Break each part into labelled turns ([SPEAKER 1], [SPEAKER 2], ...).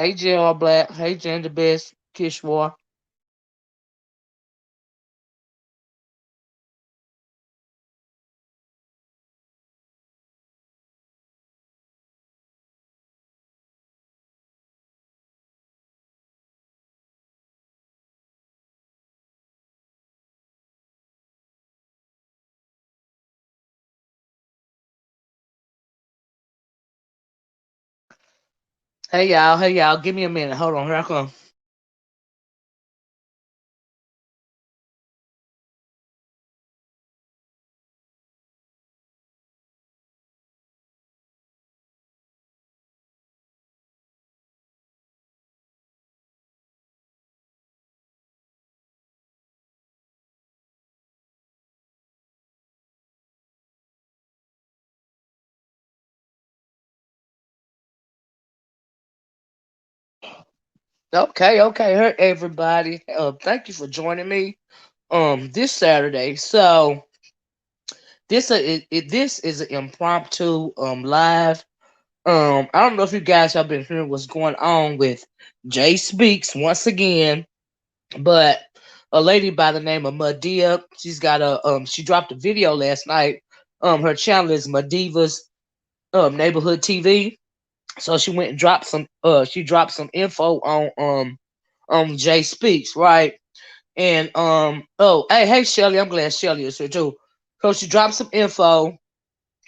[SPEAKER 1] Hey, J.R. Black. Hey, Jen the Best. Kishwa. Hey, y'all. Hey, y'all. Give me a minute. Hold on. Here I come. Okay, okay. Hey, everybody. Thank you for joining me. This Saturday. So this is an impromptu live. I don't know if you guys have been hearing what's going on with Jay Speaks once again, but a lady by the name of MaDiva, she dropped a video last night. Her channel is MaDiva's neighborhood TV. So she went and dropped some info on Jay Speaks, right? And oh, hey Shelly, I'm glad Shelly is here too. So she dropped some info,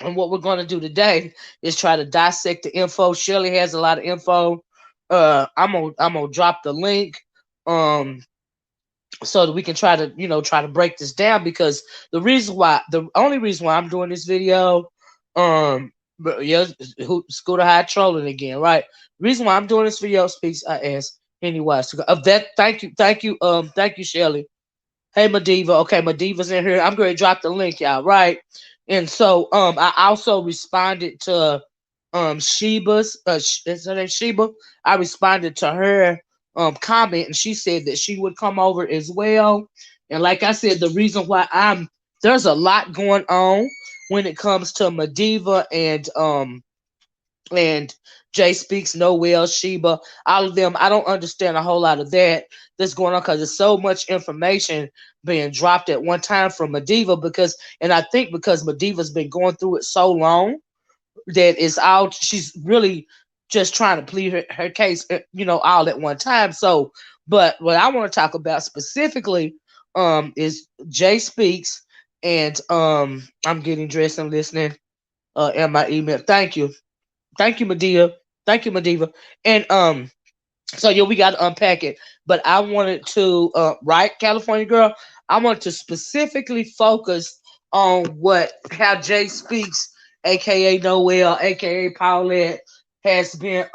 [SPEAKER 1] and what we're gonna do today is try to dissect the info. Shelly has a lot of info. I'm gonna drop the link um so that we can try to try to break this down, because the only reason why I'm doing this video, but yeah, Scooter High trolling again, right? The reason why I'm doing this video speaks, I asked Henny Wise to go of that. Thank you Shelly. Hey MaDiva. Okay, MaDiva's in here. I'm going to drop the link, y'all, right? And so I also responded to Sheba's is her name Sheba? I responded to her comment, and she said that she would come over as well. And like I said, the reason why there's a lot going on when it comes to MaDiva and Jay Speaks, Noelle, Sheba, all of them. I don't understand a whole lot of that's going on, because there's so much information being dropped at one time from MaDiva, and I think because MaDiva's been going through it so long that is out, she's really just trying to plead her case, all at one time. So, but what I want to talk about specifically is Jay Speaks, and I'm getting dressed and listening and my email. Thank you, MaDiva. Thank you, MaDiva. And so yeah, we got to unpack it. But I wanted to, right, California girl. I want to specifically focus on how Jay Speaks, aka Noelle, aka Paulette, has been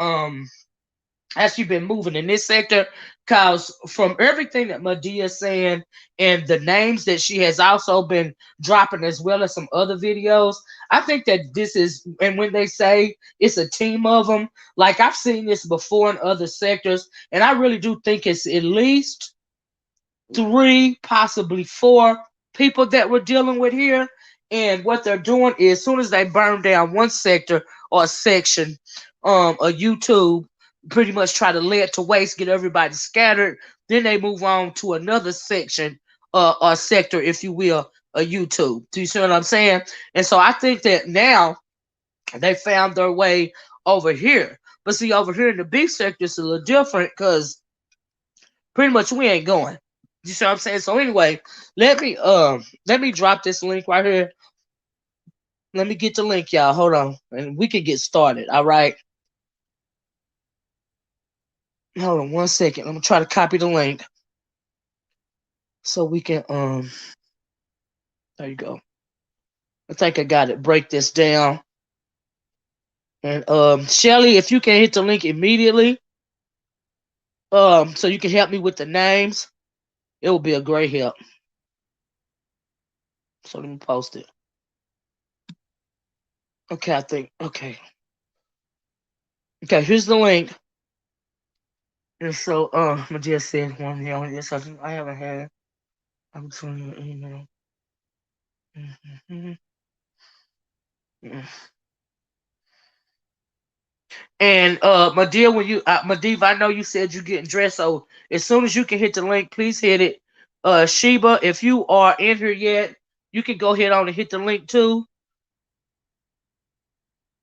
[SPEAKER 1] has she been moving in this sector? Because from everything that Medea is saying and the names that she has also been dropping, as well as some other videos, I think that this is, and when they say it's a team of them, like I've seen this before in other sectors, and I really do think it's at least three, possibly four people that we're dealing with here. And what they're doing is, as soon as they burn down one sector or a section, a YouTube, pretty much try to lay it to waste, get everybody scattered. Then they move on to another section, or sector, if you will, a YouTube. Do you see what I'm saying? And so I think that now they found their way over here. But see, over here in the big sector, it's a little different, because pretty much we ain't going. You see what I'm saying? So anyway, let me drop this link right here. Let me get the link, y'all. Hold on, and we can get started. All right. Hold on 1 second. I'm gonna try to copy the link so we can there you go. I think I got it. Break this down. And Shelly, if you can hit the link immediately, so you can help me with the names, it will be a great help. So let me post it. Okay, I think okay. Okay, here's the link. And so I just said one here. Yes, I haven't had. I'm sending you an email. Mhm. And MaDiva, when you MaDiva, I know you said you're getting dressed, so as soon as you can hit the link, please hit it. Sheba, if you are in here yet, you can go ahead on and hit the link too.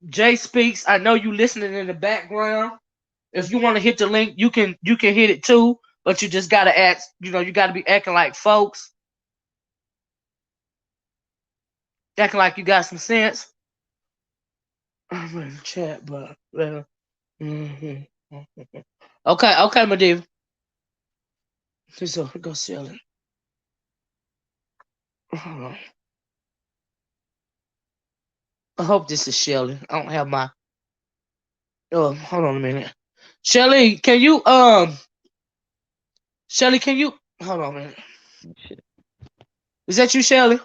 [SPEAKER 1] Jay Speaks, I know you listening in the background. If you want to hit the link, you can hit it too, but you just gotta act, you gotta be acting like folks, acting like you got some sense. I'm in the chat, but mhm. Okay, MaDiva. So go sell it. Hold on. I hope this is Shelly. I don't have my. Oh, hold on a minute. Shelly, can you Shelly, can you hold on a minute? Is that you, Shelly?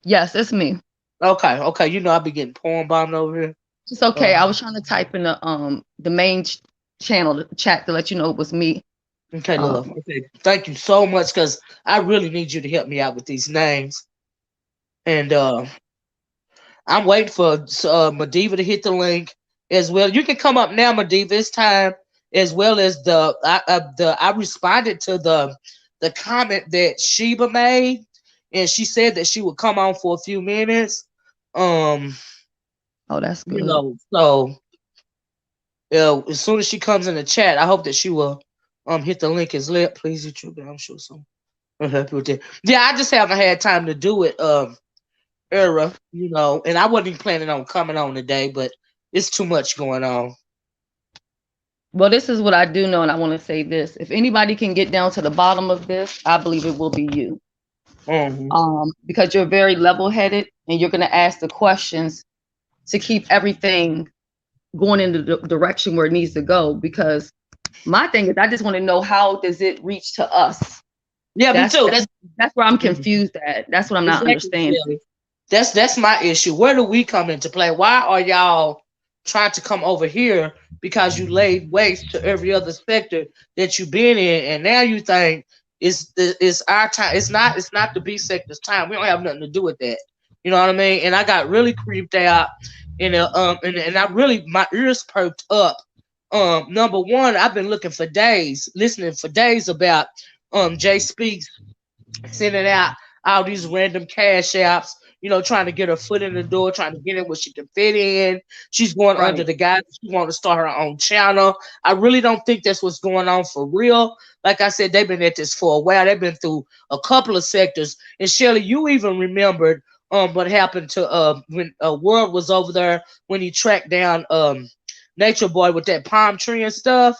[SPEAKER 2] Yes, it's me.
[SPEAKER 1] Okay. I be getting porn bombed over here.
[SPEAKER 2] It's okay.
[SPEAKER 1] Uh,
[SPEAKER 2] I was trying to type in the main channel the chat to let you know it was me.
[SPEAKER 1] okay, love.
[SPEAKER 2] Um,
[SPEAKER 1] Okay, thank you so much because I really need you to help me out with these names. And I'm waiting for MaDiva to hit the link as well. You can come up now, MaDiva. It's time, as well as I responded to the comment that Sheba made, and she said that she would come on for a few minutes. Um,
[SPEAKER 2] oh, that's good.
[SPEAKER 1] so as soon as she comes in the chat, I hope that she will hit the link as well. Please, YouTube, I'm sure some will help you with that. Yeah, I just haven't had time to do it. And I wasn't even planning on coming on today, but it's too much going on.
[SPEAKER 2] Well, this is what I do know, and I want to say this: if anybody can get down to the bottom of this, I believe it will be you.
[SPEAKER 1] Hmm.
[SPEAKER 2] Because you're very level-headed, and you're going to ask the questions to keep everything going in the direction where it needs to go. Because my thing is, I just want to know, how does it reach to us?
[SPEAKER 1] Yeah, me
[SPEAKER 2] That's
[SPEAKER 1] too.
[SPEAKER 2] that's
[SPEAKER 1] That's
[SPEAKER 2] that's where I'm
[SPEAKER 1] mhm.
[SPEAKER 2] confused at. That's what I'm not
[SPEAKER 1] Exactly,
[SPEAKER 2] understanding.
[SPEAKER 1] Shelly. That's my issue. Where do we come into play? Why are y'all trying to come over here because you laid waste to every other sector that you've been in, and now you think it's our time? It's not the B sector's time. We don't have nothing to do with that. You know what I mean? And I got really creeped out, and I really, my ears perked up. Number one, I've been looking for days, listening for days about Jay Speaks sending out all these random cash apps, trying to get her foot in the door, trying to get in where she can fit in. She's going under
[SPEAKER 2] Right.
[SPEAKER 1] the guise she want to start her own channel. I really don't think that's what's going on for real. Like I said, they've been at this for a while. They've been through a couple of sectors. And Shelly, you even remembered what happened to when World was over there when he tracked down Nature Boy with that palm tree and stuff.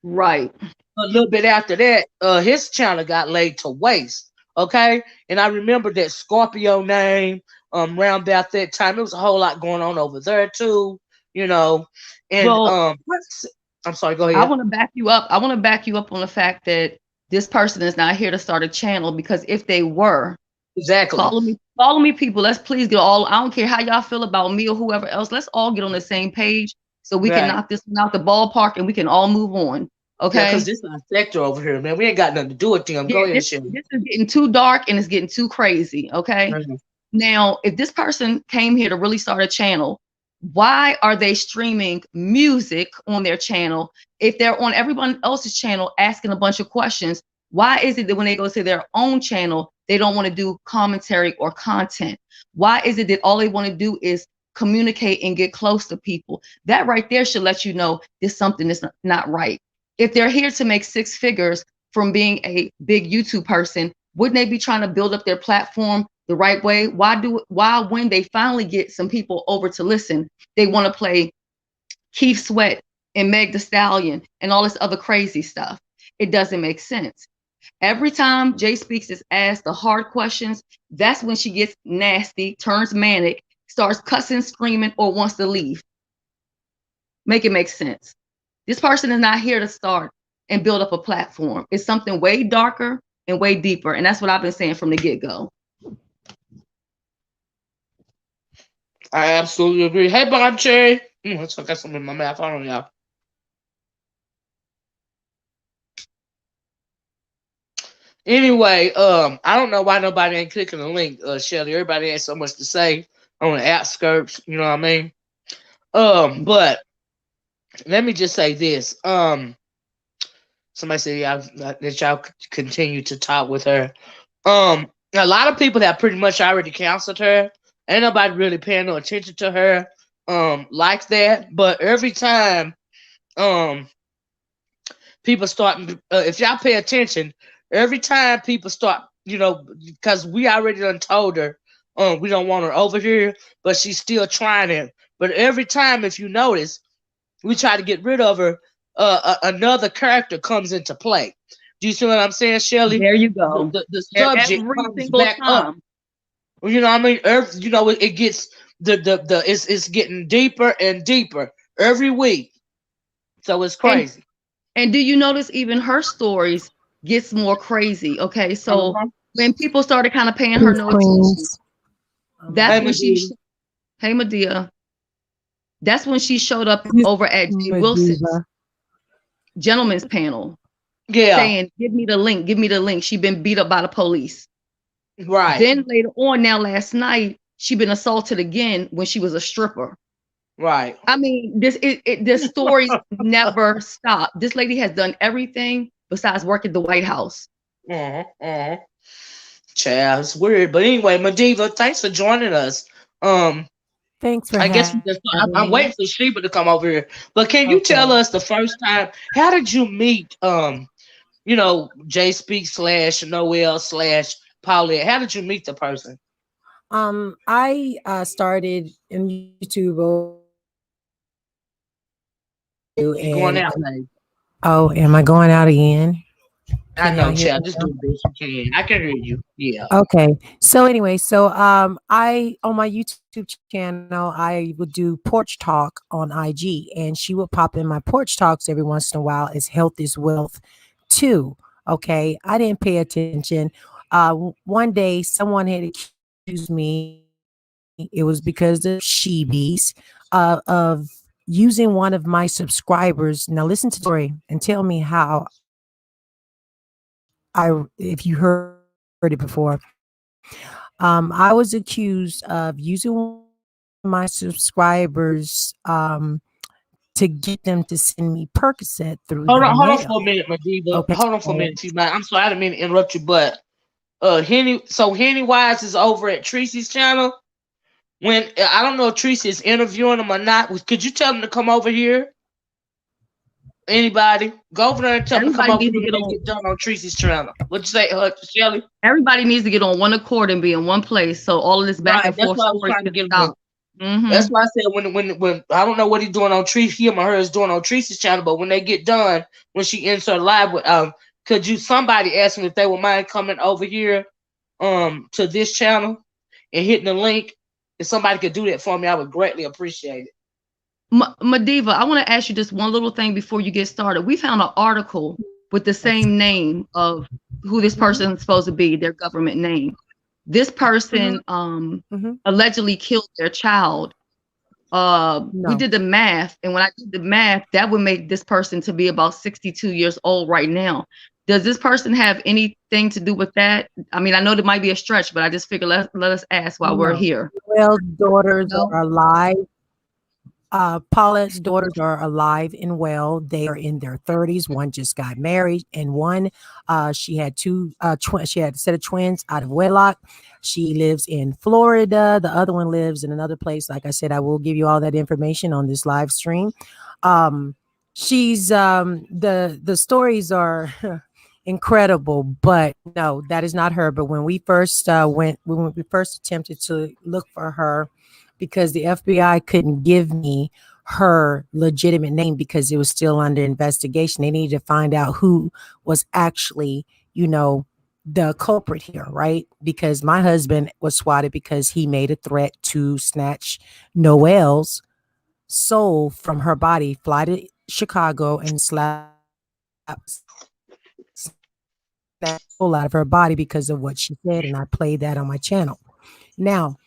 [SPEAKER 2] Right.
[SPEAKER 1] A little bit after that, his channel got laid to waste. Okay, and I remember that Scorpio name. Around about that time, there was a whole lot going on over there too. You know, and
[SPEAKER 2] Well,
[SPEAKER 1] I'm sorry. Go
[SPEAKER 2] I
[SPEAKER 1] ahead.
[SPEAKER 2] want to back you up. I want to back you up on the fact that this person is not here to start a channel, because if they were,
[SPEAKER 1] Exactly.
[SPEAKER 2] follow me, people. Let's please get all. I don't care how y'all feel about me or whoever else. Let's all get on the same page so we can
[SPEAKER 1] Right.
[SPEAKER 2] knock this one out the ballpark and we can all move on.
[SPEAKER 1] Yeah, because
[SPEAKER 2] Okay.
[SPEAKER 1] this is our sector over here, man. We ain't got nothing to do with them.
[SPEAKER 2] Yeah,
[SPEAKER 1] Go ahead,
[SPEAKER 2] this
[SPEAKER 1] Shelly.
[SPEAKER 2] this is getting too dark and it's getting too crazy. Okay.
[SPEAKER 1] Mhm.
[SPEAKER 2] Now, if this person came here to really start a channel, why are they streaming music on their channel? If they're on everyone else's channel asking a bunch of questions, why is it that when they go to their own channel, they don't want to do commentary or content? Why is it that all they want to do is communicate and get close to people? That right there should let you know there's something that's not right. If they're here to make six figures from being a big YouTube person, wouldn't they be trying to build up their platform the right way? Why when they finally get some people over to listen, they want to play Keith Sweat and Meg the Stallion and all this other crazy stuff? It doesn't make sense. Every time Jay Speaks is asked the hard questions, that's when she gets nasty, turns manic, starts cussing, screaming, or wants to leave. Make it make sense. This person is not here to start and build up a platform. It's something way darker and way deeper. And that's what I've been saying from the get-go.
[SPEAKER 1] I absolutely agree. Hey, Bob Cherry. I got something in my mouth. I don't know. Anyway, I don't know why nobody ain't clicking the link, Shelly. Everybody has so much to say on the outskirts. You know what I mean? But let me just say this. Somebody said that y'all continue to talk with her. A lot of people that pretty much already counseled her. Ain't nobody really paying no attention to her. Like that. But every time, um, people start. If y'all pay attention, every time people start, because we already done told her, we don't want her over here, but she's still trying it. But every time, if you notice, we try to get rid of her, another character comes into play. Do you see what I'm saying, Shelly?
[SPEAKER 2] There you
[SPEAKER 1] The,
[SPEAKER 2] go.
[SPEAKER 1] the, the subject
[SPEAKER 2] Every
[SPEAKER 1] comes
[SPEAKER 2] single
[SPEAKER 1] back up.
[SPEAKER 2] time.
[SPEAKER 1] You know what I mean? It gets it's getting deeper and deeper every week. So it's
[SPEAKER 2] And
[SPEAKER 1] crazy.
[SPEAKER 2] and do you notice even her stories gets more crazy? Okay, so
[SPEAKER 1] Uh-huh.
[SPEAKER 2] when people started kind of paying her
[SPEAKER 3] Peace,
[SPEAKER 2] no attention,
[SPEAKER 3] Queens.
[SPEAKER 2] that's
[SPEAKER 1] Hey,
[SPEAKER 2] when
[SPEAKER 1] MaDiva.
[SPEAKER 2] hey Medea, that's when she showed up
[SPEAKER 3] This
[SPEAKER 2] over at Jay Wilson's
[SPEAKER 3] MaDiva.
[SPEAKER 2] gentleman's panel
[SPEAKER 1] Yeah,
[SPEAKER 2] saying, "Give me the link, give me the link." She been beat up by the police.
[SPEAKER 1] right,
[SPEAKER 2] Then later on, now last night, she been assaulted again when she was a stripper.
[SPEAKER 1] right.
[SPEAKER 2] I mean, this stories never stop. This lady has done everything besides work at the White House.
[SPEAKER 1] Uh-huh, uh-huh. Child, it's weird. But anyway, MaDiva, thanks for joining us. Um,
[SPEAKER 3] Thanks for
[SPEAKER 1] I guess we
[SPEAKER 3] having
[SPEAKER 1] just I'm
[SPEAKER 3] me.
[SPEAKER 1] waiting for Sheba to come over here. But can you
[SPEAKER 3] Okay.
[SPEAKER 1] tell us the first time how did you meet Jay Speak slash Noelle slash Paulette? How did you meet the person?
[SPEAKER 3] I started in YouTube over a year ago,
[SPEAKER 1] You going
[SPEAKER 3] and
[SPEAKER 1] out, babe.
[SPEAKER 3] oh, am I going out again?
[SPEAKER 1] I
[SPEAKER 3] Can y'all
[SPEAKER 1] know,
[SPEAKER 3] hear
[SPEAKER 1] child.
[SPEAKER 3] me
[SPEAKER 1] Just
[SPEAKER 3] now?
[SPEAKER 1] do the best you can. I can hear you. Yeah.
[SPEAKER 3] Okay. So anyway, I on my YouTube channel I would do porch talk on IG, and she would pop in my porch talks every once in a while as health is wealth too. Okay. I didn't pay attention. One day someone had accused me, it was because of sheebies, of using one of my subscribers. Now listen to this story and tell me how if you heard it before. I was accused of using one of my subscribers to get them to send me Percocet through the
[SPEAKER 1] Hold on
[SPEAKER 3] mail.
[SPEAKER 1] for a minute, MaDiva.
[SPEAKER 3] Okay.
[SPEAKER 1] Hold on for a minute, T man. I'm sorry, I didn't mean to interrupt you, but Henny Wise is over at Tracy's channel. When I don't know if Tracy is interviewing him or not, could you tell him to come over here? Anybody, go over there and tell them to come
[SPEAKER 2] Everybody
[SPEAKER 1] over
[SPEAKER 2] needs
[SPEAKER 1] here
[SPEAKER 2] to
[SPEAKER 1] when
[SPEAKER 2] get
[SPEAKER 1] they
[SPEAKER 2] on.
[SPEAKER 1] get done on Tracy's channel. What you say, Shelly?
[SPEAKER 2] Everybody needs to get on one accord and be in one place, so all of this back
[SPEAKER 1] Right,
[SPEAKER 2] and
[SPEAKER 1] that's
[SPEAKER 2] forth
[SPEAKER 1] what I was
[SPEAKER 2] stories
[SPEAKER 1] trying to
[SPEAKER 2] can
[SPEAKER 1] get him to.
[SPEAKER 2] stop.
[SPEAKER 1] That's
[SPEAKER 2] Mm-hmm.
[SPEAKER 1] why I said when I don't know what he's doing on Tracy, him or her is doing on Tracy's channel, but when they get done, when she ends her live with could you somebody ask me if they would mind coming over here to this channel and hitting the link? If somebody could do that for me, I would greatly appreciate it.
[SPEAKER 2] MaDiva, I want to ask you just one little thing before you get started. We found an article with the same name of who this person is supposed to be, their government name. This
[SPEAKER 3] Mhm,
[SPEAKER 2] person
[SPEAKER 3] mhm.
[SPEAKER 2] allegedly killed their child. We
[SPEAKER 3] No.
[SPEAKER 2] did the math, and when I did the math, that would make this person to be about 62 years old right now. Does this person have anything to do with that? I mean, I know that might be a stretch, but I just figured let us ask while we're
[SPEAKER 3] No.
[SPEAKER 2] here.
[SPEAKER 3] Well, daughters
[SPEAKER 2] No?
[SPEAKER 3] are alive. Paulette's daughters are alive and well. They are in their 30s. One just got married, and one, she had she had a set of twins out of wedlock. She lives in Florida. The other one lives in another place. Like I said, I will give you all that information on this live stream. Um, she's the stories are incredible, but no, that is not her. But when we first when we first attempted to look for her, because the FBI couldn't give me her legitimate name because it was still under investigation. They needed to find out who was actually, the culprit here, right? Because my husband was swatted because he made a threat to snatch Noelle's soul from her body, fly to Chicago and snatch the soul out of her body because of what she said. And I played that on my channel. Now,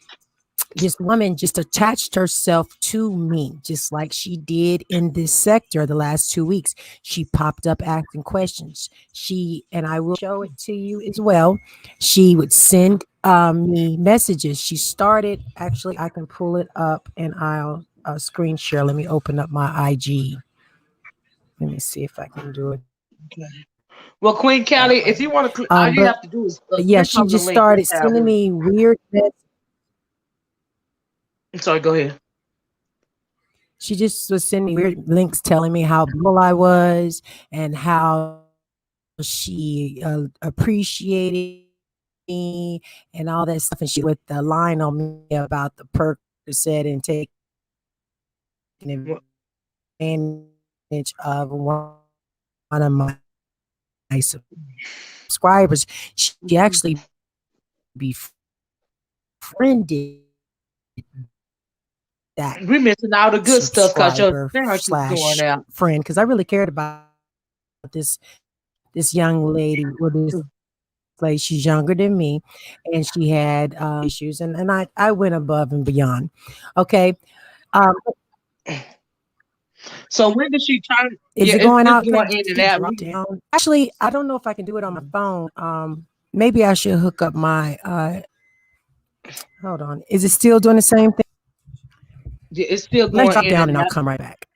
[SPEAKER 3] this woman just attached herself to me, just like she did in this sector the last 2 weeks. She popped up asking questions. And I will show it to you as well. She would send me messages. She started, actually, I can pull it up and I'll screen share. Let me open up my IG. Let me see if I can do it
[SPEAKER 1] Okay. Well, Queen
[SPEAKER 3] that
[SPEAKER 1] Callie, if
[SPEAKER 3] way.
[SPEAKER 1] you want to, all you
[SPEAKER 3] But
[SPEAKER 1] have to do is
[SPEAKER 3] yeah,
[SPEAKER 1] click
[SPEAKER 3] she
[SPEAKER 1] on the
[SPEAKER 3] just
[SPEAKER 1] link. This
[SPEAKER 3] started
[SPEAKER 1] how it
[SPEAKER 3] sending
[SPEAKER 1] works.
[SPEAKER 3] me weird.
[SPEAKER 1] I'm sorry. Go ahead.
[SPEAKER 3] She just was sending me weird links telling me how beautiful I was and how she appreciated me and all that stuff. And she with the line on me about the Percocet and taking advantage of
[SPEAKER 1] Well,
[SPEAKER 3] one of my subscribers. She actually befriended that
[SPEAKER 1] we missing all the good stuff because your
[SPEAKER 3] subscriber
[SPEAKER 1] sound keep going
[SPEAKER 3] slash
[SPEAKER 1] out.
[SPEAKER 3] friend because I really cared about this young lady or this lady. She's younger than me, and she had issues, and I went above and beyond. Okay, um,
[SPEAKER 1] So when did she turn?
[SPEAKER 3] is
[SPEAKER 1] Yeah,
[SPEAKER 3] it going
[SPEAKER 1] it's
[SPEAKER 3] out?
[SPEAKER 1] going
[SPEAKER 3] Can
[SPEAKER 1] in and
[SPEAKER 3] she
[SPEAKER 1] out.
[SPEAKER 3] drop down? Actually, I don't know if I can do it on my phone. Maybe I should hook up my. Hold on, is it still doing the same thing?
[SPEAKER 1] Yeah, it's still
[SPEAKER 3] Let's
[SPEAKER 1] going
[SPEAKER 3] drop
[SPEAKER 1] in
[SPEAKER 3] down,
[SPEAKER 1] and
[SPEAKER 3] and I'll
[SPEAKER 1] out.
[SPEAKER 3] come right back.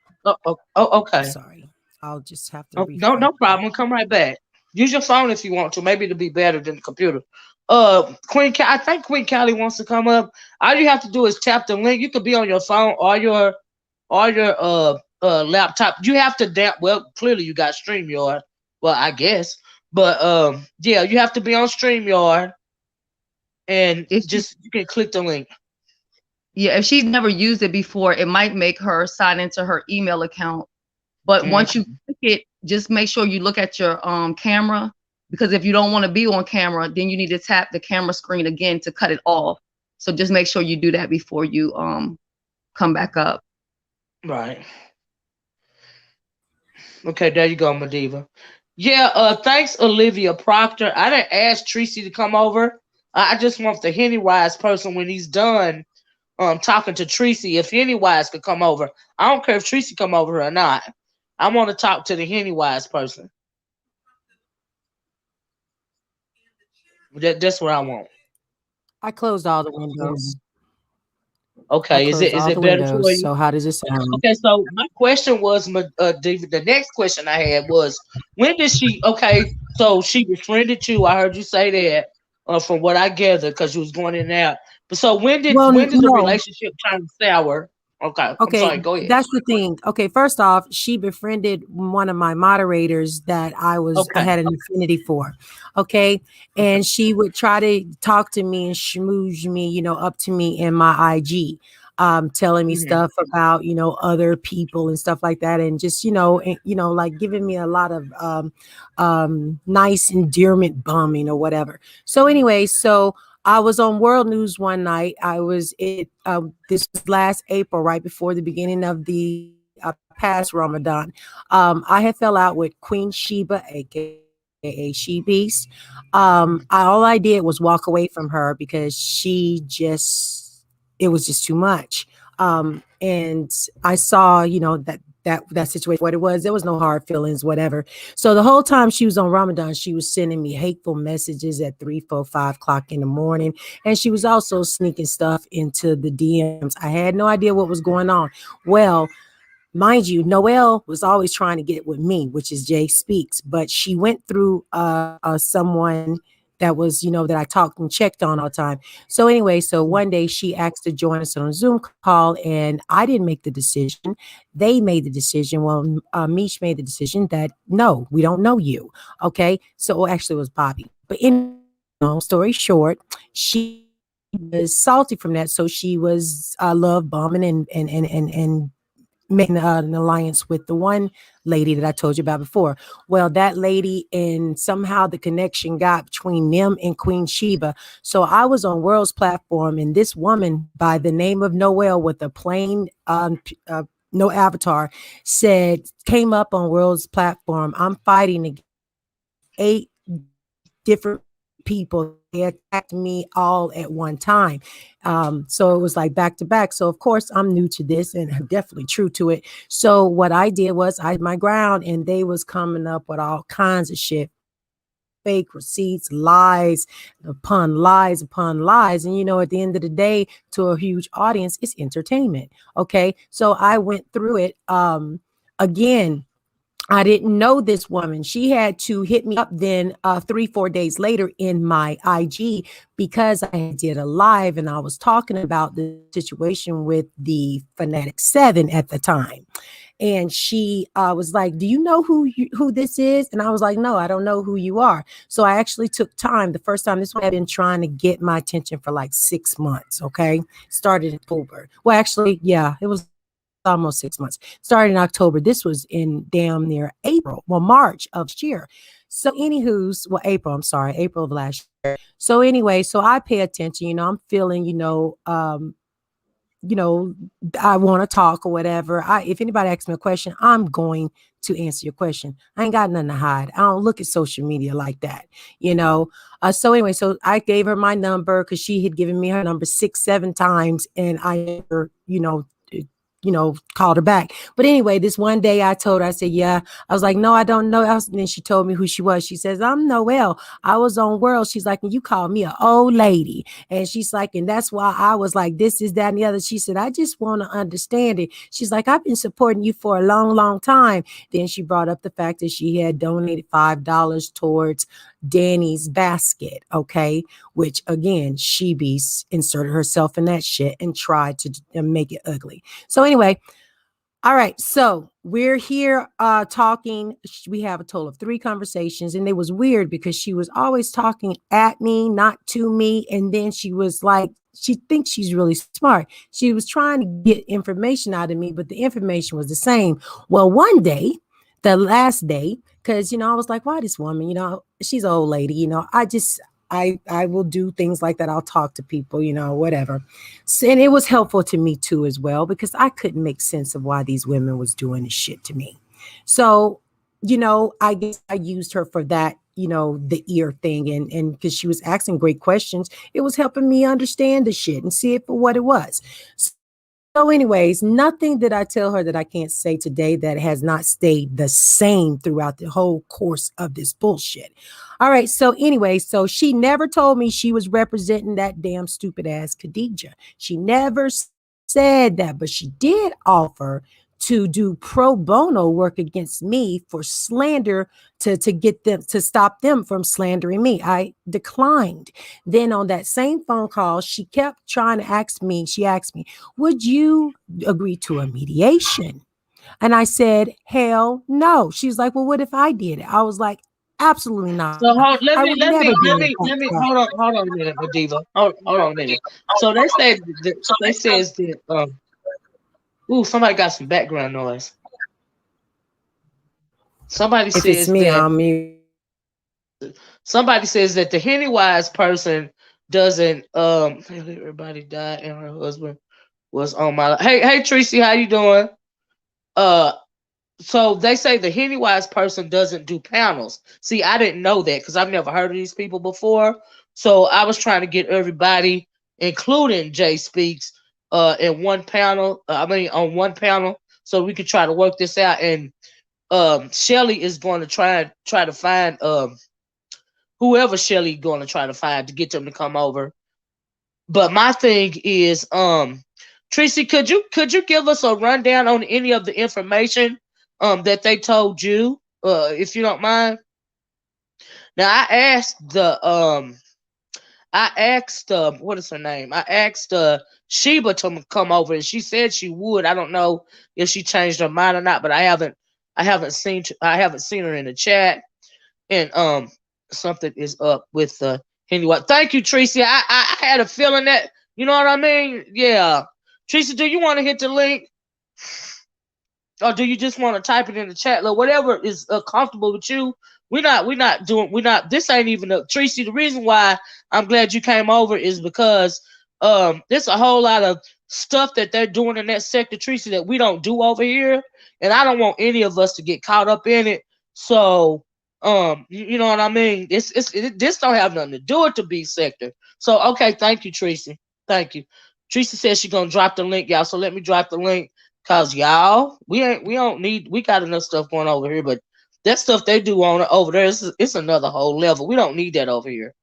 [SPEAKER 1] Okay.
[SPEAKER 3] Sorry, I'll just have to
[SPEAKER 1] Oh, no,
[SPEAKER 3] refresh
[SPEAKER 1] no
[SPEAKER 3] it.
[SPEAKER 1] problem. Come right back. Use your phone if you want to. Maybe it'll be better than the computer. I think Queen Callie wants to come up. All you have to do is tap the link. You could be on your phone or your laptop. You have to well, clearly you got StreamYard. Well, I guess. But yeah, you have to be on StreamYard and
[SPEAKER 2] If she,
[SPEAKER 1] just you can click the link.
[SPEAKER 2] yeah, if she's never used it before, it might make her sign into her email account. But once you
[SPEAKER 1] Okay.
[SPEAKER 2] click it, just make sure you look at your camera, because if you don't want to be on camera, then you need to tap the camera screen again to cut it off. So just make sure you do that before you come back up.
[SPEAKER 1] Right. Okay, there you go, MaDiva. Yeah, thanks, Olivia Proctor. I didn't ask Tracy to come over. I just want the Henny Wise person when he's done talking to Tracy. If Henny Wise could come over. I don't care if Tracy come over or not. I want to talk to the Henny Wise person. That's what I want.
[SPEAKER 3] I closed all the windows.
[SPEAKER 1] Mhm.
[SPEAKER 3] I
[SPEAKER 1] Okay, is it
[SPEAKER 3] closed
[SPEAKER 1] is
[SPEAKER 3] all
[SPEAKER 1] it
[SPEAKER 3] the
[SPEAKER 1] better for
[SPEAKER 3] windows.
[SPEAKER 1] you?
[SPEAKER 3] So how does it sound?
[SPEAKER 1] Okay, so my question was, David, the next question I had was, when did she? Okay, so she befriended you. I heard you say that, from what I gathered, because you was going in and out. But so
[SPEAKER 3] Well,
[SPEAKER 1] when did the
[SPEAKER 3] no.
[SPEAKER 1] relationship turn sour? Okay, I'm
[SPEAKER 3] Okay,
[SPEAKER 1] sorry. Go ahead.
[SPEAKER 3] that's the thing. Okay, first off, she befriended one of my moderators that I
[SPEAKER 1] Okay.
[SPEAKER 3] had an affinity for. Okay, and she would try to talk to me and schmooze me, up to me in my IG, telling me
[SPEAKER 1] Hmm.
[SPEAKER 3] stuff about other people and stuff like that, and just like giving me a lot of nice endearment bumming or whatever. So anyway, so I was on World News one night. I was it. This was last April, right before the beginning of the past Ramadan. I had fell out with Queen Sheba, aka She Beast. All I did was walk away from her because it was just too much. And I saw, that situation, what it was. There was no hard feelings, whatever. So the whole time she was on Ramadan, she was sending me hateful messages at 3, 4, 5 o'clock in the morning. And she was also sneaking stuff into the DMs. I had no idea what was going on. Well, mind you, Noelle was always trying to get with me, which is Jay Speaks, but she went through someone that was, that I talked and checked on all the time. So anyway, so one day she asked to join us on a Zoom call, and I didn't make the decision. They made the decision. Well, Mish made the decision that no, we don't know you. Okay, so actually it was Bobby. But anyway, long story short, she was salty from that, so she was love bombing and making an alliance with the one lady that I told you about before. Well, that lady, and somehow the connection got between them and Queen Sheba. So I was on World's platform, and this woman by the name of Noelle with a plain no avatar came up on World's platform. I'm fighting against 8 different people. They attacked me all at one time. So it was like back to back. So of course I'm new to this and I'm definitely true to it. So what I did was I had my ground, and they was coming up with all kinds of shit, fake receipts, lies upon lies. And at the end of the day, to a huge audience, it's entertainment. Okay. So I went through it. Again, I didn't know this woman. She had to hit me up then 3-4 days later in my IG because I did a live and I was talking about the situation with the Fanatic 7 at the time. And she was like, "Do you know who this is?" And I was like, "No, I don't know who you are." So I actually took time. The first time, this one had been trying to get my attention for like 6 months. Okay, started in October. Well, actually, yeah, it was almost 6 months. Started in October. This was in damn near April, well, March of this year. So, anywho's, well, April. I'm sorry, April of last year. So anyway, so I pay attention. I'm feeling, you know, I want to talk or whatever. If anybody asks me a question, I'm going to answer your question. I ain't got nothing to hide. I don't look at social media like that, you know. So anyway, so I gave her my number because she had given me her number 6-7 times, and I never, called her back. But anyway, this one day I told her, I said, "Yeah." I was like, "No, I don't know." And then she told me who she was. She says, "I'm Noelle. I was on World." She's like, "And you called me an old lady." And she's like, "And that's why I was like this, that, and the other." She said, "I just want to understand it." She's like, "I've been supporting you for a long, long time." Then she brought up the fact that she had donated $5 towards Danny's basket. Okay. Which again, she inserted herself in that shit and tried to make it ugly. So anyway, all right. So we're here talking. We have a total of 3 conversations, and it was weird because she was always talking at me, not to me. And then she was like, she thinks she's really smart. She was trying to get information out of me, but the information was the same. Well, one day, the last day, because I was like, why this woman? She's an old lady. I will do things like that. I'll talk to people, whatever. So, and it was helpful to me too, as well, because I couldn't make sense of why these women was doing this shit to me. So, I guess I used her for that, the ear thing. And because she was asking great questions, it was helping me understand the shit and see it for what it was. So anyways, nothing that I tell her that I can't say today that has not stayed the same throughout the whole course of this bullshit. All right. So anyway, so she never told me she was representing that damn stupid ass Khadijah. She never said that, but she did offer to do pro bono work against me for slander to get them to stop them from slandering me. I declined. Then on that same phone call, she kept trying to ask me, she asked me, "Would you agree to a mediation?" And I said, "Hell no." She's like, "Well, what if I did it?" I was like, "Absolutely not.
[SPEAKER 1] So hold,
[SPEAKER 3] I would never do
[SPEAKER 1] hold on a minute, MaDiva. Hold on a minute. So they said that they says that ooh, somebody got some background noise. Somebody
[SPEAKER 3] If it's
[SPEAKER 1] says
[SPEAKER 3] me,
[SPEAKER 1] that
[SPEAKER 3] I'll mute.
[SPEAKER 1] the Henny Wise person doesn't everybody died and her husband was on my hey Tracy, how you doing? Uh so they say the Henny Wise person doesn't do panels. See, I didn't know that because I've never heard of these people before. So I was trying to get everybody, including Jay Speaks, in one panel. On one panel, so we could try to work this out. And Shelly is going to try to find whoever Shelly going to try to find to get them to come over. But my thing is, Tracy, could you give us a rundown on any of the information that they told you, if you don't mind? Now I asked what is her name? I asked Sheba to come over, and she said she would. I don't know if she changed her mind or not, but I haven't seen her in the chat, and something is up with Henny White. Thank you, Tracy. I had a feeling that, you know what I mean. Yeah, Tracy, do you want to hit the link? Or do you just want to type it in the chat? Look, whatever is comfortable with you. We're not this ain't even a Tracy. The reason why I'm glad you came over is because there's a whole lot of stuff that they're doing in that sector, Tracy, that we don't do over here. And I don't want any of us to get caught up in it. So you know what I mean? This don't have nothing to do with the B sector. So okay, thank you, Tracy. Thank you. Tracy says she's gonna drop the link, y'all. So let me drop the link. Cause y'all, we got enough stuff going over here, but that stuff they do on over there, it's another whole level. We don't need that over here.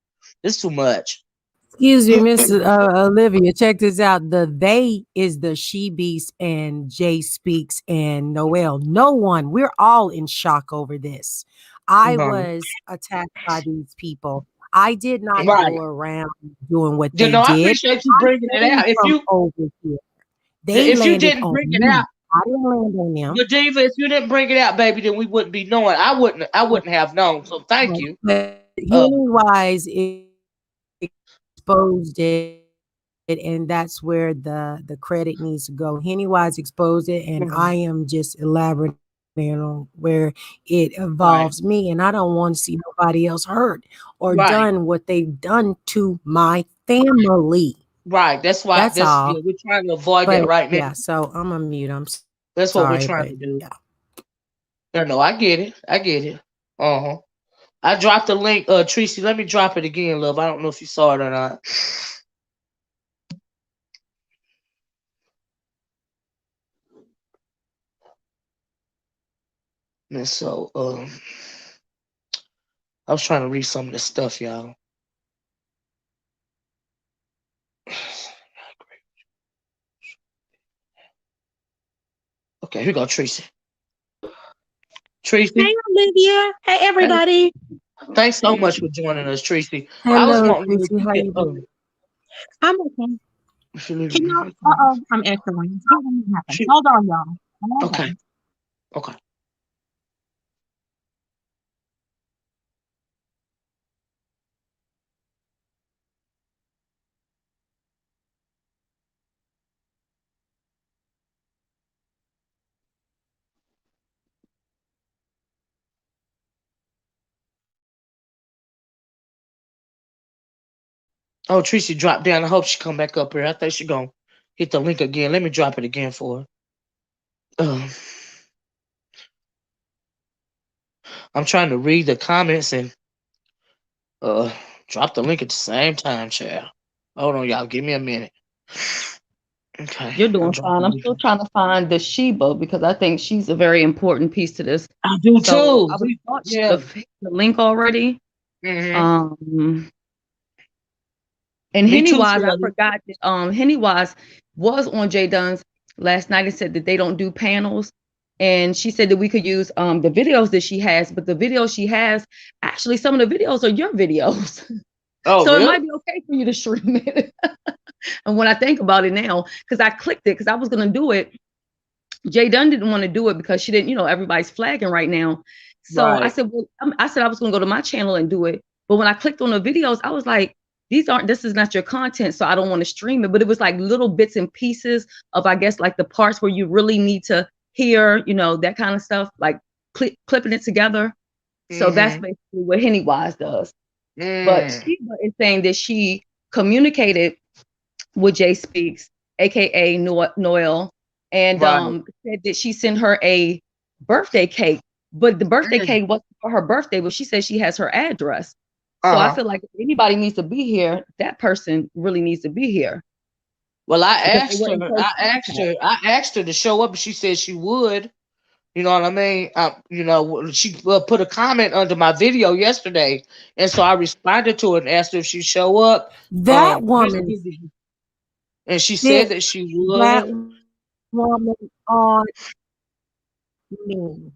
[SPEAKER 1] It's too much.
[SPEAKER 3] Excuse me, Miss Olivia. Check this out. The they is the She Beast and Jay Speaks and Noelle. No one. We're all in shock over this. I
[SPEAKER 1] Right.
[SPEAKER 3] was attacked by these people. I did not
[SPEAKER 1] Right.
[SPEAKER 3] go around doing what
[SPEAKER 1] You
[SPEAKER 3] they
[SPEAKER 1] know, I
[SPEAKER 3] did.
[SPEAKER 1] appreciate you
[SPEAKER 3] I
[SPEAKER 1] bringing it
[SPEAKER 3] came
[SPEAKER 1] out. If
[SPEAKER 3] from
[SPEAKER 1] you
[SPEAKER 3] over here. They
[SPEAKER 1] if you
[SPEAKER 3] landed
[SPEAKER 1] didn't
[SPEAKER 3] on
[SPEAKER 1] bring it out,
[SPEAKER 3] me. I didn't land on them.
[SPEAKER 1] Godiva, if you didn't bring it out, baby, then we wouldn't be knowing. I wouldn't have known. So thank you.
[SPEAKER 3] But
[SPEAKER 1] Uh,
[SPEAKER 3] Henny Wise exposed it, and that's where the credit needs to go. Henny Wise exposed it, and I am just elaborating on where it involves me, and I
[SPEAKER 1] right.
[SPEAKER 3] don't want to see nobody else hurt or done what
[SPEAKER 1] Right.
[SPEAKER 3] they've done to my family.
[SPEAKER 1] Right. That's
[SPEAKER 3] That's
[SPEAKER 1] why
[SPEAKER 3] all.
[SPEAKER 1] we're trying to avoid
[SPEAKER 3] But
[SPEAKER 1] that right now.
[SPEAKER 3] yeah, so I'm a mute. I'm sorry,
[SPEAKER 1] That's
[SPEAKER 3] but
[SPEAKER 1] what we're
[SPEAKER 3] yeah.
[SPEAKER 1] trying to do. No, I get it. I get it. Uh-huh. I dropped the link, Tracy. Let me drop it again, love. I don't know if you saw it or not. And so, I was trying to read some of this stuff, y'all. Okay, here we go, Tracy.
[SPEAKER 4] Hey,
[SPEAKER 1] Tracy,
[SPEAKER 4] Olivia. Hey,
[SPEAKER 1] hey,
[SPEAKER 4] everybody.
[SPEAKER 1] thanks so much for joining us, Tracy. I was
[SPEAKER 3] Hello,
[SPEAKER 1] wanting you
[SPEAKER 3] Tracy.
[SPEAKER 1] if you
[SPEAKER 3] How
[SPEAKER 1] can,
[SPEAKER 3] you doing?
[SPEAKER 4] I'm okay.
[SPEAKER 1] if you
[SPEAKER 4] Can
[SPEAKER 1] leave-
[SPEAKER 4] y'all? Uh-oh, I'm echoing. Something happened.
[SPEAKER 1] she,
[SPEAKER 4] Hold on, y'all. Hold
[SPEAKER 1] okay,
[SPEAKER 4] on.
[SPEAKER 1] okay. Oh, Tracy dropped down. I hope she come back up here. I think she gonna hit the link again. Let me drop it again for her. Um, I'm trying to read the comments and uh drop the link at the same time, child. Hold on, y'all. Give me a minute. Okay,
[SPEAKER 2] You're
[SPEAKER 1] I'm
[SPEAKER 2] doing fine.
[SPEAKER 1] dropping
[SPEAKER 2] I'm
[SPEAKER 1] the
[SPEAKER 2] still
[SPEAKER 1] link.
[SPEAKER 2] trying to find the Sheba because I think she's a very important piece to this.
[SPEAKER 1] I do
[SPEAKER 2] So
[SPEAKER 1] too.
[SPEAKER 2] I would have thought you
[SPEAKER 1] Yeah.
[SPEAKER 2] would have hit the link already.
[SPEAKER 1] Hmm.
[SPEAKER 2] Um, and
[SPEAKER 1] Me
[SPEAKER 2] Henny
[SPEAKER 1] too,
[SPEAKER 2] Wise, I
[SPEAKER 1] Shirley.
[SPEAKER 2] forgot that Henny Wise was on Jay Dunn's last night and said that they don't do panels. And she said that we could use the videos that she has, but the videos she has, actually some of the videos are your videos.
[SPEAKER 1] Oh,
[SPEAKER 2] So it
[SPEAKER 1] really?
[SPEAKER 2] might be okay for you to stream it. And when I think about it now, because I clicked it because I was gonna do it, Jay Dunn didn't want to do it because she didn't, everybody's flagging right now. So I
[SPEAKER 1] Right.
[SPEAKER 2] said, well, I said I was going to go to my channel and do it. But when I clicked on the videos, I was like, this is not your content. So I don't want to stream it. But it was like little bits and pieces of, I guess, like the parts where you really need to hear, that kind of stuff, like clipping it together. So that's
[SPEAKER 1] Mm-hmm.
[SPEAKER 2] basically what Henny Wise does. But
[SPEAKER 1] Mm.
[SPEAKER 2] Sheba is saying that she communicated with Jay Speaks, aka Noelle, and
[SPEAKER 1] Right.
[SPEAKER 2] said that she sent her a birthday cake, but the birthday
[SPEAKER 1] Mm.
[SPEAKER 2] cake wasn't for her birthday, but she said she has her address. So I
[SPEAKER 1] Uh-huh.
[SPEAKER 2] feel like if anybody needs to be here, that person really needs to be here
[SPEAKER 1] Well,
[SPEAKER 2] because they were in close contact.
[SPEAKER 1] I asked her to show up, and she said she would. You know what I mean? She put a comment under my video yesterday, and so I responded to it and asked her if she'd show up.
[SPEAKER 3] That
[SPEAKER 1] Just
[SPEAKER 3] woman
[SPEAKER 1] and she said
[SPEAKER 3] sit
[SPEAKER 1] that she
[SPEAKER 3] that
[SPEAKER 1] would.
[SPEAKER 3] woman on me.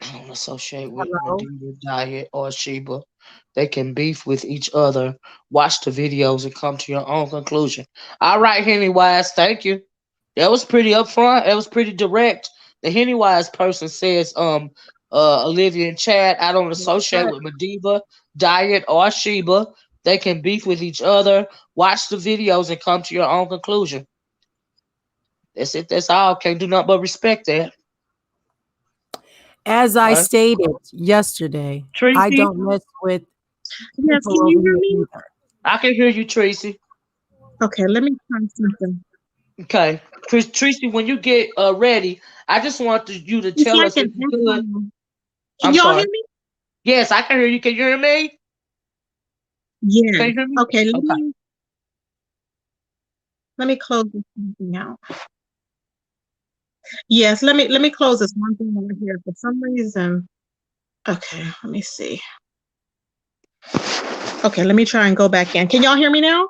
[SPEAKER 1] I don't associate with
[SPEAKER 3] Hello?
[SPEAKER 1] MaDiva, Diet, or Sheba. They can beef with each other. Watch the videos and come to your own conclusion. All right, Henny Wise, thank you. That was pretty upfront. That was pretty direct. The Henny Wise person says, Olivia and Chad, I don't
[SPEAKER 3] That's
[SPEAKER 1] associate
[SPEAKER 3] right.
[SPEAKER 1] with MaDiva, Diet, or Sheba. They can beef with each other. Watch the videos and come to your own conclusion. That's it. That's all. Can't do nothing but respect that.
[SPEAKER 3] As I
[SPEAKER 1] Right?
[SPEAKER 3] stated yesterday, I
[SPEAKER 1] Tracy,
[SPEAKER 3] don't mess with
[SPEAKER 4] Yes,
[SPEAKER 3] people
[SPEAKER 4] can
[SPEAKER 3] over
[SPEAKER 4] you hear
[SPEAKER 3] here
[SPEAKER 4] me?
[SPEAKER 3] either.
[SPEAKER 1] I can hear you, Tracy.
[SPEAKER 4] Okay, let me try something.
[SPEAKER 1] Okay, Tracy, when you get ready, I just want you to
[SPEAKER 4] It's
[SPEAKER 1] tell
[SPEAKER 4] like
[SPEAKER 1] us if
[SPEAKER 4] an
[SPEAKER 1] you could.
[SPEAKER 4] echo. Can
[SPEAKER 1] I'm
[SPEAKER 4] y'all hear
[SPEAKER 1] sorry.
[SPEAKER 4] me?
[SPEAKER 1] Yes, I can hear you. Can you hear me? Can
[SPEAKER 4] Yes.
[SPEAKER 1] you hear me?
[SPEAKER 4] Okay, let
[SPEAKER 1] Okay.
[SPEAKER 4] me let me close this thing out. Yes, let me close this one thing over here for some reason. Okay, let me see. Okay, let me try and go back in. Can y'all hear me now?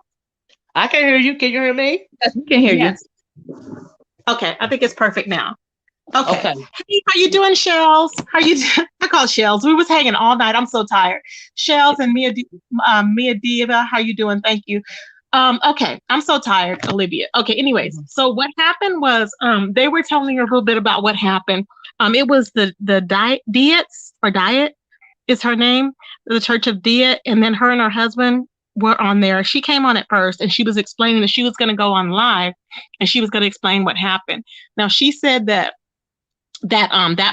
[SPEAKER 1] I can hear you. Can you hear me?
[SPEAKER 2] Yes, we can hear you.
[SPEAKER 4] Yes. Okay, I think it's perfect now. Okay.
[SPEAKER 1] Okay.
[SPEAKER 4] Hey, how you doing, Shells? How you doing? I call Shells. We was hanging all night. I'm so tired. Shells and MaDiva, how you doing? Thank you. Okay, I'm so tired, Olivia. Okay, anyways, so what happened was they were telling her a little bit about what happened. It was the Diet is her name, the Church of Diet, and then her and her husband were on there. She came on at first and she was explaining that she was going to go on live and she was going to explain what happened. Now she said that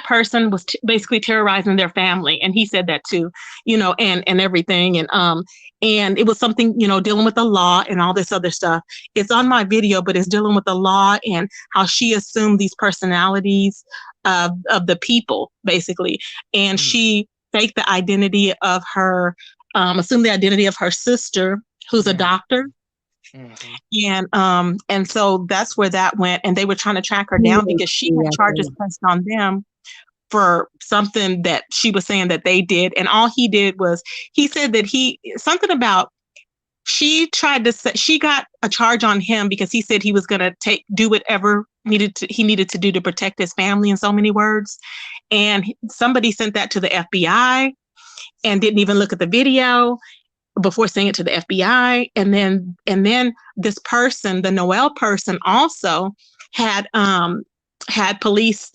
[SPEAKER 4] person was basically terrorizing their family, and he said that too, and everything, and it was something, dealing with the law and all this other stuff. It's on my video, but it's dealing with the law and how she assumed these personalities of the people, basically, and she faked the identity of her, assumed the identity of her sister, who's a doctor. And so that's where that went, and they were trying to track her down because she had charges pressed on them for something that she was saying that they did, and all he did was he said that she got a charge on him because he said he was going to do whatever he needed to do to protect his family, in so many words, and somebody sent that to the FBI and didn't even look at the video before sending it to the FBI. And then this person, the Noelle person, also had police,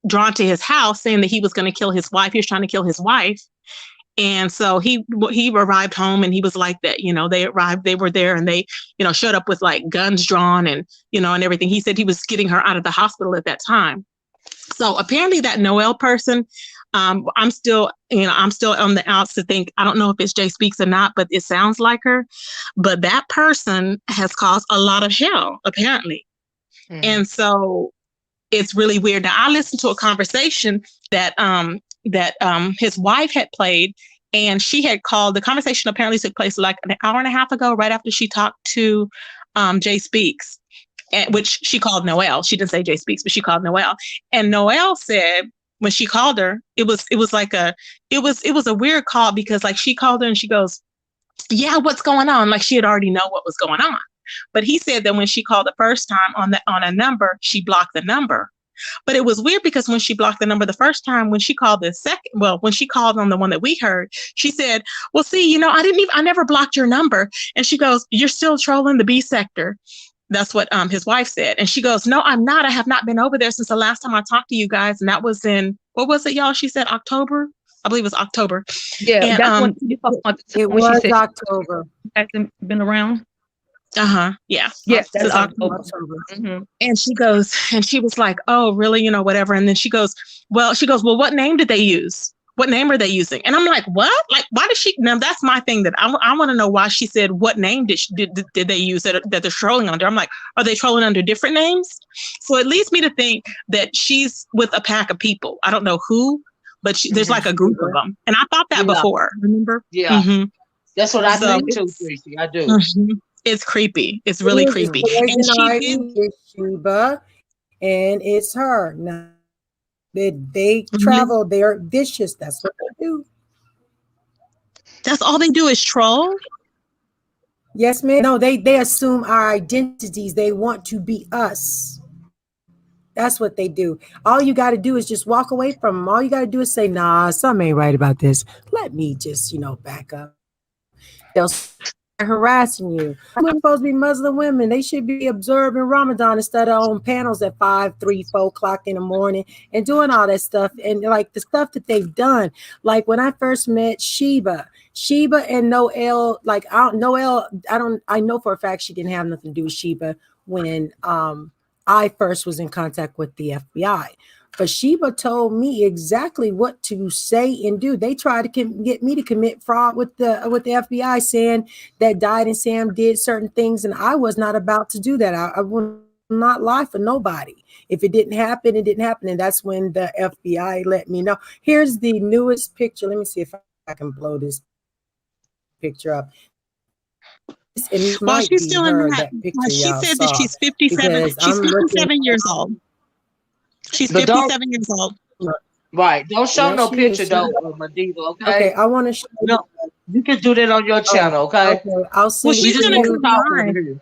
[SPEAKER 4] drawn to his house saying that he was going to kill his wife. He was trying to kill his wife. And so he arrived home and he was like that, they were there and they, showed up with like guns drawn and, and everything. He said he was getting her out of the hospital at that time. So apparently that Noelle person, I'm still on the outs to think, I don't know if it's Jay Speaks or not, but it sounds like her. But that person has caused a lot of hell, apparently. And so it's really weird. Now, I listened to a conversation that his wife had played, and she had called. The conversation apparently took place like an hour and a half ago, right after she talked to Jay Speaks, which she called Noelle. She didn't say Jay Speaks, but she called Noelle. And Noelle said, when she called her, it was a weird call because like she called her and she goes, yeah, what's going on? Like she had already know what was going on. But he said that when she called the first time on a number, she blocked the number. But it was weird because when she blocked the number the first time, when she called when she called on the one that we heard, she said, well, see, I never blocked your number. And she goes, you're still trolling the B sector. That's what his wife said. And she goes, no, I'm not. I have not been over there since the last time I talked to you guys. And that was in, what was it, y'all? She said October. I believe it was October.
[SPEAKER 2] Yeah,
[SPEAKER 4] and,
[SPEAKER 2] that's when you talked about
[SPEAKER 3] it
[SPEAKER 2] when
[SPEAKER 3] was
[SPEAKER 2] she said
[SPEAKER 3] October.
[SPEAKER 2] Hasn't been around.
[SPEAKER 4] Yeah.
[SPEAKER 2] Yes, that's
[SPEAKER 3] October.
[SPEAKER 4] And she goes, and she was like, oh, really? Whatever. And then she goes, well, what name did they use? What name are they using? And I'm like, what? Like, why did she? Now that's my thing that I want to know why she said, what name did they use that they're trolling under? I'm like, are they trolling under different names? So it leads me to think that she's with a pack of people. I don't know who, but there's like a group of them. And I thought that before, remember?
[SPEAKER 1] Yeah. That's what I think too, Tracy. I do.
[SPEAKER 4] It's creepy. It's really creepy.
[SPEAKER 3] And it's Sheba, and it's her. Now, they travel. They're vicious. That's what they do.
[SPEAKER 4] That's all they do is troll?
[SPEAKER 3] Yes, ma'am. No, they assume our identities. They want to be us. That's what they do. All you got to do is just walk away from them. All you got to do is say, nah, something ain't right about this. Let me just, back up. They'll start harassing you. We're supposed to be Muslim women. They should be observing Ramadan instead of on panels at 5, 3, 4 o'clock in the morning and doing all that stuff. And like the stuff that they've done, like when I first met Sheba and Noelle, I know for a fact she didn't have nothing to do with Sheba when I first was in contact with the FBI. But Sheba told me exactly what to say and do. They tried to get me to commit fraud with the FBI, saying that Died and Sam did certain things, and I was not about to do that. I will not lie for nobody. If it didn't happen, it didn't happen, and that's when the FBI let me know. Here's the newest picture. Let me see if I can blow this picture up.
[SPEAKER 4] Well, she's still in that picture. She said that she's 57. She's 57 years old. She's 57 years old.
[SPEAKER 1] Right. Don't show
[SPEAKER 3] Yes,
[SPEAKER 1] no
[SPEAKER 3] she
[SPEAKER 1] picture
[SPEAKER 3] is.
[SPEAKER 1] though, MaDiva,
[SPEAKER 3] Okay,
[SPEAKER 1] okay?
[SPEAKER 3] I want to show you.
[SPEAKER 1] No, you can do that on your
[SPEAKER 3] Oh,
[SPEAKER 1] channel, okay?
[SPEAKER 3] okay. I'll
[SPEAKER 4] Well,
[SPEAKER 3] send it
[SPEAKER 1] We
[SPEAKER 4] she's
[SPEAKER 3] to
[SPEAKER 1] just
[SPEAKER 4] gonna
[SPEAKER 1] want to
[SPEAKER 3] you.
[SPEAKER 4] come
[SPEAKER 1] talk over
[SPEAKER 4] live.
[SPEAKER 1] here.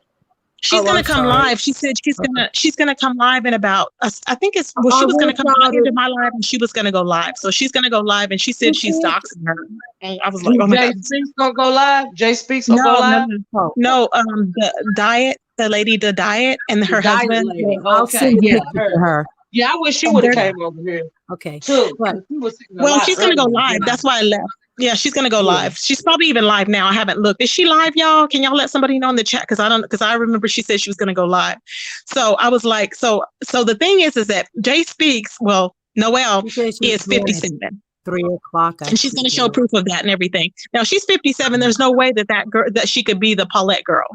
[SPEAKER 4] She's
[SPEAKER 3] Oh,
[SPEAKER 4] gonna
[SPEAKER 3] I'm
[SPEAKER 4] come
[SPEAKER 3] sorry.
[SPEAKER 4] live. She said
[SPEAKER 3] Okay.
[SPEAKER 4] she's gonna come live in about. I think it's well.
[SPEAKER 3] I
[SPEAKER 4] She was gonna
[SPEAKER 3] want
[SPEAKER 4] come
[SPEAKER 3] y'all
[SPEAKER 4] into
[SPEAKER 3] to.
[SPEAKER 4] my live, and she was gonna go live. So she's gonna go live, and she said
[SPEAKER 3] You
[SPEAKER 4] she's
[SPEAKER 3] can't.
[SPEAKER 4] doxing her. And I was like,
[SPEAKER 1] Who
[SPEAKER 4] oh my
[SPEAKER 1] Jay
[SPEAKER 4] god.
[SPEAKER 1] Speaks gonna go live? Jay Speaks gonna go
[SPEAKER 4] No, no,
[SPEAKER 1] live?
[SPEAKER 4] no,
[SPEAKER 3] Oh,
[SPEAKER 4] no. The diet, the lady, the diet, and
[SPEAKER 1] The
[SPEAKER 4] her
[SPEAKER 1] diet
[SPEAKER 4] husband.
[SPEAKER 1] lady.
[SPEAKER 3] I'll
[SPEAKER 1] Okay,
[SPEAKER 3] send the
[SPEAKER 1] yeah,
[SPEAKER 3] picture to
[SPEAKER 1] her.
[SPEAKER 3] her.
[SPEAKER 1] Yeah, I wish she
[SPEAKER 4] And
[SPEAKER 1] would have
[SPEAKER 4] they're
[SPEAKER 1] came over here
[SPEAKER 3] Okay,
[SPEAKER 1] too.
[SPEAKER 3] but
[SPEAKER 1] 'Cause she was sitting a
[SPEAKER 4] well,
[SPEAKER 1] lot
[SPEAKER 4] she's gonna go
[SPEAKER 1] earlier.
[SPEAKER 4] live.
[SPEAKER 1] Yeah.
[SPEAKER 4] That's why I left. Yeah, she's gonna go
[SPEAKER 1] Yeah.
[SPEAKER 4] live. She's probably even live now. I haven't looked. Is she live, y'all? Can y'all let somebody know in the chat? Because I remember she said she was gonna go live. So I was like, so the thing is that Jay Speaks. Well, Noelle
[SPEAKER 3] she said she was
[SPEAKER 4] is
[SPEAKER 3] going at
[SPEAKER 4] 57.
[SPEAKER 3] 3 o'clock.
[SPEAKER 4] And she's going to show proof of that and everything. Now she's 57. There's no way that girl that she could be the Paulette girl.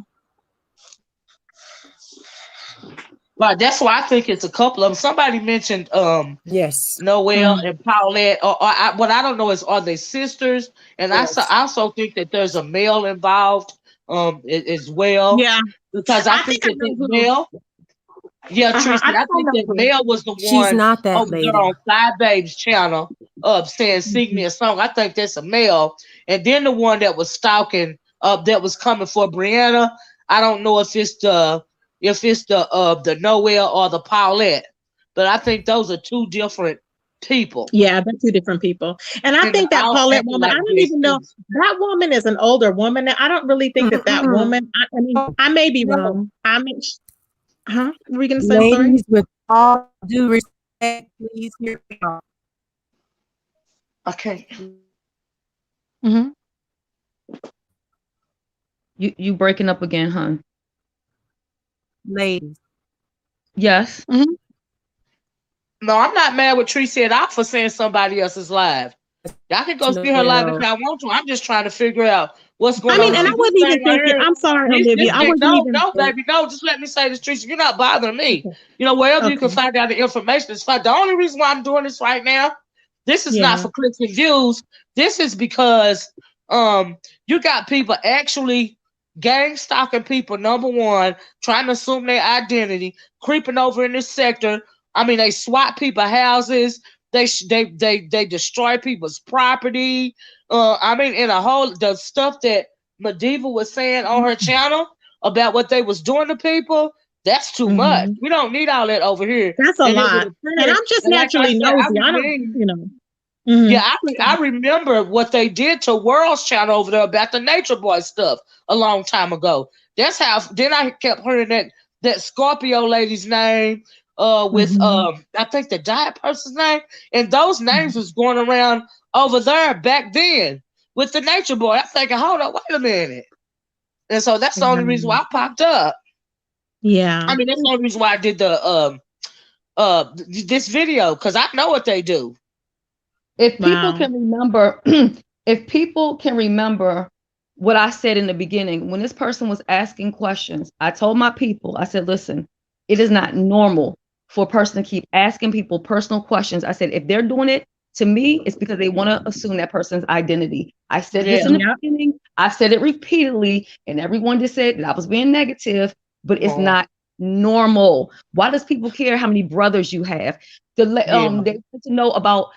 [SPEAKER 1] But that's why I think it's a couple of them. Somebody mentioned
[SPEAKER 3] Yes.
[SPEAKER 1] Noelle and Paulette, what I don't know is are they sisters? And
[SPEAKER 3] Yes.
[SPEAKER 1] I also think that there's a male involved as well.
[SPEAKER 4] Yeah,
[SPEAKER 1] Because I think
[SPEAKER 4] I
[SPEAKER 1] that
[SPEAKER 4] know who.
[SPEAKER 1] Mel, yeah,
[SPEAKER 4] Uh-huh.
[SPEAKER 1] Tracy, I think
[SPEAKER 4] know
[SPEAKER 1] that
[SPEAKER 4] who.
[SPEAKER 1] Mel was the
[SPEAKER 3] She's
[SPEAKER 1] one
[SPEAKER 3] not that
[SPEAKER 1] over
[SPEAKER 3] lady.
[SPEAKER 1] there on Five Babes channel saying sing me a song. I think that's a male. And then the one that was stalking that was coming for Brianna, I don't know if it's the Noelle or the Paulette, but I think those are two different people.
[SPEAKER 4] Yeah, they're two different people. And I think that Paulette woman, I don't even know. That woman is an older woman. I don't really think that woman, I mean, I may be wrong. I mean, huh? What were we going to say? I'm sorry?
[SPEAKER 3] Ladies, with all due respect, please hear me out.
[SPEAKER 1] Okay.
[SPEAKER 2] Mm-hmm. You breaking up again, hon?
[SPEAKER 3] Ladies.
[SPEAKER 2] Yes.
[SPEAKER 4] Mm-hmm.
[SPEAKER 1] No, I'm not mad with Tracy at all for saying somebody else's live. Y'all can go see her live if y'all want to. I'm just trying to figure out what's going on.
[SPEAKER 4] I mean, and I wasn't even thinking. I'm sorry, Olivia. I wasn't even.
[SPEAKER 1] No, baby, no. Just let me say this, Tracy. You're not bothering me. Okay. You know, wherever you can find out the information is fine. The only reason why I'm doing this right now, this is not for clicks and views. This is because you got people actually gang stalking people. Number one, trying to assume their identity, creeping over in this sector. I mean, they swat people houses. They destroy people's property. I mean, in a whole the stuff that MaDiva was saying on her channel about what they was doing to people. That's too much. We don't need all that over here.
[SPEAKER 4] That's a lot. And I'm just naturally nosy. I don't, you know.
[SPEAKER 1] Yeah, I remember what they did to World's channel over there about the Nature Boy stuff a long time ago. That's how. Then I kept hearing that Scorpio lady's name. With I think the diet person's name, and those names was going around over there back then with the Nature Boy. I'm thinking, hold on, wait a minute. And so that's the only reason why I popped up.
[SPEAKER 4] Yeah.
[SPEAKER 1] I mean, that's the only reason why I did the this video, because I know what they do.
[SPEAKER 2] If people can remember, if people can remember what I said in the beginning, when this person was asking questions, I told my people, I said, listen, it is not normal for a person to keep asking people personal questions. I said, if they're doing it to me, it's because they want to assume that person's identity. I said this in the beginning. I said it repeatedly, and everyone just said that I was being negative, but it's not normal. Why does people care how many brothers you have? They want to know about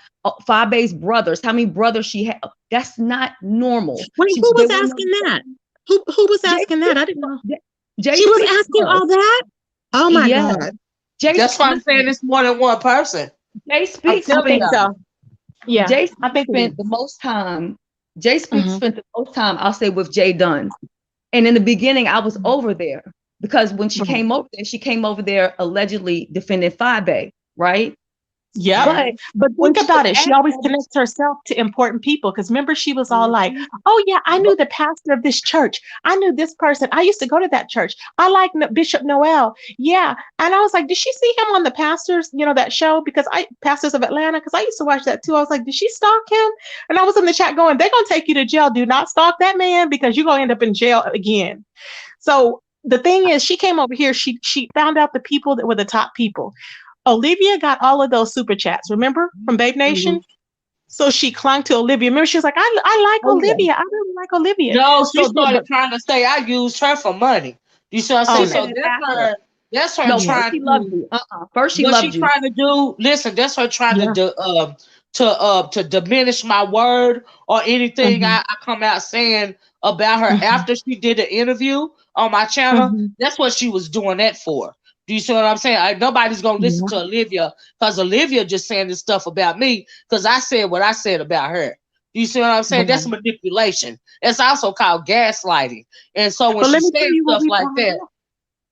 [SPEAKER 2] Fabe's brothers, how many brothers she had. That's not normal.
[SPEAKER 4] Wait, who was asking that? Who was asking that? I didn't know. She was asking all that? Oh my God.
[SPEAKER 1] That's why I'm saying it's more than one person.
[SPEAKER 2] Jay Speaks.
[SPEAKER 4] I think so. Yeah.
[SPEAKER 2] Jay spent the most time. Jay Speaks spent the most time, I'll say, with Jay Dunn. And in the beginning, I was over there because when she came over there allegedly defending Fabe, right?
[SPEAKER 4] Yeah, but think about it. She always connects herself to important people. Because remember, she was all like, "Oh yeah, I knew the pastor of this church. I knew this person. I used to go to that church. I like Bishop Noelle. Yeah." And I was like, "Did she see him on the Pastors? You know that show? Because Pastors of Atlanta. Because I used to watch that too. I was like, did she stalk him?" And I was in the chat going, "They're gonna take you to jail. Do not stalk that man because you're gonna end up in jail again." So the thing is, she came over here. She found out the people that were the top people. Olivia got all of those super chats, remember, from Babe Nation? So she clung to Olivia. Remember, she was like, I like Olivia. I really like Olivia.
[SPEAKER 1] No, she started trying to say I used her for money. You see what I'm saying? So that's her trying
[SPEAKER 2] to. First she loved you.
[SPEAKER 1] Trying to do, listen, that's her trying to to diminish my word or anything
[SPEAKER 4] Mm-hmm.
[SPEAKER 1] I come out saying about her
[SPEAKER 4] Mm-hmm.
[SPEAKER 1] after she did an interview on my channel.
[SPEAKER 4] Mm-hmm.
[SPEAKER 1] That's what she was doing that for. Do you see what I'm saying? Nobody's gonna listen
[SPEAKER 4] Yeah.
[SPEAKER 1] to Olivia because Olivia just saying this stuff about me because I said what I said about her. Do you see what I'm saying? That's
[SPEAKER 4] Right.
[SPEAKER 1] manipulation. It's also called gaslighting. And so when
[SPEAKER 4] But
[SPEAKER 1] she
[SPEAKER 4] let me
[SPEAKER 1] says
[SPEAKER 4] tell you what
[SPEAKER 1] stuff
[SPEAKER 4] we
[SPEAKER 1] like
[SPEAKER 4] found
[SPEAKER 1] that,
[SPEAKER 4] out.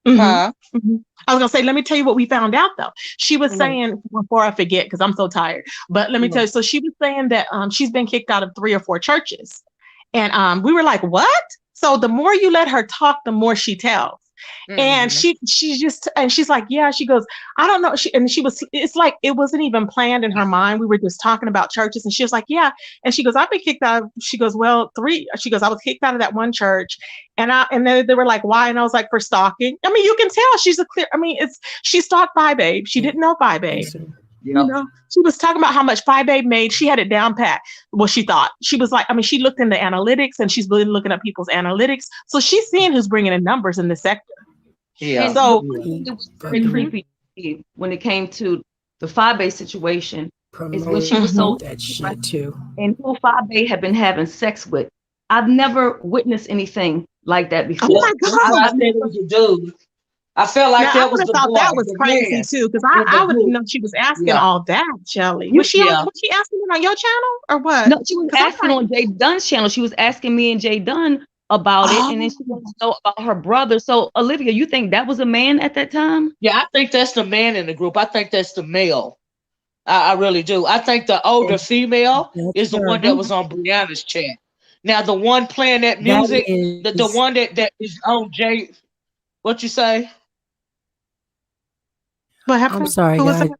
[SPEAKER 4] Mm-hmm.
[SPEAKER 1] huh?
[SPEAKER 4] Mm-hmm. I was gonna say, let me tell you what we found out though. She was
[SPEAKER 1] Mhm.
[SPEAKER 4] saying before I forget, because I'm so tired. But let me tell you. So she was saying that she's been kicked out of 3 or 4 churches, and we were like, what? So the more you let her talk, the more she tells. And
[SPEAKER 1] Mhm.
[SPEAKER 4] she's like, yeah, she goes, I don't know. It's like it wasn't even planned in her mind. We were just talking about churches, and she was like, yeah. And she goes, I've been kicked out. She goes, well, 3. She goes, I was kicked out of that one church, and then they were like, why? And I was like, for stalking. I mean, you can tell she's a clear. I mean, she stalked Phi Babe. She didn't know Phi Babe. You
[SPEAKER 1] Yep.
[SPEAKER 4] know, she was talking about how much Phi Babe made. She had it down pat. Well, she thought. She was like, I mean, she looked in the analytics, and she's been looking at people's analytics. So she's seeing who's bringing in numbers in the sector.
[SPEAKER 1] Yeah.
[SPEAKER 2] And
[SPEAKER 4] So,
[SPEAKER 2] it was very creepy when it came to the Fabe situation is when she was so
[SPEAKER 3] that shit too.
[SPEAKER 2] and who Fabe had been having sex with. I've never witnessed anything like that
[SPEAKER 4] oh
[SPEAKER 2] before.
[SPEAKER 4] my
[SPEAKER 1] That's why I
[SPEAKER 4] God.
[SPEAKER 1] said it was a dude. I felt like
[SPEAKER 4] Now, I
[SPEAKER 1] that
[SPEAKER 4] would
[SPEAKER 1] was
[SPEAKER 4] have
[SPEAKER 1] the
[SPEAKER 4] thought
[SPEAKER 1] boy,
[SPEAKER 4] that was
[SPEAKER 1] the
[SPEAKER 4] crazy
[SPEAKER 1] man
[SPEAKER 4] too, because
[SPEAKER 1] in
[SPEAKER 4] I
[SPEAKER 1] the
[SPEAKER 4] would have
[SPEAKER 1] group.
[SPEAKER 4] known she was asking
[SPEAKER 1] Yeah.
[SPEAKER 4] all that, Shelly.
[SPEAKER 2] You,
[SPEAKER 1] Yeah.
[SPEAKER 4] Was she asking it on your channel or what?
[SPEAKER 2] no, she was
[SPEAKER 4] Because I'm
[SPEAKER 2] asking
[SPEAKER 4] like,
[SPEAKER 2] on Jay Dunn's channel. She was asking me and Jay Dunn about it, and then she
[SPEAKER 4] oh,
[SPEAKER 2] wanted to know about her brother. So, Olivia, you think that was a man at that time?
[SPEAKER 1] Yeah, I think that's the man in the group. I think that's the male. I really do. I think the older female
[SPEAKER 3] That's
[SPEAKER 1] is the
[SPEAKER 3] her.
[SPEAKER 1] one that was on Brianna's chat. Now the one playing that
[SPEAKER 3] That
[SPEAKER 1] music, the
[SPEAKER 3] is,
[SPEAKER 1] one that is on Jay. What you say?
[SPEAKER 4] what
[SPEAKER 3] I'm
[SPEAKER 4] happened?
[SPEAKER 3] sorry,
[SPEAKER 4] Who was that?
[SPEAKER 3] guys.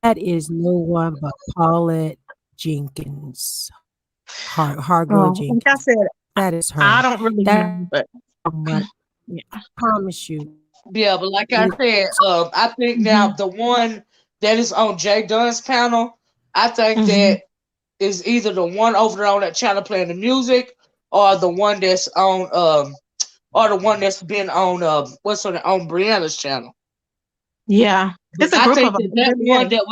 [SPEAKER 3] That is no one but Paulette Jenkins, Hargrove
[SPEAKER 4] Oh, like I
[SPEAKER 3] Jenkins.
[SPEAKER 4] said,
[SPEAKER 3] That is
[SPEAKER 4] I
[SPEAKER 3] her.
[SPEAKER 4] don't really
[SPEAKER 3] That's
[SPEAKER 4] know, but
[SPEAKER 3] what
[SPEAKER 4] yeah.
[SPEAKER 3] I promise you.
[SPEAKER 1] Yeah, but like I
[SPEAKER 3] It,
[SPEAKER 1] said, I think now
[SPEAKER 4] Mm-hmm.
[SPEAKER 1] the one that is on Jay Dunn's panel, I think
[SPEAKER 4] Mm-hmm.
[SPEAKER 1] that is either the one over there on that channel playing the music, or the one that's on or the one that's been on on Brianna's channel.
[SPEAKER 4] Yeah,
[SPEAKER 1] But
[SPEAKER 4] it's a
[SPEAKER 1] I
[SPEAKER 4] group of
[SPEAKER 1] think
[SPEAKER 4] them.
[SPEAKER 1] that
[SPEAKER 4] It
[SPEAKER 1] that
[SPEAKER 4] really
[SPEAKER 1] one
[SPEAKER 4] is.
[SPEAKER 1] that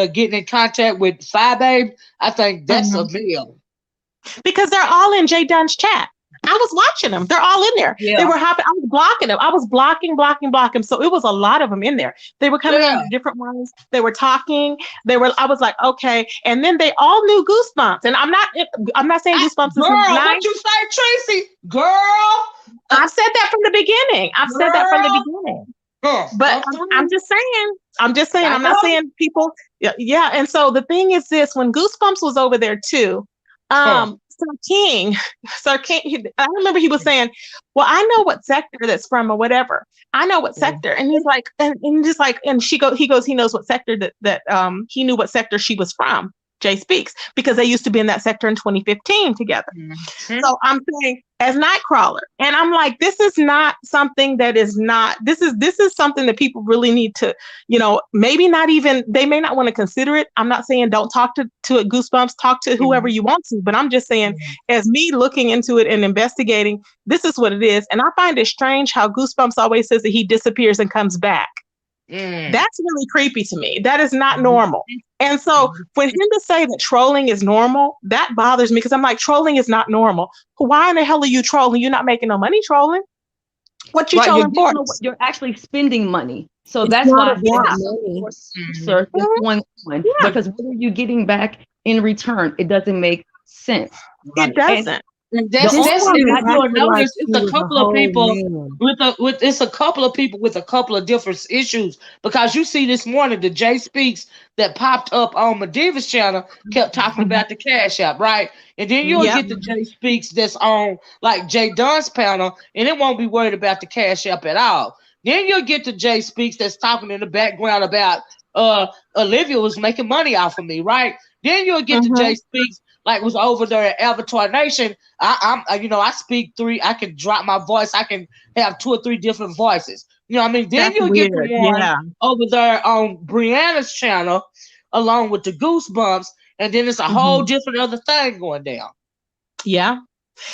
[SPEAKER 1] was getting in contact with Phi Babe, I think that's a
[SPEAKER 4] Mhm.
[SPEAKER 1] male.
[SPEAKER 4] Because they're all in Jay Dunn's chat. I was watching them. They're all in there. They
[SPEAKER 1] Yeah,
[SPEAKER 4] were happy. I was blocking them. I was blocking. So it was a lot of them in there. They were coming on
[SPEAKER 1] yeah.
[SPEAKER 4] to different ones. They were talking. I was like, okay. And then they all knew Goosebumps. And I'm not saying Goosebumps is
[SPEAKER 1] Girl,
[SPEAKER 4] nice.
[SPEAKER 1] what you say, Tracy? Girl,
[SPEAKER 4] I've said that from the beginning. I've said that from the
[SPEAKER 1] girl.
[SPEAKER 4] beginning.
[SPEAKER 1] Huh,
[SPEAKER 4] But
[SPEAKER 1] I'm
[SPEAKER 4] I'm
[SPEAKER 1] through.
[SPEAKER 4] just saying. I'm just saying.
[SPEAKER 1] I
[SPEAKER 4] I'm not
[SPEAKER 1] know.
[SPEAKER 4] saying people. Yeah, yeah. And so the thing is this: when Goosebumps was over there too,
[SPEAKER 1] Huh.
[SPEAKER 4] Sir King, Sir King. I remember he was saying, "Well, I know what sector that's from, or whatever. I know what sector." And he's like, and just like, and he goes, he knows what sector that he knew what sector she was from. Jay Speaks because they used to be in that sector in 2015 together.
[SPEAKER 1] Mhm.
[SPEAKER 4] So I'm saying as Nightcrawler, and I'm like, this is not something that is not. This is something that people really need to, maybe not even. They may not want to consider it. I'm not saying don't talk to it, Goosebumps. Talk to whoever you want to, but I'm just saying, as me looking into it and investigating, this is what it is. And I find it strange how Goosebumps always says that he disappears and comes back.
[SPEAKER 1] Mm.
[SPEAKER 4] That's really creepy to me. That is not normal. And so for him to say that trolling is normal, that bothers me because I'm like, trolling is not normal. Why in the hell are you trolling? You're not making no money trolling. What you
[SPEAKER 2] Right,
[SPEAKER 4] trolling for?
[SPEAKER 2] you're actually spending money. So
[SPEAKER 3] it's
[SPEAKER 2] that's
[SPEAKER 3] not
[SPEAKER 2] why I
[SPEAKER 3] about
[SPEAKER 2] said
[SPEAKER 4] Yeah.
[SPEAKER 3] money.
[SPEAKER 2] more research is
[SPEAKER 4] Mhm.
[SPEAKER 2] going on
[SPEAKER 4] Yeah.
[SPEAKER 2] because what are you getting back in return? It doesn't make sense.
[SPEAKER 1] Right.
[SPEAKER 4] It doesn't.
[SPEAKER 1] And
[SPEAKER 2] The
[SPEAKER 3] This
[SPEAKER 2] only
[SPEAKER 1] and
[SPEAKER 2] thing
[SPEAKER 3] woman
[SPEAKER 2] I
[SPEAKER 1] if you'll
[SPEAKER 3] acted like
[SPEAKER 1] notice,
[SPEAKER 3] she
[SPEAKER 1] it's a
[SPEAKER 3] was a
[SPEAKER 1] couple of
[SPEAKER 3] whole
[SPEAKER 1] people
[SPEAKER 3] man.
[SPEAKER 1] with it's a couple of people with a couple of different issues because you see this morning the Jay Speaks that popped up on MaDiva's channel kept talking
[SPEAKER 4] Mhm.
[SPEAKER 1] about the Cash App, right? And then you'll
[SPEAKER 4] Yep.
[SPEAKER 1] get the Jay Speaks that's on like Jay Dunn's panel, and it won't be worried about the Cash App at all. Then you'll get the Jay Speaks that's talking in the background about Olivia was making money off of me, right? Then you'll get the Jay
[SPEAKER 4] Mhm.
[SPEAKER 1] Speaks like was over there at Avatar Nation. I speak 3. I can drop my voice. I can have 2 or 3 different voices. You know what I mean? Then
[SPEAKER 4] That's
[SPEAKER 1] you'll get the
[SPEAKER 4] weird.
[SPEAKER 1] one
[SPEAKER 4] Yeah.
[SPEAKER 1] over there on Brianna's channel, along with the Goosebumps, and then it's a whole
[SPEAKER 4] Mhm.
[SPEAKER 1] different other thing going down.
[SPEAKER 4] Yeah.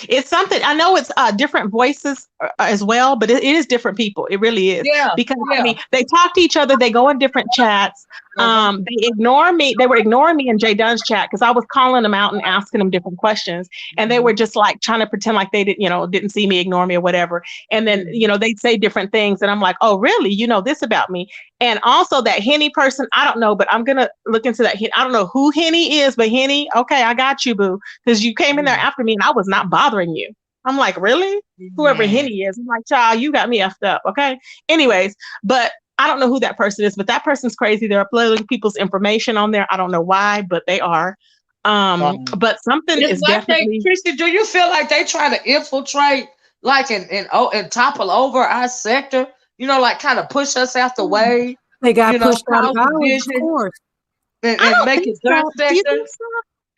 [SPEAKER 4] It's something, I know it's different voices as well, but it is different people. It really is.
[SPEAKER 1] Yeah,
[SPEAKER 4] Because I
[SPEAKER 1] yeah.
[SPEAKER 4] mean, they talk to each other, they go in different chats.
[SPEAKER 1] Uh-huh.
[SPEAKER 4] They ignore me. They were ignoring me in Jay Dunn's chat because I was calling them out and asking them different questions. And they were just like trying to pretend like they didn't see me, ignore me or whatever. And then, they'd say different things. And I'm like, oh, really? You know this about me? And also that Henny person, I don't know, but I'm going to look into that. I don't know who Henny is, but Henny, okay, I got you, boo. Because you came in there after me and I was not bothering you. I'm like, really? Whoever Henny is. I'm like, child, you got me effed up. Okay. Anyways, but I don't know who that person is, but that person's crazy. They're uploading people's information on there. I don't know why, but they are. But something
[SPEAKER 1] It's
[SPEAKER 4] is
[SPEAKER 1] like
[SPEAKER 4] definitely.
[SPEAKER 1] Christy, do you feel like they trying to infiltrate, like and topple over our sector? Like kind of push us out the way.
[SPEAKER 3] They got pushed out of
[SPEAKER 1] Cause
[SPEAKER 3] ours, of
[SPEAKER 1] division
[SPEAKER 3] course.
[SPEAKER 4] I
[SPEAKER 1] and
[SPEAKER 4] don't
[SPEAKER 1] make
[SPEAKER 4] think
[SPEAKER 1] it their
[SPEAKER 4] so. Do you
[SPEAKER 1] sector.
[SPEAKER 4] think so?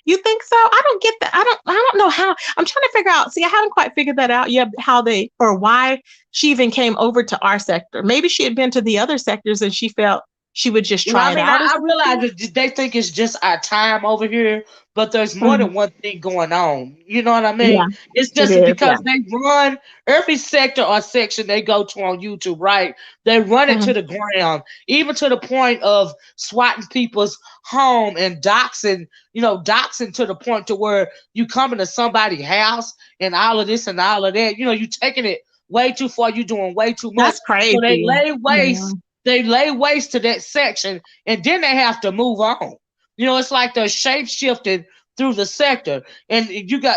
[SPEAKER 4] You think so? I don't get that. I don't know how. I'm trying to figure out. See, I haven't quite figured that out yet, how they or why she even came over to our sector. Maybe she had been to the other sectors and she felt she would just try it out.
[SPEAKER 1] I realize that they think it's just our time over here, but there's more than one thing going on. You know what I
[SPEAKER 4] Yeah,
[SPEAKER 1] mean? It's
[SPEAKER 4] it
[SPEAKER 1] just
[SPEAKER 4] is. Yeah.
[SPEAKER 1] because they run every sector or section they go to on YouTube, right? They run it to the ground, even to the point of swatting people's home and doxing to the point to where you come into somebody's house and all of this and all of that. You taking it way too far. You doing way too much.
[SPEAKER 4] That's crazy.
[SPEAKER 1] So they lay
[SPEAKER 4] Yeah.
[SPEAKER 1] waste. They lay waste to that section, and then they have to move on. It's like they're shape shifted through the sector, and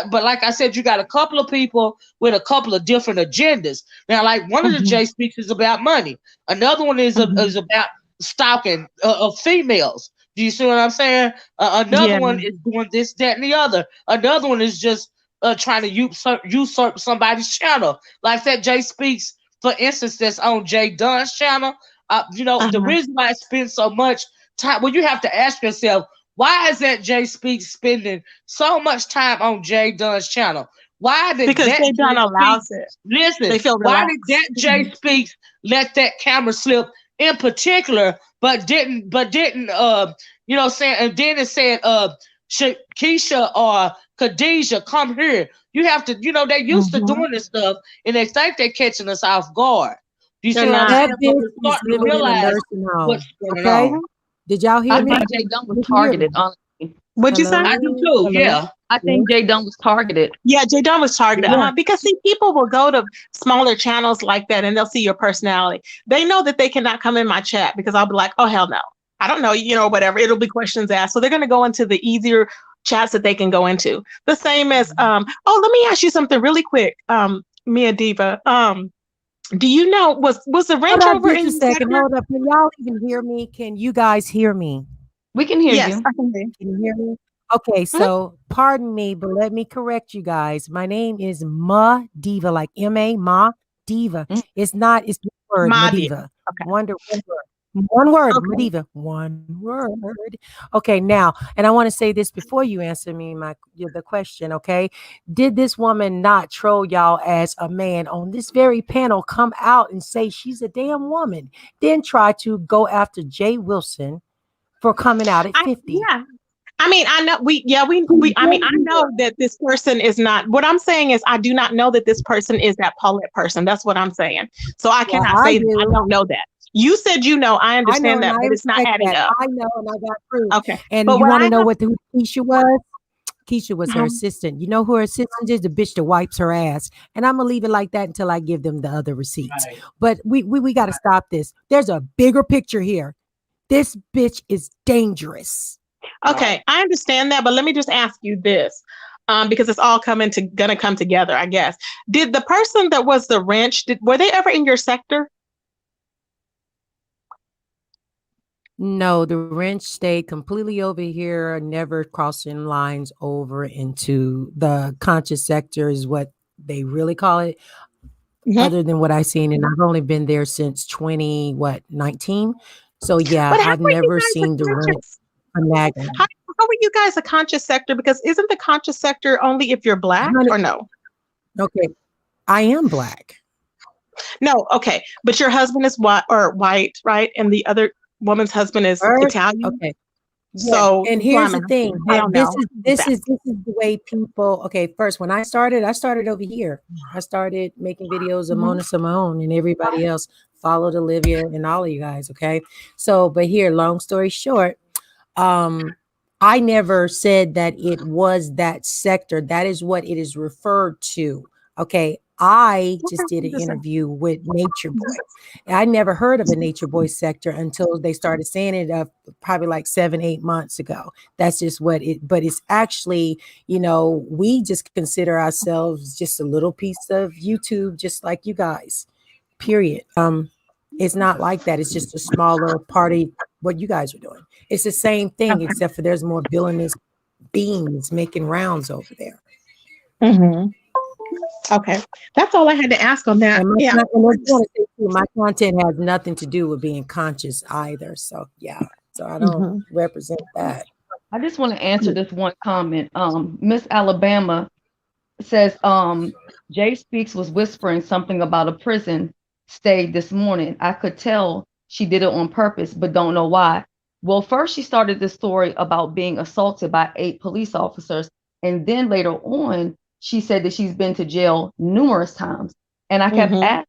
[SPEAKER 1] but like I said, you got a couple of people with a couple of different agendas. Now, like one of the J speaks is about money. Another one is about stalking of females. Do you see what I'm saying? Another one is doing this, that, and the other. Another one is just trying to usurp somebody's channel, like that J speaks. For instance, that's on Jay Dunn's channel. The reason why I spend so much time, well, you have to ask yourself, why is that Jay Speaks spending so much time on Jay Dunn's channel? Why did
[SPEAKER 4] Because
[SPEAKER 1] that
[SPEAKER 4] Jay Dunn allows it.
[SPEAKER 1] Listen,
[SPEAKER 4] They feel
[SPEAKER 1] why
[SPEAKER 4] relaxed.
[SPEAKER 1] did that Jay Speaks let that camera slip in particular, but didn't saying, and then it said Keisha or Khadijah, come here. You have to, they used to doing this stuff and they think they're catching us off guard. Do you see
[SPEAKER 4] They're
[SPEAKER 1] what I'm
[SPEAKER 4] not.
[SPEAKER 1] saying?
[SPEAKER 3] That
[SPEAKER 1] But
[SPEAKER 3] bitch
[SPEAKER 1] we're
[SPEAKER 3] is
[SPEAKER 1] starting to
[SPEAKER 3] living in a
[SPEAKER 1] realize
[SPEAKER 3] nursing home.
[SPEAKER 1] what's going
[SPEAKER 3] Okay?
[SPEAKER 1] on.
[SPEAKER 3] Did y'all hear
[SPEAKER 2] I
[SPEAKER 3] me?
[SPEAKER 2] think Jay Dunn was
[SPEAKER 3] Did you hear me?
[SPEAKER 2] targeted. Honestly,
[SPEAKER 4] What'd you say?
[SPEAKER 3] Hello?
[SPEAKER 1] I do too,
[SPEAKER 3] Hello?
[SPEAKER 1] yeah.
[SPEAKER 2] I think Jay Dunn was targeted.
[SPEAKER 4] Yeah, Jay Dunn was targeted.
[SPEAKER 3] Yeah.
[SPEAKER 4] Because see, people will go to smaller channels like that and they'll see your personality. They know that they cannot come in my chat because I'll be like, oh, hell no. I don't know, whatever. It'll be questions asked. So they're going to go into the easier chats that they can go into. The same as, let me ask you something really quick, MaDiva. Do you know, was the ranch
[SPEAKER 3] Hold up
[SPEAKER 4] over
[SPEAKER 3] just
[SPEAKER 4] in
[SPEAKER 3] a
[SPEAKER 4] your
[SPEAKER 3] second.
[SPEAKER 4] sector?
[SPEAKER 3] Hold up. Can y'all even hear me? Can you guys hear me?
[SPEAKER 2] We can hear
[SPEAKER 4] Yes,
[SPEAKER 2] you.
[SPEAKER 4] I can hear you.
[SPEAKER 3] Can you hear me? Okay, so pardon me, but let me correct you guys. My name is MaDiva, like M-A, MaDiva. It's not, it's the word
[SPEAKER 4] MaDiva.
[SPEAKER 3] MaDiva.
[SPEAKER 4] Okay.
[SPEAKER 3] One word,
[SPEAKER 4] Okay.
[SPEAKER 3] MaDiva. One word. Okay, now, and I want to say this before you answer me the question, okay? Did this woman not troll y'all as a man on this very panel come out and say she's a damn woman, then try to go after Jay Wilson for coming out at 50?
[SPEAKER 4] Yeah. I mean, I know I know that this person is not, what I'm saying is I do not know that this person is that Paulette person. That's what I'm saying. So I cannot say that. I don't know that. You said, I understand that, but it's not adding up.
[SPEAKER 3] I know, and I got proof.
[SPEAKER 4] Okay.
[SPEAKER 3] And
[SPEAKER 4] but
[SPEAKER 3] you want to know who Keisha was? Keisha was her
[SPEAKER 4] Mhm.
[SPEAKER 3] assistant. You know who her assistant is? The bitch that wipes her ass. And I'm gonna leave it like that until I give them the other receipts.
[SPEAKER 1] Right.
[SPEAKER 3] But we got to stop this. There's a bigger picture here. This bitch is dangerous.
[SPEAKER 4] Okay, I understand that, but let me just ask you this, because it's all gonna come together, I guess. Did the person that was the wrench, were they ever in your sector?
[SPEAKER 3] No, the wrench stayed completely over here, never crossing lines over into the conscious sector is what they really call it. Other than what I've seen, and I've only been there since 19. So yeah,
[SPEAKER 4] But how
[SPEAKER 3] I've
[SPEAKER 4] were you
[SPEAKER 3] never
[SPEAKER 4] guys
[SPEAKER 3] seen the wrench nagging.
[SPEAKER 4] how were you guys a conscious sector? Because isn't the conscious sector only if you're Black or no?
[SPEAKER 3] Okay, I am Black.
[SPEAKER 4] No, okay, but your husband is white, right? And the other woman's husband is Italian.
[SPEAKER 3] Okay. Yeah,
[SPEAKER 4] So
[SPEAKER 3] and
[SPEAKER 4] that's why
[SPEAKER 3] here's
[SPEAKER 4] I'm
[SPEAKER 3] the thing.
[SPEAKER 4] asking. I don't know.
[SPEAKER 3] This is the way people. Okay, first when I started over here. I started making videos of
[SPEAKER 4] Mhm.
[SPEAKER 3] Mona Simone and everybody else followed Olivia and all of you guys. Okay, so but here, long story short, um, I never said that it was that sector. That is what it is referred to. Okay, I just did an interview with Nature Boy. I never heard of a Nature Boy sector until they started saying it probably like 7-8 months ago. That's just what it, but it's actually, we just consider ourselves just a little piece of YouTube, just like you guys, period. It's not like that. It's just a smaller party, what you guys are doing. It's the same thing,
[SPEAKER 4] Okay.
[SPEAKER 3] except for there's more villainous beings making rounds over there.
[SPEAKER 4] Mm-hmm. Okay. That's all I had to ask on that.
[SPEAKER 3] And
[SPEAKER 4] Yeah.
[SPEAKER 3] I just want to say too, my content has nothing to do with being conscious either. So yeah, so I don't
[SPEAKER 4] Mm-hmm.
[SPEAKER 3] represent that.
[SPEAKER 2] I just want to answer this one comment. Miss Alabama says, Jay Speaks was whispering something about a prison stay this morning. I could tell she did it on purpose, but don't know why. Well, first she started the story about being assaulted by 8 police officers. And then later on, she said that she's been to jail numerous times. And I kept
[SPEAKER 4] Mm-hmm.
[SPEAKER 2] asking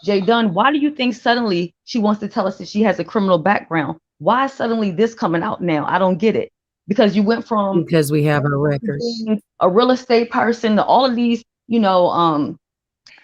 [SPEAKER 2] Jay Dunn, why do you think suddenly she wants to tell us that she has a criminal background? Why is suddenly this coming out now? I don't get it. Because you went from
[SPEAKER 3] Because we have our records.
[SPEAKER 2] being a real estate person to all of these,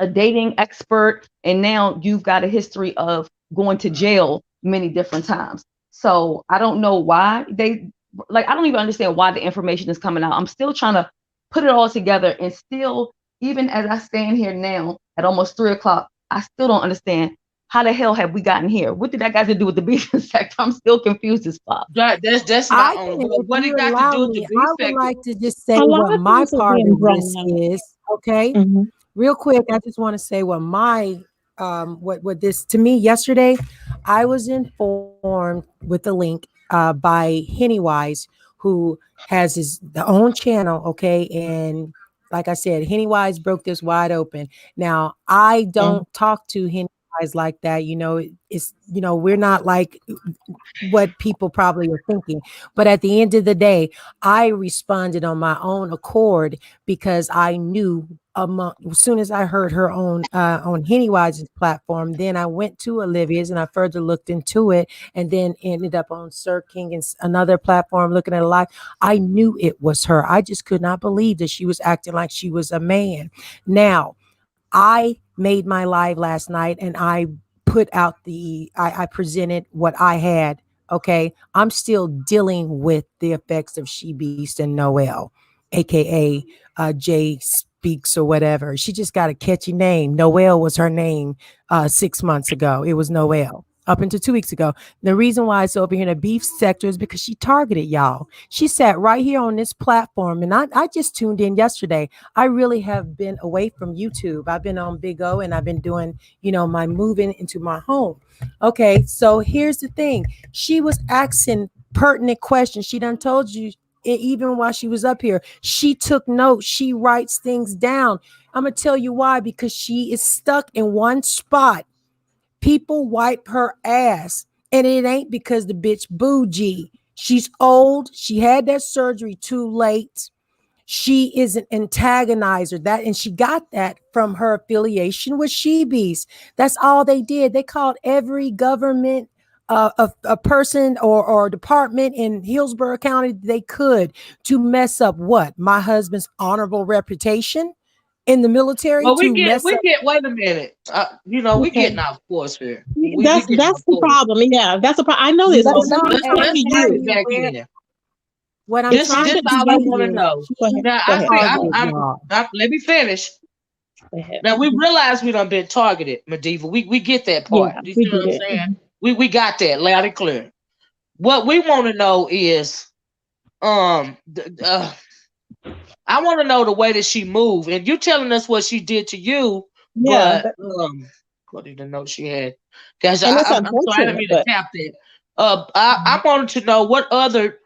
[SPEAKER 2] a dating expert, and now you've got a history of going to jail many different times. So I don't know why I don't even understand why the information is coming out. I'm still trying to put it all together, and still, even as I stand here now at almost 3 o'clock, I still don't understand how the hell have we gotten here? What did that got to do with the business sector? I'm still confused as fuck.
[SPEAKER 1] That's my
[SPEAKER 3] I
[SPEAKER 1] own.
[SPEAKER 3] can, if
[SPEAKER 1] What
[SPEAKER 3] you
[SPEAKER 1] it got to
[SPEAKER 3] allow
[SPEAKER 1] do with the
[SPEAKER 3] me,
[SPEAKER 1] B
[SPEAKER 3] I would
[SPEAKER 1] sector?
[SPEAKER 3] like to just say
[SPEAKER 4] A lot
[SPEAKER 3] what
[SPEAKER 4] of
[SPEAKER 3] my
[SPEAKER 4] things are
[SPEAKER 3] part
[SPEAKER 4] being
[SPEAKER 3] in
[SPEAKER 4] drawn
[SPEAKER 3] this
[SPEAKER 4] out.
[SPEAKER 3] is. Okay,
[SPEAKER 4] Mm-hmm.
[SPEAKER 3] real quick, I just want to say what my what this to me yesterday. I was informed with the link by Henny Wise, who has his the own channel. Okay, and like I said, Henny Wise broke this wide open. Now I don't talk to Henny Wise like that. It's we're not like what people probably are thinking. But at the end of the day, I responded on my own accord because I knew as soon as I heard her on Henny Wise's platform, then I went to Olivia's and I further looked into it, and then ended up on Sir King and another platform looking at a live. I knew it was her. I just could not believe that she was acting like she was a man. Now, I made my live last night and I put out I presented what I had. Okay. I'm still dealing with the effects of She Beast and Noelle, aka Jay Speaks or whatever. She just got a catchy name. Noelle was her name 6 months ago. It was Noelle. Up until 2 weeks ago. The reason why it's over here in the beef sector is because she targeted y'all. She sat right here on this platform, and I just tuned in yesterday. I really have been away from YouTube. I've been on Big O and I've been doing, my moving into my home. Okay, so here's the thing. She was asking pertinent questions. She done told you even while she was up here. She took notes. She writes things down. I'm going to tell you why, because she is stuck in one spot. People wipe her ass, and it ain't because the bitch bougie. She's old. She had that surgery too late. She is an antagonizer, and she got that from her affiliation with She Beast. That's all they did. They called every government a person or department in Hillsborough County they could to mess up what? My husband's honorable reputation in the military,
[SPEAKER 1] Well,
[SPEAKER 3] to mess up.
[SPEAKER 1] wait a minute. We
[SPEAKER 4] Okay.
[SPEAKER 1] getting off course here. We
[SPEAKER 4] That's
[SPEAKER 1] getting off
[SPEAKER 4] the
[SPEAKER 1] course.
[SPEAKER 4] problem. Yeah, that's the problem. I know this.
[SPEAKER 3] Let,
[SPEAKER 1] So
[SPEAKER 3] let me
[SPEAKER 4] I'm trying
[SPEAKER 1] let's
[SPEAKER 4] to
[SPEAKER 1] bring
[SPEAKER 3] tell
[SPEAKER 1] it
[SPEAKER 4] you.
[SPEAKER 3] you
[SPEAKER 1] back
[SPEAKER 3] where
[SPEAKER 1] in.
[SPEAKER 3] what I'm
[SPEAKER 1] This
[SPEAKER 3] trying
[SPEAKER 1] this
[SPEAKER 3] to
[SPEAKER 1] all
[SPEAKER 3] tell
[SPEAKER 1] I want to
[SPEAKER 3] you.
[SPEAKER 1] know.
[SPEAKER 4] Go ahead.
[SPEAKER 1] Now
[SPEAKER 4] Go
[SPEAKER 1] I
[SPEAKER 4] ahead.
[SPEAKER 1] think
[SPEAKER 3] Target y'all.
[SPEAKER 1] let me finish.
[SPEAKER 4] Go ahead.
[SPEAKER 1] Now we realize we done been targeted, MaDiva. We get that
[SPEAKER 4] Yeah,
[SPEAKER 1] part. You
[SPEAKER 4] we
[SPEAKER 1] see what I'm
[SPEAKER 4] did.
[SPEAKER 1] saying? We got that loud and clear. What we want to know is I want to know the way that she moved, and you telling us what she did to you,
[SPEAKER 4] Yeah,
[SPEAKER 1] but what did the note she had? Guys,
[SPEAKER 4] and it's
[SPEAKER 1] I'm sorry, I didn't
[SPEAKER 4] unfortunate,
[SPEAKER 1] mean to
[SPEAKER 4] but
[SPEAKER 1] tap that. I wanted to know what other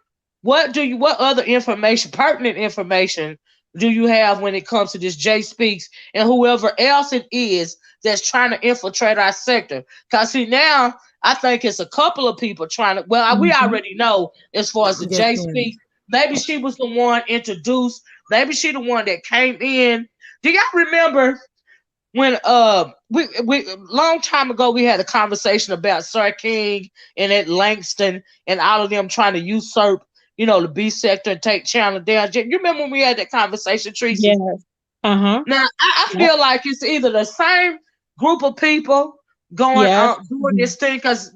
[SPEAKER 1] information, pertinent information, do you have when it comes to this Jay Speaks and whoever else it is that's trying to infiltrate our sector? Cause see now I think it's a couple of people trying to. Well, we already know as far as the J speak. Maybe she was the one introduced. Maybe she the one that came in. Do y'all remember when we long time ago we had a conversation about Sir King and Ed Langston and all of them trying to usurp, the B sector and take Channel down. You remember when we had that conversation, Tracy?
[SPEAKER 4] Yes. Uh-huh.
[SPEAKER 1] Now I feel like it's either the same group of people going doing this thing because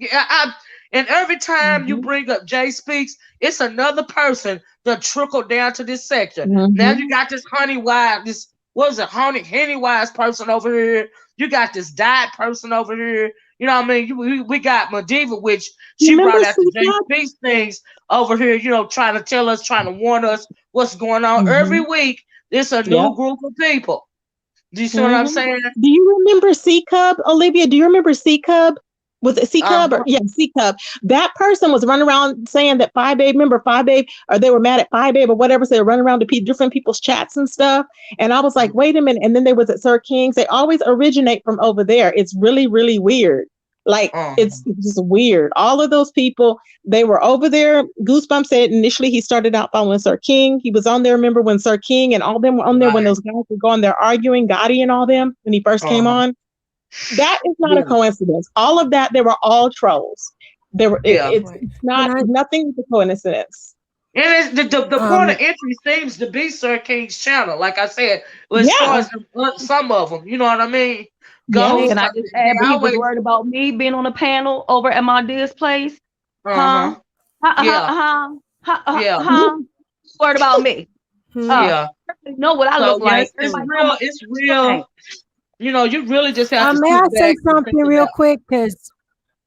[SPEAKER 1] and every time you bring up Jay Speaks, it's another person that trickled down to this sector. Now you got this Henny Wise, this what is it, Henny Wise person over here. You got this diet person over here. You know what I mean? We got MaDiva, which she brought out the Jay Speaks things over here, trying to tell us, trying to warn us what's going on. Every week, it's a new group of people. Do you see what I'm saying?
[SPEAKER 4] Do you remember C Cub, Olivia? Do you remember C Cub? Was it C Cub or C Cub? That person was running around saying that Phi Babe, remember Phi Babe, or they were mad at Phi Babe or whatever, so they were running around to different people's chats and stuff. And I was like, wait a minute. And then they was at Sir King's. They always originate from over there. It's really, really weird. Like it's just weird. All of those people, they were over there. Goosebumps said initially he started out following Sir King. He was on there. Remember when Sir King and all them were on there when those guys were going there arguing, Gotti and all them when he first came on. That is not a coincidence. All of that, they were all trolls. They were. It's not nothing with a coincidence.
[SPEAKER 1] And it's the point of entry seems to be Sir King's channel. Like I said, as far as some of them, you know what I mean.
[SPEAKER 2] Can I just add? He was worried about me being on a panel over at MaDiva's place. Worried about me. Know what I look like.
[SPEAKER 1] It's real. You really just have to.
[SPEAKER 3] May I say something real quick? Because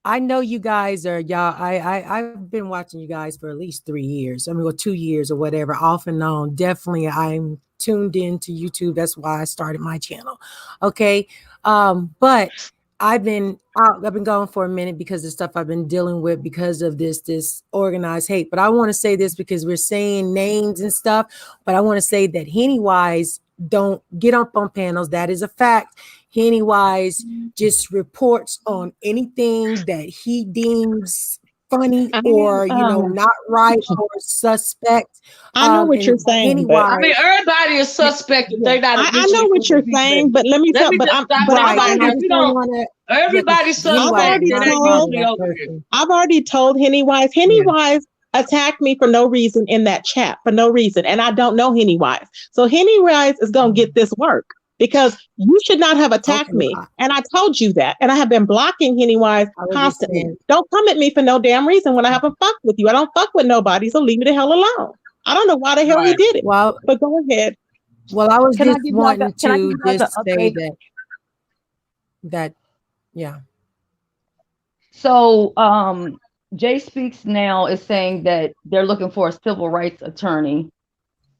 [SPEAKER 3] I know you guys are y'all. I've been watching you guys for at least 3 years. I mean, or 2 years or whatever, off and on. Definitely, I'm tuned into YouTube. That's why I started my channel. Okay, but I've been gone for a minute because of the stuff I've been dealing with because of this organized hate. But I want to say this because we're saying names and stuff. But I want to say that Henny Wise don't get up on panels. That is a fact. Henny Wise just reports on anything that he deems funny or not right or suspect.
[SPEAKER 4] I know what you're saying. But
[SPEAKER 1] I mean, everybody is suspect. They not.
[SPEAKER 4] I know what you're saying, but let me tell. But
[SPEAKER 1] everybody's suspect.
[SPEAKER 4] I've already told Henny Wise. Henny Wise attacked me for no reason in that chat, for no reason. And I don't know Henny Wise. So Henny Wise is going to get this work because you should not have attacked me. And I told you that. And I have been blocking Henny Wise constantly. Don't come at me for no damn reason when I haven't fucked with you. I don't fuck with nobody, so leave me the hell alone. I don't know why the hell he did it.
[SPEAKER 3] Well,
[SPEAKER 4] but go ahead.
[SPEAKER 3] Well, I was just wanting to just say that, yeah.
[SPEAKER 2] So, Jay Speaks now is saying that they're looking for a civil rights attorney.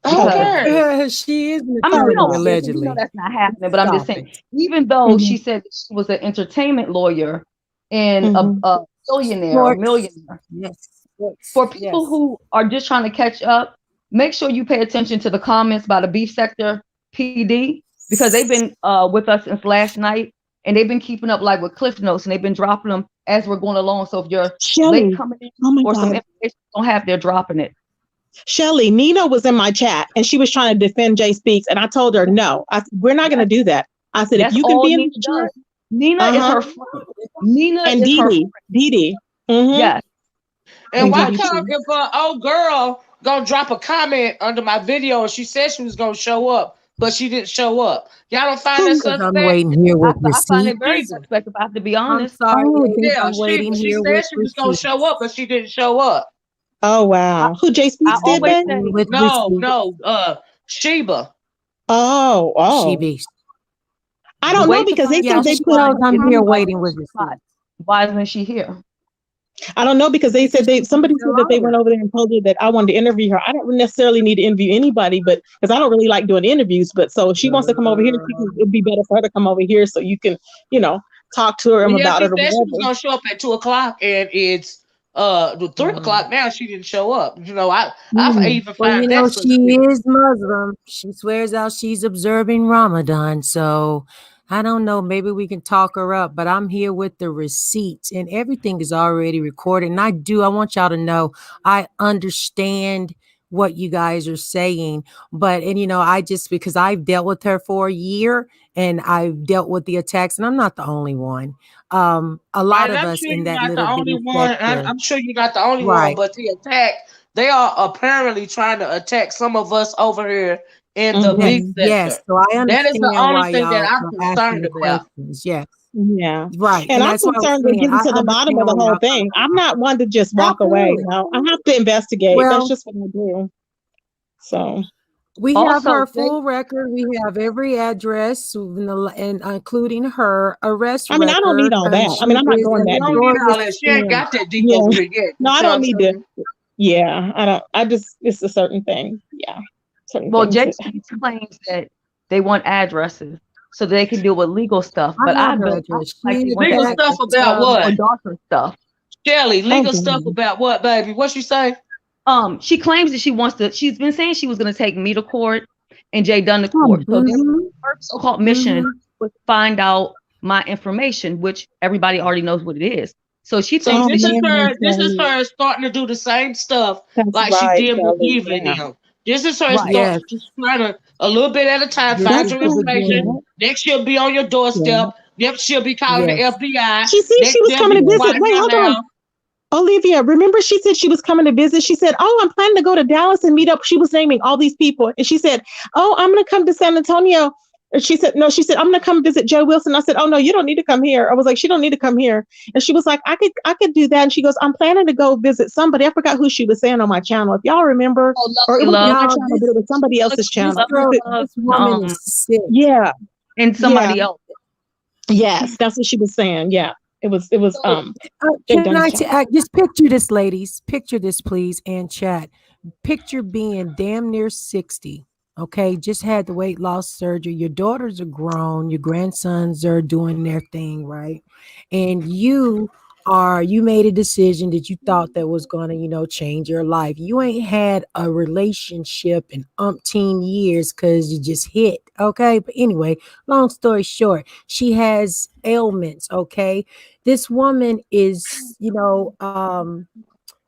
[SPEAKER 3] She is.
[SPEAKER 2] Allegedly. That's not happening, but I'm just saying, even though she said that she was an entertainment lawyer and a millionaire, for people who are just trying to catch up, make sure you pay attention to the comments by the Beef Sector PD because they've been with us since last night. And they've been keeping up like with Cliff Notes, and they've been dropping them as we're going along. So if you're late coming in or some information don't have, they're dropping it.
[SPEAKER 4] Shelly, Nina was in my chat, and she was trying to defend Jay Speaks, and I told her no. I said we're not going to do that. I said if you can be in the chat,
[SPEAKER 2] Nina is her friend. Nina
[SPEAKER 4] and Dee.
[SPEAKER 2] Yes.
[SPEAKER 1] And why come if an old girl gonna drop a comment under my video and she said she was gonna show up? But she didn't show up. Y'all don't find that suspect?
[SPEAKER 3] I'm waiting here with
[SPEAKER 2] I find it very suspect, if I have to be honest.
[SPEAKER 3] I'm
[SPEAKER 1] waiting she said she was going to show up, but she didn't show up.
[SPEAKER 4] Oh, wow. Who, Jay Speaks did that?
[SPEAKER 1] No, Sheba.
[SPEAKER 4] Oh.
[SPEAKER 3] Sheba.
[SPEAKER 4] I don't know because they said they put
[SPEAKER 3] I'm here waiting with this.
[SPEAKER 2] Why isn't she here?
[SPEAKER 4] I don't know because they said somebody said that they went over there and told her that I wanted to interview her. I don't necessarily need to interview anybody, but because I don't really like doing interviews. But so if she wants to come over here, it'd be better for her to come over here so you can, talk to her about it.
[SPEAKER 1] She said she was gonna show up at 2:00, and it's 3:00 now. She didn't show up. I even find
[SPEAKER 3] that she is Muslim. She swears out she's observing Ramadan, so I don't know. Maybe we can talk her up, but I'm here with the receipts and everything is already recorded. And I want y'all to know I understand what you guys are saying, and I just, because I've dealt with her for a year and I've dealt with the attacks, and I'm not the only one. A lot
[SPEAKER 1] Right,
[SPEAKER 3] of
[SPEAKER 1] I'm
[SPEAKER 3] us
[SPEAKER 1] sure
[SPEAKER 3] in
[SPEAKER 1] you're
[SPEAKER 3] that
[SPEAKER 1] not the
[SPEAKER 3] little
[SPEAKER 1] only
[SPEAKER 3] bitty
[SPEAKER 1] one.
[SPEAKER 3] sector.
[SPEAKER 1] I'm sure you're not the only one,
[SPEAKER 3] Right.
[SPEAKER 1] but the attack, they are apparently trying to attack some of us over here in the
[SPEAKER 3] Yes,
[SPEAKER 1] big
[SPEAKER 4] Hmm.
[SPEAKER 3] yes.
[SPEAKER 1] sector.
[SPEAKER 3] So I
[SPEAKER 1] That is the
[SPEAKER 3] understand
[SPEAKER 1] only
[SPEAKER 3] why
[SPEAKER 1] thing that
[SPEAKER 3] y'all
[SPEAKER 1] I'm
[SPEAKER 3] are asking
[SPEAKER 1] concerned
[SPEAKER 3] the
[SPEAKER 1] about.
[SPEAKER 3] questions. Yes.
[SPEAKER 4] Yeah.
[SPEAKER 3] Right.
[SPEAKER 4] And
[SPEAKER 3] And
[SPEAKER 4] I'm
[SPEAKER 3] that's what I was
[SPEAKER 4] concerned with
[SPEAKER 3] saying.
[SPEAKER 4] getting
[SPEAKER 3] I
[SPEAKER 4] to the bottom of
[SPEAKER 3] understand
[SPEAKER 4] the
[SPEAKER 3] where
[SPEAKER 4] whole
[SPEAKER 3] y'all
[SPEAKER 4] thing.
[SPEAKER 3] coming
[SPEAKER 4] I'm
[SPEAKER 3] from.
[SPEAKER 4] not one to just walk away.
[SPEAKER 3] Absolutely.
[SPEAKER 4] No, I have to investigate. That's
[SPEAKER 3] Well,
[SPEAKER 4] just what I do. So,
[SPEAKER 3] we have
[SPEAKER 2] Also,
[SPEAKER 3] her full record. We have every address and including her arrest
[SPEAKER 4] I mean, I don't need
[SPEAKER 3] record.
[SPEAKER 4] all that.
[SPEAKER 3] She
[SPEAKER 4] I mean, I'm not
[SPEAKER 3] is
[SPEAKER 4] going
[SPEAKER 3] a
[SPEAKER 1] You
[SPEAKER 4] that
[SPEAKER 1] don't
[SPEAKER 4] deep.
[SPEAKER 1] need
[SPEAKER 3] notorious
[SPEAKER 1] all that. She ain't
[SPEAKER 3] scam.
[SPEAKER 1] got that deep
[SPEAKER 4] Yeah.
[SPEAKER 1] over here yet.
[SPEAKER 4] No,
[SPEAKER 1] You
[SPEAKER 4] I
[SPEAKER 1] see what
[SPEAKER 4] don't
[SPEAKER 1] I'm
[SPEAKER 4] need to.
[SPEAKER 1] saying?
[SPEAKER 4] Yeah, I don't. I just, it's a certain thing. Yeah. Certain
[SPEAKER 2] well,
[SPEAKER 4] things
[SPEAKER 2] Jay
[SPEAKER 4] that,
[SPEAKER 2] claims that they want addresses so they can deal with legal stuff.
[SPEAKER 3] I
[SPEAKER 2] But
[SPEAKER 3] have
[SPEAKER 2] I
[SPEAKER 3] her
[SPEAKER 2] believe
[SPEAKER 3] address.
[SPEAKER 2] like they
[SPEAKER 3] She
[SPEAKER 2] want
[SPEAKER 1] Legal
[SPEAKER 2] that
[SPEAKER 1] stuff
[SPEAKER 3] attached.
[SPEAKER 1] about
[SPEAKER 2] or
[SPEAKER 1] what?
[SPEAKER 2] darker stuff.
[SPEAKER 1] Shelly,
[SPEAKER 4] oh,
[SPEAKER 1] legal stuff
[SPEAKER 4] God.
[SPEAKER 1] about what, baby? What you say?
[SPEAKER 2] She claims that she wants to. She's been saying she was going to take me to court and Jay Dunn to court. So
[SPEAKER 3] Mm-hmm.
[SPEAKER 2] her so-called mission
[SPEAKER 3] Mm-hmm.
[SPEAKER 2] was to find out my information, which everybody already knows what it is. So she
[SPEAKER 1] So
[SPEAKER 2] thinks
[SPEAKER 4] Oh,
[SPEAKER 2] that
[SPEAKER 1] this is
[SPEAKER 2] she.
[SPEAKER 4] man,
[SPEAKER 1] her. This is
[SPEAKER 4] Kelly.
[SPEAKER 1] her starting to do the same stuff
[SPEAKER 4] That's
[SPEAKER 1] like she
[SPEAKER 4] right,
[SPEAKER 1] did with
[SPEAKER 4] Kelly.
[SPEAKER 1] Eva and
[SPEAKER 4] Yeah.
[SPEAKER 1] them. This is her
[SPEAKER 2] Right.
[SPEAKER 1] start.
[SPEAKER 3] Yes,
[SPEAKER 1] She's trying to a little bit at a time
[SPEAKER 3] this
[SPEAKER 1] find
[SPEAKER 3] is
[SPEAKER 4] That's
[SPEAKER 1] your
[SPEAKER 3] the
[SPEAKER 4] right.
[SPEAKER 1] information.
[SPEAKER 4] Yeah.
[SPEAKER 3] beginning.
[SPEAKER 1] Next, she'll be on your
[SPEAKER 4] Yeah.
[SPEAKER 1] doorstep. Next, she'll be calling the
[SPEAKER 3] Yes,
[SPEAKER 1] FBI.
[SPEAKER 4] She said
[SPEAKER 1] Next,
[SPEAKER 4] she was
[SPEAKER 1] they'll
[SPEAKER 4] coming
[SPEAKER 1] be
[SPEAKER 4] to
[SPEAKER 3] yes.
[SPEAKER 4] visit.
[SPEAKER 1] swatting
[SPEAKER 4] Wait, hold
[SPEAKER 1] your
[SPEAKER 4] on.
[SPEAKER 1] house.
[SPEAKER 4] Olivia, remember she said she was coming to visit? She said, "Oh, I'm planning to go to Dallas and meet up." She was naming all these people. And she said, "Oh, I'm going to come to San Antonio." And she said, "No, she said, I'm going to come visit Joe Wilson." I said, "Oh, no, you don't need to come here." I was like, "She don't need to come here." And she was like, I could do that." And she goes, "I'm planning to go visit somebody." I forgot who she was saying on my channel. If y'all remember,
[SPEAKER 2] Oh,
[SPEAKER 4] or it
[SPEAKER 2] lovely
[SPEAKER 4] wasn't
[SPEAKER 2] love.
[SPEAKER 4] my
[SPEAKER 3] Y'all,
[SPEAKER 4] channel, but it was somebody else's
[SPEAKER 3] this
[SPEAKER 4] channel.
[SPEAKER 2] Lovely
[SPEAKER 3] girl,
[SPEAKER 2] love.
[SPEAKER 3] this woman is sick.
[SPEAKER 4] Yeah.
[SPEAKER 2] And
[SPEAKER 4] Yeah.
[SPEAKER 2] somebody else.
[SPEAKER 4] Yes. That's what she was saying. Yeah. It was
[SPEAKER 2] So
[SPEAKER 4] Jay
[SPEAKER 3] Can
[SPEAKER 4] Dunn's
[SPEAKER 3] I
[SPEAKER 4] channel.
[SPEAKER 3] just picture this, ladies? Picture this, please, and chat. Picture being damn near 60. Okay, just had the weight loss surgery. Your daughters are grown, your grandsons are doing their thing, right? And you made a decision that you thought that was gonna, change your life. You ain't had a relationship in umpteen years because you just hit. Okay. But anyway, long story short, she has ailments. Okay. This woman is,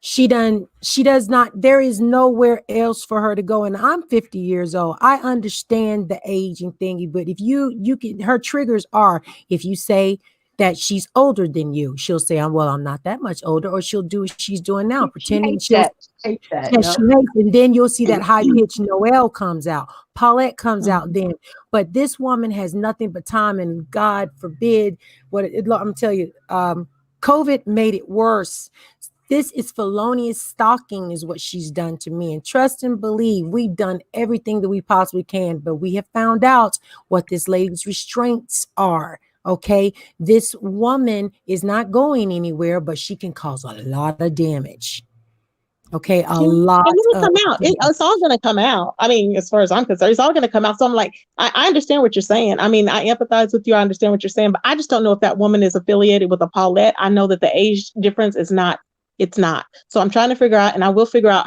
[SPEAKER 3] she does not, there is nowhere else for her to go. And I'm 50 years old. I understand the aging thingy, but if you can, her triggers are, if you say that she's older than you, she'll say, I'm not that much older, or she'll do what she's doing now,
[SPEAKER 2] she
[SPEAKER 3] pretending
[SPEAKER 2] hates that. She hates that.
[SPEAKER 3] yeah,
[SPEAKER 2] Yep.
[SPEAKER 3] she hates, and then you'll see that high pitched Noelle comes out, Paulette comes out then. But this woman has nothing but time, and God forbid I'm telling you, COVID made it worse. This is felonious stalking, is what she's done to me. And trust and believe, we've done everything that we possibly can, but we have found out what this lady's restraints are. Okay, this woman is not going anywhere, but she can cause a lot of damage. Okay, a
[SPEAKER 4] Yeah,
[SPEAKER 3] lot
[SPEAKER 4] and it'll
[SPEAKER 3] of
[SPEAKER 4] come out. It's all going to come out. I mean, as far as I'm concerned, it's all going to come out. So I'm like, I understand what you're saying. I mean, I empathize with you. I understand what you're saying, but I just don't know if that woman is affiliated with a Paulette. I know that the age difference is not. It's not. So I'm trying to figure out, and I will figure out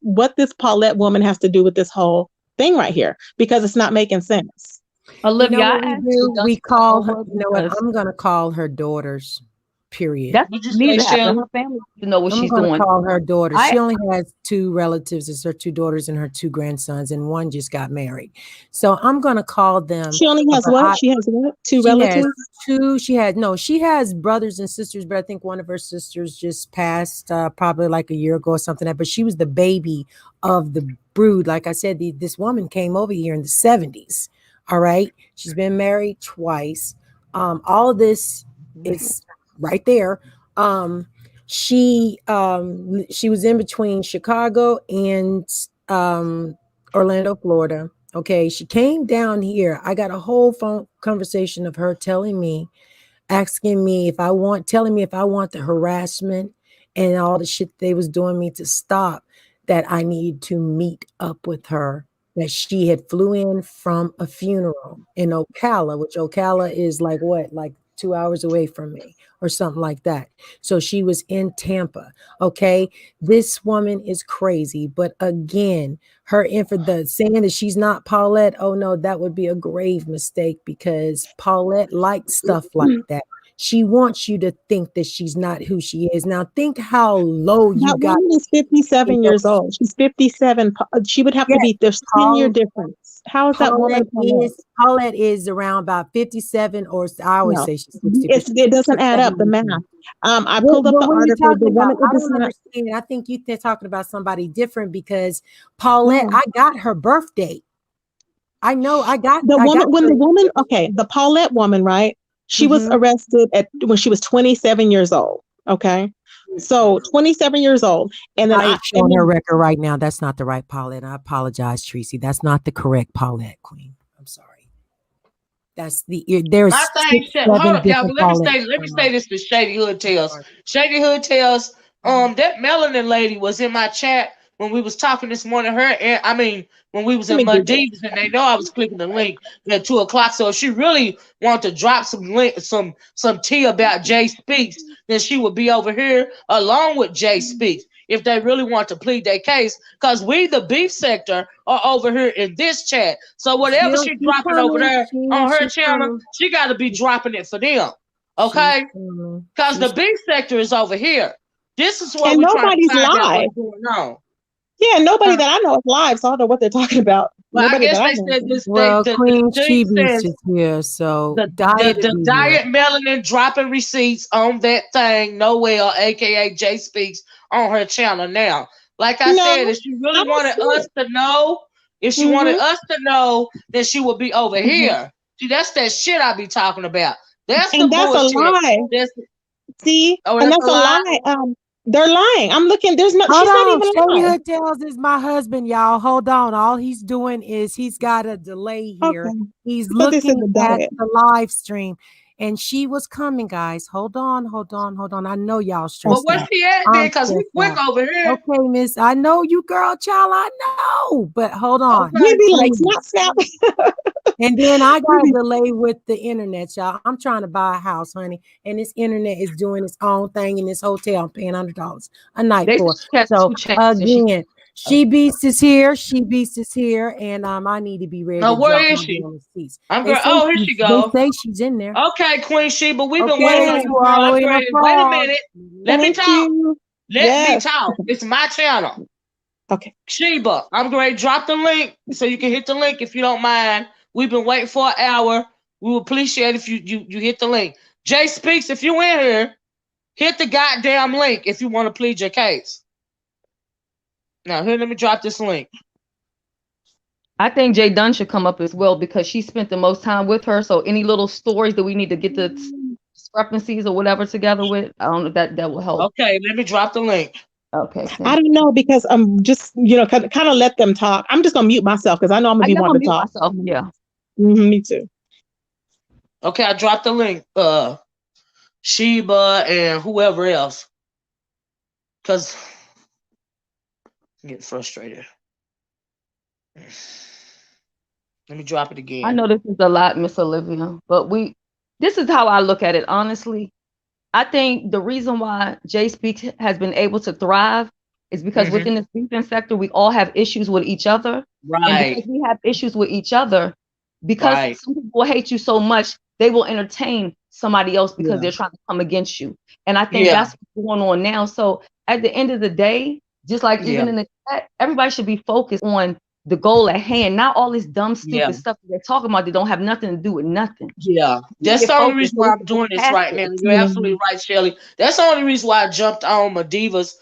[SPEAKER 4] what this Paulette woman has to do with this whole thing right here, because it's not making sense.
[SPEAKER 3] You know
[SPEAKER 2] Olivia,
[SPEAKER 3] what
[SPEAKER 2] I
[SPEAKER 3] we
[SPEAKER 2] asked you
[SPEAKER 3] do?
[SPEAKER 2] to
[SPEAKER 3] We
[SPEAKER 2] come
[SPEAKER 3] call her,
[SPEAKER 2] over
[SPEAKER 3] you know what?
[SPEAKER 2] because
[SPEAKER 3] I'm gonna call her daughters, period.
[SPEAKER 2] that's
[SPEAKER 1] What you
[SPEAKER 2] what needs
[SPEAKER 1] say,
[SPEAKER 2] to happen.
[SPEAKER 1] Shelly?
[SPEAKER 2] Her family needs to know what
[SPEAKER 3] I'm
[SPEAKER 2] she's
[SPEAKER 3] gonna
[SPEAKER 2] doing.
[SPEAKER 3] call her daughters.
[SPEAKER 2] I
[SPEAKER 3] She only has two relatives. It's her two daughters and her two grandsons, and one just got married. So I'm gonna call them.
[SPEAKER 4] She only has
[SPEAKER 3] But
[SPEAKER 4] what? She has what? Two
[SPEAKER 3] she has
[SPEAKER 4] relatives?
[SPEAKER 3] two. She has brothers and sisters, but I think one of her sisters just passed probably like a year ago or something. But she was the baby of the brood. Like I said, this woman came over here in the 70s. All right, she's been married twice. All of this is right there. Um, she was in between Chicago and Orlando, Florida. Okay, she came down here. I got a whole phone conversation of her asking me if I want, telling me if I want the harassment and all the shit they was doing me to stop, that I need to meet up with her. That she had flew in from a funeral in Ocala, which Ocala is like what, like 2 hours away from me or something like that. So she was in Tampa. Okay. This woman is crazy. But again, her info, the saying that she's not Paulette, oh no, that would be a grave mistake because Paulette likes stuff like that. She wants you to think that she's not who she is. Now think how low you
[SPEAKER 4] That
[SPEAKER 3] got.
[SPEAKER 4] woman is 57 years old. She's 57. She would have to
[SPEAKER 3] Yes,
[SPEAKER 4] be, there's 10-year difference. How is that woman Paulette?
[SPEAKER 3] Paulette is around about 57, or I always
[SPEAKER 4] No,
[SPEAKER 3] say she's 60.
[SPEAKER 4] it doesn't add up, the math. I pulled up the
[SPEAKER 3] What are you
[SPEAKER 4] article. The
[SPEAKER 3] talking about?
[SPEAKER 4] woman, it
[SPEAKER 3] I
[SPEAKER 4] does
[SPEAKER 3] don't
[SPEAKER 4] not.
[SPEAKER 3] understand. I think they're talking about somebody different because Paulette,
[SPEAKER 4] No.
[SPEAKER 3] I got her birth date. I know I got
[SPEAKER 4] The woman, when
[SPEAKER 3] her.
[SPEAKER 4] the woman, okay, the Paulette woman, right? She was arrested when she was 27 years old. Okay. So 27 years old. And then
[SPEAKER 3] I showing her record right now. That's not the right Paulette. I apologize, Tracy. That's not the correct Paulette, Queen. I'm sorry. That's there's
[SPEAKER 1] My thing said, hold up, y'all. Let me say this to Shady Hood Tales. Shady Hood Tales, that Melanin Lady was in my chat when we was talking this morning. When we was in MaDiva, and they know I was clicking the link at 2:00. So if she really wanted to drop some tea about Jay Speaks, then she would be over here along with Jay Speaks. If they really want to plead their case, because we, the beef sector, are over here in this chat. So whatever she's dropping over there on her channel, she got to be dropping it for them. Okay? Because the beef sector is over here. This is what we're trying to find out what's going on.
[SPEAKER 4] Yeah, nobody that I know is live, so I don't know what they're talking about.
[SPEAKER 1] Well, I guess they said this.
[SPEAKER 3] Well, Queen
[SPEAKER 1] Chibi's
[SPEAKER 3] is here, so
[SPEAKER 1] the diet Melanin dropping receipts on that thing. Noelle, aka Jay Speaks, on her channel now. Like I said, if she really wanted us to know, then she would be over here. See, that's that shit I be talking about. That's the bullshit.
[SPEAKER 4] A lie. And that's a lie. They're lying. I'm looking. There's not. She's not even lying.
[SPEAKER 3] Shady Hood Tales is my husband, y'all. Hold on. All he's doing is he's got a delay here. Okay. He's looking at the live stream, and she was coming, guys. Hold on. I know y'all stressed.
[SPEAKER 1] Well, where's he at then? Because we quick over here.
[SPEAKER 3] Okay, Miss. I know you, girl, child. I know, but hold on.
[SPEAKER 4] Okay. We be like snap.
[SPEAKER 3] And then I got a delay with the internet, y'all. I'm trying to buy a house, honey, and this internet is doing its own thing in this hotel. I'm paying $100 a night for. So again, She Beast is here. And I need to be ready.
[SPEAKER 1] Oh, where is she? I'm going. Oh, here she goes.
[SPEAKER 3] They say she's in there.
[SPEAKER 1] Okay, Queen Sheba, we've been waiting on you. Wait a minute. Let me talk. Let me talk. It's my channel.
[SPEAKER 4] Okay.
[SPEAKER 1] Sheba, I'm going to drop the link so you can hit the link if you don't mind. We've been waiting for an hour. We would appreciate if you hit the link. Jay Speaks, if you in here, hit the goddamn link if you want to plead your case. Now, here, let me drop this link.
[SPEAKER 2] I think Jay Dunn should come up as well because she spent the most time with her. So any little stories that we need to get the discrepancies or whatever together with, I don't know if that will help.
[SPEAKER 1] Okay, let me drop the link.
[SPEAKER 2] Okay.
[SPEAKER 4] I don't know because I'm just, kind of let them talk. I'm just going to mute myself because I know I'm going to be wanting to talk.
[SPEAKER 2] Myself, yeah.
[SPEAKER 4] Me too.
[SPEAKER 1] Okay, I dropped the link. Sheba and whoever else. Because I'm getting frustrated. Let me drop it again.
[SPEAKER 2] I know this is a lot, Miss Olivia, but this is how I look at it, honestly. I think the reason why Jay Speaks has been able to thrive is because within the defense sector, we all have issues with each other.
[SPEAKER 1] Right.
[SPEAKER 2] And because we have issues with each other, because some people hate you so much, they will entertain somebody else because they're trying to come against you. And I think that's what's going on now. So at the end of the day, just like even in the chat, everybody should be focused on the goal at hand, not all this dumb, stupid stuff that they're talking about that don't have nothing to do with nothing.
[SPEAKER 1] Yeah, that's the only reason why I'm doing this right now. You're absolutely right, Shelly. That's the only reason why I jumped on MaDiva's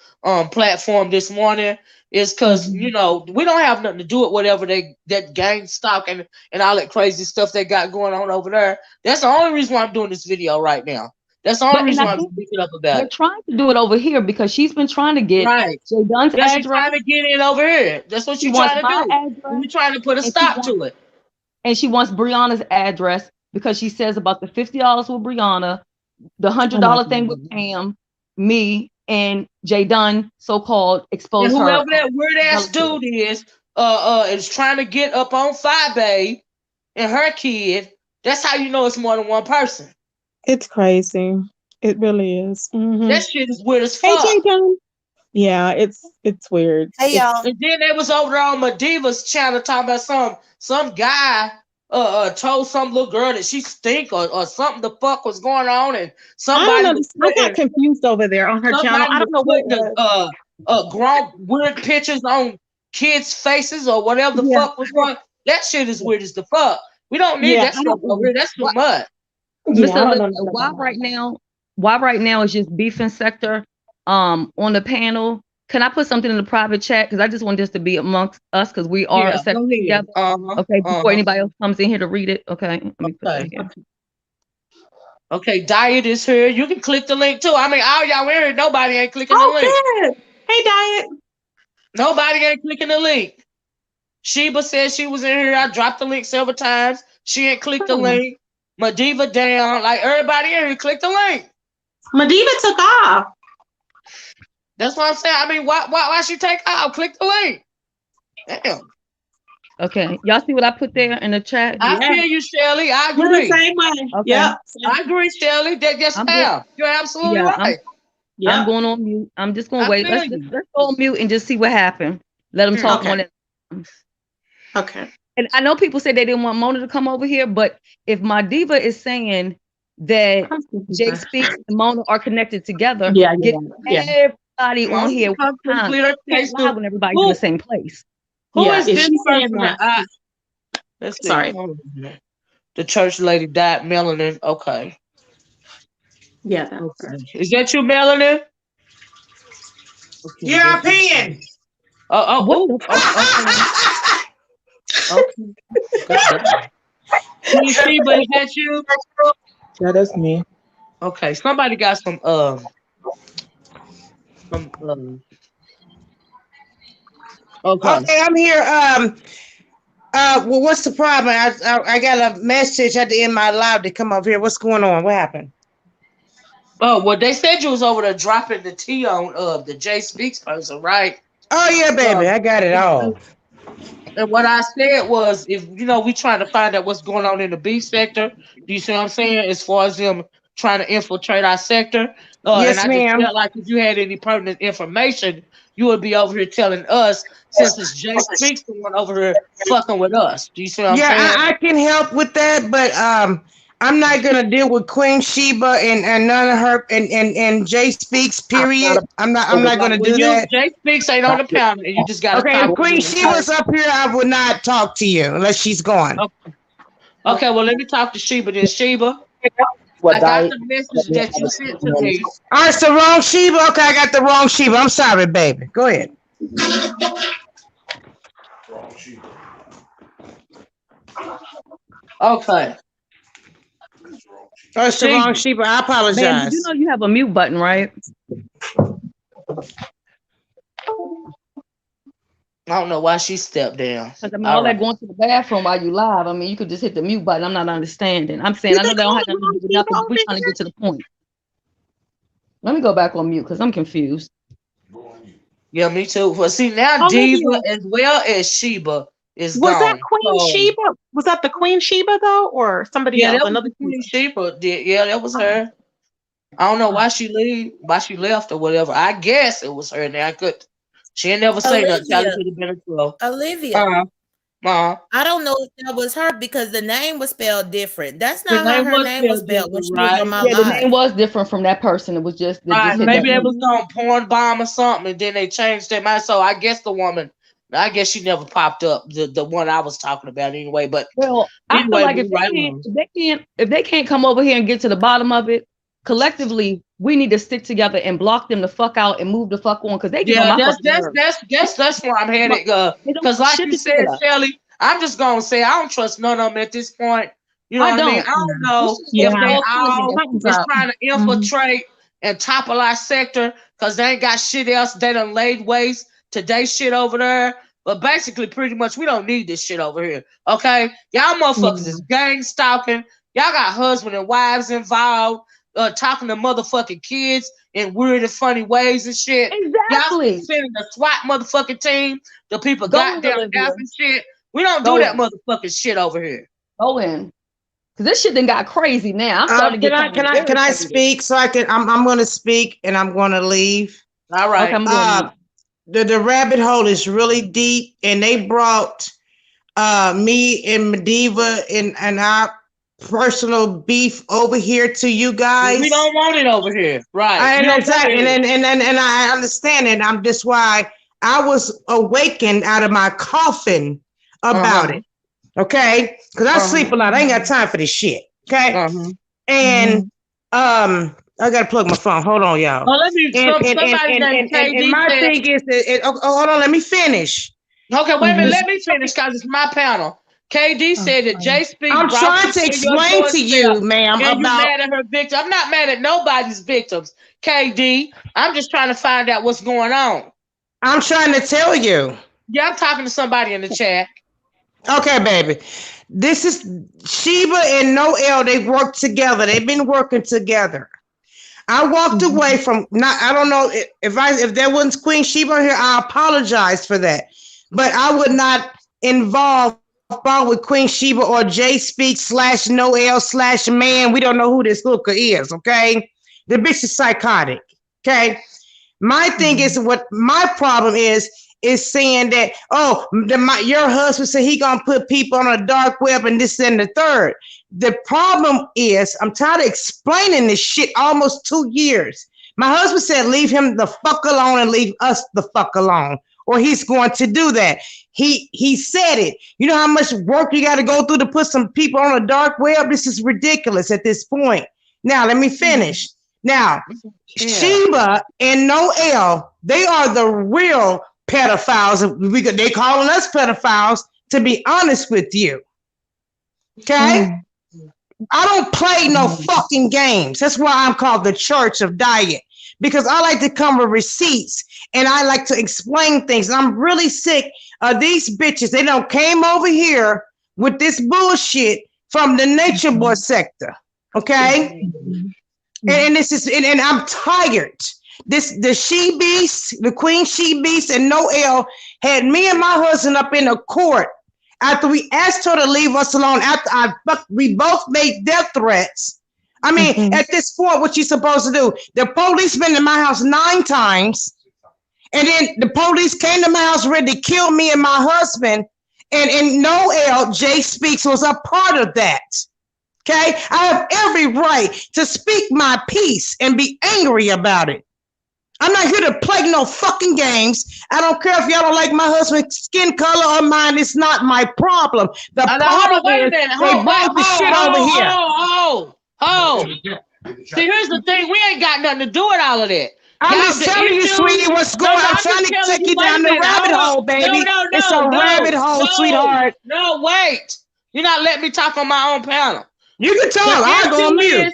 [SPEAKER 1] platform this morning is because we don't have nothing to do with whatever that gang stalking and all that crazy stuff they got going on over there. That's the only reason why I'm doing this video right now. That's the only reason why I'm speaking up about it.
[SPEAKER 2] They're trying to do it over here because she's been trying to get Jay Dunn's address.
[SPEAKER 1] She's trying to get it over here. That's what she's trying to do. You're trying to put a stop to it.
[SPEAKER 2] And she wants Brianna's address because she says about the $50 with Brianna, the $100 thing with Pam, me, and Jay Dunn, so-called, exposed her.
[SPEAKER 1] Whoever that weird ass dude is trying to get up on Babe and her kid. That's how you know it's more than one person.
[SPEAKER 4] It's crazy. It really is.
[SPEAKER 1] That shit is weird as
[SPEAKER 4] Hey,
[SPEAKER 1] fuck.
[SPEAKER 4] J. John. Yeah, it's weird.
[SPEAKER 5] Hey y'all.
[SPEAKER 1] And then they was over there on MaDiva's channel talking about some guy told some little girl that she stink or something the fuck was going on, and
[SPEAKER 4] I don't
[SPEAKER 1] somebody
[SPEAKER 4] know.
[SPEAKER 1] was
[SPEAKER 4] I got
[SPEAKER 1] putting
[SPEAKER 4] confused over there on her channel. I don't know what it
[SPEAKER 1] the
[SPEAKER 4] was.
[SPEAKER 1] grown weird pictures on kids' faces or whatever the
[SPEAKER 4] Yeah,
[SPEAKER 1] fuck was going. That shit is weird as the fuck. We don't need
[SPEAKER 4] yeah,
[SPEAKER 1] that stuff over here. That's too much.
[SPEAKER 4] yeah.
[SPEAKER 2] Mr.
[SPEAKER 4] I don't
[SPEAKER 2] Olivia,
[SPEAKER 4] know nothing
[SPEAKER 2] why
[SPEAKER 4] about
[SPEAKER 2] right now? Why right now is just beef and sector on the panel? Can I put something in the private chat? Because I just want this to be amongst us because we are
[SPEAKER 1] Yeah,
[SPEAKER 2] a sector
[SPEAKER 1] go ahead.
[SPEAKER 2] together.
[SPEAKER 1] Uh-huh.
[SPEAKER 2] Okay, before anybody else comes in here to read it. Okay, let me put that
[SPEAKER 1] Okay.
[SPEAKER 2] here.
[SPEAKER 1] Okay, Diet is here. You can click the link too. I mean, all y'all in here, nobody ain't clicking the
[SPEAKER 4] Oh,
[SPEAKER 1] link.
[SPEAKER 4] good. Hey, Diet.
[SPEAKER 1] Nobody ain't clicking the link. Sheba said she was in here. I dropped the link several times. She ain't clicked the link. MaDiva down. Like everybody in here, click the link.
[SPEAKER 4] MaDiva took off.
[SPEAKER 1] That's what I'm saying. I mean, why she take out? Click the link. Damn.
[SPEAKER 2] Okay, y'all see what I put there in the chat?
[SPEAKER 1] I feel you, Shelly. I
[SPEAKER 4] You're the
[SPEAKER 1] agree.
[SPEAKER 4] same way.
[SPEAKER 2] Okay.
[SPEAKER 4] Yep.
[SPEAKER 1] I agree, Shelly. That yes,
[SPEAKER 2] I'm
[SPEAKER 1] ma'am. You're absolutely
[SPEAKER 2] Yeah,
[SPEAKER 1] right.
[SPEAKER 2] I'm going on mute. I'm just gonna
[SPEAKER 1] I
[SPEAKER 2] wait.
[SPEAKER 1] feel
[SPEAKER 2] Let's
[SPEAKER 1] you.
[SPEAKER 2] let's go on mute and just see what happened. Let them talk
[SPEAKER 4] Okay.
[SPEAKER 2] one.
[SPEAKER 4] Okay.
[SPEAKER 2] And I know people say they didn't want Mona to come over here, but if MaDiva is saying that Jay Speaks and Mona are connected together,
[SPEAKER 4] Yeah,
[SPEAKER 2] get
[SPEAKER 4] yeah.
[SPEAKER 2] everybody on here one time. You can't lie when everybody's in the same place.
[SPEAKER 1] Who
[SPEAKER 4] Yeah,
[SPEAKER 1] is
[SPEAKER 4] if
[SPEAKER 1] this
[SPEAKER 4] she's saying
[SPEAKER 1] person
[SPEAKER 4] that,
[SPEAKER 1] that let's see.
[SPEAKER 4] sorry.
[SPEAKER 1] Hold on a minute. The church lady died, Melanin. Okay.
[SPEAKER 4] Yeah.
[SPEAKER 1] Okay. Is that you, Melanin? Okay,
[SPEAKER 5] European.
[SPEAKER 1] Okay. Queen Sheba, is that you?
[SPEAKER 6] Yeah, that's me.
[SPEAKER 1] Okay. Somebody got some okay.
[SPEAKER 5] Okay, I'm here. Well, what's the problem? I got a message at the end of my live to come up here. What's going on? What happened?
[SPEAKER 1] Oh, well, they said you was over there dropping the tea on the Jay Speaks person, right?
[SPEAKER 5] Oh yeah, baby, I got it all.
[SPEAKER 1] And what I said was, if we trying to find out what's going on in the beef sector. Do you see what I'm saying? As far as them trying to infiltrate our sector, and
[SPEAKER 5] Yes,
[SPEAKER 1] I just
[SPEAKER 5] ma'am.
[SPEAKER 1] felt like if you had any pertinent information, you would be over here telling us, since it's Jay Speaks the one over here fucking with us. Do you see what I'm
[SPEAKER 5] Yeah,
[SPEAKER 1] saying?
[SPEAKER 5] I can help with that, but I'm not gonna deal with Queen Sheba and none of her and Jay Speaks. Period. I'm not gonna
[SPEAKER 1] Well,
[SPEAKER 5] do that.
[SPEAKER 1] Jay Speaks ain't on the panel, and you just got to
[SPEAKER 5] Okay,
[SPEAKER 1] talk
[SPEAKER 5] if
[SPEAKER 1] to
[SPEAKER 5] Queen
[SPEAKER 1] him. Okay?
[SPEAKER 5] Sheba's up here, I will not talk to you unless she's gone.
[SPEAKER 1] Okay, well, let me talk to Sheba then. Sheba,
[SPEAKER 6] What
[SPEAKER 1] I got
[SPEAKER 6] diet?
[SPEAKER 1] the message that you sent to me.
[SPEAKER 5] Oh, it's the wrong Sheba. Okay, I got the wrong Sheba. I'm sorry, baby. Go ahead.
[SPEAKER 1] Okay.
[SPEAKER 5] Oh, it's the wrong Sheba. I
[SPEAKER 2] Man,
[SPEAKER 5] apologize.
[SPEAKER 2] you know you have a mute button, right?
[SPEAKER 1] I don't know why she stepped down.
[SPEAKER 2] Because I mean,
[SPEAKER 1] All
[SPEAKER 2] all
[SPEAKER 1] right.
[SPEAKER 2] that going to the bathroom while you live. I mean, you could just hit the mute button. I'm not understanding. I'm saying
[SPEAKER 4] Did
[SPEAKER 2] I
[SPEAKER 4] they
[SPEAKER 2] know they don't
[SPEAKER 4] call
[SPEAKER 2] have
[SPEAKER 4] the
[SPEAKER 2] nothing to
[SPEAKER 4] wrong
[SPEAKER 2] do with
[SPEAKER 4] people
[SPEAKER 2] nothing, but
[SPEAKER 4] over
[SPEAKER 2] we're trying to
[SPEAKER 4] here?
[SPEAKER 2] get to the point. Let me go back on mute because I'm confused.
[SPEAKER 1] Yeah, me too. Well, see, now Diva
[SPEAKER 4] Olivia,
[SPEAKER 1] as well as Sheba is
[SPEAKER 4] was that
[SPEAKER 1] gone.
[SPEAKER 4] Queen
[SPEAKER 1] So,
[SPEAKER 4] Sheba? Was that the Queen Sheba though, or somebody
[SPEAKER 1] yeah,
[SPEAKER 4] else?
[SPEAKER 1] that was
[SPEAKER 4] Another
[SPEAKER 1] the
[SPEAKER 4] Sheba?
[SPEAKER 1] Queen Sheba. Yeah, that was her. I don't know why she left or whatever. I guess it was her. Now she ain't never say nothing. Charlie
[SPEAKER 5] Olivia.
[SPEAKER 1] could have been a troll.
[SPEAKER 5] Olivia. I don't know if that was her because the name was spelled different. That's
[SPEAKER 1] The
[SPEAKER 5] not how
[SPEAKER 1] name
[SPEAKER 5] her
[SPEAKER 1] was
[SPEAKER 5] name was
[SPEAKER 1] spelled
[SPEAKER 5] spelled when
[SPEAKER 1] different,
[SPEAKER 5] she was on
[SPEAKER 1] right?
[SPEAKER 5] my
[SPEAKER 2] Yeah, the name
[SPEAKER 5] live.
[SPEAKER 2] was different from that person. It was just they
[SPEAKER 1] Right.
[SPEAKER 2] just hit
[SPEAKER 1] Maybe
[SPEAKER 2] that
[SPEAKER 1] they
[SPEAKER 2] link.
[SPEAKER 1] was on porn bomb or something, and then they changed their mind. So I guess the woman, I guess she never popped up. The one I was talking about anyway. But
[SPEAKER 2] Well, I feel
[SPEAKER 1] anyway,
[SPEAKER 2] like
[SPEAKER 1] move right along.
[SPEAKER 2] if they can't come over here and get to the bottom of it, collectively, we need to stick together and block them the fuck out and move the fuck on because they get on
[SPEAKER 1] Yeah,
[SPEAKER 2] my
[SPEAKER 1] that's
[SPEAKER 2] fucking
[SPEAKER 1] that's
[SPEAKER 2] nerves.
[SPEAKER 1] that's that's that's where I'm headed.
[SPEAKER 2] They don't
[SPEAKER 1] Because
[SPEAKER 2] have
[SPEAKER 1] like
[SPEAKER 2] shit
[SPEAKER 1] you
[SPEAKER 2] to
[SPEAKER 1] said,
[SPEAKER 2] tell us.
[SPEAKER 1] Shelly, I'm just gonna say I don't trust none of them at this point. You know
[SPEAKER 2] I
[SPEAKER 1] what I mean?
[SPEAKER 2] don't.
[SPEAKER 1] I don't know
[SPEAKER 2] This shit is
[SPEAKER 1] if
[SPEAKER 2] going
[SPEAKER 4] Yeah,
[SPEAKER 1] they
[SPEAKER 2] all kind of
[SPEAKER 1] all
[SPEAKER 2] nasty.
[SPEAKER 4] something's
[SPEAKER 1] is
[SPEAKER 4] up.
[SPEAKER 1] trying to infiltrate and topple our sector because they ain't got shit else. They done laid waste to their shit over there. But basically, pretty much, we don't need this shit over here. Okay, y'all motherfuckers is gang stalking. Y'all got husband and wives involved, talking to motherfucking kids in weird and funny ways and shit. Y'all
[SPEAKER 2] Exactly.
[SPEAKER 1] sending the SWAT motherfucking team, the people
[SPEAKER 2] Go in,
[SPEAKER 1] goddamn
[SPEAKER 2] Olivia.
[SPEAKER 1] after shit. We don't do
[SPEAKER 2] Go
[SPEAKER 1] that
[SPEAKER 2] in.
[SPEAKER 1] motherfucking shit over here.
[SPEAKER 2] Go in. Because this shit then got crazy now. I'm starting to get
[SPEAKER 5] Can I speak so I can? I'm going to speak and I'm going to leave.
[SPEAKER 1] All right.
[SPEAKER 2] Okay, I'm going
[SPEAKER 5] the rabbit hole is really deep, and they brought me and MaDiva and our personal beef over here to you guys.
[SPEAKER 1] We don't want it over here, right?
[SPEAKER 5] And I understand it. I'm just why I was awakened out of my coffin about it. Okay, because I sleep a lot. I ain't got time for this shit. Okay, and I gotta plug my phone. Hold on, y'all.
[SPEAKER 1] Well, let me.
[SPEAKER 5] And my thing is that. Hold on, let me finish.
[SPEAKER 1] Okay, wait a minute. Let me finish because it's my panel. KD said that Jay Speaks.
[SPEAKER 5] I'm trying to explain to you, ma'am,
[SPEAKER 1] and
[SPEAKER 5] about.
[SPEAKER 1] You mad at her victim. I'm not mad at nobody's victims, KD. I'm just trying to find out what's going on.
[SPEAKER 5] I'm trying to tell you.
[SPEAKER 1] Yeah, I'm talking to somebody in the chat.
[SPEAKER 5] Okay, baby. This is Sheba and Noelle. They work together. They've been working together. I walked away from I don't know if there wasn't Queen Sheba here, I apologize for that. But I would not involve with Queen Sheba or Jay Speaks / Noelle / man. We don't know who this hooker is, okay? The bitch is psychotic, okay? My thing is, what my problem is saying that, your husband said he gonna put people on a dark web and this and the third. The problem is, I'm tired of explaining this shit almost 2 years. My husband said, leave him the fuck alone and leave us the fuck alone, or he's going to do that. He said it. You know how much work you got to go through to put some people on a dark web? This is ridiculous at this point. Now, let me finish. Now, Sheba and Noelle, they are the real pedophiles. They calling us pedophiles, to be honest with you. Okay? I don't play no fucking games. That's why I'm called the Church of Diet, because I like to come with receipts and I like to explain things. And I'm really sick of these bitches. They don't came over here with this bullshit from the nature boy sector. Okay? And this is, and I'm tired. The she beast, the Queen she beast, and Noelle had me and my husband up in the court after we asked her to leave us alone. After we both made death threats. I mean, at this point, what you supposed to do? The police been in my house 9 times, and then the police came to my house ready to kill me and my husband. And Noelle, Jay Speaks, was a part of that. Okay, I have every right to speak my piece and be angry about it. I'm not here to play no fucking games. I don't care if y'all don't like my husband's skin color or mine. It's not my problem. The problem is they brought the shit over here.
[SPEAKER 1] See, here's the thing. We ain't got nothing to do with all of that.
[SPEAKER 5] I'm just telling you, sweetie, what's going on. I'm trying to take you down the rabbit hole, baby. It's a rabbit hole, sweetheart.
[SPEAKER 1] No, wait. You're not letting me talk on my own panel.
[SPEAKER 5] You can talk. I'll go on mute.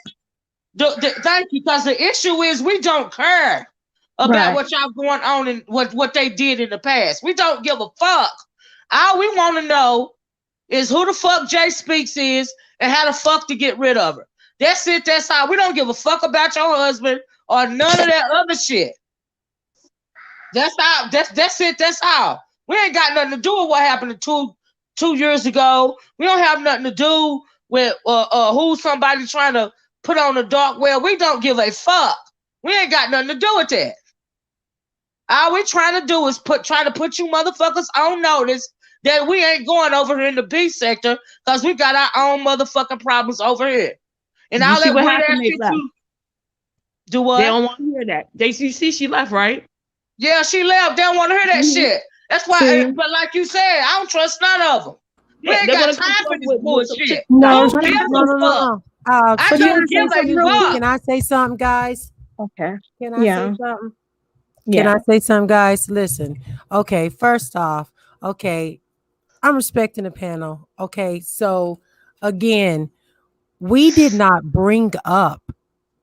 [SPEAKER 1] Thank you, because the issue is we don't care about what y'all going on and what they did in the past. We don't give a fuck. All we want to know is who the fuck Jay Speaks is and how the fuck to get rid of her. That's it. That's all. We don't give a fuck about your husband or none of that other shit. That's all. That's it. That's all. We ain't got nothing to do with what happened two years ago. We don't have nothing to do with who somebody trying to put on the dark web. We don't give a fuck. We ain't got nothing to do with that. All we trying to do is try to put you motherfuckers on notice that we ain't going over here in the B sector because we got our own motherfucking problems over here. And all that weird ass shit you do what?
[SPEAKER 7] They don't want to hear that. You see she left, right?
[SPEAKER 1] Yeah, she left. They don't want to hear that shit. That's why, but like you said, I don't trust none of them. We ain't got time for this bullshit.
[SPEAKER 3] No.
[SPEAKER 1] I don't give a fuck.
[SPEAKER 3] Can I say something, guys?
[SPEAKER 6] Okay.
[SPEAKER 3] Can I say something? Can I say something, guys? Listen. Okay, first off, okay, I'm respecting the panel. Okay, so again, we did not bring up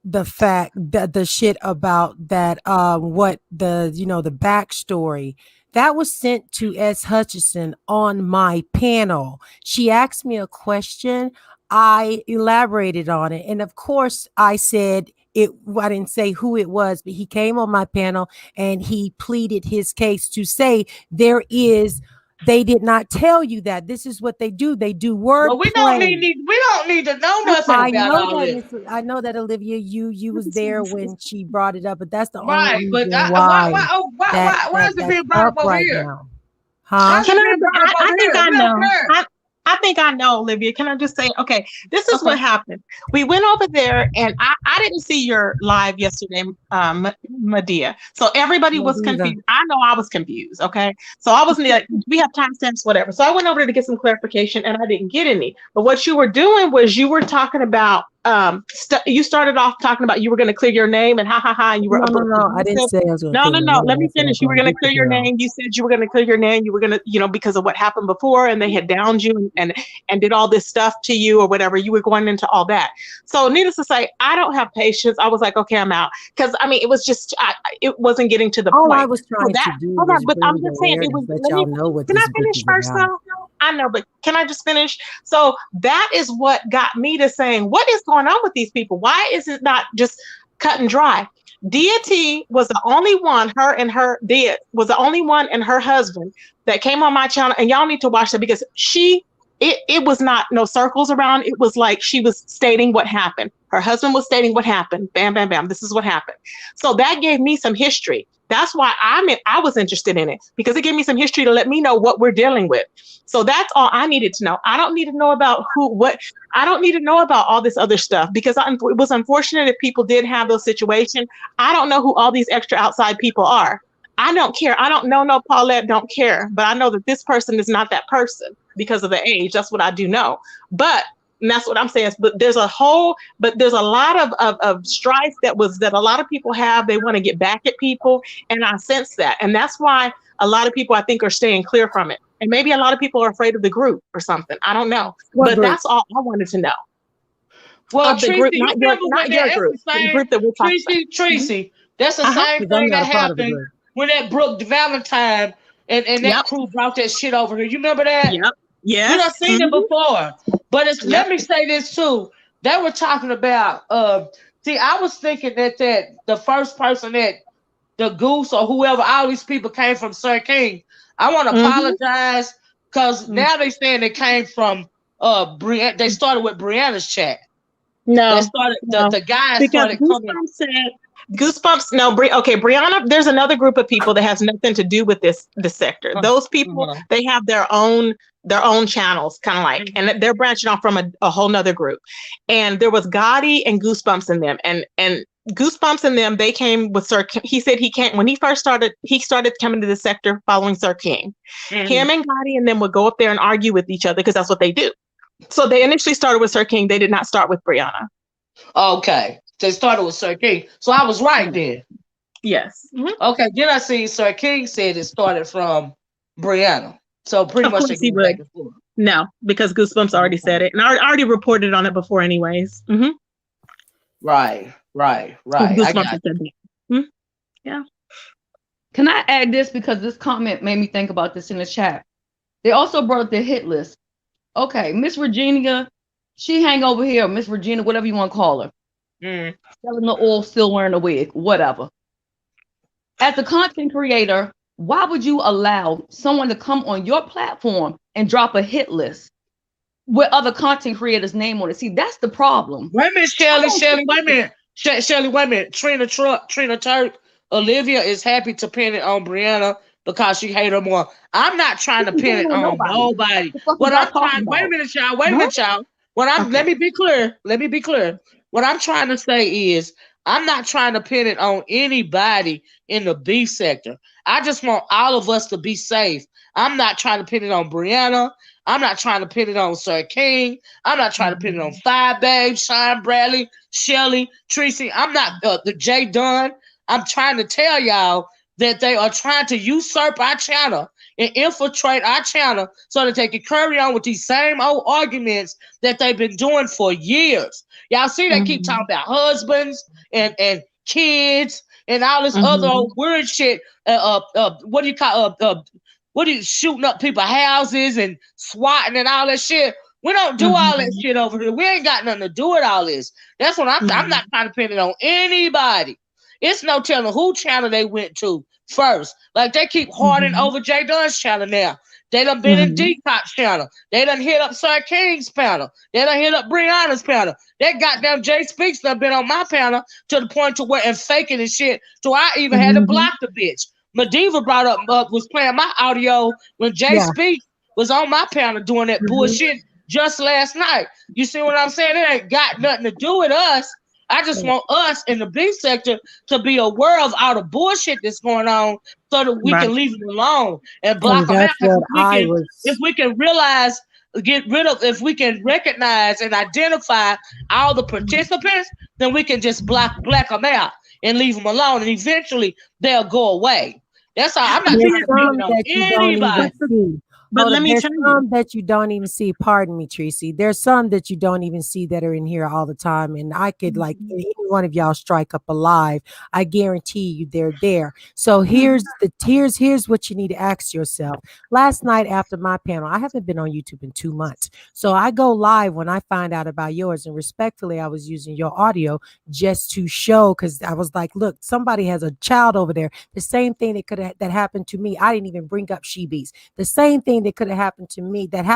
[SPEAKER 3] the fact that the shit about that what the the backstory that was sent to S. Hutchinson on my panel. She asked me a question. I elaborated on it. And of course, I said it. I didn't say who it was, but he came on my panel and he pleaded his case to say there is They did not tell you that. This is what they do. They do word
[SPEAKER 1] Well, we don't
[SPEAKER 3] play.
[SPEAKER 1] need to know nothing
[SPEAKER 3] I
[SPEAKER 1] about
[SPEAKER 3] know
[SPEAKER 1] all
[SPEAKER 3] that,
[SPEAKER 1] this.
[SPEAKER 3] I know that, Olivia, you was there when she brought it up, but that's the only
[SPEAKER 1] Right, but
[SPEAKER 3] reason why
[SPEAKER 1] why is it
[SPEAKER 3] that's
[SPEAKER 1] being brought
[SPEAKER 3] up
[SPEAKER 1] up over
[SPEAKER 3] right
[SPEAKER 1] here?
[SPEAKER 3] now.
[SPEAKER 1] Why
[SPEAKER 3] Huh?
[SPEAKER 1] is it being brought up over
[SPEAKER 4] I think
[SPEAKER 1] here?
[SPEAKER 4] I
[SPEAKER 1] We don't
[SPEAKER 4] know.
[SPEAKER 1] care.
[SPEAKER 4] I think I know, Olivia. Can I just say, okay, this is
[SPEAKER 1] Okay.
[SPEAKER 4] what happened. We went over there, and I didn't see your live yesterday, MaDiva. So everybody was
[SPEAKER 3] MaDiva.
[SPEAKER 4] confused. I know I was confused. Okay, so I wasn't like, we have timestamps, whatever. So I went over there to get some clarification, and I didn't get any. But what you were doing was you were talking about you started off talking about you were going to clear your name and ha ha ha, and you were
[SPEAKER 3] No. I didn't say I was going to
[SPEAKER 4] no,
[SPEAKER 3] clear
[SPEAKER 4] no,
[SPEAKER 3] my
[SPEAKER 4] no.
[SPEAKER 3] name.
[SPEAKER 4] Let
[SPEAKER 3] I
[SPEAKER 4] me
[SPEAKER 3] said I was
[SPEAKER 4] finish. You were
[SPEAKER 3] going
[SPEAKER 4] going
[SPEAKER 3] to
[SPEAKER 4] to
[SPEAKER 3] get
[SPEAKER 4] clear
[SPEAKER 3] the
[SPEAKER 4] your
[SPEAKER 3] girl.
[SPEAKER 4] name. You said you were going to clear your name. You were going to, because of what happened before, and they had downed you and did all this stuff to you or whatever. You were going into all that. So, needless to say, I don't have patience. I was like, okay, I'm out, because I mean, it was just, it wasn't getting to the
[SPEAKER 3] All I
[SPEAKER 4] point.
[SPEAKER 3] was
[SPEAKER 4] So
[SPEAKER 3] trying
[SPEAKER 4] that,
[SPEAKER 3] to do
[SPEAKER 4] hold
[SPEAKER 3] was
[SPEAKER 4] on, but I'm
[SPEAKER 3] bring the
[SPEAKER 4] just saying, it
[SPEAKER 3] awareness,
[SPEAKER 4] was.
[SPEAKER 3] let
[SPEAKER 4] Let me.
[SPEAKER 3] y'all know what
[SPEAKER 4] Can I
[SPEAKER 3] this group
[SPEAKER 4] finish
[SPEAKER 3] is
[SPEAKER 4] first,
[SPEAKER 3] about.
[SPEAKER 4] though? I know, but can I just finish? So that is what got me to saying, what is going on with these people? Why is it not just cut and dry? Deity was the only one, Dia was the only one and her husband that came on my channel, and y'all need to watch that, because it was not no circles around. It was like she was stating what happened. Her husband was stating what happened. Bam, bam, bam. This is what happened. So that gave me some history. That's why I was interested in it, because it gave me some history to let me know what we're dealing with. So that's all I needed to know. I don't need to know about what. I don't need to know about all this other stuff, because it was unfortunate if people did have those situations. I don't know who all these extra outside people are. I don't care. I don't know no Paulette, don't care. But I know that this person is not that person because of the age. That's what I do know. But and that's what I'm saying. But there's a lot of strife that a lot of people have. They want to get back at people. And I sense that. And that's why a lot of people, I think, are staying clear from it. And maybe a lot of people are afraid of the group or something. I don't know.
[SPEAKER 3] What
[SPEAKER 4] But
[SPEAKER 3] group?
[SPEAKER 4] that's all I wanted to know.
[SPEAKER 1] Well,
[SPEAKER 4] Of the
[SPEAKER 1] Tracy,
[SPEAKER 4] group,
[SPEAKER 1] you remember when
[SPEAKER 4] your
[SPEAKER 1] that's
[SPEAKER 4] group,
[SPEAKER 1] the
[SPEAKER 4] the
[SPEAKER 1] same
[SPEAKER 4] group that we're talking about.
[SPEAKER 1] Tracy, that's the
[SPEAKER 4] Uh-huh.
[SPEAKER 1] same
[SPEAKER 3] Because I'm
[SPEAKER 1] thing
[SPEAKER 3] not
[SPEAKER 1] that
[SPEAKER 3] a part of the
[SPEAKER 1] happened
[SPEAKER 3] group.
[SPEAKER 1] when that Brooke Valentine and that
[SPEAKER 4] Yep.
[SPEAKER 1] crew brought that shit over here. You remember that?
[SPEAKER 4] Yep.
[SPEAKER 1] We done
[SPEAKER 4] Yes.
[SPEAKER 1] seen it before. But
[SPEAKER 4] Yep.
[SPEAKER 1] let me say this too. They were talking about see, I was thinking that the first person that the goose or whoever, all these people came from Sir King. I want to apologize, because now they saying they came from they started with Brianna's chat. They
[SPEAKER 4] No.
[SPEAKER 1] started
[SPEAKER 4] No.
[SPEAKER 1] the guys
[SPEAKER 4] Because
[SPEAKER 1] started coming.
[SPEAKER 4] Goosebumps said Goosebumps. No, okay, Brianna. There's another group of people that has nothing to do with this sector. Those people, they have their own channels, kind of like, and they're branching off from a whole nother group. And there was Gotti and Goosebumps in them, and Goosebumps and them, they came with Sir. He said he came when he first started. He started coming to the sector following Sir King. Him and Gotti and them would go up there and argue with each other, because that's what they do. So they initially started with Sir King. They did not start with Brianna.
[SPEAKER 1] Okay. They started with Sir King. So I was right then.
[SPEAKER 4] Yes.
[SPEAKER 1] Okay. Then I see Sir King said it started from Brianna. So pretty
[SPEAKER 4] Of
[SPEAKER 1] much
[SPEAKER 4] course
[SPEAKER 1] they
[SPEAKER 4] he
[SPEAKER 1] go
[SPEAKER 4] would.
[SPEAKER 1] back and forth.
[SPEAKER 4] No, because Goosebumps already said it. And I already reported on it before anyways.
[SPEAKER 1] Right. I
[SPEAKER 4] Goosebumps
[SPEAKER 1] got
[SPEAKER 4] said that. Yeah.
[SPEAKER 2] Can I add this, because this comment made me think about this in the chat? They also brought up the hit list. Okay, Miss Virginia, she hang over here, Miss Virginia, whatever you want to call her. Selling the oil, still wearing a wig, whatever. As a content creator, why would you allow someone to come on your platform and drop a hit list with other content creators' name on it? See, that's the problem.
[SPEAKER 1] Wait a minute, Shelly, wait a minute. Shelly, wait a minute. Trina Turk, Olivia is happy to pin it on Brianna because she hate her more. I'm not trying to pin it on nobody. What I'm trying, wait a minute, y'all. Let me be clear. What I'm trying to say is, I'm not trying to pin it on anybody in the B sector. I just want all of us to be safe. I'm not trying to pin it on Brianna. I'm not trying to pin it on Sir King. I'm not trying to pin it on Five Babe, Sean Bradley, Shelly, Tracy. I'm not the J Dunn. I'm trying to tell y'all that they are trying to usurp our channel and infiltrate our channel so that they can carry on with these same old arguments that they've been doing for years. Y'all see they keep talking about husbands and kids and all this other old weird shit. What do you call what are you shooting up people's houses and swatting and all that shit? We don't do all that shit over here. We ain't got nothing to do with all this. That's what I'm not trying to pin it on anybody. It's no telling who channel they went to first. Like they keep harding over J Dunn's channel now. They done been in Detox channel. They done hit up Sir King's panel. They done hit up Brianna's panel. That goddamn Jay Speaks done been on my panel to the point to where and faking and shit. So I even had to block the bitch. MaDiva brought up was playing my audio when Jay Speaks was on my panel doing that bullshit just last night. You see what I'm saying? It ain't got nothing to do with us. I just want us in the B sector to be aware of all the bullshit that's going on so that we can leave them alone and block them out. If we can realize, if we can recognize and identify all the participants, then we can just black them out and leave them alone. And eventually they'll go away. That's all. I'm not trying to beat on anybody.
[SPEAKER 3] But let me tell you, some that you don't even see. Pardon me, Tracy. There's some that you don't even see that are in here all the time, and I could like any one of y'all strike up a live. I guarantee you they're there. So here's what you need to ask yourself. Last night after my panel, I haven't been on YouTube in 2 months, so I go live when I find out about yours. And respectfully, I was using your audio just to show, because I was like, look, somebody has a child over there. The same thing that happened to me. I didn't even bring up She-Bees. The same thing that could have happened to me that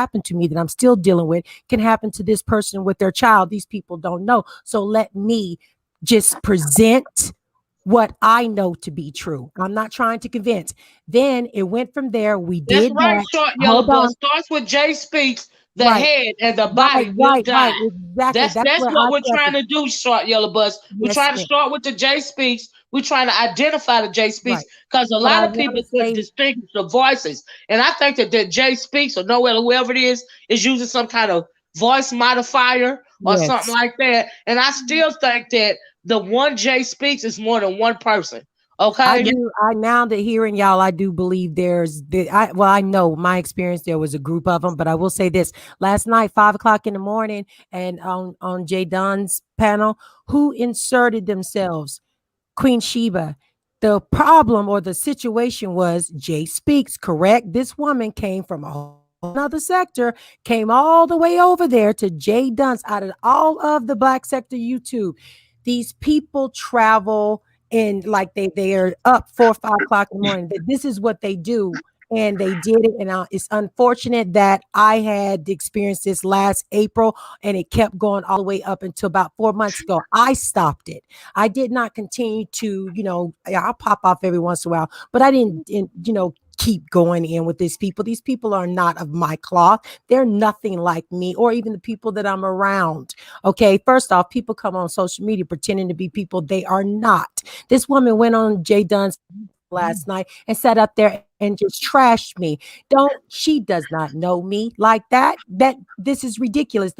[SPEAKER 3] I'm still dealing with can happen to this person with their child. These people don't know. So let me just present what I know to be true. I'm not trying to convince. Then it went from there. We did
[SPEAKER 1] right. Short Yellow Bus starts with Jay Speaks, the head and the body. Right, exactly. That's what we're trying to do, Short Yellow Bus. We're trying to start with the Jay Speaks. We're trying to identify the Jay Speaks because a lot of people could distinguish the voices. And I think that Jay Speaks or Noelle, whoever it is using some kind of voice modifier or something like that. And I still think that the one Jay Speaks is more than one person. Okay.
[SPEAKER 3] I now that hearing y'all, I do believe I know my experience, there was a group of them, but I will say this: last night, 5 o'clock in the morning, and on J Dunn's panel, who inserted themselves? Queen Sheba. The problem or the situation was Jay Speaks, correct? This woman came from another sector, came all the way over there to J Dunn's. Out of all of the Black sector YouTube, these people travel and like they are up 4 or 5 o'clock in the morning. This is what they do. And they did it. And it's unfortunate that I had experienced this last April and it kept going all the way up until about 4 months ago. I stopped it. I did not continue to, I'll pop off every once in a while, but I didn't keep going in with these people. These people are not of my cloth. They're nothing like me or even the people that I'm around. Okay. First off, people come on social media pretending to be people they are not. This woman went on J Dunn's last night and sat up there and just trashed me. She does not know me like that. This is ridiculous.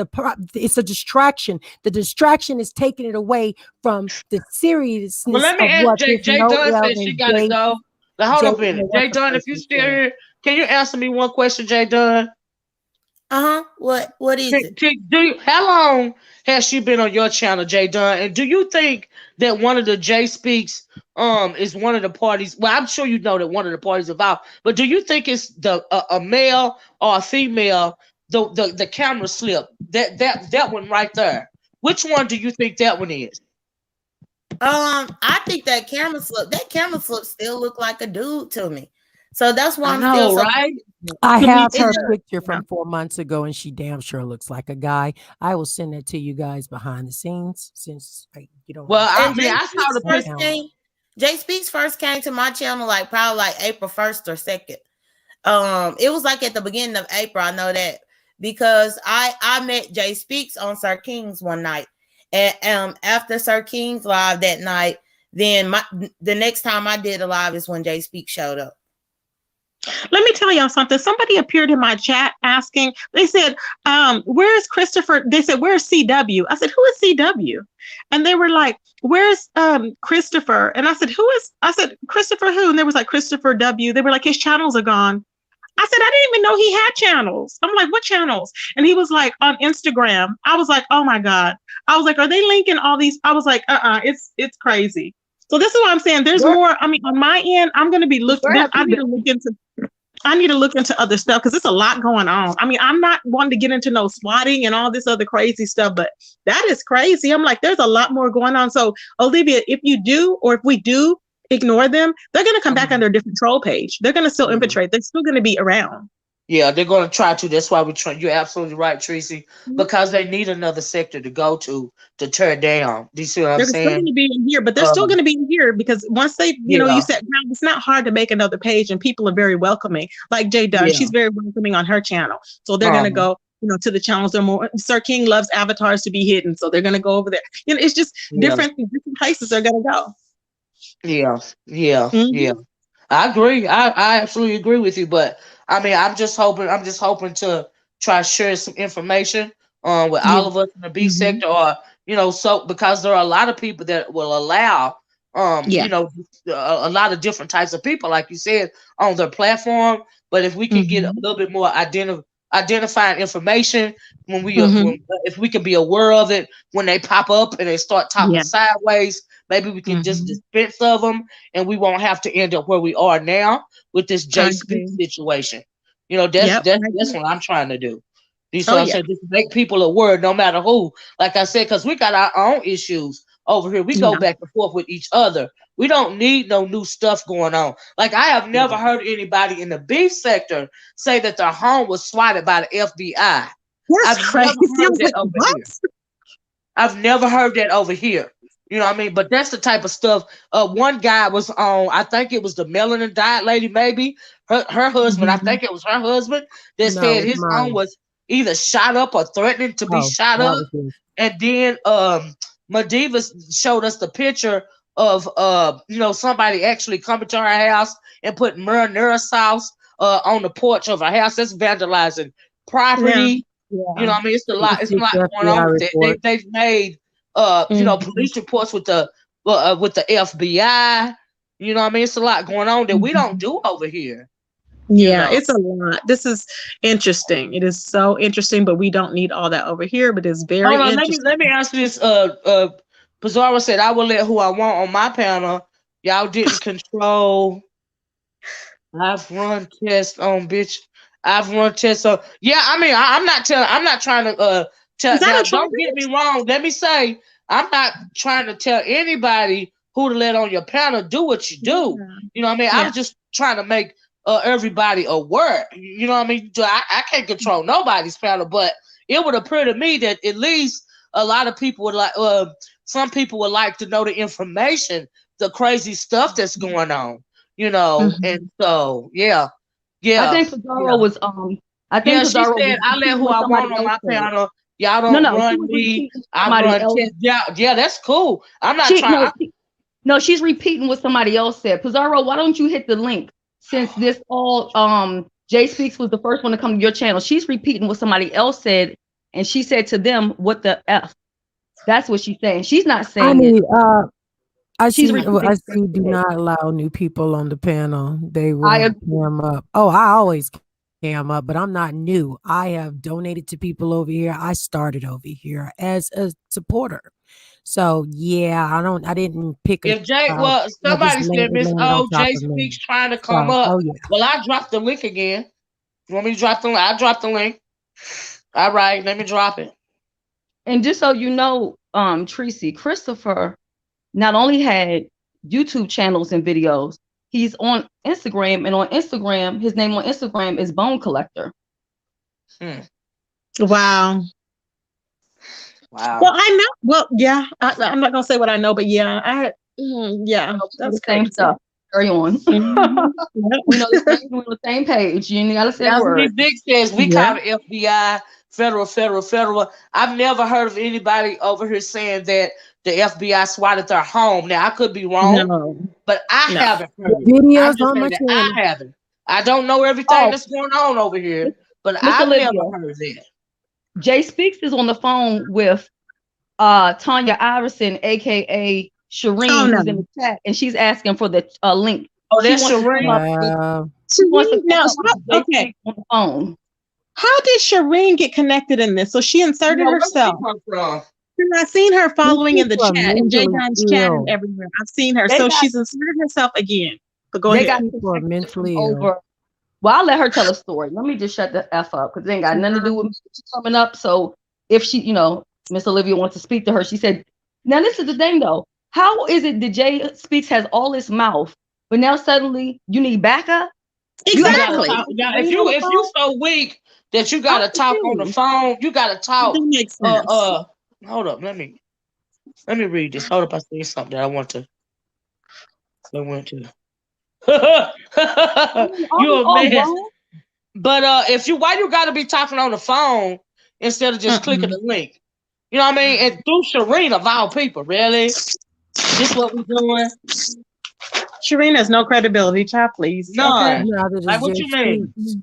[SPEAKER 3] It's a distraction. The distraction is taking it away from the seriousness.
[SPEAKER 1] Well, let me ask J Dunn said she got it though. Now, hold up a minute. J Dunn, if you're still here, can you answer me one question, J Dunn?
[SPEAKER 8] What is it?
[SPEAKER 1] How long has she been on your channel, J Dunn? And do you think that one of the Jay Speaks is one of the parties? Well, I'm sure you know that one of the parties involved, but do you think it's a male or a female? The camera slip that one right there. Which one do you think that one is?
[SPEAKER 8] I think that camera slip still look like a dude to me. So that's why
[SPEAKER 3] I have her picture from 4 months ago, and she damn sure looks like a guy. I will send it to you guys behind the scenes, since you don't.
[SPEAKER 1] Well, I saw the
[SPEAKER 8] picture. Jay Speaks first came to my channel probably April 1st or 2nd. It was at the beginning of April. I know that because I met Jay Speaks on Sir King's one night, and after Sir King's live that night, then the next time I did a live is when Jay Speaks showed up.
[SPEAKER 4] Let me tell y'all something. Somebody appeared in my chat asking, they said, where's Christopher? They said, where's CW? I said, who is CW? And they were like, where's Christopher? And I said, Christopher who? And they was like, Christopher W. They were like, his channels are gone. I said, I didn't even know he had channels. I'm like, what channels? And he was like, on Instagram. I was like, oh my God. I was like, are they linking all these? I was like, it's crazy. So this is what I'm saying. There's more. I mean, on my end, I'm going to be looking. I need to look into other stuff because there's a lot going on. I mean, I'm not wanting to get into no swatting and all this other crazy stuff, but that is crazy. I'm like, there's a lot more going on. So Olivia, if you do, or if we do ignore them, they're going to come back on their different troll page. They're going to still infiltrate. They're still going to be around.
[SPEAKER 1] Yeah, they're going to try to. That's why we try. You're absolutely right, Tracy, because they need another sector to go to tear down. Do you see what I'm
[SPEAKER 4] They're still going
[SPEAKER 1] saying?
[SPEAKER 4] to be in here, but they're still going to be in here because once they, you set ground, it's not hard to make another page, and people are very welcoming. Like Jay Dunn, she's very welcoming on her channel, so they're going to go, to the channels. They're more. Sir King loves avatars to be hidden, so they're going to go over there. It's just different places they're going to go.
[SPEAKER 1] Yeah. I agree. I absolutely agree with you. But I mean, I'm just hoping to try to share some information with all of us in the B sector, or so because there are a lot of people that will allow a lot of different types of people, like you said, on their platform. But if we can get a little bit more identifying information when we if we can be aware of it when they pop up and they start talking sideways, maybe we can just dispense of them, and we won't have to end up where we are now with this Jay Speak situation. That's what I'm trying to do. So I'm saying, just make people aware, no matter who. Like I said, because we got our own issues over here. We go back and forth with each other. We don't need no new stuff going on. Like, I have never heard anybody in the B sector say that their home was swatted by the FBI.
[SPEAKER 4] That's crazy.
[SPEAKER 1] I've never heard that over here. You know what I mean? But that's the type of stuff. One guy was on, I think it was the Melanin Lady, maybe. Her husband, I think it was her husband, that said his home was either shot up or threatening to be shot up. And then MaDiva showed us the picture of somebody actually coming to her house and putting marinara sauce on the porch of her house. That's vandalizing property. You know what I mean? It's a lot going on with it. They've made police reports with the FBI. You know what I mean? It's a lot going on that we don't do over here.
[SPEAKER 4] Yeah, it's a lot. This is interesting. It is so interesting, but we don't need all that over here. But it's very interesting.
[SPEAKER 1] Let me ask this. Pizarro said, "I will let who I want on my panel. Y'all didn't control. I've run tests on bitch. I've run tests on. Yeah, I mean, I'm not trying to tell. Now, don't get me wrong. Let me say, I'm not trying to tell anybody who to let on your panel. Do what you do. You know what I mean? I'm just trying to make everybody aware. You know what I mean? I can't control nobody's panel, but it would appear to me that at least a lot of people would like. Some people would like to know the information, the crazy stuff that's going on. And so yeah.
[SPEAKER 2] I think Pizarro was I think
[SPEAKER 1] she said, I let who I want on my panel. Y'all don't run me. I run tests. Yeah, that's cool. I'm not trying.
[SPEAKER 2] No, she's repeating what somebody else said. Pizarro, why don't you hit the link? Since this all Jay Speaks was the first one to come to your channel. She's repeating what somebody else said, and she said to them, "What the F?" That's what she's saying. She's not saying it.
[SPEAKER 3] I see. Do not allow new people on the panel. They will cam up. Oh, I always cam up, but I'm not new. I have donated to people over here. I started over here as a supporter. So yeah, I didn't pick.
[SPEAKER 1] If Jay, somebody said Miss Jay Speaks trying to come up. Well, I dropped the link again. You want me to drop the link? I dropped the link. All right, let me drop it.
[SPEAKER 2] And just so you know, Tracy, Christopher not only had YouTube channels and videos, he's on Instagram, and on Instagram, his name on Instagram is Bone Collector.
[SPEAKER 4] Wow. Well, I know. Well, yeah, I'm not gonna say what I know, but yeah, that's
[SPEAKER 2] the same stuff. Carry on. We know we're on the same page. You gotta say word.
[SPEAKER 1] Big says we call it FBI, federal. I've never heard of anybody over here saying that the FBI swatted their home. Now I could be wrong, but I haven't heard
[SPEAKER 3] videos on my channel.
[SPEAKER 1] I haven't. I don't know everything that's going on over here, but I've never heard of that.
[SPEAKER 2] Jay Speaks is on the phone with Tanya Iverson, aka Shireen, who's in the chat, and she's asking for the link.
[SPEAKER 1] Oh, that's Shireen.
[SPEAKER 2] She wants to okay. On the phone.
[SPEAKER 4] How did Shireen get connected in this? So she inserted herself. I've seen her following in the chat, in Jay Don's chat and everywhere. I've seen her. So she's inserted herself again. But go ahead.
[SPEAKER 3] People are mentally ill.
[SPEAKER 2] Well, I'll let her tell a story. Let me just shut the F up because it ain't got nothing to do with me coming up. So if she, Miss Olivia wants to speak to her, she said, now this is the thing though. How is it that Jay Speaks has all this mouth, but now suddenly you need backup? You
[SPEAKER 1] You
[SPEAKER 2] have
[SPEAKER 1] gotta
[SPEAKER 4] Exactly.
[SPEAKER 1] talk.
[SPEAKER 2] to
[SPEAKER 1] Yeah,
[SPEAKER 2] scream on the
[SPEAKER 1] if you
[SPEAKER 2] phone?
[SPEAKER 1] so weak that you
[SPEAKER 2] I'm
[SPEAKER 1] gotta talk on the
[SPEAKER 2] confused.
[SPEAKER 1] phone, you gotta
[SPEAKER 4] It
[SPEAKER 1] talk.
[SPEAKER 4] don't make sense.
[SPEAKER 1] Hold up. Let me read this. Hold up. I see something that I want to. I went to.
[SPEAKER 2] Are
[SPEAKER 1] You
[SPEAKER 2] we
[SPEAKER 1] a
[SPEAKER 2] all
[SPEAKER 1] mess.
[SPEAKER 2] grown?
[SPEAKER 1] But if you why you gotta be talking on the phone instead of just clicking
[SPEAKER 4] Mm-mm.
[SPEAKER 1] the link? You know what I mean? And through Sharina of all people, really? This what we doing?
[SPEAKER 4] Sharina has no credibility. Child, please. Okay.
[SPEAKER 1] None.
[SPEAKER 3] Neither
[SPEAKER 1] Like
[SPEAKER 3] does
[SPEAKER 1] what
[SPEAKER 3] Jay
[SPEAKER 1] you mean?
[SPEAKER 3] Speaks.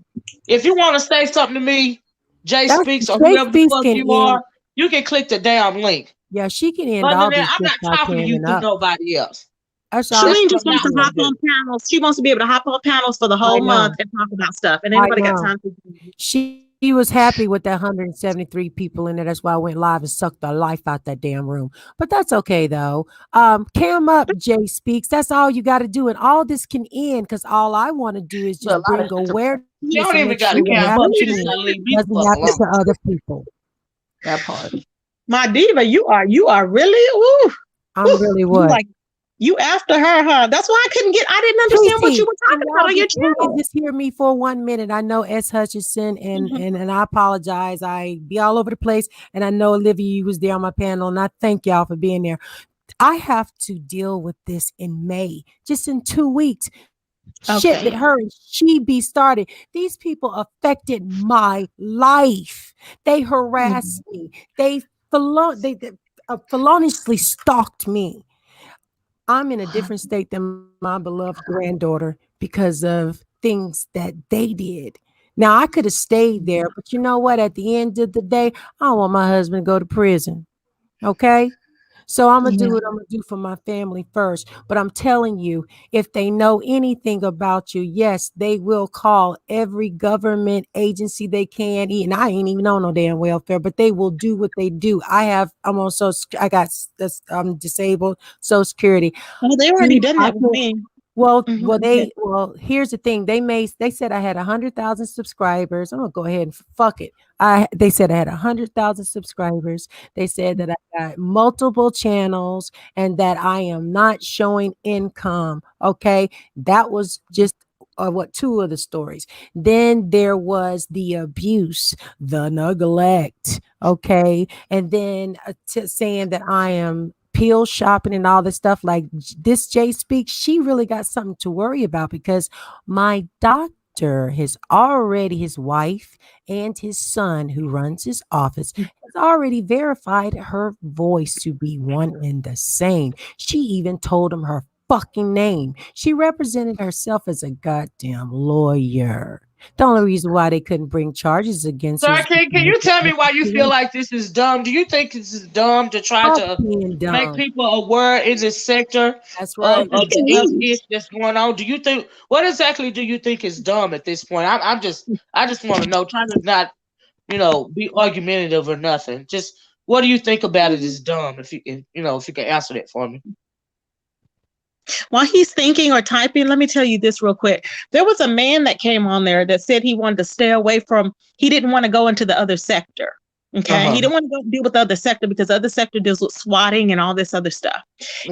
[SPEAKER 1] If you want to say something to me, Jay
[SPEAKER 3] That's
[SPEAKER 1] Speaks or
[SPEAKER 3] Jay
[SPEAKER 1] whoever the
[SPEAKER 3] Speaks
[SPEAKER 1] fuck
[SPEAKER 3] can
[SPEAKER 1] you
[SPEAKER 3] end.
[SPEAKER 1] are, you can click the damn link.
[SPEAKER 3] Yeah, she can end
[SPEAKER 1] Other than
[SPEAKER 3] all
[SPEAKER 1] that,
[SPEAKER 3] this
[SPEAKER 1] I'm
[SPEAKER 3] just
[SPEAKER 1] not
[SPEAKER 3] by
[SPEAKER 1] talking to you
[SPEAKER 3] hanging
[SPEAKER 1] through
[SPEAKER 3] up.
[SPEAKER 1] nobody else.
[SPEAKER 3] That's all.
[SPEAKER 1] That's
[SPEAKER 4] Shalene
[SPEAKER 1] what
[SPEAKER 4] just
[SPEAKER 1] I'm
[SPEAKER 4] wants
[SPEAKER 1] not
[SPEAKER 4] to
[SPEAKER 1] gonna
[SPEAKER 4] hop
[SPEAKER 1] do.
[SPEAKER 4] on panels. She wants to be able to hop on panels for the
[SPEAKER 3] I
[SPEAKER 4] whole
[SPEAKER 3] know.
[SPEAKER 4] month and talk about stuff. And
[SPEAKER 3] I
[SPEAKER 4] anybody got
[SPEAKER 3] know.
[SPEAKER 4] time to
[SPEAKER 3] She was happy with that 173 people in there. That's why I went live and sucked the life out that damn room. But that's okay though. Cam up, Jay Speaks. That's all you got to do, and all this can end because all I want to do is
[SPEAKER 1] But a
[SPEAKER 3] just
[SPEAKER 1] lot
[SPEAKER 3] bring
[SPEAKER 1] of shit
[SPEAKER 3] awareness
[SPEAKER 1] you don't
[SPEAKER 3] and
[SPEAKER 1] even
[SPEAKER 3] make
[SPEAKER 1] gotta
[SPEAKER 3] sure what
[SPEAKER 1] count up.
[SPEAKER 3] happened
[SPEAKER 1] You
[SPEAKER 3] to
[SPEAKER 1] just
[SPEAKER 3] me
[SPEAKER 1] gotta leave me the
[SPEAKER 3] doesn't
[SPEAKER 1] fuck
[SPEAKER 3] happen
[SPEAKER 1] alone.
[SPEAKER 3] to other people.
[SPEAKER 2] That part.
[SPEAKER 4] MaDiva, you are really
[SPEAKER 3] I'm really
[SPEAKER 4] you
[SPEAKER 3] what?
[SPEAKER 4] like you after her, huh? That's why I didn't understand what you
[SPEAKER 3] Tracy,
[SPEAKER 4] were
[SPEAKER 3] can
[SPEAKER 4] talking about
[SPEAKER 3] y'all
[SPEAKER 4] on your
[SPEAKER 3] just please
[SPEAKER 4] channel.
[SPEAKER 3] just hear me for 1 minute? I know S. Hutchinson and I apologize. I be all over the place. And I know Olivia, you was there on my panel, and I thank y'all for being there. I have to deal with this in May, just in 2 weeks. Shit that
[SPEAKER 4] Okay.
[SPEAKER 3] her and she be started. These people affected my life. They harassed me. They feloniously stalked me. I'm in a different state than my beloved granddaughter because of things that they did. Now I could have stayed there, but you know what? At the end of the day, I don't want my husband to go to prison. Okay. So I'm gonna do
[SPEAKER 4] Yeah.
[SPEAKER 3] what I'm gonna do for my family first. But I'm telling you, if they know anything about you, yes, they will call every government agency they can. And I ain't even on no damn welfare, but they will do what they do. I'm on I'm disabled, Social Security.
[SPEAKER 4] Oh, they already done
[SPEAKER 3] I
[SPEAKER 4] that with
[SPEAKER 3] can
[SPEAKER 4] me. Okay.
[SPEAKER 3] well, here's the thing. They said I had 100,000 subscribers. I'm gonna go ahead and fuck it. They said I had 100,000 subscribers. They said that I got multiple channels and that I am not showing income. Okay, that was just two of the stories. Then there was the abuse, the neglect. Okay, and then saying that I am pill shopping and all this stuff. Like this Jay Speaks, she really got something to worry about because my doctor has already, his wife and his son who runs his office has already verified her voice to be one and the same. She even told him her fucking name. She represented herself as a goddamn lawyer. The only reason why they couldn't bring charges against her
[SPEAKER 1] Sir,
[SPEAKER 3] is
[SPEAKER 1] can
[SPEAKER 3] because
[SPEAKER 1] you tell me why you
[SPEAKER 3] she
[SPEAKER 1] feel
[SPEAKER 3] was
[SPEAKER 1] like this is dumb? Do you think this is dumb to try
[SPEAKER 3] fuck
[SPEAKER 1] to
[SPEAKER 3] being
[SPEAKER 1] make
[SPEAKER 3] dumb.
[SPEAKER 1] people aware in this sector
[SPEAKER 3] That's
[SPEAKER 1] of,
[SPEAKER 3] right.
[SPEAKER 1] of
[SPEAKER 4] Look at
[SPEAKER 1] the health
[SPEAKER 4] me.
[SPEAKER 1] issue that's going on? Do you think what exactly do you think is dumb at this point? I just want to know. Trying to not be argumentative or nothing. Just what do you think about it is dumb? If you can answer that for me.
[SPEAKER 4] While he's thinking or typing, let me tell you this real quick. There was a man that came on there that said he wanted to stay away from, he didn't want to go into the other sector. Okay. He
[SPEAKER 1] Uh-huh.
[SPEAKER 4] didn't want to go deal with the other sector because the other sector deals with swatting and all this other stuff.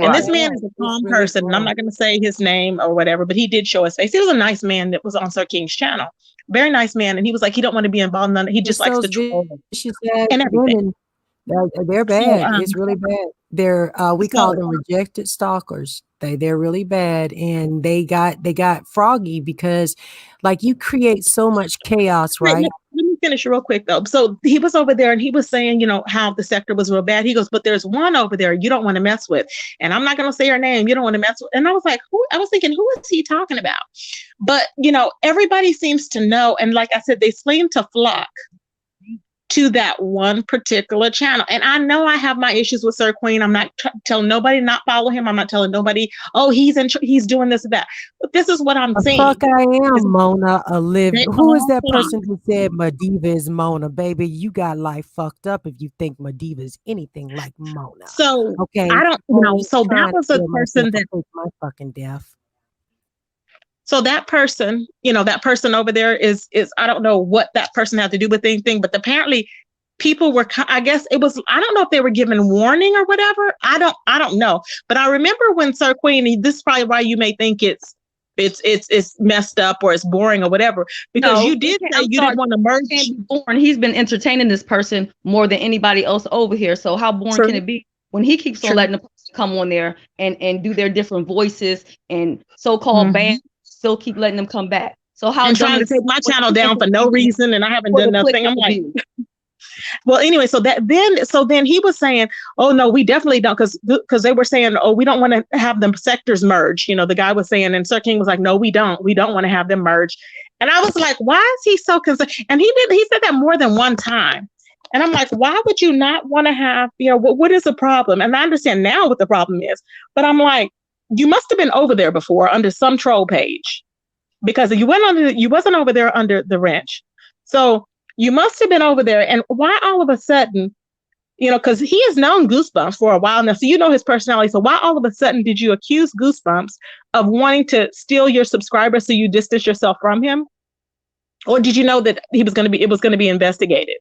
[SPEAKER 4] And this
[SPEAKER 1] Right.
[SPEAKER 4] man is a
[SPEAKER 1] It's
[SPEAKER 4] calm
[SPEAKER 1] really
[SPEAKER 4] person. And I'm
[SPEAKER 1] dumb.
[SPEAKER 4] not going to say his name or whatever, but he did show his face. He was a nice man that was on Sir King's channel. Very nice man. And he was like, he don't want to be involved in none. He just
[SPEAKER 3] Just
[SPEAKER 4] likes
[SPEAKER 3] those
[SPEAKER 4] to troll
[SPEAKER 3] vicious ass
[SPEAKER 4] and everything.
[SPEAKER 3] women. They're
[SPEAKER 4] So,
[SPEAKER 3] bad. It's really bad. We call
[SPEAKER 4] so
[SPEAKER 3] them rejected stalkers. They're really bad, and they got froggy because, like, you create so much chaos,
[SPEAKER 4] wait,
[SPEAKER 3] right?
[SPEAKER 4] let me finish real quick though. So he was over there and he was saying, how the sector was real bad. He goes, but there's one over there you don't want to mess with. And I'm not going to say her name. You don't want to mess with. And I was like, who? I was thinking, who is he talking about? But, everybody seems to know. And like I said, they seem to flock to that one particular channel. And I know I have my issues with Sir Queen. I'm not telling nobody not follow him. I'm not telling nobody, oh, he's doing this or that. But this is what I'm
[SPEAKER 3] The
[SPEAKER 4] saying.
[SPEAKER 3] fuck I am, Mona Olivia.
[SPEAKER 4] They
[SPEAKER 3] Who is
[SPEAKER 4] all
[SPEAKER 3] that
[SPEAKER 4] flock.
[SPEAKER 3] person who said MaDiva is Mona? Baby, you got life fucked up if you think MaDiva is anything like Mona.
[SPEAKER 4] So
[SPEAKER 3] Okay,
[SPEAKER 4] I don't,
[SPEAKER 3] I ain't
[SPEAKER 4] so that
[SPEAKER 3] trying to
[SPEAKER 4] was a
[SPEAKER 3] kill
[SPEAKER 4] person
[SPEAKER 3] myself or
[SPEAKER 4] that,
[SPEAKER 3] fake my fucking death.
[SPEAKER 4] so that person, that person over there is I don't know what that person had to do with anything, but apparently people were, I guess it was, I don't know if they were given warning or whatever. I don't know. But I remember when Sir Queenie, this is probably why you may think it's messed up or it's boring or whatever, because you did say you didn't want to merge.
[SPEAKER 2] Can't be boring. He's been entertaining this person more than anybody else over here. So how boring can it be when he keeps on letting the person come on there and do their different voices and so-called bands still keep letting them come back. So how
[SPEAKER 4] and trying to take my channel down for no reason, and I haven't done nothing. I'm like, well, anyway, so then he was saying, oh no, we definitely don't, because they were saying, oh, we don't want to have them sectors merge. You know, the guy was saying, and Sir King was like, no, we don't want to have them merge. And I was like, why is he so concerned? And he said that more than one time. And I'm like, why would you not want to have, you know, what is the problem? And I understand now what the problem is, but I'm like, you must have been over there before under some troll page, because you wasn't over there under the wrench. So you must have been over there. And why all of a sudden, you know, because he has known Goosebumps for a while now, so you know his personality. So why all of a sudden did you accuse Goosebumps of wanting to steal your subscribers so you distance yourself from him? Or did you know that it was going to be investigated?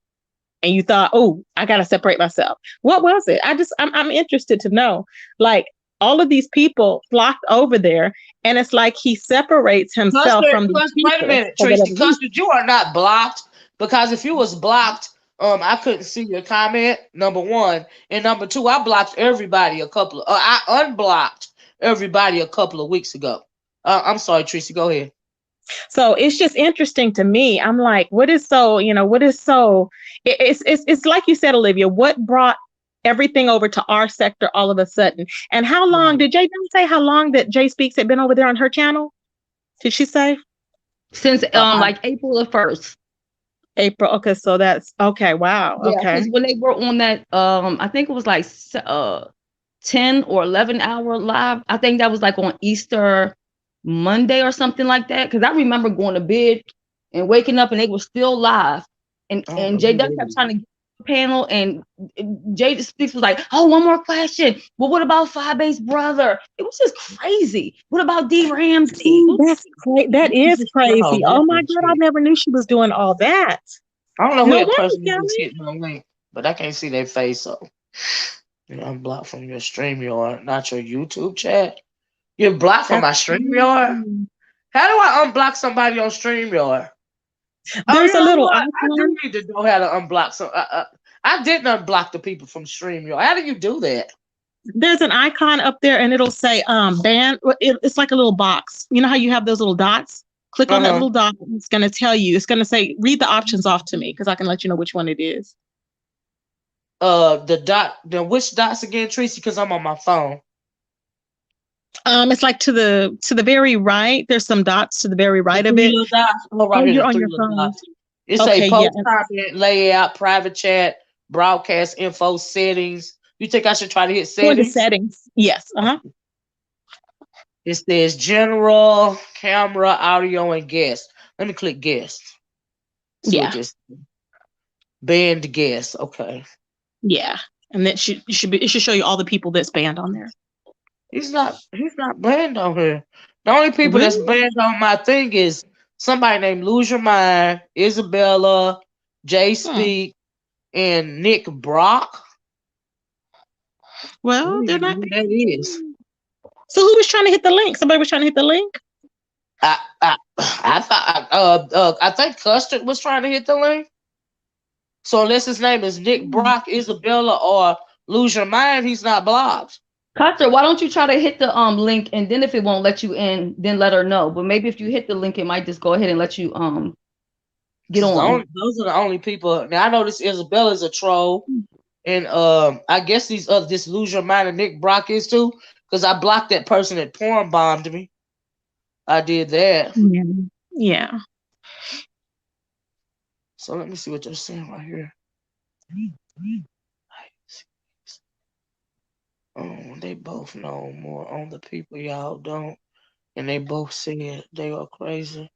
[SPEAKER 4] And you thought, oh, I got to separate myself. What was it? I'm interested to know. Like, all of these people flocked over there, and it's like he separates himself from these people.
[SPEAKER 1] Wait a minute, Tracy. Custard, you are not blocked, because if you was blocked, I couldn't see your comment, number one. And number two, I blocked everybody I unblocked everybody a couple of weeks ago. I'm sorry, Tracy, go ahead.
[SPEAKER 4] So it's just interesting to me. I'm like, it's like you said, Olivia, what brought everything over to our sector all of a sudden? And how long did Jay say how long that Jay Speaks had been over there on her channel? Did she say?
[SPEAKER 2] Since like April the 1st.
[SPEAKER 4] April. Okay, so that's okay. Wow.
[SPEAKER 2] Yeah,
[SPEAKER 4] okay.
[SPEAKER 2] Because when they were on that, I think it was like 10 or 11 hour live. I think that was like on Easter Monday or something like that. Because I remember going to bed and waking up and they were still live. And Jay Duck kept trying to get the panel, and Jay Speaks was like, oh, one more question. Well, what about Five Base Brother? It was just crazy. What about D Ramsey?
[SPEAKER 4] That is crazy. Oh my God, I never knew she was doing all that.
[SPEAKER 1] I don't know who that person is hitting on link, but I can't see their face, so I'm blocked from your StreamYard, not your YouTube chat. You're blocked from my StreamYard? How do I unblock somebody on StreamYard?
[SPEAKER 4] There's a little icon.
[SPEAKER 1] I do need to know how to unblock some. I didn't unblock the people from StreamYard. How do you do that?
[SPEAKER 4] There's an icon up there, and it'll say ban. It's like a little box. You know how you have those little dots? Click on that little dot. It's going to tell you. It's going to say, read the options off to me, because I can let you know which one it is.
[SPEAKER 1] Which dots again, Tracy? Because I'm on my phone.
[SPEAKER 4] It's like to the very right. There's some dots to the very right of it.
[SPEAKER 1] You're
[SPEAKER 4] on your phone.
[SPEAKER 1] It's a post comment, layout, private chat, broadcast info, settings. You think I should try to hit settings?
[SPEAKER 4] Go to settings. Yes.
[SPEAKER 1] It says general, camera, audio, and guest. Let me click guest. Banned guest. Okay.
[SPEAKER 4] Yeah, and then it should show you all the people that's banned on there.
[SPEAKER 1] He's not banned on here. The only people that's banned on my thing is somebody named Lose Your Mind, Isabella, Jay Speak, and Nick Brock.
[SPEAKER 4] Well, they're not.
[SPEAKER 1] That is.
[SPEAKER 4] So who was trying to hit the link? Somebody was trying to hit the link.
[SPEAKER 1] I think Custard was trying to hit the link. So unless his name is Nick Brock, Isabella, or Lose Your Mind, he's not blocked.
[SPEAKER 2] Custard, why don't you try to hit the link, and then if it won't let you in, then let her know. But maybe if you hit the link, it might just go ahead and let you get on.
[SPEAKER 1] Those are the only people. Now I know this Isabella is a troll, and I guess this Lose Your Mind and Nick Brock is too, because I blocked that person that porn bombed me. I did that.
[SPEAKER 4] Yeah.
[SPEAKER 1] So let me see what they're saying right here. Oh, they both know more on the people y'all don't, and they both said they are crazy.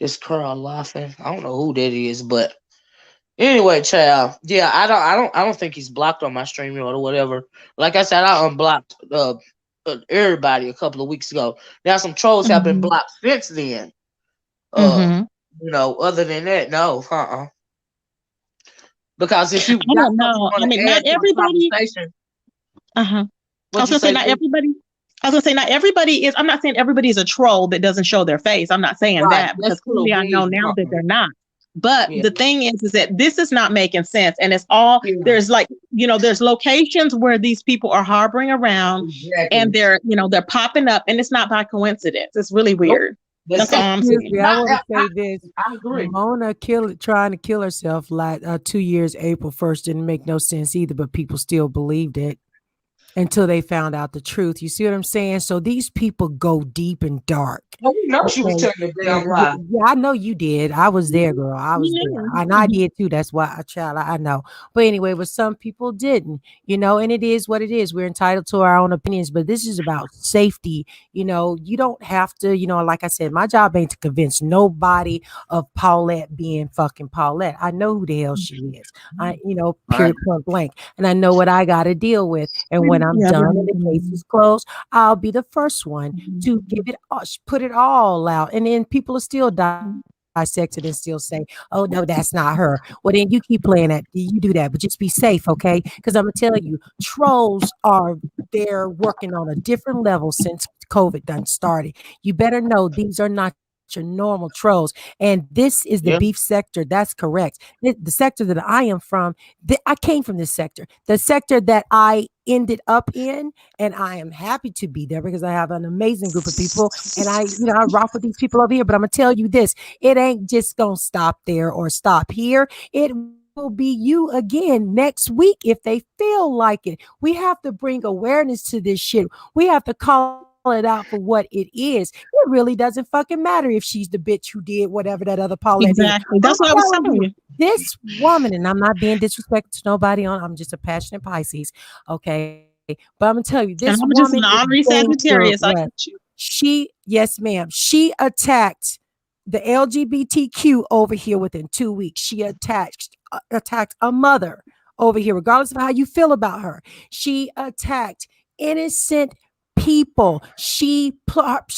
[SPEAKER 1] This girl laughing. I don't know who that is, but anyway, child. Yeah, I don't think he's blocked on my StreamYard or whatever. Like I said, I unblocked everybody a couple of weeks ago. Now some trolls have been blocked since then. Other than that, no. Because if you
[SPEAKER 4] I
[SPEAKER 1] that's
[SPEAKER 4] don't
[SPEAKER 1] what you
[SPEAKER 4] know.
[SPEAKER 1] want
[SPEAKER 4] I mean,
[SPEAKER 1] to
[SPEAKER 4] not
[SPEAKER 1] add to the
[SPEAKER 4] everybody.
[SPEAKER 1] conversation.
[SPEAKER 4] I
[SPEAKER 1] What
[SPEAKER 4] was
[SPEAKER 1] you
[SPEAKER 4] gonna say
[SPEAKER 1] say,
[SPEAKER 4] not
[SPEAKER 1] Pete?
[SPEAKER 4] everybody. I was gonna say not everybody is. I'm not saying everybody is a troll that doesn't show their face. I'm not saying
[SPEAKER 1] Right.
[SPEAKER 4] that
[SPEAKER 1] That's
[SPEAKER 4] because
[SPEAKER 1] true.
[SPEAKER 4] clearly I
[SPEAKER 1] We
[SPEAKER 4] know
[SPEAKER 1] ain't
[SPEAKER 4] now that
[SPEAKER 1] drunk.
[SPEAKER 4] they're not. But
[SPEAKER 1] Yeah.
[SPEAKER 4] the thing is that this is not making sense, and it's all
[SPEAKER 1] Yeah.
[SPEAKER 4] there's like there's locations where these people are harboring around, and
[SPEAKER 1] Exactly.
[SPEAKER 4] they're popping up, and it's not by coincidence. It's really
[SPEAKER 1] Nope.
[SPEAKER 4] weird.
[SPEAKER 1] That's
[SPEAKER 4] That's all
[SPEAKER 1] it.
[SPEAKER 4] I'm
[SPEAKER 3] Excuse
[SPEAKER 4] saying.
[SPEAKER 3] me, I
[SPEAKER 1] Not,
[SPEAKER 3] want to say this.
[SPEAKER 1] I agree.
[SPEAKER 3] Mona trying to kill herself like 2 years April 1st didn't make no sense either, but people still believed it until they found out the truth. You see what I'm saying? So these people go deep and dark.
[SPEAKER 1] Well, we know she was
[SPEAKER 3] Okay.
[SPEAKER 1] telling the damn lie.
[SPEAKER 3] Yeah, I know you did. I was there, girl. I was there. And I did too. That's why I know. But anyway, but some people didn't, and it is what it is. We're entitled to our own opinions, but this is about safety. You don't have to, like I said, my job ain't to convince nobody of Paulette being fucking Paulette. I know who the hell she is. Period, point blank. And I know what I got to deal with. And when I'm
[SPEAKER 4] Yeah.
[SPEAKER 3] done and the case is closed, I'll be the first one to give it all, put it all out. And then people are still dissect it and still say, oh, no, that's not her. Well, then you keep playing that. You do that, but just be safe, okay? Because I'm going to tell you, trolls they're working on a different level since COVID done started. You better know these are not your normal trolls. And this is the
[SPEAKER 1] Yeah.
[SPEAKER 3] beef sector. That's correct. The sector that I am from, I came from this sector. The sector that I ended up in, and I am happy to be there because I have an amazing group of people, and I rock with these people over here. But I'm gonna tell you this: it ain't just gonna stop there or stop here. It will be you again next week if they feel like it. We have to bring awareness to this shit. We have to call it out for what it is. It really doesn't fucking matter if she's the bitch who did whatever that other Paulette did.
[SPEAKER 4] Exactly. That's
[SPEAKER 3] I'm
[SPEAKER 4] what I was
[SPEAKER 3] telling
[SPEAKER 4] telling
[SPEAKER 3] you,
[SPEAKER 4] you.
[SPEAKER 3] this woman, and I'm not being disrespectful to nobody I'm just a passionate Pisces, okay? But I'm gonna tell you,
[SPEAKER 4] And
[SPEAKER 3] this
[SPEAKER 4] I'm just
[SPEAKER 3] woman
[SPEAKER 4] an
[SPEAKER 3] is
[SPEAKER 4] honorary Sagittarius. I
[SPEAKER 3] dangerous.
[SPEAKER 4] get you.
[SPEAKER 3] Yes, ma'am. She attacked the LGBTQ over here within 2 weeks. She attacked a mother over here, regardless of how you feel about her. She attacked innocent people. She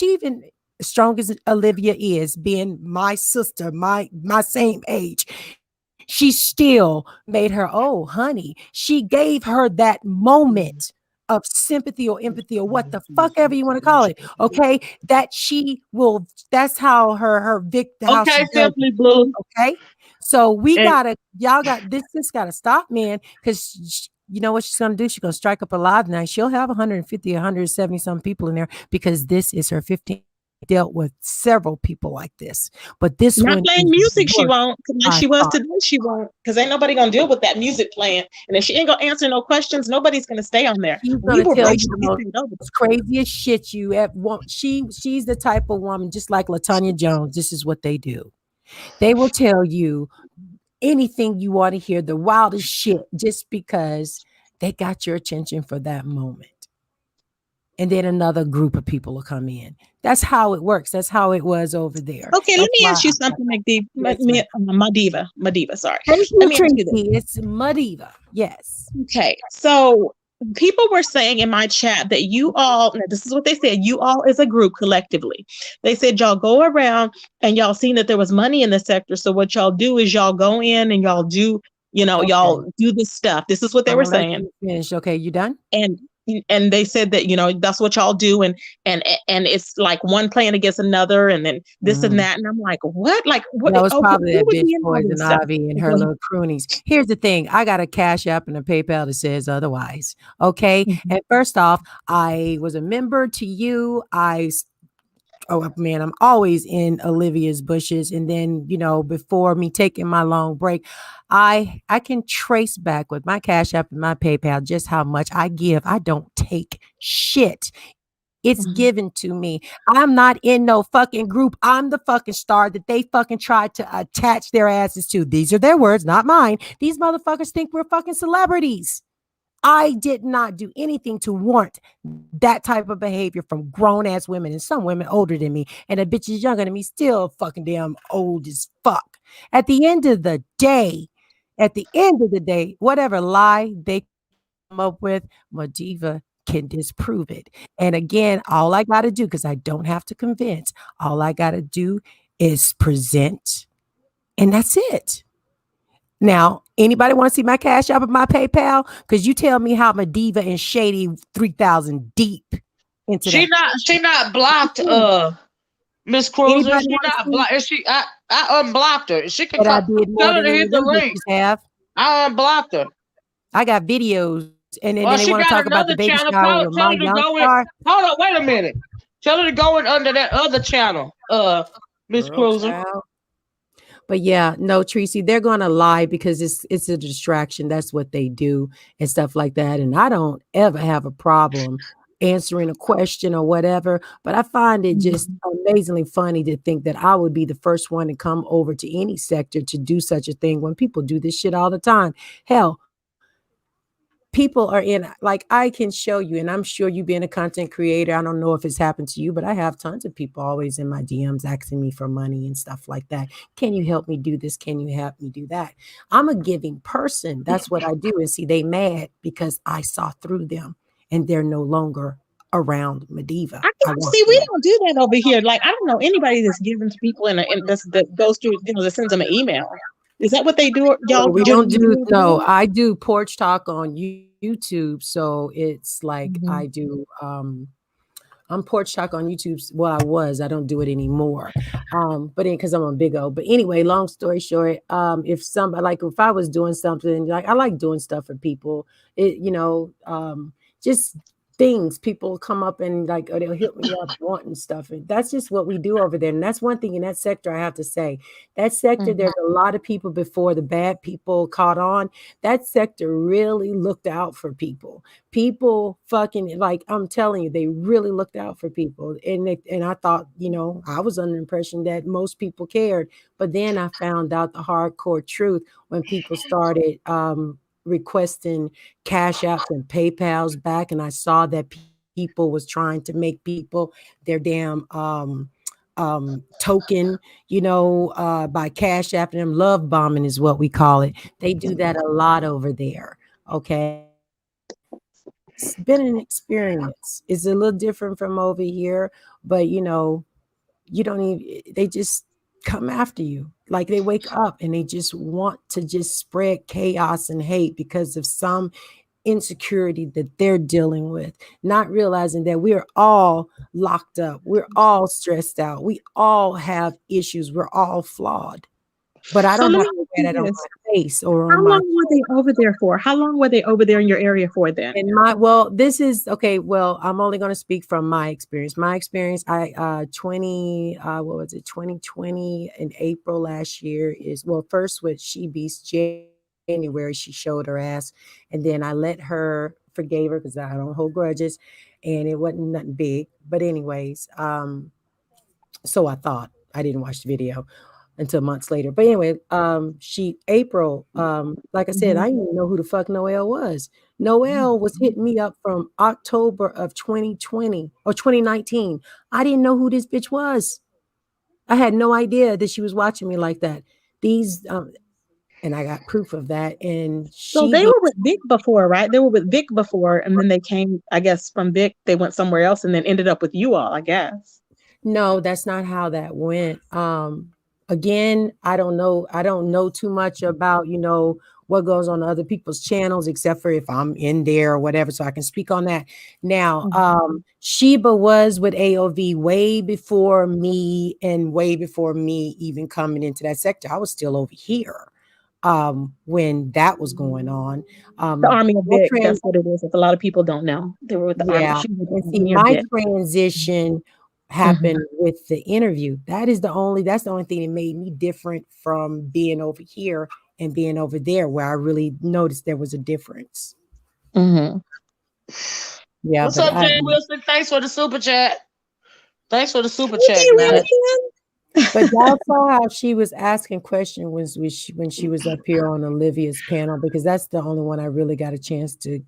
[SPEAKER 3] even, as strong as Olivia is, being my sister, my same age, she still made her, oh, honey. She gave her that moment of sympathy or empathy or what the fuck ever you want to call it. Okay. That she will, that's how how
[SPEAKER 1] Okay,
[SPEAKER 3] she does
[SPEAKER 1] Simply
[SPEAKER 3] it.
[SPEAKER 1] Blue.
[SPEAKER 3] Okay. So
[SPEAKER 1] And
[SPEAKER 3] y'all got this gotta stop, man. Cause you know what she's gonna do? She's gonna strike up a live night. She'll have 150, 170 some people in there because this is her 15th. Dealt with several people like this, but this
[SPEAKER 4] Not
[SPEAKER 3] one
[SPEAKER 4] playing
[SPEAKER 3] is
[SPEAKER 4] music, she
[SPEAKER 3] worse
[SPEAKER 4] won't. Like
[SPEAKER 3] by
[SPEAKER 4] she was
[SPEAKER 3] far.
[SPEAKER 4] today, she won't. Because ain't nobody gonna deal with that music playing. And if she ain't gonna answer no questions, nobody's gonna stay on there.
[SPEAKER 3] She's
[SPEAKER 4] We
[SPEAKER 3] gonna
[SPEAKER 4] were
[SPEAKER 3] tell
[SPEAKER 4] right.
[SPEAKER 3] you the most craziest shit you ever want. She's the type of woman, just like LaTanya Jones. This is what they do. They will tell you anything you want to hear, the wildest shit, just because they got your attention for that moment. And then another group of people will come in. That's how it works. That's how it was over there.
[SPEAKER 4] Okay, let
[SPEAKER 3] That's
[SPEAKER 4] me
[SPEAKER 3] why
[SPEAKER 4] ask you something,
[SPEAKER 3] yes, ma'am.
[SPEAKER 4] MaDiva, sorry.
[SPEAKER 3] Thank
[SPEAKER 4] Let
[SPEAKER 3] you,
[SPEAKER 4] me ask you this.
[SPEAKER 3] Tracy. It's MaDiva. Yes.
[SPEAKER 4] Okay, so people were saying in my chat that you all, now this is what they said, you all as a group collectively, they said y'all go around and y'all seen that there was money in the sector. So what y'all do is y'all go in and y'all do,
[SPEAKER 3] Okay.
[SPEAKER 4] y'all do this stuff. This is what they
[SPEAKER 3] I'm
[SPEAKER 4] were
[SPEAKER 3] gonna let
[SPEAKER 4] saying.
[SPEAKER 3] you finish. Okay, you done?
[SPEAKER 4] And they said that that's what y'all do, and it's like one playing against another, and then this and that, and I'm like, what? Like, what?
[SPEAKER 3] That was
[SPEAKER 4] Okay,
[SPEAKER 3] probably
[SPEAKER 4] who
[SPEAKER 3] that
[SPEAKER 4] would
[SPEAKER 3] bitch
[SPEAKER 4] be in all
[SPEAKER 3] Poison
[SPEAKER 4] this stuff?
[SPEAKER 3] Ivy and her little croonies. Here's the thing. I got a Cash App and a PayPal that says otherwise. Okay. And first off, I was a member to you. Oh man, I'm always in Olivia's bushes. And then, before me taking my long break, I can trace back with my Cash App and my PayPal just how much I give. I don't take shit. It's given to me. I'm not in no fucking group. I'm the fucking star that they fucking tried to attach their asses to. These are their words, not mine. These motherfuckers think we're fucking celebrities. I did not do anything to warrant that type of behavior from grown ass women, and some women older than me, and a bitch is younger than me, still fucking damn old as fuck. At the end of the day, whatever lie they come up with, MaDiva can disprove it. And again, all I got to do, because I don't have to convince, all I got to do is present, and that's it. Now, anybody want to see my Cash App or my PayPal? Because you tell me how MaDiva and Shady 3,000 deep into that.
[SPEAKER 1] She not blocked. Miss Cruiser,
[SPEAKER 3] Anybody
[SPEAKER 1] she
[SPEAKER 3] want to
[SPEAKER 1] not
[SPEAKER 3] see
[SPEAKER 1] blocked. I unblocked her. She can
[SPEAKER 3] that I
[SPEAKER 1] come.
[SPEAKER 3] did more
[SPEAKER 1] Tell her
[SPEAKER 3] than
[SPEAKER 1] to
[SPEAKER 3] any
[SPEAKER 1] hit
[SPEAKER 3] of
[SPEAKER 1] the
[SPEAKER 3] them
[SPEAKER 1] link.
[SPEAKER 3] bitches have?
[SPEAKER 1] I unblocked her.
[SPEAKER 3] I got videos. And then
[SPEAKER 1] Or
[SPEAKER 3] they
[SPEAKER 1] she
[SPEAKER 3] want to
[SPEAKER 1] got
[SPEAKER 3] talk about the
[SPEAKER 1] another
[SPEAKER 3] baby
[SPEAKER 1] channel.
[SPEAKER 3] shower with
[SPEAKER 1] Tell
[SPEAKER 3] my
[SPEAKER 1] her to
[SPEAKER 3] young
[SPEAKER 1] go in.
[SPEAKER 3] star.
[SPEAKER 1] Hold on, wait a minute. Tell her to go in under that other channel. Miss
[SPEAKER 3] Girl,
[SPEAKER 1] Cruiser.
[SPEAKER 3] child. But yeah, no, Tracy, they're gonna lie because it's a distraction. That's what they do and stuff like that. And I don't ever have a problem answering a question or whatever. But I find it just amazingly funny to think that I would be the first one to come over to any sector to do such a thing when people do this shit all the time. Hell, people are in, like, I can show you, and I'm sure you being a content creator, I don't know if it's happened to you, but I have tons of people always in my DMs asking me for money and stuff like that. Can you help me do this? Can you help me do that? I'm a giving person. That's what I do. And see, they mad because I saw through them and they're no longer around MaDiva.
[SPEAKER 4] See, we don't do that over here. Like, I don't know anybody that's giving to people that goes through, that sends them an email. Is that what they do? Y'all,
[SPEAKER 3] we don't do. No, I do porch talk on YouTube, so it's like I do. I'm porch talk on YouTube. Well, I was. I don't do it anymore. But because I'm on Big O. But anyway, long story short, if somebody, like, if I was doing something, like, I like doing stuff for people, just things, people come up and, like, or they'll hit me up wanting stuff, and that's just what we do over there. And that's one thing in that sector I have to say. That sector, there's a lot of people before the bad people caught on. That sector really looked out for people. People fucking, like, I'm telling you, they really looked out for people. And I thought, I was under the impression that most people cared. But then I found out the hardcore truth when people started requesting Cash Apps and PayPals back, and I saw that people was trying to make people their damn token, by Cash App, and them love bombing is what we call it. They do that a lot over there. Okay. It's been an experience. It's a little different from over here, but you don't even, they just come after you. Like, they wake up and they just want to just spread chaos and hate because of some insecurity that they're dealing with, not realizing that we're all locked up. We're all stressed out. We all have issues. We're all flawed. But I don't have to wear that on my face or on my.
[SPEAKER 4] How long were they over there for? How long were they over there in your area for then?
[SPEAKER 3] This is okay. Well, I'm only going to speak from my experience. My experience, 2020 in April last year is, well, first with She Beast January, she showed her ass, and then I forgave her because I don't hold grudges, and it wasn't nothing big. But anyways, so I thought. I didn't watch the video until months later. But anyway, April, like I said, I didn't even know who the fuck Noelle was. Noelle was hitting me up from October of 2020 or 2019. I didn't know who this bitch was. I had no idea that she was watching me like that. And I got proof of that. And
[SPEAKER 4] so they were with Vic before, right? They were with Vic before, and then they came, I guess, from Vic, they went somewhere else and then ended up with you all, I guess.
[SPEAKER 3] No, that's not how that went. Again, I don't know too much about, what goes on other people's channels, except for if I'm in there or whatever, so I can speak on that. Now, Sheba was with AOV way before me and way before me even coming into that sector. I was still over here when that was going on.
[SPEAKER 4] The Army of Vic, that's what it is. If a lot of people don't know, they were with the Army.
[SPEAKER 3] And see, my transition happened with the interview. That's the only thing that made me different from being over here and being over there, where I really noticed there was a difference.
[SPEAKER 1] Yeah. What's up, Jay Wilson? Thanks for the super chat. Thanks for the super chat, man.
[SPEAKER 3] But y'all saw how she was asking questions when she was up here on Olivia's panel, because that's the only one I really got a chance to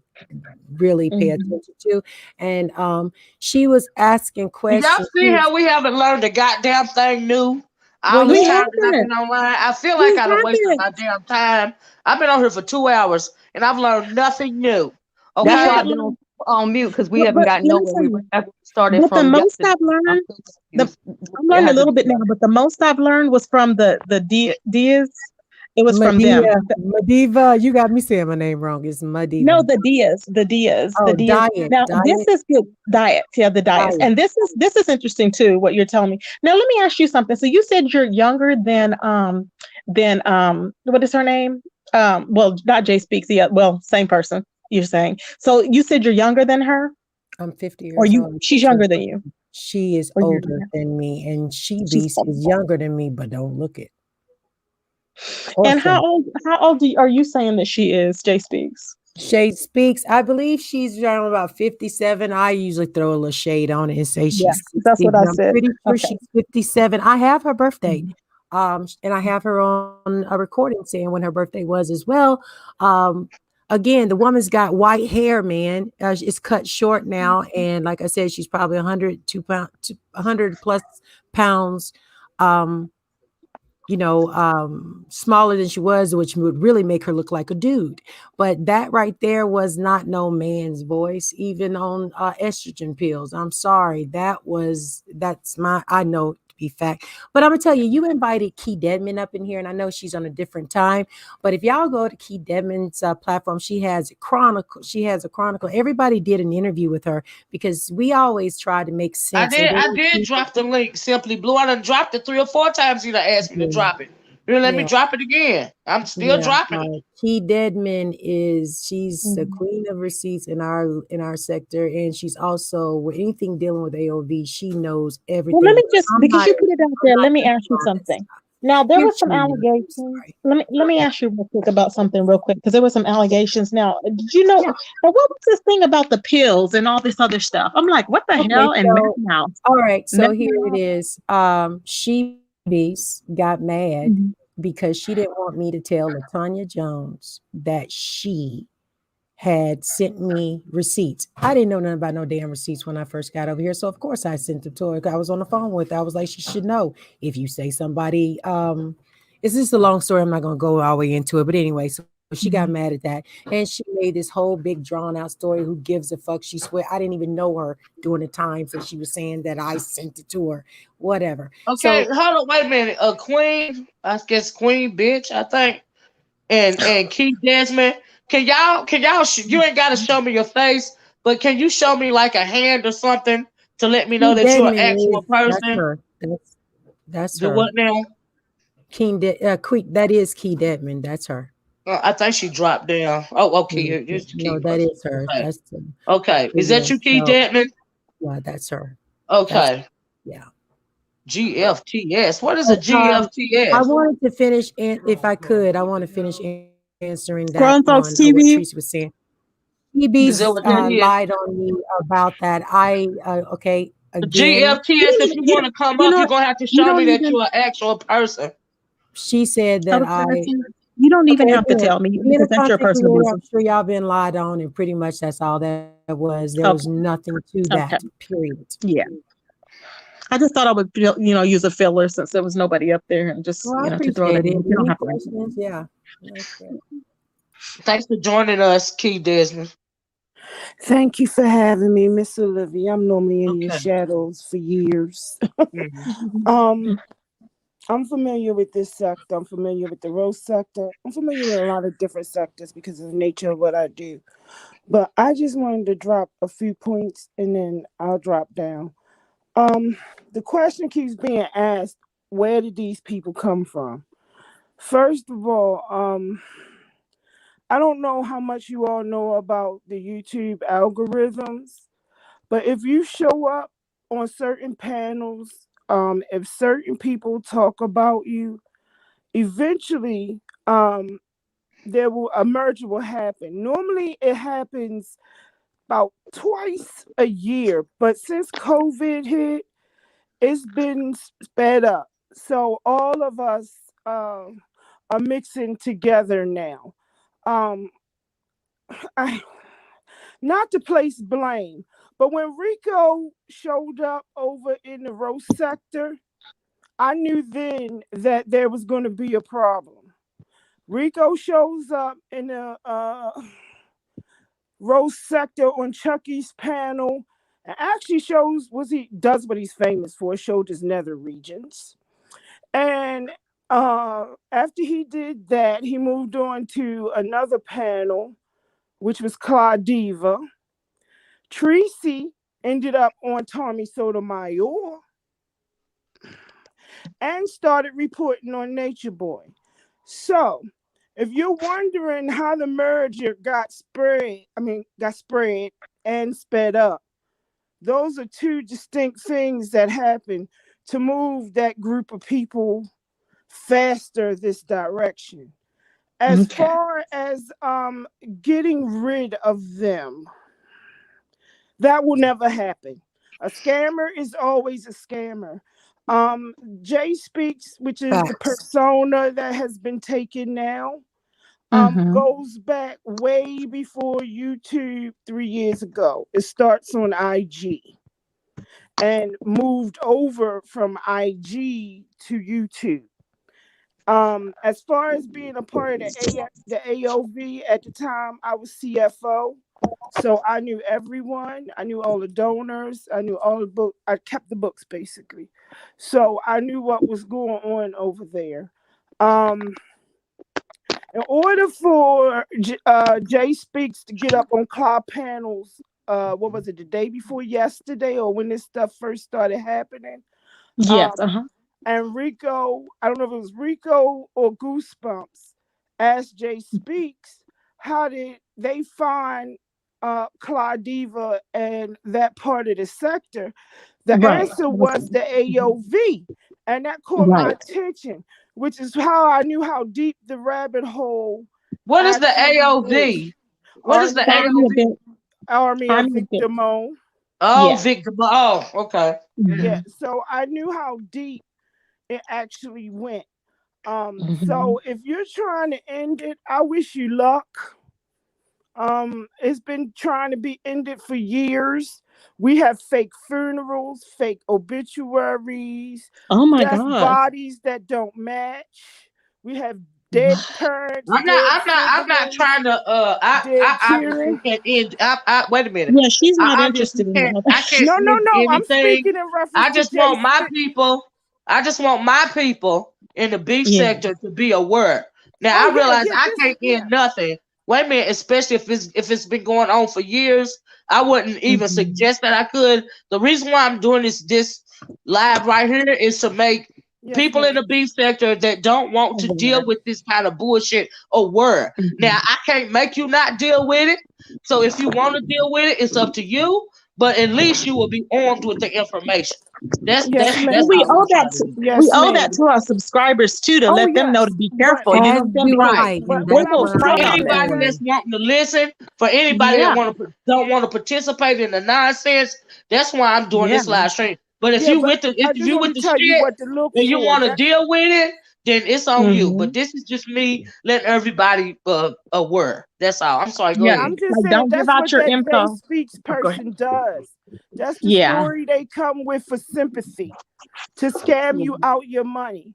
[SPEAKER 3] really pay attention to. And she was asking questions.
[SPEAKER 1] Y'all see how we haven't learned a goddamn thing new? All the time that I've been online, I feel like I've wasted my damn time. I've been on here for 2 hours and I've learned nothing new.
[SPEAKER 2] Okay, that's why I've been on mute, because we haven't gotten nowhere. We started
[SPEAKER 4] but
[SPEAKER 2] from
[SPEAKER 4] the most I've learned, I've learned a little bit now, but the most I've learned was from the Diaz It was from them.
[SPEAKER 3] MaDiva. You got me saying my name wrong. It's
[SPEAKER 4] No,
[SPEAKER 3] MaDiva.
[SPEAKER 4] the Diaz,
[SPEAKER 3] Oh,
[SPEAKER 4] the Diaz.
[SPEAKER 3] diet,
[SPEAKER 4] Now this
[SPEAKER 3] diet,
[SPEAKER 4] is good diet. Yeah, the diets,
[SPEAKER 3] diet.
[SPEAKER 4] and this is interesting too. What you're telling me now. Let me ask you something. So you said you're younger than what is her name? Well, not Jay Speaks. Yeah, well, same person. You're saying. So you said you're younger than her,
[SPEAKER 3] I'm 50
[SPEAKER 4] or
[SPEAKER 3] years
[SPEAKER 4] you?
[SPEAKER 3] old.
[SPEAKER 4] She's younger than you,
[SPEAKER 3] She is
[SPEAKER 4] or you're
[SPEAKER 3] older than me, and she
[SPEAKER 4] she's
[SPEAKER 3] beast
[SPEAKER 4] older.
[SPEAKER 3] is younger than me, but don't look it. Or
[SPEAKER 4] And
[SPEAKER 3] some.
[SPEAKER 4] how old are you saying that she is? Jay Speaks.
[SPEAKER 3] Shade Speaks. I believe she's around about 57. I usually throw a little shade on it and say
[SPEAKER 4] Yeah,
[SPEAKER 3] she's
[SPEAKER 4] that's
[SPEAKER 3] 60,
[SPEAKER 4] what I
[SPEAKER 3] but I'm
[SPEAKER 4] said.
[SPEAKER 3] pretty sure
[SPEAKER 4] Okay.
[SPEAKER 3] she's 57. I have her birthday.
[SPEAKER 4] Mhm.
[SPEAKER 3] And I have her on a recording saying when her birthday was as well. Um, Again, the woman's got white hair, man. It's cut short now, and like I said, she's probably 100, 100 plus pounds. Um, smaller than she was, which would really make her look like a dude. But that right there was not no man's voice, even on estrogen pills. I'm sorry. I know to be fact. But I'm gonna tell you, you invited Key Dedman up in here, and I know she's on a different time. But if y'all go to Key Dedman's platform, she has a chronicle. She has a chronicle. Everybody did an interview with her because we always try to make
[SPEAKER 1] I
[SPEAKER 3] sense.
[SPEAKER 1] did. I did drop the link. Simply Blue. I done dropped it 3 or 4 times. You done asked me to
[SPEAKER 3] Yeah,
[SPEAKER 1] drop it. You done let me
[SPEAKER 3] yeah.
[SPEAKER 1] drop it again. I'm still
[SPEAKER 3] Yeah,
[SPEAKER 1] dropping it.
[SPEAKER 3] Key Deadman she's the
[SPEAKER 4] Mhm.
[SPEAKER 3] queen of receipts in our sector, and she's also with anything dealing with AOV. She knows
[SPEAKER 4] Well, let
[SPEAKER 3] everything.
[SPEAKER 4] me just
[SPEAKER 3] I'm
[SPEAKER 4] because
[SPEAKER 3] not
[SPEAKER 4] you put it out
[SPEAKER 3] I'm
[SPEAKER 4] there.
[SPEAKER 3] not
[SPEAKER 4] Let me ask
[SPEAKER 3] touching
[SPEAKER 4] you
[SPEAKER 3] on this
[SPEAKER 4] something.
[SPEAKER 3] stuff.
[SPEAKER 4] Now there
[SPEAKER 3] You're
[SPEAKER 4] were some
[SPEAKER 3] Chile. I'm
[SPEAKER 4] allegations.
[SPEAKER 3] sorry.
[SPEAKER 4] Let me ask you real quick about something real quick because there were some allegations. Now, did you know?
[SPEAKER 3] Yeah.
[SPEAKER 4] Now, what was this thing about the pills and all this other stuff? I'm like, what the
[SPEAKER 3] Okay.
[SPEAKER 4] hell? And
[SPEAKER 3] So all right.
[SPEAKER 4] meth
[SPEAKER 3] So here it
[SPEAKER 4] mouth.
[SPEAKER 3] is. She Beast got mad
[SPEAKER 4] Mhm.
[SPEAKER 3] because she didn't want me to tell Latanya Jones that she had sent me receipts. I didn't know nothing about no damn receipts when I first got over here. So of course I sent them to her. I was on the phone with her. I was like, she should know. If you say somebody, it's just a long story. I'm not gonna go all the way into it. But anyway, so she got
[SPEAKER 4] Mhm.
[SPEAKER 3] mad at that. And she made this whole big drawn out story. Who gives a fuck? She swear I didn't even know her during the times that she was saying that I sent it to her. Whatever.
[SPEAKER 1] Okay,
[SPEAKER 3] So
[SPEAKER 1] hold on, wait a minute. A queen, I guess queen bitch, I think, and Keith Desmond. You ain't gotta show me your face, but can you show me like a hand or something to let me know
[SPEAKER 3] Key
[SPEAKER 1] that you're an
[SPEAKER 3] Deadman
[SPEAKER 1] actual
[SPEAKER 3] that's
[SPEAKER 1] person?
[SPEAKER 3] her. That's
[SPEAKER 1] Do
[SPEAKER 3] her.
[SPEAKER 1] what now?
[SPEAKER 3] That is Key Deadman. That's her.
[SPEAKER 1] I think she dropped down. Oh, okay.
[SPEAKER 3] No,
[SPEAKER 1] Here's the key
[SPEAKER 3] that
[SPEAKER 1] person.
[SPEAKER 3] is her.
[SPEAKER 1] Okay.
[SPEAKER 3] That's
[SPEAKER 1] Okay. Is that
[SPEAKER 3] yeah.
[SPEAKER 1] you, Keith
[SPEAKER 3] So
[SPEAKER 1] Detman?
[SPEAKER 3] yeah, that's her. That's
[SPEAKER 1] Okay.
[SPEAKER 3] yeah.
[SPEAKER 1] GFTS. What is a
[SPEAKER 3] But, I
[SPEAKER 1] GFTS?
[SPEAKER 3] wanted to finish, and if I could, I want to finish answering that
[SPEAKER 4] Grown
[SPEAKER 3] on
[SPEAKER 4] Folks
[SPEAKER 3] what
[SPEAKER 4] TV.
[SPEAKER 3] Tracy was saying. He
[SPEAKER 1] Is that what that is?
[SPEAKER 3] lied on me about that. Okay, again,
[SPEAKER 1] GFTS, if you want to come
[SPEAKER 4] You
[SPEAKER 1] up,
[SPEAKER 4] know,
[SPEAKER 1] you're going to have to
[SPEAKER 4] you
[SPEAKER 1] show me
[SPEAKER 4] don't
[SPEAKER 1] that
[SPEAKER 4] even.
[SPEAKER 1] you're an actual person.
[SPEAKER 3] she said
[SPEAKER 4] I
[SPEAKER 3] that
[SPEAKER 4] was gonna say you don't even
[SPEAKER 3] okay,
[SPEAKER 4] have to
[SPEAKER 3] again,
[SPEAKER 4] tell me
[SPEAKER 3] being a
[SPEAKER 4] because that's your
[SPEAKER 3] content
[SPEAKER 4] personal
[SPEAKER 3] creator, I'm
[SPEAKER 4] business.
[SPEAKER 3] sure y'all been lied on, and pretty much that's all that was. There was
[SPEAKER 4] Okay.
[SPEAKER 3] nothing to
[SPEAKER 4] Okay.
[SPEAKER 3] that, period.
[SPEAKER 4] Yeah. I just thought I would, use a filler since there was nobody up there and just,
[SPEAKER 3] Well, I
[SPEAKER 4] to throw that
[SPEAKER 3] appreciate it.
[SPEAKER 4] in. You don't
[SPEAKER 3] Any
[SPEAKER 4] have to answer.
[SPEAKER 3] questions? Yeah. Okay.
[SPEAKER 1] Thanks for joining us, Keith Desmond.
[SPEAKER 9] Thank you for having me, Miss Olivia. I'm normally in your
[SPEAKER 1] Okay.
[SPEAKER 9] shadows for years.
[SPEAKER 1] Mhm.
[SPEAKER 9] um, I'm familiar with this sector. I'm familiar with the rose sector. I'm familiar with a lot of different sectors because of the nature of what I do. But I just wanted to drop a few points and then I'll drop down. Um, the question keeps being asked, where did these people come from? First of all, I don't know how much you all know about the YouTube algorithms, but if you show up on certain panels, if certain people talk about you, eventually there will a merger will happen. Normally it happens about twice a year, but since COVID hit, it's been sped up. So all of us are mixing together now. Um, I not to place blame, but when Rico showed up over in the roast sector, I knew then that there was going to be a problem. Rico shows up in the roast sector on Chucky's panel and actually shows what he does what he's famous for, showed his nether regions. And After he did that, he moved on to another panel, which was Claudiva. Tracy ended up on Tommy Sotomayor and started reporting on Nature Boy. So, if you're wondering how the merger got spread and sped up, those are two distinct things that happened to move that group of people faster this direction. As far as getting rid of them, that will never happen. A scammer is always a scammer. Jay Speaks, which is the
[SPEAKER 3] Facts.
[SPEAKER 9] persona that has been taken now, goes back way before YouTube 3 years ago. It starts on IG and moved over from IG to YouTube. As far as being a part of the AOV at the time, I was CFO. So I knew everyone. I knew all the donors. I knew all the book. I kept the books basically. So I knew what was going on over there. In order for Jay Speaks to get up on cloud panels, what was it, the day before yesterday or when this stuff first started happening?
[SPEAKER 4] Yes.
[SPEAKER 9] And Rico, I don't know if it was Rico or Goosebumps, asked Jay Speaks, how did they find Claudiva and that part of the sector? The answer was the AOV. And that caught my attention, which is how I knew how deep the rabbit hole.
[SPEAKER 1] What is the
[SPEAKER 9] actually is.
[SPEAKER 1] AOV? What is the AOV?
[SPEAKER 9] Army of Victimone.
[SPEAKER 1] Oh, victim. Oh, okay.
[SPEAKER 9] Yeah. So I knew how deep it actually went. So if you're trying to end it, I wish you luck. It's been trying to be ended for years. We have fake funerals, fake obituaries, death bodies that don't match. We have dead parents.
[SPEAKER 1] I'm not trying to. I obviously can't end. Wait a minute.
[SPEAKER 4] Yeah, she's not
[SPEAKER 1] I
[SPEAKER 4] interested in that.
[SPEAKER 1] I can't
[SPEAKER 9] No.
[SPEAKER 1] end
[SPEAKER 9] I'm
[SPEAKER 1] anything.
[SPEAKER 9] speaking in reference
[SPEAKER 1] I
[SPEAKER 9] to
[SPEAKER 1] just
[SPEAKER 9] Jay
[SPEAKER 1] want my
[SPEAKER 9] Speaks.
[SPEAKER 1] people. I just want my people in the beef sector to be aware. Now I realize I can't end nothing. Wait a minute, especially if it's been going on for years. I wouldn't even suggest that I could. The reason why I'm doing this live right here is to make people in the beef sector that don't want to deal with this kind of bullshit aware. Now I can't make you not deal with it. So if you want to deal with it, it's up to you. But at least you will be armed with the information. That's
[SPEAKER 4] we owe that to our subscribers too, to let them know to be careful. You know what I'm
[SPEAKER 1] right.
[SPEAKER 4] saying?
[SPEAKER 1] For anybody that's wanting to listen, for anybody that don't want to participate in the nonsense, that's why I'm doing this live stream. But if you with the shit and you want to deal with it, then it's on you. But this is just me letting everybody aware. That's all. I'm sorry. Go ahead.
[SPEAKER 9] I'm just saying that's what that Jay Speaks person does. That's the story they come with for sympathy, to scam you out your money.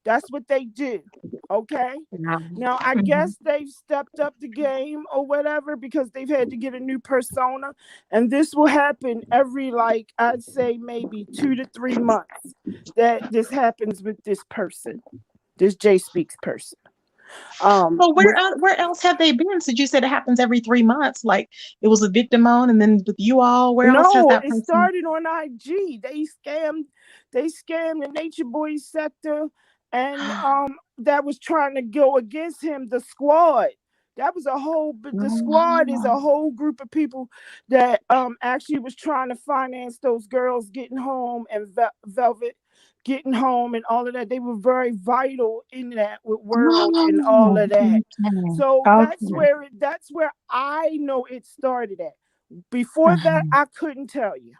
[SPEAKER 9] That's what they do. Okay. Now I guess they've stepped up the game or whatever because they've had to get a new persona, and this will happen every I'd say maybe 2 to 3 months that this happens with this person, this Jay Speaks person.
[SPEAKER 4] Well, where else have they been? So you said it happens every 3 months. Like it was a victim on, and then with you all, where else has that person?
[SPEAKER 9] It started on IG. They scammed the Nature Boy sector, and that was trying to go against him. The squad. That was the squad is a whole group of people that actually was trying to finance those girls getting home and Velvet getting home and all of that. They were very vital in that with World and all of that. So that's where I know it started at. Before that, I couldn't tell you.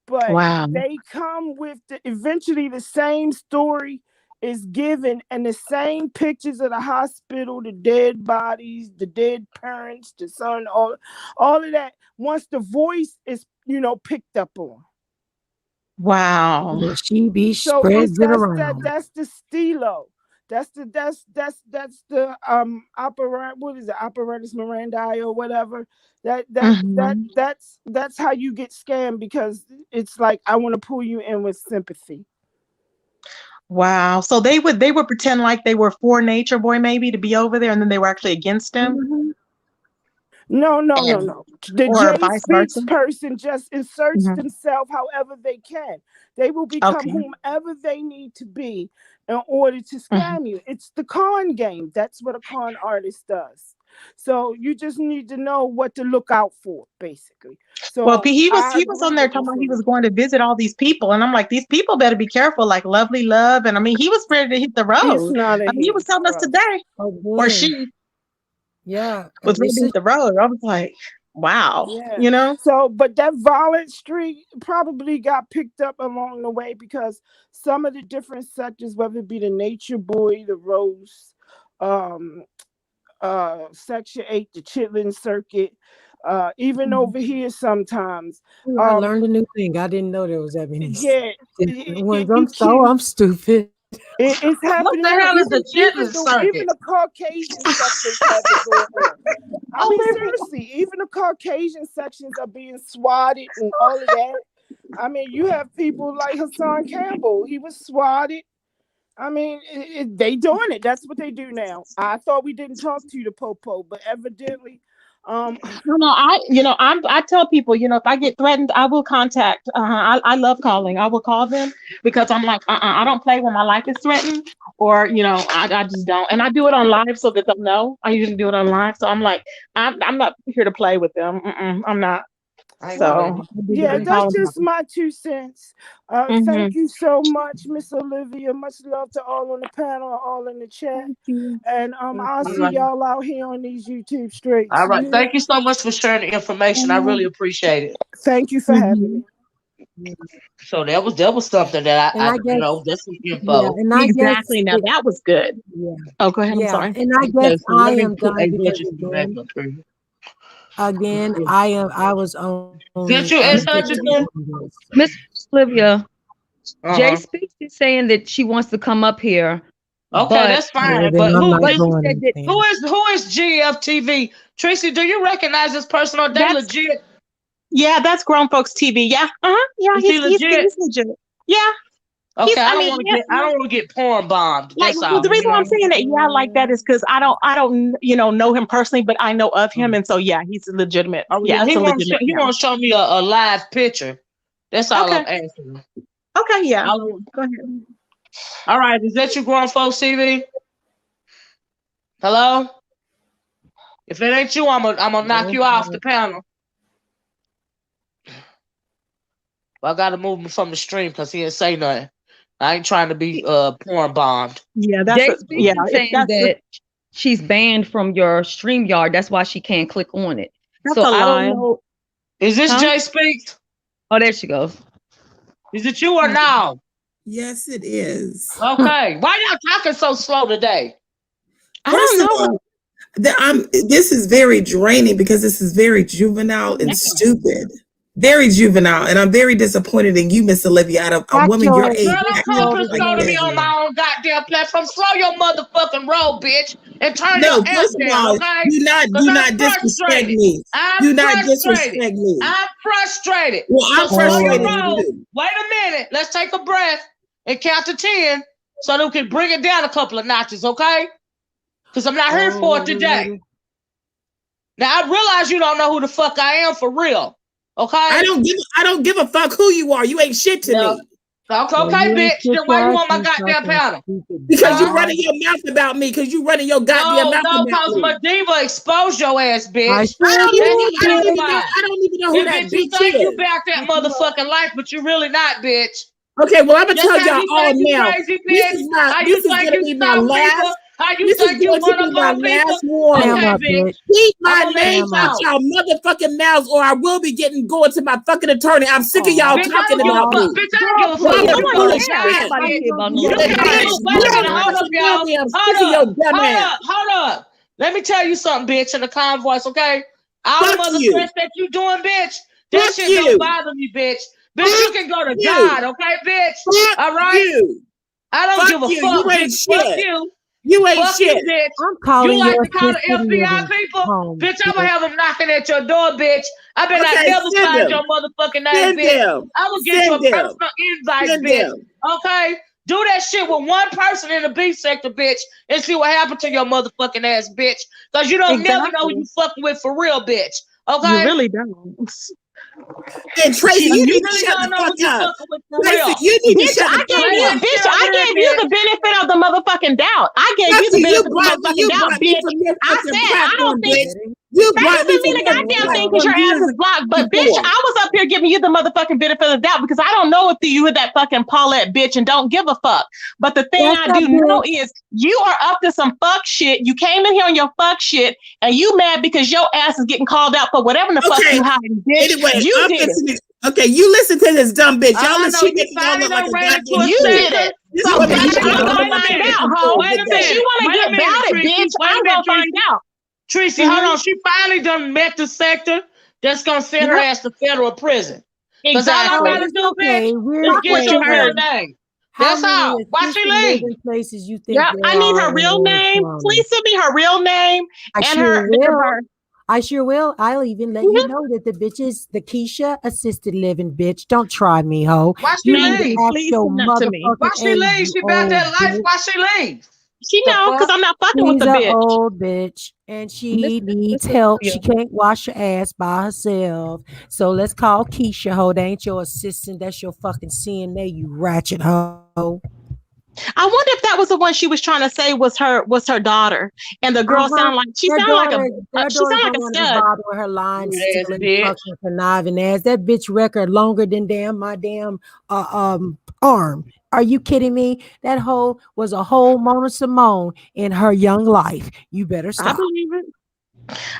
[SPEAKER 9] But they come with eventually the same story is given and the same pictures of the hospital, the dead bodies, the dead parents, the son, all of that. Once the voice is, picked up on.
[SPEAKER 3] Wow. She be spreads it around.
[SPEAKER 9] That's the stilo. That's the what is it, apparatus Mirandi or whatever. That's how you get scammed, because it's like I want to pull you in with sympathy.
[SPEAKER 4] Wow. So they would pretend like they were for Nature Boy maybe to be over there, and then they were actually against him,
[SPEAKER 2] Mhm.
[SPEAKER 9] No.
[SPEAKER 4] and
[SPEAKER 9] The
[SPEAKER 4] or
[SPEAKER 9] J
[SPEAKER 4] vice versa.
[SPEAKER 9] Speaks person just inserts
[SPEAKER 4] Mhm.
[SPEAKER 9] themselves however they can. They will become
[SPEAKER 4] Okay.
[SPEAKER 9] whomever they need to be in order to
[SPEAKER 4] Mhm.
[SPEAKER 9] scam you. It's the con game. That's what a con artist does. So you just need to know what to look out for, basically.
[SPEAKER 4] Well,
[SPEAKER 9] So
[SPEAKER 4] he was
[SPEAKER 9] I
[SPEAKER 4] on
[SPEAKER 9] agree
[SPEAKER 4] there
[SPEAKER 9] with
[SPEAKER 4] talking
[SPEAKER 9] Miss
[SPEAKER 4] about he was
[SPEAKER 9] Olivia.
[SPEAKER 4] going to visit all these people, and I'm like, these people better be careful, like Lovely Love, and I mean, he was ready to hit the
[SPEAKER 9] He's
[SPEAKER 4] road.
[SPEAKER 9] not a
[SPEAKER 4] I mean, he was
[SPEAKER 9] hit.
[SPEAKER 4] telling us today, or
[SPEAKER 3] Again,
[SPEAKER 4] she
[SPEAKER 3] yeah,
[SPEAKER 4] was ready
[SPEAKER 3] this
[SPEAKER 4] to
[SPEAKER 3] is
[SPEAKER 4] hit the road. I was like, wow,
[SPEAKER 9] Yeah.
[SPEAKER 4] you know.
[SPEAKER 9] So, but that violent streak probably got picked up along the way because some of the different sectors, whether it be the Nature Boy, the Rose, um, Section 8, the Chitlin Circuit, even over here sometimes,
[SPEAKER 3] I
[SPEAKER 9] um,
[SPEAKER 3] learned a new thing. I didn't know there was that many
[SPEAKER 9] yeah,
[SPEAKER 3] different ones.
[SPEAKER 9] you can't.
[SPEAKER 3] I'm stupid.
[SPEAKER 9] It's
[SPEAKER 1] What
[SPEAKER 9] happening
[SPEAKER 1] the
[SPEAKER 9] now.
[SPEAKER 1] hell is the chitlin
[SPEAKER 9] Even
[SPEAKER 1] circuit?
[SPEAKER 9] the Caucasian sectors have it going on. I
[SPEAKER 4] Oh,
[SPEAKER 9] mean,
[SPEAKER 4] baby.
[SPEAKER 9] seriously, even the Caucasian sections are being swatted and all of that. I mean, you have people like Hassan Campbell. He was swatted. I mean, they doing it. That's what they do now. I thought we didn't talk to you, the Popo, but evidently, um,
[SPEAKER 4] No, I tell people, if I get threatened, I will contact. I love calling. I will call them because I'm like, I don't play when my life is threatened, or I just don't, and I do it on live so that they'll know. I usually do it on live, so I'm like, I'm not here to play with them. I'm not.
[SPEAKER 1] I ain't
[SPEAKER 4] So
[SPEAKER 1] know
[SPEAKER 4] I
[SPEAKER 1] that.
[SPEAKER 4] do get
[SPEAKER 9] yeah,
[SPEAKER 4] on
[SPEAKER 9] that's
[SPEAKER 4] call
[SPEAKER 9] just my 2 cents.
[SPEAKER 4] Mm-hmm.
[SPEAKER 9] Thank you so much, Miss Olivia. Much love to all on the panel, all in the chat.
[SPEAKER 4] Thank you.
[SPEAKER 9] And I'll
[SPEAKER 1] All
[SPEAKER 9] see
[SPEAKER 1] right.
[SPEAKER 9] y'all out here on these YouTube streets.
[SPEAKER 1] All
[SPEAKER 9] You
[SPEAKER 1] right.
[SPEAKER 9] hear?
[SPEAKER 1] Thank you so much for sharing the information. I really appreciate it.
[SPEAKER 9] Thank you for having
[SPEAKER 4] Mm-hmm.
[SPEAKER 9] me.
[SPEAKER 1] So that was something that
[SPEAKER 3] And
[SPEAKER 1] I
[SPEAKER 3] I guess,
[SPEAKER 1] that's some
[SPEAKER 3] yeah,
[SPEAKER 1] info.
[SPEAKER 3] and I guess,
[SPEAKER 4] Exactly. Now that was good.
[SPEAKER 3] yeah,
[SPEAKER 4] Oh, go ahead. I'm
[SPEAKER 3] yeah,
[SPEAKER 4] sorry.
[SPEAKER 3] and I guess
[SPEAKER 1] Okay, so
[SPEAKER 3] I
[SPEAKER 1] let me
[SPEAKER 3] am
[SPEAKER 1] put
[SPEAKER 3] done
[SPEAKER 1] a
[SPEAKER 3] because
[SPEAKER 1] budget back up here.
[SPEAKER 3] again, I was on
[SPEAKER 1] Did you
[SPEAKER 2] Miss
[SPEAKER 1] ask her
[SPEAKER 3] fixing
[SPEAKER 1] to
[SPEAKER 2] Olivia,
[SPEAKER 1] do?
[SPEAKER 3] on this.
[SPEAKER 2] Miss Olivia, Jay
[SPEAKER 1] Uh-huh.
[SPEAKER 2] Speaks is saying that she wants to come up here,
[SPEAKER 1] Okay,
[SPEAKER 2] but
[SPEAKER 1] that's
[SPEAKER 3] Well,
[SPEAKER 1] fine.
[SPEAKER 3] then
[SPEAKER 1] But
[SPEAKER 3] I'm
[SPEAKER 1] who
[SPEAKER 3] not
[SPEAKER 2] but
[SPEAKER 1] this
[SPEAKER 2] she
[SPEAKER 3] going
[SPEAKER 2] said that
[SPEAKER 3] anything.
[SPEAKER 1] who is GFTV? Tracy, do you recognize this person or they
[SPEAKER 4] That's
[SPEAKER 1] legit?
[SPEAKER 4] that's grown folks TV. Yeah. Yeah.
[SPEAKER 1] Is he
[SPEAKER 4] He's
[SPEAKER 1] legit?
[SPEAKER 4] legit. Yeah.
[SPEAKER 1] Okay,
[SPEAKER 4] I mean, yeah.
[SPEAKER 1] I don't want to get porn bombed.
[SPEAKER 4] Like,
[SPEAKER 1] That's
[SPEAKER 4] well, the
[SPEAKER 1] all,
[SPEAKER 4] reason why I'm saying that, yeah, like that is because I don't, know him personally, but I know of him, and so yeah, he's legitimate.
[SPEAKER 1] Oh
[SPEAKER 4] Yeah,
[SPEAKER 1] yeah,
[SPEAKER 4] it's a legitimate
[SPEAKER 1] he
[SPEAKER 4] account.
[SPEAKER 1] won't show me a live picture. That's all I'm
[SPEAKER 4] Okay.
[SPEAKER 1] asking.
[SPEAKER 4] Okay. Yeah.
[SPEAKER 1] All
[SPEAKER 4] Go ahead.
[SPEAKER 1] right, is that your grown folks TV? Hello? If it ain't you, I'm gonna knock you off the panel. I gotta move him from the stream because he didn't say nothing. I ain't trying to be porn bombed.
[SPEAKER 4] Yeah,
[SPEAKER 2] Jay Speaks is
[SPEAKER 4] if
[SPEAKER 2] saying that she's banned from your StreamYard. That's why she can't click on it.
[SPEAKER 4] that's
[SPEAKER 2] So
[SPEAKER 4] a
[SPEAKER 2] I don't
[SPEAKER 4] lie.
[SPEAKER 2] know.
[SPEAKER 1] Is this
[SPEAKER 2] Huh?
[SPEAKER 1] Jay Speaks?
[SPEAKER 2] Oh, there she goes.
[SPEAKER 1] Is it you or now?
[SPEAKER 10] Yes, it is.
[SPEAKER 1] Okay. Why y'all talking so slow today?
[SPEAKER 4] I
[SPEAKER 10] First
[SPEAKER 4] don't
[SPEAKER 10] of
[SPEAKER 4] know.
[SPEAKER 10] all, this is very draining because this is very juvenile and
[SPEAKER 4] Yeah.
[SPEAKER 10] stupid. Very juvenile. And I'm very disappointed in you, Miss Olivia, out of a
[SPEAKER 3] Watch
[SPEAKER 10] woman your
[SPEAKER 3] your
[SPEAKER 10] age.
[SPEAKER 1] Girl, don't
[SPEAKER 10] acting
[SPEAKER 1] come
[SPEAKER 3] over
[SPEAKER 10] like
[SPEAKER 1] persona me
[SPEAKER 10] this.
[SPEAKER 1] on my own goddamn platform. Slow your motherfucking roll, bitch, and turn your
[SPEAKER 10] No,
[SPEAKER 1] app
[SPEAKER 10] first of
[SPEAKER 1] down,
[SPEAKER 10] all,
[SPEAKER 1] okay?
[SPEAKER 10] do
[SPEAKER 1] Because I'm
[SPEAKER 10] not disrespect
[SPEAKER 1] frustrated.
[SPEAKER 10] me.
[SPEAKER 1] I'm
[SPEAKER 10] Do not
[SPEAKER 1] frustrated.
[SPEAKER 10] disrespect me.
[SPEAKER 1] I'm frustrated.
[SPEAKER 10] Well,
[SPEAKER 1] So
[SPEAKER 10] I'm
[SPEAKER 1] slow your
[SPEAKER 10] frustrated
[SPEAKER 1] roll.
[SPEAKER 10] too.
[SPEAKER 1] Wait a minute. Let's take a breath and count to 10 so that we can bring it down a couple of notches, okay? Because I'm not here for it today. Now, I realize you don't know who the fuck I am for real, okay?
[SPEAKER 10] I don't give a fuck who you are. You ain't shit to me.
[SPEAKER 1] Okay, bitch. Then why you on my goddamn panel?
[SPEAKER 10] Because you running your mouth about me. Because you running your goddamn mouth about
[SPEAKER 1] because
[SPEAKER 10] me.
[SPEAKER 1] MaDiva exposed your ass, bitch.
[SPEAKER 10] I don't even know who
[SPEAKER 1] And
[SPEAKER 10] that
[SPEAKER 1] bitch, you
[SPEAKER 10] bitch
[SPEAKER 1] think you
[SPEAKER 10] is.
[SPEAKER 1] back that motherfucking life, but you really not, bitch.
[SPEAKER 10] Okay, well, I'm gonna
[SPEAKER 1] Just
[SPEAKER 10] tell
[SPEAKER 1] how
[SPEAKER 10] y'all
[SPEAKER 1] you
[SPEAKER 10] all
[SPEAKER 1] think you
[SPEAKER 10] now.
[SPEAKER 1] crazy,
[SPEAKER 10] This
[SPEAKER 1] bitch.
[SPEAKER 10] is
[SPEAKER 1] How you think
[SPEAKER 10] gonna
[SPEAKER 1] you
[SPEAKER 10] be my
[SPEAKER 1] stalk
[SPEAKER 10] last.
[SPEAKER 1] people. How you
[SPEAKER 10] This is
[SPEAKER 1] think you
[SPEAKER 10] going to
[SPEAKER 1] run
[SPEAKER 10] be
[SPEAKER 1] up
[SPEAKER 10] my
[SPEAKER 1] on people.
[SPEAKER 10] last warning.
[SPEAKER 1] Okay, bitch.
[SPEAKER 10] Keep my
[SPEAKER 1] I'm gonna let
[SPEAKER 10] name
[SPEAKER 1] you
[SPEAKER 10] out
[SPEAKER 1] talk.
[SPEAKER 10] y'all motherfucking mouths, or I will be going to my fucking attorney. I'm sick of y'all
[SPEAKER 1] Bitch, I
[SPEAKER 10] talking
[SPEAKER 1] don't give a
[SPEAKER 10] about
[SPEAKER 1] fuck.
[SPEAKER 10] me.
[SPEAKER 1] Bitch, I don't give a fuck
[SPEAKER 10] Y'all
[SPEAKER 1] what
[SPEAKER 10] are
[SPEAKER 1] you
[SPEAKER 10] full
[SPEAKER 1] want
[SPEAKER 10] of
[SPEAKER 1] to
[SPEAKER 2] Yeah, ain't
[SPEAKER 10] shit.
[SPEAKER 2] nobody
[SPEAKER 1] bitch.
[SPEAKER 2] care about no
[SPEAKER 1] You
[SPEAKER 10] And
[SPEAKER 1] can't
[SPEAKER 10] bitch,
[SPEAKER 1] do.
[SPEAKER 2] attorney.
[SPEAKER 1] Wait a
[SPEAKER 10] you
[SPEAKER 1] minute.
[SPEAKER 10] don't
[SPEAKER 1] Hold up,
[SPEAKER 10] fucking know
[SPEAKER 1] y'all.
[SPEAKER 10] me. I'm sick
[SPEAKER 1] Hold
[SPEAKER 10] of your
[SPEAKER 1] up.
[SPEAKER 10] dumb ass.
[SPEAKER 1] Hold up. Let me tell you something, bitch, in a calm voice, okay? All the
[SPEAKER 10] Fuck
[SPEAKER 1] mother
[SPEAKER 10] you.
[SPEAKER 1] stress that you doing, bitch, that
[SPEAKER 10] Fuck
[SPEAKER 1] shit
[SPEAKER 10] you.
[SPEAKER 1] don't bother me, bitch. Bitch, you
[SPEAKER 10] Fuck
[SPEAKER 1] can go to
[SPEAKER 10] you.
[SPEAKER 1] God, okay, bitch?
[SPEAKER 10] Fuck
[SPEAKER 1] All right?
[SPEAKER 10] you.
[SPEAKER 1] I don't
[SPEAKER 10] Fuck
[SPEAKER 1] give a
[SPEAKER 10] you.
[SPEAKER 1] fuck,
[SPEAKER 10] You
[SPEAKER 1] bitch.
[SPEAKER 10] ain't
[SPEAKER 1] Fuck
[SPEAKER 10] shit.
[SPEAKER 1] you.
[SPEAKER 10] You ain't
[SPEAKER 1] Fuck you,
[SPEAKER 10] shit.
[SPEAKER 1] bitch.
[SPEAKER 3] I'm
[SPEAKER 1] You
[SPEAKER 3] calling
[SPEAKER 1] like
[SPEAKER 3] your
[SPEAKER 1] to call the
[SPEAKER 3] sister
[SPEAKER 1] FBI people?
[SPEAKER 3] home.
[SPEAKER 1] Bitch, I'm gonna have them knocking at your door, bitch. I bet I
[SPEAKER 10] Okay,
[SPEAKER 1] never
[SPEAKER 10] send
[SPEAKER 1] find
[SPEAKER 10] them.
[SPEAKER 1] your motherfucking name,
[SPEAKER 10] Send
[SPEAKER 1] bitch.
[SPEAKER 10] them.
[SPEAKER 1] I will get you a
[SPEAKER 10] Send them.
[SPEAKER 1] personal invite,
[SPEAKER 10] Send
[SPEAKER 1] bitch.
[SPEAKER 10] them.
[SPEAKER 1] Okay? Do that shit with one person in the B sector, bitch, and see what happened to your motherfucking ass, bitch. Because you don't never know who you fucking with for real, bitch. Okay?
[SPEAKER 4] You really don't.
[SPEAKER 10] And Tracy, you
[SPEAKER 1] You
[SPEAKER 10] need to
[SPEAKER 1] really
[SPEAKER 10] shut
[SPEAKER 1] don't
[SPEAKER 10] the
[SPEAKER 1] know who
[SPEAKER 10] fuck
[SPEAKER 1] you
[SPEAKER 10] up.
[SPEAKER 1] fucking with for
[SPEAKER 10] Tracy,
[SPEAKER 1] real.
[SPEAKER 10] you need to
[SPEAKER 4] Bitch,
[SPEAKER 10] shut the
[SPEAKER 4] I gave
[SPEAKER 10] fuck
[SPEAKER 4] you,
[SPEAKER 10] up.
[SPEAKER 4] bitch, I gave you the benefit of the motherfucking doubt. I gave you the
[SPEAKER 10] Tracy,
[SPEAKER 4] benefit of the motherfucking doubt,
[SPEAKER 10] brought me
[SPEAKER 4] bitch.
[SPEAKER 10] from this
[SPEAKER 4] I
[SPEAKER 10] fucking
[SPEAKER 4] said, I don't
[SPEAKER 10] platform,
[SPEAKER 4] think
[SPEAKER 10] bitch. You
[SPEAKER 4] that
[SPEAKER 10] brought me
[SPEAKER 4] doesn't mean
[SPEAKER 10] from
[SPEAKER 4] a
[SPEAKER 10] this
[SPEAKER 4] goddamn thing because
[SPEAKER 10] platform
[SPEAKER 4] your ass
[SPEAKER 10] years
[SPEAKER 4] is blocked. But bitch,
[SPEAKER 10] before.
[SPEAKER 4] I was up here giving you the motherfucking benefit of the doubt because I don't know if you were that fucking Paulette bitch and don't give a fuck. But the thing
[SPEAKER 3] That's
[SPEAKER 4] I
[SPEAKER 3] not
[SPEAKER 4] do know
[SPEAKER 3] bitch.
[SPEAKER 4] is you are up to some fuck shit. You came in here on your fuck shit and you mad because your ass is getting called out for whatever the fuck
[SPEAKER 10] Okay.
[SPEAKER 4] you hiding, bitch.
[SPEAKER 10] Anyway,
[SPEAKER 4] You
[SPEAKER 10] I'm
[SPEAKER 4] did it.
[SPEAKER 10] listening. Okay, you listen to this dumb bitch. Y'all
[SPEAKER 1] I
[SPEAKER 10] listen.
[SPEAKER 1] know
[SPEAKER 10] She
[SPEAKER 1] you
[SPEAKER 10] making y'all
[SPEAKER 1] finally
[SPEAKER 10] look like
[SPEAKER 1] done
[SPEAKER 10] a
[SPEAKER 1] ran into
[SPEAKER 10] goddamn
[SPEAKER 1] a
[SPEAKER 4] You
[SPEAKER 10] fool.
[SPEAKER 4] did
[SPEAKER 1] sector.
[SPEAKER 4] it.
[SPEAKER 10] This
[SPEAKER 4] So,
[SPEAKER 10] woman
[SPEAKER 4] bitch,
[SPEAKER 10] making
[SPEAKER 4] I'm
[SPEAKER 10] y'all look
[SPEAKER 4] gonna
[SPEAKER 10] like a
[SPEAKER 4] find out,
[SPEAKER 10] fucking
[SPEAKER 4] ho.
[SPEAKER 10] fool
[SPEAKER 1] Wait a
[SPEAKER 10] today.
[SPEAKER 4] Since you
[SPEAKER 1] minute.
[SPEAKER 4] want to
[SPEAKER 1] Wait a
[SPEAKER 4] get
[SPEAKER 1] minute,
[SPEAKER 4] about it,
[SPEAKER 1] Tracy.
[SPEAKER 4] bitch,
[SPEAKER 1] Wait a
[SPEAKER 4] I'm
[SPEAKER 1] minute,
[SPEAKER 4] gonna find
[SPEAKER 1] Tracy.
[SPEAKER 4] out.
[SPEAKER 1] Tracy, hold on. She finally done met the sector that's gonna send her
[SPEAKER 4] Yep,
[SPEAKER 1] ass to federal prison. Because all I
[SPEAKER 3] Oh,
[SPEAKER 4] exactly.
[SPEAKER 1] gotta
[SPEAKER 3] it's
[SPEAKER 1] do, bitch,
[SPEAKER 3] okay.
[SPEAKER 1] is
[SPEAKER 4] Fuck
[SPEAKER 1] get
[SPEAKER 4] what
[SPEAKER 1] your
[SPEAKER 4] you
[SPEAKER 1] real
[SPEAKER 4] heard.
[SPEAKER 1] name.
[SPEAKER 3] How
[SPEAKER 1] That's
[SPEAKER 3] many
[SPEAKER 1] all. Why she
[SPEAKER 3] assisted
[SPEAKER 1] leave?
[SPEAKER 3] living places you think
[SPEAKER 4] Yep,
[SPEAKER 3] there
[SPEAKER 4] I need
[SPEAKER 3] are
[SPEAKER 4] her
[SPEAKER 3] in
[SPEAKER 4] real
[SPEAKER 3] Orange
[SPEAKER 4] name.
[SPEAKER 3] County?
[SPEAKER 4] Please send me her real name
[SPEAKER 3] I
[SPEAKER 4] and
[SPEAKER 3] sure
[SPEAKER 4] her and
[SPEAKER 3] will.
[SPEAKER 4] her.
[SPEAKER 3] I sure will. I'll even let you know that the bitch is the Keisha assisted living bitch. Don't try me, ho.
[SPEAKER 1] Why she
[SPEAKER 3] You need to
[SPEAKER 1] leave?
[SPEAKER 3] ask
[SPEAKER 4] Please
[SPEAKER 3] your
[SPEAKER 4] send that to me.
[SPEAKER 1] Why
[SPEAKER 3] motherfucking
[SPEAKER 1] she
[SPEAKER 3] age,
[SPEAKER 1] leave?
[SPEAKER 3] you
[SPEAKER 1] She about
[SPEAKER 3] old
[SPEAKER 1] that life.
[SPEAKER 3] bitch.
[SPEAKER 1] Why she leave?
[SPEAKER 4] She
[SPEAKER 1] The
[SPEAKER 4] know because
[SPEAKER 1] fuck?
[SPEAKER 4] I'm not fucking with
[SPEAKER 3] She's
[SPEAKER 4] the
[SPEAKER 3] an
[SPEAKER 4] bitch.
[SPEAKER 3] old bitch and she needs help. She can't wash her ass by herself. So let's call Keisha, ho. That ain't your assistant. That's your fucking CNA, you ratchet ho.
[SPEAKER 4] I wonder if that was the one she was trying to say was her daughter, and the girl
[SPEAKER 3] Uh-huh.
[SPEAKER 4] sounded like
[SPEAKER 3] Their daughter, their
[SPEAKER 4] she
[SPEAKER 3] daughter
[SPEAKER 4] sounded like
[SPEAKER 3] don't
[SPEAKER 4] a
[SPEAKER 3] want to be
[SPEAKER 4] stud.
[SPEAKER 3] bothered with her lying,
[SPEAKER 1] Weird ass
[SPEAKER 3] stealing,
[SPEAKER 1] bitch.
[SPEAKER 3] fucking, conniving ass. That bitch record longer than my damn arm. Are you kidding me? That hoe was a whole Mona Simone in her young life. You better
[SPEAKER 4] I
[SPEAKER 3] stop.
[SPEAKER 4] believe it.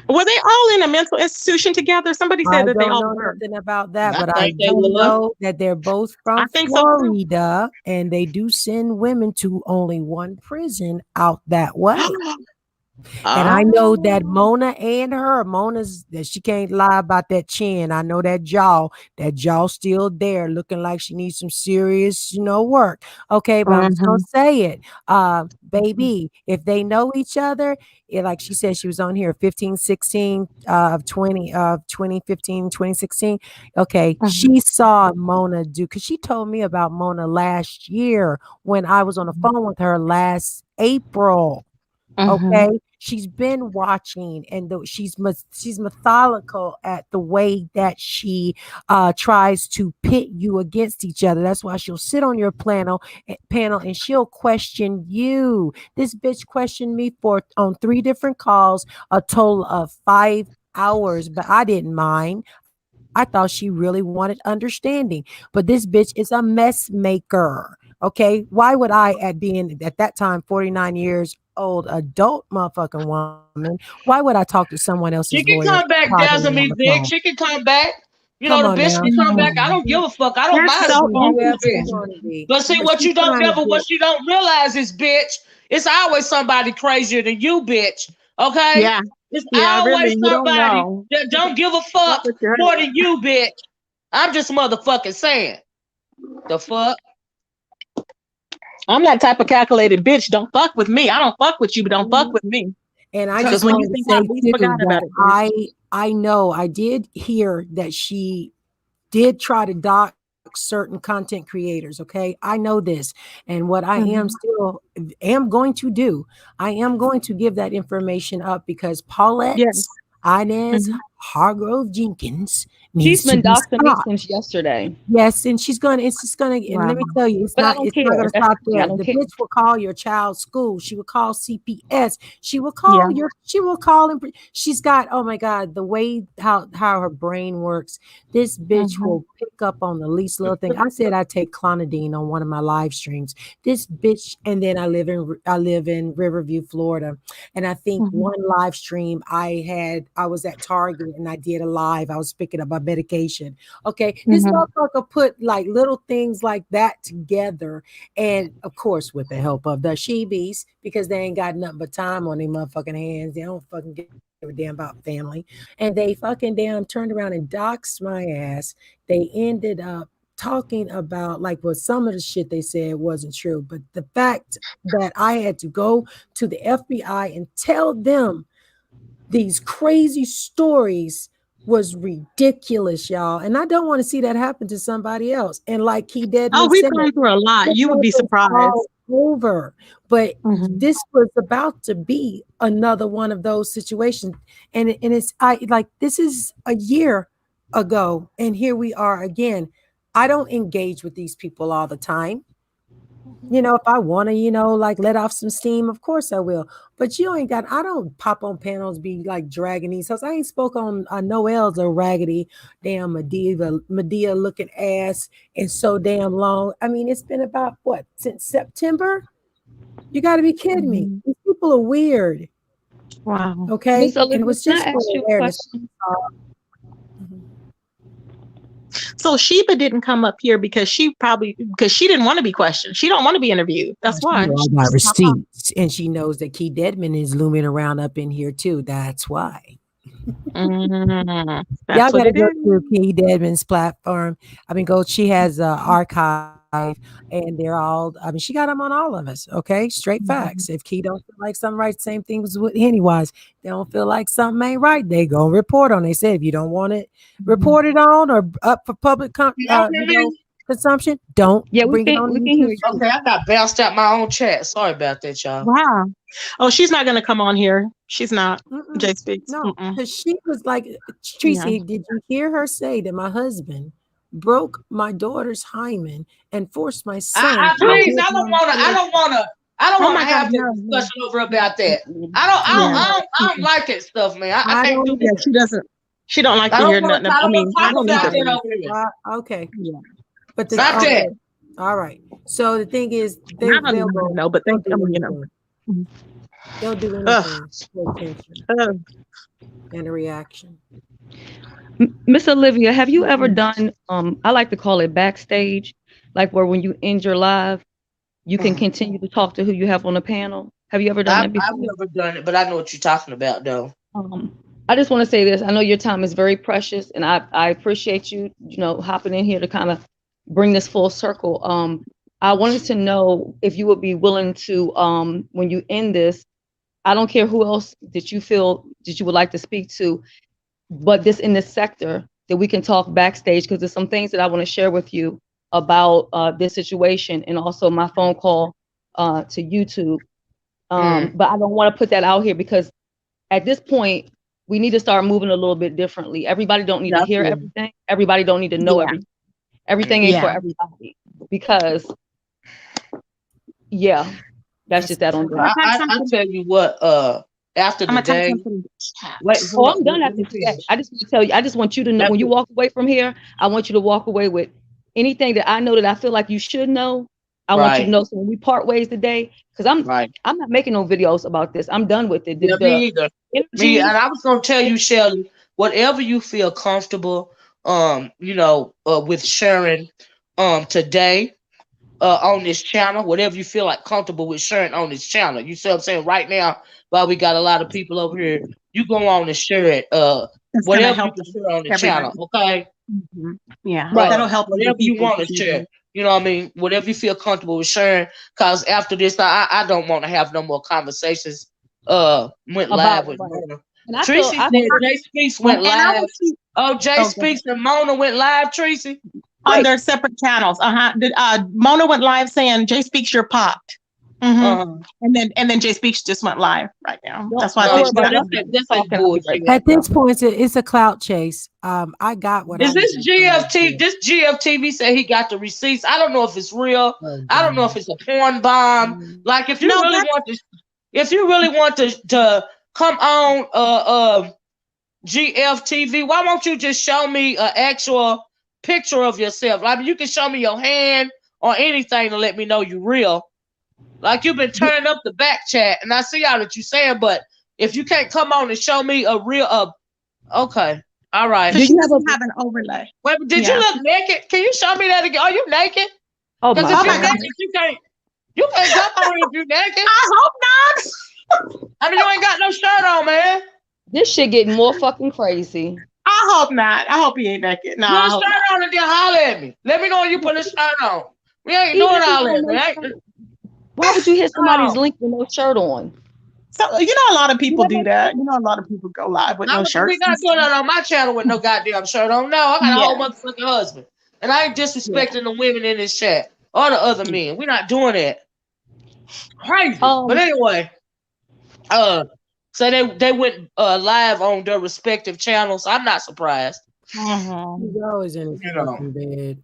[SPEAKER 4] Were they all in a mental institution together? Somebody
[SPEAKER 3] I
[SPEAKER 4] said that they
[SPEAKER 3] don't
[SPEAKER 4] all
[SPEAKER 3] know
[SPEAKER 4] were.
[SPEAKER 3] nothing about that,
[SPEAKER 1] I
[SPEAKER 3] but I
[SPEAKER 1] think they
[SPEAKER 3] do
[SPEAKER 1] were.
[SPEAKER 3] know that they're both
[SPEAKER 4] I
[SPEAKER 3] from
[SPEAKER 4] think so too.
[SPEAKER 3] Florida and they do send women to only one prison out that way. And I know that
[SPEAKER 4] Oh.
[SPEAKER 3] Mona's that she can't lie about that chin. I know that jaw still there, looking like she needs some serious, work. Okay, but I'm just gonna
[SPEAKER 4] Mhm.
[SPEAKER 3] say it. Baby, if they know each other, like she said, she was on here 15, 16 of 2015, 2016. Okay,
[SPEAKER 4] Mhm.
[SPEAKER 3] she saw Mona do because she told me about Mona last year when I was on the phone with her last April.
[SPEAKER 4] Mhm.
[SPEAKER 3] Okay, she's been watching, and she's methodical at the way that she tries to pit you against each other. That's why she'll sit on your panel, and she'll question you. This bitch questioned me for on 3 different calls, a total of 5 hours, but I didn't mind. I thought she really wanted understanding, but this bitch is a mess maker. Okay, why would I, at being at that time 49 years old, adult motherfucking woman, why would I talk to someone else's
[SPEAKER 1] She can
[SPEAKER 3] lawyer
[SPEAKER 1] come back,
[SPEAKER 3] privately
[SPEAKER 1] dazzle
[SPEAKER 3] on
[SPEAKER 1] me,
[SPEAKER 3] the
[SPEAKER 1] big.
[SPEAKER 3] phone?
[SPEAKER 1] She can come back. You know,
[SPEAKER 3] Come
[SPEAKER 1] the
[SPEAKER 3] on
[SPEAKER 1] bitch
[SPEAKER 3] now.
[SPEAKER 1] can come back. I don't
[SPEAKER 3] She,
[SPEAKER 1] give a fuck. I don't
[SPEAKER 4] That's
[SPEAKER 3] she
[SPEAKER 1] mind
[SPEAKER 3] can
[SPEAKER 4] so
[SPEAKER 1] who
[SPEAKER 3] be
[SPEAKER 1] on this
[SPEAKER 3] whoever she
[SPEAKER 1] bitch.
[SPEAKER 4] interesting.
[SPEAKER 3] want to be,
[SPEAKER 1] But see,
[SPEAKER 3] but
[SPEAKER 1] what
[SPEAKER 3] she's
[SPEAKER 1] you don't
[SPEAKER 3] trying to
[SPEAKER 1] never,
[SPEAKER 3] get.
[SPEAKER 1] what you don't realize is, bitch, it's always somebody crazier than you, bitch. Okay?
[SPEAKER 4] Yeah.
[SPEAKER 1] It's
[SPEAKER 4] Yeah, really,
[SPEAKER 1] always
[SPEAKER 4] you don't
[SPEAKER 1] somebody
[SPEAKER 4] know.
[SPEAKER 1] that don't give a
[SPEAKER 4] Fuck
[SPEAKER 1] fuck
[SPEAKER 4] with your
[SPEAKER 1] more
[SPEAKER 4] head.
[SPEAKER 1] than you, bitch. I'm just motherfucking saying. The fuck?
[SPEAKER 4] I'm that type of calculated bitch. Don't fuck with me. I don't fuck with you, but don't fuck
[SPEAKER 3] Mhm.
[SPEAKER 4] with me.
[SPEAKER 3] And I
[SPEAKER 1] Cause
[SPEAKER 3] just
[SPEAKER 4] Because when you
[SPEAKER 3] wanted to
[SPEAKER 4] think I
[SPEAKER 3] say
[SPEAKER 4] least
[SPEAKER 3] too
[SPEAKER 4] forgot
[SPEAKER 3] that
[SPEAKER 4] about it, bitch.
[SPEAKER 3] I know I did hear that she did try to dox certain content creators. Okay, I know this, and what I am
[SPEAKER 4] Mhm.
[SPEAKER 3] still am going to do, I am going to give that information up because Paulette
[SPEAKER 4] Yes.
[SPEAKER 3] Inez
[SPEAKER 4] Mhm.
[SPEAKER 3] Hargrove Jenkins
[SPEAKER 2] She's
[SPEAKER 3] needs to
[SPEAKER 2] been
[SPEAKER 3] be
[SPEAKER 2] doxing me
[SPEAKER 3] stopped.
[SPEAKER 2] since yesterday,
[SPEAKER 3] Yes, and it's just gonna, and
[SPEAKER 4] Wow.
[SPEAKER 3] let me tell you,
[SPEAKER 2] but I don't
[SPEAKER 3] it's not
[SPEAKER 2] care.
[SPEAKER 3] gonna
[SPEAKER 2] That's
[SPEAKER 3] stop
[SPEAKER 2] me. I
[SPEAKER 3] there.
[SPEAKER 2] don't
[SPEAKER 3] The
[SPEAKER 2] care.
[SPEAKER 3] bitch will call your child's school. She will call CPS.
[SPEAKER 4] Yeah.
[SPEAKER 3] She will call and she's got, oh my God, the way how her brain works. This bitch
[SPEAKER 4] Mhm.
[SPEAKER 3] will pick up on the least little thing. I said I take clonidine on one of my live streams. This bitch, and then I live in Riverview, Florida, and I think
[SPEAKER 4] Mhm.
[SPEAKER 3] one live stream I was at Target and I did a live. I was picking up my medication. Okay, this
[SPEAKER 4] Mhm.
[SPEAKER 3] motherfucker put like little things like that together, and of course with the help of the sheebies, because they ain't got nothing but time on their motherfucking hands. They don't fucking give a damn about family, and they fucking damn turned around and doxed my ass. They ended up talking about like what some of the shit they said wasn't true, but the fact that I had to go to the FBI and tell them these crazy stories was ridiculous, y'all. And I don't want to see that happen to somebody else. And like he did,
[SPEAKER 4] Oh, we've gone through a lot. You would be surprised.
[SPEAKER 3] Over, but
[SPEAKER 4] Mhm.
[SPEAKER 3] this was about to be another one of those situations, and it's like this is a year ago, and here we are again. I don't engage with these people all the time. You know, if I want to, like let off some steam, of course I will. But you ain't got, I don't pop on panels, be like dragging these hoes. I ain't spoke on Noelle's a raggedy, damn Medea looking ass and so damn long. I mean, it's been about what, since September? You got to be kidding me. These people are weird.
[SPEAKER 4] Wow.
[SPEAKER 3] Okay.
[SPEAKER 2] Miss Olivia,
[SPEAKER 3] And it was
[SPEAKER 2] can
[SPEAKER 3] just
[SPEAKER 2] I
[SPEAKER 3] for
[SPEAKER 2] ask you a
[SPEAKER 3] awareness.
[SPEAKER 2] question?
[SPEAKER 4] So Sheba didn't come up here because she didn't want to be questioned. She don't want to be interviewed. That's why.
[SPEAKER 3] She knows my receipts, and she knows that Key Deadman is looming around up in here too. That's why.
[SPEAKER 4] That's
[SPEAKER 3] Y'all
[SPEAKER 4] what
[SPEAKER 3] gotta
[SPEAKER 4] it
[SPEAKER 3] go
[SPEAKER 4] is.
[SPEAKER 3] to Key Deadman's platform. I mean, she has an archive, and they're all. I mean, she got them on all of us. Okay, straight facts. If Key don't feel like something right, same things with Henny Wise. They don't feel like something ain't right, they go report on. They say if you don't want it reported on or up for public consumption, don't bring it on
[SPEAKER 2] we
[SPEAKER 3] the
[SPEAKER 2] can hear
[SPEAKER 3] YouTube.
[SPEAKER 2] you.
[SPEAKER 1] Okay, I got bounced out my own chat. Sorry about that, y'all.
[SPEAKER 4] Wow. Oh, she's not going to come on here. She's not. Jay Speaks.
[SPEAKER 3] No, because she was like, Tracy, did you hear her say that my husband broke my daughter's hymen and forced my son?
[SPEAKER 1] Please, I don't want to have this discussion over about that. I don't like that stuff, man. I can't do that.
[SPEAKER 4] She doesn't. She don't like to hear nothing. I mean, I don't
[SPEAKER 1] about
[SPEAKER 4] either.
[SPEAKER 1] that over here.
[SPEAKER 3] Okay.
[SPEAKER 4] Yeah.
[SPEAKER 3] But
[SPEAKER 1] Not that.
[SPEAKER 3] All right. So the thing is,
[SPEAKER 4] I don't know, but they,
[SPEAKER 3] they'll do anything for attention and a reaction.
[SPEAKER 2] Miss Olivia, have you ever done I like to call it backstage, like where when you end your live, you can continue to talk to who you have on the panel? Have you ever done that before?
[SPEAKER 1] I've never done it, but I know what you're talking about, though.
[SPEAKER 2] I just want to say this. I know your time is very precious, and I appreciate you, hopping in here to kind of bring this full circle. I wanted to know if you would be willing to, when you end this, I don't care who else that you feel that you would like to speak to, but this in this sector that we can talk backstage, because there's some things that I want to share with you about this situation, and also my phone call to YouTube. But I don't want to put that out here because at this point, we need to start moving a little bit differently. Everybody don't need to hear everything. Everybody don't need to know everything. Everything ain't for everybody, because that's just that on that.
[SPEAKER 1] I tell you what, after the day,
[SPEAKER 2] I'm done after today. I just want to tell you, I just want you to know when you walk away from here, I want you to walk away with anything that I know that I feel like you should know. I want you to know. So when we part ways today, because I'm not making no videos about this. I'm done with it.
[SPEAKER 1] Me either. Me, and I was gonna tell you, Shelly, whatever you feel comfortable, with sharing, today, on this channel, whatever you feel like comfortable with sharing on this channel. You see what I'm saying? Right now, while we got a lot of people over here, you go on and share it. Whatever you can share on the channel, okay?
[SPEAKER 4] Yeah,
[SPEAKER 1] that'll help. Whatever you want to share. You know what I mean? Whatever you feel comfortable with sharing. Because after this, I don't want to have no more conversations. Went live with Mona. Tracy said Jay Speaks went live. Jay Speaks and Mona went live, Tracy?
[SPEAKER 4] On their separate channels. Mona went live saying, Jay Speaks, you're popped. And then Jay Speaks just went live right now. That's why
[SPEAKER 3] at this point, it's a clout chase. I got what
[SPEAKER 1] is this GFT. This GFTV said he got the receipts. I don't know if it's real. I don't know if it's a porn bomb. Like if you really want to come on GFTV, why won't you just show me an actual picture of yourself? I mean, you can show me your hand or anything to let me know you're real. Like you've been turning up the back chat, and I see all that you're saying, but if you can't come on and show me a real, okay, all right.
[SPEAKER 4] So she doesn't have an overlay.
[SPEAKER 1] Wait, did you look naked? Can you show me that again? Are you naked?
[SPEAKER 2] Oh my God!
[SPEAKER 1] You can't come on if you're naked.
[SPEAKER 4] I hope not.
[SPEAKER 1] I mean, you ain't got no shirt on, man.
[SPEAKER 2] This shit getting more fucking crazy.
[SPEAKER 4] I hope not. I hope he ain't naked. No,
[SPEAKER 1] put a shirt on and then holler at me. Let me know when you put a shirt on. We ain't doing all that, man.
[SPEAKER 2] Why would you hit somebody's link with no shirt on?
[SPEAKER 4] So you know, a lot of people do that. You know, a lot of people go live with no shirts.
[SPEAKER 1] We not doing that on my channel with no goddamn shirt on. No, I got a whole motherfucking husband, and I ain't disrespecting the women in this chat or the other men. We're not doing that. Crazy. But anyway, so they went live on their respective channels. I'm not surprised.
[SPEAKER 3] He's always in his fucking bed.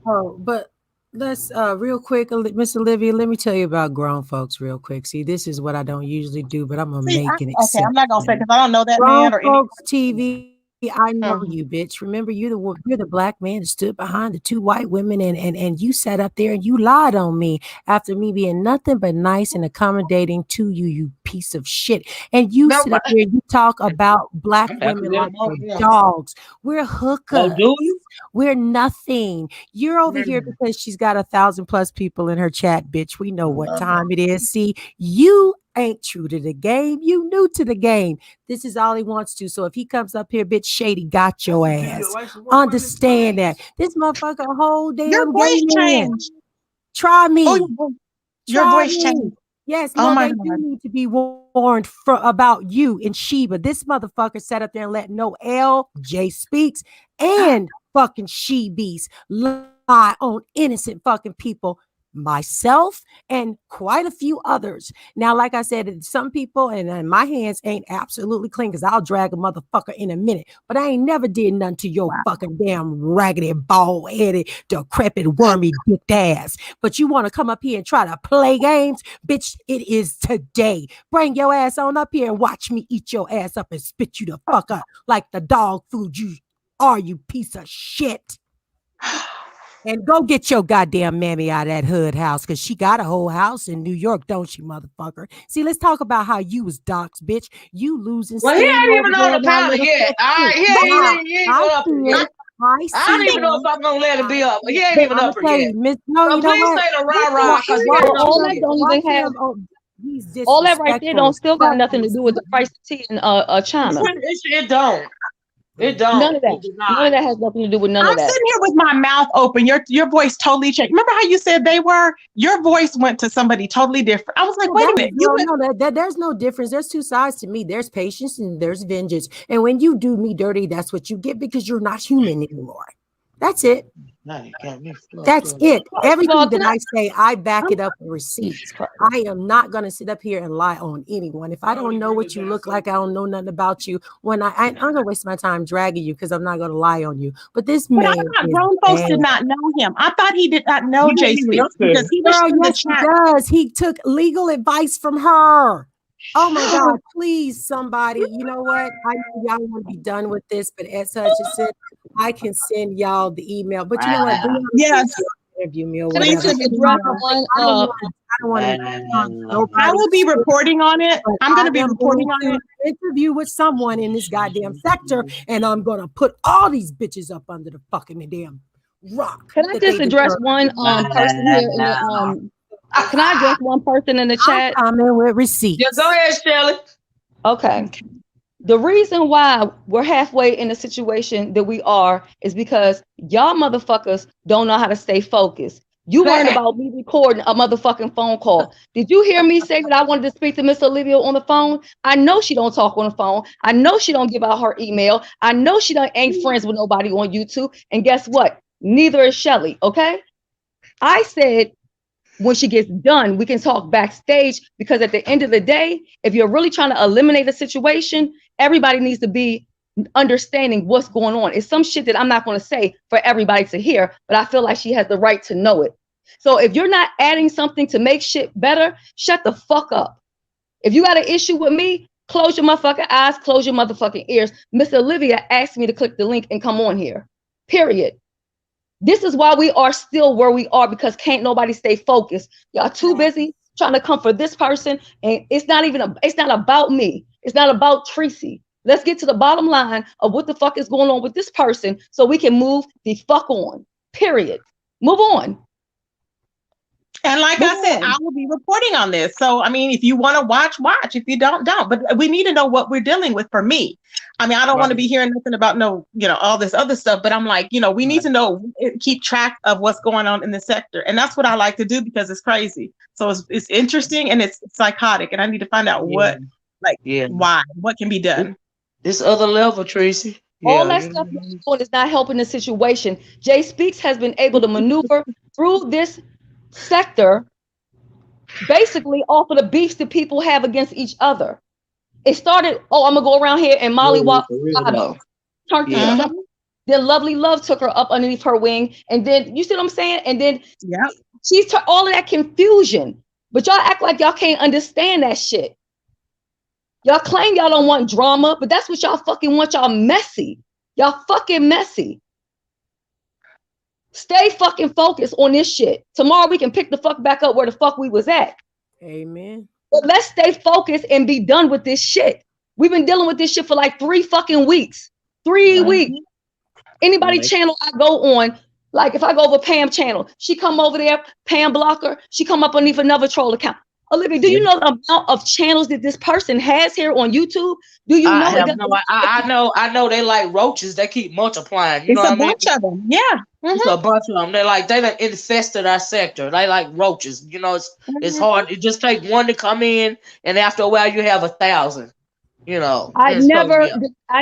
[SPEAKER 3] Oh, but let's real quick, Miss Olivia, let me tell you about grown folks real quick. See, this is what I don't usually do, but I'm gonna make an exception.
[SPEAKER 4] Okay, I'm not gonna say because I don't know that
[SPEAKER 3] grown
[SPEAKER 4] man or
[SPEAKER 3] folks TV. I know you, bitch. Remember, you're the black man that stood behind the two white women, and you sat up there and you lied on me after me being nothing but nice and accommodating to you, you piece of shit. And you sit up there and you talk about black women like they're dogs. We're hookers.
[SPEAKER 1] Oh, do you?
[SPEAKER 3] We're nothing. You're over here because she's got 1,000+ people in her chat, bitch. We know what time it is. See, you ain't true to the game. You new to the game. This is all he wants to. So if he comes up here, bitch, Shady got your ass. Understand that. This motherfucker whole damn
[SPEAKER 4] your voice changed.
[SPEAKER 3] Try me.
[SPEAKER 4] Oh, your voice changed.
[SPEAKER 3] Yes, no, they do need to be warned about you and Sheba. This motherfucker sat up there and let Noelle, Jay Speaks, and fucking She-Beast lie on innocent fucking people, myself and quite a few others. Now, like I said, some people and my hands ain't absolutely clean because I'll drag a motherfucker in a minute, but I ain't never did nothing to your fucking damn raggedy, bald-headed, decrepit, wormy dick ass. But you want to come up here and try to play games? Bitch, it is today. Bring your ass on up here and watch me eat your ass up and spit you the fuck up like the dog food you are, you piece of shit. And go get your goddamn mammy out of that hood house, because she got a whole house in New York, don't she, motherfucker? See, let's talk about how you was doxxed, bitch. You losing.
[SPEAKER 1] Well, he ain't even on the panel yet. All right, he ain't up yet. I don't even know if I'm gonna let him be up. He ain't even up yet.
[SPEAKER 3] No,
[SPEAKER 1] so
[SPEAKER 3] you know
[SPEAKER 1] please
[SPEAKER 3] what?
[SPEAKER 1] say the rah-rah, because he ain't
[SPEAKER 2] all
[SPEAKER 1] up
[SPEAKER 2] that
[SPEAKER 1] yet.
[SPEAKER 2] don't even have all that right there don't still got nothing to do with the price of tea in China.
[SPEAKER 1] It don't. It don't.
[SPEAKER 2] None of that. None of that has nothing to do with none of that.
[SPEAKER 4] I'm sitting here with my mouth open. Your voice totally changed. Remember how you said they were? Your voice went to somebody totally different. I was like, wait a minute.
[SPEAKER 3] There's no difference. There's two sides to me. There's patience and there's vengeance. And when you do me dirty, that's what you get, because you're not human anymore. That's it. That's it. Everything that I say, I back it up with receipts. I am not going to sit up here and lie on anyone. If I don't know what you look like, I don't know nothing about you. When I'm going to waste my time dragging you, because I'm not going to lie on you. But this man,
[SPEAKER 4] I thought grown folks did not know him. I thought he did not know Jay Speaks because he was in the chat.
[SPEAKER 3] He does. He took legal advice from her. Oh my God, please, somebody. You know what? I know y'all want to be done with this, but as such as said, I can send y'all the email. But you know what?
[SPEAKER 4] Yes.
[SPEAKER 3] Interview me or
[SPEAKER 2] Can I
[SPEAKER 3] whatever.
[SPEAKER 2] just address one?
[SPEAKER 4] I will be reporting on it. I'm going to be reporting on it.
[SPEAKER 3] Interview with someone in this goddamn sector, and I'm going to put all these bitches up under the fucking damn rock.
[SPEAKER 2] Can I just address one person here in the Can I address one person in the chat?
[SPEAKER 3] I'm in with receipts.
[SPEAKER 1] Yeah, go ahead, Shelley.
[SPEAKER 2] Okay. The reason why we're halfway in the situation that we are is because y'all motherfuckers don't know how to stay focused. You worried about me recording a motherfucking phone call. Did you hear me say that I wanted to speak to Miss Olivia on the phone? I know she don't talk on the phone. I know she don't give out her email. I know she ain't friends with nobody on YouTube. And guess what? Neither is Shelley, okay? I said, when she gets done, we can talk backstage, because at the end of the day, if you're really trying to eliminate a situation, everybody needs to be understanding what's going on. It's some shit that I'm not going to say for everybody to hear, but I feel like she has the right to know it. So if you're not adding something to make shit better, shut the fuck up. If you got an issue with me, close your motherfucking eyes, close your motherfucking ears. Miss Olivia asked me to click the link and come on here, period. This is why we are still where we are, because can't nobody stay focused. Y'all too busy trying to come for this person. And it's not about me. It's not about Tracy. Let's get to the bottom line of what the fuck is going on with this person so we can move the fuck on, period. Move on.
[SPEAKER 4] And like I said, I will be reporting on this. So, I mean, if you want to watch, watch. If you don't. But we need to know what we're dealing with for me. I mean, I don't want to be hearing nothing about all this other stuff, but I'm like, we need to know, keep track of what's going on in the sector. And that's what I like to do because it's crazy. So it's interesting and it's psychotic. And I need to find out why, what can be done.
[SPEAKER 1] This other level, Tracy.
[SPEAKER 2] All that stuff is not helping the situation. Jay Speaks has been able to maneuver through this sector basically off of the beefs that people have against each other. It started, I'm gonna go around here and Molly walked then Lovely Love took her up underneath her wing, and then you see what I'm saying? And then she's all of that confusion. But y'all act like y'all can't understand that shit. Y'all claim y'all don't want drama, but that's what y'all fucking want. Y'all messy. Y'all fucking messy. Stay fucking focused on this shit. Tomorrow we can pick the fuck back up where the fuck we was at.
[SPEAKER 3] Amen.
[SPEAKER 2] But let's stay focused and be done with this shit. We've been dealing with this shit for like 3 fucking weeks. 3 weeks. Anybody channel I go on, like if I go over Pam channel, she come over there, Pam blocker, she come up underneath another troll account. Olivia, do you know the amount of channels that this person has here on YouTube? Do you know?
[SPEAKER 1] I know they like roaches. They keep multiplying.
[SPEAKER 4] It's a bunch of them. Yeah.
[SPEAKER 1] It's a bunch of them. They done infested our sector. They like roaches. It's hard. It just take one to come in, and after a while, you have 1,000.
[SPEAKER 2] I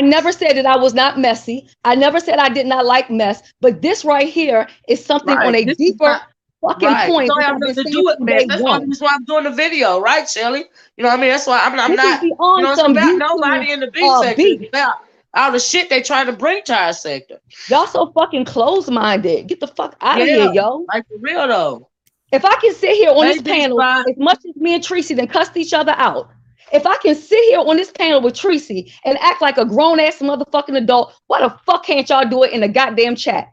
[SPEAKER 2] never said that I was not messy. I never said I did not like mess. But this right here is something on a deeper fucking point.
[SPEAKER 1] So I have to do it, man. That's why I'm doing the video, right, Shelly? You know what I mean? That's why I'm not. It's about nobody in the beef sector. It's about all the shit they trying to bring to our sector.
[SPEAKER 2] Y'all so fucking closed-minded. Get the fuck out of here, yo.
[SPEAKER 1] Like for real though.
[SPEAKER 2] If I can sit here on this panel, as much as me and Tracy then cussed each other out. If I can sit here on this panel with Tracy and act like a grown-ass motherfucking adult, why the fuck can't y'all do it in the goddamn chat?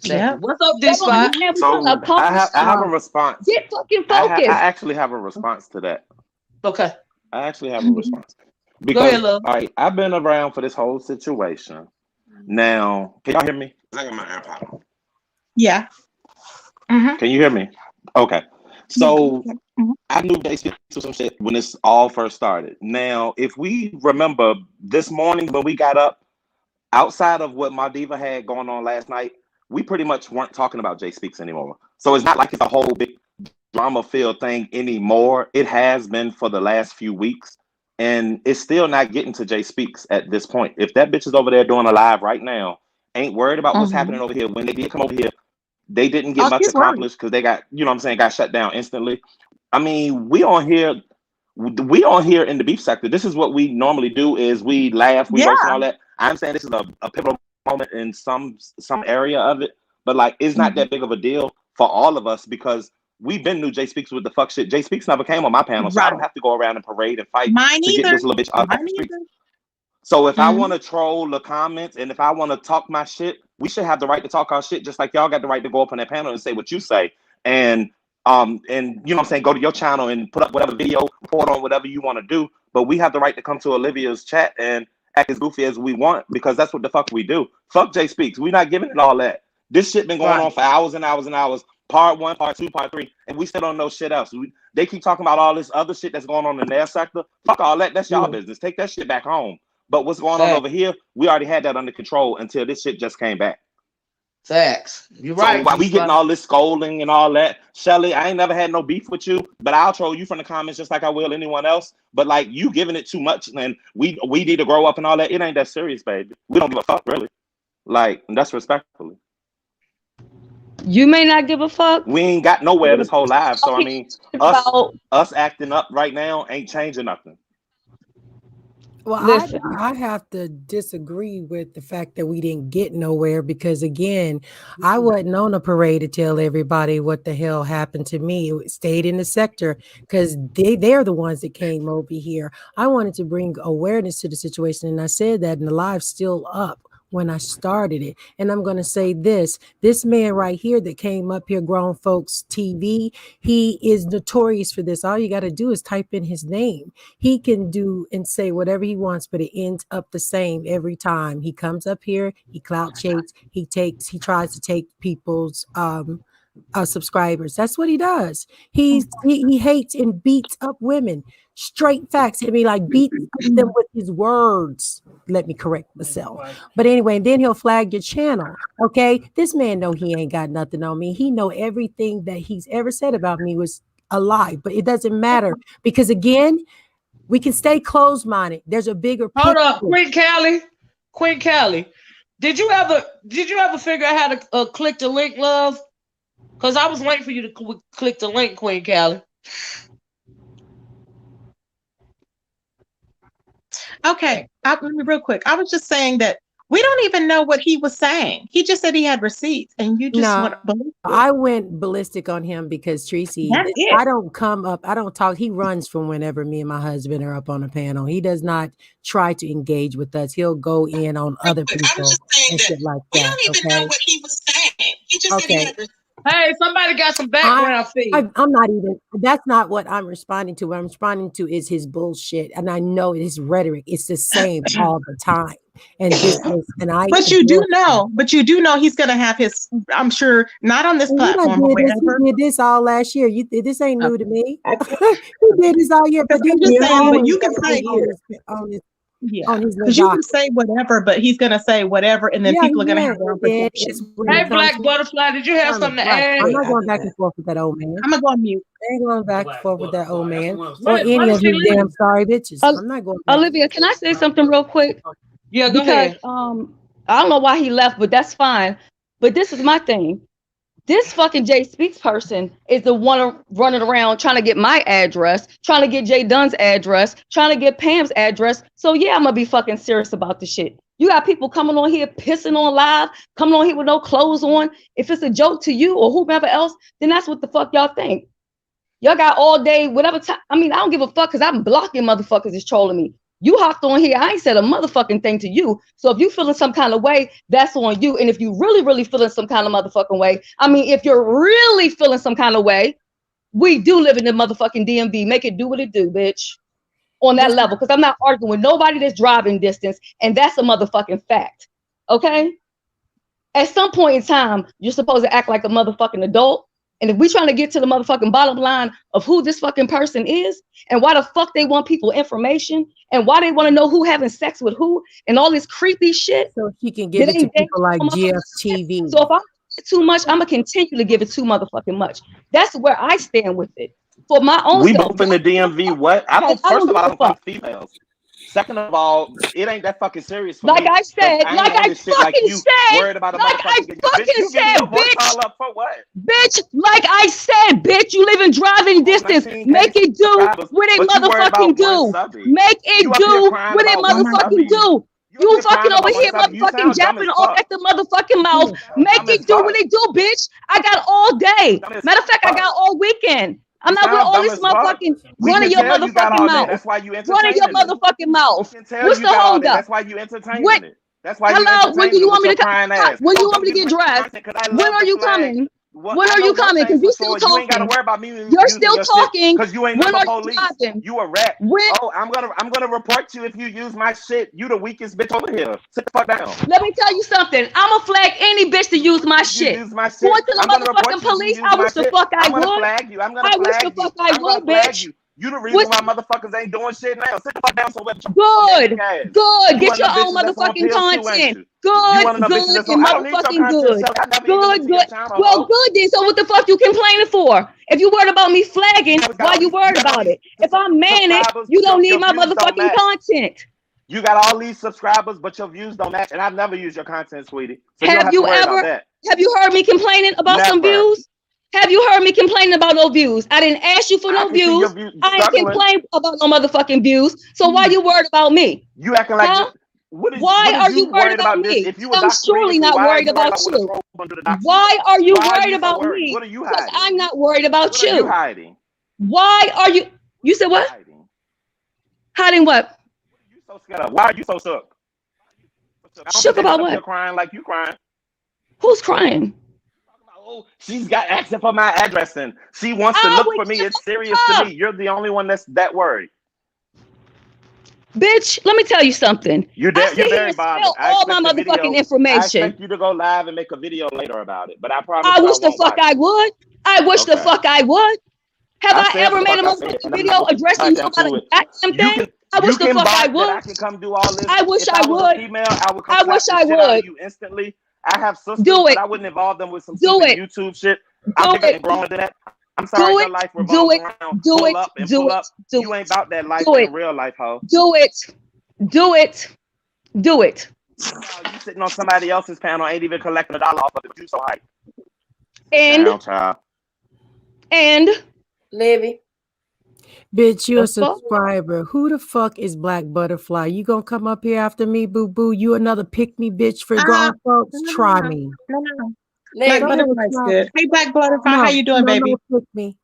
[SPEAKER 1] Yeah. What's up, this spot?
[SPEAKER 11] So I have a response.
[SPEAKER 2] Get fucking focused.
[SPEAKER 11] I actually have a response to that.
[SPEAKER 1] Okay.
[SPEAKER 11] I actually have a response. Because,
[SPEAKER 1] go ahead, love.
[SPEAKER 11] All right, I've been around for this whole situation. Now, can y'all hear me? I got my AirPod on.
[SPEAKER 4] Yeah.
[SPEAKER 11] Can you hear me? Okay. So I knew they speak to some shit when this all first started. Now, if we remember this morning when we got up, outside of what MaDiva had going on last night, we pretty much weren't talking about Jay Speaks anymore. So it's not like it's a whole big drama-filled thing anymore. It has been for the last few weeks, and it's still not getting to Jay Speaks at this point. If that bitch is over there doing a live right now, ain't worried about what's happening over here. When they did come over here, they didn't get much accomplished because they got, got shut down instantly. I mean, we on here in the beef sector. This is what we normally do is we laugh, we roast and all that. I'm saying this is a pivotal moment in some area of it, but like it's not that big of a deal for all of us because we've been new Jay Speaks with the fuck shit. Jay Speaks never came on my panel, so I don't have to go around and parade and fight to get this little bitch out of the street. So if I want to troll the comments and if I want to talk my shit, we should have the right to talk our shit, just like y'all got the right to go up on that panel and say what you say. And you know what I'm saying, go to your channel and put up whatever video, report on whatever you want to do. But we have the right to come to Olivia's chat and act as goofy as we want because that's what the fuck we do. Fuck Jay Speaks. We're not giving it all that. This shit been going on for hours and hours and hours. Part 1, part 2, part 3, and we still don't know shit else. They keep talking about all this other shit that's going on in their sector. Fuck all that. That's y'all business. Take that shit back home. But what's going on over here, we already had that under control until this shit just came back.
[SPEAKER 1] Facts. You're right.
[SPEAKER 11] So while we getting all this scolding and all that, Shelly, I ain't never had no beef with you, but I'll troll you from the comments just like I will anyone else. But like you giving it too much and we need to grow up and all that. It ain't that serious, baby. We don't give a fuck, really. Like, that's respectfully.
[SPEAKER 2] You may not give a fuck.
[SPEAKER 11] We ain't got nowhere this whole life. So I mean, us acting up right now ain't changing nothing.
[SPEAKER 3] Well, I have to disagree with the fact that we didn't get nowhere because, again, I wasn't on a parade to tell everybody what the hell happened to me. It stayed in the sector because they're the ones that came over here. I wanted to bring awareness to the situation, and I said that, and the live's still up when I started it. And I'm going to say this man right here that came up here, Grown Folks TV, he is notorious for this. All you got to do is type in his name. He can do and say whatever he wants, but it ends up the same every time. He comes up here, he clout chases, he tries to take people's subscribers. That's what he does. He hates and beats up women. Straight facts. I mean, like beats them with his words. Let me correct myself. But anyway, and then he'll flag your channel. Okay, this man know he ain't got nothing on me. He know everything that he's ever said about me was a lie. But it doesn't matter because again, we can stay closed-minded. There's a bigger picture.
[SPEAKER 1] Hold up, Queen Callie. Did you ever figure out how to click the link, love? Because I was waiting for you to click the link, Queen Callie.
[SPEAKER 4] Okay, real quick. I was just saying that we don't even know what he was saying. He just said he had receipts, and you just went ballistic.
[SPEAKER 3] I went ballistic on him because Tracy, I don't come up, I don't talk. He runs from whenever me and my husband are up on a panel. He does not try to engage with us. He'll go in on other people and shit like that. We don't even know what he was saying. He just said he had receipts.
[SPEAKER 1] Hey, somebody got some background feed.
[SPEAKER 3] I'm not even, that's not what I'm responding to. What I'm responding to is his bullshit. And I know his rhetoric. It's the same all the time. And
[SPEAKER 4] but you do know he's going to have his, I'm sure, not on this platform.
[SPEAKER 3] He did this all last year. This ain't new to me. He did this all year. But
[SPEAKER 4] you can say on his because you can say whatever, but he's gonna say whatever, and then people are gonna have their own perception.
[SPEAKER 1] Hey, Black Butterfly, did you have something to add?
[SPEAKER 3] I'm not going back and forth with that old man.
[SPEAKER 4] I'm gonna go on mute.
[SPEAKER 3] I ain't going back and forth with that old man or any of his damn sorry bitches. I'm not going.
[SPEAKER 2] Olivia, can I say something real quick?
[SPEAKER 1] Yeah, go ahead.
[SPEAKER 2] I don't know why he left, but that's fine. But this is my thing. This fucking Jay Speaks person is the one running around trying to get my address, trying to get Jay Dunn's address, trying to get Pam's address. So yeah, I'm gonna be fucking serious about this shit. You got people coming on here pissing on live, coming on here with no clothes on. If it's a joke to you or whomever else, then that's what the fuck y'all think. Y'all got all day, whatever time. I mean, I don't give a fuck because I'm blocking motherfuckers is trolling me. You hopped on here. I ain't said a motherfucking thing to you. So if you feeling some kind of way, that's on you. And if you really, really feeling some kind of motherfucking way, I mean, if you're really feeling some kind of way, we do live in the motherfucking DMV. Make it do what it do, bitch. On that level. Because I'm not arguing with nobody that's driving distance. And that's a motherfucking fact. Okay? At some point in time, you're supposed to act like a motherfucking adult. And if we trying to get to the motherfucking bottom line of who this fucking person is and why the fuck they want people information and why they want to know who having sex with who and all this creepy shit.
[SPEAKER 3] So she can give it to people like GFTV.
[SPEAKER 2] So if I get too much, I'm going to continue to give it too motherfucking much. That's where I stand with it. For my own
[SPEAKER 11] We both in the DMV. What? First of all, I don't fuck females. Second of all, it ain't that fucking serious for
[SPEAKER 2] like
[SPEAKER 11] me.
[SPEAKER 2] I said, like I fucking said,
[SPEAKER 11] worried about
[SPEAKER 2] like I fucking said, bitch.
[SPEAKER 11] All up for what?
[SPEAKER 2] Bitch, like I said, bitch, you live in driving distance. Make it do what it motherfucking do. Make it do what it motherfucking do. You fucking over here motherfucking japping off at the motherfucking mouth. Make it do what it do, bitch. I got all day. Matter of fact, I got all weekend. I'm not with all this motherfucking run of your motherfucking mouth.
[SPEAKER 11] That's why you
[SPEAKER 2] run of your motherfucking mouth. What's the hold up?
[SPEAKER 11] That's why you entertain it. That's why
[SPEAKER 2] hello, when do you want me to come? When you want me to get dressed? When are you coming? When are you coming? Because you still talking.
[SPEAKER 11] You ain't gotta worry about me.
[SPEAKER 2] You're still talking.
[SPEAKER 11] Because you ain't
[SPEAKER 2] when
[SPEAKER 11] never
[SPEAKER 2] are
[SPEAKER 11] police.
[SPEAKER 2] You
[SPEAKER 11] you a rat. Oh, I'm gonna report you if you use my shit. You the weakest bitch over here. Sit the fuck down.
[SPEAKER 2] Let me tell you something. I'ma flag any bitch to use my shit.
[SPEAKER 11] Use my shit.
[SPEAKER 2] Going to the motherfucking police. I wish the fuck I would.
[SPEAKER 11] Flag you. I'm gonna flag you.
[SPEAKER 2] I would, bitch.
[SPEAKER 11] You the reason why motherfuckers ain't doing shit now. Sit the fuck down somewhere.
[SPEAKER 2] Good. Get your own motherfucking content. Good. And motherfucking good. Good. Well, good then. So what the fuck you complaining for? If you worried about me flagging, why you worried about it? If I'm manning, you don't need my motherfucking content.
[SPEAKER 11] You got all these subscribers, but your views don't match. And I've never used your content, sweetie. So
[SPEAKER 2] have you heard me complaining about some views? Have you heard me complaining about no views? I didn't ask you for no views. I ain't complaining about no motherfucking views. So why you worried about me?
[SPEAKER 11] You acting like
[SPEAKER 2] why are you worried about me? I'm surely not worried about you. Why are you worried about me?
[SPEAKER 11] What are you
[SPEAKER 2] hiding? Because I'm not worried about you.
[SPEAKER 11] What are you hiding?
[SPEAKER 2] Why are you? You said what? Hiding what?
[SPEAKER 11] You so scared of? Why are you so shook?
[SPEAKER 2] Shook about what?
[SPEAKER 11] You're crying like you crying.
[SPEAKER 2] Who's crying?
[SPEAKER 11] Oh, she's got access for my address and she wants to look for me. It's serious to me. You're the only one that's that worried.
[SPEAKER 2] Bitch, let me tell you something.
[SPEAKER 11] You're
[SPEAKER 2] I sit here
[SPEAKER 11] very
[SPEAKER 2] and
[SPEAKER 11] bothered.
[SPEAKER 2] spill
[SPEAKER 11] I
[SPEAKER 2] all my
[SPEAKER 11] expect a
[SPEAKER 2] motherfucking
[SPEAKER 11] video. I
[SPEAKER 2] information.
[SPEAKER 11] expect you to go live and make a video later about it. But I promise
[SPEAKER 2] I
[SPEAKER 11] you I
[SPEAKER 2] wish the
[SPEAKER 11] won't
[SPEAKER 2] fuck
[SPEAKER 11] watch
[SPEAKER 2] I
[SPEAKER 11] it.
[SPEAKER 2] would. I wish the
[SPEAKER 11] Okay.
[SPEAKER 2] fuck I would. Have
[SPEAKER 11] I
[SPEAKER 2] I
[SPEAKER 11] said
[SPEAKER 2] ever
[SPEAKER 11] the
[SPEAKER 2] made a
[SPEAKER 11] fuck I said,
[SPEAKER 2] motherfucking
[SPEAKER 11] and I'm
[SPEAKER 2] video
[SPEAKER 11] not gonna
[SPEAKER 2] addressing
[SPEAKER 11] get
[SPEAKER 2] you
[SPEAKER 11] back
[SPEAKER 2] about
[SPEAKER 11] into
[SPEAKER 2] a
[SPEAKER 11] it.
[SPEAKER 2] goddamn thing? I
[SPEAKER 11] You
[SPEAKER 2] wish the
[SPEAKER 11] can
[SPEAKER 2] fuck I
[SPEAKER 11] box that
[SPEAKER 2] would.
[SPEAKER 11] I can come do all this.
[SPEAKER 2] I wish
[SPEAKER 11] If
[SPEAKER 2] I
[SPEAKER 11] I was a
[SPEAKER 2] would.
[SPEAKER 11] female, I would come
[SPEAKER 2] I
[SPEAKER 11] slap
[SPEAKER 2] wish
[SPEAKER 11] the
[SPEAKER 2] I
[SPEAKER 11] shit out of
[SPEAKER 2] would.
[SPEAKER 11] you instantly. I have sisters,
[SPEAKER 2] Do
[SPEAKER 11] but
[SPEAKER 2] it.
[SPEAKER 11] I wouldn't involve them with some
[SPEAKER 2] Do
[SPEAKER 11] stupid
[SPEAKER 2] it.
[SPEAKER 11] YouTube shit. I'm
[SPEAKER 2] Do
[SPEAKER 11] bigger
[SPEAKER 2] it.
[SPEAKER 11] and growing than that. I'm sorry
[SPEAKER 2] Do
[SPEAKER 11] your
[SPEAKER 2] it.
[SPEAKER 11] life
[SPEAKER 2] Do
[SPEAKER 11] revolves
[SPEAKER 2] it.
[SPEAKER 11] around
[SPEAKER 2] Do
[SPEAKER 11] pull
[SPEAKER 2] it.
[SPEAKER 11] up and
[SPEAKER 2] Do
[SPEAKER 11] pull
[SPEAKER 2] it.
[SPEAKER 11] up.
[SPEAKER 2] Do
[SPEAKER 11] You
[SPEAKER 2] it.
[SPEAKER 11] ain't about that life
[SPEAKER 2] Do it.
[SPEAKER 11] in real life, ho.
[SPEAKER 2] Do it. Do it. Do it.
[SPEAKER 11] You sitting on somebody else's panel, ain't even collecting $1 off of it, but you so hype.
[SPEAKER 2] And
[SPEAKER 11] Down, child.
[SPEAKER 2] And
[SPEAKER 8] Libby.
[SPEAKER 3] Bitch, you
[SPEAKER 2] The
[SPEAKER 3] a
[SPEAKER 2] fuck?
[SPEAKER 3] subscriber. Who the fuck is Black Butterfly? You gonna come up here after me, boo boo? You another pick me bitch for grown folks? Try me.
[SPEAKER 4] No.
[SPEAKER 8] Libby.
[SPEAKER 4] Black
[SPEAKER 3] Go ahead,
[SPEAKER 4] Butterfly's
[SPEAKER 3] try.
[SPEAKER 4] good. Hey, Black Butterfly, how
[SPEAKER 3] No,
[SPEAKER 4] you doing, baby?
[SPEAKER 3] no, pick me.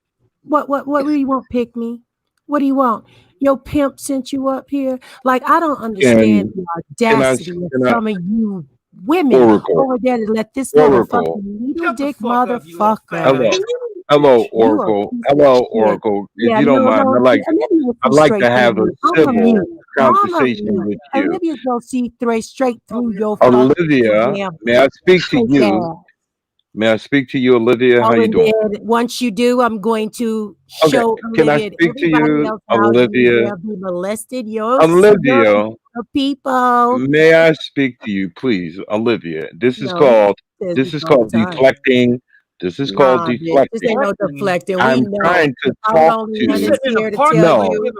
[SPEAKER 3] What do you want, pick me? What do you want? Your pimp sent you up here? Like, I don't understand the audacity of some of you women
[SPEAKER 12] Oracle.
[SPEAKER 3] over there to let this little
[SPEAKER 12] Oracle.
[SPEAKER 3] fucking little dick motherfucker.
[SPEAKER 12] Hello. Hello, Oracle. Hello, Oracle. If
[SPEAKER 3] Yeah,
[SPEAKER 12] you don't mind, I'd like to have a civil conversation with you.
[SPEAKER 3] Olivia's gonna see straight through your
[SPEAKER 12] Olivia,
[SPEAKER 3] fucking
[SPEAKER 12] may I speak to
[SPEAKER 3] fake
[SPEAKER 12] you?
[SPEAKER 3] ass.
[SPEAKER 12] May I speak to you, Olivia? How
[SPEAKER 3] Oh,
[SPEAKER 12] you
[SPEAKER 3] and
[SPEAKER 12] doing?
[SPEAKER 3] then once you do, I'm going to
[SPEAKER 12] Okay,
[SPEAKER 3] show
[SPEAKER 12] can I
[SPEAKER 3] Olivia and
[SPEAKER 12] speak to
[SPEAKER 3] everybody
[SPEAKER 12] you,
[SPEAKER 3] else how
[SPEAKER 12] Olivia?
[SPEAKER 3] you will be molested
[SPEAKER 12] Olivia,
[SPEAKER 3] people.
[SPEAKER 12] may I speak to you, please, Olivia? This is
[SPEAKER 3] No,
[SPEAKER 12] called
[SPEAKER 3] says this all the time.
[SPEAKER 12] deflecting. This is called
[SPEAKER 3] Nah, bitch, this ain't no
[SPEAKER 12] deflecting.
[SPEAKER 3] deflecting. We
[SPEAKER 12] I'm
[SPEAKER 3] know.
[SPEAKER 12] trying to
[SPEAKER 3] I'm the
[SPEAKER 12] talk
[SPEAKER 3] only
[SPEAKER 12] to
[SPEAKER 3] one
[SPEAKER 12] you.
[SPEAKER 3] that's here to tell
[SPEAKER 12] No,
[SPEAKER 3] you.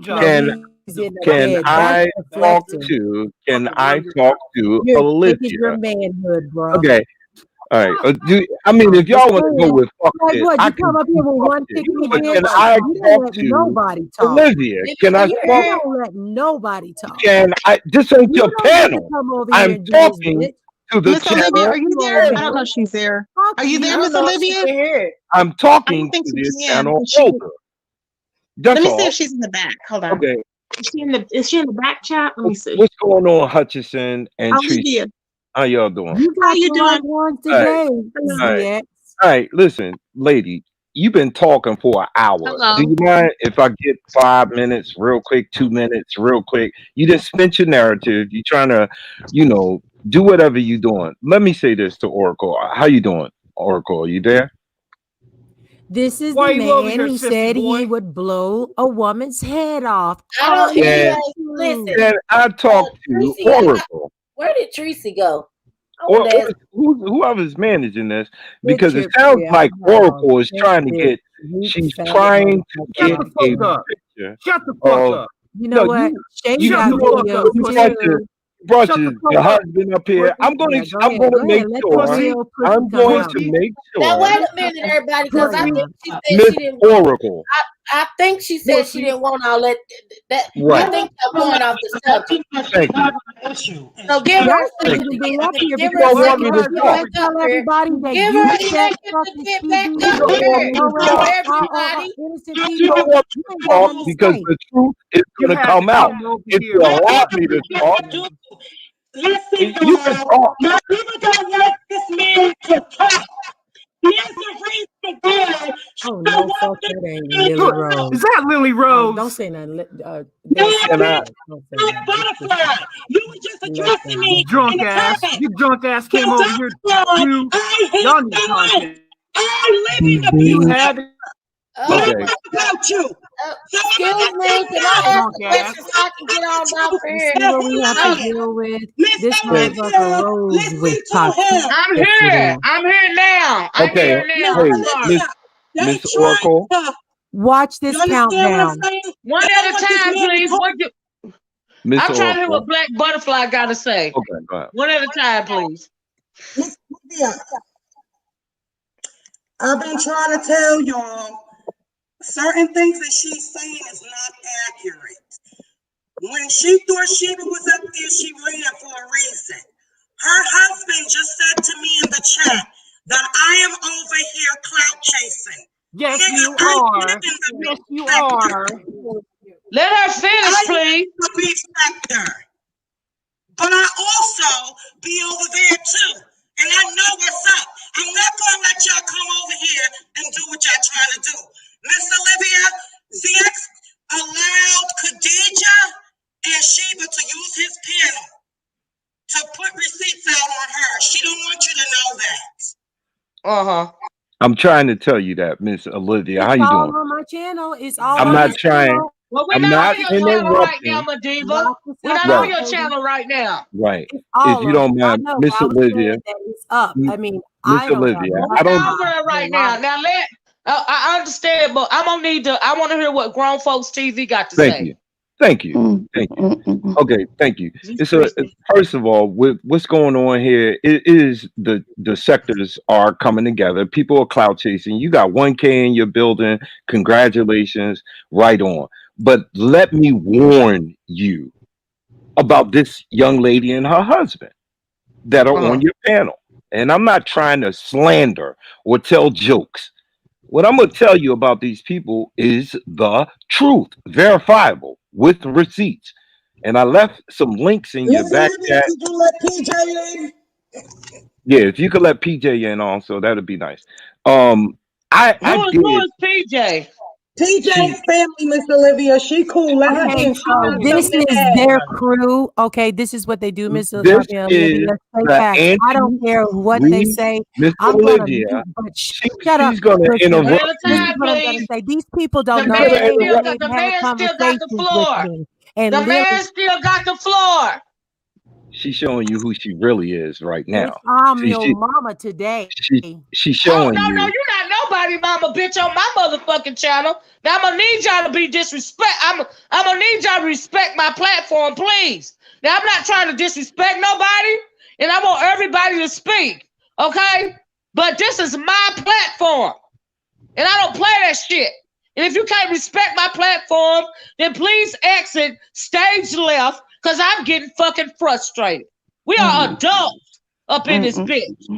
[SPEAKER 3] No,
[SPEAKER 12] can
[SPEAKER 3] he's in the
[SPEAKER 12] can
[SPEAKER 3] bed.
[SPEAKER 12] I
[SPEAKER 3] That's
[SPEAKER 12] talk
[SPEAKER 3] deflecting.
[SPEAKER 12] to? Can I talk to
[SPEAKER 3] You're sick as your
[SPEAKER 12] Olivia?
[SPEAKER 3] manhood, bro.
[SPEAKER 12] Okay, all right. I mean, if y'all want to go with fuck
[SPEAKER 3] Like
[SPEAKER 12] it,
[SPEAKER 3] what?
[SPEAKER 12] I
[SPEAKER 3] You
[SPEAKER 12] can
[SPEAKER 3] come up here
[SPEAKER 12] do
[SPEAKER 3] with
[SPEAKER 12] fuck
[SPEAKER 3] one
[SPEAKER 12] it.
[SPEAKER 3] pick me
[SPEAKER 12] But
[SPEAKER 3] bitch.
[SPEAKER 12] can I
[SPEAKER 3] You don't
[SPEAKER 12] talk
[SPEAKER 3] let
[SPEAKER 12] to
[SPEAKER 3] nobody talk.
[SPEAKER 12] Olivia? Can I
[SPEAKER 3] You
[SPEAKER 12] talk?
[SPEAKER 3] don't let nobody talk.
[SPEAKER 12] Can I? This ain't
[SPEAKER 3] You
[SPEAKER 12] your
[SPEAKER 3] don't get to
[SPEAKER 12] panel.
[SPEAKER 3] come over here
[SPEAKER 12] I'm
[SPEAKER 3] and do this,
[SPEAKER 12] talking
[SPEAKER 3] bitch.
[SPEAKER 12] to the
[SPEAKER 4] Miss Olivia,
[SPEAKER 12] channel.
[SPEAKER 4] are you there? I don't know if she's there. Are you there, Miss Olivia?
[SPEAKER 12] I'm
[SPEAKER 4] I
[SPEAKER 12] talking
[SPEAKER 4] don't think
[SPEAKER 12] to
[SPEAKER 4] she
[SPEAKER 12] this
[SPEAKER 4] can.
[SPEAKER 12] channel
[SPEAKER 4] She,
[SPEAKER 12] holder. That's
[SPEAKER 4] let me
[SPEAKER 12] all.
[SPEAKER 4] see if she's in the back. Hold on.
[SPEAKER 12] Okay.
[SPEAKER 4] Is she in the back chat? Let me see.
[SPEAKER 12] What's going on, Hutchison and Treat?
[SPEAKER 4] Olivia,
[SPEAKER 12] How y'all doing?
[SPEAKER 3] You
[SPEAKER 4] how
[SPEAKER 3] got
[SPEAKER 4] you
[SPEAKER 3] the right
[SPEAKER 4] doing?
[SPEAKER 3] one
[SPEAKER 12] All right.
[SPEAKER 3] today,
[SPEAKER 12] All right.
[SPEAKER 3] ZX.
[SPEAKER 12] All right. Listen, lady, you've been talking for an hour.
[SPEAKER 2] Hello.
[SPEAKER 12] Do you mind if I get 5 minutes real quick, 2 minutes real quick? You just spent your narrative. You're trying to, do whatever you're doing. Let me say this to Oracle. How you doing, Oracle? Are you there?
[SPEAKER 3] This is the man who said he would blow a woman's head off.
[SPEAKER 8] I don't
[SPEAKER 12] Can,
[SPEAKER 8] listen.
[SPEAKER 12] can I talk to
[SPEAKER 8] Tracy,
[SPEAKER 12] Oracle?
[SPEAKER 8] where did Tracy go?
[SPEAKER 12] Or whoever's managing this, because it
[SPEAKER 3] Good
[SPEAKER 12] sounds
[SPEAKER 3] trip,
[SPEAKER 12] like
[SPEAKER 3] yeah.
[SPEAKER 12] Oracle is trying to
[SPEAKER 3] Good
[SPEAKER 12] get,
[SPEAKER 3] trip.
[SPEAKER 12] she's
[SPEAKER 3] Fat
[SPEAKER 12] trying to
[SPEAKER 3] motherfucker.
[SPEAKER 12] get
[SPEAKER 3] Shut the fuck
[SPEAKER 12] a
[SPEAKER 3] up.
[SPEAKER 12] picture.
[SPEAKER 3] Shut the fuck
[SPEAKER 12] of,
[SPEAKER 3] up. You know what? Shady
[SPEAKER 12] you,
[SPEAKER 3] got
[SPEAKER 12] you know,
[SPEAKER 3] videos
[SPEAKER 12] you brought your,
[SPEAKER 3] too.
[SPEAKER 12] brought your husband up here. I'm
[SPEAKER 3] Yeah,
[SPEAKER 12] gonna
[SPEAKER 3] go ahead.
[SPEAKER 12] make
[SPEAKER 3] Let
[SPEAKER 12] sure.
[SPEAKER 3] the real pussy
[SPEAKER 12] I'm
[SPEAKER 3] come
[SPEAKER 12] going
[SPEAKER 3] out.
[SPEAKER 12] to make
[SPEAKER 8] Now
[SPEAKER 12] sure.
[SPEAKER 8] wait a minute, everybody, because I think she said
[SPEAKER 12] Miss
[SPEAKER 8] she didn't.
[SPEAKER 12] Oracle.
[SPEAKER 8] I think she said she didn't want all that.
[SPEAKER 12] Right.
[SPEAKER 8] I think I'm going off the subject.
[SPEAKER 12] Thank you.
[SPEAKER 8] So give her a
[SPEAKER 3] Y'all
[SPEAKER 8] second.
[SPEAKER 3] shouldn't be up here
[SPEAKER 8] Give
[SPEAKER 3] because
[SPEAKER 8] her a
[SPEAKER 12] don't want
[SPEAKER 8] second
[SPEAKER 12] me
[SPEAKER 8] to
[SPEAKER 12] to
[SPEAKER 8] get
[SPEAKER 12] talk.
[SPEAKER 8] back up
[SPEAKER 3] tell
[SPEAKER 8] here.
[SPEAKER 3] everybody that
[SPEAKER 8] Give
[SPEAKER 3] you
[SPEAKER 8] her a
[SPEAKER 3] said
[SPEAKER 8] second to
[SPEAKER 3] fucking
[SPEAKER 8] get
[SPEAKER 3] speed
[SPEAKER 8] back
[SPEAKER 3] boost
[SPEAKER 8] up
[SPEAKER 3] over
[SPEAKER 8] here.
[SPEAKER 3] here. No,
[SPEAKER 8] So
[SPEAKER 3] innocent
[SPEAKER 8] everybody.
[SPEAKER 12] You don't want me to talk because the truth is going to come out. If you allow me to talk,
[SPEAKER 10] Listen,
[SPEAKER 12] you can talk.
[SPEAKER 10] my people don't want this man to talk. Here's the reason why.
[SPEAKER 3] Oh no, fuck that ain't Lily Rose.
[SPEAKER 13] Is that Lily Rose?
[SPEAKER 3] Don't say nothing.
[SPEAKER 10] No,
[SPEAKER 3] Don't say
[SPEAKER 12] Can I?
[SPEAKER 3] that. Don't say
[SPEAKER 10] Black
[SPEAKER 3] that.
[SPEAKER 10] Butterfly. You were just addressing me
[SPEAKER 13] Drunk
[SPEAKER 10] in the
[SPEAKER 13] ass.
[SPEAKER 10] comments.
[SPEAKER 13] You drunk ass
[SPEAKER 10] So
[SPEAKER 13] came over here.
[SPEAKER 10] therefore, I hit
[SPEAKER 13] Y'all need
[SPEAKER 10] the
[SPEAKER 13] content.
[SPEAKER 10] light. I live in the
[SPEAKER 13] You
[SPEAKER 10] beauty.
[SPEAKER 13] had
[SPEAKER 10] What
[SPEAKER 12] Okay.
[SPEAKER 10] about you?
[SPEAKER 8] Excuse me, can I ask a question so I can get on off
[SPEAKER 3] You
[SPEAKER 8] here?
[SPEAKER 3] see what we have to deal with? This motherfucker Rose with toxicity.
[SPEAKER 7] I'm here now. I'm
[SPEAKER 12] Okay.
[SPEAKER 7] here now.
[SPEAKER 12] Hey,
[SPEAKER 7] I'm sorry.
[SPEAKER 12] Miss Oracle.
[SPEAKER 3] Watch this countdown.
[SPEAKER 7] One at a time, please.
[SPEAKER 12] Miss
[SPEAKER 7] I'm trying to hear
[SPEAKER 12] Oracle.
[SPEAKER 7] what Black Butterfly got to say.
[SPEAKER 12] Okay, go ahead.
[SPEAKER 7] One at a time, please.
[SPEAKER 10] I've been trying to tell y'all certain things that she's saying is not accurate. When she thought Sheba was up there, she ran for a reason. Her husband just said to me in the chat that I am over here clout chasing.
[SPEAKER 13] Yes,
[SPEAKER 10] Nigga,
[SPEAKER 13] you
[SPEAKER 10] I
[SPEAKER 13] are.
[SPEAKER 10] live in the
[SPEAKER 13] Yes, you
[SPEAKER 10] sector.
[SPEAKER 13] are.
[SPEAKER 7] Let her finish,
[SPEAKER 10] I
[SPEAKER 7] please.
[SPEAKER 10] live in the beef sector. But I also be over there too. And I know what's up. I'm not gonna let y'all come over here and do what y'all trying to do. Miss Olivia, ZX allowed Khadija and Sheba to use his panel to put receipts out on her. She don't want you to know that.
[SPEAKER 1] Uh-huh.
[SPEAKER 12] I'm trying to tell you that, Miss Olivia. How
[SPEAKER 3] It's
[SPEAKER 12] you
[SPEAKER 3] all
[SPEAKER 12] doing?
[SPEAKER 3] on my channel. It's all
[SPEAKER 12] I'm
[SPEAKER 3] on
[SPEAKER 12] not
[SPEAKER 3] my
[SPEAKER 12] trying.
[SPEAKER 3] channel.
[SPEAKER 1] Well, we're
[SPEAKER 12] I'm
[SPEAKER 1] not
[SPEAKER 12] not
[SPEAKER 1] on your channel right now,
[SPEAKER 12] interrupting.
[SPEAKER 1] MaDiva.
[SPEAKER 3] Rock is
[SPEAKER 1] We're
[SPEAKER 3] up,
[SPEAKER 1] not on
[SPEAKER 12] Right,
[SPEAKER 1] your
[SPEAKER 3] baby.
[SPEAKER 1] channel right now.
[SPEAKER 12] right.
[SPEAKER 3] It's
[SPEAKER 12] If
[SPEAKER 3] all
[SPEAKER 12] you
[SPEAKER 3] on.
[SPEAKER 12] don't
[SPEAKER 3] I
[SPEAKER 12] mind,
[SPEAKER 3] know, but
[SPEAKER 12] Miss
[SPEAKER 3] I was
[SPEAKER 12] Olivia,
[SPEAKER 3] saying that it's up. I mean,
[SPEAKER 12] Miss
[SPEAKER 3] I don't have
[SPEAKER 12] Olivia,
[SPEAKER 1] Well,
[SPEAKER 12] I
[SPEAKER 1] we're
[SPEAKER 3] nothing
[SPEAKER 12] don't.
[SPEAKER 1] not
[SPEAKER 3] to
[SPEAKER 1] over
[SPEAKER 3] hide.
[SPEAKER 1] there
[SPEAKER 3] I
[SPEAKER 1] right
[SPEAKER 3] don't
[SPEAKER 1] now.
[SPEAKER 3] lie.
[SPEAKER 1] Now I understand, but I want to hear what Grown Folks TV got to
[SPEAKER 12] Thank
[SPEAKER 1] say.
[SPEAKER 12] you, thank you, thank you. Okay, thank you.
[SPEAKER 1] Just
[SPEAKER 12] It's a
[SPEAKER 1] listen.
[SPEAKER 12] first of all, with what's going on here, it is the sectors are coming together. People are clout chasing. You got 1K in your building. Congratulations, right on. But let me warn you about this young lady and her husband that are
[SPEAKER 1] Uh-huh.
[SPEAKER 12] on your panel. And I'm not trying to slander or tell jokes. What I'm going to tell you about these people is the truth, verifiable with receipts. And I left some links in your
[SPEAKER 10] Miss
[SPEAKER 12] back
[SPEAKER 10] Olivia,
[SPEAKER 12] chat.
[SPEAKER 10] could you let PJ in?
[SPEAKER 12] Yeah, if you could let PJ in also, that'd be nice. I
[SPEAKER 1] Who
[SPEAKER 12] did.
[SPEAKER 1] is PJ?
[SPEAKER 12] She
[SPEAKER 10] PJ's family, Miss Olivia. She cool. Let her
[SPEAKER 3] Okay,
[SPEAKER 10] in. She
[SPEAKER 3] so
[SPEAKER 10] got
[SPEAKER 3] this
[SPEAKER 10] something to
[SPEAKER 3] is
[SPEAKER 10] add.
[SPEAKER 3] their crew. Okay, this is what they do, Miss
[SPEAKER 12] This is
[SPEAKER 3] Olivia. Say
[SPEAKER 12] the
[SPEAKER 3] facts. I don't care what they
[SPEAKER 12] anti
[SPEAKER 3] say.
[SPEAKER 12] Miss
[SPEAKER 3] I'm gonna
[SPEAKER 12] Olivia.
[SPEAKER 3] mute, but
[SPEAKER 12] She,
[SPEAKER 3] shut up,
[SPEAKER 12] she's gonna
[SPEAKER 3] Christian.
[SPEAKER 1] One at a
[SPEAKER 12] interrupt
[SPEAKER 3] This is
[SPEAKER 1] time,
[SPEAKER 12] you.
[SPEAKER 3] what I'm gonna
[SPEAKER 1] please.
[SPEAKER 3] say. These people
[SPEAKER 1] The
[SPEAKER 3] don't
[SPEAKER 12] She's
[SPEAKER 3] know
[SPEAKER 12] gonna
[SPEAKER 1] man
[SPEAKER 3] shame
[SPEAKER 1] still
[SPEAKER 3] and
[SPEAKER 12] interrupt.
[SPEAKER 1] got
[SPEAKER 3] they've
[SPEAKER 1] the
[SPEAKER 3] had
[SPEAKER 1] man still got the
[SPEAKER 3] conversations with
[SPEAKER 1] floor.
[SPEAKER 3] me.
[SPEAKER 1] The
[SPEAKER 3] And
[SPEAKER 1] man
[SPEAKER 3] literally,
[SPEAKER 1] still got the floor.
[SPEAKER 12] She's showing you who she really is right
[SPEAKER 3] bitch,
[SPEAKER 12] now.
[SPEAKER 3] I'm
[SPEAKER 12] See,
[SPEAKER 3] your mama today.
[SPEAKER 12] she's
[SPEAKER 1] Oh
[SPEAKER 12] showing
[SPEAKER 1] no,
[SPEAKER 12] you.
[SPEAKER 1] you're not nobody mama bitch on my motherfucking channel. Now I'm gonna need y'all to be disrespect. I'm gonna need y'all to respect my platform, please. Now I'm not trying to disrespect nobody, and I want everybody to speak, okay? But this is my platform, and I don't play that shit. And if you can't respect my platform, then please exit stage left, cause I'm getting fucking frustrated. We are adults up in this bitch.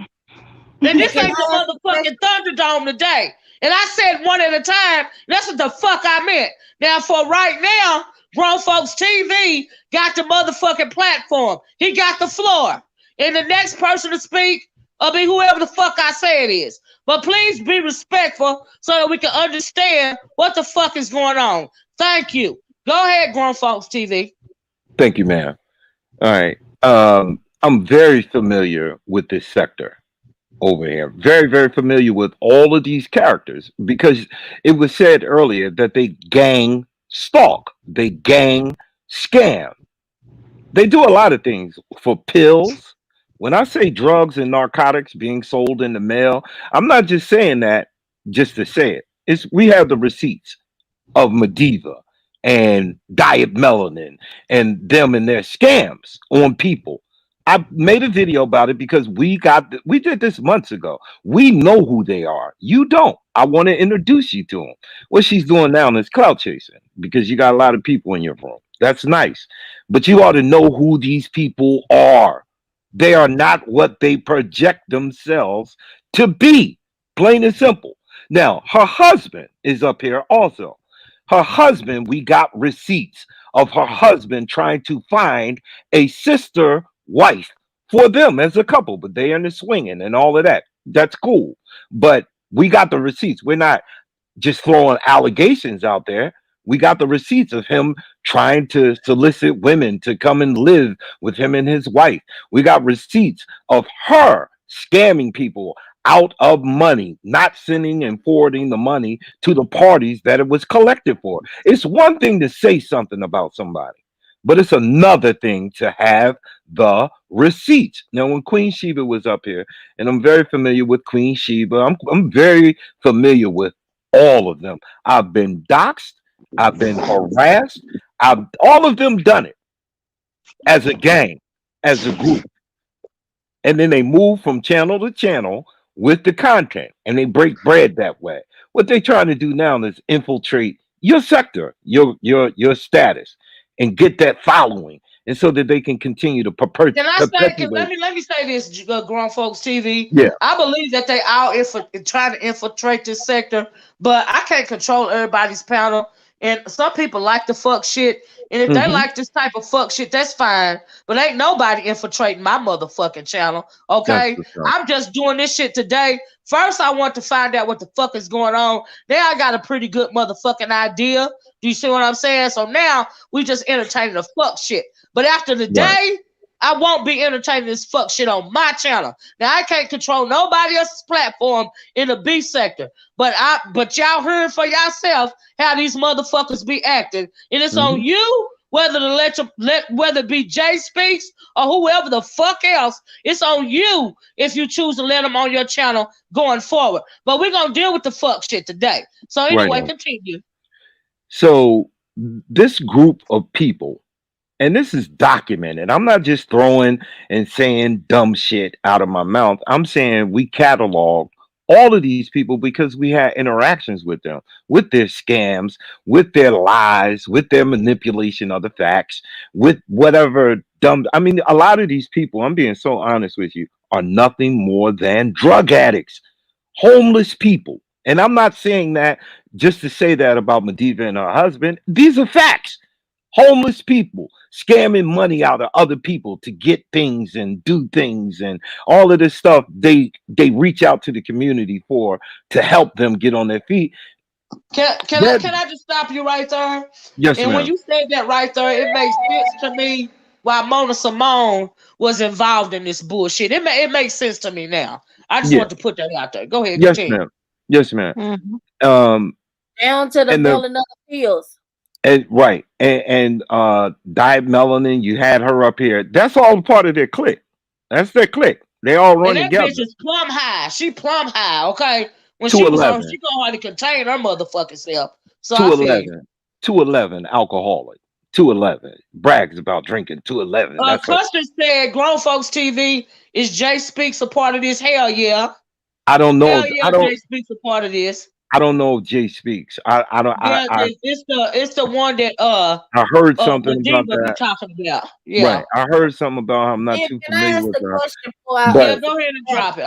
[SPEAKER 1] And
[SPEAKER 10] And
[SPEAKER 1] this
[SPEAKER 10] can
[SPEAKER 1] ain't
[SPEAKER 10] I
[SPEAKER 1] the
[SPEAKER 10] ask a question?
[SPEAKER 1] motherfucking Thunderdome today. And I said one at a time. That's what the fuck I meant. Now, for right now, Grown Folks TV got the motherfucking platform. He got the floor. And the next person to speak will be whoever the fuck I say it is. But please be respectful so that we can understand what the fuck is going on. Thank you. Go ahead, Grown Folks TV.
[SPEAKER 12] Thank you, ma'am. All right. I'm very familiar with this sector over here. Very, very familiar with all of these characters because it was said earlier that they gang stalk, they gang scam. They do a lot of things for pills. When I say drugs and narcotics being sold in the mail, I'm not just saying that just to say it. It's we have the receipts of MaDiva and Diet Melanin and them and their scams on people. I made a video about it because we did this months ago. We know who they are. You don't. I want to introduce you to them. What she's doing now is clout chasing because you got a lot of people in your room. That's nice. But you ought to know who these people are. They are not what they project themselves to be. Plain and simple. Now, her husband is up here also. Her husband, we got receipts of her husband trying to find a sister wife for them as a couple, but they in the swinging and all of that. That's cool. But we got the receipts. We're not just throwing allegations out there. We got the receipts of him trying to solicit women to come and live with him and his wife. We got receipts of her scamming people out of money, not sending and forwarding the money to the parties that it was collected for. It's one thing to say something about somebody, but it's another thing to have the receipts. Now, when Queen Sheba was up here, and I'm very familiar with Queen Sheba, I'm very familiar with all of them. I've been doxxed, I've been harassed, all of them done it as a gang, as a group. And then they move from channel to channel with the content and they break bread that way. What they're trying to do now is infiltrate your sector, your status, and get that following, and so that they can continue to
[SPEAKER 1] Can I say?
[SPEAKER 12] perpetuate.
[SPEAKER 1] Let me say this, Grown Folks TV.
[SPEAKER 12] Yeah.
[SPEAKER 1] I believe that they all trying to infiltrate this sector, but I can't control everybody's panel. And some people like to fuck shit, and if they
[SPEAKER 12] Hmm.
[SPEAKER 1] like this type of fuck shit, that's fine. But ain't nobody infiltrating my motherfucking channel.
[SPEAKER 12] That's
[SPEAKER 1] Okay,
[SPEAKER 12] the fact.
[SPEAKER 1] I'm just doing this shit today. First, I want to find out what the fuck is going on. Then I got a pretty good motherfucking idea Do you see what I'm saying? So now we just entertaining the fuck shit. But after the
[SPEAKER 12] Right.
[SPEAKER 1] day, I won't be entertaining this fuck shit on my channel. Now I can't control nobody else's platform in the B sector. But y'all heard for yourself how these motherfuckers be acting. And it's on you whether to whether it be Jay Speaks or whoever the fuck else. It's on you if you choose to let them on your channel going forward. But we're gonna deal with the fuck shit today. So
[SPEAKER 12] Right
[SPEAKER 1] anyway,
[SPEAKER 12] on.
[SPEAKER 1] continue.
[SPEAKER 12] So this group of people, and this is documented. I'm not just throwing and saying dumb shit out of my mouth. I'm saying we catalog all of these people because we had interactions with them, with their scams, with their lies, with their manipulation of the facts, with whatever dumb. I mean, a lot of these people, I'm being so honest with you, are nothing more than drug addicts, homeless people. And I'm not saying that just to say that about MaDiva and her husband. These are facts. Homeless people scamming money out of other people to get things and do things and all of this stuff they reach out to the community for to help them get on their feet.
[SPEAKER 1] Can I just stop you right there?
[SPEAKER 12] Yes,
[SPEAKER 1] And when
[SPEAKER 12] ma'am.
[SPEAKER 1] you said that right there, it makes sense to me why Mona Simone was involved in this bullshit. It makes sense to me now. I just
[SPEAKER 12] Yeah.
[SPEAKER 1] want to put that out there. Go ahead,
[SPEAKER 12] Yes,
[SPEAKER 1] continue.
[SPEAKER 12] ma'am. Yes, ma'am.
[SPEAKER 8] Down to the
[SPEAKER 12] And
[SPEAKER 8] belling of the pills.
[SPEAKER 12] and right and Diet Melanin, you had her up here. That's all part of their clique. That's their clique. They all run
[SPEAKER 1] And that
[SPEAKER 12] together.
[SPEAKER 1] bitch is plumb high. She plumb high, okay? When she was on,
[SPEAKER 12] 211.
[SPEAKER 1] she know how to contain her motherfucking self. So I feel you.
[SPEAKER 12] 211. 211 alcoholic. 211 brags about drinking 211. That's what
[SPEAKER 1] Custer said Grown Folks TV is Jay Speaks a part of this. Hell yeah.
[SPEAKER 12] I don't know.
[SPEAKER 1] Hell yeah, Jay Speaks a part of this.
[SPEAKER 12] I don't know if Jay Speaks. I don't.
[SPEAKER 1] Yeah, it's the one that
[SPEAKER 12] I heard something about
[SPEAKER 1] MaDiva be
[SPEAKER 12] that.
[SPEAKER 1] talking about. Yeah.
[SPEAKER 12] Right. I heard something about her. I'm not
[SPEAKER 8] Yeah,
[SPEAKER 12] too
[SPEAKER 8] can I
[SPEAKER 12] familiar
[SPEAKER 8] ask
[SPEAKER 12] with
[SPEAKER 8] the
[SPEAKER 12] her.
[SPEAKER 8] question before I
[SPEAKER 1] Yeah,
[SPEAKER 12] But
[SPEAKER 1] go ahead and drop it.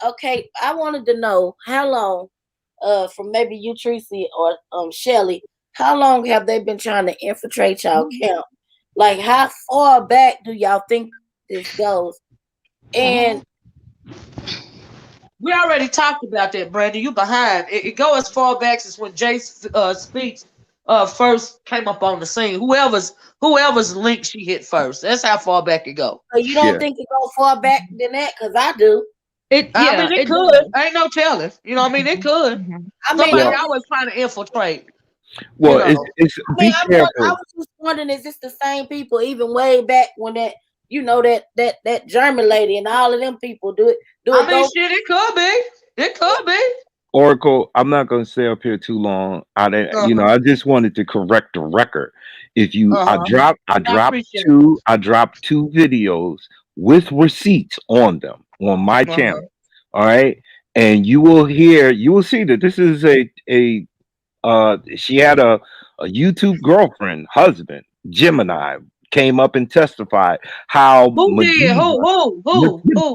[SPEAKER 8] Okay, I wanted to know how long, from maybe you, Tracy, or Shelly, how long have they been trying to infiltrate y'all camp? Like, how far back do y'all think this goes? And
[SPEAKER 1] we already talked about that, Brandon. You behind. It go as far back as when Jay Speaks first came up on the scene. Whoever's link she hit first. That's how far back it go.
[SPEAKER 8] so you don't think it goes far back than that? Because I do.
[SPEAKER 1] I mean, it could.
[SPEAKER 2] does.
[SPEAKER 1] Ain't no telling. You know what I mean? It could.
[SPEAKER 8] I mean,
[SPEAKER 1] Somebody always trying to infiltrate.
[SPEAKER 12] well,
[SPEAKER 1] You know.
[SPEAKER 12] it's
[SPEAKER 8] I
[SPEAKER 12] be
[SPEAKER 8] mean, I
[SPEAKER 12] careful.
[SPEAKER 8] was just wondering, is this the same people even way back when that, that German lady and all of them people do it?
[SPEAKER 1] I mean, shit, it could be. It could be.
[SPEAKER 12] Oracle, I'm not going to stay up here too long. I just wanted to correct the record. If you, I dropped two videos with receipts on them on my channel. All right, and you will see that this is she had a YouTube girlfriend, husband, Gemini, came up and testified how
[SPEAKER 1] Who did? Who?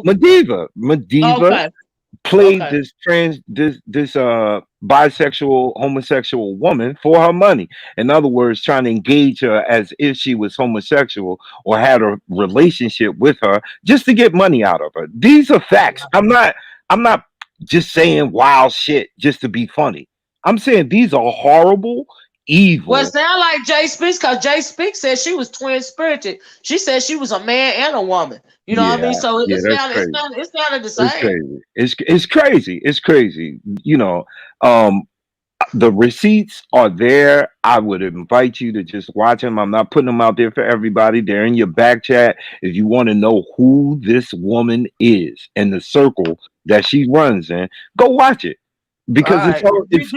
[SPEAKER 12] MaDiva
[SPEAKER 1] Okay.
[SPEAKER 12] played this bisexual homosexual woman for her money. In other words, trying to engage her as if she was homosexual or had a relationship with her just to get money out of her. These are facts. I'm not just saying wild shit just to be funny. I'm saying these are horrible, evil.
[SPEAKER 1] Well, it sound like Jay Speaks, because Jay Speaks said she was twin spirited. She said she was a man and a woman. You know what I mean? So it sounded the same.
[SPEAKER 12] It's crazy. It's crazy. The receipts are there. I would invite you to just watch them. I'm not putting them out there for everybody. They're in your back chat. If you want to know who this woman is and the circle that she runs in, go watch it. Because it's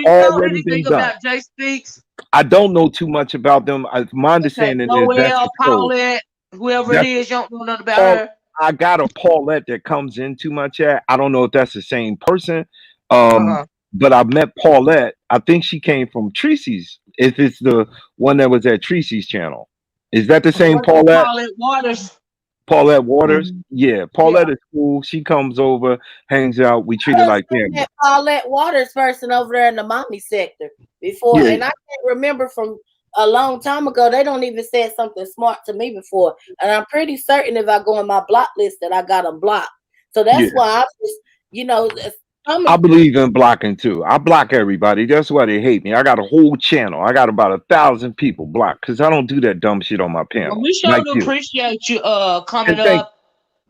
[SPEAKER 12] already been done.
[SPEAKER 1] About Jay Speaks?
[SPEAKER 12] I don't know too much about them. My understanding is that's
[SPEAKER 1] Noelle, Paulette, whoever it is, you don't know nothing about her.
[SPEAKER 12] I got a Paulette that comes into my chat. I don't know if that's the same person. But I met Paulette. I think she came from Tracy's. If it's the one that was at Tracy's channel, is that the same Paulette?
[SPEAKER 1] Paulette Waters.
[SPEAKER 12] Paulette Waters, yeah. Paulette is cool. She comes over, hangs out. We treat her like family.
[SPEAKER 8] That Paulette Waters person over there in the mommy sector before, and I can't remember from a long time ago. They don't even said something smart to me before, and I'm pretty certain if I go in my block list that I got them blocked. So that's why I just,
[SPEAKER 12] I believe in blocking too. I block everybody. That's why they hate me. I got a whole channel. I got about 1,000 people blocked because I don't do that dumb shit on my
[SPEAKER 1] Well,
[SPEAKER 12] panel
[SPEAKER 1] we sure
[SPEAKER 12] like
[SPEAKER 1] do
[SPEAKER 12] you.
[SPEAKER 1] appreciate you coming
[SPEAKER 12] And
[SPEAKER 1] up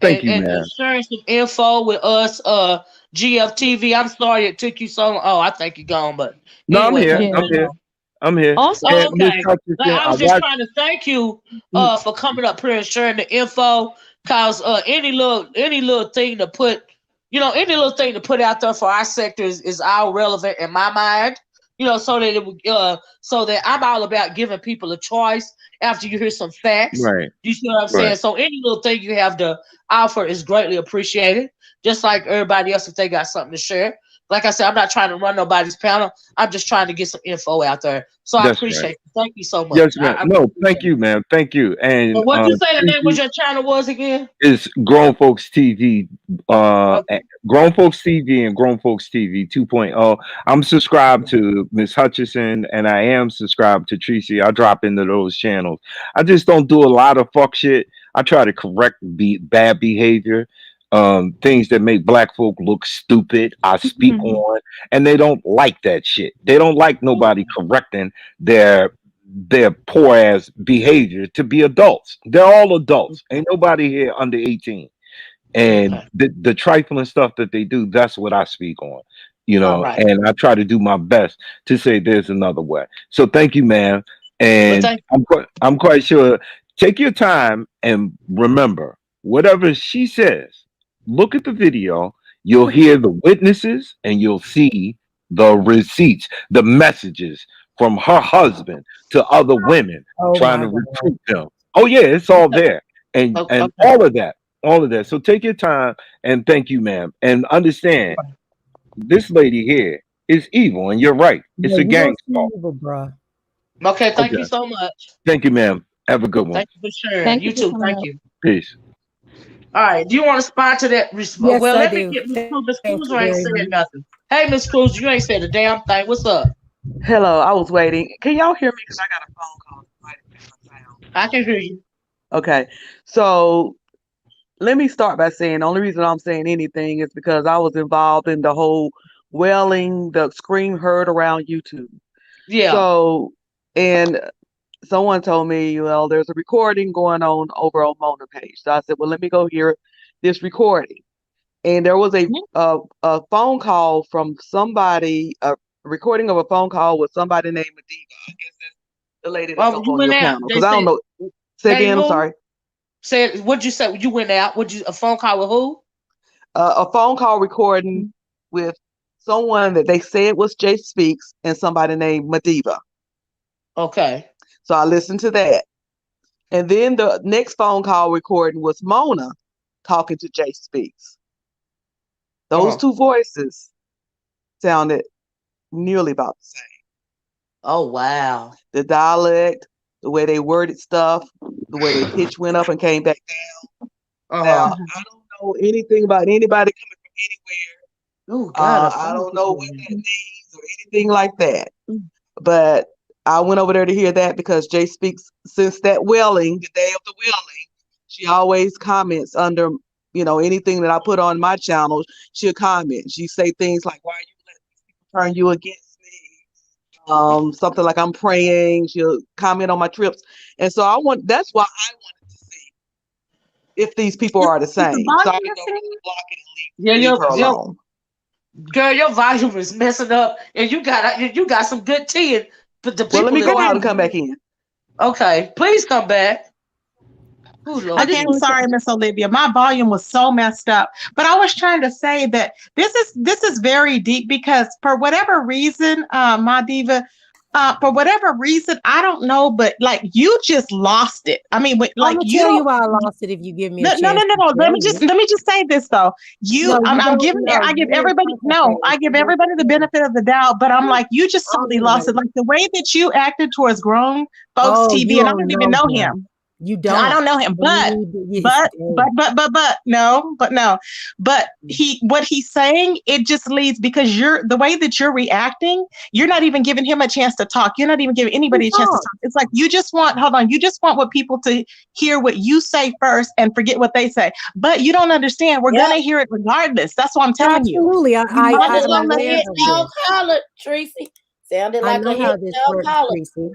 [SPEAKER 12] thank you,
[SPEAKER 1] and
[SPEAKER 12] man.
[SPEAKER 1] sharing some info with us. GFTV. I'm sorry it took you so long. Oh, I think you're gone, but
[SPEAKER 12] No, I'm
[SPEAKER 1] anyway,
[SPEAKER 12] here.
[SPEAKER 1] what's
[SPEAKER 2] Yeah.
[SPEAKER 12] I'm
[SPEAKER 1] going
[SPEAKER 12] here.
[SPEAKER 1] on?
[SPEAKER 12] I'm here.
[SPEAKER 2] Also,
[SPEAKER 12] And
[SPEAKER 1] Oh,
[SPEAKER 12] Miss
[SPEAKER 1] okay. Like,
[SPEAKER 12] Hutchinson,
[SPEAKER 1] I
[SPEAKER 12] I
[SPEAKER 1] was just
[SPEAKER 12] watch.
[SPEAKER 1] trying to thank you for coming up here and sharing the info. Cause any little thing to put, any little thing to put out there for our sector is all relevant in my mind. So that so that I'm all about giving people a choice after you hear some facts.
[SPEAKER 12] Right.
[SPEAKER 1] You see what I'm
[SPEAKER 12] Right.
[SPEAKER 1] saying? So any little thing you have to offer is greatly appreciated. Just like everybody else, if they got something to share. Like I said, I'm not trying to run nobody's panel. I'm just trying to get some info out there. So I
[SPEAKER 12] That's right.
[SPEAKER 1] appreciate it. Thank you so much.
[SPEAKER 12] Yes, man.
[SPEAKER 1] I really
[SPEAKER 12] No, thank
[SPEAKER 1] appreciate it.
[SPEAKER 12] you, man. Thank you.
[SPEAKER 1] But
[SPEAKER 12] And
[SPEAKER 1] what you say the name was
[SPEAKER 12] Tracy
[SPEAKER 1] your channel was again?
[SPEAKER 12] is Grown Folks TV,
[SPEAKER 1] Okay.
[SPEAKER 12] Grown Folks TV and Grown Folks TV 2.0. I'm subscribed to Miss Hutchison and I am subscribed to Tracy. I drop into those channels. I just don't do a lot of fuck shit. I try to correct bad behavior, things that make black folk look stupid. I speak on, and they don't like that shit. They don't like nobody correcting their poor ass behavior to be adults. They're all adults. Ain't nobody here under 18. And
[SPEAKER 1] Okay.
[SPEAKER 12] the trifling stuff that they do, that's what I speak on,
[SPEAKER 1] All right.
[SPEAKER 12] and I try to do my best to say there's another way. So thank you, man.
[SPEAKER 1] Well,
[SPEAKER 12] And
[SPEAKER 1] thank
[SPEAKER 12] I'm quite sure. Take your time and remember whatever she says. Look at the video. You'll hear the witnesses and you'll see the receipts, the messages from her husband to other women
[SPEAKER 3] Oh
[SPEAKER 12] trying
[SPEAKER 3] my
[SPEAKER 12] to
[SPEAKER 3] God.
[SPEAKER 12] recruit them. Oh yeah, it's all there. And
[SPEAKER 1] Okay.
[SPEAKER 12] all of that. All of that. So take your time and thank you, ma'am. And understand this lady here is evil, and you're right. It's
[SPEAKER 3] Yeah,
[SPEAKER 12] a
[SPEAKER 3] you
[SPEAKER 12] gang
[SPEAKER 3] don't see
[SPEAKER 12] stalk.
[SPEAKER 3] evil, bruh.
[SPEAKER 1] Okay. Thank you
[SPEAKER 12] Okay.
[SPEAKER 1] so much.
[SPEAKER 12] Thank you, ma'am. Have a good one.
[SPEAKER 1] Thank you for sharing.
[SPEAKER 2] thank
[SPEAKER 1] You
[SPEAKER 2] you for
[SPEAKER 1] too.
[SPEAKER 2] coming
[SPEAKER 1] Thank
[SPEAKER 2] up.
[SPEAKER 1] you.
[SPEAKER 12] Peace.
[SPEAKER 1] All right. Do you want to respond to that?
[SPEAKER 3] Yes,
[SPEAKER 1] Well,
[SPEAKER 3] I
[SPEAKER 1] let me
[SPEAKER 3] do.
[SPEAKER 1] get Miss Cruz. Miss
[SPEAKER 3] Thank
[SPEAKER 1] Cruz
[SPEAKER 3] you
[SPEAKER 1] ain't
[SPEAKER 3] very
[SPEAKER 1] said
[SPEAKER 3] much.
[SPEAKER 1] nothing. Hey, Miss Cruz, you ain't said a damn thing. What's up?
[SPEAKER 13] Hello, I was waiting. Can y'all hear me? Because I got a phone call. Might affect my sound.
[SPEAKER 1] I can hear you.
[SPEAKER 13] Okay, so let me start by saying the only reason I'm saying anything is because I was involved in the whole wailing, the scream heard around YouTube.
[SPEAKER 1] Yeah.
[SPEAKER 13] So, and someone told me, well, there's a recording going on over on Mona page. So I said, well, let me go hear this recording. And there was a phone call from somebody, a recording of a phone call with somebody named MaDiva. I guess that's the lady that's
[SPEAKER 1] Oh,
[SPEAKER 13] up
[SPEAKER 1] you
[SPEAKER 13] on
[SPEAKER 1] went
[SPEAKER 13] your
[SPEAKER 1] out.
[SPEAKER 13] panel.
[SPEAKER 1] They
[SPEAKER 13] Because I don't
[SPEAKER 1] said,
[SPEAKER 13] know. Say
[SPEAKER 1] hey,
[SPEAKER 13] again, I'm
[SPEAKER 1] who?
[SPEAKER 13] sorry.
[SPEAKER 1] Said, what'd you say? You went out. Would you a phone call with who?
[SPEAKER 13] A phone call recording with someone that they said was Jay Speaks and somebody named MaDiva.
[SPEAKER 1] Okay.
[SPEAKER 13] So I listened to that. And then the next phone call recording was Mona talking to Jay Speaks. Those two voices sounded nearly about the same.
[SPEAKER 1] Oh, wow.
[SPEAKER 13] The dialect, the way they worded stuff, the way their pitch went up and came back down. Now, I don't know anything about anybody coming from anywhere.
[SPEAKER 1] Oh, God.
[SPEAKER 13] I don't know what that means or anything like that. But I went over there to hear that because Jay Speaks, since that wailing, the day of the wailing, she always comments under, anything that I put on my channel, she'll comment. She say things like, why are you letting these people turn you against me? Something like I'm praying. She'll comment on my trips. And so that's why I wanted to see if these people are the same. So I can go block it and leave her alone.
[SPEAKER 1] Girl, your volume is messing up, and you got some good tea. But the people
[SPEAKER 13] Well, let me go out and
[SPEAKER 1] that
[SPEAKER 13] come back in.
[SPEAKER 1] okay, please come back. Oh, Lord.
[SPEAKER 4] Again, sorry, Miss Olivia. My volume was so messed up. But I was trying to say that this is very deep because for whatever reason, MaDiva, for whatever reason, I don't know, but like you just lost it. I mean,
[SPEAKER 3] I'm gonna tell you why I lost it if you give me a chance.
[SPEAKER 4] No. Let me just say this though. I'm giving
[SPEAKER 3] no,
[SPEAKER 4] I give
[SPEAKER 3] you
[SPEAKER 4] everybody I give everybody the benefit of the doubt, but I'm like, you just totally lost it. Like the way that you acted towards grown folks TV, and I don't even know him.
[SPEAKER 3] You don't.
[SPEAKER 4] I don't know him, but what he's saying, it just leads, because the way that you're reacting, you're not even giving him a chance to talk. You're not even giving anybody a chance to talk. It's like you just want what people to hear what you say first and forget what they say. But you don't understand. We're gonna hear it regardless. That's what I'm telling you.
[SPEAKER 3] Absolutely. I'm aware of this.
[SPEAKER 8] Hollered, Tracy. Sounded
[SPEAKER 3] I
[SPEAKER 8] like
[SPEAKER 3] know
[SPEAKER 8] a
[SPEAKER 3] how
[SPEAKER 8] hit
[SPEAKER 3] this
[SPEAKER 8] dog
[SPEAKER 3] works,
[SPEAKER 8] holler.
[SPEAKER 3] Tracy.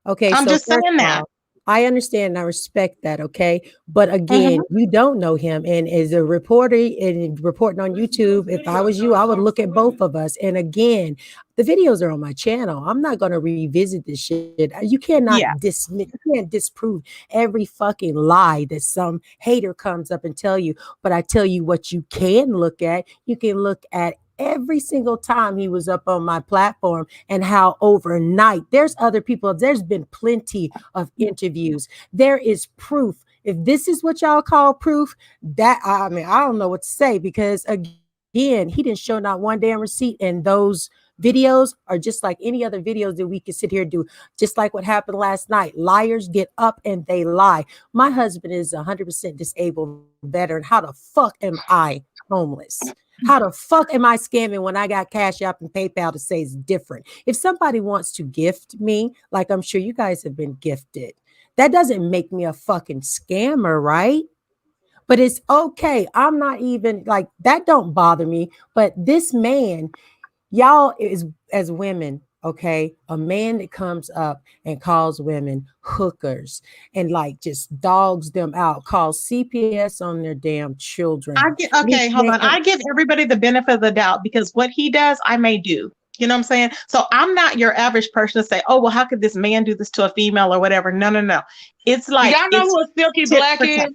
[SPEAKER 3] Okay,
[SPEAKER 4] I'm
[SPEAKER 3] so
[SPEAKER 4] just saying that.
[SPEAKER 3] I understand and I respect that, okay? But again, you don't know him. And as a reporter and reporting on YouTube, if I was you, I would look at both of us. And again, the videos are on my channel. I'm not going to revisit this shit. You cannot dismiss, you can't disprove every fucking lie that some hater comes up and tell you. But I tell you what you can look at. You can look at every single time he was up on my platform and how overnight there's other people, there's been plenty of interviews. There is proof. If this is what y'all call proof, that I mean, I don't know what to say, because again, he didn't show not one damn receipt, and those videos are just like any other videos that we can sit here and do. Just like what happened last night. Liars get up and they lie. My husband is 100% disabled veteran. How the fuck am I homeless? How the fuck am I scamming when I got CashApp and PayPal to say it's different? If somebody wants to gift me, like I'm sure you guys have been gifted, that doesn't make me a fucking scammer, right? But it's okay. I'm not even like that. Don't bother me. But this man, y'all, is as women, okay, a man that comes up and calls women hookers and like just dogs them out, calls CPS on their damn children.
[SPEAKER 4] Hold on. I give everybody the benefit of the doubt, because what he does, I may do. You know what I'm saying? So I'm not your average person to say, oh, well, how could this man do this to a female or whatever? No. It's like,
[SPEAKER 7] y'all know who Silky Black is?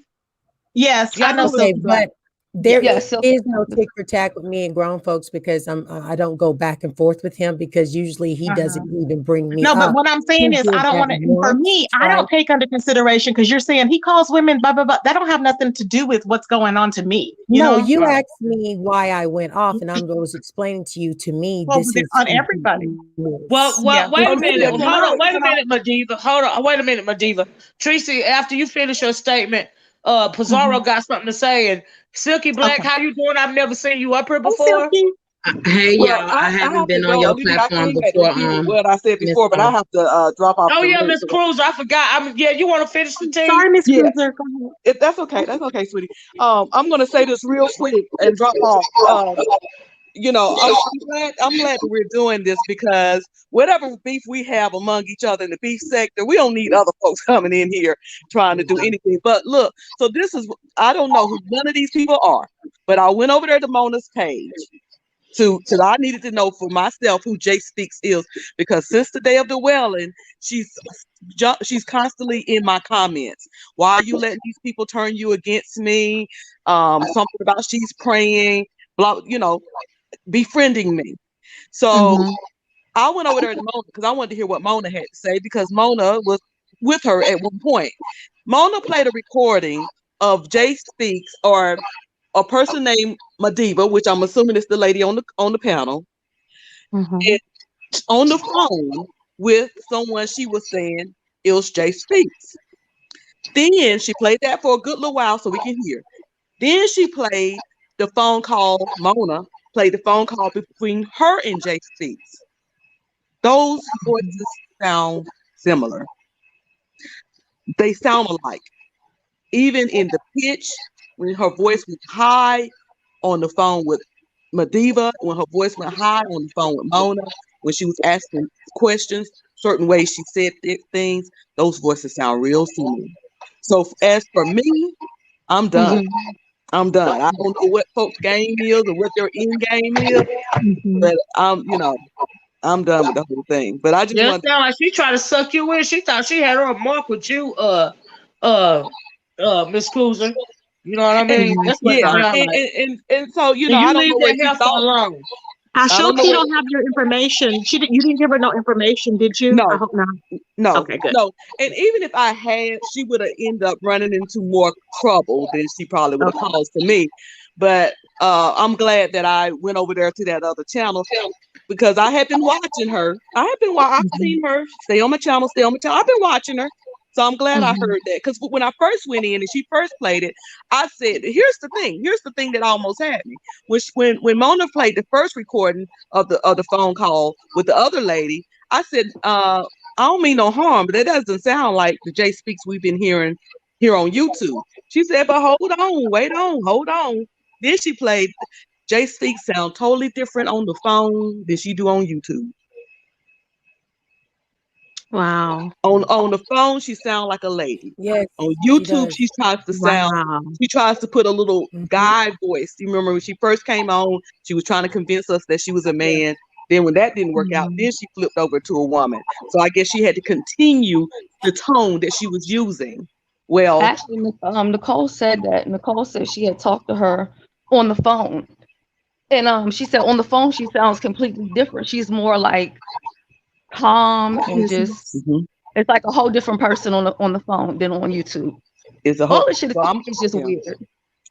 [SPEAKER 4] Yes,
[SPEAKER 7] I know.
[SPEAKER 3] Okay, but there
[SPEAKER 2] Yes,
[SPEAKER 3] is no tick for tack with me and grown folks, because I don't go back and forth with him, because usually he doesn't even bring me up.
[SPEAKER 4] But what I'm saying is, I don't want to. For me, I don't take under consideration, because you're saying he calls women blah blah blah. That don't have nothing to do with what's going on to me.
[SPEAKER 3] You asked me why I went off, and I was explaining to you. To me, this is
[SPEAKER 4] on everybody.
[SPEAKER 7] Well, wait a minute. Hold on. Wait a minute, MaDiva. Hold on. Wait a minute, MaDiva. Tracy, after you finish your statement, Pizarro got something to say. And Silky Black, how you doing? I've never seen you up here before.
[SPEAKER 14] Hey, y'all. I haven't been on your platform before.
[SPEAKER 13] What I said before, but I have to drop off.
[SPEAKER 7] Oh, yeah, Miss Cruz. I forgot. You want to finish the team?
[SPEAKER 4] Sorry, Miss Cruiser.
[SPEAKER 13] That's okay. That's okay, sweetie. I'm going to say this real quick and drop off. I'm glad that we're doing this, because whatever beef we have among each other in the beef sector, we don't need other folks coming in here trying to do anything. But look, so I don't know who none of these people are, but I went over there to Mona's page to I needed to know for myself who Jay Speaks is, because since the day of the wailing, she's constantly in my comments. Why are you letting these people turn you against me? Something about she's praying, blah, befriending me. So I went over there to Mona because I wanted to hear what Mona had to say, because Mona was with her at one point. Mona played a recording of Jay Speaks, or a person named MaDiva, which I'm assuming is the lady on the panel, and on the phone with someone she was saying it was Jay Speaks. Then she played that for a good little while so we can hear. Then she played the phone call. Mona played the phone call between her and Jay Speaks. Those voices sound similar. They sound alike. Even in the pitch, when her voice was high on the phone with MaDiva, when her voice went high on the phone with Mona, when she was asking questions, certain ways she said things, those voices sound real similar. So as for me, I'm done. I'm done. I don't know what folks' game is or what their end game is, but I'm done with the whole thing. But I just want
[SPEAKER 7] to sound like she tried to suck you in. She thought she had her mark with you, Miss Cruiser. You know what I mean? That's what
[SPEAKER 13] and so I don't know what you thought.
[SPEAKER 7] Alone.
[SPEAKER 4] I hope you don't have your information. You didn't give her no information, did you?
[SPEAKER 13] No.
[SPEAKER 4] I hope not.
[SPEAKER 13] No.
[SPEAKER 4] Okay, good.
[SPEAKER 13] No. And even if I had, she would have ended up running into more trouble than she probably would have caused to me. But I'm glad that I went over there to that other channel, because I had been watching her. I've seen her stay on my channel. I've been watching her. So I'm glad I heard that, because when I first went in and she first played it, I said, "Here's the thing. Here's the thing that almost had me." When Mona played the first recording of the phone call with the other lady, I said, "I don't mean no harm, but that doesn't sound like the Jay Speaks we've been hearing here on YouTube." She said, "But hold on, wait on, hold on." Then she played Jay Speaks sound totally different on the phone than she do on YouTube.
[SPEAKER 4] Wow.
[SPEAKER 13] On the phone, she sounds like a lady.
[SPEAKER 3] Yes.
[SPEAKER 13] On YouTube, she tries to sound.
[SPEAKER 4] Wow.
[SPEAKER 13] She tries to put a little guy voice. You remember when she first came on, she was trying to convince us that she was a man. Then when that didn't work out, then she flipped over to a woman. So I guess she had to continue the tone that she was using. Well,
[SPEAKER 2] actually, Nicole said that. Nicole said she had talked to her on the phone, and she said on the phone she sounds completely different. She's more like calm and just it's like a whole different person on the phone than on YouTube.
[SPEAKER 13] It's a
[SPEAKER 2] All
[SPEAKER 13] whole.
[SPEAKER 2] this shit is just weird.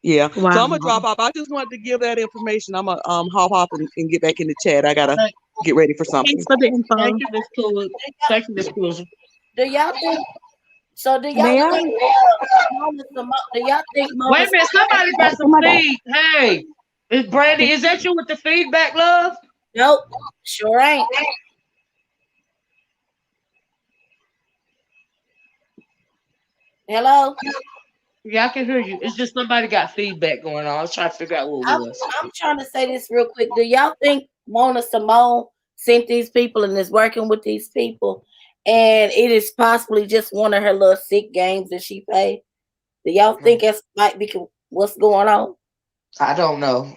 [SPEAKER 13] Yeah.
[SPEAKER 4] Wow.
[SPEAKER 13] So I'm gonna drop off. I just wanted to give that information. I'm gonna hop off and get back in the chat. I gotta get ready for something.
[SPEAKER 4] Thanks for the info.
[SPEAKER 7] Thank you, Miss Cool. Thank you, Miss Cool.
[SPEAKER 8] Do y'all think? So do y'all
[SPEAKER 3] Ma'am?
[SPEAKER 8] think? Do y'all think?
[SPEAKER 7] Wait a minute, somebody got some feed. Hey, is Brandy? Is that you with the feedback, love?
[SPEAKER 8] Nope, sure ain't. Hello?
[SPEAKER 7] Yeah, I can hear you. It's just somebody got feedback going on. I was trying to figure out what it was.
[SPEAKER 8] I'm trying to say this real quick. Do y'all think Mona Simone sent these people and is working with these people, and it is possibly just one of her little sick games that she played? Do y'all think it might be what's going on?
[SPEAKER 7] I don't know.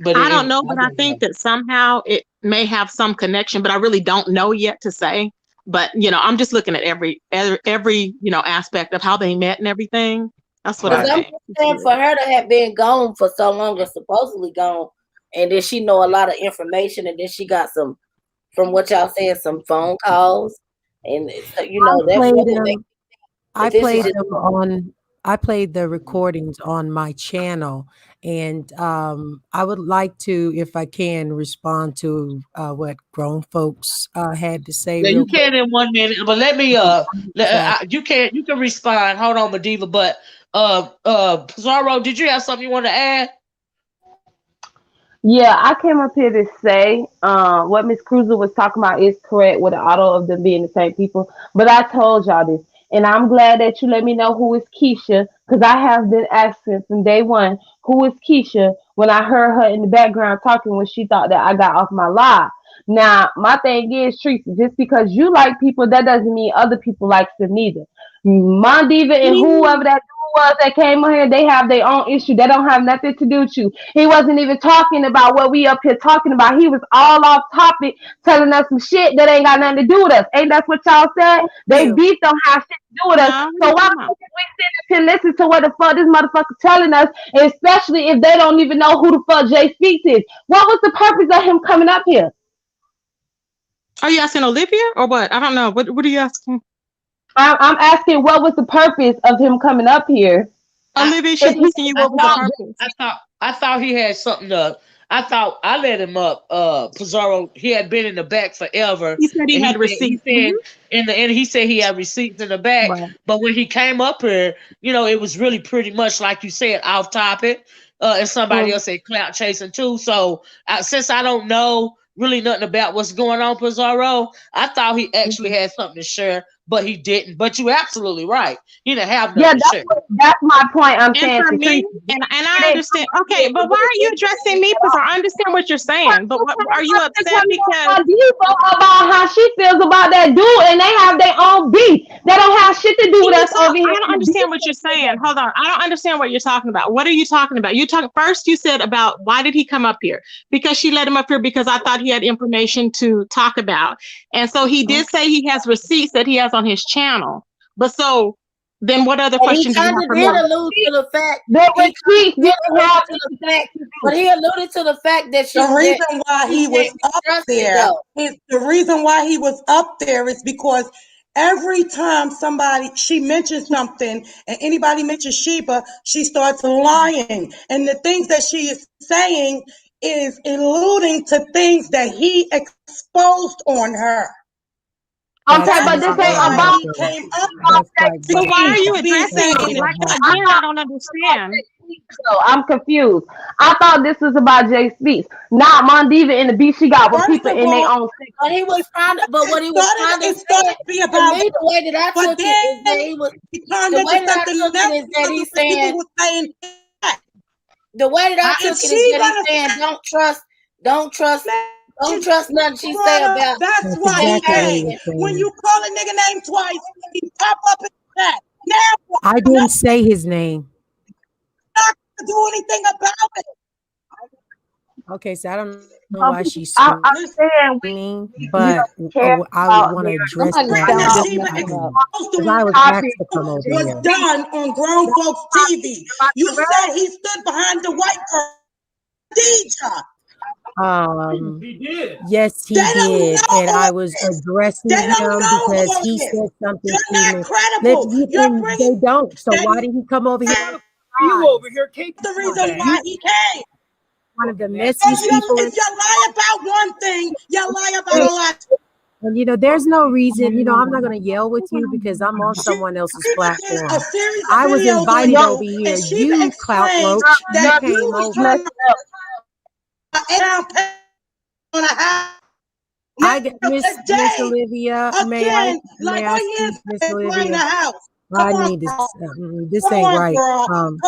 [SPEAKER 7] But
[SPEAKER 4] I don't know, but I think that somehow it may have some connection, but I really don't know yet to say. But I'm just looking at every aspect of how they met and everything. That's what I think.
[SPEAKER 8] I'm saying for her to have been gone for so long or supposedly gone, and then she know a lot of information, and then she got some, from what y'all saying, some phone calls, and
[SPEAKER 3] I played the recordings on my channel, and I would like to, if I can, respond to what grown folks had to say.
[SPEAKER 7] Yeah, you can in 1 minute, but let me you can respond. Hold on, MaDiva, but Pizarro, did you have something you want to add?
[SPEAKER 14] Yeah, I came up here to say what Miss Cruiser was talking about is correct with the auto of them being the same people. But I told y'all this, and I'm glad that you let me know who is Keisha, because I have been asking from day one who is Keisha when I heard her in the background talking when she thought that I got off my live. Now, my thing is, Tracy, just because you like people, that doesn't mean other people like them neither. MaDiva and whoever that was that came on here, they have their own issue. They don't have nothing to do with you. He wasn't even talking about what we up here talking about. He was all off topic, telling us some shit that ain't got nothing to do with us. Ain't that what y'all said? They beef don't have shit to do with us. So why can't we sit up here and listen to what the fuck this motherfucker telling us, especially if they don't even know who the fuck Jay Speaks is? What was the purpose of him coming up here?
[SPEAKER 4] Are you asking Olivia or what? I don't know. What are you asking?
[SPEAKER 14] I'm asking what was the purpose of him coming up here.
[SPEAKER 4] Olivia, she's asking you what was the purpose.
[SPEAKER 7] I thought he had something to. I thought I let him up. Pizarro, he had been in the back forever.
[SPEAKER 4] He said he had receipts.
[SPEAKER 7] He said in the end, he said he had receipts in the back. Right. But when he came up here, it was really pretty much like you said, off topic. And somebody else said clout chasing too. So since I don't know really nothing about what's going on, Pizarro, I thought he actually had something to share. But he didn't. But you're absolutely right. He didn't have nothing to share.
[SPEAKER 14] That's my point. I'm saying
[SPEAKER 4] for me, and I understand. Okay, but why are you addressing me? Because I understand what you're saying. But are you upset because
[SPEAKER 14] about how she feels about that dude, and they have their own beef? They don't have shit to do with us over here.
[SPEAKER 4] I don't understand what you're saying. Hold on. I don't understand what you're talking about. What are you talking about? First you said about why did he come up here? Because she let him up here because I thought he had information to talk about. And so he did say he has receipts that he has on his channel. But so then what other questions do you have for me?
[SPEAKER 8] He alluded to the fact but he alluded to the fact that
[SPEAKER 10] the reason why he was up there is the reason why he was up there is because every time she mentions something and anybody mentions Sheba, she starts lying. And the things that she is saying is alluding to things that he exposed on her.
[SPEAKER 3] That's
[SPEAKER 14] Okay, but this
[SPEAKER 3] not
[SPEAKER 14] ain't
[SPEAKER 3] what
[SPEAKER 14] about
[SPEAKER 10] He
[SPEAKER 3] happened.
[SPEAKER 10] came up
[SPEAKER 3] That's like
[SPEAKER 4] So why are you
[SPEAKER 10] being
[SPEAKER 3] that's
[SPEAKER 4] addressing
[SPEAKER 3] not
[SPEAKER 10] saying
[SPEAKER 4] it?
[SPEAKER 10] it.
[SPEAKER 3] what
[SPEAKER 4] Like
[SPEAKER 3] happened.
[SPEAKER 4] again, I don't understand.
[SPEAKER 14] I'm confused. I thought this was about Jay Speaks, not MaDiva and the beat she got with
[SPEAKER 10] First
[SPEAKER 14] people
[SPEAKER 10] of
[SPEAKER 14] in their
[SPEAKER 10] all,
[SPEAKER 14] own
[SPEAKER 8] But he was trying to, but what he was trying to
[SPEAKER 10] it started
[SPEAKER 8] say
[SPEAKER 10] to be
[SPEAKER 8] to
[SPEAKER 10] about
[SPEAKER 8] me, the way that I
[SPEAKER 10] but
[SPEAKER 8] took it is that
[SPEAKER 10] then
[SPEAKER 8] he was
[SPEAKER 10] he turned
[SPEAKER 8] the
[SPEAKER 10] into
[SPEAKER 8] way that I
[SPEAKER 10] something
[SPEAKER 8] took it
[SPEAKER 10] else
[SPEAKER 8] is that
[SPEAKER 10] because
[SPEAKER 8] he's
[SPEAKER 10] the people
[SPEAKER 8] saying
[SPEAKER 10] were saying that.
[SPEAKER 8] the way that I
[SPEAKER 10] If
[SPEAKER 8] took it is
[SPEAKER 10] she
[SPEAKER 8] that he's
[SPEAKER 10] gonna
[SPEAKER 8] saying don't trust
[SPEAKER 10] she
[SPEAKER 8] nothing she say
[SPEAKER 10] brought up,
[SPEAKER 8] about
[SPEAKER 10] that's
[SPEAKER 3] That's
[SPEAKER 10] why he
[SPEAKER 3] exactly what he
[SPEAKER 10] came.
[SPEAKER 3] was
[SPEAKER 10] When
[SPEAKER 3] saying.
[SPEAKER 10] you call a nigga name twice, he pop up in the chat. Now what?
[SPEAKER 3] I
[SPEAKER 10] I'm
[SPEAKER 3] didn't say his name.
[SPEAKER 10] not gonna do anything about it.
[SPEAKER 3] Okay, so I don't know why she's
[SPEAKER 14] I'm
[SPEAKER 10] Listen,
[SPEAKER 14] saying
[SPEAKER 3] screaming,
[SPEAKER 14] we
[SPEAKER 3] but
[SPEAKER 14] don't care
[SPEAKER 3] I would
[SPEAKER 14] about
[SPEAKER 3] want to
[SPEAKER 14] their
[SPEAKER 3] address
[SPEAKER 10] I'm
[SPEAKER 3] that,
[SPEAKER 10] bringing
[SPEAKER 3] but
[SPEAKER 10] that
[SPEAKER 3] I
[SPEAKER 10] Sheba
[SPEAKER 3] didn't
[SPEAKER 10] exposed to
[SPEAKER 3] because I
[SPEAKER 10] what
[SPEAKER 3] was asked
[SPEAKER 14] topic.
[SPEAKER 3] to come over
[SPEAKER 10] was
[SPEAKER 3] here.
[SPEAKER 10] done on grown folks TV. You said he stood behind the white girl, Deja.
[SPEAKER 3] He did. Yes, he
[SPEAKER 10] They don't
[SPEAKER 3] did,
[SPEAKER 10] know
[SPEAKER 3] and
[SPEAKER 10] all
[SPEAKER 3] I
[SPEAKER 10] of
[SPEAKER 3] was
[SPEAKER 10] this.
[SPEAKER 3] addressing
[SPEAKER 10] They don't
[SPEAKER 3] him
[SPEAKER 10] know
[SPEAKER 3] because
[SPEAKER 10] all of
[SPEAKER 3] he
[SPEAKER 10] this.
[SPEAKER 3] said something
[SPEAKER 10] You're
[SPEAKER 3] to
[SPEAKER 10] not
[SPEAKER 3] me.
[SPEAKER 10] credible. You're
[SPEAKER 3] And
[SPEAKER 10] bringing
[SPEAKER 3] they don't. So
[SPEAKER 10] that.
[SPEAKER 3] why did he come over here?
[SPEAKER 7] You over here keep
[SPEAKER 10] The reason why he came.
[SPEAKER 3] One of the
[SPEAKER 10] If
[SPEAKER 3] messiest people in.
[SPEAKER 10] you lie about one thing, you lie about a lot.
[SPEAKER 3] And there's no reason. I'm not gonna yell with you because I'm on someone else's
[SPEAKER 10] Sheba did a
[SPEAKER 3] platform.
[SPEAKER 10] series of
[SPEAKER 3] I was
[SPEAKER 10] videos on
[SPEAKER 3] invited
[SPEAKER 10] you,
[SPEAKER 3] over here.
[SPEAKER 10] and Sheba
[SPEAKER 3] You clout
[SPEAKER 10] explained
[SPEAKER 3] roach. You
[SPEAKER 10] that you
[SPEAKER 3] came
[SPEAKER 10] was
[SPEAKER 3] over.
[SPEAKER 10] trying to on a house.
[SPEAKER 3] I got Miss
[SPEAKER 10] Today,
[SPEAKER 3] Olivia.
[SPEAKER 10] again,
[SPEAKER 3] May
[SPEAKER 10] like
[SPEAKER 3] I
[SPEAKER 10] what years
[SPEAKER 3] speak, Miss
[SPEAKER 10] explain the
[SPEAKER 3] Olivia?
[SPEAKER 10] house. Come
[SPEAKER 3] I
[SPEAKER 10] on,
[SPEAKER 3] need this.
[SPEAKER 10] girl.
[SPEAKER 3] This
[SPEAKER 10] Come
[SPEAKER 3] ain't
[SPEAKER 10] on,
[SPEAKER 3] right.
[SPEAKER 10] girl.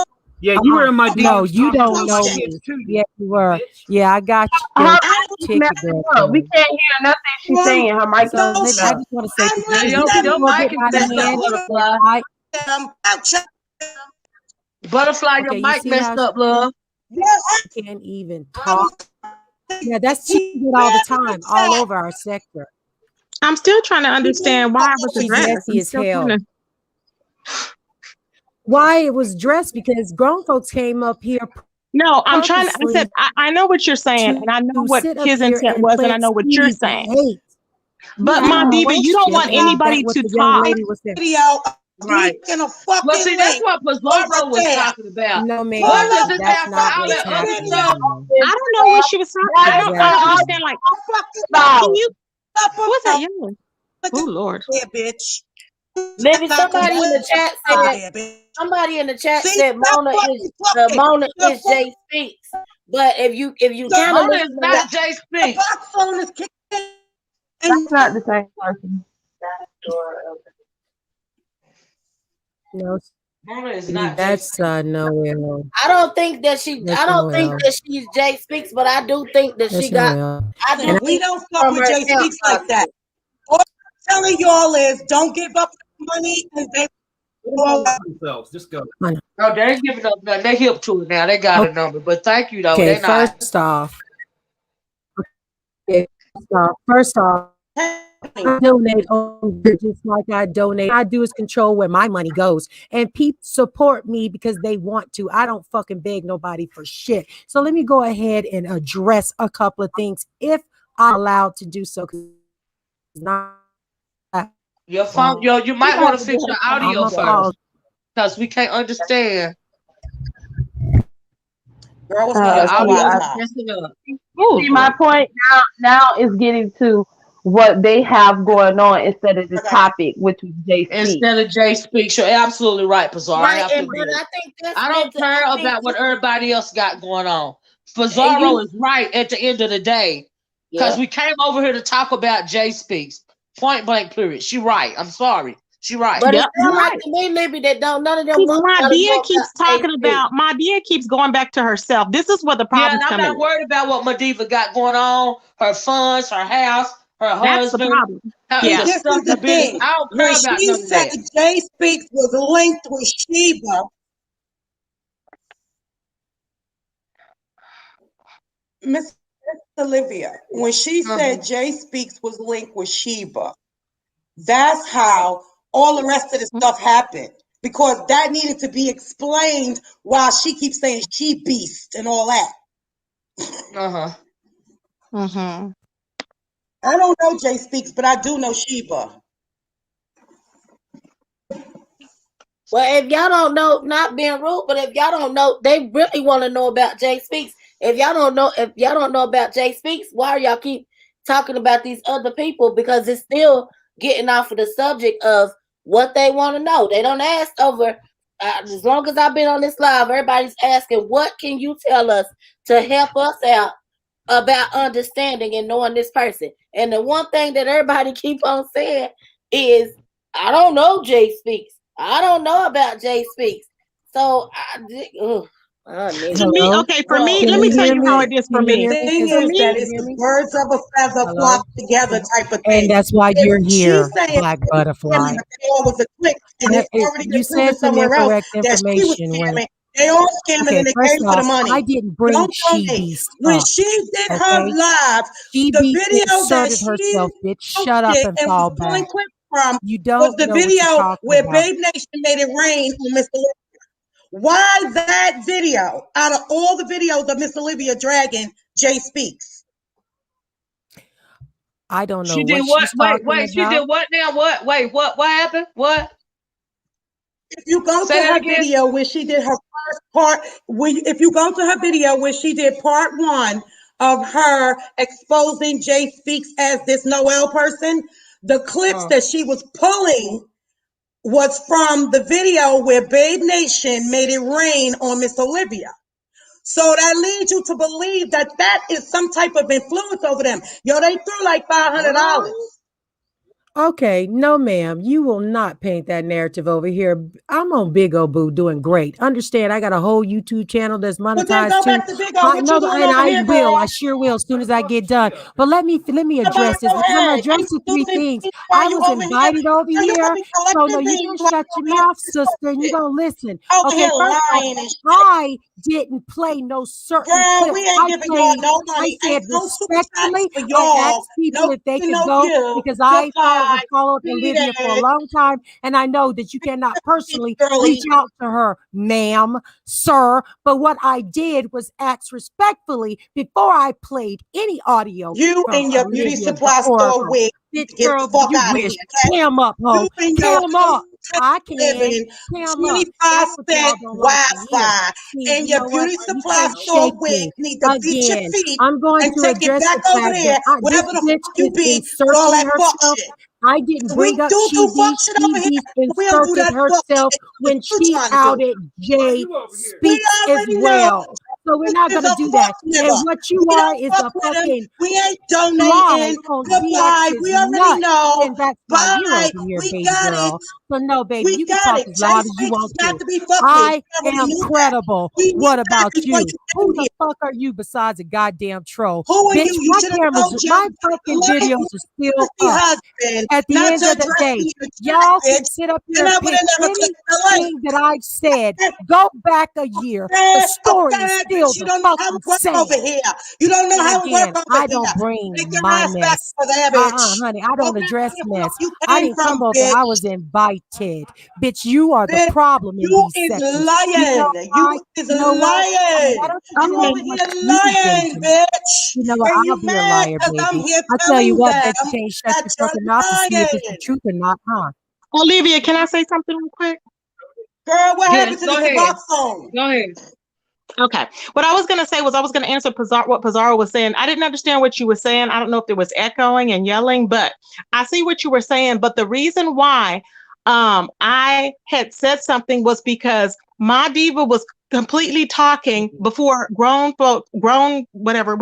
[SPEAKER 7] Yeah, you were in my
[SPEAKER 3] No,
[SPEAKER 7] DMs
[SPEAKER 3] you
[SPEAKER 7] talking
[SPEAKER 3] don't
[SPEAKER 7] about
[SPEAKER 3] know
[SPEAKER 7] my
[SPEAKER 3] me.
[SPEAKER 7] kids too.
[SPEAKER 3] Yeah, you were. Yeah, I got
[SPEAKER 14] Her
[SPEAKER 3] your
[SPEAKER 14] mic is
[SPEAKER 3] ticket,
[SPEAKER 14] messing up. We
[SPEAKER 3] girlfriend.
[SPEAKER 14] can't hear nothing she's saying. Her mic is
[SPEAKER 3] So I
[SPEAKER 14] messing up.
[SPEAKER 3] just want to say,
[SPEAKER 10] I'm
[SPEAKER 3] because
[SPEAKER 8] Yeah,
[SPEAKER 3] this is
[SPEAKER 8] your
[SPEAKER 3] going to
[SPEAKER 8] mic
[SPEAKER 3] get
[SPEAKER 8] is
[SPEAKER 3] out of
[SPEAKER 8] messed up,
[SPEAKER 3] hand.
[SPEAKER 8] butterfly. Butterfly, your
[SPEAKER 3] Okay, you
[SPEAKER 8] mic
[SPEAKER 3] see how
[SPEAKER 8] messed up, love.
[SPEAKER 3] she can't even talk? Yeah, she do it all the time, all over our sector.
[SPEAKER 4] I'm still trying to understand why I was
[SPEAKER 3] She's
[SPEAKER 4] addressed.
[SPEAKER 3] messy
[SPEAKER 4] I'm
[SPEAKER 3] as
[SPEAKER 4] still
[SPEAKER 3] hell.
[SPEAKER 4] trying to.
[SPEAKER 3] Why it was dressed? Because grown folks came up here
[SPEAKER 4] No, I'm trying. I
[SPEAKER 3] purposely
[SPEAKER 4] said I know what you're saying, and I know what
[SPEAKER 3] sit up
[SPEAKER 4] his
[SPEAKER 3] here
[SPEAKER 4] intent
[SPEAKER 3] and
[SPEAKER 4] was, and I
[SPEAKER 3] plant
[SPEAKER 4] know what you're
[SPEAKER 3] seeds of
[SPEAKER 4] saying.
[SPEAKER 3] hate.
[SPEAKER 4] But
[SPEAKER 3] Ask a
[SPEAKER 4] MaDiva, you don't want
[SPEAKER 3] question, and that
[SPEAKER 4] anybody
[SPEAKER 3] what
[SPEAKER 4] to
[SPEAKER 3] the young
[SPEAKER 4] talk.
[SPEAKER 3] lady was saying.
[SPEAKER 10] Video
[SPEAKER 8] Right.
[SPEAKER 10] in a
[SPEAKER 8] Well,
[SPEAKER 10] fucking
[SPEAKER 8] see, that's
[SPEAKER 10] link
[SPEAKER 8] what Pizarro was
[SPEAKER 10] there.
[SPEAKER 8] talking about.
[SPEAKER 3] No,
[SPEAKER 10] Pull
[SPEAKER 3] ma'am,
[SPEAKER 8] What does
[SPEAKER 10] up
[SPEAKER 8] this
[SPEAKER 3] that's
[SPEAKER 8] have for
[SPEAKER 3] not
[SPEAKER 8] all
[SPEAKER 3] what's
[SPEAKER 8] that other
[SPEAKER 3] happening.
[SPEAKER 8] stuff?
[SPEAKER 4] I don't know what she was talking. I
[SPEAKER 14] That's
[SPEAKER 4] don't
[SPEAKER 3] Exactly.
[SPEAKER 4] understand. Like, can you? What's that yelling? Oh Lord.
[SPEAKER 10] Yeah, bitch.
[SPEAKER 8] Maybe somebody in the chat said Mona is Jay Speaks. But if you kind of
[SPEAKER 10] Mona
[SPEAKER 8] is not Jay Speaks.
[SPEAKER 10] The box phone is kicking.
[SPEAKER 14] That's not the same person.
[SPEAKER 3] No,
[SPEAKER 8] Mona is not
[SPEAKER 3] that's Noelle.
[SPEAKER 8] I don't think that she's Jay Speaks, but I do think that
[SPEAKER 3] That's
[SPEAKER 8] she got
[SPEAKER 3] Noelle.
[SPEAKER 8] I do
[SPEAKER 10] We
[SPEAKER 8] think
[SPEAKER 10] don't fuck
[SPEAKER 8] from
[SPEAKER 10] with
[SPEAKER 8] her
[SPEAKER 10] Jay
[SPEAKER 8] account
[SPEAKER 10] Speaks like that. All I'm telling y'all is don't give up money and they
[SPEAKER 7] themselves. Just go.
[SPEAKER 8] No, they ain't giving up nothing. They hip to it now. They got a number. But thank you though.
[SPEAKER 3] Okay,
[SPEAKER 8] They not.
[SPEAKER 3] first off, I donate just like I donate. All I do is control where my money goes. And people support me because they want to. I don't fucking beg nobody for shit. So let me go ahead and address a couple of things if I'm allowed to do so.
[SPEAKER 8] Your phone, you might want to fix your audio first. Because we can't understand.
[SPEAKER 10] Girl, what's
[SPEAKER 8] Your audio is
[SPEAKER 10] up?
[SPEAKER 8] messing up.
[SPEAKER 14] See, my point now is getting to what they have going on instead of the topic, which was Jay Speaks.
[SPEAKER 8] Instead of Jay Speaks, you're absolutely right, Pizarro.
[SPEAKER 14] Right,
[SPEAKER 8] I don't care about what everybody else got going on. Pizarro is right at the end of the day. Because we came over here to talk about Jay Speaks. Point blank, period. She right. I'm sorry. She right.
[SPEAKER 14] But it sounds like to me, Libby, that none of them
[SPEAKER 4] MaDiva keeps talking about. MaDiva keeps going back to herself. This is what the problem
[SPEAKER 8] I'm not worried about what MaDiva got going on. Her funds, her house, her
[SPEAKER 4] That's
[SPEAKER 8] husband.
[SPEAKER 4] the problem.
[SPEAKER 8] Yeah.
[SPEAKER 10] This is the thing.
[SPEAKER 8] I don't
[SPEAKER 10] When
[SPEAKER 8] care about
[SPEAKER 10] she
[SPEAKER 8] none of
[SPEAKER 10] said
[SPEAKER 8] that.
[SPEAKER 10] Jay Speaks was linked with Sheba, Miss Olivia, when she said Jay Speaks was linked with Sheba, that's how all the rest of the stuff happened. Because that needed to be explained while she keeps saying she beast and all that. I don't know Jay Speaks, but I do know Sheba.
[SPEAKER 8] Well, if y'all don't know, not being rude, but if y'all don't know, they really want to know about Jay Speaks. If y'all don't know about Jay Speaks, why are y'all keep talking about these other people? Because it's still getting off of the subject of what they want to know. They don't ask over. As long as I've been on this live, everybody's asking, what can you tell us to help us out about understanding and knowing this person? And the one thing that everybody keep on saying is, I don't know Jay Speaks. I don't know about Jay Speaks. So,
[SPEAKER 4] to me, okay, for me, let me tell you how it is for me.
[SPEAKER 10] The thing is that it's the birds of a feather flock together type of thing.
[SPEAKER 3] And that's why you're here, Black Butterfly.
[SPEAKER 10] They all was a clique, and it's already been
[SPEAKER 3] You said
[SPEAKER 10] proven
[SPEAKER 3] some
[SPEAKER 10] somewhere else
[SPEAKER 3] incorrect
[SPEAKER 10] that she was
[SPEAKER 3] information when.
[SPEAKER 10] scamming. They all scamming
[SPEAKER 3] Okay,
[SPEAKER 10] and they
[SPEAKER 3] first
[SPEAKER 10] came for the
[SPEAKER 3] off,
[SPEAKER 10] money.
[SPEAKER 3] I didn't bring
[SPEAKER 10] Don't tell
[SPEAKER 3] She
[SPEAKER 10] me.
[SPEAKER 3] Beast
[SPEAKER 10] When
[SPEAKER 3] up.
[SPEAKER 10] she did her
[SPEAKER 3] Okay,
[SPEAKER 10] live,
[SPEAKER 3] She
[SPEAKER 10] the
[SPEAKER 3] Beast
[SPEAKER 10] video that
[SPEAKER 3] inserted
[SPEAKER 10] she
[SPEAKER 3] herself, bitch. Shut up
[SPEAKER 10] posted
[SPEAKER 3] and
[SPEAKER 10] and
[SPEAKER 3] fall
[SPEAKER 10] was pulling
[SPEAKER 3] back.
[SPEAKER 10] clips from
[SPEAKER 3] You
[SPEAKER 10] was
[SPEAKER 3] don't
[SPEAKER 10] the
[SPEAKER 3] know what you're
[SPEAKER 10] video
[SPEAKER 3] talking
[SPEAKER 10] where
[SPEAKER 3] about.
[SPEAKER 10] Babe Nation made it rain on Miss Olivia. Why that video out of all the videos of Miss Olivia dragging Jay Speaks?
[SPEAKER 3] I don't know
[SPEAKER 7] She did
[SPEAKER 3] what
[SPEAKER 7] what?
[SPEAKER 3] she's
[SPEAKER 7] Wait,
[SPEAKER 3] talking
[SPEAKER 7] she did
[SPEAKER 3] about.
[SPEAKER 7] what now? What? Wait, what happened? What?
[SPEAKER 10] If you go
[SPEAKER 7] Say
[SPEAKER 10] to
[SPEAKER 7] that
[SPEAKER 10] her
[SPEAKER 7] again.
[SPEAKER 10] video where she did her first part, if you go to her video where she did part 1 of her exposing Jay Speaks as this Noelle person, the clips that she was pulling was from the video where Babe Nation made it rain on Miss Olivia. So that leads you to believe that that is some type of influence over them. Yo, they threw like $500.
[SPEAKER 3] Okay, no, ma'am, you will not paint that narrative over here. I'm on Big O Boo doing great. Understand, I got a whole YouTube channel that's
[SPEAKER 10] But then
[SPEAKER 3] monetized
[SPEAKER 10] go
[SPEAKER 3] too.
[SPEAKER 10] back to Big O.
[SPEAKER 3] I
[SPEAKER 10] What
[SPEAKER 3] know,
[SPEAKER 10] you doing
[SPEAKER 3] and
[SPEAKER 10] over
[SPEAKER 3] I
[SPEAKER 10] here,
[SPEAKER 3] will.
[SPEAKER 10] girl?
[SPEAKER 3] I sure will as soon as I get done. But let me address this
[SPEAKER 10] Go
[SPEAKER 3] because I'm gonna
[SPEAKER 10] ahead.
[SPEAKER 3] address
[SPEAKER 10] I'm
[SPEAKER 3] the three
[SPEAKER 10] losing
[SPEAKER 3] things.
[SPEAKER 10] peace while
[SPEAKER 3] I
[SPEAKER 10] you
[SPEAKER 3] was
[SPEAKER 10] over here.
[SPEAKER 3] invited over
[SPEAKER 10] Girl, you
[SPEAKER 3] here,
[SPEAKER 10] gonna be
[SPEAKER 3] so no,
[SPEAKER 10] collecting
[SPEAKER 3] you
[SPEAKER 10] beans
[SPEAKER 3] gonna
[SPEAKER 10] while
[SPEAKER 3] shut
[SPEAKER 10] you
[SPEAKER 3] your
[SPEAKER 10] over here
[SPEAKER 3] mouth,
[SPEAKER 10] with this
[SPEAKER 3] sister, and you
[SPEAKER 10] bullshit.
[SPEAKER 3] gonna listen.
[SPEAKER 10] Over
[SPEAKER 3] Okay,
[SPEAKER 10] here
[SPEAKER 3] first off,
[SPEAKER 10] lying and shit.
[SPEAKER 3] I didn't play no certain
[SPEAKER 10] Girl,
[SPEAKER 3] clips.
[SPEAKER 10] we ain't giving y'all no
[SPEAKER 3] I
[SPEAKER 10] money.
[SPEAKER 3] said
[SPEAKER 10] Ain't no super chats
[SPEAKER 3] respectfully,
[SPEAKER 10] for
[SPEAKER 3] I
[SPEAKER 10] y'all.
[SPEAKER 3] asked people
[SPEAKER 10] No,
[SPEAKER 3] if they could
[SPEAKER 10] no
[SPEAKER 3] go
[SPEAKER 10] view.
[SPEAKER 3] because I
[SPEAKER 10] Goodbye.
[SPEAKER 3] followed
[SPEAKER 10] Beat
[SPEAKER 3] Olivia for a
[SPEAKER 10] it.
[SPEAKER 3] long time, and I know that you cannot personally
[SPEAKER 10] Girly.
[SPEAKER 3] reach out to her, ma'am, sir. But what I did was ask respectfully before I played any audio
[SPEAKER 10] You
[SPEAKER 3] from
[SPEAKER 10] and your beauty
[SPEAKER 3] Olivia the
[SPEAKER 10] supply store
[SPEAKER 3] Oracle.
[SPEAKER 10] wig need
[SPEAKER 3] Bitch,
[SPEAKER 10] to get the
[SPEAKER 3] girl,
[SPEAKER 10] fuck
[SPEAKER 3] you
[SPEAKER 10] out of
[SPEAKER 3] wish.
[SPEAKER 10] here, okay?
[SPEAKER 3] Cam up, ho.
[SPEAKER 10] You and your
[SPEAKER 3] Cam up. I can.
[SPEAKER 10] living
[SPEAKER 3] Cam up.
[SPEAKER 10] 25
[SPEAKER 3] That's what
[SPEAKER 10] cent
[SPEAKER 3] y'all don't like to hear.
[SPEAKER 10] Wi-Fi
[SPEAKER 3] See,
[SPEAKER 10] and
[SPEAKER 3] you
[SPEAKER 10] your
[SPEAKER 3] know what?
[SPEAKER 10] beauty
[SPEAKER 3] You
[SPEAKER 10] supply
[SPEAKER 3] can't
[SPEAKER 10] store
[SPEAKER 3] shake
[SPEAKER 10] wig
[SPEAKER 3] me.
[SPEAKER 10] need to beat your
[SPEAKER 3] Again,
[SPEAKER 10] feet
[SPEAKER 3] I'm going
[SPEAKER 10] and
[SPEAKER 3] to
[SPEAKER 10] take it
[SPEAKER 3] address
[SPEAKER 10] back
[SPEAKER 3] the
[SPEAKER 10] over
[SPEAKER 3] fact
[SPEAKER 10] there,
[SPEAKER 3] that this
[SPEAKER 10] wherever the
[SPEAKER 3] bitch
[SPEAKER 10] fuck you
[SPEAKER 3] is
[SPEAKER 10] be with all
[SPEAKER 3] inserting
[SPEAKER 10] that fuck
[SPEAKER 3] herself.
[SPEAKER 10] shit.
[SPEAKER 3] I didn't
[SPEAKER 10] We
[SPEAKER 3] bring up
[SPEAKER 10] do
[SPEAKER 3] She
[SPEAKER 10] fuck
[SPEAKER 3] Beast.
[SPEAKER 10] shit
[SPEAKER 3] She
[SPEAKER 10] over here,
[SPEAKER 3] Beast
[SPEAKER 10] but we don't do
[SPEAKER 3] inserted
[SPEAKER 10] that fuck
[SPEAKER 3] herself
[SPEAKER 10] shit that
[SPEAKER 3] when
[SPEAKER 10] you
[SPEAKER 3] she
[SPEAKER 10] trying to do.
[SPEAKER 3] outed Jay
[SPEAKER 10] We
[SPEAKER 3] Speaks as
[SPEAKER 10] already know
[SPEAKER 3] well. So we're
[SPEAKER 10] this
[SPEAKER 3] not
[SPEAKER 10] is
[SPEAKER 3] going to
[SPEAKER 10] a
[SPEAKER 3] do
[SPEAKER 10] fuck
[SPEAKER 3] that. And
[SPEAKER 10] nigga.
[SPEAKER 3] what you
[SPEAKER 10] We
[SPEAKER 3] are
[SPEAKER 10] don't
[SPEAKER 3] is
[SPEAKER 10] fuck
[SPEAKER 3] a
[SPEAKER 10] with him.
[SPEAKER 3] fucking
[SPEAKER 10] We ain't
[SPEAKER 3] fly
[SPEAKER 10] donating.
[SPEAKER 3] on
[SPEAKER 10] Goodbye.
[SPEAKER 3] DX's
[SPEAKER 10] We already
[SPEAKER 3] nuts.
[SPEAKER 10] know.
[SPEAKER 3] And that's my ear
[SPEAKER 10] Bye.
[SPEAKER 3] over here,
[SPEAKER 10] We
[SPEAKER 3] baby
[SPEAKER 10] got it.
[SPEAKER 3] girl. So no, baby,
[SPEAKER 10] We
[SPEAKER 3] you can
[SPEAKER 10] got
[SPEAKER 3] talk
[SPEAKER 10] it.
[SPEAKER 3] as
[SPEAKER 10] Jay
[SPEAKER 3] loud as you
[SPEAKER 10] Speaks
[SPEAKER 3] want
[SPEAKER 10] is not
[SPEAKER 3] to.
[SPEAKER 10] to be fucked with.
[SPEAKER 3] I
[SPEAKER 10] We already
[SPEAKER 3] am
[SPEAKER 10] knew that.
[SPEAKER 3] credible.
[SPEAKER 10] We knew
[SPEAKER 3] What
[SPEAKER 10] that
[SPEAKER 3] about
[SPEAKER 10] before
[SPEAKER 3] you?
[SPEAKER 10] you
[SPEAKER 3] Who
[SPEAKER 10] came
[SPEAKER 3] the
[SPEAKER 10] here.
[SPEAKER 3] fuck are you besides a goddamn troll?
[SPEAKER 10] Who are
[SPEAKER 3] Bitch,
[SPEAKER 10] you? You should have told your
[SPEAKER 3] my fucking
[SPEAKER 10] life
[SPEAKER 3] videos are still
[SPEAKER 10] pussy
[SPEAKER 3] up.
[SPEAKER 10] husband,
[SPEAKER 3] At the
[SPEAKER 10] not
[SPEAKER 3] end
[SPEAKER 10] your
[SPEAKER 3] of the
[SPEAKER 10] dress
[SPEAKER 3] day,
[SPEAKER 10] in your track,
[SPEAKER 3] y'all can
[SPEAKER 10] bitch.
[SPEAKER 3] sit up here
[SPEAKER 10] And
[SPEAKER 3] and
[SPEAKER 10] I would
[SPEAKER 3] pick
[SPEAKER 10] have never clicked the link.
[SPEAKER 3] anything that I've said. Go back a year. The
[SPEAKER 10] Okay,
[SPEAKER 3] story is still
[SPEAKER 10] bitch. You
[SPEAKER 3] the
[SPEAKER 10] don't know how
[SPEAKER 3] fucking
[SPEAKER 10] it work over
[SPEAKER 3] same.
[SPEAKER 10] here. You don't know
[SPEAKER 3] And
[SPEAKER 10] how it work
[SPEAKER 3] again,
[SPEAKER 10] over
[SPEAKER 3] I
[SPEAKER 10] here.
[SPEAKER 3] don't bring
[SPEAKER 10] Take your
[SPEAKER 3] my
[SPEAKER 10] ass back
[SPEAKER 3] mess.
[SPEAKER 10] over there, bitch.
[SPEAKER 3] Honey, I
[SPEAKER 10] Go
[SPEAKER 3] don't
[SPEAKER 10] back
[SPEAKER 3] address
[SPEAKER 10] to the
[SPEAKER 3] mess.
[SPEAKER 10] fuck you
[SPEAKER 3] I
[SPEAKER 10] came
[SPEAKER 3] didn't come
[SPEAKER 10] from,
[SPEAKER 3] over. I
[SPEAKER 10] bitch.
[SPEAKER 3] was invited. Bitch, you are the
[SPEAKER 10] Bitch,
[SPEAKER 3] problem in
[SPEAKER 10] you
[SPEAKER 3] these
[SPEAKER 10] is
[SPEAKER 3] sectors. You know
[SPEAKER 10] lying.
[SPEAKER 3] why?
[SPEAKER 10] You is
[SPEAKER 3] You know what? Why
[SPEAKER 10] lying.
[SPEAKER 3] don't you
[SPEAKER 10] You
[SPEAKER 3] tell
[SPEAKER 10] over
[SPEAKER 3] me what
[SPEAKER 10] here
[SPEAKER 3] you've been
[SPEAKER 10] lying,
[SPEAKER 3] doing?
[SPEAKER 10] bitch.
[SPEAKER 3] You know what?
[SPEAKER 10] And
[SPEAKER 3] I'll
[SPEAKER 10] you
[SPEAKER 3] be a
[SPEAKER 10] mad
[SPEAKER 3] liar,
[SPEAKER 10] because I'm
[SPEAKER 3] baby.
[SPEAKER 10] here
[SPEAKER 3] I tell you
[SPEAKER 10] telling
[SPEAKER 3] what,
[SPEAKER 10] them
[SPEAKER 3] bet you can't shut
[SPEAKER 10] that
[SPEAKER 3] your
[SPEAKER 10] you're
[SPEAKER 3] fucking mouth to see if it's the
[SPEAKER 10] lying.
[SPEAKER 3] truth or not, huh?
[SPEAKER 4] Olivia, can I say something real quick?
[SPEAKER 10] Girl, what happened
[SPEAKER 7] Yes,
[SPEAKER 10] to
[SPEAKER 7] go
[SPEAKER 10] the
[SPEAKER 7] ahead.
[SPEAKER 10] Suboxone?
[SPEAKER 7] Go ahead.
[SPEAKER 4] Okay. What I was going to say was I was going to answer what Pizarro was saying. I didn't understand what you were saying. I don't know if there was echoing and yelling, but I see what you were saying. But the reason why I had said something was because MaDiva was completely talking before whatever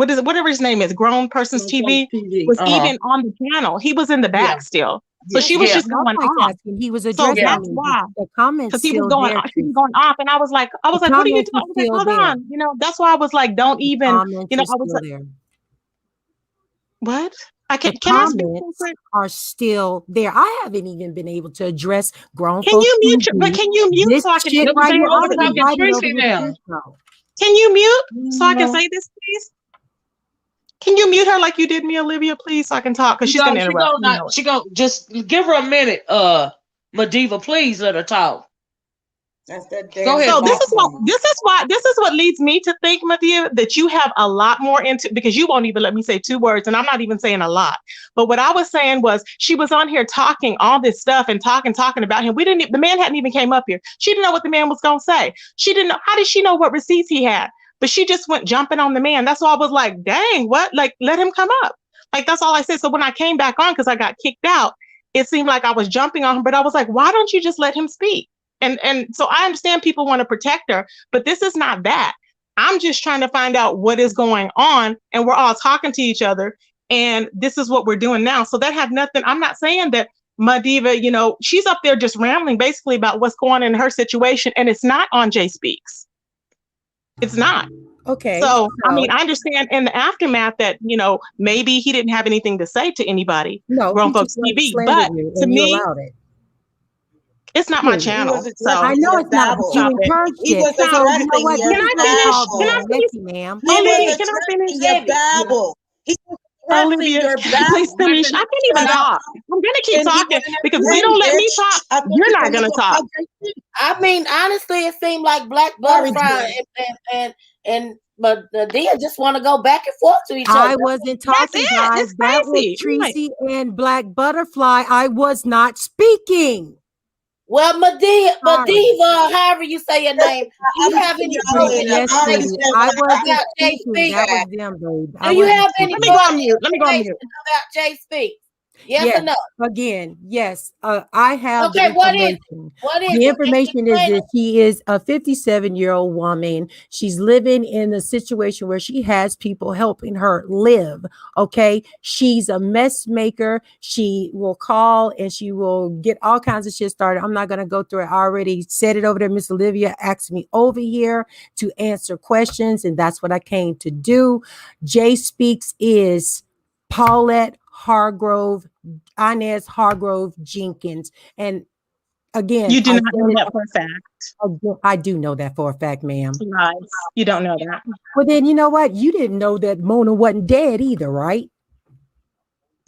[SPEAKER 4] his name is, grown person's TV was even on the channel. He was in the
[SPEAKER 7] Yeah.
[SPEAKER 4] back still. So she was
[SPEAKER 7] Yeah.
[SPEAKER 4] just going off.
[SPEAKER 3] Multitasking. He was
[SPEAKER 4] So
[SPEAKER 3] addressing
[SPEAKER 7] Yeah.
[SPEAKER 4] that's
[SPEAKER 3] me.
[SPEAKER 4] why.
[SPEAKER 3] The comments
[SPEAKER 4] Because he was
[SPEAKER 3] still
[SPEAKER 4] going,
[SPEAKER 3] there,
[SPEAKER 4] she was
[SPEAKER 3] Tracy.
[SPEAKER 4] going off, and I was like,
[SPEAKER 3] The
[SPEAKER 4] what are you
[SPEAKER 3] comments
[SPEAKER 4] doing?
[SPEAKER 3] are
[SPEAKER 4] I was like,
[SPEAKER 3] still
[SPEAKER 4] hold
[SPEAKER 3] there.
[SPEAKER 4] on, that's why I was like, don't
[SPEAKER 3] The
[SPEAKER 4] even,
[SPEAKER 3] comments are
[SPEAKER 4] I was
[SPEAKER 3] still
[SPEAKER 4] like,
[SPEAKER 3] there.
[SPEAKER 4] what? I
[SPEAKER 3] The
[SPEAKER 4] can I speak real
[SPEAKER 3] comments
[SPEAKER 4] quick?
[SPEAKER 3] are still there. I haven't even been able to address grown
[SPEAKER 4] Can
[SPEAKER 3] folks
[SPEAKER 4] you mute
[SPEAKER 3] TV.
[SPEAKER 4] can you mute
[SPEAKER 3] This
[SPEAKER 4] so I can
[SPEAKER 3] shit
[SPEAKER 7] Let me
[SPEAKER 3] right
[SPEAKER 7] see
[SPEAKER 3] here.
[SPEAKER 7] what
[SPEAKER 3] I
[SPEAKER 7] we're
[SPEAKER 3] was
[SPEAKER 7] talking
[SPEAKER 3] invited over
[SPEAKER 7] Tracy
[SPEAKER 3] here to
[SPEAKER 7] now.
[SPEAKER 3] this show.
[SPEAKER 4] Can you mute so I can
[SPEAKER 7] No.
[SPEAKER 4] say this, please? Can you mute her like you did me, Olivia, please, so I can talk? Because she's gonna interrupt. You know it.
[SPEAKER 7] She go just give her a minute, MaDiva, please let her talk.
[SPEAKER 10] That's that
[SPEAKER 7] Go
[SPEAKER 10] damn
[SPEAKER 7] ahead,
[SPEAKER 4] So this
[SPEAKER 7] sis.
[SPEAKER 4] is what leads me to think, Medea, that you have a lot more into, because you won't even let me say 2 words, and I'm not even saying a lot. But what I was saying was she was on here talking all this stuff and talking about him. The man hadn't even came up here. She didn't know what the man was gonna say. She didn't know. How did she know what receipts he had? But she just went jumping on the man. That's why I was like, dang, what? Like, let him come up. Like, that's all I said. So when I came back on, because I got kicked out, it seemed like I was jumping on him, but I was like, why don't you just let him speak? And so I understand people want to protect her, but this is not that. I'm just trying to find out what is going on, and we're all talking to each other, and this is what we're doing now. So that had nothing. I'm not saying that MaDiva, she's up there just rambling basically about what's going on in her situation, and it's not on Jay Speaks. It's not.
[SPEAKER 3] Okay.
[SPEAKER 4] So, I mean, I understand in the aftermath that, maybe he didn't have anything to say to anybody.
[SPEAKER 3] No,
[SPEAKER 4] Grown Folks TV, but to me, it's not my channel. So
[SPEAKER 3] I know it's not. You encouraged it. So you know what?
[SPEAKER 4] Can I finish?
[SPEAKER 3] ma'am.
[SPEAKER 4] Olivia, can I finish?
[SPEAKER 10] Your Bible. He was
[SPEAKER 4] Olivia,
[SPEAKER 10] your
[SPEAKER 4] please finish. I can't even talk. I'm gonna keep talking because if you don't let me talk, you're not gonna talk.
[SPEAKER 8] I mean, honestly, it seemed like Black Butterfly and Dia just want to go back and forth to each other.
[SPEAKER 3] I wasn't talking, guys. That was Tracy and Black Butterfly. I was not speaking.
[SPEAKER 8] Well, MaDiva, however you say your name, do you have any
[SPEAKER 3] Yes, I wasn't speaking. That was them, babe.
[SPEAKER 8] Do you have any
[SPEAKER 4] Let me go on mute.
[SPEAKER 8] about Jay Speaks? Yes or no?
[SPEAKER 3] Again, yes. I have
[SPEAKER 8] okay,
[SPEAKER 3] the
[SPEAKER 8] what is
[SPEAKER 3] the information is that she is a 57-year-old woman. She's living in a situation where she has people helping her live. Okay. She's a mess maker. She will call and she will get all kinds of shit started. I'm not going to go through it. I already said it over there. Miss Olivia asked me over here to answer questions, and that's what I came to do. Jay Speaks is Paulette Hargrove, Inez Hargrove Jenkins. And again,
[SPEAKER 4] you do not know that for a fact.
[SPEAKER 3] I do know that for a fact, ma'am.
[SPEAKER 4] Lies. You don't know that.
[SPEAKER 3] Well, then you know what? You didn't know that Mona wasn't dead either, right?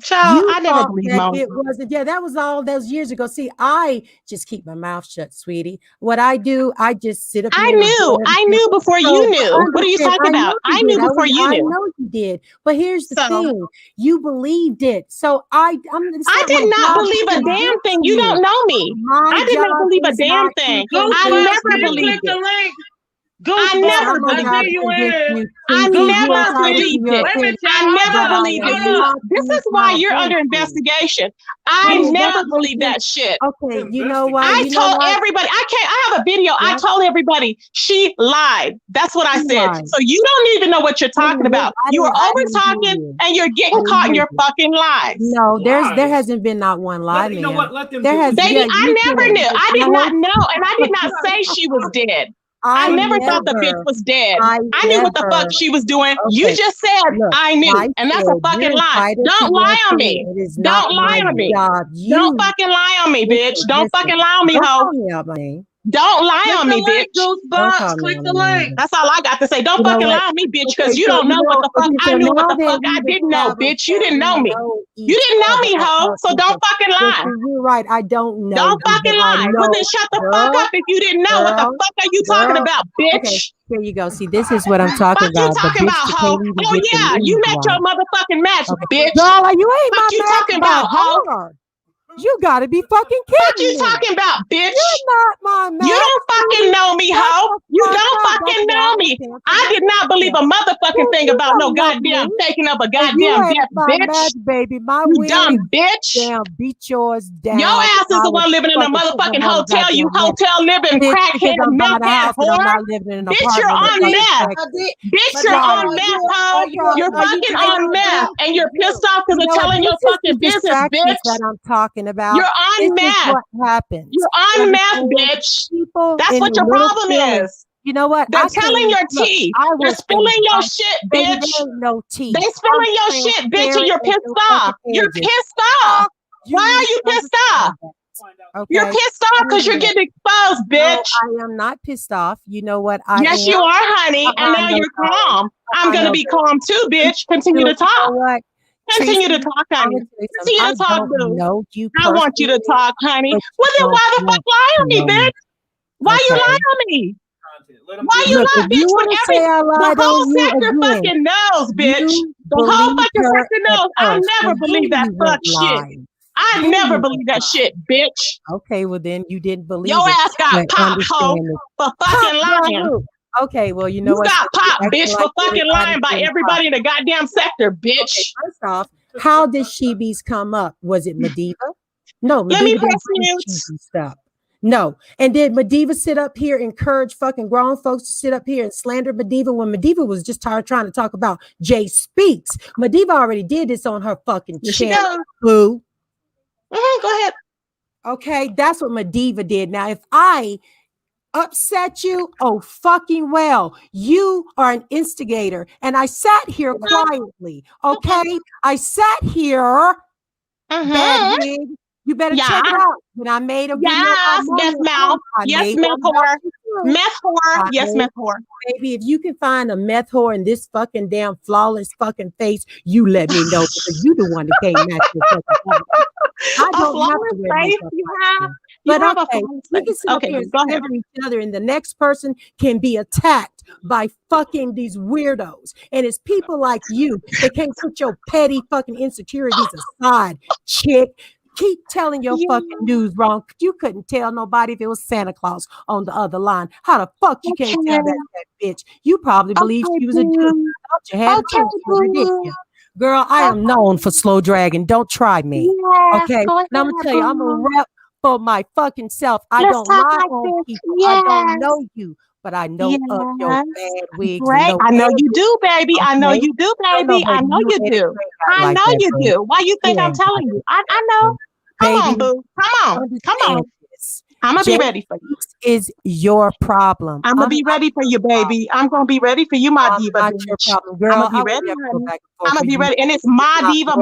[SPEAKER 4] Child, I never believed Mona.
[SPEAKER 3] It wasn't. Yeah, that was all those years ago. See, I just keep my mouth shut, sweetie. What I do, I just sit up.
[SPEAKER 4] I knew before you knew. What are you talking about? I knew before you knew.
[SPEAKER 3] I know you did. But here's the thing: you believed it. So I
[SPEAKER 4] did not believe a damn thing. You don't know me. I did not believe a damn thing. I never believed it. I never believed it. I never believed it. I never believed it. This is why you're under investigation. I never believed that shit.
[SPEAKER 3] Okay, you know what?
[SPEAKER 4] I told everybody. I have a video. I told everybody she lied. That's what I said. So you don't even know what you're talking about. You are over talking and you're getting caught in your fucking lies.
[SPEAKER 3] No, there hasn't been not one lie.
[SPEAKER 15] You know what? Let them.
[SPEAKER 4] Baby, I never knew. I did not know, and I did not say she was dead. I never thought the bitch was dead. I knew what the fuck she was doing. Okay. You just said I knew, and that's a fucking lie. Don't lie on me. Don't lie on me. Don't fucking lie on me, bitch. Don't fucking lie on me, hoe. Don't lie on me, bitch.
[SPEAKER 7] Click the link.
[SPEAKER 4] That's all I got to say. Don't fucking lie on me, bitch, because you don't know what the fuck I knew, what the fuck I didn't know, bitch. You didn't know me. You didn't know me, hoe. So don't fucking lie.
[SPEAKER 3] You're right. I don't know.
[SPEAKER 4] Don't fucking lie. Well, then shut the fuck up if you didn't know. What the fuck are you talking about, bitch?
[SPEAKER 3] Okay, here you go. See, this is what I'm talking about.
[SPEAKER 4] What you talking about, hoe? Oh yeah, you met your motherfucking match, bitch.
[SPEAKER 3] Girl, you ain't my
[SPEAKER 4] match. What you talking about, hoe?
[SPEAKER 3] You gotta be fucking kidding
[SPEAKER 4] me. What you talking about, bitch?
[SPEAKER 3] You're not my man.
[SPEAKER 4] You don't fucking know me, hoe. You don't fucking know me. I did not believe a motherfucking thing about no goddamn taking up a goddamn death, bitch.
[SPEAKER 3] Baby,
[SPEAKER 4] you dumb bitch.
[SPEAKER 3] Damn, beat yours down.
[SPEAKER 4] Your ass is the one living in a motherfucking hotel. You hotel living crackhead meth head whore. Bitch, you're on meth. Bitch, you're on meth, hoe. You're fucking on meth, and you're pissed off because they're telling your fucking business, bitch.
[SPEAKER 3] That I'm talking about.
[SPEAKER 4] You're on meth.
[SPEAKER 3] What happens?
[SPEAKER 4] You're on meth, bitch. That's what your problem is.
[SPEAKER 3] You know what?
[SPEAKER 4] They're telling your tea. They're spilling your shit, bitch.
[SPEAKER 3] No tea.
[SPEAKER 4] They spilling your shit, bitch, and you're pissed off. You're pissed off. Why are you pissed off? Okay. You're pissed off because you're getting exposed, bitch.
[SPEAKER 3] No, I am not pissed off. You know what?
[SPEAKER 4] Yes, you are, honey. And now you're calm. I'm gonna be calm too, bitch. Continue to talk. Continue to talk, honey. Continue to talk, boo. I want you to talk, honey. Well, then why the fuck lie on me, bitch? Why you lie on me? Why you lie, bitch? The whole sector fucking knows, bitch. The whole fucking sector knows. I never believe that fuck shit. I never believe that shit, bitch.
[SPEAKER 3] Okay, well then you didn't believe
[SPEAKER 4] your ass got popped, hoe, for fucking lying.
[SPEAKER 3] Okay, well, you know
[SPEAKER 4] you
[SPEAKER 3] what?
[SPEAKER 4] got popped, bitch, for fucking lying by everybody in the goddamn sector, bitch.
[SPEAKER 3] Okay, first off, how did Shebees come up? Was it MaDiva? No,
[SPEAKER 13] Let me
[SPEAKER 3] MaDiva didn't
[SPEAKER 13] press
[SPEAKER 3] do this
[SPEAKER 13] mute.
[SPEAKER 3] cheesy stuff. No. And did MaDiva sit up here, encourage fucking grown folks to sit up here and slander MaDiva when MaDiva was just tired trying to talk about Jay Speaks? MaDiva already did this on her fucking channel. Boo.
[SPEAKER 13] Go ahead.
[SPEAKER 3] Okay, that's what MaDiva did. Now, if I upset you, oh fucking well, you are an instigator. And I sat here quietly. Okay, I sat here. Bad wig. You better check it out. When I made a video,
[SPEAKER 13] yes, mouth. Yes, meth whore. Meth whore. Yes, meth whore.
[SPEAKER 3] Baby, if you can find a meth whore in this fucking damn flawless fucking face, you let me know because you the one that came at this fucking I don't have to wear makeup like this. But okay, we can sit up here and slander each other, and the next person can be attacked by fucking these weirdos. And it's people like you that can't put your petty fucking insecurities aside, chick. Keep telling your fucking news wrong. You couldn't tell nobody if it was Santa Claus on the other line. How the fuck you can't tell that bitch? You probably believed she was a dude. Thought you had a chance with her, didn't you? Girl, I am known for slow dragging. Don't try me. Okay. Now I'm gonna tell you, I'm a rep for my fucking self. I don't lie on people. I don't know you, but I know of your bad wigs.
[SPEAKER 13] Great. I know you do, baby. I know you do, baby. I know you do. I know you do. Why you think I'm telling you? I know. Come on, boo. Come on. Come on. I'm gonna be ready for you.
[SPEAKER 3] Is your problem.
[SPEAKER 13] I'm gonna be ready for you, baby. I'm gonna be ready for you, my diva.
[SPEAKER 3] Not your problem, girl.
[SPEAKER 13] I'm gonna be ready. I'm gonna be ready. And it's my diva,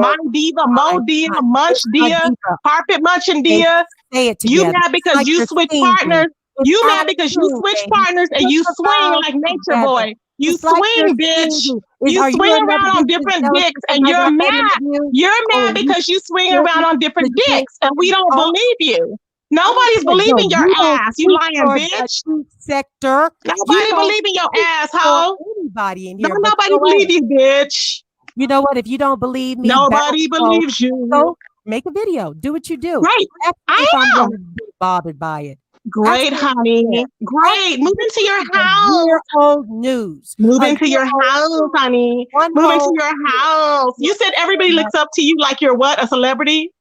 [SPEAKER 13] Mo dia, munch dia, carpet munching dia.
[SPEAKER 3] Say it
[SPEAKER 13] together. You mad because you switch partners. You mad because you switch partners and you swing like nature boy. You swing, bitch. You swing around on different dicks and you're mad. You're mad because you swing around on different dicks and we don't believe you. Nobody's believing your ass, you lying bitch.
[SPEAKER 3] Sector.
[SPEAKER 13] Nobody believing your asshole.
[SPEAKER 3] Anybody in here.
[SPEAKER 13] Don't nobody believe you, bitch.
[SPEAKER 3] You know what? If you don't believe me,
[SPEAKER 13] nobody believes you.
[SPEAKER 3] So make a video. Do what you do.
[SPEAKER 13] Right.
[SPEAKER 3] I'm going to be bothered by it.
[SPEAKER 13] Great, honey. Great. Move into your house.
[SPEAKER 3] Old news.
[SPEAKER 13] Move into your house, honey. Move into your house. You said everybody looks up to you like you're what? A celebrity?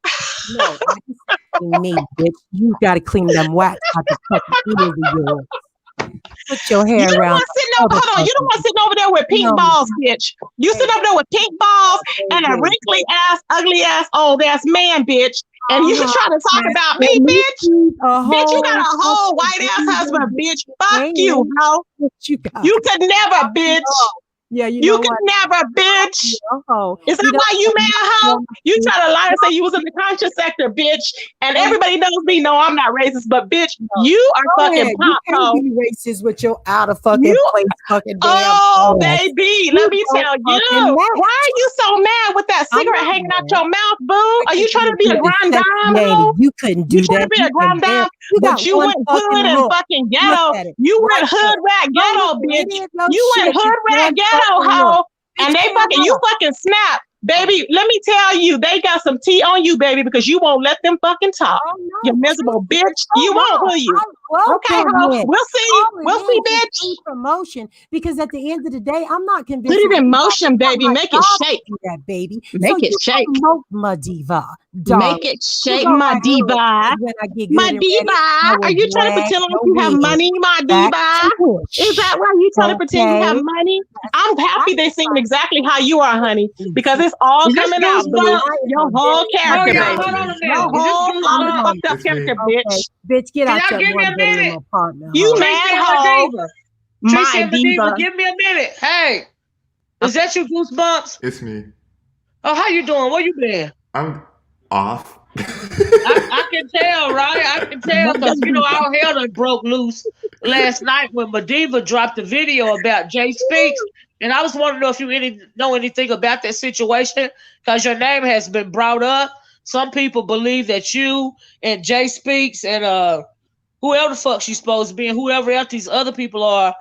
[SPEAKER 3] No, me, bitch. You got to clean them wax out the fucking ears of yours. Put your hair around.
[SPEAKER 13] Hold on. You don't want sitting over there with pink balls, bitch. You sit over there with pink balls and a wrinkly ass, ugly ass, old ass man, bitch. And you trying to talk about me, bitch? Bitch, you got a whole white ass husband, bitch. Fuck you, hoe. You could never, bitch.
[SPEAKER 3] Yeah,
[SPEAKER 13] you could never, bitch. Is that why you mad, hoe? You try to lie and say you was in the conscious sector, bitch. And everybody knows me. No, I'm not racist, but bitch, you are fucking pop, hoe.
[SPEAKER 3] You can't be racist with your out of fucking place, fucking damn.
[SPEAKER 13] Oh, baby, let me tell you. Why are you so mad with that cigarette hanging out your mouth, boo? Are you trying to be a grand dame?
[SPEAKER 3] You couldn't do that.
[SPEAKER 13] You trying to be a grand dame, but you went hood and fucking ghetto. You went hood rat ghetto, bitch. You went hood rat ghetto. Hoe, and they fucking you fucking snap, baby. Let me tell you, they got some tea on you, baby, because you won't let them fucking talk. You miserable bitch. You won't, will you? Okay, ho. We'll see. We'll see, bitch.
[SPEAKER 3] Promotion, because at the end of the day, I'm not convinced.
[SPEAKER 13] Put it in motion, baby. Make it shake.
[SPEAKER 3] That baby.
[SPEAKER 13] Make it shake.
[SPEAKER 3] MaDiva.
[SPEAKER 13] Make it shake, MaDiva. MaDiva. Are you trying to pretend like you have money, MaDiva? Is that why you trying to pretend you have money? I'm happy they sing exactly how you are, honey, because it's all coming out, boo. Your whole character, baby. Your whole fucked up character, bitch.
[SPEAKER 3] Bitch, get out
[SPEAKER 7] your
[SPEAKER 3] give me a minute.
[SPEAKER 13] You mad, hoe.
[SPEAKER 7] My diva. Give me a minute. Hey, is that you, Goosebumps?
[SPEAKER 15] It's me.
[SPEAKER 7] Oh, how you doing? Where you been?
[SPEAKER 15] I'm off.
[SPEAKER 7] I can tell, right? I can tell because all hell done broke loose last night when MaDiva dropped the video about Jay Speaks, and I was wanting to know if you know anything about that situation because your name has been brought up. Some people believe that you and Jay Speaks and whoever the fuck she's supposed to be and whoever else these other people are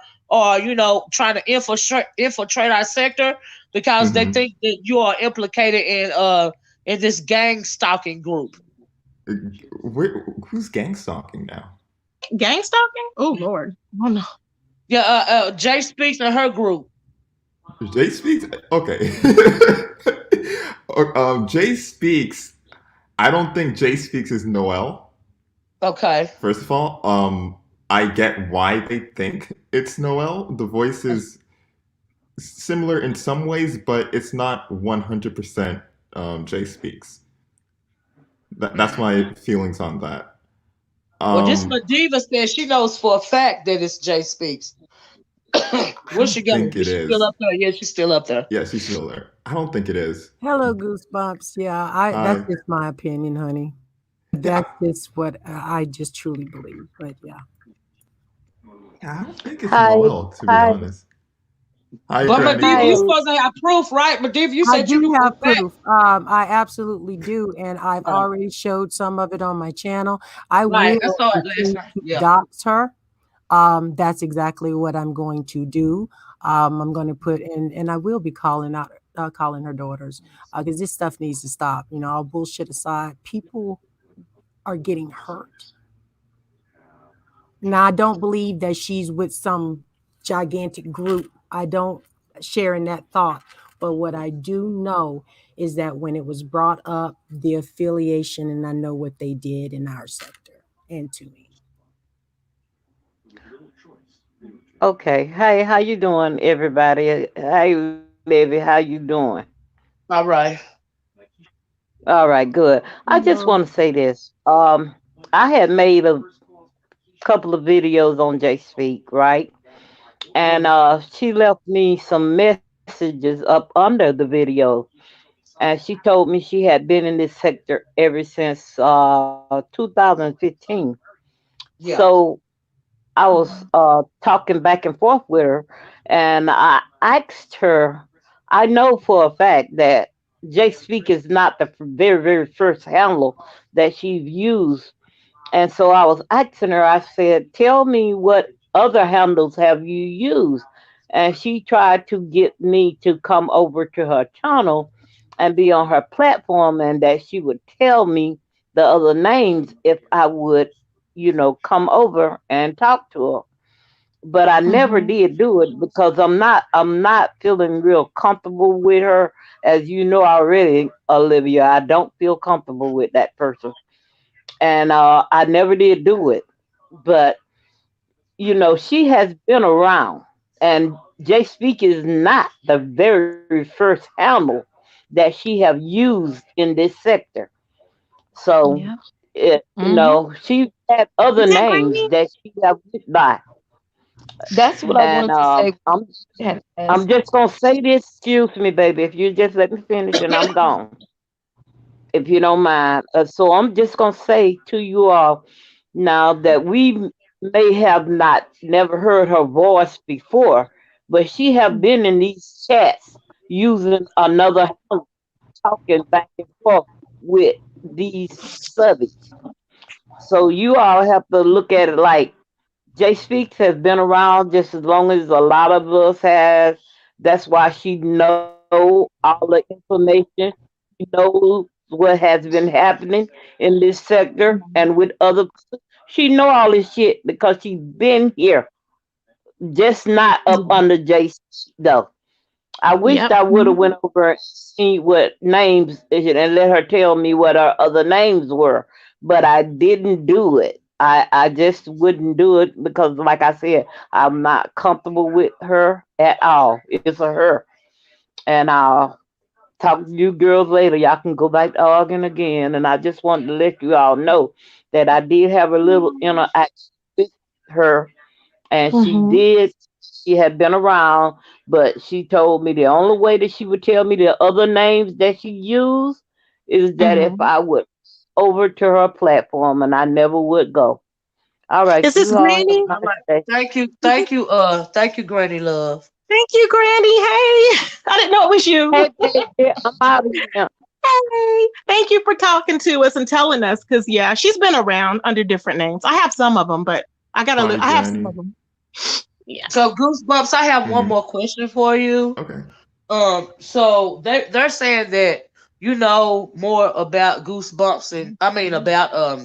[SPEAKER 7] trying to infiltrate our sector because they think that you are implicated in this gang stalking group.
[SPEAKER 15] Who's gang stalking now?
[SPEAKER 13] Gang stalking? Oh Lord. Oh no.
[SPEAKER 7] Yeah, Jay Speaks and her group.
[SPEAKER 15] Jay Speaks? Okay. Jay Speaks. I don't think Jay Speaks is Noelle.
[SPEAKER 1] Okay.
[SPEAKER 15] First of all, I get why they think it's Noelle. The voice is similar in some ways, but it's not 100% Jay Speaks. That's my feelings on that.
[SPEAKER 1] Well, this MaDiva says she knows for a fact that it's Jay Speaks. Where she go?
[SPEAKER 15] think it
[SPEAKER 1] Is she still
[SPEAKER 15] is.
[SPEAKER 1] up there? Yeah, she's still up there.
[SPEAKER 15] Yeah, she's still there. I don't think it is.
[SPEAKER 3] Hello, Goosebumps. Yeah, that's just my opinion, honey. That's just what I just truly believe. But yeah.
[SPEAKER 15] I don't think it's Noelle, to be honest. Hi,
[SPEAKER 1] But
[SPEAKER 15] Brandy.
[SPEAKER 1] MaDiva, you supposed to have proof, right? MaDiva, you
[SPEAKER 3] I
[SPEAKER 1] said you
[SPEAKER 3] do
[SPEAKER 1] knew
[SPEAKER 3] have
[SPEAKER 1] for a fact.
[SPEAKER 3] proof. I absolutely do, and I've already showed some of it on my channel. I
[SPEAKER 1] Right, I
[SPEAKER 3] will
[SPEAKER 1] saw it last
[SPEAKER 3] continue
[SPEAKER 1] night.
[SPEAKER 3] to
[SPEAKER 1] Yeah.
[SPEAKER 3] dox her. That's exactly what I'm going to do. I'm going to put in, and I will be calling her daughters, because this stuff needs to stop. You know, all bullshit aside, people are getting hurt. Now, I don't believe that she's with some gigantic group. I don't share in that thought. But what I do know is that when it was brought up, the affiliation, and I know what they did in our sector and to me.
[SPEAKER 16] Okay. Hey, how you doing, everybody? Hey, Olivia, how you doing?
[SPEAKER 1] All right.
[SPEAKER 16] All right, good. I just want to say this. I had made a couple of videos on J Speak, right? And she left me some messages up under the video, and she told me she had been in this sector ever since 2015.
[SPEAKER 1] Yeah.
[SPEAKER 16] So I was talking back and forth with her, and I asked her. I know for a fact that J Speak is not the very first handle that she's used, and so I was asking her. I said, "Tell me what other handles have you used?" And she tried to get me to come over to her channel and be on her platform, and that she would tell me the other names if I would, come over and talk to her. But I never did do it because I'm not feeling real comfortable with her. As you know already, Olivia, I don't feel comfortable with that person. And I never did do it. But she has been around, and Jay Speak is not the very first handle that she have used in this sector. So she had other
[SPEAKER 2] Is that
[SPEAKER 16] names
[SPEAKER 2] Granny?
[SPEAKER 16] that she have went by.
[SPEAKER 2] That's what I
[SPEAKER 16] And
[SPEAKER 2] wanted to say.
[SPEAKER 16] I'm just gonna say this. Excuse me, baby. If you just let me finish, and I'm gone, if you don't mind. So I'm just gonna say to you all now that we may have not never heard her voice before, but she have been in these chats using another handle, talking back and forth with these subjects. So you all have to look at it like Jay Speaks has been around just as long as a lot of us has. That's why she know all the information. She knows what has been happening in this sector and with other. She know all this shit because she been here, just not up under Jay though. I wished
[SPEAKER 2] Yep.
[SPEAKER 16] I would have went over and seen what names and let her tell me what her other names were, but I didn't do it. I just wouldn't do it because, like I said, I'm not comfortable with her at all. It's a her, and I'll talk to you girls later. Y'all can go back to arguing again, and I just wanted to let you all know that I did have a little interaction with her, and she had been around, but she told me the only way that she would tell me the other names that she used is that if I would over to her platform, and I never would go. All right,
[SPEAKER 4] Is this
[SPEAKER 16] you all have
[SPEAKER 4] Granny?
[SPEAKER 16] a
[SPEAKER 1] All
[SPEAKER 16] nice
[SPEAKER 1] right.
[SPEAKER 16] day.
[SPEAKER 1] Thank you, Granny Love.
[SPEAKER 4] Thank you, Granny. Hey, I didn't know it was you.
[SPEAKER 16] Hey, baby, I'm out of here.
[SPEAKER 4] Hey, thank you for talking to us and telling us. Because yeah, she's been around under different names. I have some of them, but I gotta look.
[SPEAKER 15] Bye,
[SPEAKER 4] I have some
[SPEAKER 15] Granny.
[SPEAKER 4] of them. Yeah.
[SPEAKER 1] So Goosebumps, I have one more question for you.
[SPEAKER 15] Okay.
[SPEAKER 1] So they're saying that you know more about Goosebumps and I mean about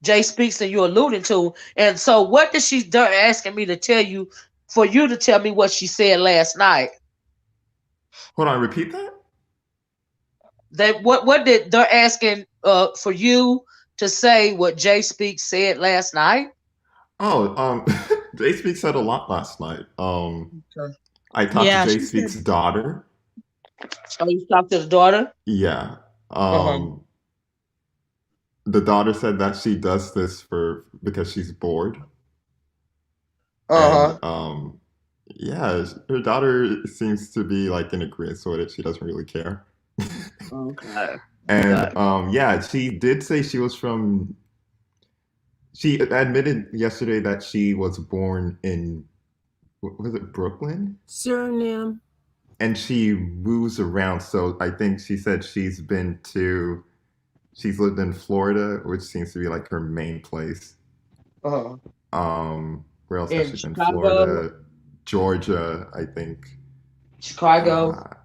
[SPEAKER 1] Jay Speaks than you're alluding to. And so what did they're asking me to tell you for you to tell me what she said last night?
[SPEAKER 15] Hold on, repeat that?
[SPEAKER 1] They're asking for you to say what Jay Speaks said last night?
[SPEAKER 15] Oh, Jay Speaks said a lot last night.
[SPEAKER 1] Okay.
[SPEAKER 15] I talked to
[SPEAKER 4] Yeah,
[SPEAKER 15] Jay
[SPEAKER 4] she said.
[SPEAKER 15] Speaks' daughter.
[SPEAKER 1] Oh, you talked to the daughter?
[SPEAKER 15] Yeah.
[SPEAKER 1] Uh-huh.
[SPEAKER 15] The daughter said that she does this for because she's bored. And
[SPEAKER 1] Uh-huh.
[SPEAKER 15] yeah, her daughter seems to be like in agreement with it. She doesn't really care.
[SPEAKER 1] Okay.
[SPEAKER 15] And
[SPEAKER 1] Okay.
[SPEAKER 15] yeah, she did say she was from. She admitted yesterday that she was born in, was it Brooklyn?
[SPEAKER 3] Suriname.
[SPEAKER 15] And she moves around. So I think she said she's lived in Florida, which seems to be like her main place.
[SPEAKER 1] Uh-huh.
[SPEAKER 15] Where else has
[SPEAKER 1] In
[SPEAKER 15] she been?
[SPEAKER 1] Chicago.
[SPEAKER 15] Florida, Georgia, I think.
[SPEAKER 1] Chicago.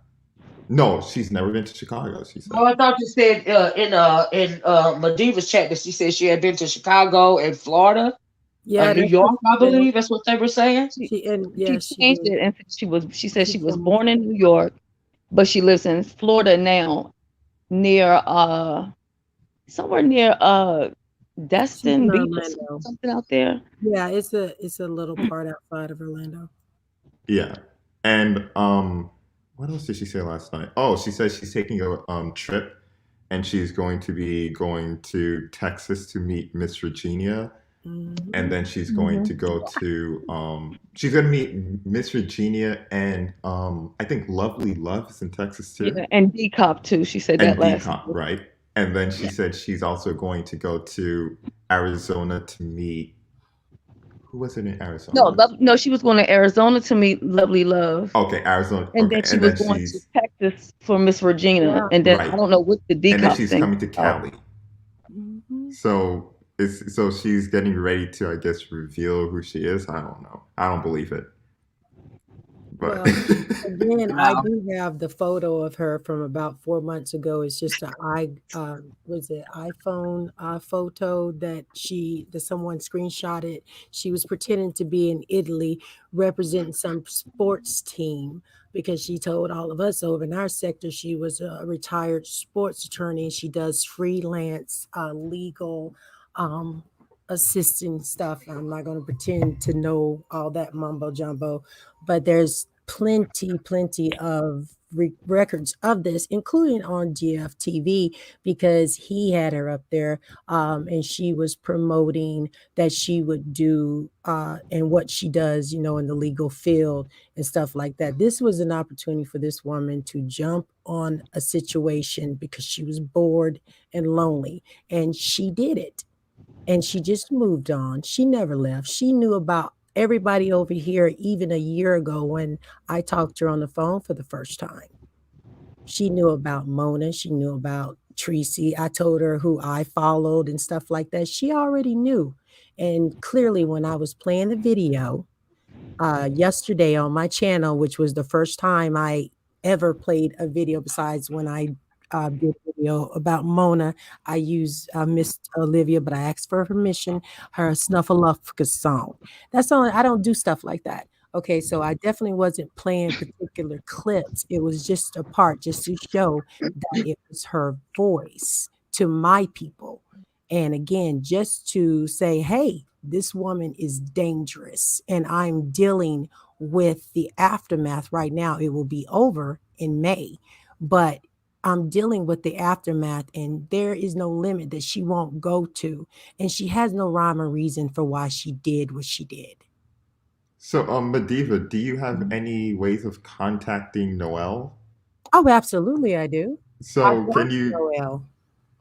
[SPEAKER 15] No, she's never been to Chicago. She said.
[SPEAKER 1] Oh, I thought you said in MaDiva's chat that she said she had been to Chicago and Florida,
[SPEAKER 3] Yeah,
[SPEAKER 1] New
[SPEAKER 3] that's what
[SPEAKER 1] York, I
[SPEAKER 3] she said.
[SPEAKER 1] believe. That's what they were saying.
[SPEAKER 3] Yeah,
[SPEAKER 2] She
[SPEAKER 3] she
[SPEAKER 2] changed
[SPEAKER 3] did.
[SPEAKER 2] it and she said she
[SPEAKER 3] She's
[SPEAKER 2] was
[SPEAKER 3] from
[SPEAKER 2] born in New York, but she lives in Florida now, near somewhere near
[SPEAKER 3] she's in
[SPEAKER 2] Destin Beach or
[SPEAKER 3] Orlando.
[SPEAKER 2] something out there.
[SPEAKER 3] Yeah, it's a little part outside of Orlando.
[SPEAKER 15] Yeah, and what else did she say last night? Oh, she said she's taking a trip, and she's going to be going to Texas to meet Miss Virginia, and then she's going to go to she's going to meet Miss Virginia and I think Lovely Love is in Texas too,
[SPEAKER 2] Yeah, and D Cop too. She said that
[SPEAKER 15] and
[SPEAKER 2] last
[SPEAKER 15] Decop,
[SPEAKER 2] night.
[SPEAKER 15] right? And then she
[SPEAKER 2] Yeah.
[SPEAKER 15] said she's also going to go to Arizona to meet, who was it in Arizona?
[SPEAKER 2] No, she was going to Arizona to meet Lovely Love,
[SPEAKER 15] Okay, Arizona.
[SPEAKER 2] and
[SPEAKER 15] Okay,
[SPEAKER 2] then she
[SPEAKER 15] and
[SPEAKER 2] was
[SPEAKER 15] then
[SPEAKER 2] going to
[SPEAKER 15] she's
[SPEAKER 2] Texas for Miss Regina,
[SPEAKER 3] Yeah.
[SPEAKER 2] and then
[SPEAKER 15] right,
[SPEAKER 2] I don't know what the D
[SPEAKER 15] and then
[SPEAKER 2] Cop
[SPEAKER 15] she's
[SPEAKER 2] thing
[SPEAKER 15] coming
[SPEAKER 2] is
[SPEAKER 15] to
[SPEAKER 2] about.
[SPEAKER 15] Cali.
[SPEAKER 3] Mm-hmm.
[SPEAKER 15] So she's getting ready to, I guess, reveal who she is. I don't know. I don't believe it, but
[SPEAKER 3] Well, again, I do have the photo of her from about 4 months ago. It's just was it iPhone photo that someone screenshotted. She was pretending to be in Italy representing some sports team because she told all of us over in our sector she was a retired sports attorney. She does freelance legal assistant stuff. I'm not going to pretend to know all that mumbo jumbo, but there's plenty of records of this, including on GFTV, because he had her up there, and she was promoting that she would do and what she does, in the legal field and stuff like that. This was an opportunity for this woman to jump on a situation because she was bored and lonely, and she did it. And she just moved on. She never left. She knew about everybody over here even a year ago when I talked to her on the phone for the first time. She knew about Mona. She knew about Tracy. I told her who I followed and stuff like that. She already knew. And clearly, when I was playing the video yesterday on my channel, which was the first time I ever played a video besides when I did a video about Mona. I used Miss Olivia, but I asked for permission, her Snuffleupagus song. That's only, I don't do stuff like that. Okay, so I definitely wasn't playing particular clips. It was just a part just to show that it was her voice to my people. And again, just to say, hey, this woman is dangerous and I'm dealing with the aftermath right now. It will be over in May, but I'm dealing with the aftermath, and there is no limit that she won't go to. And she has no rhyme or reason for why she did what she did.
[SPEAKER 15] so MaDiva, do you have any ways of contacting Noelle?
[SPEAKER 3] Oh, absolutely, I do. I
[SPEAKER 15] So can
[SPEAKER 3] blocked
[SPEAKER 15] you?
[SPEAKER 3] Noelle.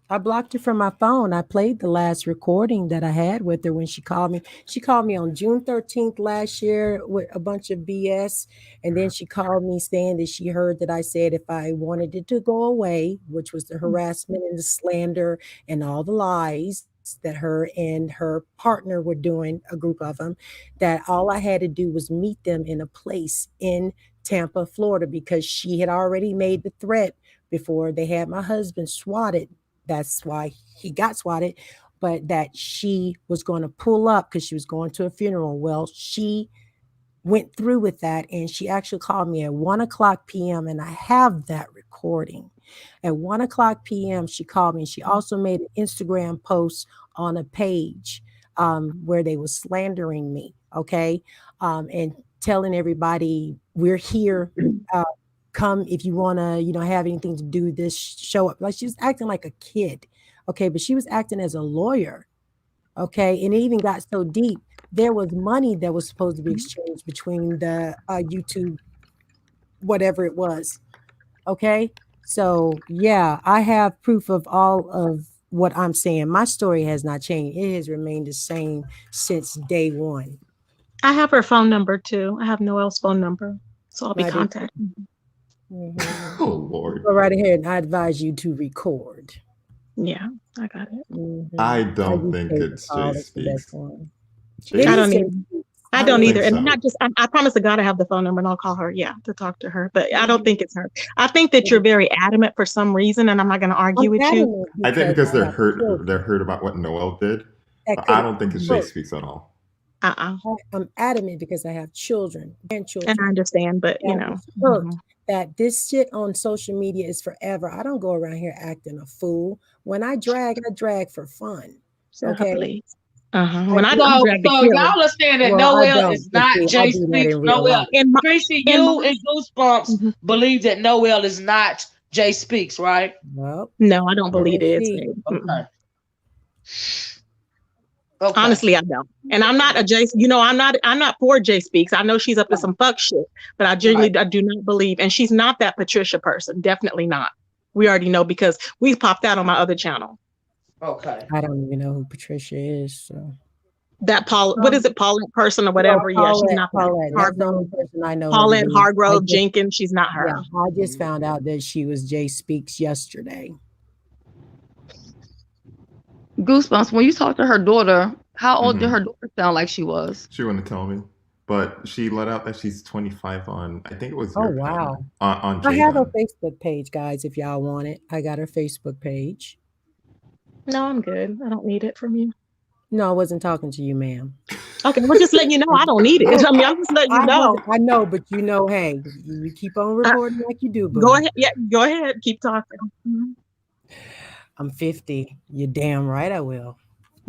[SPEAKER 3] I blocked her from my phone. I played the last recording that I had with her when she called me. She called me on June 13th last year with a bunch of BS. And then she called me saying that she heard that I said if I wanted it to go away, which was the harassment and the slander and all the lies that her and her partner were doing, a group of them, that all I had to do was meet them in a place in Tampa, Florida, because she had already made the threat before they had my husband swatted. That's why he got swatted, but that she was going to pull up because she was going to a funeral. Well, she went through with that, and she actually called me at 1:00 p.m. and I have that recording. At 1:00 p.m. she called me. She also made an Instagram post on a page where they were slandering me, okay, and telling everybody we're here. Come if you want to, have anything to do with this, show up. Like, she was acting like a kid, okay, but she was acting as a lawyer, okay, and it even got so deep. There was money that was supposed to be exchanged between the YouTube, whatever it was, okay. So yeah, I have proof of all of what I'm saying. My story has not changed. It has remained the same since day one.
[SPEAKER 4] I have her phone number too. I have Noelle's phone number, so I'll be
[SPEAKER 3] I did.
[SPEAKER 4] contacting.
[SPEAKER 15] Oh Lord.
[SPEAKER 3] Go right ahead, and I advise you to record.
[SPEAKER 4] Yeah, I got it.
[SPEAKER 15] I don't think it's Jay Speaks.
[SPEAKER 4] I don't either. I don't either. And
[SPEAKER 15] so.
[SPEAKER 4] not just, I promise to God I have the phone number and I'll call her, to talk to her. But I don't think it's her. I think that you're very adamant for some reason, and I'm not going to argue with you.
[SPEAKER 15] I think because they're hurt about what Noelle did. I don't think it's Jay Speaks at all.
[SPEAKER 3] I'm adamant because I have children, grandchildren.
[SPEAKER 4] And I understand, but
[SPEAKER 3] that this shit on social media is forever. I don't go around here acting a fool. When I drag for fun. Okay.
[SPEAKER 4] When I don't drag
[SPEAKER 7] so y'all are saying that Noelle is not Jay Speaks. Noelle, Tracy, you and Goosebumps believe that Noelle is not Jay Speaks, right?
[SPEAKER 3] No,
[SPEAKER 4] I don't believe it is. Okay. Honestly, I don't. And I'm not a Jay. I'm not for Jay Speaks. I know she's up to some fuck shit, but I genuinely I do not believe. And she's not that Patricia person. Definitely not. We already know because we popped out on my other channel.
[SPEAKER 7] Okay.
[SPEAKER 3] I don't even know who Patricia is. So
[SPEAKER 4] that what is it, Paulette person or whatever?
[SPEAKER 3] Paulette,
[SPEAKER 4] she's not
[SPEAKER 3] Paulette. That's the only person I know.
[SPEAKER 4] Paulette Hargrove Jenkins. She's not her.
[SPEAKER 3] Yeah, I just found out that she was Jay Speaks yesterday.
[SPEAKER 2] Goosebumps. When you talked to her daughter, how old did her daughter sound like she was?
[SPEAKER 15] She wouldn't tell me, but she let out that she's 25 on. I think it was.
[SPEAKER 3] Oh wow!
[SPEAKER 15] On
[SPEAKER 3] I have a Facebook page, guys. If y'all want it, I got her Facebook page.
[SPEAKER 4] No, I'm good. I don't need it from you.
[SPEAKER 3] No, I wasn't talking to you, ma'am.
[SPEAKER 4] Okay, we're just letting you know I don't need it. I mean, I'm just letting you know.
[SPEAKER 3] I know, but hey, you keep on recording like you do. Boo.
[SPEAKER 4] Go ahead. Yeah, go ahead. Keep talking.
[SPEAKER 3] I'm 50. You're damn right I will.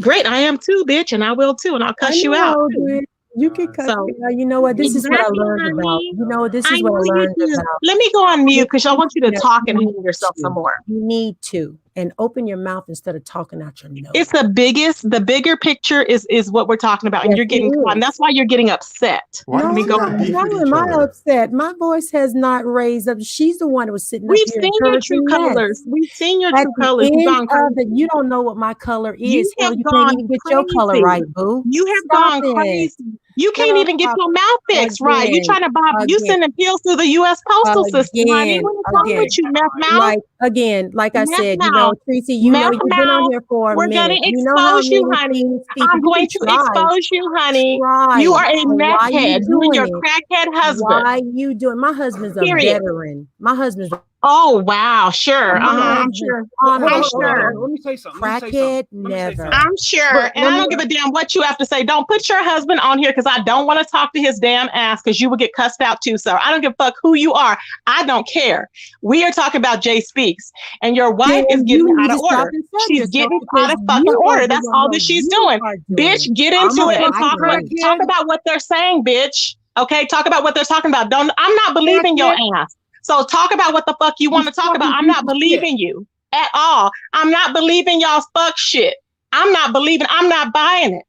[SPEAKER 4] Great, I am too, bitch, and I will too, and I'll cuss you out.
[SPEAKER 3] Dude. You can cuss me out. You know what? This is what I learned about. This is what I learned about.
[SPEAKER 4] Let me go on mute because I want you to talk and handle yourself some more.
[SPEAKER 3] You need to. And open your mouth instead of talking out your nose.
[SPEAKER 4] It's the bigger picture is what we're talking about. And you're getting caught. And that's why you're getting upset.
[SPEAKER 3] Why am I upset? My voice has not raised up. She's the one that was sitting up here.
[SPEAKER 4] We've seen your true colors. We've seen your true colors.
[SPEAKER 3] You don't know what my color is. You can't even get your color right, boo.
[SPEAKER 4] You have gone crazy. You can't even get your mouth fixed right. You're trying to you sending pills through the U.S. postal system. Honey, what is wrong with you, meth mouth?
[SPEAKER 3] Like I said, Tracy, you've been on here for a minute.
[SPEAKER 4] We're going to expose you, honey. I'm going to expose you, honey. You are a meth head. You and your crackhead husband.
[SPEAKER 3] Why are you doing? My husband's a veteran. My husband's.
[SPEAKER 4] Oh wow, sure. I'm sure. I'm sure.
[SPEAKER 17] Let me say something.
[SPEAKER 3] Crackhead, never.
[SPEAKER 4] I'm sure. And I don't give a damn what you have to say. Don't put your husband on here because I don't want to talk to his damn ass because you will get cussed out too, sir. I don't give a fuck who you are. I don't care. We are talking about Jay Speaks, and your wife is getting out of order. She's getting out of fucking order. That's all that she's doing. Bitch, get into it and talk about what they're saying, bitch. Okay, talk about what they're talking about. I'm not believing your ass. So talk about what the fuck you want to talk about. I'm not believing you at all. I'm not believing y'all's fuck shit. I'm not buying it.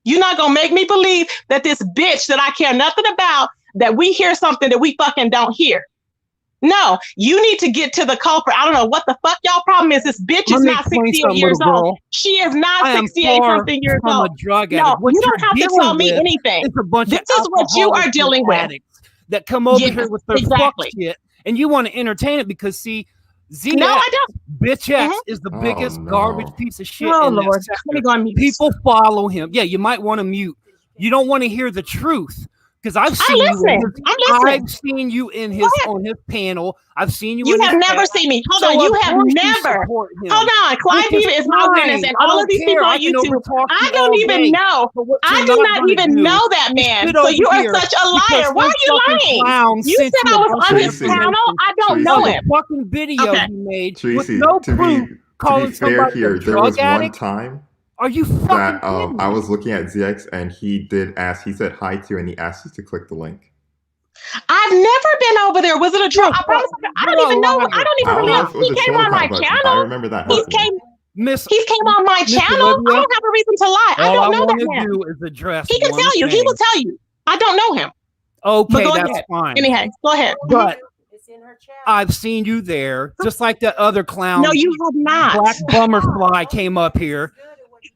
[SPEAKER 4] You're not going to make me believe that this bitch that I care nothing about, that we hear something that we fucking don't hear. No, you need to get to the culprit. I don't know what the fuck y'all problem is. This bitch is not 68 years old. She is not 68 something years old. No, you don't have to tell me anything. This is what you are dealing with.
[SPEAKER 17] That come over here with their fuck shit, and you want to entertain it because see, ZX,
[SPEAKER 4] I don't.
[SPEAKER 17] Bitch X is the biggest garbage piece of shit.
[SPEAKER 4] Oh Lord, let me go on mute.
[SPEAKER 17] People follow him. Yeah, you might want to mute. You don't want to hear the truth Because I've seen I've seen you in his on his panel. I've seen you.
[SPEAKER 4] You
[SPEAKER 17] in
[SPEAKER 4] have
[SPEAKER 17] his
[SPEAKER 4] never
[SPEAKER 17] panel.
[SPEAKER 4] seen me. Hold
[SPEAKER 17] So
[SPEAKER 4] on. You
[SPEAKER 17] of
[SPEAKER 4] have
[SPEAKER 17] course
[SPEAKER 4] never.
[SPEAKER 17] support him,
[SPEAKER 4] Hold on. Clive
[SPEAKER 17] which
[SPEAKER 4] is my witness, and
[SPEAKER 17] I
[SPEAKER 4] all
[SPEAKER 17] don't
[SPEAKER 4] of these
[SPEAKER 17] care.
[SPEAKER 4] people
[SPEAKER 17] I
[SPEAKER 4] on
[SPEAKER 17] can
[SPEAKER 4] YouTube.
[SPEAKER 17] overtalk
[SPEAKER 4] I
[SPEAKER 17] you
[SPEAKER 4] don't
[SPEAKER 17] all
[SPEAKER 4] even
[SPEAKER 17] day.
[SPEAKER 4] know.
[SPEAKER 17] But what
[SPEAKER 4] I
[SPEAKER 17] you're
[SPEAKER 4] do
[SPEAKER 17] not
[SPEAKER 4] not
[SPEAKER 17] gonna
[SPEAKER 4] even
[SPEAKER 17] do
[SPEAKER 4] know that
[SPEAKER 17] is
[SPEAKER 4] man.
[SPEAKER 17] sit
[SPEAKER 4] So
[SPEAKER 17] over
[SPEAKER 4] you are
[SPEAKER 17] here
[SPEAKER 4] such a
[SPEAKER 17] because
[SPEAKER 4] liar. Why
[SPEAKER 17] some
[SPEAKER 4] are you
[SPEAKER 17] fucking
[SPEAKER 4] lying?
[SPEAKER 17] clown
[SPEAKER 4] You
[SPEAKER 17] sent
[SPEAKER 4] said
[SPEAKER 17] you
[SPEAKER 4] I
[SPEAKER 17] a
[SPEAKER 4] was
[SPEAKER 17] bunch
[SPEAKER 4] on
[SPEAKER 17] of
[SPEAKER 4] his
[SPEAKER 15] Tracy,
[SPEAKER 4] panel.
[SPEAKER 17] information
[SPEAKER 4] I don't
[SPEAKER 15] Tracy.
[SPEAKER 4] know
[SPEAKER 17] of a
[SPEAKER 4] him.
[SPEAKER 17] fucking video
[SPEAKER 4] Okay.
[SPEAKER 17] he made with
[SPEAKER 15] Tracy,
[SPEAKER 17] no
[SPEAKER 15] to
[SPEAKER 17] proof,
[SPEAKER 15] be
[SPEAKER 17] calling
[SPEAKER 15] fair
[SPEAKER 17] somebody a
[SPEAKER 15] here, there was
[SPEAKER 17] drug
[SPEAKER 15] one
[SPEAKER 17] addict.
[SPEAKER 15] time
[SPEAKER 17] Are you fucking
[SPEAKER 15] that
[SPEAKER 17] kidding
[SPEAKER 15] I
[SPEAKER 17] me?
[SPEAKER 15] was looking at ZX and he did ask. He said hi to you and he asked you to click the link.
[SPEAKER 4] I've never been over there. Was it a troll? I promise. I don't even know. I don't
[SPEAKER 15] I
[SPEAKER 4] even
[SPEAKER 15] don't know
[SPEAKER 4] remember.
[SPEAKER 15] if it was
[SPEAKER 4] He
[SPEAKER 15] a
[SPEAKER 4] came
[SPEAKER 15] troll
[SPEAKER 4] on my
[SPEAKER 15] account, but I
[SPEAKER 4] channel.
[SPEAKER 15] remember that
[SPEAKER 4] He's
[SPEAKER 15] happening.
[SPEAKER 4] came.
[SPEAKER 17] Miss
[SPEAKER 4] He came on my
[SPEAKER 17] Miss
[SPEAKER 4] channel.
[SPEAKER 17] Olivia,
[SPEAKER 4] I don't have a reason to lie. I
[SPEAKER 17] all I
[SPEAKER 4] don't know
[SPEAKER 17] want
[SPEAKER 4] that
[SPEAKER 17] to
[SPEAKER 4] man.
[SPEAKER 17] do is address
[SPEAKER 4] He can
[SPEAKER 17] one
[SPEAKER 4] tell you. He
[SPEAKER 17] thing.
[SPEAKER 4] will tell you. I don't know him. But
[SPEAKER 17] Okay,
[SPEAKER 4] go
[SPEAKER 17] that's
[SPEAKER 4] ahead.
[SPEAKER 17] fine.
[SPEAKER 4] Anyhow, go ahead.
[SPEAKER 17] But I've seen you there, just like that other clown.
[SPEAKER 4] No, you have not.
[SPEAKER 17] Black Bummerfly came up here.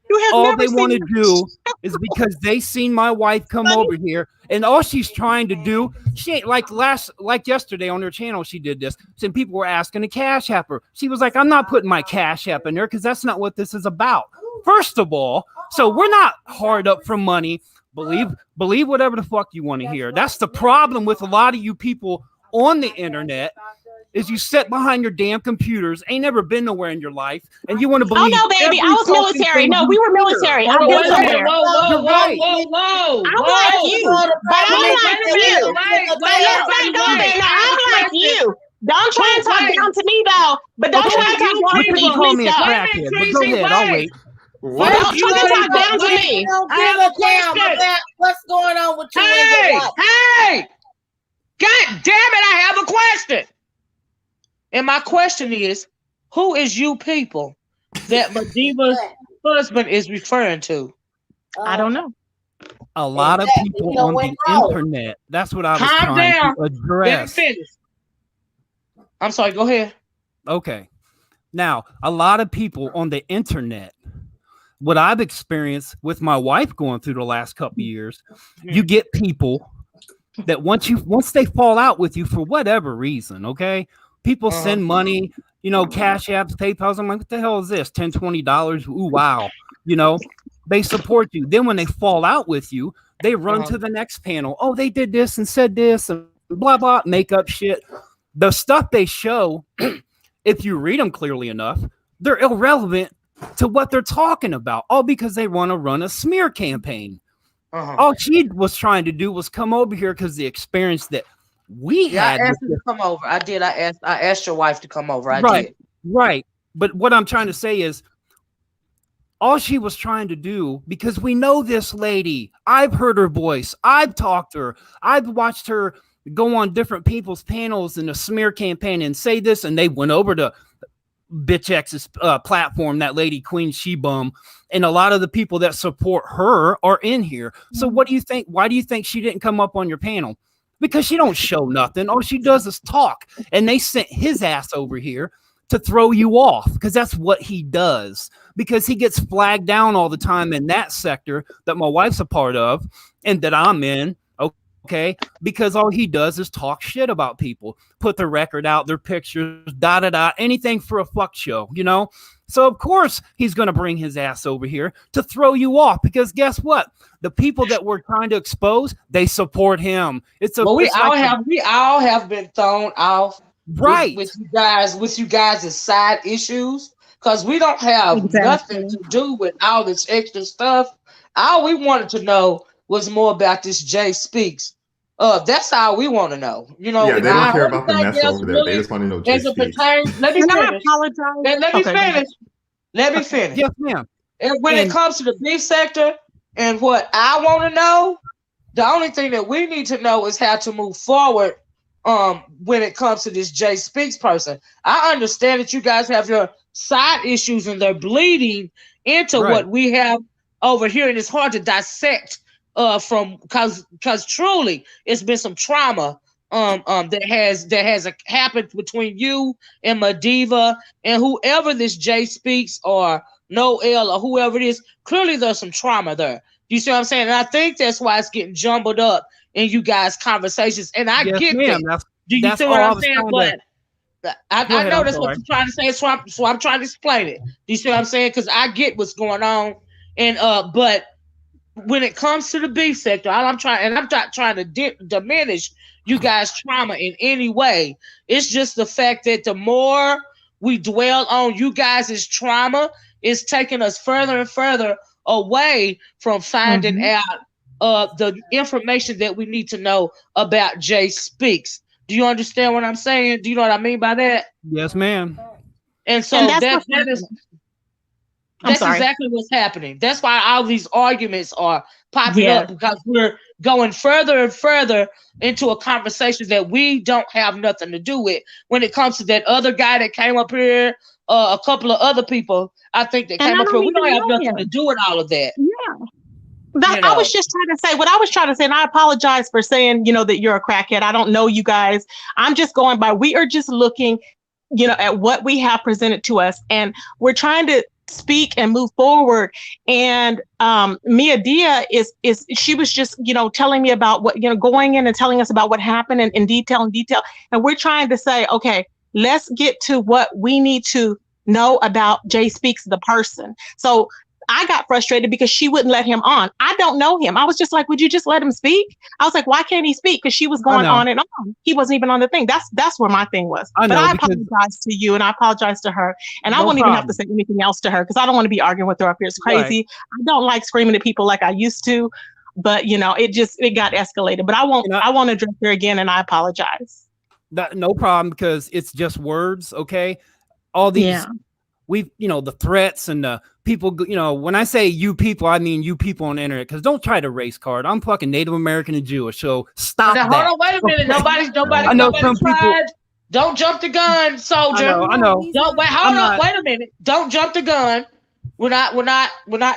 [SPEAKER 4] You have
[SPEAKER 17] All
[SPEAKER 4] never
[SPEAKER 17] they want to
[SPEAKER 4] seen
[SPEAKER 17] do is because they seen my wife come over here, and all she's trying to do, she ain't like yesterday on her channel, she did this. Some people were asking to cash app her. She was like, I'm not putting my cash app in there because that's not what this is about. First of all, so we're not hard up for money. Believe whatever the fuck you want to hear. That's the problem with a lot of you people on the internet. Is you sit behind your damn computers, ain't never been nowhere in your life, and you want to believe.
[SPEAKER 4] Oh no, baby, I was
[SPEAKER 17] every fucking
[SPEAKER 4] military.
[SPEAKER 17] thing
[SPEAKER 4] No,
[SPEAKER 17] you
[SPEAKER 4] we were
[SPEAKER 17] hear.
[SPEAKER 4] military.
[SPEAKER 7] Hold
[SPEAKER 4] I've
[SPEAKER 7] on,
[SPEAKER 4] been
[SPEAKER 7] wait a minute.
[SPEAKER 4] somewhere.
[SPEAKER 17] You're right.
[SPEAKER 4] I'm like you, but I'm like you. But let's not go there. Now I'm like you. Don't try and talk down to me though. But don't try and talk down to me.
[SPEAKER 17] Call
[SPEAKER 4] Please
[SPEAKER 17] me a
[SPEAKER 4] don't.
[SPEAKER 17] crackhead, but go ahead. I'll wait.
[SPEAKER 15] What?
[SPEAKER 4] Don't try to talk down to me.
[SPEAKER 8] I have a question about what's going on with you and your wife.
[SPEAKER 7] Hey! God damn it, I have a question. And my question is, who is you people that MaDiva's husband is referring to?
[SPEAKER 4] I don't know.
[SPEAKER 17] A lot of people on the internet. That's what I was
[SPEAKER 7] Calm
[SPEAKER 17] trying
[SPEAKER 7] down.
[SPEAKER 17] to
[SPEAKER 7] Let me
[SPEAKER 17] address.
[SPEAKER 7] finish. I'm sorry, go ahead.
[SPEAKER 17] Okay. Now, a lot of people on the internet, what I've experienced with my wife going through the last couple of years, you get people that once they fall out with you for whatever reason, okay? People send money, cash apps, PayPal's. I'm like, what the hell is this? $10, $20. Ooh, wow. They support you. Then when they fall out with you, they run to the next panel. Oh, they did this and said this and blah, blah, make up shit. The stuff they show, if you read them clearly enough, they're irrelevant to what they're talking about, all because they want to run a smear campaign. All she was trying to do was come over here because the experience that we had.
[SPEAKER 7] I asked her to come over. I did. I asked your wife to come over. I did.
[SPEAKER 17] Right. But what I'm trying to say is, all she was trying to do, because we know this lady, I've heard her voice, I've talked to her, I've watched her go on different people's panels in a smear campaign and say this, and they went over to Bitch X's platform, that lady Queen Shebum, and a lot of the people that support her are in here. So what do you think? Why do you think she didn't come up on your panel? Because she don't show nothing. All she does is talk, and they sent his ass over here to throw you off, because that's what he does, because he gets flagged down all the time in that sector that my wife's a part of and that I'm in. Okay, because all he does is talk shit about people, put their record out, their pictures, anything for a fuck show, So of course he's going to bring his ass over here to throw you off, because guess what? The people that we're trying to expose, they support him.
[SPEAKER 7] We all have been thrown off,
[SPEAKER 17] right?
[SPEAKER 7] With you guys' side issues, because we don't have nothing to do with all this extra stuff. All we wanted to know was more about this Jay Speaks. That's all we want to know.
[SPEAKER 15] Yeah, they don't care about the mess over there. They just want to know Jay Speaks.
[SPEAKER 7] Let me finish. Let me finish.
[SPEAKER 17] Yes, ma'am.
[SPEAKER 7] And when it comes to the beef sector and what I want to know, the only thing that we need to know is how to move forward when it comes to this Jay Speaks person. I understand that you guys have your side issues and they're bleeding into what we have over here, and it's hard to dissect from because truly it's been some trauma that has happened between you and MaDiva and whoever this Jay Speaks or Noelle or whoever it is. Clearly there's some trauma there. You see what I'm saying? And I think that's why it's getting jumbled up in you guys' conversations. And I get that. Do you see what I'm saying? But I know that's what you're trying to say, so I'm trying to explain it. Do you see what I'm saying? Because I get what's going on. And but when it comes to the beef sector, I'm not trying to diminish you guys' trauma in any way. It's just the fact that the more we dwell on you guys' trauma, it's taking us further and further away from finding out the information that we need to know about Jay Speaks. Do you understand what I'm saying? Do you know what I mean by that?
[SPEAKER 17] Yes, ma'am.
[SPEAKER 7] And so
[SPEAKER 4] And that's
[SPEAKER 7] that
[SPEAKER 4] what's
[SPEAKER 7] is
[SPEAKER 4] happening.
[SPEAKER 7] that's exactly what's happening. That's why all these arguments are popping
[SPEAKER 4] Yes.
[SPEAKER 7] up, because we're going further and further into a conversation that we don't have nothing to do with. When it comes to that other guy that came up here, a couple of other people, I think that
[SPEAKER 4] And
[SPEAKER 7] came
[SPEAKER 4] I
[SPEAKER 7] up
[SPEAKER 4] don't
[SPEAKER 7] here, we
[SPEAKER 4] even
[SPEAKER 7] don't have
[SPEAKER 4] know
[SPEAKER 7] nothing to
[SPEAKER 4] him.
[SPEAKER 7] do with all of that.
[SPEAKER 4] Yeah.
[SPEAKER 7] You
[SPEAKER 4] I
[SPEAKER 7] know.
[SPEAKER 4] was just trying to say what I was trying to say, and I apologize for saying, that you're a crackhead. I don't know you guys. I'm just going by, we are just looking, at what we have presented to us, and we're trying to speak and move forward. And MaDiva is she was just, telling me about what, going in and telling us about what happened in detail. And we're trying to say, okay, let's get to what we need to know about Jay Speaks, the person. So I got frustrated because she wouldn't let him on. I don't know him. I was just like, would you just let him speak? I was like, why can't he speak? Because she was going on and on. He wasn't even on the thing. That's where my thing was. But I apologize to you, and I apologize to her. And I won't even have to say anything else to her, because I don't want to be arguing with her up here. It's crazy. Right. I don't like screaming at people like I used to, but it got escalated. But I won't address her again, and I apologize.
[SPEAKER 17] No problem, because it's just words, okay? All these the threats and the people, when I say you people, I mean you people on the internet, because don't try to race card. I'm fucking Native American and Jewish, so stop that.
[SPEAKER 7] Hold on, wait a minute. Nobody
[SPEAKER 17] I know
[SPEAKER 7] nobody
[SPEAKER 17] some
[SPEAKER 7] tried.
[SPEAKER 17] people.
[SPEAKER 7] Don't jump the gun, soldier.
[SPEAKER 17] I know.
[SPEAKER 7] Don't wait. Hold on, wait a minute. Don't jump the gun. We're not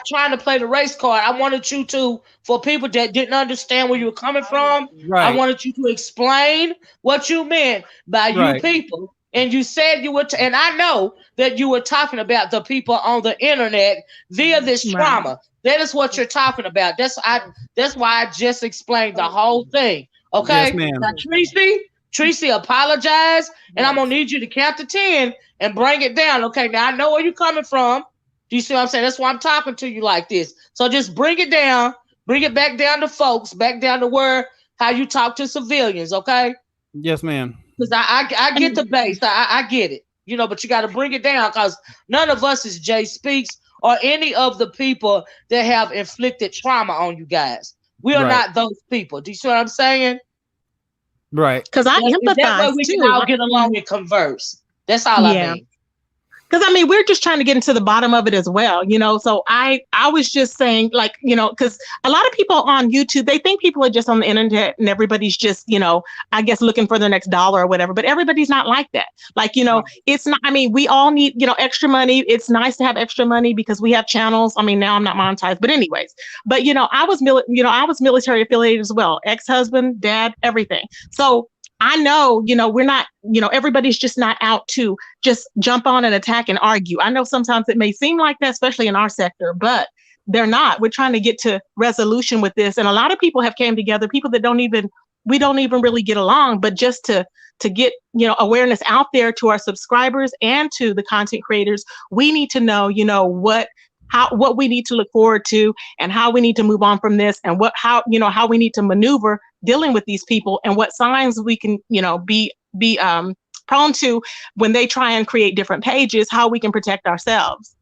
[SPEAKER 7] trying to play the race card. I wanted you to, for people that didn't understand where you were coming from, I wanted you to explain what you meant by you people. And you said you were, and I know that you were talking about the people on the internet via this trauma. That is what you're talking about. That's why I just explained the whole thing. Okay,
[SPEAKER 17] yes, ma'am.
[SPEAKER 7] Now, Tracy, apologize, and I'm gonna need you to count to 10 and bring it down. Okay, now I know where you're coming from. Do you see what I'm saying? That's why I'm talking to you like this. So just bring it down, bring it back down to folks, back down to how you talk to civilians. Okay.
[SPEAKER 17] Yes, ma'am.
[SPEAKER 7] Because I get the base. I get it. But you got to bring it down, because none of us is Jay Speaks or any of the people that have inflicted trauma on you guys. We are not those people. Do you see what I'm saying?
[SPEAKER 17] Right.
[SPEAKER 4] Because I empathize
[SPEAKER 7] that way we
[SPEAKER 4] too.
[SPEAKER 7] can all get along and converse. That's all I mean.
[SPEAKER 4] Because we're just trying to get into the bottom of it as well, So I was just saying, because a lot of people on YouTube, they think people are just on the internet and everybody's just, I guess looking for their next dollar or whatever. But everybody's not like that. It's not. We all need, extra money. It's nice to have extra money because we have channels. Now I'm not monetized, but anyways. But I was military affiliated as well. Ex-husband, dad, everything. So I know, we're not, everybody's just not out to just jump on and attack and argue. I know sometimes it may seem like that, especially in our sector, but they're not. We're trying to get to resolution with this. And a lot of people have came together, people that we don't even really get along, but just to get, awareness out there to our subscribers and to the content creators. We need to know, what we need to look forward to and how we need to move on from this, and how we need to maneuver dealing with these people, and what signs we can, be prone to when they try and create different pages, how we can protect ourselves.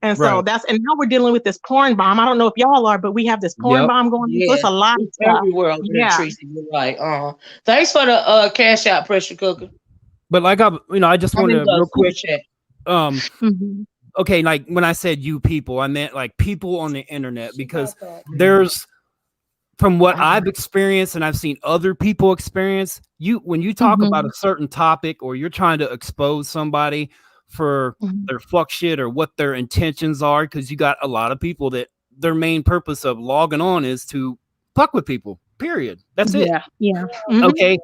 [SPEAKER 4] And so and now we're dealing with this porn bomb. I don't know if y'all are, but we have this porn bomb going on. So it's a lot of stuff.
[SPEAKER 7] Everywhere over there, Tracy. You're right. Thanks for the cash out pressure cooker.
[SPEAKER 17] But I just want to real quick.
[SPEAKER 4] Mm-hmm.
[SPEAKER 17] Okay, like when I said you people, I meant like people on the internet, because there's, from what I've experienced and I've seen other people experience, when you talk about a certain topic, or you're trying to expose somebody for their fuck shit or what their intentions are, because you got a lot of people that their main purpose of logging on is to fuck with people, period. That's it.
[SPEAKER 4] Yeah.
[SPEAKER 17] Okay.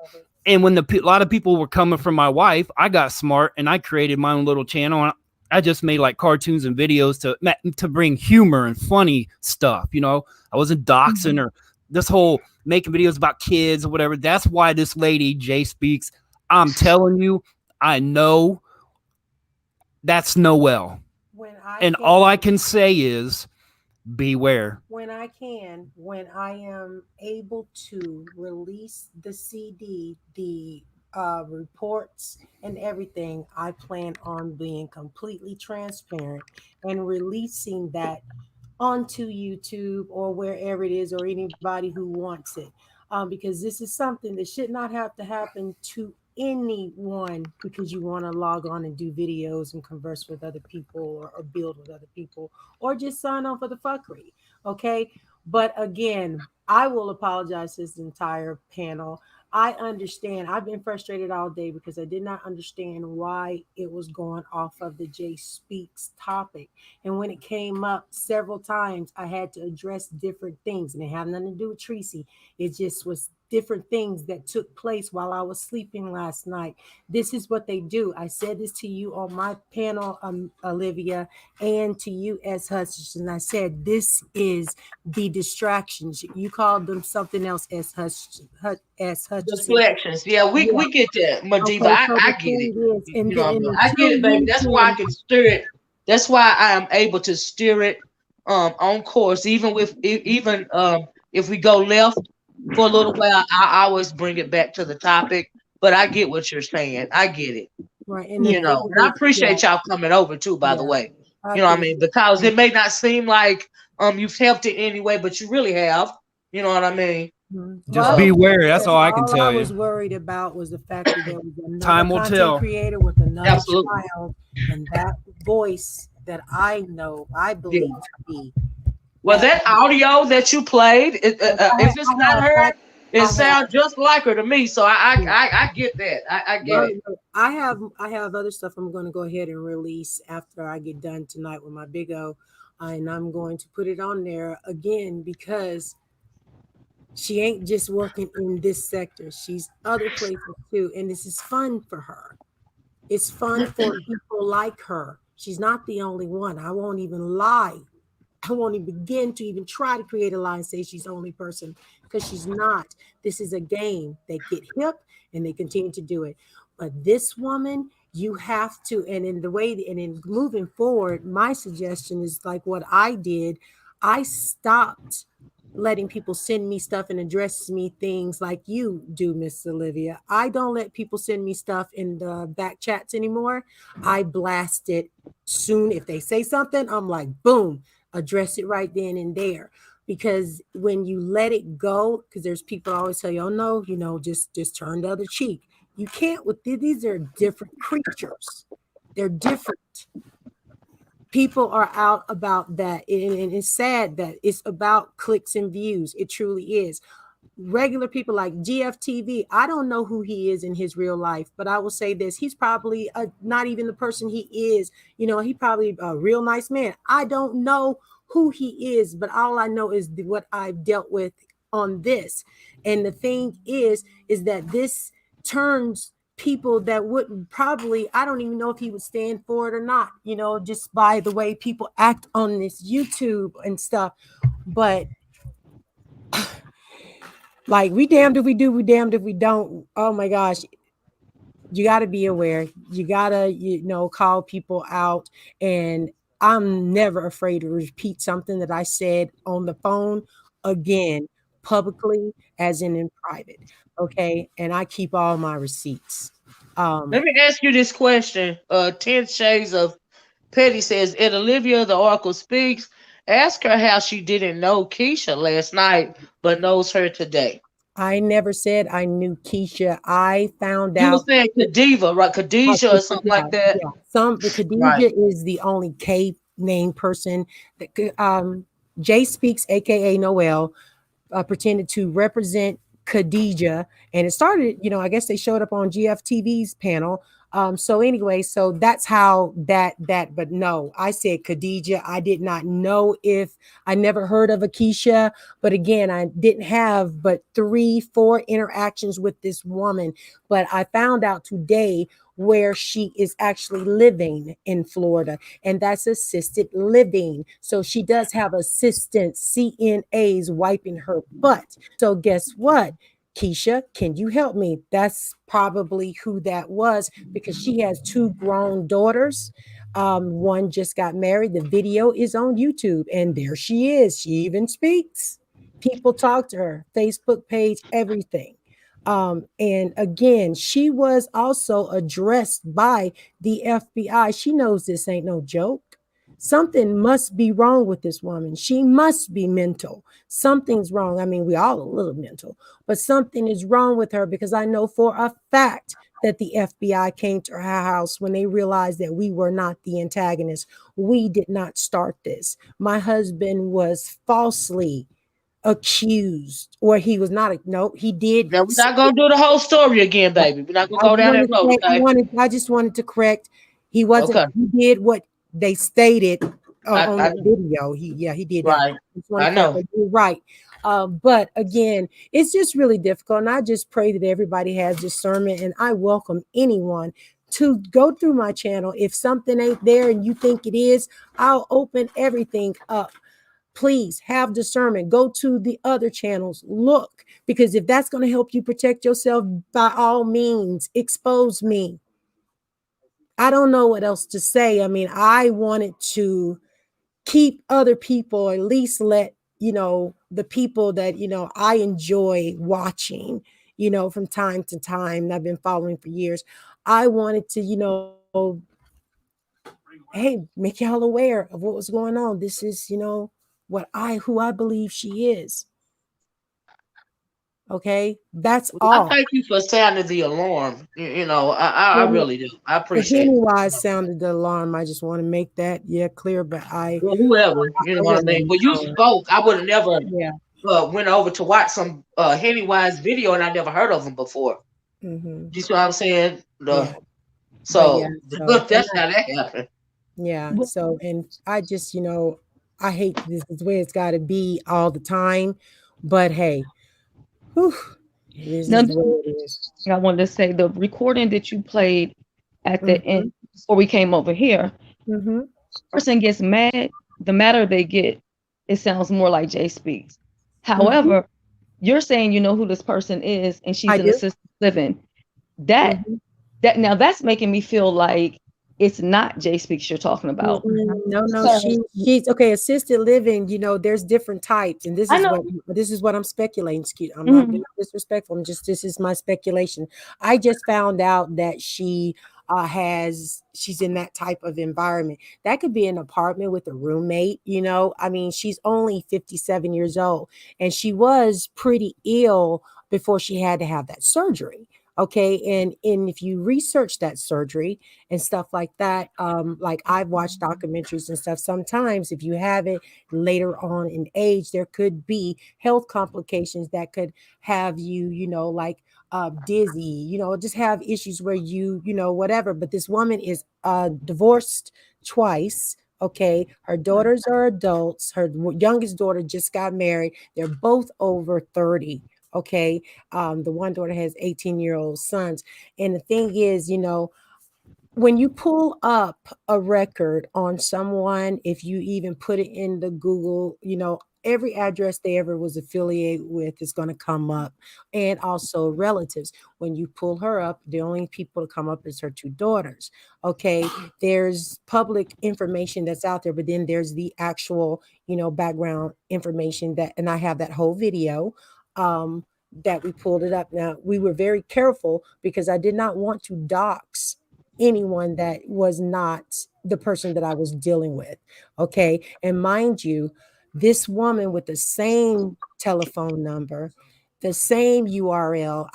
[SPEAKER 17] And when a lot of people were coming from my wife, I got smart and I created my own little channel. And I just made like cartoons and videos to bring humor and funny stuff. I wasn't doxing or this whole making videos about kids or whatever. That's why this lady, Jay Speaks, I'm telling you, I know that's Noelle. And all I can say is beware.
[SPEAKER 3] When I can, when I am able to release the CD, the reports and everything, I plan on being completely transparent and releasing that onto YouTube or wherever it is, or anybody who wants it. Because this is something that should not have to happen to anyone because you want to log on and do videos and converse with other people, or build with other people, or just sign on for the fuckery. Okay. But again, I will apologize to this entire panel. I understand. I've been frustrated all day because I did not understand why it was going off of the Jay Speaks topic. And when it came up several times, I had to address different things. And it had nothing to do with Tracy. It just was different things that took place while I was sleeping last night. This is what they do. I said this to you on my panel, Olivia, and to you as Hutchinson. I said, this is the distractions. You called them something else as Hutchinson.
[SPEAKER 1] Deflections. Yeah, we get that, MaDiva.
[SPEAKER 3] Okay, so
[SPEAKER 1] I
[SPEAKER 3] the
[SPEAKER 1] get it.
[SPEAKER 3] thing is, and,
[SPEAKER 1] You know,
[SPEAKER 3] and
[SPEAKER 1] I get
[SPEAKER 3] until
[SPEAKER 1] it, baby.
[SPEAKER 3] you
[SPEAKER 1] That's why I
[SPEAKER 3] can,
[SPEAKER 1] can steer it. That's why I am able to steer it on course, even if we go left for a little while, I always bring it back to the topic. But I get what you're saying. I get it.
[SPEAKER 3] right, and the
[SPEAKER 1] You know,
[SPEAKER 3] thing
[SPEAKER 1] and I
[SPEAKER 3] is, yeah,
[SPEAKER 1] appreciate y'all coming over too, by the
[SPEAKER 3] yeah,
[SPEAKER 1] way.
[SPEAKER 3] I
[SPEAKER 1] You know what I mean?
[SPEAKER 3] appreciate
[SPEAKER 1] Because
[SPEAKER 3] it.
[SPEAKER 1] it may not seem like you've helped it anyway, but you really have. You know what I mean?
[SPEAKER 17] Just
[SPEAKER 3] Well,
[SPEAKER 17] beware. That's all I can
[SPEAKER 3] all I
[SPEAKER 17] tell
[SPEAKER 3] was
[SPEAKER 17] you.
[SPEAKER 3] worried about was the fact that there was another
[SPEAKER 17] Time will
[SPEAKER 3] content
[SPEAKER 17] tell.
[SPEAKER 3] creator with another
[SPEAKER 1] Absolutely.
[SPEAKER 3] child, and that voice that I know, I
[SPEAKER 1] Yeah.
[SPEAKER 3] believe to be
[SPEAKER 1] Well,
[SPEAKER 3] that.
[SPEAKER 1] that audio that you played, if it's not her, it
[SPEAKER 3] I have,
[SPEAKER 1] sounds just like her to me. So
[SPEAKER 3] yeah.
[SPEAKER 1] I get that. I get
[SPEAKER 3] Well,
[SPEAKER 1] it.
[SPEAKER 3] I have other stuff I'm going to go ahead and release after I get done tonight with my big O, and I'm going to put it on there again because she ain't just working in this sector. She's other places too, and this is fun for her. It's fun for people like her. She's not the only one. I won't even lie. I won't even begin to even try to create a lie and say she's the only person, because she's not. This is a game. They get hip and they continue to do it. But this woman, you have to, and in the way, and in moving forward, my suggestion is like what I did. I stopped letting people send me stuff and address me things like you do, Miss Olivia. I don't let people send me stuff in the back chats anymore. I blast it soon. If they say something, I'm like, boom, address it right then and there. Because when you let it go, because there's people always tell you, oh no, just turn the other cheek. You can't. With these are different creatures. They're different. People are out about that, and it's sad that it's about clicks and views. It truly is. Regular people like GFTV, I don't know who he is in his real life, but I will say this: he's probably not even the person he is. He probably a real nice man. I don't know who he is, but all I know is what I've dealt with on this. And the thing is that this turns people that wouldn't probably, I don't even know if he would stand for it or not, just by the way people act on this YouTube and stuff. But like, we damned if we do, we damned if we don't. Oh my gosh. You got to be aware. You got to, call people out. And I'm never afraid to repeat something that I said on the phone again, publicly, as in private. Okay. And I keep all my receipts.
[SPEAKER 1] Let me ask you this question. 10 Shades of Petty says, "And Olivia, the Oracle speaks. Ask her how she didn't know Keisha last night, but knows her today."
[SPEAKER 3] I never said I knew Keisha. I found
[SPEAKER 1] You were
[SPEAKER 3] out.
[SPEAKER 1] saying Khadijah, right? Khadijah or something like that.
[SPEAKER 3] Yeah. The
[SPEAKER 1] Right.
[SPEAKER 3] Khadijah is the only K name person that Jay Speaks, aka Noelle, pretended to represent Khadijah, and it started, I guess they showed up on GFTV's panel. So anyway, so that's how but no, I said Khadijah. I did not know if I never heard of Akeisha, but again, I didn't have but 3-4 interactions with this woman. But I found out today where she is actually living in Florida, and that's assisted living. So she does have assistants, CNAs wiping her butt. So guess what? Keisha, can you help me? That's probably who that was because she has two grown daughters. One just got married. The video is on YouTube, and there she is. She even speaks. People talk to her, Facebook page, everything. And again, she was also addressed by the FBI. She knows this ain't no joke. Something must be wrong with this woman. She must be mental. Something's wrong. I mean, we all a little mental, but something is wrong with her because I know for a fact that the FBI came to her house when they realized that we were not the antagonists. We did not start this. My husband was falsely accused, or he was not. No, he did.
[SPEAKER 7] Now we're not gonna do the whole story again, baby. We're not gonna
[SPEAKER 3] I
[SPEAKER 7] go down that
[SPEAKER 3] wanted to
[SPEAKER 7] road,
[SPEAKER 3] say,
[SPEAKER 7] okay?
[SPEAKER 3] I just wanted to correct. He wasn't.
[SPEAKER 7] Okay.
[SPEAKER 3] He did what they stated on
[SPEAKER 7] I
[SPEAKER 3] that video. He did that.
[SPEAKER 7] right.
[SPEAKER 3] I just want
[SPEAKER 7] I
[SPEAKER 3] to correct
[SPEAKER 7] know.
[SPEAKER 3] that. You're right. But again, it's just really difficult, and I just pray that everybody has discernment. And I welcome anyone to go through my channel. If something ain't there and you think it is, I'll open everything up. Please have discernment. Go to the other channels, look, because if that's going to help you protect yourself, by all means, expose me. I don't know what else to say. I mean, I wanted to keep other people, at least let, the people that, I enjoy watching, from time to time, and I've been following for years. I wanted to, hey, make y'all aware of what was going on. This is, who I believe she is. Okay, that's
[SPEAKER 7] I
[SPEAKER 3] all.
[SPEAKER 7] thank you for sounding the alarm. I
[SPEAKER 3] Well,
[SPEAKER 7] really do. I
[SPEAKER 3] the
[SPEAKER 7] appreciate
[SPEAKER 3] Henny
[SPEAKER 7] it.
[SPEAKER 3] Wise sounded the alarm. I just want to make that clear. But
[SPEAKER 7] Well, whoever, you know
[SPEAKER 3] I
[SPEAKER 7] what I
[SPEAKER 3] wouldn't
[SPEAKER 7] mean.
[SPEAKER 3] have
[SPEAKER 7] When you
[SPEAKER 3] known.
[SPEAKER 7] spoke, I would have never
[SPEAKER 3] Yeah.
[SPEAKER 7] went over to watch some Henny Wise video, and I never heard of him before.
[SPEAKER 3] Mm-hmm.
[SPEAKER 7] You see what I'm saying?
[SPEAKER 3] Yeah. But yeah.
[SPEAKER 7] So
[SPEAKER 3] So
[SPEAKER 7] that's how that happened.
[SPEAKER 3] yeah. So and I just I hate this is the way it's got to be all the time. But hey, whew, this
[SPEAKER 2] Now,
[SPEAKER 3] is the way it is.
[SPEAKER 2] I wanted to say the recording that you played at the
[SPEAKER 3] Mm-hmm.
[SPEAKER 2] end before we came over here,
[SPEAKER 3] Mm-hmm.
[SPEAKER 2] person gets mad, the madder they get, it sounds more like Jay Speaks.
[SPEAKER 3] Mm-hmm.
[SPEAKER 2] However, you're saying you know who this person is and she's
[SPEAKER 3] I
[SPEAKER 2] in
[SPEAKER 3] do.
[SPEAKER 2] assisted living. That
[SPEAKER 3] Mm-hmm.
[SPEAKER 2] that now that's making me feel like it's not Jay Speaks you're talking about.
[SPEAKER 3] No,
[SPEAKER 2] Because
[SPEAKER 3] she's okay. Assisted living, there's different types, and
[SPEAKER 2] I know.
[SPEAKER 3] this is what I'm speculating. Excuse, I'm not
[SPEAKER 2] Mhm.
[SPEAKER 3] being disrespectful. This is my speculation. I just found out that she's in that type of environment. That could be an apartment with a roommate. I mean, she's only 57 years old, and she was pretty ill before she had to have that surgery. Okay, and if you research that surgery and stuff like that, like I've watched documentaries and stuff. Sometimes if you have it later on in age, there could be health complications that could have you, like dizzy, just have issues where whatever. But this woman is divorced twice. Okay, her daughters are adults. Her youngest daughter just got married. They're both over 30. Okay, the one daughter has 18-year-old sons. And the thing is, when you pull up a record on someone, if you even put it in the Google, every address they ever was affiliated with is going to come up, and also relatives. When you pull her up, the only people to come up is her two daughters. Okay, there's public information that's out there, but then there's the actual, background information and I have that whole video. That we pulled it up. Now we were very careful because I did not want to dox anyone that was not the person that I was dealing with. Okay. And mind you, this woman with the same telephone number, the same URL,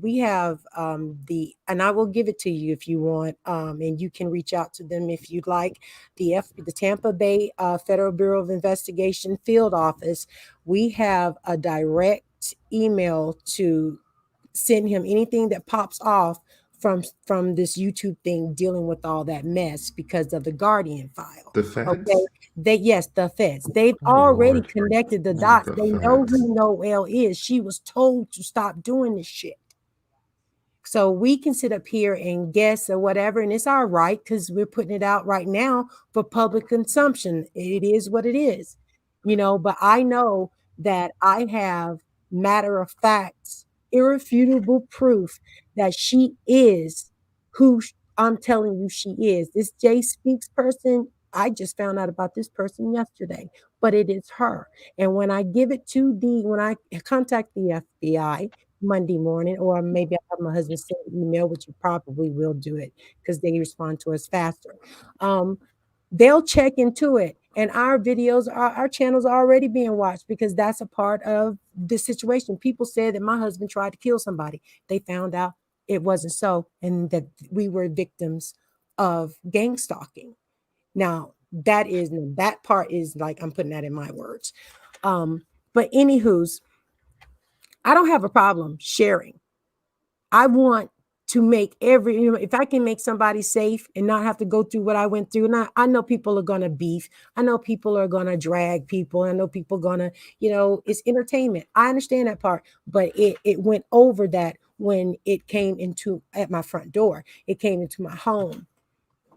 [SPEAKER 3] we have and I will give it to you if you want, and you can reach out to them if you'd like. The Tampa Bay Federal Bureau of Investigation field office, we have a direct email to send him anything that pops off from this YouTube thing dealing with all that mess because of the Guardian file.
[SPEAKER 15] The
[SPEAKER 3] Okay.
[SPEAKER 15] feds?
[SPEAKER 3] The feds. They've
[SPEAKER 15] Oh
[SPEAKER 3] already
[SPEAKER 15] Lord,
[SPEAKER 3] connected the
[SPEAKER 15] not
[SPEAKER 3] dots.
[SPEAKER 15] the
[SPEAKER 3] They know
[SPEAKER 15] feds.
[SPEAKER 3] who Noelle is. She was told to stop doing this shit. So we can sit up here and guess or whatever, and it's all right because we're putting it out right now for public consumption. It is what it is, but I know that I have matter of fact, irrefutable proof that she is who I'm telling you she is. This Jay Speaks person, I just found out about this person yesterday, but it is her. And when I give it to when I contact the FBI Monday morning, or maybe I have my husband send an email, which you probably will do it because they respond to us faster. They'll check into it. And our videos, our channels are already being watched because that's a part of the situation. People said that my husband tried to kill somebody. They found out it wasn't so, and that we were victims of gang stalking. Now, that part is like, I'm putting that in my words. But anywho's, I don't have a problem sharing. I want to make if I can make somebody safe and not have to go through what I went through. And I know people are going to beef. I know people are going to drag people. I know people going to, it's entertainment. I understand that part, but it went over that when it came into at my front door. It came into my home.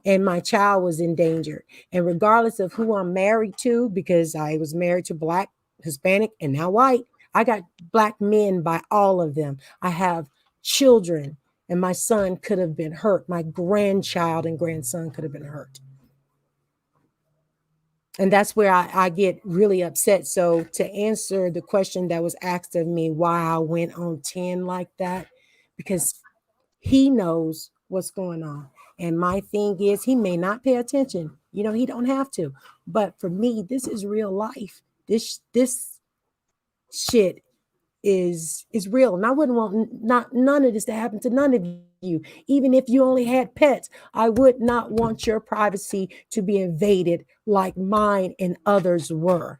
[SPEAKER 3] And my child was in danger. And regardless of who I'm married to, because I was married to Black, Hispanic, and now white, I got Black men by all of them. I have children, and my son could have been hurt. My grandchild and grandson could have been hurt. And that's where I get really upset. So to answer the question that was asked of me, why I went on 10 like that, because he knows what's going on. And my thing is, he may not pay attention. He don't have to. But for me, this is real life. This shit is real. And I wouldn't want none of this to happen to none of you. Even if you only had pets, I would not want your privacy to be invaded like mine and others were.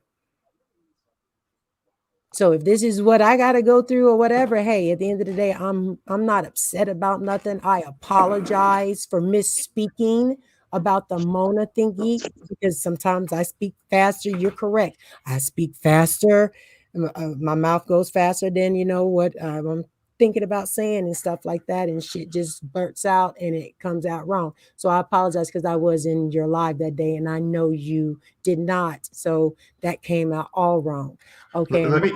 [SPEAKER 3] So if this is what I got to go through or whatever, hey, at the end of the day, I'm not upset about nothing. I apologize for misspeaking about the Mona thingy, because sometimes I speak faster. You're correct. I speak faster. My mouth goes faster than what I'm thinking about saying and stuff like that, and shit just bursts out and it comes out wrong. So I apologize because I was in your live that day and I know you did not. So that came out all wrong. Okay.
[SPEAKER 15] Let me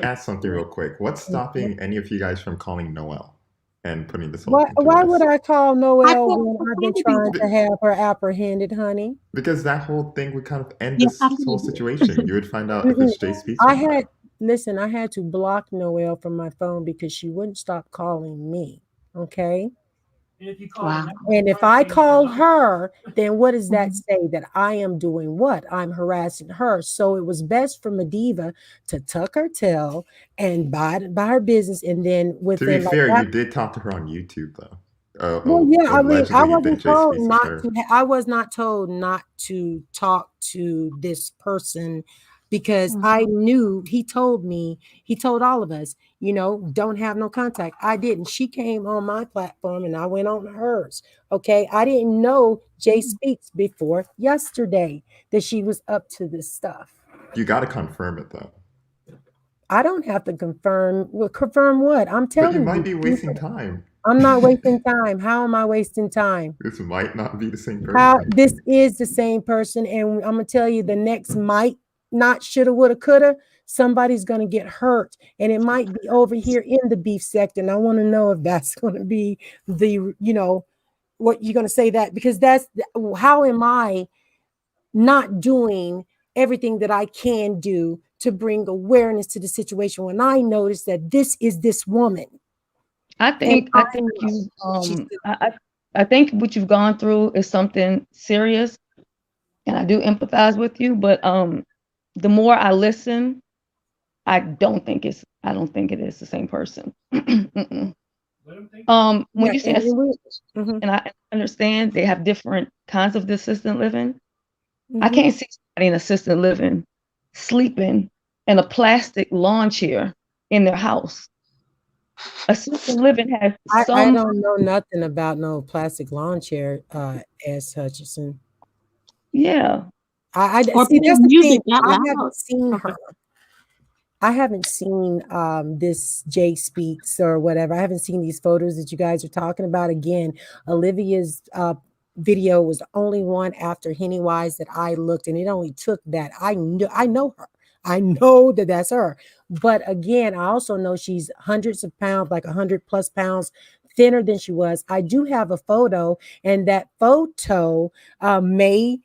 [SPEAKER 15] ask something real quick. What's stopping any of you guys from calling Noelle and putting this whole thing to
[SPEAKER 3] Why
[SPEAKER 15] rest?
[SPEAKER 3] would I call Noelle when I've been trying to have her apprehended, honey?
[SPEAKER 15] Because that whole thing would kind of end this whole situation. You would find out if it's Jay Speaks or
[SPEAKER 3] I
[SPEAKER 15] not.
[SPEAKER 3] had to block Noelle from my phone because she wouldn't stop calling me. Okay. And if I call her, then what does that say? That I am doing what? I'm harassing her. So it was best for MaDiva to tuck her tail and buy her business. And then
[SPEAKER 15] To be
[SPEAKER 3] within
[SPEAKER 15] fair, you did talk to her on YouTube, though.
[SPEAKER 3] well, yeah, I mean, I
[SPEAKER 15] Allegedly, you think
[SPEAKER 3] wasn't
[SPEAKER 15] Jay
[SPEAKER 3] told
[SPEAKER 15] Speaks is
[SPEAKER 3] not
[SPEAKER 15] her.
[SPEAKER 3] to. I was not told not to talk to this person because I knew he told me. He told all of us, don't have no contact. I didn't. She came on my platform and I went on hers. Okay, I didn't know Jay Speaks before yesterday that she was up to this stuff.
[SPEAKER 15] You got to confirm it, though.
[SPEAKER 3] I don't have to confirm. Well, confirm what? I'm telling you.
[SPEAKER 15] But you might be wasting time.
[SPEAKER 3] I'm not wasting time. How am I wasting time?
[SPEAKER 15] This might not be the same person.
[SPEAKER 3] This is the same person, and I'm gonna tell you, the next might not, shoulda, woulda, coulda. Somebody's gonna get hurt, and it might be over here in the beef sector. And I want to know if that's gonna be the, what you're gonna say that, because that's how am I not doing everything that I can do to bring awareness to the situation when I notice that this is this woman.
[SPEAKER 2] I think you I think what you've gone through is something serious, and I do empathize with you. But the more I listen, I don't think it is the same person. When you say and I understand they have different kinds of assisted living. I can't see somebody in assisted living sleeping in a plastic lawn chair in their house. Assisted living has
[SPEAKER 3] I don't know nothing about no plastic lawn chair, S. Hutchinson.
[SPEAKER 2] Yeah.
[SPEAKER 3] I see, that's the thing. I haven't seen her. I haven't seen this Jay Speaks or whatever. I haven't seen these photos that you guys are talking about. Again, Olivia's video was the only one after Henny Wise that I looked, and it only took that. I know her. I know that that's her. But again, I also know she's hundreds of pounds, like 100+ pounds thinner than she was. I do have a photo, and that photo may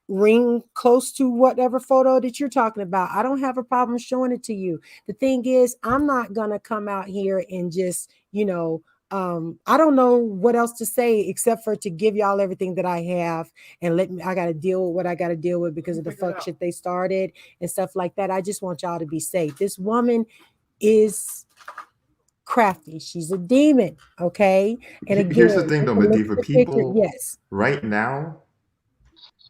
[SPEAKER 3] ring close to whatever photo that you're talking about. I don't have a problem showing it to you. The thing is, I'm not gonna come out here and just, I don't know what else to say except for to give y'all everything that I have and I gotta deal with what I gotta deal with because of the fuck shit they started and stuff like that. I just want y'all to be safe. This woman is crafty. She's a demon. Okay. And again,
[SPEAKER 15] Here's the thing though, MaDiva, people
[SPEAKER 3] yes.
[SPEAKER 15] right now,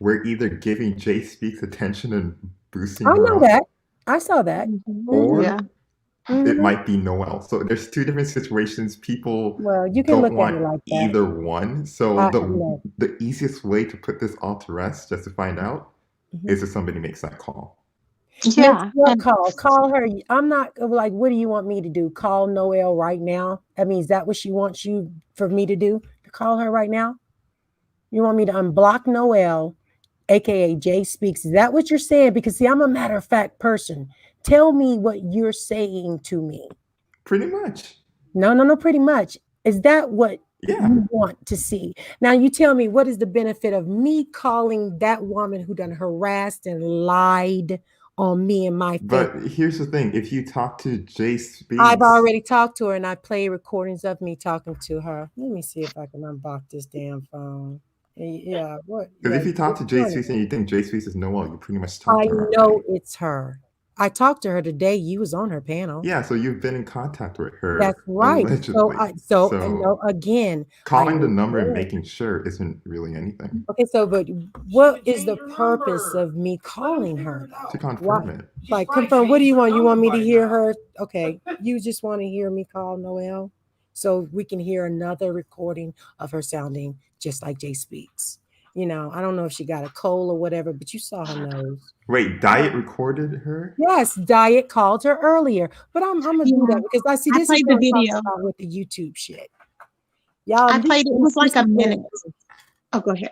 [SPEAKER 15] we're either giving Jay Speaks attention and boosting
[SPEAKER 3] I
[SPEAKER 15] her
[SPEAKER 3] know
[SPEAKER 15] up,
[SPEAKER 3] that. I saw that.
[SPEAKER 15] or
[SPEAKER 3] Yeah.
[SPEAKER 15] it might be Noelle. So there's two different situations. People
[SPEAKER 3] Well, you can
[SPEAKER 15] don't
[SPEAKER 3] look at
[SPEAKER 15] want
[SPEAKER 3] it like that.
[SPEAKER 15] either one. So
[SPEAKER 3] No.
[SPEAKER 15] the easiest way to put this all to rest, just to find out, is if somebody makes that call.
[SPEAKER 3] Yeah. Call her. I'm not like, what do you want me to do? Call Noelle right now? I mean, is that what she wants you for me to do? To call her right now? You want me to unblock Noelle, aka Jay Speaks? Is that what you're saying? Because see, I'm a matter of fact person. Tell me what you're saying to me.
[SPEAKER 15] Pretty much.
[SPEAKER 3] No, pretty much. Is that what you want to see? Now you tell me, what is the benefit of me calling that woman who done harassed and lied on me and my family?
[SPEAKER 15] But here's the thing: if you talk to Jay Speaks,
[SPEAKER 3] I've already talked to her and I play recordings of me talking to her. Let me see if I can unblock this damn phone. Yeah, what?
[SPEAKER 15] Because
[SPEAKER 3] Yeah,
[SPEAKER 15] if you talk to Jay Speaks and you think Jay Speaks is Noelle, you pretty much talked
[SPEAKER 3] I
[SPEAKER 15] to her
[SPEAKER 3] know
[SPEAKER 15] already.
[SPEAKER 3] it's her. I talked to her today. You was on her panel.
[SPEAKER 15] Yeah, so you've been in contact with her.
[SPEAKER 3] That's right.
[SPEAKER 15] Allegedly.
[SPEAKER 3] So I know again.
[SPEAKER 15] Calling the number and making sure isn't really anything.
[SPEAKER 3] Okay, so but what is the purpose of me calling her?
[SPEAKER 15] To confirm it.
[SPEAKER 3] Like confirm. What do you want? You want me to hear her? Okay, you just want to hear me call Noelle, so we can hear another recording of her sounding just like Jay Speaks. I don't know if she got a cold or whatever, but you saw her nose.
[SPEAKER 15] Wait, Diet recorded her?
[SPEAKER 3] Yes, Diet called her earlier, but I'm gonna do that because I see this is what I'm talking about with the YouTube shit. Y'all,
[SPEAKER 4] I played it. It was like a minute. Oh, go ahead.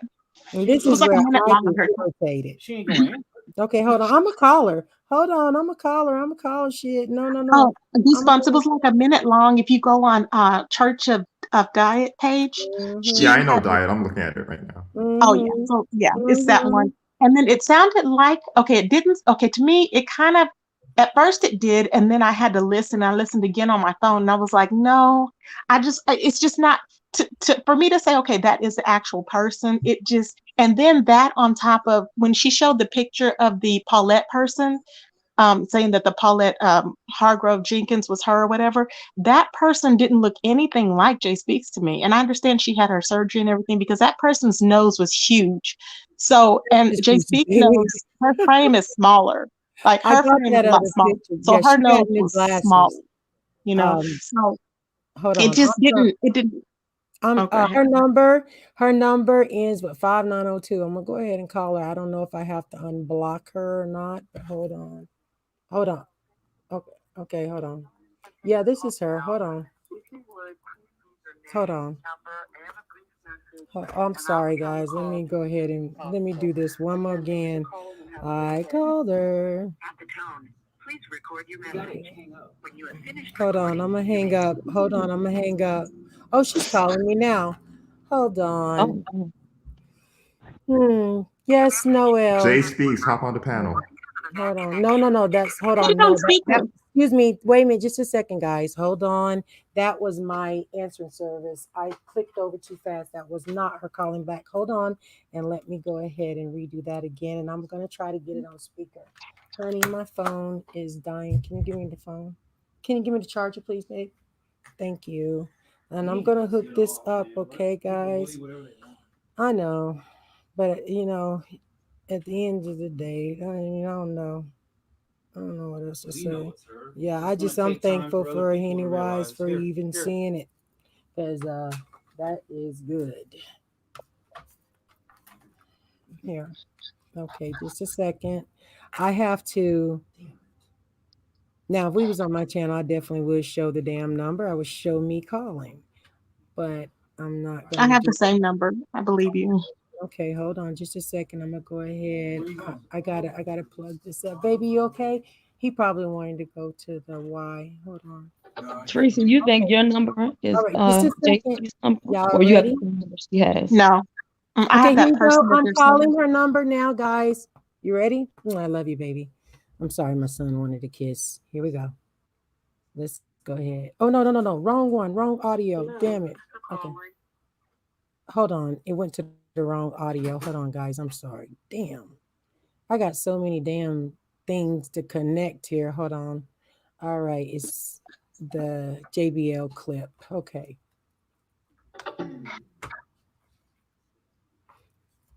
[SPEAKER 3] And this
[SPEAKER 4] It was
[SPEAKER 3] is
[SPEAKER 4] like a
[SPEAKER 3] where
[SPEAKER 4] minute
[SPEAKER 3] I
[SPEAKER 4] long
[SPEAKER 3] get
[SPEAKER 4] of her.
[SPEAKER 3] irritated. She ain't going in. Okay, hold on. I'm a caller. Hold on. I'm a caller. I'm a call shit. No.
[SPEAKER 4] Oh, Goosebumps. It was like a minute long. If you go on Church of Diet page,
[SPEAKER 15] Yeah, I know Diet. I'm looking at it right now.
[SPEAKER 4] Oh yeah, so yeah, it's that one. And then it sounded like, okay, it didn't. Okay, to me, it kind of at first it did, and then I had to listen. I listened again on my phone, and I was like, no, it's just not for me to say, okay, that is the actual person. It just, and then that on top of when she showed the picture of the Paulette person, saying that the Paulette Hargrove Jenkins was her or whatever, that person didn't look anything like Jay Speaks to me. And I understand she had her surgery and everything because that person's nose was huge. So, and Jay Speaks' nose, her frame is smaller. Like her frame is a lot smaller. So her nose was small, so
[SPEAKER 3] hold on.
[SPEAKER 4] it just didn't,
[SPEAKER 3] her number ends with 5902. I'm gonna go ahead and call her. I don't know if I have to unblock her or not, but hold on. Okay, hold on. Yeah, this is her. Hold on. I'm sorry, guys. Let me go ahead and let me do this one more again. I called her. Hold on, I'm gonna hang up. Oh, she's calling me now. Hold on. Yes, Noelle.
[SPEAKER 15] Jay Speaks, hop on the panel.
[SPEAKER 3] Hold on. No. That's hold on. No, excuse me. Wait a minute, just a second, guys. Hold on. That was my answering service. I clicked over too fast. That was not her calling back. Hold on, and let me go ahead and redo that again. And I'm gonna try to get it on speaker. Honey, my phone is dying. Can you give me the phone? Can you give me the charger, please, babe? Thank you. And I'm gonna hook this up, okay, guys? I know, but at the end of the day, I don't know. I don't know what else to say. Yeah, I'm thankful for Henny Wise for even seeing it, because that is good. Here, okay, just a second. I have to. Now, if we was on my channel, I definitely would show the damn number. I would show me calling, but I'm not gonna.
[SPEAKER 4] I have the same number. I believe you.
[SPEAKER 3] Okay, hold on just a second. I'm gonna go ahead. I gotta plug this up. Baby, you okay? He probably wanted to go to the Y. Hold on.
[SPEAKER 2] Tracy, you think your number is
[SPEAKER 3] All right, just a second.
[SPEAKER 2] JC's number,
[SPEAKER 3] Y'all
[SPEAKER 2] or you have
[SPEAKER 3] ready?
[SPEAKER 2] the same number she has?
[SPEAKER 4] No. I
[SPEAKER 3] Okay,
[SPEAKER 4] have
[SPEAKER 3] here
[SPEAKER 4] that
[SPEAKER 3] you go.
[SPEAKER 4] person that
[SPEAKER 3] I'm
[SPEAKER 4] they're
[SPEAKER 3] calling
[SPEAKER 4] saying.
[SPEAKER 3] her number now, guys. You ready? I love you, baby. I'm sorry, my son wanted a kiss. Here we go. Let's go ahead. Oh, no. Wrong one. Wrong audio. Damn it. Okay. Hold on. It went to the wrong audio. Hold on, guys. I'm sorry. Damn. I got so many damn things to connect here. Hold on. All right. It's the JBL clip. Okay.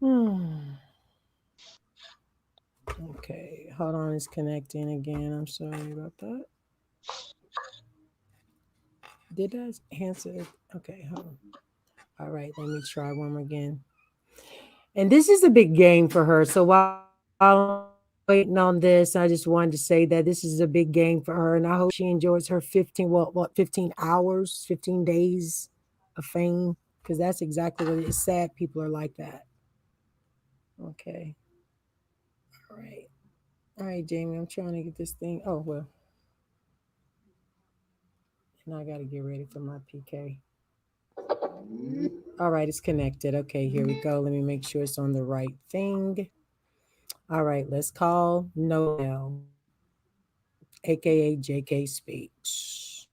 [SPEAKER 3] Hmm. Okay. Hold on. It's connecting again. I'm sorry about that. Did I answer it? Okay. Hold on. All right. Let me try one more again. And this is a big game for her. So while I'm waiting on this, I just wanted to say that this is a big game for her. And I hope she enjoys her 15 hours, 15 days of fame. Because that's exactly what it is. Sad people are like that. Okay. All right. All right, Jamie, I'm trying to get this thing. Oh, well. And I got to get ready for my PK. All right, it's connected. Okay, here we go. Let me make sure it's on the right thing. All right, let's call Noelle, aka JK Speaks.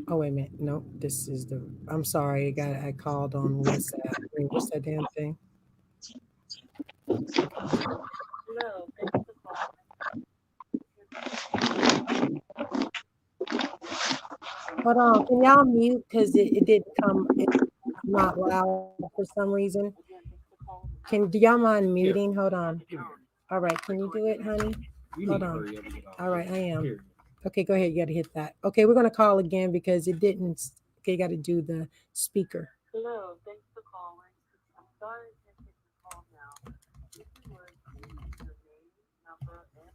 [SPEAKER 3] Oh, wait a minute. No, this is the. I'm sorry. I called on WhatsApp. Wait, what's that damn thing? Hold on. Can y'all mute? Because it didn't come. It's not loud for some reason. Do y'all mind muting? Hold on. All right. Can you do it, honey? Hold on. All right. I am. Okay, go ahead. You got to hit that. Okay, we're going to call again because it didn't. Okay, you got to do the speaker.
[SPEAKER 18] Hello, thanks for calling. I'm sorry I can't take your call now. If you would, please leave your name, number, and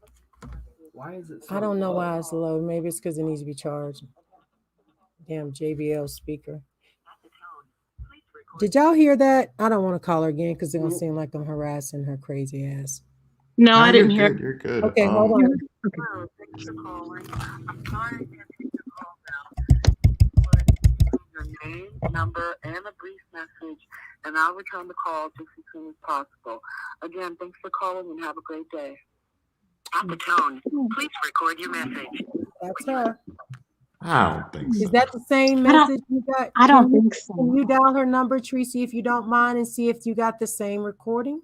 [SPEAKER 18] a message.
[SPEAKER 17] Why is it
[SPEAKER 3] I don't know why it's low. Maybe it's because it needs to be charged. Damn JBL speaker. Did y'all hear that? I don't want to call her again because it's going to seem like I'm harassing her crazy ass.
[SPEAKER 4] No, I didn't
[SPEAKER 15] you're
[SPEAKER 4] hear.
[SPEAKER 15] good. You're good.
[SPEAKER 3] Okay, hold on.
[SPEAKER 18] Hello, thanks for calling. I'm sorry I can't take your call now. If you would, please leave your name, number, and a brief message, and I'll return the call just as soon as possible. Again, thanks for calling and have a great day. At the tone, please record your message.
[SPEAKER 3] That's her.
[SPEAKER 15] I don't think so.
[SPEAKER 3] Is that the same message you got?
[SPEAKER 4] I don't think so.
[SPEAKER 3] Can you dial her number, Tracy, if you don't mind, and see if you got the same recording?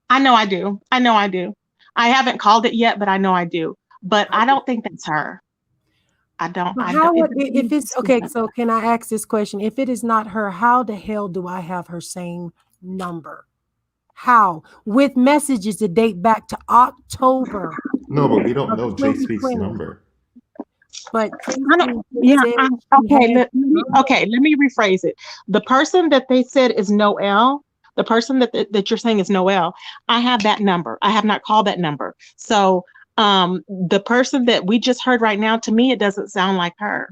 [SPEAKER 4] I know I do. I haven't called it yet, but I know I do. But I don't think that's her. I don't.
[SPEAKER 3] But
[SPEAKER 4] I
[SPEAKER 3] how
[SPEAKER 4] don't.
[SPEAKER 3] if it's okay? So can I ask this question? If it is not her, how the hell do I have her same number? How? With messages that date back to October.
[SPEAKER 15] No, but we don't
[SPEAKER 3] of
[SPEAKER 15] know Jay Speaks'
[SPEAKER 3] 2020.
[SPEAKER 15] number.
[SPEAKER 3] But
[SPEAKER 4] okay. Let me rephrase it. The person that they said is Noelle. The person that you're saying is Noelle. I have that number. I have not called that number. So the person that we just heard right now, to me, it doesn't sound like her.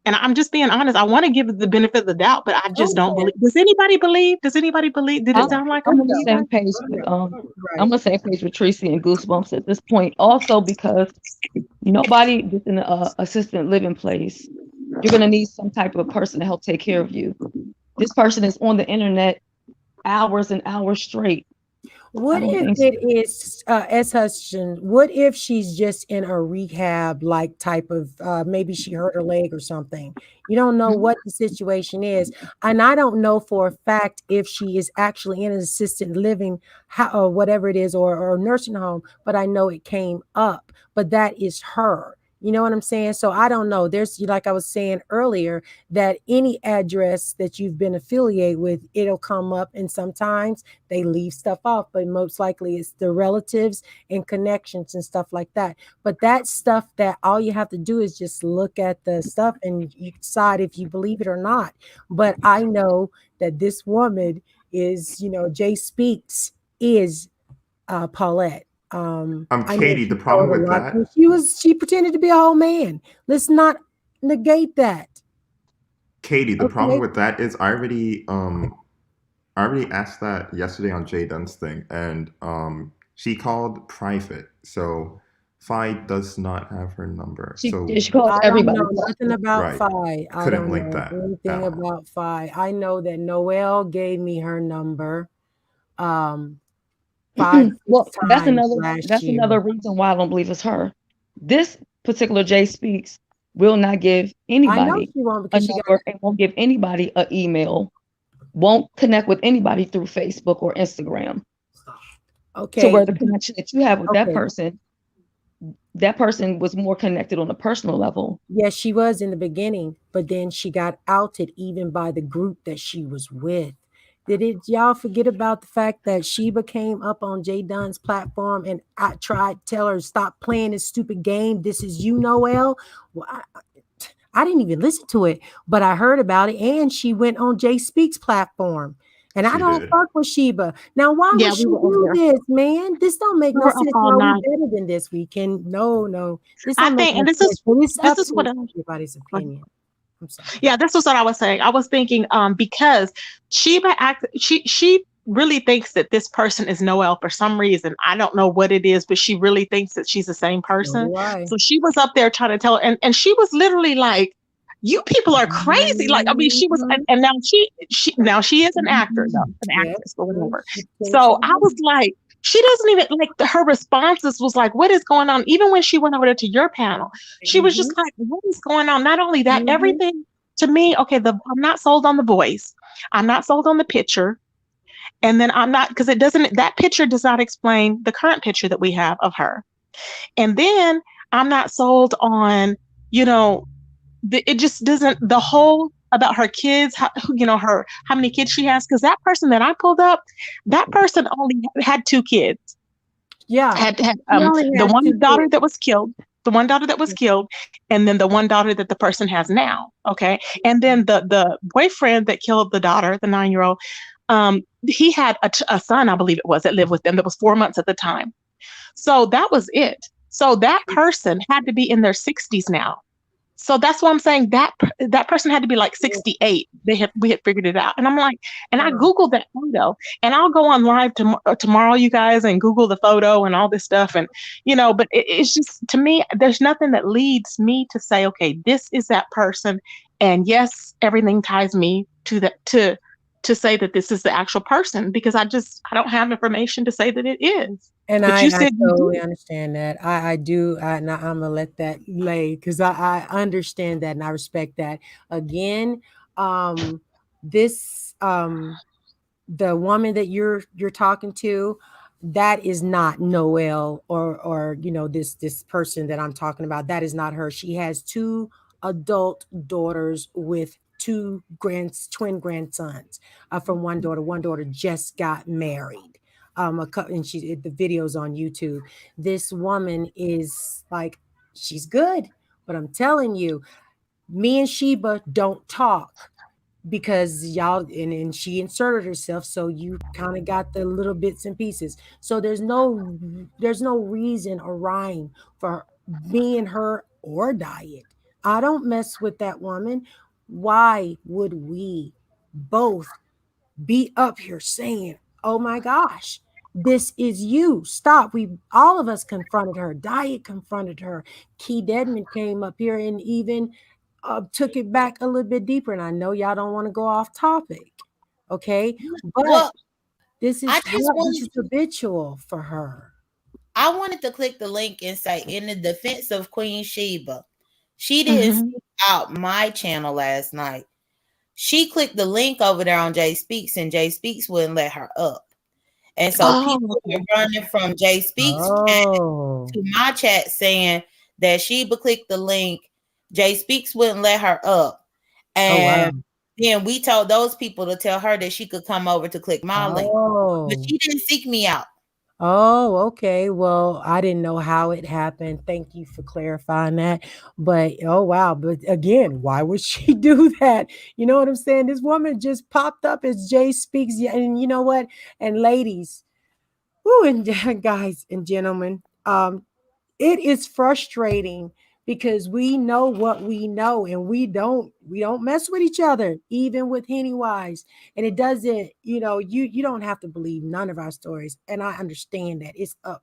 [SPEAKER 4] And I'm just being honest. I want to give it the benefit of the doubt, but I just don't believe. Does anybody believe? Did it sound like
[SPEAKER 2] I'm
[SPEAKER 4] her?
[SPEAKER 2] on the same page with I'm on the same page with Tracy and Goosebumps at this point. Also, because nobody just in the assistant living place, you're gonna need some type of person to help take care of you. This person is on the internet hours and hours straight.
[SPEAKER 3] What if it is husband? What if she's just in a rehab like type of maybe she hurt her leg or something? You don't know what the situation is, and I don't know for a fact if she is actually in an assisted living or whatever it is or a nursing home. But I know it came up. But that is her. You know what I'm saying? So I don't know. There's, like I was saying earlier, that any address that you've been affiliated with, it'll come up, and sometimes they leave stuff off, but most likely it's the relatives and connections and stuff like that. But that stuff, that all you have to do is just look at the stuff and you decide if you believe it or not. But I know that this woman is, Jay Speaks is Paulette.
[SPEAKER 15] Katie, the problem with that,
[SPEAKER 3] she pretended to be a whole man. Let's not negate that.
[SPEAKER 15] Katie, the problem with that is I already asked that yesterday on Jay Dunn's thing, and she called private. So Fi does not have her number.
[SPEAKER 2] She
[SPEAKER 15] So
[SPEAKER 2] calls
[SPEAKER 3] I don't
[SPEAKER 2] everybody.
[SPEAKER 3] know nothing about
[SPEAKER 15] right.
[SPEAKER 3] Fi. I
[SPEAKER 15] Couldn't
[SPEAKER 3] don't
[SPEAKER 15] link
[SPEAKER 3] know
[SPEAKER 15] that
[SPEAKER 3] anything
[SPEAKER 15] at all.
[SPEAKER 3] about Fi. I know that Noelle gave me her number 5, 6
[SPEAKER 2] Well,
[SPEAKER 3] times last
[SPEAKER 2] that's
[SPEAKER 3] year.
[SPEAKER 2] another reason why I don't believe it's her. This particular Jay Speaks will not give
[SPEAKER 3] I know
[SPEAKER 2] anybody
[SPEAKER 3] she won't
[SPEAKER 2] a
[SPEAKER 3] because she got
[SPEAKER 2] number and won't give anybody an email, won't connect with anybody through Facebook or Instagram. To
[SPEAKER 3] okay.
[SPEAKER 2] where the connection that you have with
[SPEAKER 3] Okay.
[SPEAKER 2] that person was more connected on a personal level.
[SPEAKER 3] Yes, she was in the beginning, but then she got outed even by the group that she was with. Did y'all forget about the fact that Sheba came up on Jay Dunn's platform and I tried to tell her stop playing this stupid game? This is you, Noelle. Well, I didn't even listen to it, but I heard about it, and she went on Jay Speaks platform. And I don't fuck with Sheba. Now, why would she do this, man? This don't make no sense.
[SPEAKER 4] all
[SPEAKER 3] No, we
[SPEAKER 4] night.
[SPEAKER 3] better than this. We can no. This
[SPEAKER 4] I
[SPEAKER 3] don't make
[SPEAKER 4] think,
[SPEAKER 3] no
[SPEAKER 4] and this
[SPEAKER 3] sense.
[SPEAKER 4] is
[SPEAKER 3] But it's up
[SPEAKER 4] this is
[SPEAKER 3] to
[SPEAKER 4] what
[SPEAKER 3] everybody's opinion. I'm sorry.
[SPEAKER 4] Yeah, this was what I was saying. I was thinking, because she really thinks that this person is Noelle for some reason. I don't know what it is, but she really thinks that she's the same person. So she was up there trying to tell her, and she was literally like, "You people are crazy!" Like, I mean, she was, and now she is an actor, though, an actress or whatever. So I was like, she doesn't even like her responses was like, "What is going on?" Even when she went over to your panel, she was just like, "What is going on?" Not only that, everything to me, okay, I'm not sold on the voice, I'm not sold on the picture, and then I'm not, because that picture does not explain the current picture that we have of her, and then I'm not sold on, it just doesn't, the whole about her kids, how many kids she has, because that person that I pulled up, that person only had 2 kids.
[SPEAKER 3] Yeah.
[SPEAKER 4] Had
[SPEAKER 3] the
[SPEAKER 4] the one daughter that was killed, and then the one daughter that the person has now. Okay. And then the boyfriend that killed the daughter, the 9-year-old, he had a son, I believe it was, that lived with them that was 4 months at the time. So that was it. So that person had to be in their 60s now. So that's why I'm saying that person had to be like 68. We had figured it out, and I'm like, and I googled that photo, and I'll go on live tomorrow, you guys, and Google the photo and all this stuff, and but it's just, to me, there's nothing that leads me to say, okay, this is that person, and yes, everything ties me to that to say that this is the actual person, because I don't have information to say that it is.
[SPEAKER 3] And
[SPEAKER 4] but
[SPEAKER 3] I
[SPEAKER 4] said
[SPEAKER 3] totally understand that. I do. And I'm gonna let that lay because I understand that and I respect that. Again, this the woman that you're talking to, that is not Noelle or this person that I'm talking about. That is not her. She has 2 adult daughters with 2 twin grandsons from one daughter. One daughter just got married. And the video's on YouTube. This woman is like, she's good, but I'm telling you, me and Sheba don't talk because y'all and she inserted herself, so you kind of got the little bits and pieces. So there's no reason or rhyme for me and her or diet. I don't mess with that woman. Why would we both be up here saying, oh my gosh, this is you? Stop. All of us confronted her. Diet confronted her. Key Deadman came up here and even took it back a little bit deeper. And I know y'all don't want to go off topic. Okay. But this is habitual for her.
[SPEAKER 8] I wanted to click the link and say, in the defense of Queen Sheba, she didn't speak out my channel last night. She clicked the link over there on Jay Speaks, and Jay Speaks wouldn't let her up. And so people were running from Jay Speaks chat to my chat saying that Sheba clicked the link, Jay Speaks wouldn't let her up. And then we told those people to tell her that she could come over to click my link. But she didn't seek me out.
[SPEAKER 3] Oh, okay. Well, I didn't know how it happened. Thank you for clarifying that. But oh wow. But again, why would she do that? You know what I'm saying? This woman just popped up as Jay Speaks. And you know what? And ladies, and guys and gentlemen, it is frustrating because we know what we know and we don't mess with each other, even with Henny Wise. And it doesn't, you don't have to believe none of our stories. And I understand that it's up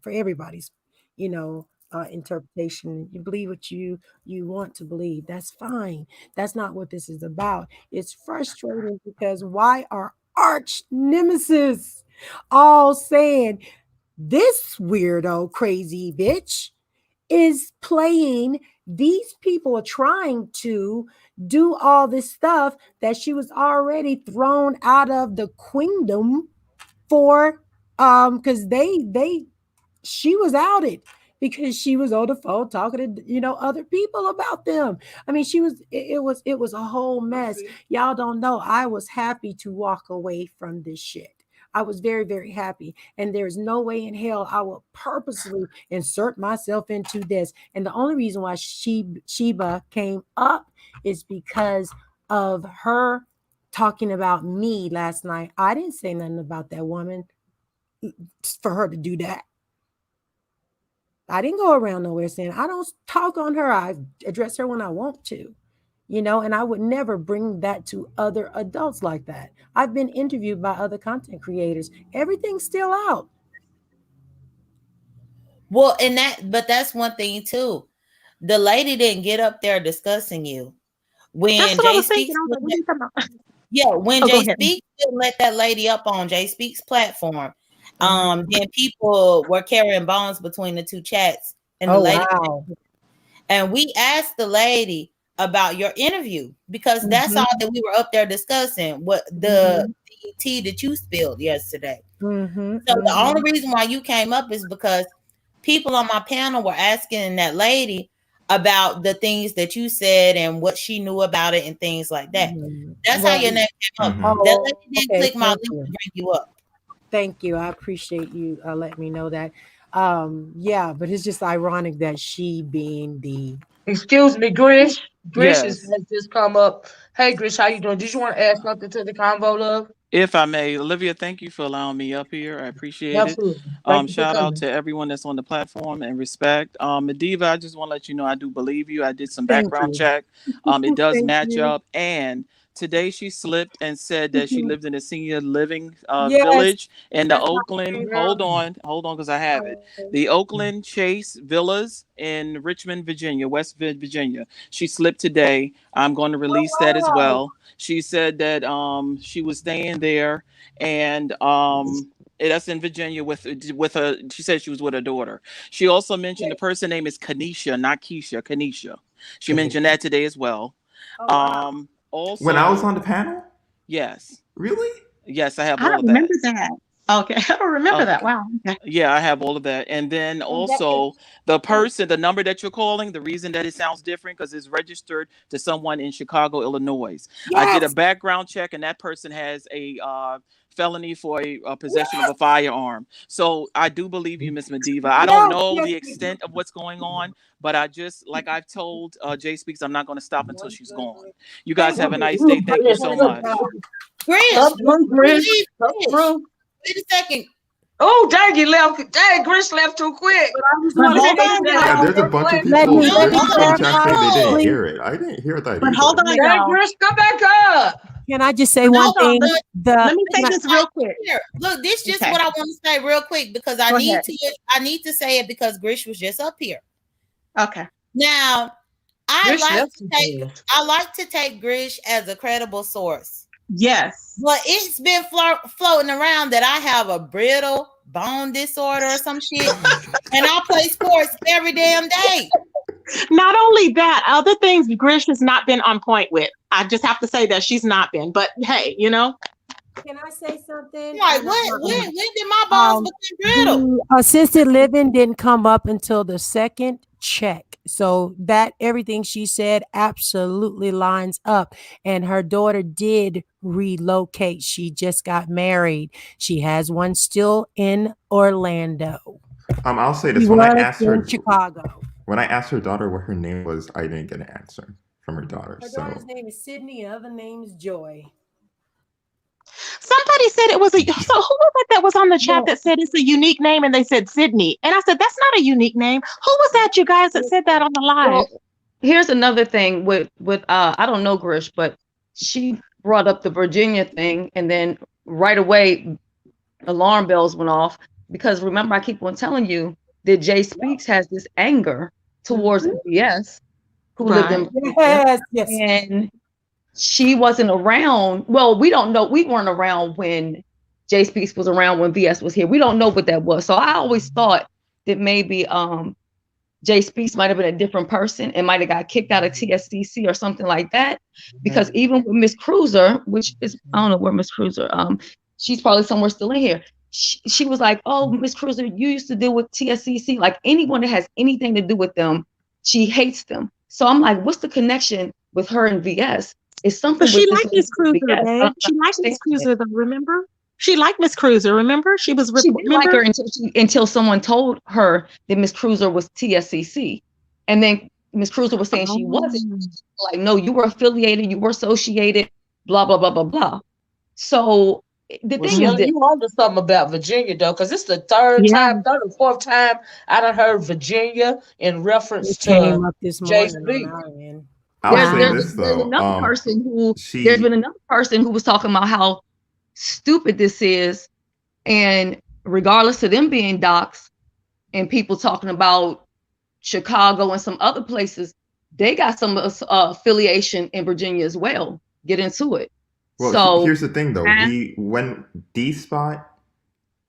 [SPEAKER 3] for everybody's, interpretation. You believe what you want to believe. That's fine. That's not what this is about. It's frustrating because why are arch nemesis all saying this weirdo crazy bitch is playing? These people are trying to do all this stuff that she was already thrown out of the queendom for, because she was outed because she was on the phone talking to other people about them. I mean, it was a whole mess. Y'all don't know. I was happy to walk away from this shit. I was very, very happy. And there's no way in hell I will purposely insert myself into this. And the only reason why Sheba came up is because of her talking about me last night. I didn't say nothing about that woman for her to do that. I didn't go around nowhere saying I don't talk on her. I address her when I want to, and I would never bring that to other adults like that. I've been interviewed by other content creators. Everything's still out.
[SPEAKER 8] Well, but that's one thing too. The lady didn't get up there discussing you. When Jay Speaks, when Jay Speaks didn't let that lady up on Jay Speaks platform, then people were carrying bones between the two chats, and the lady. Wow. And we asked the lady about your interview because that's all that we were up there discussing. What the tea that you spilled yesterday. So the only reason why you came up is because people on my panel were asking that lady about the things that you said and what she knew about it and things like that. That's how your name came up. That lady didn't click my link to bring you up.
[SPEAKER 3] Thank you. I appreciate you letting me know that. Yeah, but it's just ironic that she being the.
[SPEAKER 7] Excuse me, Grish. Grish has just come up. Hey, Grish, how you doing? Did you want to add something to the convo, love?
[SPEAKER 19] If I may, Olivia, thank you for allowing me up here. I appreciate it. Shout out to everyone that's on the platform and respect. MaDiva, I just want to let you know I do believe you. I did some background check. It does match up. And today she slipped and said that she lived in a senior living village in the Oakland. Hold on, because I have it. The Oakland Chase Villas in Richmond, Virginia, West Virginia. She slipped today. I'm going to release that as well. She said that she was staying there, and that's in Virginia with her. She said she was with her daughter. She also mentioned the person name is Kanisha, not Keisha. Kanisha. She mentioned that today as well. Also,
[SPEAKER 15] when I was on the panel.
[SPEAKER 19] Yes.
[SPEAKER 15] Really?
[SPEAKER 19] Yes, I have
[SPEAKER 4] all
[SPEAKER 19] of that.
[SPEAKER 4] I remember that. Okay, I don't remember that. Wow. Okay.
[SPEAKER 19] Yeah, I have all of that. And then also the number that you're calling, the reason that it sounds different because it's registered to someone in Chicago, Illinois. Yes! I did a background check, and that person has a felony for a possession of a firearm. So I do believe you, Miss MaDiva. I don't know the extent of what's going on, but I just, like I've told Jay Speaks, I'm not going to stop until she's gone. You guys have a nice day. Thank you so much.
[SPEAKER 8] Grish, wait a second.
[SPEAKER 7] Oh, dang, you left. Dang, Grish left too quick.
[SPEAKER 15] Yeah, there's a bunch of people in the chat saying they didn't hear it. I didn't hear that either.
[SPEAKER 7] Hold on, Grish, come back up.
[SPEAKER 3] Can I just say one thing?
[SPEAKER 8] Let me say this real quick. Look, this is just what I want to say real quick because I need to say it because Grish was just up here.
[SPEAKER 4] Okay.
[SPEAKER 8] Now, I like to take Grish as a credible source.
[SPEAKER 4] Yes.
[SPEAKER 8] But it's been floating around that I have a brittle bone disorder or some shit. And I play sports every damn day.
[SPEAKER 4] Not only that, other things Grish has not been on point with. I just have to say that she's not been. But hey,
[SPEAKER 3] Can I say something?
[SPEAKER 8] Like, when did my bones become brittle?
[SPEAKER 3] Assisted living didn't come up until the second check. So that everything she said absolutely lines up. And her daughter did relocate. She just got married. She has one still in Orlando.
[SPEAKER 15] I'll say this. When I asked her daughter what her name was, I didn't get an answer from her daughter.
[SPEAKER 3] Her daughter's name is Sydney, and the other name is Joy.
[SPEAKER 4] Somebody said it was so who was it that was on the chat that said it's a unique name and they said Sydney? And I said, that's not a unique name. Who was that, you guys, that said that on the live?
[SPEAKER 2] Well, here's another thing with I don't know Grish, but she brought up the Virginia thing and then right away alarm bells went off because remember I keep on telling you that Jay Speaks has this anger towards VS, who lived in
[SPEAKER 3] Yes, yes.
[SPEAKER 2] and she wasn't around. Well, we don't know. We weren't around when Jay Speaks was around when VS was here. We don't know what that was. So I always thought that maybe Jay Speaks might have been a different person and might have got kicked out of TSCC or something like that. Because even with Miss Cruiser, which is, I don't know where Miss Cruiser, she's probably somewhere still in here. She was like, oh, Miss Cruiser, you used to deal with TSCC. Like anyone that has anything to do with them, she hates them. So I'm like, what's the connection with her and VS? It's something
[SPEAKER 4] But she
[SPEAKER 2] with this
[SPEAKER 4] liked Miss Cruiser, babe. She liked Miss Cruiser, though, remember? She liked Miss Cruiser, remember? She was,
[SPEAKER 2] she didn't like her until someone told her that Miss Cruiser was TSCC. And then Miss Cruiser was saying she wasn't. Like, no, you were affiliated, you were associated, blah, blah, blah, blah, blah. So the thing is that
[SPEAKER 7] you wonder something about Virginia though, because it's the third or fourth time I done heard Virginia in reference
[SPEAKER 3] came
[SPEAKER 7] to
[SPEAKER 3] up this
[SPEAKER 7] Jay
[SPEAKER 3] morning
[SPEAKER 7] Speaks.
[SPEAKER 3] on our end.
[SPEAKER 2] There's been another person who there's been another person who was talking about how stupid this is, and regardless of them being doxxed and people talking about Chicago and some other places, they got some affiliation in Virginia as well. Get into it.
[SPEAKER 15] Well,
[SPEAKER 2] so
[SPEAKER 15] here's the thing, though. When D-Spot,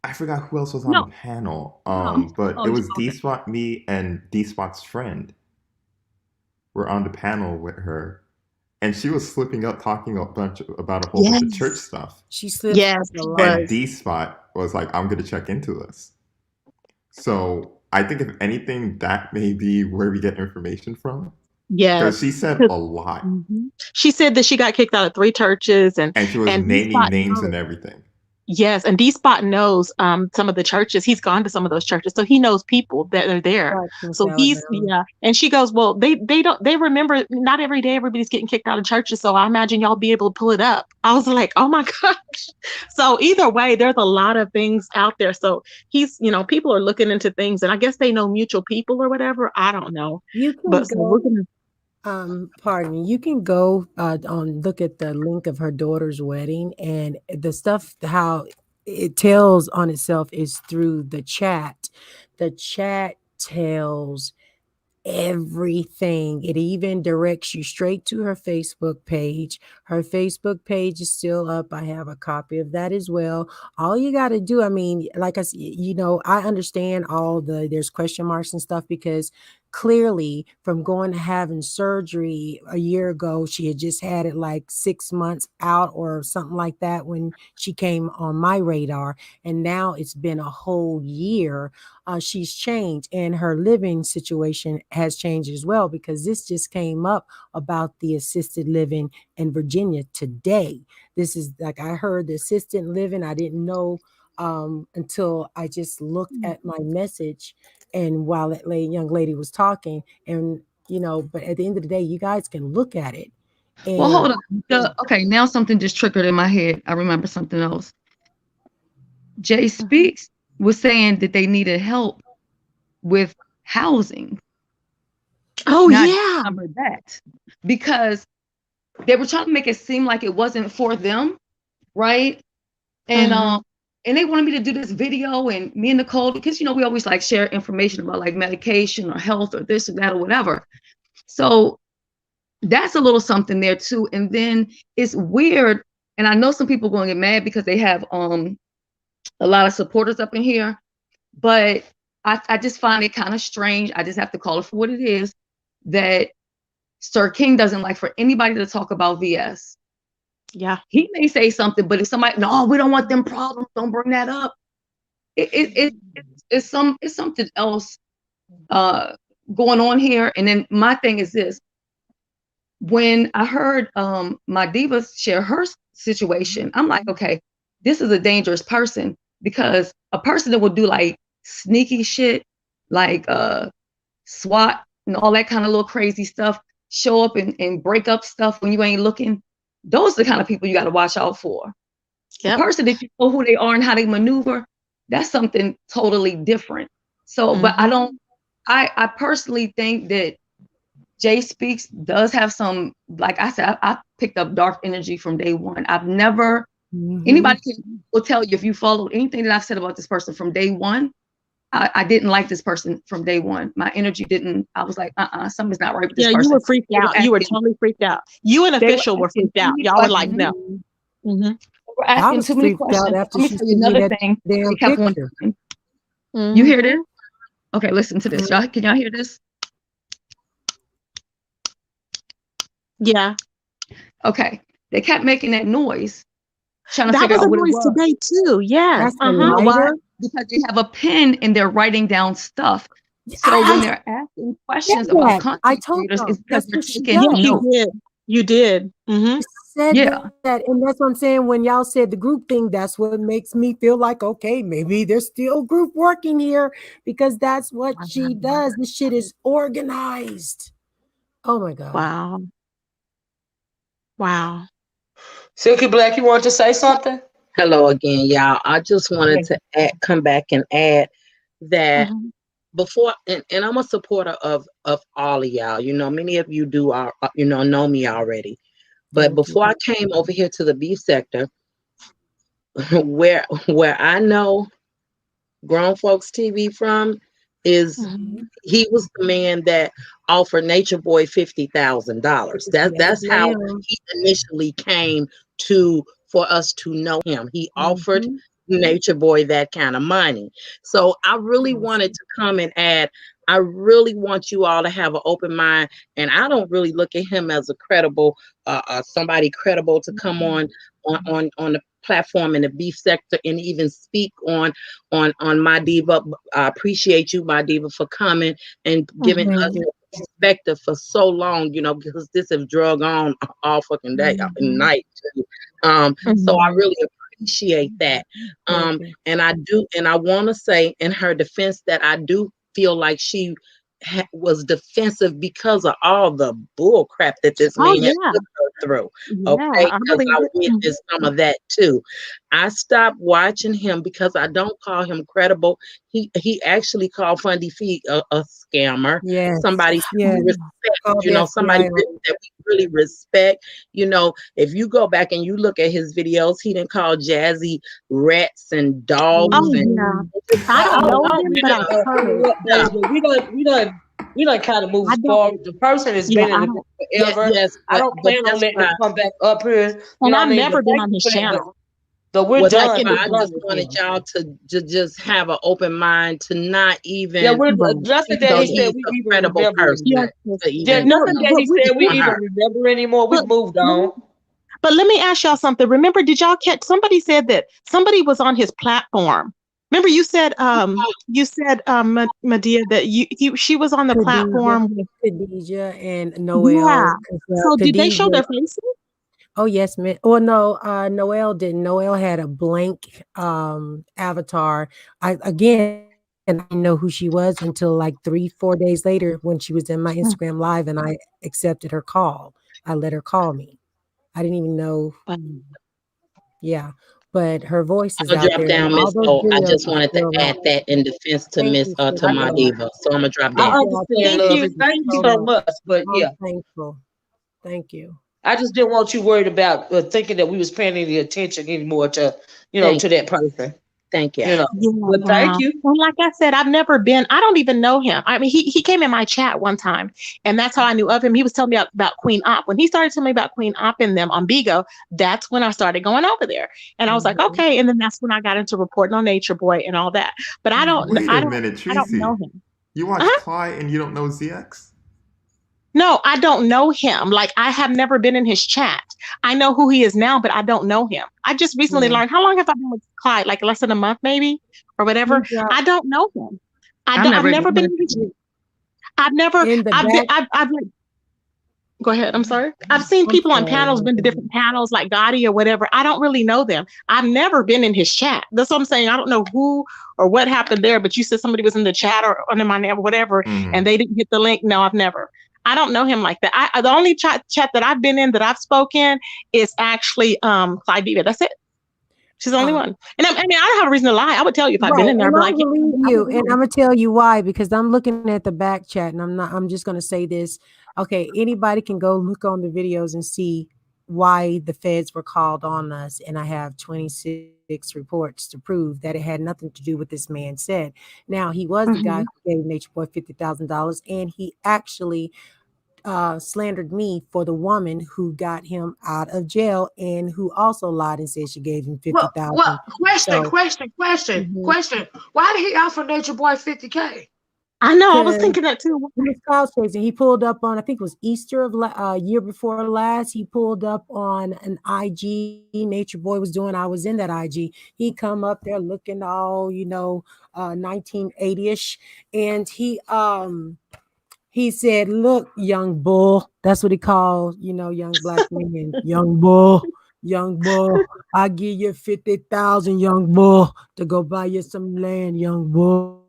[SPEAKER 15] I forgot who else was on the panel. But it was D-Spot, me, and D-Spot's friend were on the panel with her, and she was slipping up, talking about a whole bunch of church stuff.
[SPEAKER 3] She slipped up a lot.
[SPEAKER 15] And D-Spot was like, "I'm going to check into this." So I think if anything, that may be where we get information from.
[SPEAKER 4] Yeah,
[SPEAKER 15] because she said a lot.
[SPEAKER 4] She said that she got kicked out of 3 churches, and
[SPEAKER 15] she was naming names and everything.
[SPEAKER 4] Yes, and D-Spot knows some of the churches. He's gone to some of those churches, so he knows people that are there. So he's and she goes, well, they remember not every day everybody's getting kicked out of churches. So I imagine y'all be able to pull it up. I was like, oh my gosh. So either way, there's a lot of things out there. So he's, people are looking into things, and I guess they know mutual people or whatever. I don't know.
[SPEAKER 3] You can
[SPEAKER 4] but so we're gonna.
[SPEAKER 3] Pardon me. You can go look at the link of her daughter's wedding, and the stuff how it tells on itself is through the chat. The chat tells everything. It even directs you straight to her Facebook page. Her Facebook page is still up. I have a copy of that as well. All you got to do, I mean, like I said, I understand there's question marks and stuff, because clearly from going to having surgery a year ago, she had just had it like 6 months out or something like that when she came on my radar. And now it's been a whole year. She's changed, and her living situation has changed as well, because this just came up about the assisted living in Virginia today. This is like, I heard the assisted living. I didn't know until I just looked at my message, and while that young lady was talking, and but at the end of the day, you guys can look at it. And
[SPEAKER 2] well, hold on. Okay, now something just triggered in my head. I remember something else. Jay Speaks was saying that they needed help with housing.
[SPEAKER 4] Oh,
[SPEAKER 2] now,
[SPEAKER 4] yeah.
[SPEAKER 2] I remember that, because they were trying to make it seem like it wasn't for them, right? And and they wanted me to do this video, and me and Nicole, because we always like share information about like medication or health or this or that or whatever. So that's a little something there too. And then it's weird, and I know some people are going to get mad because they have a lot of supporters up in here, but I just find it kind of strange. I just have to call it for what it is, that Sir King doesn't like for anybody to talk about VS.
[SPEAKER 4] Yeah.
[SPEAKER 2] He may say something, but if somebody, no, we don't want them problems, don't bring that up. It's something else going on here. And then my thing is this. When I heard MaDiva share her situation, I'm like, okay, this is a dangerous person, because a person that will do like sneaky shit, like SWAT and all that kind of little crazy stuff, show up and break up stuff when you ain't looking, those are the kind of people you got to watch out for. The person that you know who they are and how they maneuver, that's something totally different. So, but I personally think that Jay Speaks does have some, like I said, I picked up dark energy from day one. I've never, anybody will tell you, if you followed anything that I've said about this person from day one, I didn't like this person from day one. My energy didn't. I was like, something's not right with this
[SPEAKER 4] Yeah,
[SPEAKER 2] person.
[SPEAKER 4] you were freaked out. You were totally freaked out. You and official were freaked out. Y'all were like, no.
[SPEAKER 2] They were
[SPEAKER 3] I
[SPEAKER 2] asking
[SPEAKER 3] was
[SPEAKER 2] too many
[SPEAKER 3] freaked out
[SPEAKER 2] questions.
[SPEAKER 3] after
[SPEAKER 2] Let me
[SPEAKER 3] she
[SPEAKER 2] tell you
[SPEAKER 3] sent me
[SPEAKER 2] another
[SPEAKER 3] that
[SPEAKER 2] thing. They
[SPEAKER 3] damn
[SPEAKER 2] kept on
[SPEAKER 3] picture.
[SPEAKER 2] doing. You hear this? Okay, listen to this. Y'all, can y'all hear this?
[SPEAKER 4] Yeah.
[SPEAKER 2] Okay. They kept making that noise, trying to
[SPEAKER 4] That
[SPEAKER 2] figure
[SPEAKER 4] was
[SPEAKER 2] out
[SPEAKER 4] a
[SPEAKER 2] what it
[SPEAKER 4] noise
[SPEAKER 2] was.
[SPEAKER 4] today too. Yes.
[SPEAKER 3] That's
[SPEAKER 2] You know
[SPEAKER 3] a
[SPEAKER 2] why?
[SPEAKER 3] lighter.
[SPEAKER 2] Because they have a pen and they're writing down stuff. So when they're asking questions about
[SPEAKER 3] that. I
[SPEAKER 2] content
[SPEAKER 3] told
[SPEAKER 2] creators,
[SPEAKER 3] them
[SPEAKER 2] it's because
[SPEAKER 3] that's
[SPEAKER 2] they're
[SPEAKER 3] what she
[SPEAKER 2] taking
[SPEAKER 3] does.
[SPEAKER 4] Yes, you
[SPEAKER 2] notes.
[SPEAKER 4] did. You did. Mm-hmm.
[SPEAKER 3] Said
[SPEAKER 2] Yeah.
[SPEAKER 3] that, and that's what I'm saying. When y'all said the group thing, that's what makes me feel like, okay, maybe there's still group working here, because that's what she does. This shit is organized. Oh my god.
[SPEAKER 4] Wow. Wow.
[SPEAKER 7] Silky Black, you want to say something?
[SPEAKER 20] Hello again, y'all. I just wanted to come back and add that
[SPEAKER 4] Mhm.
[SPEAKER 20] before, and I'm a supporter of all of y'all. You know, many of you do are know me already. But before I came over here to the beef sector, where I know Grown Folks TV from is he was the man that offered Nature Boy $50,000. That's how he initially came for us to know him. He offered Nature Boy that kind of money. So I really wanted to come and add, I really want you all to have an open mind. And I don't really look at him as a credible, somebody credible to come on the platform in the beef sector and even speak on MaDiva. I appreciate you, MaDiva, for coming and giving us your perspective for so long, because this has drug on all fucking day and night too. So I really appreciate that. And I want to say in her defense that I do feel like she was defensive because of all the bull crap that this man has put her through. Okay, because I witnessed some of that too. I stopped watching him because I don't call him credible. He actually called Fundy Feed a scammer.
[SPEAKER 3] Yes.
[SPEAKER 20] Somebody
[SPEAKER 3] Yeah.
[SPEAKER 20] who respect, somebody that we really respect. If you go back and you look at his videos, he didn't call Jazzy rats and dogs.
[SPEAKER 4] Oh yeah. I don't know him, but I've heard.
[SPEAKER 7] We done kind of moved forward. The person has been in the group forever. I don't plan on letting him come back up here.
[SPEAKER 4] And I've never been on his channel.
[SPEAKER 7] But we're done.
[SPEAKER 20] I just wanted y'all to just have an open mind to not even.
[SPEAKER 7] Yeah, nothing that he said we even remember. Nothing that he said we even remember anymore. We've moved on.
[SPEAKER 4] But let me ask y'all something. Remember, did y'all catch? Somebody said that somebody was on his platform. Remember, you said Medea, that she was on the platform with
[SPEAKER 3] Khadijah and Noelle.
[SPEAKER 4] Yeah. So did they show their faces?
[SPEAKER 3] Oh yes, man. Well, no, Noelle didn't. Noelle had a blank avatar. I didn't know who she was until like 3-4 days later when she was in my Instagram live and I accepted her call. I let her call me. I didn't even know. Yeah, but her voice is
[SPEAKER 20] I'll
[SPEAKER 3] out
[SPEAKER 20] drop
[SPEAKER 3] there.
[SPEAKER 20] down, Miss O. I just wanted to add that in defense to Miss to MaDiva. So I'm gonna drop down.
[SPEAKER 7] I understand, love. Thank you so much. But yeah,
[SPEAKER 3] thankful. Thank you.
[SPEAKER 7] I just didn't want you worried about thinking that we was paying any attention anymore to to that person.
[SPEAKER 20] Thank you.
[SPEAKER 7] But thank you.
[SPEAKER 4] And like I said, I don't even know him. I mean, he came in my chat one time, and that's how I knew of him. He was telling me about Queen Op. When he started telling me about Queen Op and them on Bigo, that's when I started going over there. And I was like, okay. And then that's when I got into reporting on Nature Boy and all that. But I don't
[SPEAKER 15] Wait
[SPEAKER 4] I
[SPEAKER 15] a
[SPEAKER 4] don't
[SPEAKER 15] minute,
[SPEAKER 4] I don't
[SPEAKER 15] Tracy.
[SPEAKER 4] know him.
[SPEAKER 15] You watch Cly and you don't know ZX?
[SPEAKER 4] No, I don't know him. Like, I have never been in his chat. I know who he is now, but I don't know him. I just recently learned. How long have I been with Clyde? Like less than a month, maybe, or whatever. I don't know him. I've never been in his chat. I've like, go ahead. I'm sorry. I've seen people on panels, been to different panels like Gotti or whatever. I don't really know them. I've never been in his chat. That's what I'm saying. I don't know who or what happened there, but you said somebody was in the chat or under my name or whatever, and they didn't hit the link. No, I've never. I don't know him like that. The only chat that I've been in that I've spoken is actually Clyde Diva. That's it. She's the only one. And I don't have a reason to lie. I would tell you if I've been in there.
[SPEAKER 3] And
[SPEAKER 4] But
[SPEAKER 3] I believe you, and I'm gonna tell you why, because I'm looking at the back chat, and I'm just gonna say this. Okay, anybody can go look on the videos and see why the feds were called on us, and I have 26 reports to prove that it had nothing to do with this man said. Now, he was the guy who gave Nature Boy $50,000, and he actually slandered me for the woman who got him out of jail and who also lied and said she gave him 50,000.
[SPEAKER 7] Well, question.
[SPEAKER 3] Mhm.
[SPEAKER 7] Why did he offer Nature Boy 50K?
[SPEAKER 4] I know. I was
[SPEAKER 3] Because
[SPEAKER 4] thinking that too.
[SPEAKER 3] he was cloud chasing. He pulled up on, I think it was Easter of year before last. He pulled up on an IG Nature Boy was doing. I was in that IG. He come up there looking all 1980ish, and he said, "Look, young bull." That's what he called, young black men. Young bull. I give you 50,000, young bull, to go buy you some land, young bull.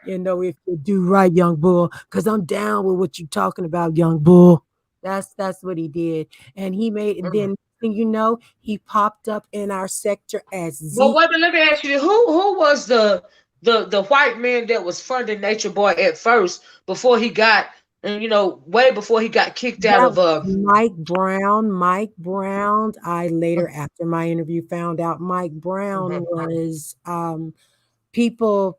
[SPEAKER 3] If you do right, young bull, because I'm down with what you're talking about, young bull. That's what he did, and he made. And then he popped up in our sector as
[SPEAKER 7] But
[SPEAKER 3] Z.
[SPEAKER 7] wait a minute, let me ask you, who was the white man that was funding Nature Boy at first before he got, and way before he got kicked out
[SPEAKER 3] That
[SPEAKER 7] of
[SPEAKER 3] was Mike Brown. Mike Brown. I later, after my interview, found out Mike Brown was people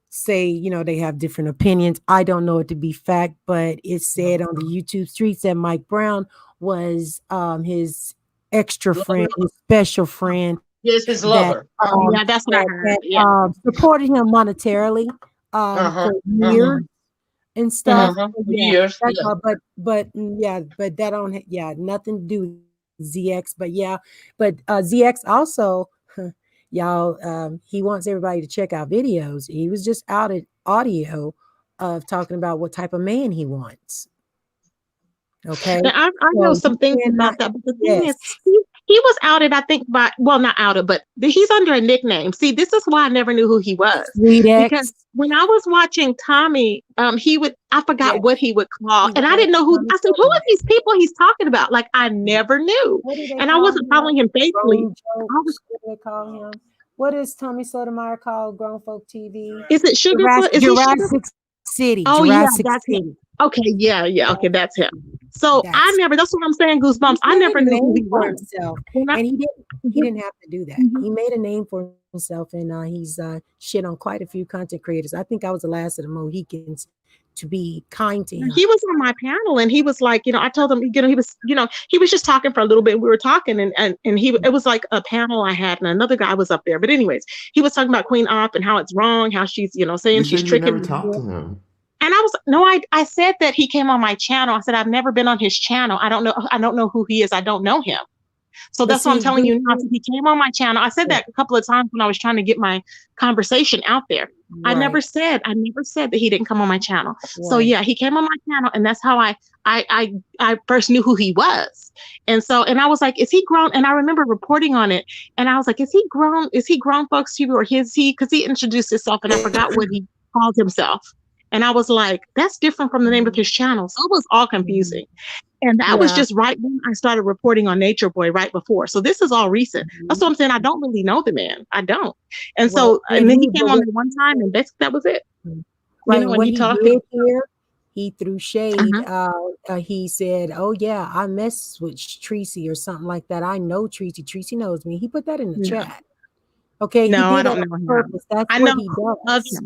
[SPEAKER 3] say, they have different opinions. I don't know it to be fact, but it said on the YouTube streets that Mike Brown was his extra friend, his special friend
[SPEAKER 7] Yes, his
[SPEAKER 3] that
[SPEAKER 7] lover.
[SPEAKER 4] Yeah, that's what I heard. Yeah.
[SPEAKER 3] supported him monetarily for years and stuff. So,
[SPEAKER 7] Years.
[SPEAKER 3] that's
[SPEAKER 7] Yeah.
[SPEAKER 3] all, but that don't nothing to do with ZX. But ZX also, y'all, he wants everybody to check out videos. He was just out at audio of talking about what type of man he wants. Okay,
[SPEAKER 4] Now, I know some things about that, but the thing is, he was outed, I think, not outed, but he's under a nickname. See, this is why I never knew who he was. Because when I was watching Tommy, I forgot what he would call, and I didn't know who. I said, "Who are these people he's talking about?" Like I never knew, and I wasn't following him faithfully.
[SPEAKER 3] What do they call him? What is Tommy Sotomayor called? Grown Folk TV?
[SPEAKER 4] Is it Sugarfoot? Is he
[SPEAKER 3] Jurassic City?
[SPEAKER 4] Oh
[SPEAKER 3] Jurassic
[SPEAKER 4] yeah, that's
[SPEAKER 3] City.
[SPEAKER 4] him. Okay, yeah, okay, that's him. So that's what I'm saying, Goosebumps. I never knew who he
[SPEAKER 3] for
[SPEAKER 4] was.
[SPEAKER 3] himself, and he didn't have to do that. He made a name for himself, and he's shit on quite a few content creators. I think I was the last of the Mohicans to be kind to him.
[SPEAKER 4] He was on my panel, and he was like, I told him, he was just talking for a little bit. We were talking, and it was like a panel I had, and another guy was up there. But anyways, he was talking about Queen Op and how it's wrong, how she's, saying she's tricking.
[SPEAKER 15] You never talked to him.
[SPEAKER 4] And I said that he came on my channel. I said, I've never been on his channel. I don't know who he is. I don't know him. So that's what I'm telling you now. He came on my channel. I said that a couple of times when I was trying to get my conversation out there. Right. I never said that he didn't come on my channel. Right. So yeah, he came on my channel, and that's how I first knew who he was. And I was like, is he grown? And I remember reporting on it, and I was like, is he grown? Is he grown folks TV, or is he? Because he introduced himself, and I forgot what he called himself. And I was like, that's different from the name of his channel. So it was all confusing. And that was just right when I started reporting on Nature Boy right before. So this is all recent. That's what I'm saying. I don't really know the man. I don't. And and then he came on there one time, and that was it.
[SPEAKER 3] Right. When he did here, he threw shade. He said, "Oh yeah, I mess with Tracy or something like that. I know Tracy. Tracy knows me." He put that in the chat. Okay.
[SPEAKER 4] No,
[SPEAKER 3] he did
[SPEAKER 4] I don't know him.
[SPEAKER 3] Purpose. That's what he does.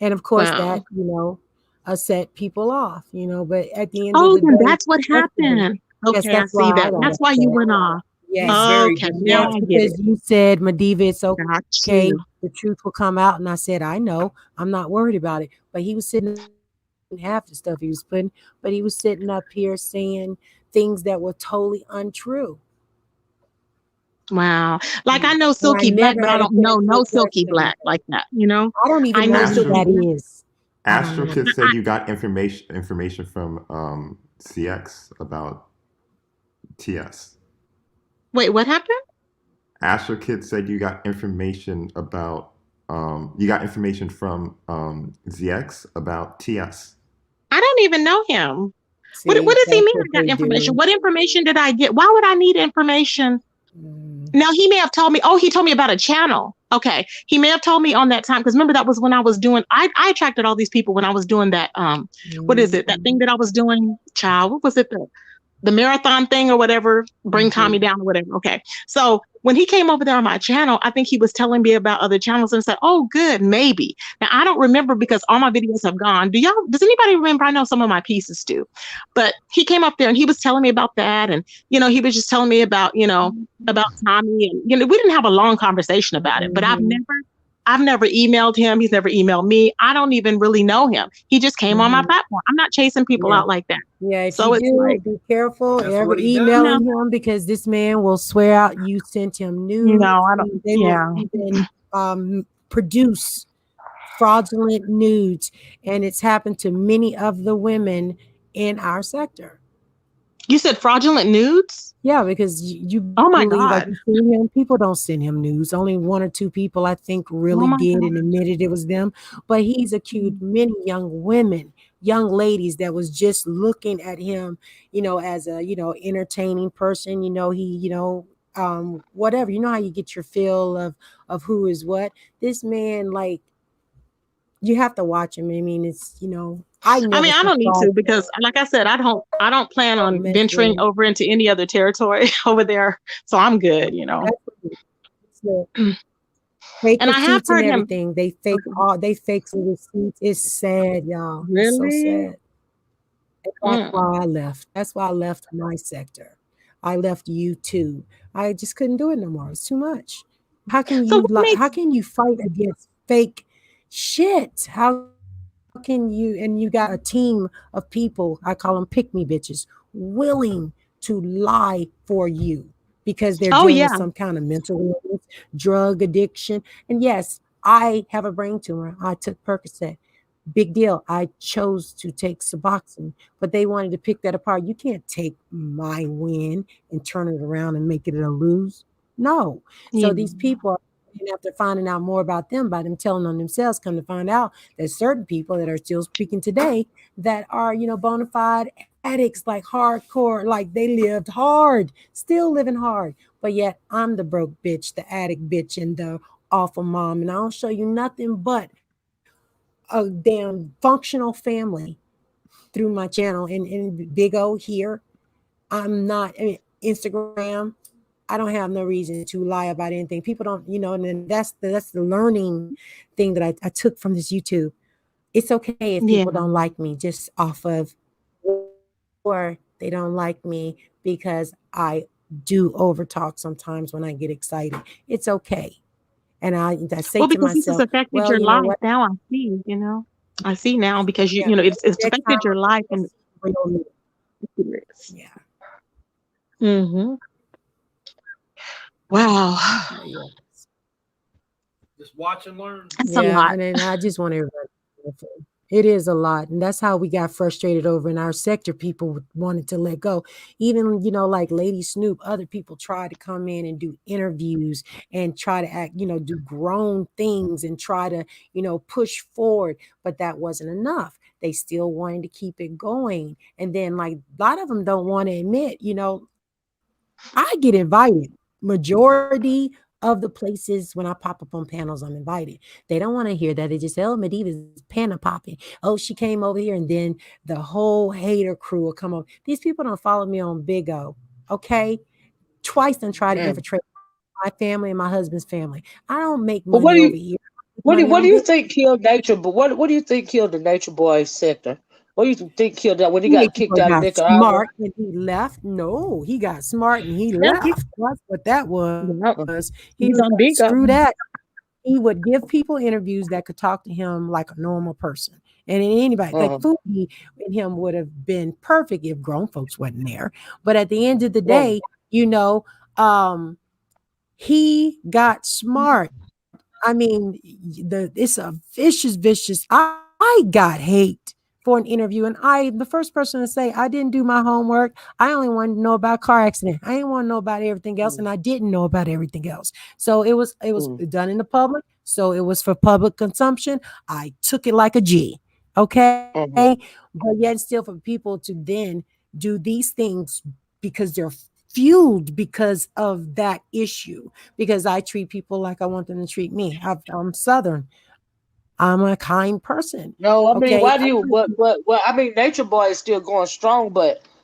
[SPEAKER 3] And of course, that set people off. But at the end of the day,
[SPEAKER 4] that's what happened. Okay, I see that. That's why you went off.
[SPEAKER 3] Yes.
[SPEAKER 4] Okay. Now I get it.
[SPEAKER 3] Because you said, MaDiva, it's okay. The truth will come out, and I said, I know. I'm not worried about it. But he was sitting half the stuff he was putting, but he was sitting up here saying things that were totally untrue.
[SPEAKER 4] Wow. Like I know Silky Black, but I don't know no Silky Black like that.
[SPEAKER 3] I don't even know who that is.
[SPEAKER 15] Astro Kid said you got information from CX about TS.
[SPEAKER 4] Wait, what happened?
[SPEAKER 15] Astro Kid said you got information about from ZX about TS.
[SPEAKER 4] I don't even know him. See, what does he mean I got information? What information did I get? Why would I need information? Now, he may have told me, he told me about a channel. Okay. He may have told me on that time, because remember, that was when I was doing, I attracted all these people when I was doing that, what is it? That thing that I was doing, child, what was it? the marathon thing or whatever, bring Tommy down or whatever. Okay. So when he came over there on my channel, I think he was telling me about other channels and said, oh, good, maybe. Now I don't remember because all my videos have gone. Does anybody remember? I know some of my pieces do, but he came up there and he was telling me about that. And, he was just telling me about, about Tommy. And, we didn't have a long conversation about it, but I've never emailed him. He's never emailed me. I don't even really know him. He just came on my platform. I'm not chasing people out like that.
[SPEAKER 3] Yeah, if
[SPEAKER 4] So
[SPEAKER 3] you
[SPEAKER 4] it's
[SPEAKER 3] do,
[SPEAKER 4] like,
[SPEAKER 3] be careful ever emailing him because this man will swear out you sent him nudes.
[SPEAKER 4] No, I don't.
[SPEAKER 3] They will even produce fraudulent nudes, and it's happened to many of the women in our sector.
[SPEAKER 4] You said fraudulent nudes?
[SPEAKER 3] Yeah, because you
[SPEAKER 4] oh my
[SPEAKER 3] believe like
[SPEAKER 4] God.
[SPEAKER 3] you seen him. People don't send him nudes. Only one or two people I think really did and admitted it was them. But he's accused many young women, young ladies that was just looking at him, as a entertaining person. Whatever. You know how you get your feel of who is what. This man, like, you have to watch him. I mean, it's I
[SPEAKER 4] don't need to because, like I said, I don't plan on venturing over into any other territory over there. So I'm good,
[SPEAKER 3] Fake
[SPEAKER 4] and I have
[SPEAKER 3] receipts and
[SPEAKER 4] heard him.
[SPEAKER 3] everything. They fake the receipts. It's sad, y'all.
[SPEAKER 4] Really?
[SPEAKER 3] It's so sad. And that's why I left. That's why I left my sector. I left YouTube. I just couldn't do it no more. It's too much. How can you fight against fake shit? How can you, and you got a team of people, I call them pick me bitches, willing to lie for you because they're dealing with some kind of mental illness, drug addiction. And yes, I have a brain tumor. I took Percocet. Big deal. I chose to take Suboxone, but they wanted to pick that apart. You can't take my win and turn it around and make it a lose. No. So these people, after finding out more about them by them telling on themselves, come to find out that certain people that are still speaking today that are, bona fide addicts, like hardcore, like they lived hard, still living hard. But yet I'm the broke bitch, the addict bitch, and the awful mom. And I don't show you nothing but a damn functional family through my channel and Big O here. I'm not, Instagram. I don't have no reason to lie about anything. People don't, and then that's the learning thing that I took from this YouTube. It's okay if people don't like me just off of, or they don't like me because I do over talk sometimes when I get excited. It's okay. And I say to myself,
[SPEAKER 4] this has affected your life now. I see, I see now because it's affected your life and
[SPEAKER 3] yeah.
[SPEAKER 4] Mm-hmm. Wow.
[SPEAKER 17] Just watch and learn.
[SPEAKER 4] That's a lot.
[SPEAKER 3] And then I just want everybody to be careful. It is a lot. And that's how we got frustrated over in our sector. People wanted to let go. Even, like Lady Snoop, other people tried to come in and do interviews and try to act, do grown things and try to, push forward. But that wasn't enough. They still wanted to keep it going. And then, like, a lot of them don't want to admit, I get invited. Majority of the places when I pop up on panels, I'm invited. They don't want to hear that. They just say, oh, MaDiva's panna popping. Oh, she came over here. And then the whole hater crew will come up. These people don't follow me on Big O. Okay. Twice and try to infiltrate my family and my husband's family. I don't make money over here.
[SPEAKER 1] What do you think killed Nature? But what do you think killed the Nature Boy sector? What do you think killed that when he got kicked out of Nicaragua?
[SPEAKER 3] Smart and he left. No, he got smart and he left. That's what that was. He was
[SPEAKER 4] on Big
[SPEAKER 3] screw that. He would give people interviews that could talk to him like a normal person. And anybody, like Fuji and him would have been perfect if grown folks wasn't there. But at the end of the day, he got smart. I mean, it's a vicious. I got hate for an interview, and the first person to say I didn't do my homework. I only wanted to know about car accident. I didn't want to know about everything else, and I didn't know about everything else. So it was done in the public. So it was for public consumption. I took it like a G. Okay, but yet still for people to then do these things because they're fueled because of that issue, because I treat people like I want them to treat me. I'm Southern. I'm a kind person.
[SPEAKER 1] No, I mean, why do you? But I mean, Nature Boy is still going strong. But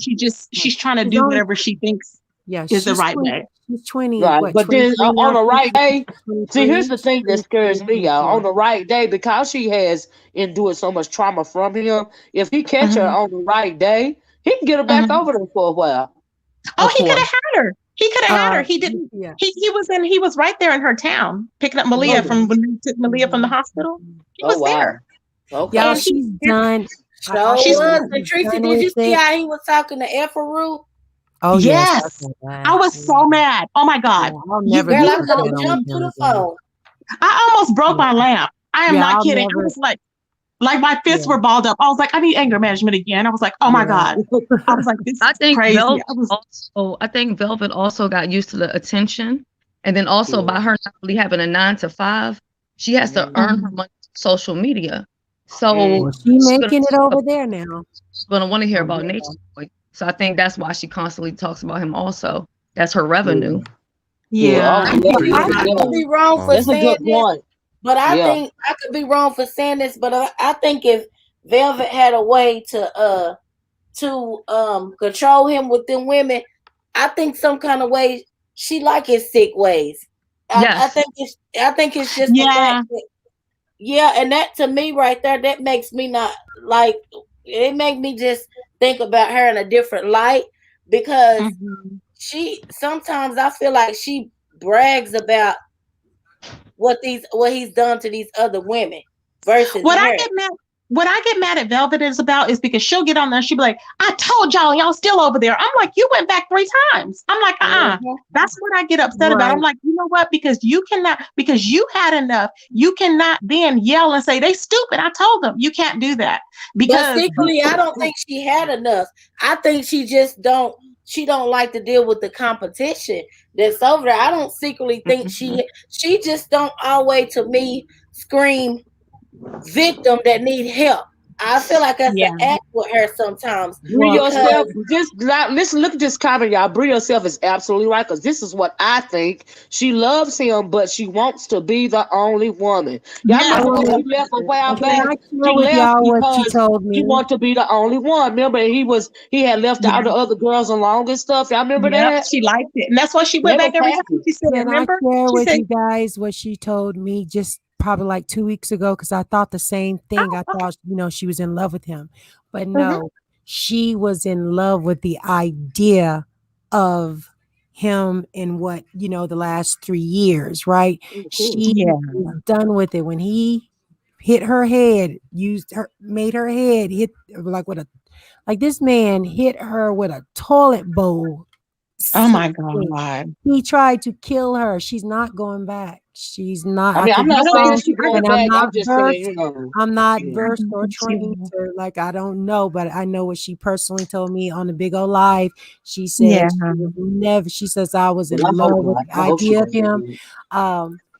[SPEAKER 4] she's trying to
[SPEAKER 3] She's
[SPEAKER 4] do
[SPEAKER 3] only-
[SPEAKER 4] whatever she thinks
[SPEAKER 3] Yeah,
[SPEAKER 4] is the
[SPEAKER 3] she's
[SPEAKER 4] right
[SPEAKER 3] 20
[SPEAKER 4] way.
[SPEAKER 3] She's 20.
[SPEAKER 1] Right,
[SPEAKER 3] What?
[SPEAKER 1] but then
[SPEAKER 3] 23
[SPEAKER 1] on
[SPEAKER 3] now?
[SPEAKER 1] the right day, see, here's
[SPEAKER 3] 23?
[SPEAKER 1] the thing that scares me, y'all. On the right day, because she has endured so much trauma from him, if he catch her on the right day, he can get her back over there for a while.
[SPEAKER 4] Oh, he could have had her. He could have had her. He didn't.
[SPEAKER 3] Yeah.
[SPEAKER 4] He was right there in her town, picking up Malia from when they took Malia from the hospital. He was there.
[SPEAKER 1] Okay.
[SPEAKER 3] Y'all,
[SPEAKER 4] And
[SPEAKER 3] she's done.
[SPEAKER 8] So was.
[SPEAKER 3] She's
[SPEAKER 8] And Tracy,
[SPEAKER 3] done
[SPEAKER 8] did you
[SPEAKER 3] with
[SPEAKER 8] see
[SPEAKER 3] it.
[SPEAKER 8] how he was talking to Efru?
[SPEAKER 3] Oh yes,
[SPEAKER 4] Yes. I was so mad. Oh my God.
[SPEAKER 3] I'll never
[SPEAKER 8] Girl,
[SPEAKER 3] get
[SPEAKER 8] I'm gonna
[SPEAKER 3] started on
[SPEAKER 8] jump to
[SPEAKER 3] him
[SPEAKER 8] the
[SPEAKER 3] again.
[SPEAKER 8] phone.
[SPEAKER 4] I almost broke my lamp. I am
[SPEAKER 3] Yeah,
[SPEAKER 4] not
[SPEAKER 3] I'll
[SPEAKER 4] kidding.
[SPEAKER 3] never-
[SPEAKER 4] I was like my fists were balled up. I was like, I need anger management again. I was like, oh my God. I was like, this
[SPEAKER 2] I
[SPEAKER 4] is
[SPEAKER 2] think
[SPEAKER 4] crazy.
[SPEAKER 2] Velvet also got used to the attention, and then also by her not really having a 9 to 5, she has to earn her money on social media. So
[SPEAKER 3] she making it over there now.
[SPEAKER 2] She's gonna want to hear about Nature Boy. So I think that's why she constantly talks about him. Also, that's her revenue.
[SPEAKER 4] Yeah.
[SPEAKER 8] I could be wrong for
[SPEAKER 1] That's a
[SPEAKER 8] saying
[SPEAKER 1] good
[SPEAKER 8] this,
[SPEAKER 1] point.
[SPEAKER 8] but I think I could be wrong for saying this, but I think if Velvet had a way to control him with them women, I think some kind of way she like his sick ways. I think it's just the fact that, and that to me right there, that makes me not like it. Make me just think about her in a different light because she sometimes I feel like she brags about what he's done to these other women versus
[SPEAKER 4] What
[SPEAKER 8] her.
[SPEAKER 4] I get mad at Velvet is because she'll get on there and she'll be like, I told y'all still over there. I'm like, you went back 3 times. I'm like, That's what I get upset about. I'm like, you know what? Because you had enough, you cannot then yell and say they stupid. I told them you can't do that. Because
[SPEAKER 8] But secretly, I don't think she had enough. I think she just don't like to deal with the competition that's over there. I don't secretly think she just don't always to me scream victim that need help. I feel like that's the act with her sometimes.
[SPEAKER 1] Brie yourself, listen, look at this comment, y'all. Brie yourself is absolutely right, because this is what I think. She loves him, but she wants to be the only woman. Y'all remember when she left a while back? She left because she wanted to be the only one. Remember, he had left all the other girls along and stuff. Y'all remember that?
[SPEAKER 4] She liked it. And that's why she went back every time. She said,
[SPEAKER 3] Can
[SPEAKER 4] remember?
[SPEAKER 3] I share
[SPEAKER 4] She
[SPEAKER 3] with
[SPEAKER 4] said,
[SPEAKER 3] you guys what she told me just probably like 2 weeks ago? Because I thought the same thing. I thought, she was in love with him. But no, she was in love with the idea of him in what, the last 3 years, right? She is done with it. When he hit her head, made her head hit like this man hit her with a toilet bowl.
[SPEAKER 4] Oh my God.
[SPEAKER 3] He tried to kill her. She's not going back. She's not.
[SPEAKER 1] I mean, I'm not saying she's going back. I'm just saying,
[SPEAKER 3] I'm not versed or trained to, I don't know, but I know what she personally told me on the Big O Live. She said she says I was in love with the idea of him.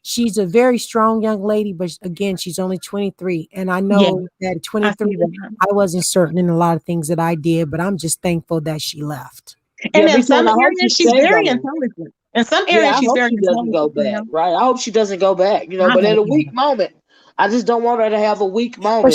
[SPEAKER 3] She's a very strong young lady, but again, she's only 23. And I know that at 23, I wasn't certain in a lot of things that I did, but I'm just thankful that she left.
[SPEAKER 4] And in some areas, she's very intelligent. In some areas, she's very intelligent.
[SPEAKER 1] She doesn't go back, right? I hope she doesn't go back, but at a weak moment, I just don't want her to have a weak moment.
[SPEAKER 3] But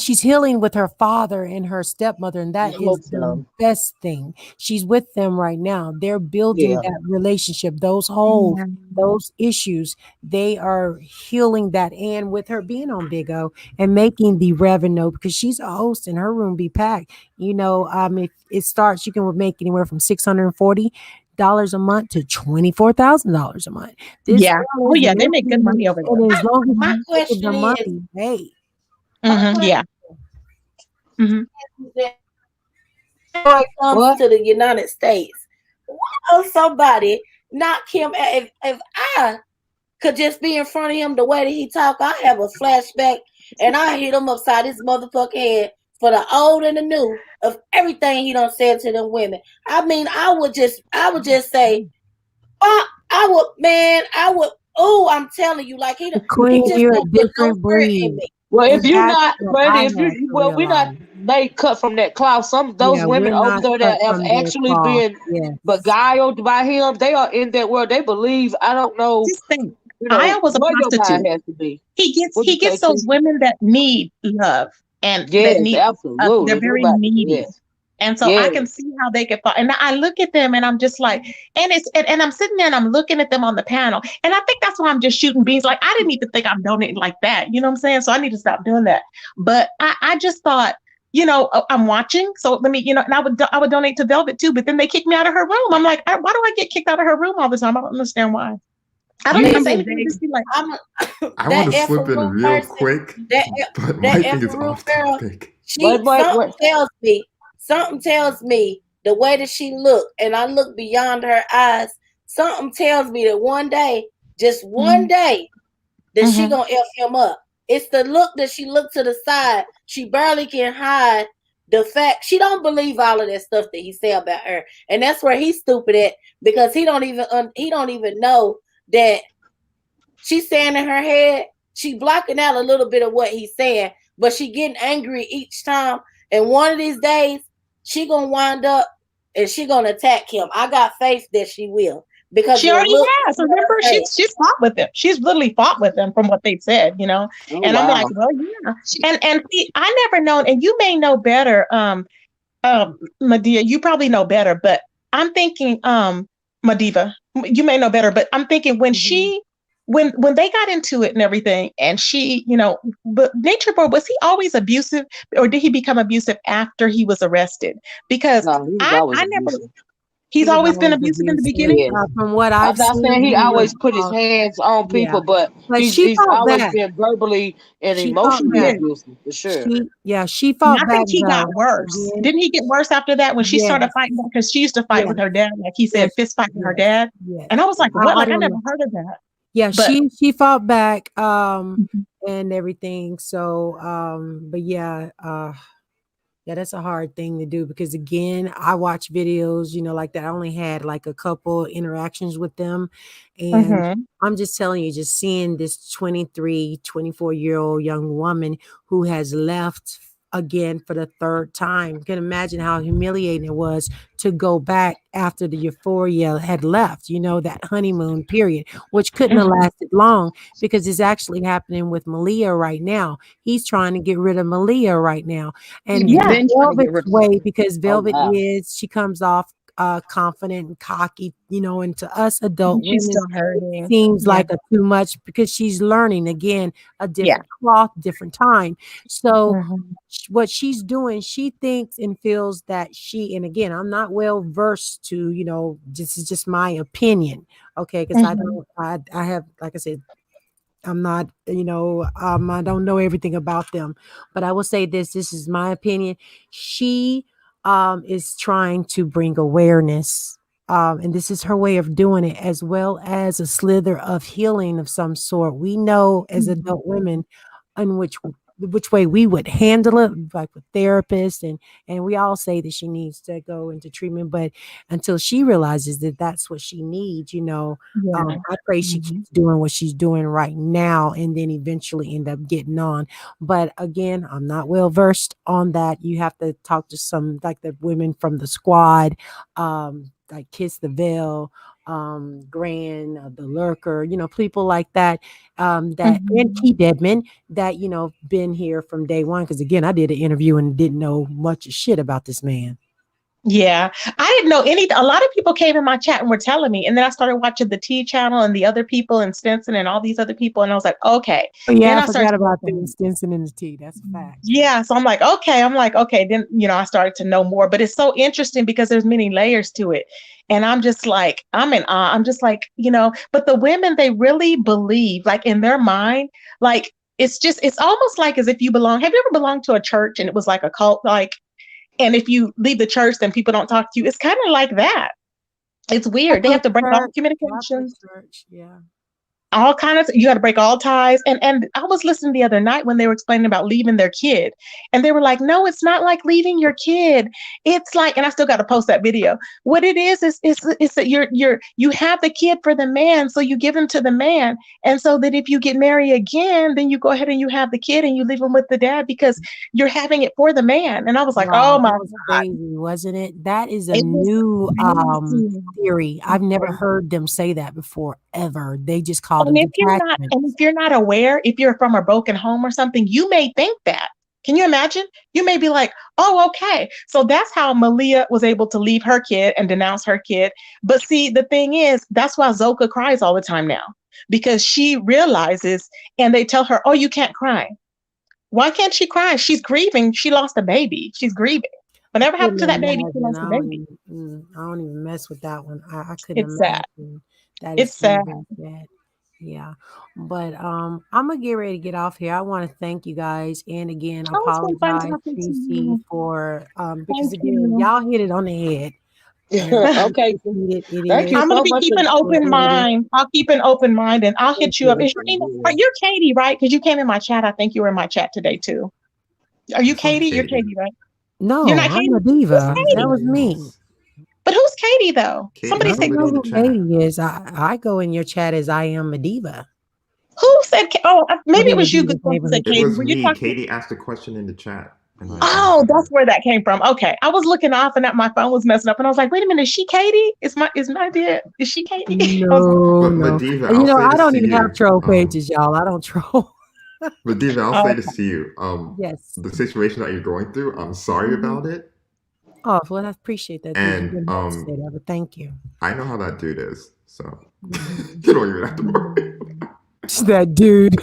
[SPEAKER 3] she's healing with her father and her stepmother, and that is the best thing. She's with them right now. They're building that relationship, those holes, those issues. They are healing that, and with her being on Big O and making the revenue, because she's a host and her room be packed. If it starts, you can make anywhere from $640 a month to $24,000 a month.
[SPEAKER 4] They make good money over there.
[SPEAKER 3] And as long as
[SPEAKER 8] my question
[SPEAKER 3] the money, hey,
[SPEAKER 8] when it comes to the United States, why does somebody knock him? If I could just be in front of him the way that he talk, I have a flashback and I hit him upside his motherfucking head for the old and the new of everything he done said to them women. I mean, I would just say, I'm telling you, like he just
[SPEAKER 3] you're a
[SPEAKER 8] don't put no
[SPEAKER 3] different breed.
[SPEAKER 1] Well, if you're not, we're not made cut from that cloth. Some of those women over there that have actually been beguiled by him, they are in that world. They believe, I don't know.
[SPEAKER 4] I was a prostitute.
[SPEAKER 1] Has to be.
[SPEAKER 4] He gets those women that need love and that need
[SPEAKER 1] absolutely.
[SPEAKER 4] They're very needy. And so I can see how they can fall. And I look at them and I'm just like, and I'm sitting there and I'm looking at them on the panel. And I think that's why I'm just shooting beans. Like, I didn't even think I'm donating like that. You know what I'm saying? So I need to stop doing that. But I just thought I'm watching. So let me, and I would donate to Velvet too. But then they kicked me out of her room. I'm like, why do I get kicked out of her room all the time? I don't understand why. I don't even say anything. Just be like,
[SPEAKER 15] I want to
[SPEAKER 8] that
[SPEAKER 15] slip in
[SPEAKER 8] Efferu
[SPEAKER 15] real
[SPEAKER 8] person,
[SPEAKER 15] quick, but my
[SPEAKER 8] that
[SPEAKER 15] thing is
[SPEAKER 8] Efferu
[SPEAKER 15] off
[SPEAKER 8] girl,
[SPEAKER 15] topic.
[SPEAKER 8] something tells me the way that she looked, and I look beyond her eyes. Something tells me that one day, just one day, that she gonna F him up. It's the look that she looked to the side. She barely can hide the fact she don't believe all of that stuff that he said about her, and that's where he's stupid at, because he don't even know that she's saying in her head, she blocking out a little bit of what he's saying, but she getting angry each time. And one of these days, she gonna wind up and she gonna attack him. I got faith that she will, because
[SPEAKER 4] she already has. Remember, she's fought with them. She's literally fought with them from what they've said,
[SPEAKER 8] Oh,
[SPEAKER 4] and I'm like, well, yeah. And see, I never known, and you may know better, MaDiva, you probably know better, but I'm thinking, MaDiva, you may know better, but I'm thinking when when they got into it and everything, and she, but Nature Boy, was he always abusive, or did he become abusive after he was arrested? Because
[SPEAKER 1] No, he was
[SPEAKER 4] I
[SPEAKER 1] always
[SPEAKER 4] never.
[SPEAKER 1] abusive.
[SPEAKER 4] He's
[SPEAKER 3] He was
[SPEAKER 4] always been
[SPEAKER 3] always
[SPEAKER 4] abusive in the
[SPEAKER 3] abusive.
[SPEAKER 4] beginning.
[SPEAKER 3] From what
[SPEAKER 1] I'm
[SPEAKER 3] I've
[SPEAKER 1] not saying
[SPEAKER 3] seen,
[SPEAKER 1] he
[SPEAKER 3] he was.
[SPEAKER 1] always put his hands on
[SPEAKER 3] Yeah,
[SPEAKER 1] people, but
[SPEAKER 3] but
[SPEAKER 1] he's
[SPEAKER 3] she
[SPEAKER 1] he's
[SPEAKER 3] fought
[SPEAKER 1] always
[SPEAKER 3] back.
[SPEAKER 1] been verbally and
[SPEAKER 3] She fought
[SPEAKER 1] emotionally
[SPEAKER 3] back.
[SPEAKER 1] abusive for sure.
[SPEAKER 3] She
[SPEAKER 4] And
[SPEAKER 3] fought
[SPEAKER 4] I
[SPEAKER 3] back
[SPEAKER 4] think he got
[SPEAKER 3] though.
[SPEAKER 4] worse.
[SPEAKER 3] Again,
[SPEAKER 4] Didn't he get worse after that when she
[SPEAKER 3] yes,
[SPEAKER 4] started fighting back? Because she used to fight
[SPEAKER 3] yes,
[SPEAKER 4] with her dad, like he said,
[SPEAKER 3] yes,
[SPEAKER 4] fist fight with her
[SPEAKER 3] yes,
[SPEAKER 4] dad.
[SPEAKER 3] yes.
[SPEAKER 4] And I was like, what?
[SPEAKER 3] I
[SPEAKER 4] Like I
[SPEAKER 3] don't
[SPEAKER 4] never
[SPEAKER 3] know.
[SPEAKER 4] heard of that.
[SPEAKER 3] Yeah,
[SPEAKER 4] But
[SPEAKER 3] she fought back and everything. So but yeah, yeah, that's a hard thing to do because again, I watch videos, like that. I only had like a couple interactions with them. And I'm just telling you, just seeing this 23, 24-year-old young woman who has left again for the third time. You can imagine how humiliating it was to go back after the euphoria had left, that honeymoon period, which couldn't have lasted long because it's actually happening with Malia right now. He's trying to get rid of Malia right now. And
[SPEAKER 2] He's been trying to get
[SPEAKER 3] Velvet's
[SPEAKER 2] rid of
[SPEAKER 3] way, because
[SPEAKER 1] Oh
[SPEAKER 3] Velvet
[SPEAKER 1] wow.
[SPEAKER 3] she comes off confident and cocky, and to us adult
[SPEAKER 4] she's
[SPEAKER 3] women,
[SPEAKER 4] still hurting.
[SPEAKER 3] seems
[SPEAKER 4] Yeah.
[SPEAKER 3] like a too much because she's learning again a
[SPEAKER 4] Yeah.
[SPEAKER 3] different cloth, different time. So
[SPEAKER 4] Mhm.
[SPEAKER 3] what she's doing, she thinks and feels that and again, I'm not well versed to, this is just my opinion, okay? Because I have, like I said, I'm not, I don't know everything about them, but I will say this is my opinion. She is trying to bring awareness. And this is her way of doing it, as well as a slither of healing of some sort. We know as adult women in which way we would handle it, like with therapists, and we all say that she needs to go into treatment, but until she realizes that that's what she needs,
[SPEAKER 4] Yeah.
[SPEAKER 3] I pray she keeps doing what she's doing right now and then eventually end up getting on. But again, I'm not well versed on that. You have to talk to some like the women from the squad, like Kiss the Veil, Grand, the Lurker, people like that, that and Key Deadman that, been here from day one. Because again, I did an interview and didn't know much of shit about this man.
[SPEAKER 4] Yeah, I didn't know anything. A lot of people came in my chat and were telling me, and then I started watching the T channel and the other people and Stinson and all these other people, and I was like, okay.
[SPEAKER 3] Oh yeah,
[SPEAKER 4] Then
[SPEAKER 3] I
[SPEAKER 4] I started
[SPEAKER 3] forgot
[SPEAKER 4] to
[SPEAKER 3] about
[SPEAKER 4] listen.
[SPEAKER 3] the Stinson and the T. That's a fact.
[SPEAKER 4] Yeah, so I'm like, okay. Then I started to know more, but it's so interesting because there's many layers to it, and I'm just like, I'm in awe. I'm just like, but the women, they really believe, like in their mind, like it's almost like as if you belong. Have you ever belonged to a church and it was like a cult, like? And if you leave the church, then people don't talk to you. It's kind of like that. It's weird. They have to break all communications.
[SPEAKER 3] Yeah.
[SPEAKER 4] All kinds of, you got to break all ties. And I was listening the other night when they were explaining about leaving their kid. And they were like, no, it's not like leaving your kid. It's like, and I still got to post that video. What it is that you have the kid for the man. So you give him to the man. And so that if you get married again, then you go ahead and you have the kid and you leave him with the dad because you're having it for the man. And I was like,
[SPEAKER 3] wow,
[SPEAKER 4] oh my
[SPEAKER 3] that was
[SPEAKER 4] God.
[SPEAKER 3] crazy, wasn't it? That is a
[SPEAKER 4] It was
[SPEAKER 3] new
[SPEAKER 4] crazy.
[SPEAKER 3] theory. I've never heard them say that before ever. They just called
[SPEAKER 4] And
[SPEAKER 3] it
[SPEAKER 4] if you're not aware, if you're from a broken home or something, you may think that. Can you imagine? You may be like, oh, okay. So that's how Malia was able to leave her kid and denounce her kid. But see, the thing is, that's why Zoka cries all the time now, because she realizes, and they tell her, oh, you can't cry. Why can't she cry? She's grieving. She lost a baby. She's grieving. Whatever happened to that baby? She lost a baby.
[SPEAKER 3] I don't even mess with that one. I couldn't
[SPEAKER 4] It's sad.
[SPEAKER 3] imagine. That is
[SPEAKER 4] It's sad.
[SPEAKER 3] sad. Yeah. But I'm gonna get ready to get off here. I want to thank you guys, and again
[SPEAKER 4] Oh, it's been fun
[SPEAKER 3] apologize,
[SPEAKER 4] talking to
[SPEAKER 3] TC,
[SPEAKER 4] you.
[SPEAKER 3] for because
[SPEAKER 4] Thank
[SPEAKER 3] again
[SPEAKER 4] you.
[SPEAKER 3] y'all hit it on the head.
[SPEAKER 1] Okay. Thank you
[SPEAKER 4] I'm gonna
[SPEAKER 1] so
[SPEAKER 4] be
[SPEAKER 1] much
[SPEAKER 4] keeping
[SPEAKER 1] for
[SPEAKER 4] open mind. I'll keep an open mind, and I'll hit you up. Is your email? You're Katie, right? Because you came in my chat. I think you were in my chat today too. Are you Katie? You're Katie, right?
[SPEAKER 3] No,
[SPEAKER 4] You're not
[SPEAKER 3] I'm
[SPEAKER 4] Katie.
[SPEAKER 3] a diva.
[SPEAKER 4] Who's Katie?
[SPEAKER 3] That was me.
[SPEAKER 4] But who's Katie though?
[SPEAKER 15] Katie,
[SPEAKER 4] Somebody
[SPEAKER 3] I
[SPEAKER 4] said
[SPEAKER 3] don't know who Katie is. I go in your chat as I am MaDiva.
[SPEAKER 4] Who said? Oh, maybe it
[SPEAKER 3] Whatever
[SPEAKER 4] was you
[SPEAKER 3] Diva's
[SPEAKER 4] who said
[SPEAKER 15] It
[SPEAKER 4] Katie.
[SPEAKER 15] was
[SPEAKER 4] Were you
[SPEAKER 15] me.
[SPEAKER 4] talking?
[SPEAKER 15] Katie asked a question in the chat. And
[SPEAKER 4] Oh, that's where that came from. Okay, I was looking off, and that my phone was messing up, and I was like, "Wait a minute, is she Katie? Is my idea? Is she Katie?"
[SPEAKER 3] No,
[SPEAKER 15] But
[SPEAKER 3] no.
[SPEAKER 15] MaDiva,
[SPEAKER 3] And
[SPEAKER 15] I'll say
[SPEAKER 3] I
[SPEAKER 15] this
[SPEAKER 3] don't
[SPEAKER 15] to
[SPEAKER 3] even have
[SPEAKER 15] you.
[SPEAKER 3] troll pages, y'all. I don't troll.
[SPEAKER 15] MaDiva, I'll say this to you.
[SPEAKER 3] Yes.
[SPEAKER 15] The situation that you're going through, I'm sorry about it.
[SPEAKER 3] Oh, well, I appreciate that, dude. You
[SPEAKER 15] And
[SPEAKER 3] didn't have to say that, but thank you.
[SPEAKER 15] I know how that dude is. So you don't even have to worry.
[SPEAKER 3] It's that dude.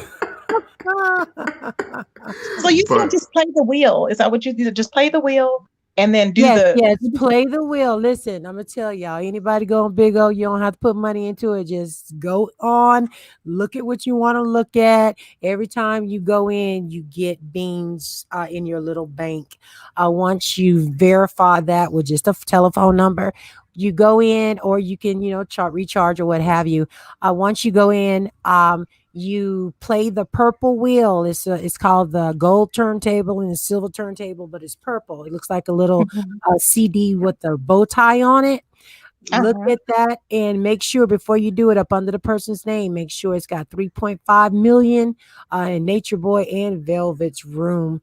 [SPEAKER 4] So you said
[SPEAKER 15] But
[SPEAKER 4] just play the wheel. Is that what you did? Just play the wheel and then do
[SPEAKER 3] Yes, play the wheel. Listen, I'm gonna tell y'all, anybody going big O, you don't have to put money into it. Just go on, look at what you want to look at. Every time you go in, you get beans in your little bank. Once you verify that with just a telephone number, you go in, or you can, recharge or what have you. Once you go in, you play the purple wheel. It's called the gold turntable and the silver turntable, but it's purple. It looks like a little CD with a bow tie on it. Look at that and make sure before you do it, up under the person's name, make sure it's got 3.5 million. And Nature Boy and Velvet's room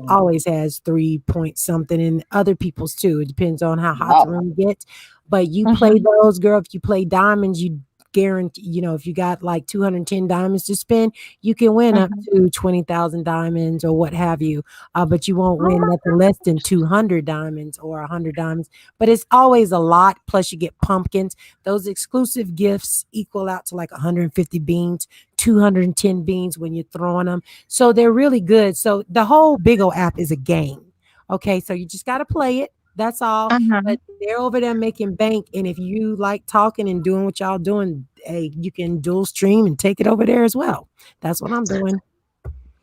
[SPEAKER 3] always has 3 point something, and other people's too. It depends on how hot the room gets. But you play those, girl. If you play diamonds, you guarantee, if you got like 210 diamonds to spend, you can win up to 20,000 diamonds or what have you. But you won't win nothing less than 200 diamonds or 100 diamonds. But it's always a lot. Plus, you get pumpkins. Those exclusive gifts equal out to like 150 beans, 210 beans when you're throwing them. So they're really good. So the whole Big O app is a game. Okay, so you just got to play it. That's all. But they're over there making bank. And if you like talking and doing what y'all doing, hey, you can dual stream and take it over there as well. That's what I'm doing.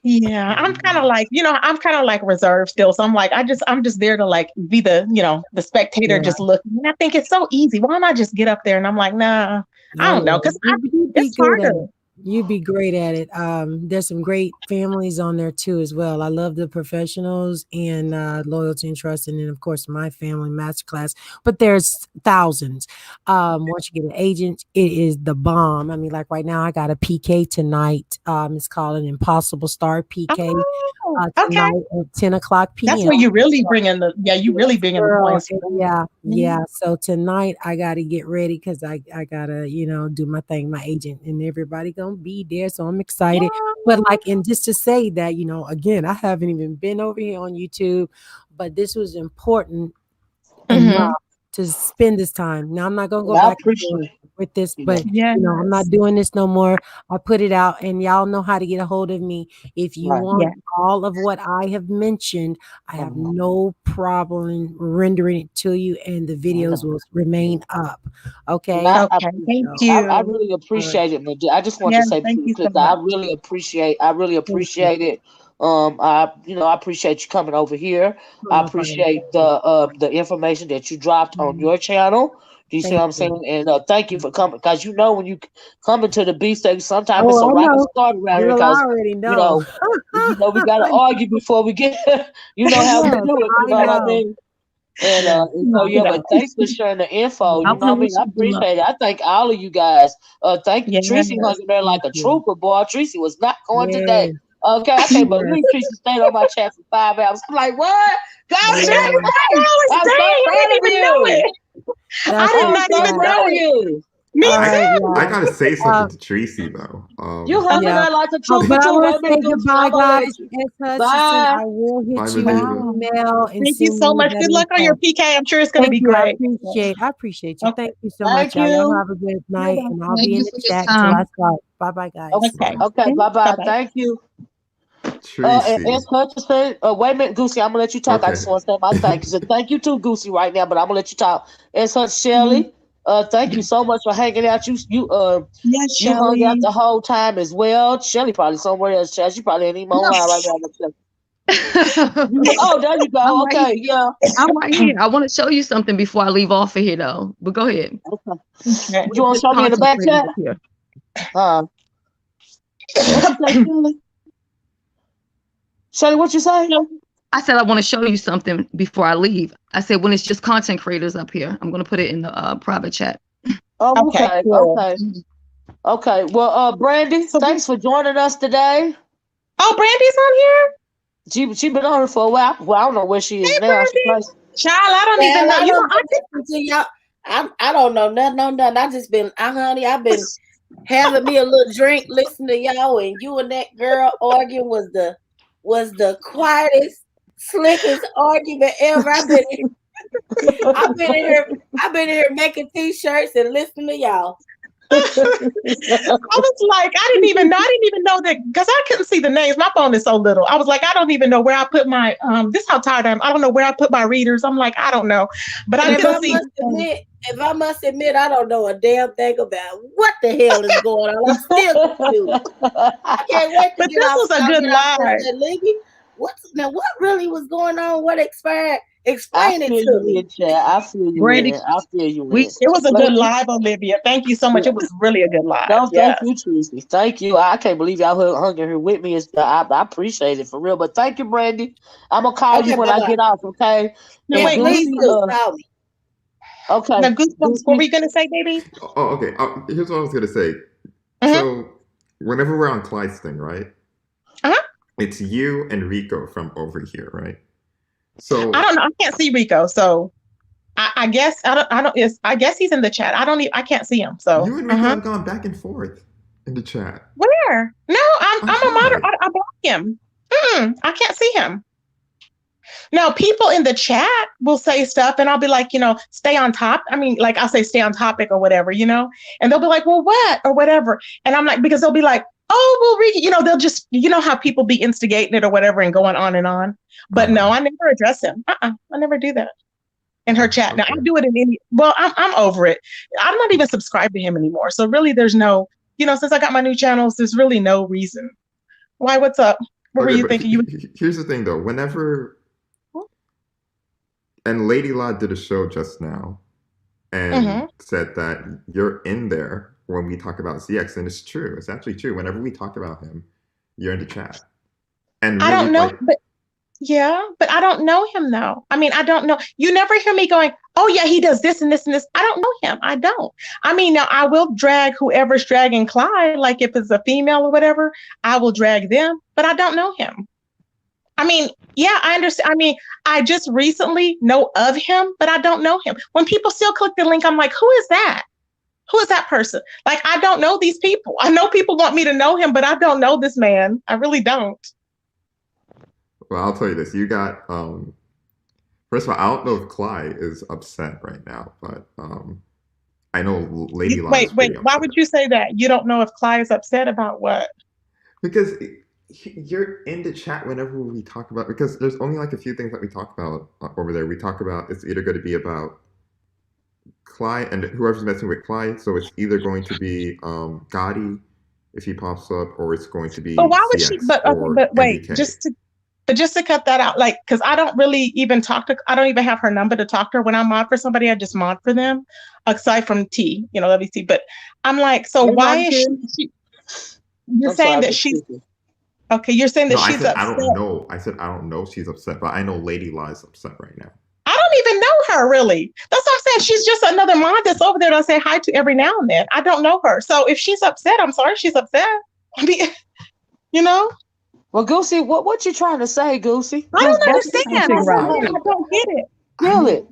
[SPEAKER 4] Yeah, I'm kind of like, I'm kind of like reserved still. So I'm like, I'm just there to like be the, the spectator just looking. And I think it's so easy. Why not just get up there? And I'm like, nah, I don't know. Cause it's harder.
[SPEAKER 3] You'd be great at it. There's some great families on there too as well. I love the professionals and loyalty and trust, and then of course my family masterclass. But there's thousands. Once you get an agent, it is the bomb. I mean, like right now, I got a PK tonight. It's called an Impossible Star PK. Tonight at 10 o'clock p.m.
[SPEAKER 4] That's where you really bring in the points.
[SPEAKER 3] Yeah. So tonight I got to get ready because I got to, do my thing, my agent and everybody going to be there. So I'm excited. But and just to say that, again, I haven't even been over here on YouTube, but this was important enough to spend this time. Now I'm not going to go back with this, but I'm not doing this no more. I put it out and y'all know how to get a hold of me. If you want all of what I have mentioned, I have no problem in rendering it to you, and the videos will remain up. Okay.
[SPEAKER 4] Thank you.
[SPEAKER 1] I really appreciate it, MaDiva. I just want to say because I really appreciate it. I appreciate you coming over here. I appreciate the information that you dropped on your channel. Do you see what I'm saying? And thank you for coming, because when you come into the B stage, sometimes it's a rocky start around here because
[SPEAKER 3] I already know.
[SPEAKER 1] We gotta argue before we get how we do it. You know what I mean? And but thanks for sharing the info. You know what I mean? I appreciate it. I thank all of you guys. Thank you. Tracy hung in there like a trooper, boy. Tracy was not going today. Okay, I can't believe Tracy stayed on my chat for 5 hours. I'm like, what? God, Tracy, I'm so proud of you.
[SPEAKER 4] I did not even know it. Me too.
[SPEAKER 15] I gotta say something to Tracy though.
[SPEAKER 1] You hung in there like a trooper.
[SPEAKER 3] But I
[SPEAKER 1] too.
[SPEAKER 3] want to say goodbye, guys.
[SPEAKER 1] Bye.
[SPEAKER 3] I will hit you an email. And
[SPEAKER 4] thank you so much. Good luck on your PK. I'm sure it's going to be great.
[SPEAKER 3] I appreciate you. Thank you so much. Y'all have a good night, and I'll be in the chat until I start. Bye, guys.
[SPEAKER 1] Okay. Bye. Thank you.
[SPEAKER 15] Tracy.
[SPEAKER 1] And Hutchinson, wait a minute, Goosey, I'm gonna let you talk. I
[SPEAKER 15] Okay.
[SPEAKER 1] just want to say my thanks. So thank you too, Goosey, right now, but I'm gonna let you talk. And so Shelly, thank you so much for hanging out.
[SPEAKER 4] Yes,
[SPEAKER 1] You hung out
[SPEAKER 4] Shelly.
[SPEAKER 1] the whole time as well. Shelly probably somewhere else. She probably ain't even online right now. Oh, there you
[SPEAKER 2] I'm
[SPEAKER 1] go.
[SPEAKER 2] right
[SPEAKER 1] Okay,
[SPEAKER 2] here.
[SPEAKER 1] yeah.
[SPEAKER 2] I'm right here. I want to show you something before I leave off of here, though. But go ahead.
[SPEAKER 1] Okay.
[SPEAKER 4] Okay.
[SPEAKER 1] You want to show me in the back chat? What you say, Shelly? Shelly, what you say?
[SPEAKER 2] I said I want to show you something before I leave. I said when it's just content creators up here, I'm going to put it in the private chat.
[SPEAKER 1] Oh,
[SPEAKER 4] Okay,
[SPEAKER 1] okay,
[SPEAKER 4] cool.
[SPEAKER 1] okay. Well, Brandy, thanks for joining us today.
[SPEAKER 4] Oh, Brandy's on here?
[SPEAKER 1] She been on here for a while. Well, I don't know where she is now. She probably...
[SPEAKER 4] Child, I don't even know.
[SPEAKER 8] I
[SPEAKER 4] You know,
[SPEAKER 8] don't listen to y'all. I don't know nothing on nothing. I just been, honey, I've been having me a little drink, listening to y'all, and you and that girl arguing was the quietest, slickest argument ever. I've been in here making t-shirts and listening to y'all.
[SPEAKER 4] I was like, I didn't even know that, because I couldn't see the names. My phone is so little. I was like, I don't even know where I put my this is how tired I am. I don't know where I put my readers. I'm like, I don't know. But I couldn't see.
[SPEAKER 8] If I must admit, I don't know a damn thing about what the hell is going on. I'm still confused. I can't wait to
[SPEAKER 4] But
[SPEAKER 8] get
[SPEAKER 4] this
[SPEAKER 8] off.
[SPEAKER 4] was a good live.
[SPEAKER 8] What really was going on? What expired? Explain it to me.
[SPEAKER 1] I feel you.
[SPEAKER 4] Brandy,
[SPEAKER 1] I feel you.
[SPEAKER 4] it was a good live, Olivia. Thank you so much. It was really a good live.
[SPEAKER 1] No,
[SPEAKER 4] Yes.
[SPEAKER 1] thank you, Tracy. Thank you. I can't believe y'all hung in here with me. I appreciate it for real. But thank you, Brandy. I'm gonna call you when I get off. Okay.
[SPEAKER 4] No, wait,
[SPEAKER 8] please call me.
[SPEAKER 1] Okay.
[SPEAKER 4] Now, Goosebumps, what were you gonna say, baby?
[SPEAKER 15] Oh, okay. Here's what I was gonna say. So, whenever we're on Clyde's thing, right? It's you and Rico from over here, right? So
[SPEAKER 4] I don't know. I can't see Rico, so I guess I guess he's in the chat. I can't see him. So
[SPEAKER 15] you and Rico have gone back and forth in the chat.
[SPEAKER 4] Where? No, I'm a moderator. I block him. I can't see him. Now, people in the chat will say stuff, and I'll be like, stay on top. I mean, like I'll say stay on topic or whatever, and they'll be like, well, what or whatever, and I'm like, because they'll be like, oh, well, Rico, they'll just, how people be instigating it or whatever and going on and on. But no, I never address him. I never do that in her chat. Now I do it in I'm over it. I'm not even subscribed to him anymore. So really there's no, since I got my new channels, there's really no reason. Why, what's up? What were you thinking?
[SPEAKER 15] Here's the thing though, and Lady La did a show just now and said that you're in there when we talk about ZX, and it's true. It's actually true. Whenever we talk about him, you're in the chat. And really,
[SPEAKER 4] I don't know, but I don't know him though. I mean, I don't know. You never hear me going, oh yeah, he does this and this and this. I don't know him. I don't. I mean, now I will drag whoever's dragging Clyde, like if it's a female or whatever, I will drag them, but I don't know him. I mean, yeah, I understand. I mean, I just recently know of him, but I don't know him. When people still click the link, I'm like, who is that? Who is that person? Like, I don't know these people. I know people want me to know him, but I don't know this man. I really don't.
[SPEAKER 15] Well, I'll tell you this. You got, first of all, I don't know if Clyde is upset right now, but I know Lady La is
[SPEAKER 4] Wait, why would you say that? You don't know if Clyde is upset about what?
[SPEAKER 15] Because you're in the chat whenever we talk about, because there's only like a few things that we talk about over there. We talk about, it's either going to be about Clyde and whoever's messing with Clyde. So it's either going to be Gotti if he pops up, or it's going to be.
[SPEAKER 4] But why would
[SPEAKER 15] CX
[SPEAKER 4] she? But wait,
[SPEAKER 15] MBK.
[SPEAKER 4] just to cut that out, like, because I don't really even I don't even have her number to talk to her. When I mod for somebody, I just mod for them, aside from T, WT. But I'm like, so why is she? You're saying that she's. Okay, you're saying that she's upset.
[SPEAKER 15] I don't know. I said I don't know if she's upset, but I know Lady La is upset right now.
[SPEAKER 4] I don't even know her, really. That's what I'm saying. She's just another mod that's over there that I say hi to every now and then. I don't know her. So if she's upset, I'm sorry she's upset. I mean,
[SPEAKER 1] Well, Goosey, what you trying to say, Goosey?
[SPEAKER 4] I don't understand. I don't get it.
[SPEAKER 1] Feel it.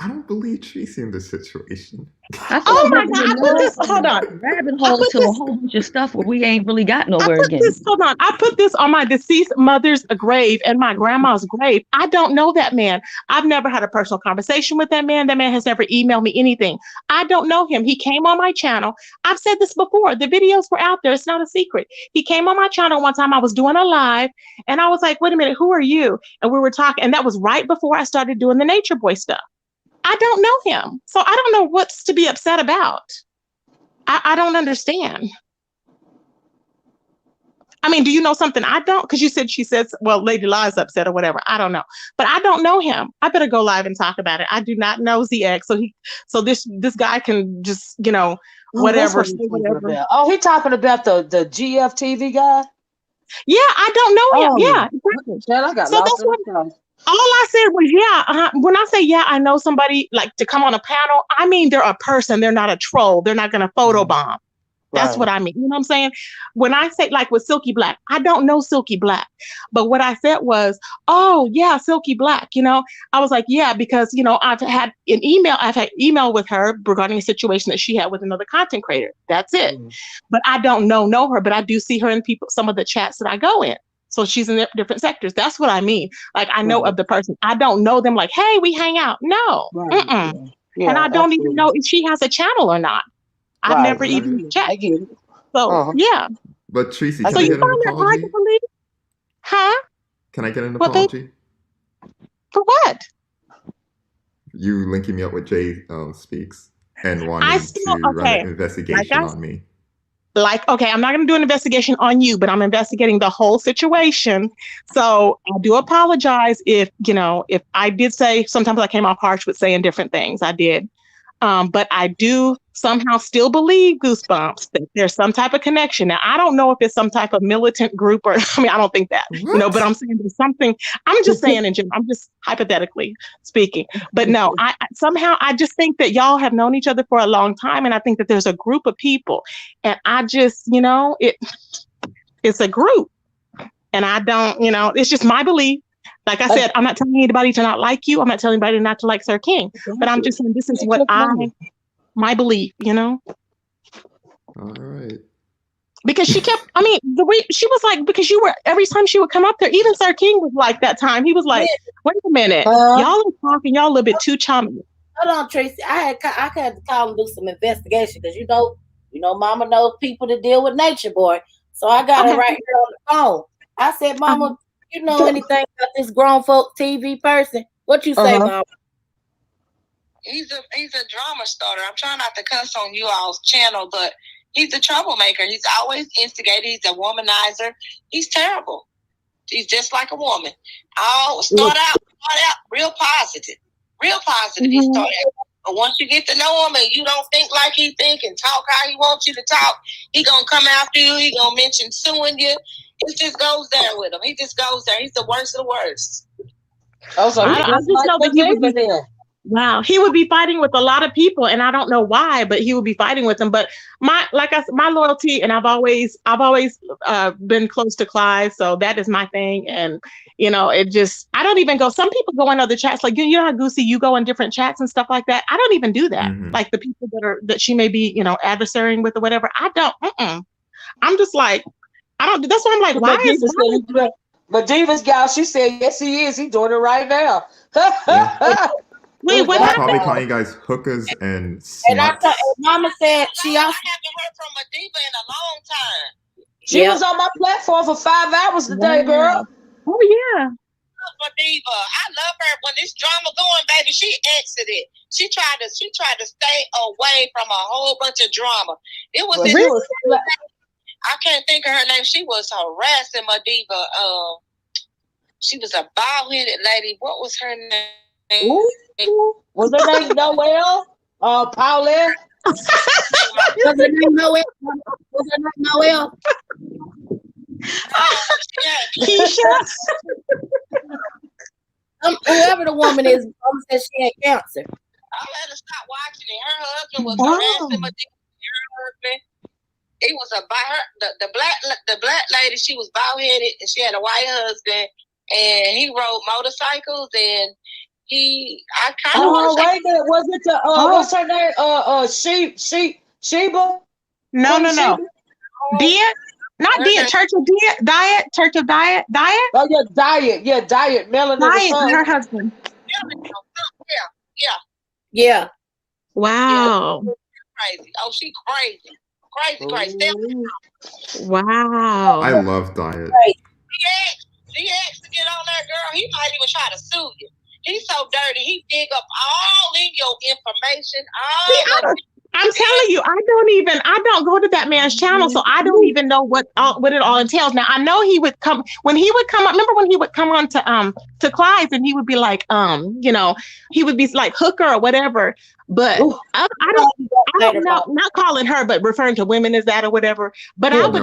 [SPEAKER 15] I don't believe Tracy in this situation.
[SPEAKER 2] Oh
[SPEAKER 4] my God! I put this. Hold on.
[SPEAKER 2] Rabbit
[SPEAKER 4] I
[SPEAKER 2] hole
[SPEAKER 4] put
[SPEAKER 2] to a
[SPEAKER 4] this.
[SPEAKER 2] whole bunch of stuff where we ain't really got
[SPEAKER 4] I
[SPEAKER 2] nowhere
[SPEAKER 4] put
[SPEAKER 2] again.
[SPEAKER 4] this. Hold on. I put this on my deceased mother's grave and my grandma's grave. I don't know that man. I've never had a personal conversation with that man. That man has never emailed me anything. I don't know him. He came on my channel. I've said this before. The videos were out there. It's not a secret. He came on my channel one time. I was doing a live and I was like, wait a minute, who are you? And we were talking. And that was right before I started doing the Nature Boy stuff. I don't know him. So I don't know what's to be upset about. I don't understand. I mean, do you know something I don't? Because she says, well, Lady Li's upset or whatever. I don't know. But I don't know him. I better go live and talk about it. I do not know ZX. So this guy can just, whatever.
[SPEAKER 1] That's what he's talking about. Oh, he talking about the GFTV guy?
[SPEAKER 4] Yeah, I don't know him.
[SPEAKER 1] Oh,
[SPEAKER 4] Yeah, exactly.
[SPEAKER 1] man, I got
[SPEAKER 4] So
[SPEAKER 1] lost
[SPEAKER 4] that's
[SPEAKER 1] in
[SPEAKER 4] what
[SPEAKER 1] the sauce.
[SPEAKER 4] all I said was, yeah. When I say, yeah, I know somebody like to come on a panel, I mean, they're a person. They're not a troll. They're not going to photobomb. That's what I mean. You know what I'm saying? When I say like with Silky Black, I don't know Silky Black. But what I said was, oh yeah, Silky Black, I was like, yeah, because, I've had email with her regarding a situation that she had with another content creator. That's it. But I don't know her, but I do see her in some of the chats that I go in. So she's in different sectors. That's what I mean. Like I know of the person. I don't know them like, hey, we hang out. No.
[SPEAKER 1] Yeah,
[SPEAKER 4] And I don't even know if she has a channel or not. I've never even checked. So yeah.
[SPEAKER 15] But Tracy,
[SPEAKER 4] So
[SPEAKER 15] can I
[SPEAKER 4] you
[SPEAKER 15] get an
[SPEAKER 4] find that hard to
[SPEAKER 15] apology?
[SPEAKER 4] believe? Huh?
[SPEAKER 15] Can I get an
[SPEAKER 4] What they-
[SPEAKER 15] apology?
[SPEAKER 4] For what?
[SPEAKER 15] You linking me up with Jay Speaks and wanting to run an investigation on me.
[SPEAKER 4] Okay, I'm not going to do an investigation on you, but I'm investigating the whole situation. So I do apologize if I did say, sometimes I came off harsh with saying different things. I did. But I do somehow still believe, Goosebumps, that there's some type of connection. Now, I don't know if it's some type of militant group or, I don't think that, but I'm saying there's something, I'm just saying in general, I'm just hypothetically speaking. But no, I somehow, I just think that y'all have known each other for a long time. And I think that there's a group of people and I just, it's a group and I don't, it's just my belief. Like I said, I'm not telling anybody to not like you. I'm not telling anybody not to like Sir King. But I'm just saying this is what my belief,
[SPEAKER 15] All right.
[SPEAKER 4] Because she kept, the way she was like, because every time she would come up there, even Sir King was like that time. He was like, wait a minute, y'all are talking, y'all a little bit too chummy.
[SPEAKER 8] Hold on, Tracy. I had to call and do some investigation because Mama knows people to deal with Nature Boy. So I got her right here on the phone. I said, Mama, you know anything about this grown folk TV person? What you say, Mama?
[SPEAKER 21] He's a drama starter. I'm trying not to cuss on you all's channel, but he's a troublemaker. He's always instigated. He's a womanizer. He's terrible. He's just like a woman. I'll start out real positive. He started out. But once you get to know him and you don't think like he think and talk how he wants you to talk, he gonna come after you. He gonna mention suing you. It just goes there with him. He just goes there. He's the worst of the worst.
[SPEAKER 4] I just know that he would be, wow, he would be fighting with a lot of people, and I don't know why, but he would be fighting with them. But my loyalty, and I've always been close to Clive, so that is my thing. And it just, I don't even go. Some people go in other chats, like you know how Goosey, you go in different chats and stuff like that. I don't even do that. Like the people that she may be adversarying with or whatever. I don't. I'm just like, I don't. That's why I'm like, why is this?
[SPEAKER 1] MaDiva's gal, she said, yes, he is. He's doing it right now.
[SPEAKER 4] Wait, what
[SPEAKER 15] They're
[SPEAKER 4] happened?
[SPEAKER 15] probably calling you guys hookers and
[SPEAKER 8] And
[SPEAKER 15] sluts.
[SPEAKER 8] Mama said she also
[SPEAKER 21] haven't heard from MaDiva in a long time.
[SPEAKER 1] She was on my platform for 5 hours today, girl.
[SPEAKER 4] Oh yeah.
[SPEAKER 21] MaDiva, I love her. When this drama going, baby, she exited. She tried to stay away from a whole bunch of drama. It was I can't think of her name. She was harassing MaDiva. She was a bald-headed lady. What was her name?
[SPEAKER 1] Was her name Noelle? Paulette?
[SPEAKER 8] Was her name Noelle?
[SPEAKER 4] Keisha?
[SPEAKER 21] Whoever the woman is, Mama said she had cancer. I let her stop watching it. Her husband was harassing MaDiva. Her husband. It was the black lady. She was bald headed and she had a white husband, and he rode motorcycles and I kind of want to say.
[SPEAKER 1] Wait a minute. Was it the what's her name? Sheba?
[SPEAKER 4] No. Diet? Not Diet. Church of Diet. Church of Diet.
[SPEAKER 1] Oh yeah, Diet. Yeah, Diet. Melanin.
[SPEAKER 4] Diet. Her husband.
[SPEAKER 21] Yeah.
[SPEAKER 4] Wow.
[SPEAKER 21] Yeah. Crazy. Oh, she crazy.
[SPEAKER 4] Wow.
[SPEAKER 15] I love Diet.
[SPEAKER 21] He asked to get on there, girl. He might even try to sue you. He's so dirty. He dig up all in your information.
[SPEAKER 4] I'm telling you, I don't go to that man's channel, so I don't even know what it all entails. Now I know he would come when he would come up. Remember when he would come on to Clyde's and he would be like, he would be like hooker or whatever. But I don't know, not calling her, but referring to women as that or whatever. But I don't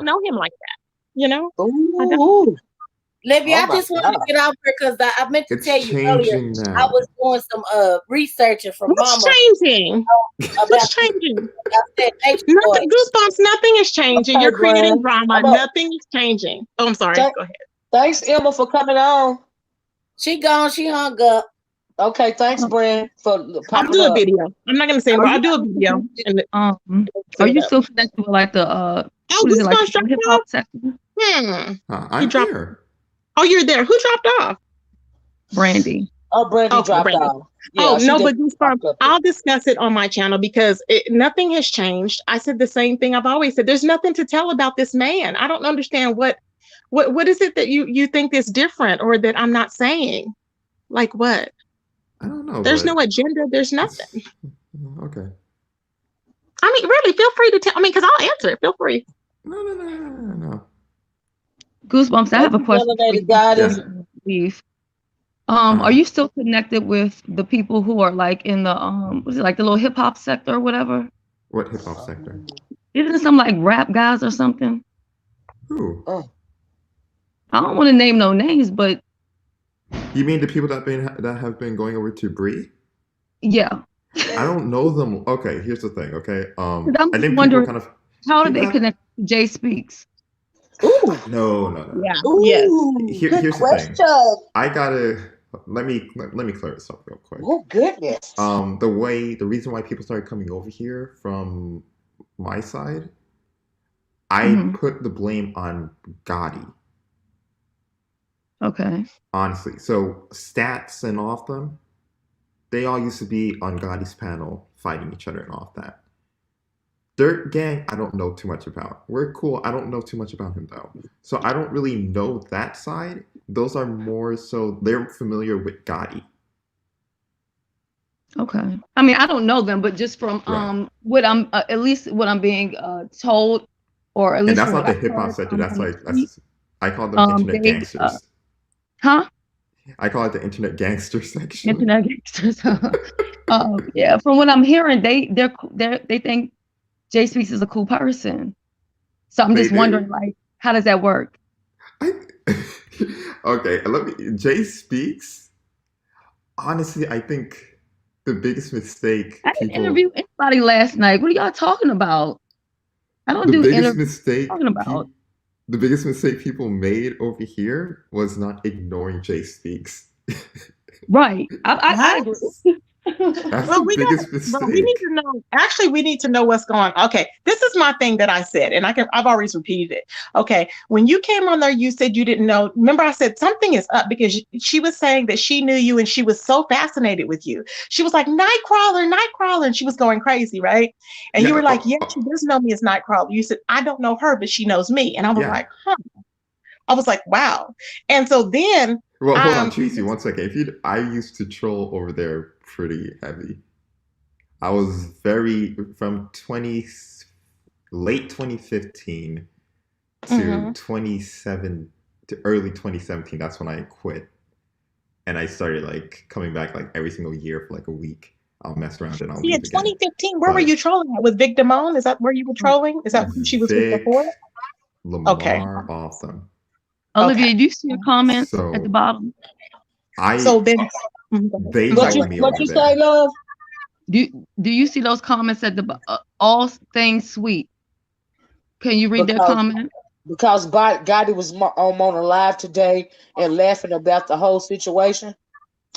[SPEAKER 4] know him like that. You know?
[SPEAKER 8] Olivia, I just wanted to get out there because I meant to tell you earlier.
[SPEAKER 15] Now.
[SPEAKER 8] I was doing some researching from
[SPEAKER 4] What's
[SPEAKER 8] Mama.
[SPEAKER 4] Changing? What's changing? Nothing, Goosebumps. Nothing is changing. You're creating drama. Nothing is changing. Oh, I'm sorry. Go ahead.
[SPEAKER 1] Thanks, Emma, for coming on.
[SPEAKER 8] She gone. She hung up.
[SPEAKER 1] Okay, thanks, Brand, for
[SPEAKER 4] I'll do a video. I'm not gonna say more. I'll do a video.
[SPEAKER 2] Are you still connected with like the hip hop section?
[SPEAKER 15] I'm here.
[SPEAKER 4] Oh, you're there. Who dropped off?
[SPEAKER 2] Brandy.
[SPEAKER 1] Oh, Brandy dropped off. Yeah,
[SPEAKER 4] no, but I'll discuss it on my channel because nothing has changed. I said the same thing I've always said. There's nothing to tell about this man. I don't understand what is it that you think is different or that I'm not saying? Like what?
[SPEAKER 15] I don't know.
[SPEAKER 4] There's no agenda. There's nothing.
[SPEAKER 15] Okay.
[SPEAKER 4] I mean, really, feel free to tell. I mean, because I'll answer it. Feel free.
[SPEAKER 15] No.
[SPEAKER 2] Goosebumps. I have a question.
[SPEAKER 1] Yes.
[SPEAKER 2] Are you still connected with the people who are like in the was it like the little hip hop sector or whatever?
[SPEAKER 15] What hip hop sector?
[SPEAKER 2] Isn't it some like rap guys or something?
[SPEAKER 15] Who?
[SPEAKER 2] I don't want to name no names, but
[SPEAKER 15] you mean the people that have been going over to Bree?
[SPEAKER 2] Yeah.
[SPEAKER 15] I don't know them. Okay, here's the thing. Okay,
[SPEAKER 2] I'm
[SPEAKER 15] I think
[SPEAKER 2] wondering
[SPEAKER 15] people kind of
[SPEAKER 2] how did they connect to Jay Speaks?
[SPEAKER 15] No.
[SPEAKER 4] Yeah.
[SPEAKER 15] Here's the thing. I gotta let me clear this up real quick.
[SPEAKER 1] Oh goodness.
[SPEAKER 15] The reason why people started coming over here from my side, I put the blame on Gotti.
[SPEAKER 2] Okay.
[SPEAKER 15] Honestly, so Stats and all of them, they all used to be on Gotti's panel fighting each other and all of that. Dirt Gang, I don't know too much about. We're cool. I don't know too much about him though. So I don't really know that side. Those are more so they're familiar with Gotti.
[SPEAKER 2] Okay. I mean, I don't know them, but just from what I'm at least what I'm being told, or at least
[SPEAKER 15] and that's not the hip hop sector. That's I call them internet gangsters. I call it the internet gangster section.
[SPEAKER 2] Internet gangsters. Yeah. From what I'm hearing, they think Jay Speaks is a cool person. So I'm just wondering, like, how does that work?
[SPEAKER 15] Okay, Jay Speaks. Honestly, I think the biggest mistake.
[SPEAKER 2] I didn't interview anybody last night. What are y'all talking about? I don't do interviews.
[SPEAKER 15] The biggest mistake people made over here was not ignoring Jay Speaks.
[SPEAKER 2] Right. I agree.
[SPEAKER 15] That's the biggest mistake.
[SPEAKER 4] We need to know. Actually, we need to know what's going on. Okay, this is my thing that I said, and I've always repeated it. Okay, when you came on there, you said you didn't know. Remember, I said something is up because she was saying that she knew you and she was so fascinated with you. She was like Nightcrawler, and she was going crazy, right? And you were like, yeah, she does know me as Nightcrawler. You said, I don't know her, but she knows me, and I was like, huh. I was like, wow. And so then.
[SPEAKER 15] Well, hold on, Tracy, 1 second. I used to troll over there pretty heavy. I was from late 2015 to to early 2017. That's when I quit, and I started like coming back like every single year for like a week. I'll mess around and I'll leave again.
[SPEAKER 4] 2015. Where were you trolling at? With Vic Damone? Is that where you were trolling? Is that who she was with before?
[SPEAKER 15] Lamar, awesome.
[SPEAKER 2] Olivia, do you see a comment at the bottom?
[SPEAKER 15] They
[SPEAKER 1] know me what you say, love?
[SPEAKER 2] Do you see those comments at the all things sweet? Can you read their comment?
[SPEAKER 1] Because Gotti was on Mona Live today and laughing about the whole situation.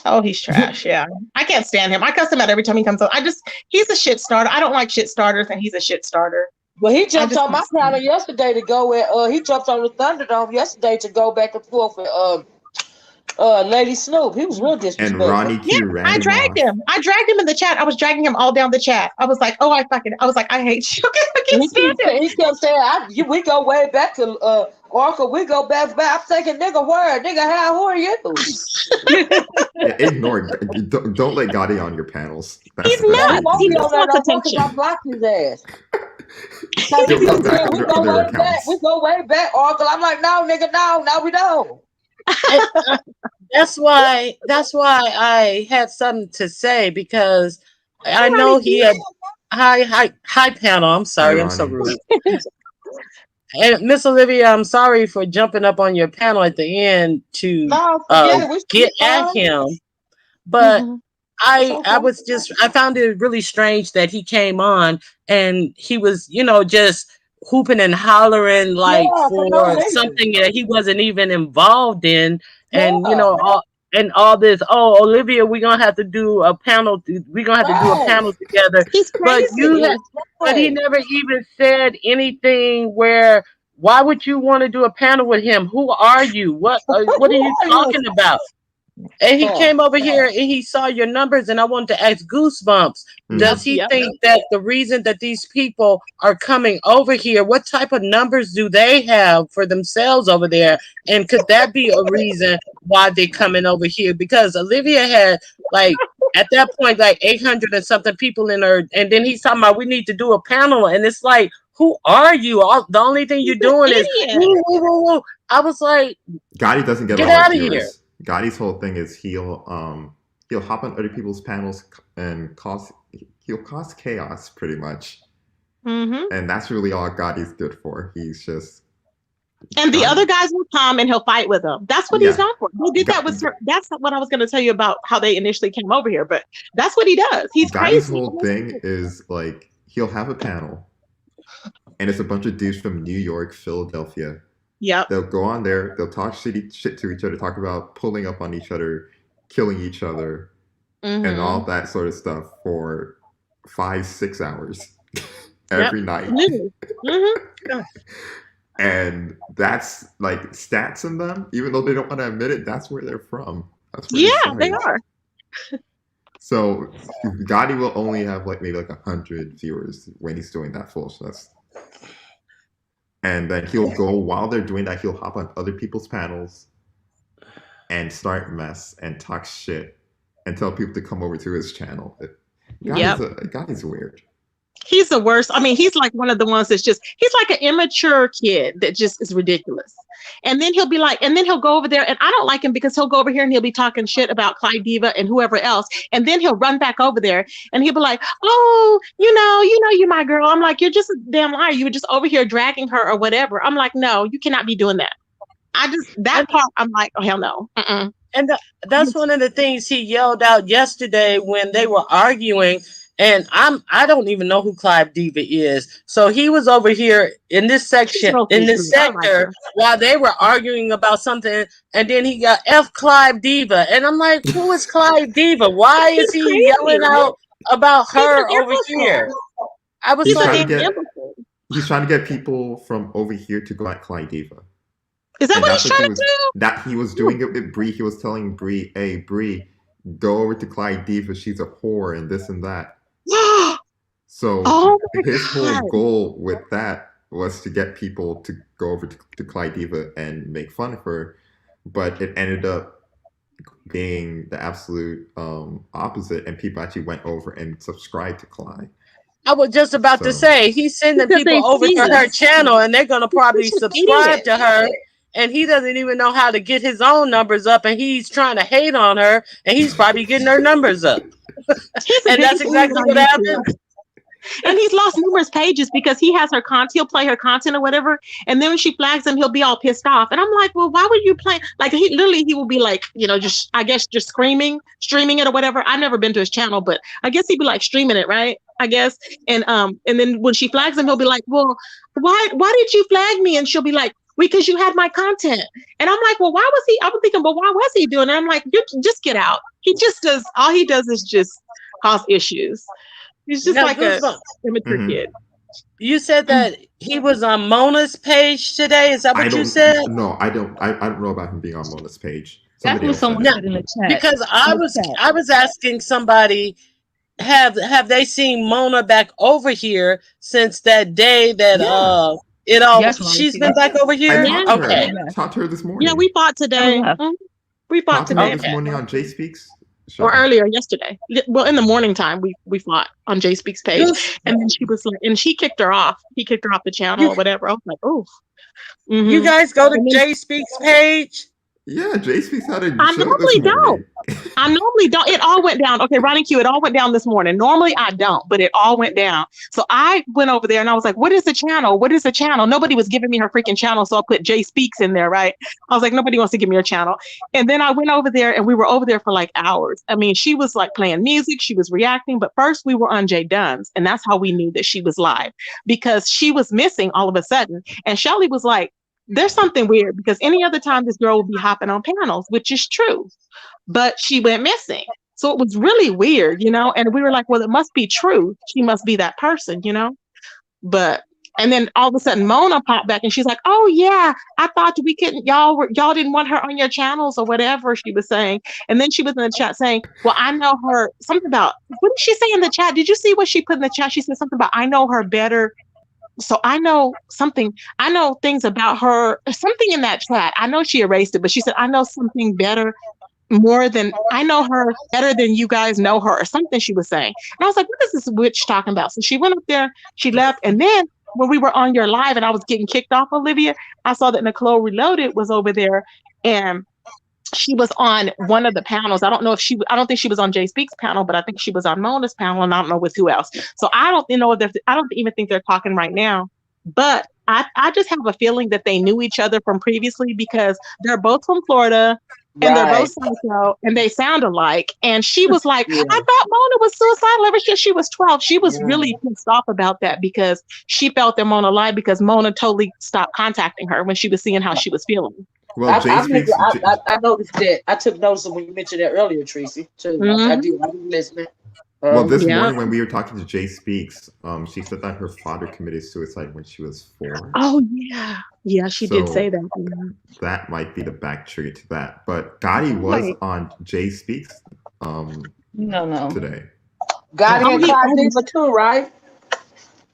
[SPEAKER 4] Oh, he's trash. Yeah. I can't stand him. I cuss him out every time he comes on. He's a shit starter. I don't like shit starters, and he's a shit starter.
[SPEAKER 7] Well, he jumped on my panel yesterday to go with, he jumped on the Thunderdome yesterday to go back and forth with Lady Snoop. He was real disrespectful.
[SPEAKER 15] And Ronnie Q ran
[SPEAKER 4] I
[SPEAKER 15] him
[SPEAKER 4] dragged
[SPEAKER 15] off.
[SPEAKER 4] him. I dragged him in the chat. I was dragging him all down the chat. I was like, oh, I hate you. I can't stand him.
[SPEAKER 7] He kept saying, we go way back to Oracle. We go back. I'm thinking, nigga, word. Nigga, who are you?
[SPEAKER 15] Ignore. Don't let Gotti on your panels.
[SPEAKER 4] He's not. He just wants attention.
[SPEAKER 7] I blocked his ass.
[SPEAKER 15] He'll come back under other accounts.
[SPEAKER 7] We go way back, Oracle. I'm like, no, nigga, no, we don't.
[SPEAKER 20] That's why I had something to say, because I know he had hi panel. I'm sorry, I'm so rude. And Miss Olivia, I'm sorry for jumping up on your panel at the end to get at him, but I found it really strange that he came on and he was, just hooping and hollering for something that he wasn't even involved in, and all this. Oh, Olivia, we're gonna have to do a panel. We're gonna have to do a panel together. But he never even said anything where. Why would you want to do a panel with him? Who are you? What are you talking about? And he came over here and he saw your numbers, and I wanted to ask Goosebumps, does he think that the reason that these people are coming over here, what type of numbers do they have for themselves over there? And could that be a reason why they're coming over here? Because Olivia had, at that point, 800 and something people in her, and then he's talking about we need to do a panel, and it's like, who are you? The only thing you're doing is woo, woo, woo, woo. I was like,
[SPEAKER 15] Gotti doesn't get
[SPEAKER 20] out of here.
[SPEAKER 15] Gotti's whole thing is he'll hop on other people's panels and cause chaos pretty much, and that's really all Gotti's good for. He's just.
[SPEAKER 4] And the other guys will come and he'll fight with them. That's what he's known for. He did that with. That's what I was going to tell you about how they initially came over here, but that's what he does. He's
[SPEAKER 15] Gotti's
[SPEAKER 4] crazy.
[SPEAKER 15] whole thing is he'll have a panel, and it's a bunch of dudes from New York, Philadelphia.
[SPEAKER 4] Yep.
[SPEAKER 15] They'll go on there. They'll talk shit to each other. Talk about pulling up on each other, killing each other, and all that sort of stuff for 5-6 hours every night. And that's stats in them, even though they don't want to admit it. That's where they're from. That's where
[SPEAKER 4] they are.
[SPEAKER 15] So Gotti will only have maybe 100 viewers when he's doing that full. So that's. And then he'll go, while they're doing that, he'll hop on other people's panels and start mess and talk shit and tell people to come over to his channel. Gotti's weird.
[SPEAKER 4] He's the worst. I mean, he's one of the ones he's like an immature kid that just is ridiculous. And then he'll be and then he'll go over there, and I don't like him because he'll go over here and he'll be talking shit about Clyde Diva and whoever else. And then he'll run back over there and he'll be like, oh, you're my girl. I'm like, you're just a damn liar. You were just over here dragging her or whatever. I'm like, no, you cannot be doing that. That part, I'm like, oh, hell no.
[SPEAKER 20] And that's one of the things he yelled out yesterday when they were arguing. And I don't even know who Clive Diva is. So he was over here in this section, in this sector, while they were arguing about something. And then he got F Clive Diva. And I'm like, who is Clive Diva? Why is he yelling out about her over here? I was
[SPEAKER 15] he's trying to get people from over here to go at Clive Diva.
[SPEAKER 4] Is that what he's trying to do?
[SPEAKER 15] That he was doing it with Bree. He was telling Bree, hey, Bree, go over to Clive Diva. She's a whore and this and that. So his whole goal with that was to get people to go over to Clyde Diva and make fun of her, but it ended up being the absolute opposite, and people actually went over and subscribed to Clyde.
[SPEAKER 20] I was just about to say, he's sending people over to her channel, and they're going to probably subscribe to her, and he doesn't even know how to get his own numbers up, and he's trying to hate on her, and he's probably getting her numbers up. And that's exactly what happened.
[SPEAKER 4] And he's lost numerous pages because he has her content. He'll play her content or whatever, and then when she flags him, he'll be all pissed off. And I'm like, well, why would you play? He will be just streaming it or whatever. I've never been to his channel, but I guess he'd be streaming it, right? I guess. And then when she flags him, he'll be like, well, why did you flag me? And she'll be like, because you had my content. And I'm like, well, why was he? I was thinking, but why was he doing it? I'm like, just get out. he just does. All he does is just cause issues. He's just
[SPEAKER 7] Now,
[SPEAKER 4] like a
[SPEAKER 7] Goosebumps,
[SPEAKER 4] immature kid.
[SPEAKER 7] you said that he was on Mona's page today. Is that
[SPEAKER 15] I
[SPEAKER 7] what you
[SPEAKER 15] don't.
[SPEAKER 7] said?
[SPEAKER 15] No, I don't. I don't know about him being on Mona's page.
[SPEAKER 2] That's
[SPEAKER 15] Somebody
[SPEAKER 2] what
[SPEAKER 15] else said
[SPEAKER 2] someone
[SPEAKER 15] it.
[SPEAKER 2] said in the chat.
[SPEAKER 7] Because
[SPEAKER 2] In the chat.
[SPEAKER 7] I was asking somebody, have they seen Mona back over here since that day that it all
[SPEAKER 2] Yes,
[SPEAKER 7] she's
[SPEAKER 2] Monica.
[SPEAKER 7] been back over
[SPEAKER 15] I
[SPEAKER 7] here?
[SPEAKER 15] talked to her.
[SPEAKER 7] Okay.
[SPEAKER 15] Talked to her this morning.
[SPEAKER 4] Yeah, we fought today.
[SPEAKER 2] left.
[SPEAKER 4] We fought
[SPEAKER 15] Talked to her
[SPEAKER 4] today.
[SPEAKER 15] this morning on Jay Speaks show.
[SPEAKER 4] Or earlier yesterday. Well, in the morning time, we fought on Jay Speaks page,
[SPEAKER 7] Goose-
[SPEAKER 4] and then she was like, and she kicked her off. He kicked her off the channel or whatever. I was like, oh.
[SPEAKER 7] You guys go to Jay Speaks page?
[SPEAKER 15] Yeah, Jay Speaks had a
[SPEAKER 4] I
[SPEAKER 15] show
[SPEAKER 4] normally
[SPEAKER 15] this morning.
[SPEAKER 4] I normally don't. It all went down. Okay, Ronnie Q, it all went down this morning. Normally I don't, but it all went down. So I went over there and I was like, what is the channel? What is the channel? Nobody was giving me her freaking channel. So I put Jay Speaks in there, right? I was like, nobody wants to give me her channel. And then I went over there and we were over there for like hours. I mean, she was like playing music. She was reacting. But first we were on Jay Dunn's. And that's how we knew that she was live because she was missing all of a sudden. And Shelly was like, there's something weird because any other time this girl would be hopping on panels, which is true, but she went missing. So it was really weird, you know, and we were like, well, it must be true. She must be that person, you know, and then all of a sudden Mona popped back and she's like, oh yeah, I thought we couldn't, y'all didn't want her on your channels or whatever she was saying. And then she was in the chat saying, well, I know her something about, what did she say in the chat? Did you see what she put in the chat? She said something about, I know her better. So I know things about her, something in that chat. I know she erased it, but she said, I know something better, I know her better than you guys know her, or something she was saying. And I was like, what is this witch talking about? So she went up there, she left. And then when we were on your live and I was getting kicked off, Olivia, I saw that Nicole Reloaded was over there and she was on one of the panels. I don't think she was on Jay Speaks panel, but I think she was on Mona's panel and I don't know with who else. So I don't even think they're talking right now, but I just have a feeling that they knew each other from previously because they're both from Florida and they're both psycho and they sound alike. And she was like, I thought Mona was suicidal ever since she was 12. She was really pissed off about that because she felt that Mona lied because Mona totally stopped contacting her when she was seeing how she was feeling.
[SPEAKER 15] Well,
[SPEAKER 7] I noticed that. I took notice of when you mentioned that earlier, Tracy. Too. I did listening.
[SPEAKER 15] Well, this morning when we were talking to Jay Speaks, she said that her father committed suicide when she was 4.
[SPEAKER 4] Oh yeah, she did say that. Yeah.
[SPEAKER 15] That might be the back trigger to that. But Gotti was on Jay Speaks today.
[SPEAKER 7] Gotti and Clyde Diva too, right?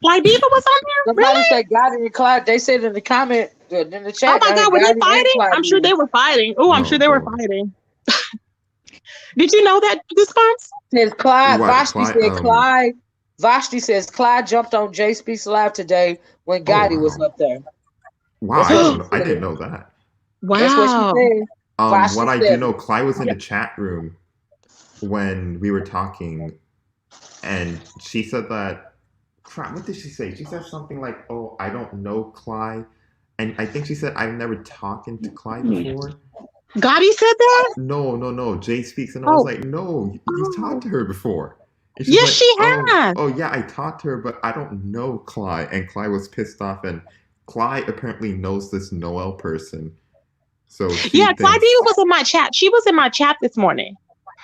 [SPEAKER 4] Clyde Diva was on there.
[SPEAKER 7] Somebody
[SPEAKER 4] really?
[SPEAKER 7] said Gotti and Clyde. They said in the comment in the chat.
[SPEAKER 4] Oh my God, were they fighting? I'm sure they were fighting. Oh, I'm sure they were fighting. Did you know that, Goosebumps?
[SPEAKER 7] Says Clyde.
[SPEAKER 15] What?
[SPEAKER 7] Vashti said Clyde. Vashti says Clyde jumped on Jay Speaks Live today when Gotti was up there.
[SPEAKER 15] Wow, I didn't know that.
[SPEAKER 4] Wow.
[SPEAKER 7] That's what she said.
[SPEAKER 15] What I do know, Clyde was in the chat room when we were talking, and she said that. What did she say? She said something like, "Oh, I don't know Clyde," and I think she said, "I've never talked to Clyde before."
[SPEAKER 4] Gotti said that?
[SPEAKER 15] No. Jay Speaks, and I was like, "No, you've talked to her before." And
[SPEAKER 4] Yes,
[SPEAKER 15] like,
[SPEAKER 4] she has.
[SPEAKER 15] Oh yeah, I talked to her, but I don't know Clyde. And Clyde was pissed off, and Clyde apparently knows this Noelle person. So
[SPEAKER 4] Clyde was in my chat. She was in my chat this morning.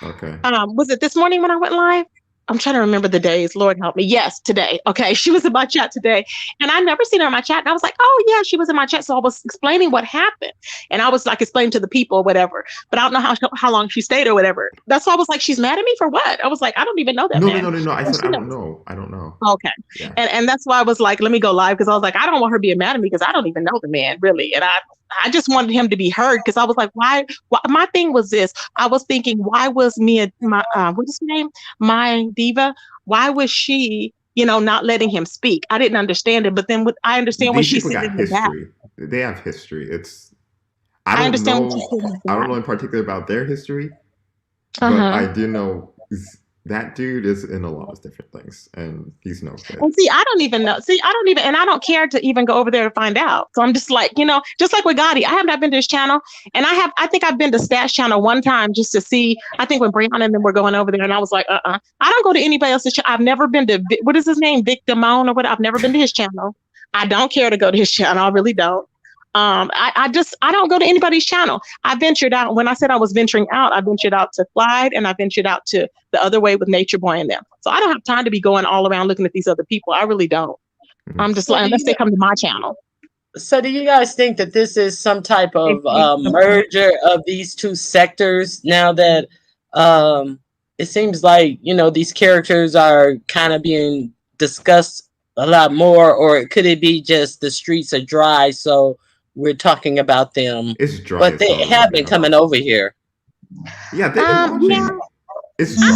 [SPEAKER 15] Okay.
[SPEAKER 4] Was it this morning when I went live? I'm trying to remember the days. Lord help me. Yes, today. Okay. She was in my chat today. And I never seen her in my chat. And I was like, oh yeah, she was in my chat. So I was explaining what happened. And I was like explaining to the people or whatever. But I don't know how long she stayed or whatever. That's why I was like, she's mad at me for what? I was like, I don't even know that man.
[SPEAKER 15] No. I said, I don't know.
[SPEAKER 4] Okay. Yeah. And that's why I was like, let me go live. Because I was like, I don't want her being mad at me because I don't even know the man really. And I just wanted him to be heard because I was like, why? My thing was this. I was thinking, why was what is her name? MaDiva. Why was she, not letting him speak? I didn't understand it. But then I understand when she said in the back.
[SPEAKER 15] They have history.
[SPEAKER 4] I understand
[SPEAKER 15] what you said. I don't know in particular about their history, but I do know that dude is in a lot of different things, and he's no good.
[SPEAKER 4] And I don't even know. And I don't care to even go over there to find out. So I'm just like, just like with Gotti, I have not been to his channel, and I think I've been to Stash channel one time just to see. I think when Brianna and them were going over there, and I was like, I don't go to anybody else's channel. I've never been to what is his name, Vic Damone or what? I've never been to his channel. I don't care to go to his channel. I really don't. I don't go to anybody's channel. I ventured out. When I said I was venturing out, I ventured out to Clyde and I ventured out to the other way with Nature Boy and them. So I don't have time to be going all around looking at these other people. I really don't. I'm just like, unless they come to my channel.
[SPEAKER 5] So do you guys think that this is some type of merger of these two sectors now that it seems like, you know, these characters are kind of being discussed a lot more, or could it be just the streets are dry, so we're talking about them?
[SPEAKER 15] It's dry,
[SPEAKER 5] but they have been coming over here.
[SPEAKER 15] Yeah, they've been watching.
[SPEAKER 4] Yeah.
[SPEAKER 15] It's dry.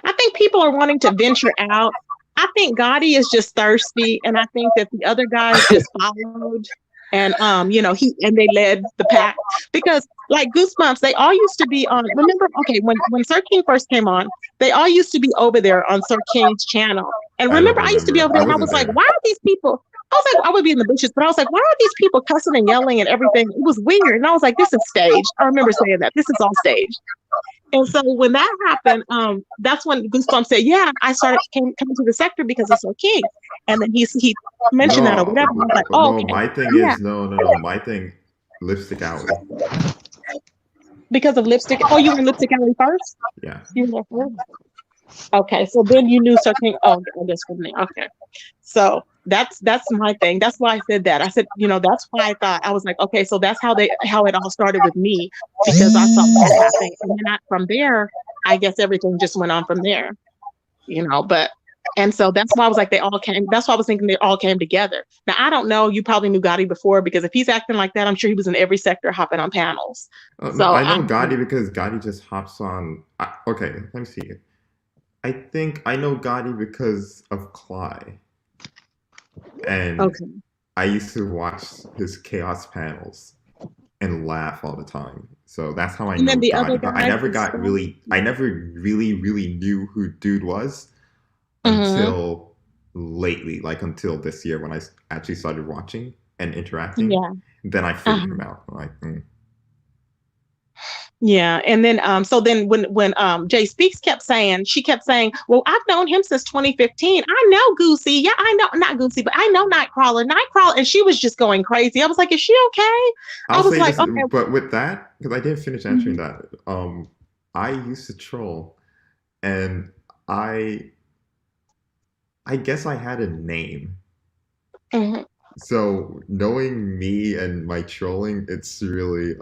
[SPEAKER 4] I think people are wanting to venture out. I think Gotti is just thirsty, and I think that the other guys just followed, and you know, they led the pack, because like Goosebumps, they all used to be on. Remember, okay, when Sir King first came on, they all used to be over there on Sir King's channel, and remember, I used to be over there, and I was like, why are these people? I was like, I would be in the bushes, but I was like, why are these people cussing and yelling and everything? It was weird, and I was like, this is staged. I remember saying that this is all staged. And so when that happened, that's when Goosebumps said, yeah, I started coming to the sector because of Sir King. And then he mentioned that or whatever. And I was like, oh, okay.
[SPEAKER 15] My thing is, no. My thing, Lipstick Alley.
[SPEAKER 4] Because of Lipstick? Oh, you were in Lipstick Alley first?
[SPEAKER 15] Yeah.
[SPEAKER 4] You were there first? Okay, so then you knew Sir King. Oh, I guess for me. Okay. So that's my thing. That's why I said that. I said, you know, that's why I thought, I was like, okay, so that's how it all started with me, because I saw that happening. And then from there, I guess everything just went on from there, you know, and so that's why I was like, that's why I was thinking they all came together. Now, I don't know, you probably knew Gotti before, because if he's acting like that, I'm sure he was in every sector hopping on panels.
[SPEAKER 15] No, I know Gotti because Gotti just hops on. Okay, let me see. I think I know Gotti because of Clyde. And I used to watch his chaos panels and laugh all the time. So that's how I know Gotti. But I never really knew who dude was until lately, like until this year when I actually started watching and interacting.
[SPEAKER 4] Yeah.
[SPEAKER 15] Then I figured him out. Like,
[SPEAKER 4] Yeah, and then so then when Jay Speaks she kept saying, well, I've known him since 2015. I know Goosey. Yeah, I know, not Goosey, but I know Nightcrawler, and she was just going crazy. I was like, is she okay? I was like, okay.
[SPEAKER 15] But with that, because I didn't finish answering that, I used to troll, and I guess I had a name. So knowing me and my trolling, it's really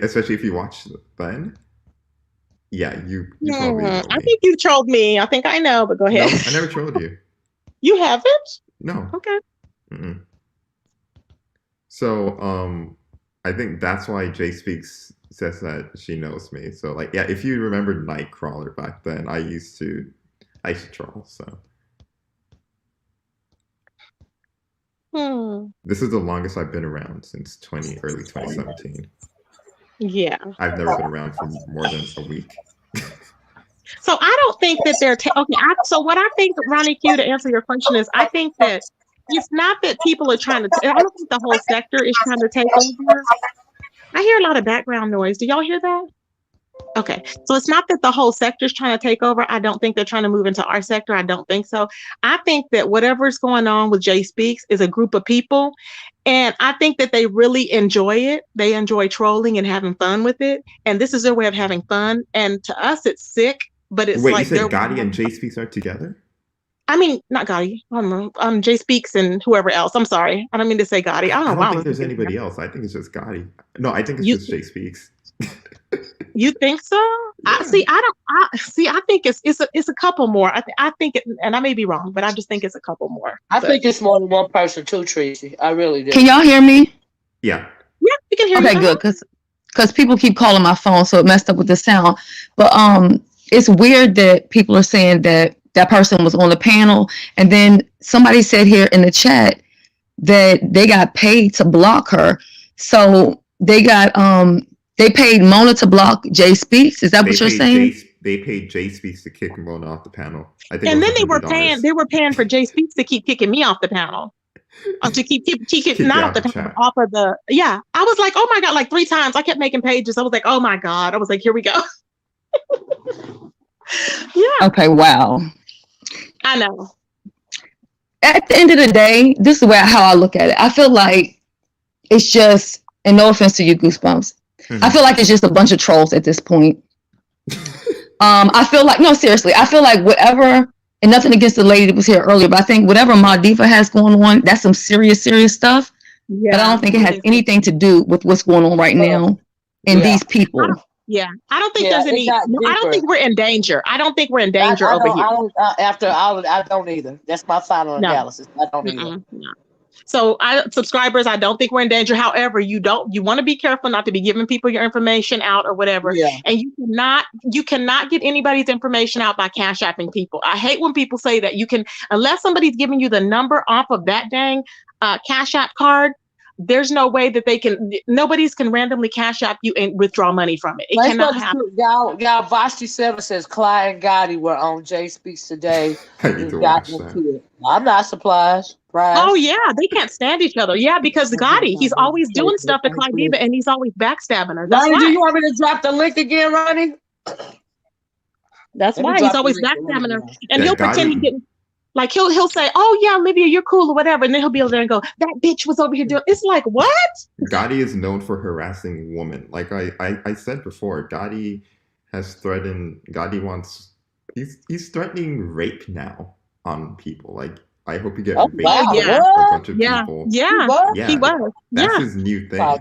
[SPEAKER 15] especially if you watch then. Yeah, you probably know
[SPEAKER 4] I think you trolled me. I think I know, but go ahead.
[SPEAKER 15] No, I never trolled you.
[SPEAKER 4] You haven't?
[SPEAKER 15] No.
[SPEAKER 4] Okay.
[SPEAKER 15] Mm-mm. So I think that's why Jay Speaks says that she knows me. So like, yeah, if you remember Nightcrawler back then, I used to troll. So. This is the longest I've been around since early 2017.
[SPEAKER 4] Yeah.
[SPEAKER 15] I've never been around for more than a week.
[SPEAKER 4] So I don't think that they're so what I think, Ronnie Q, to answer your question is, I think that it's not that people are trying to. I don't think the whole sector is trying to take over. I hear a lot of background noise. Do y'all hear that? Okay, so it's not that the whole sector is trying to take over. I don't think they're trying to move into our sector. I don't think so. I think that whatever's going on with Jay Speaks is a group of people, and I think that they really enjoy it. They enjoy trolling and having fun with it, and this is their way of having fun. And to us, it's sick, but it's
[SPEAKER 15] Wait,
[SPEAKER 4] like
[SPEAKER 15] you said Gotti and Jay Speaks are together?
[SPEAKER 4] I mean, not Gotti. I don't know. Jay Speaks and whoever else. I'm sorry. I don't mean to say Gotti. I don't know.
[SPEAKER 15] I don't think there's anybody else. I think it's just Gotti. No, I think it's just Jay Speaks.
[SPEAKER 4] You think so? Yeah. I think it's a couple more. I think it, and I may be wrong, but I just think it's a couple more.
[SPEAKER 1] I think it's more than one person too, Tracy. I really do.
[SPEAKER 2] Can y'all hear me?
[SPEAKER 15] Yeah.
[SPEAKER 4] Yeah, we can hear you.
[SPEAKER 2] Okay, good, because people keep calling my phone, so it messed up with the sound. But it's weird that people are saying that person was on the panel, and then somebody said here in the chat that they got paid to block her. So they got they paid Mona to block Jay Speaks. Is that what you're saying?
[SPEAKER 15] They paid Jay Speaks to kick Mona off the panel. I think.
[SPEAKER 4] And then they were paying for Jay Speaks to keep kicking me off the panel. To keep not off the panel, off of the. Yeah, I was like, oh my god, like 3 times. I kept making pages. I was like, oh my god. I was like, here we go. Yeah.
[SPEAKER 2] Okay. Wow.
[SPEAKER 4] I know.
[SPEAKER 2] at the end of the day, this is how I look at it. I feel like it's just, and no offense to you, Goosebumps, I feel like it's just a bunch of trolls at this point. I feel like, no, seriously, I feel like whatever, and nothing against the lady that was here earlier, but I think whatever MaDiva has going on, that's some serious stuff. Yeah, but I don't think it has anything to do with what's going on right now and these people.
[SPEAKER 4] I don't think there's any. I don't think we're in danger. I don't think we're in danger over here.
[SPEAKER 7] After all, I don't either. That's my final analysis. I don't either.
[SPEAKER 4] No. So, subscribers, I don't think we're in danger. However, you want to be careful not to be giving people your information out or whatever. Yeah. And you cannot get anybody's information out by cash apping people. I hate when people say that you can, unless somebody's giving you the number off of that dang cash app card. There's no way that nobody's can randomly cash app you and withdraw money from it. It cannot happen.
[SPEAKER 7] Y'all, Vashti 7 says Clyde and Gotti were on Jay Speaks today. I'm not surprised. Right.
[SPEAKER 4] Oh yeah, they can't stand each other. Yeah, because Gotti, he's always doing stuff to Clyde Diva and he's always backstabbing her.
[SPEAKER 7] Ronnie, do you want me to drop the link again, Ronnie?
[SPEAKER 4] That's why he's always backstabbing her. And he'll pretend he didn't. Like he'll say, "Oh yeah, Olivia, you're cool" or whatever, and then he'll be over there and go, "That bitch was over here doing." It's like, what?
[SPEAKER 15] Gotti is known for harassing women. Like I said before, Gotti has threatened. Gotti wants. He's threatening rape now on people. Like I hope you get raped by a bunch of people.
[SPEAKER 4] Yeah, he was.
[SPEAKER 15] That's his new thing.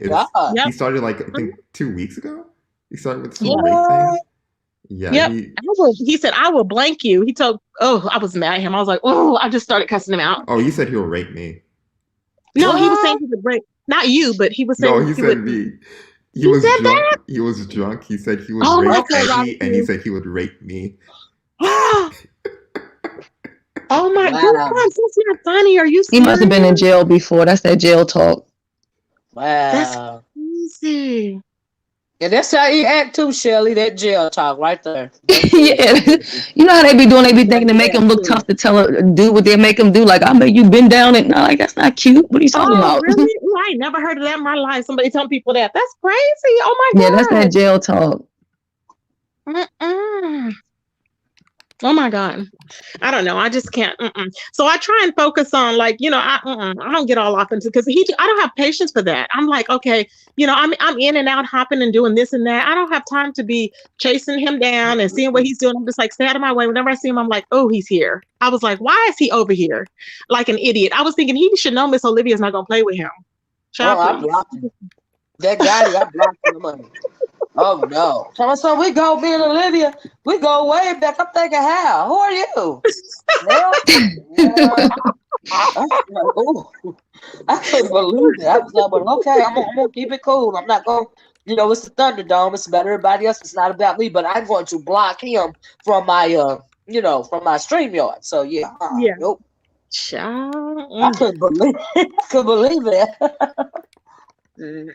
[SPEAKER 15] He started like I think 2 weeks ago. He started with some rape things. Yeah.
[SPEAKER 4] Yep. He said, "I will blank you." He told. Oh, I was mad at him. I was like, "Oh," I just started cussing him out.
[SPEAKER 15] Oh, he said he'll rape me.
[SPEAKER 4] No, he was saying he would rape not you, but he was saying.
[SPEAKER 15] No, he said me. He was drunk. That? He was drunk. He said he would rape Eddie, and he said he would rape me.
[SPEAKER 4] Oh my God, that's not funny. Are you serious?
[SPEAKER 2] He must have been in jail before. That's that jail talk.
[SPEAKER 7] Wow,
[SPEAKER 4] that's crazy.
[SPEAKER 7] And that's how he act too, Shelly. That jail talk right there.
[SPEAKER 2] Yeah, you know how they be doing? They be thinking to make him look tough to do what they make him do. Like, I bet you been down it. No, like that's not cute. What are you talking about?
[SPEAKER 4] Really? Ooh, I ain't never heard of that in my life. Somebody telling people that. That's crazy. Oh my God.
[SPEAKER 2] Yeah, that's that jail talk.
[SPEAKER 4] Oh my God. I don't know. I just can't. So I try and focus on like, I don't get all off into because I don't have patience for that. I'm like, okay, I'm in and out hopping and doing this and that. I don't have time to be chasing him down and seeing what he's doing. I'm just like, stay out of my way. Whenever I see him, I'm like, oh, he's here. I was like, why is he over here? Like an idiot. I was thinking he should know Miss Olivia's not going to play with him.
[SPEAKER 7] I blocked him. That guy, I blocked him. Oh no. So we go, me and Olivia, we go way back. I'm thinking, how? Who are you? I couldn't believe it. I was like, well, okay, I'm gonna keep it cool. I'm not going, it's the Thunderdome. It's about everybody else. It's not about me, but I'm going to block him from my from my StreamYard. So yeah. Nope. I couldn't believe it.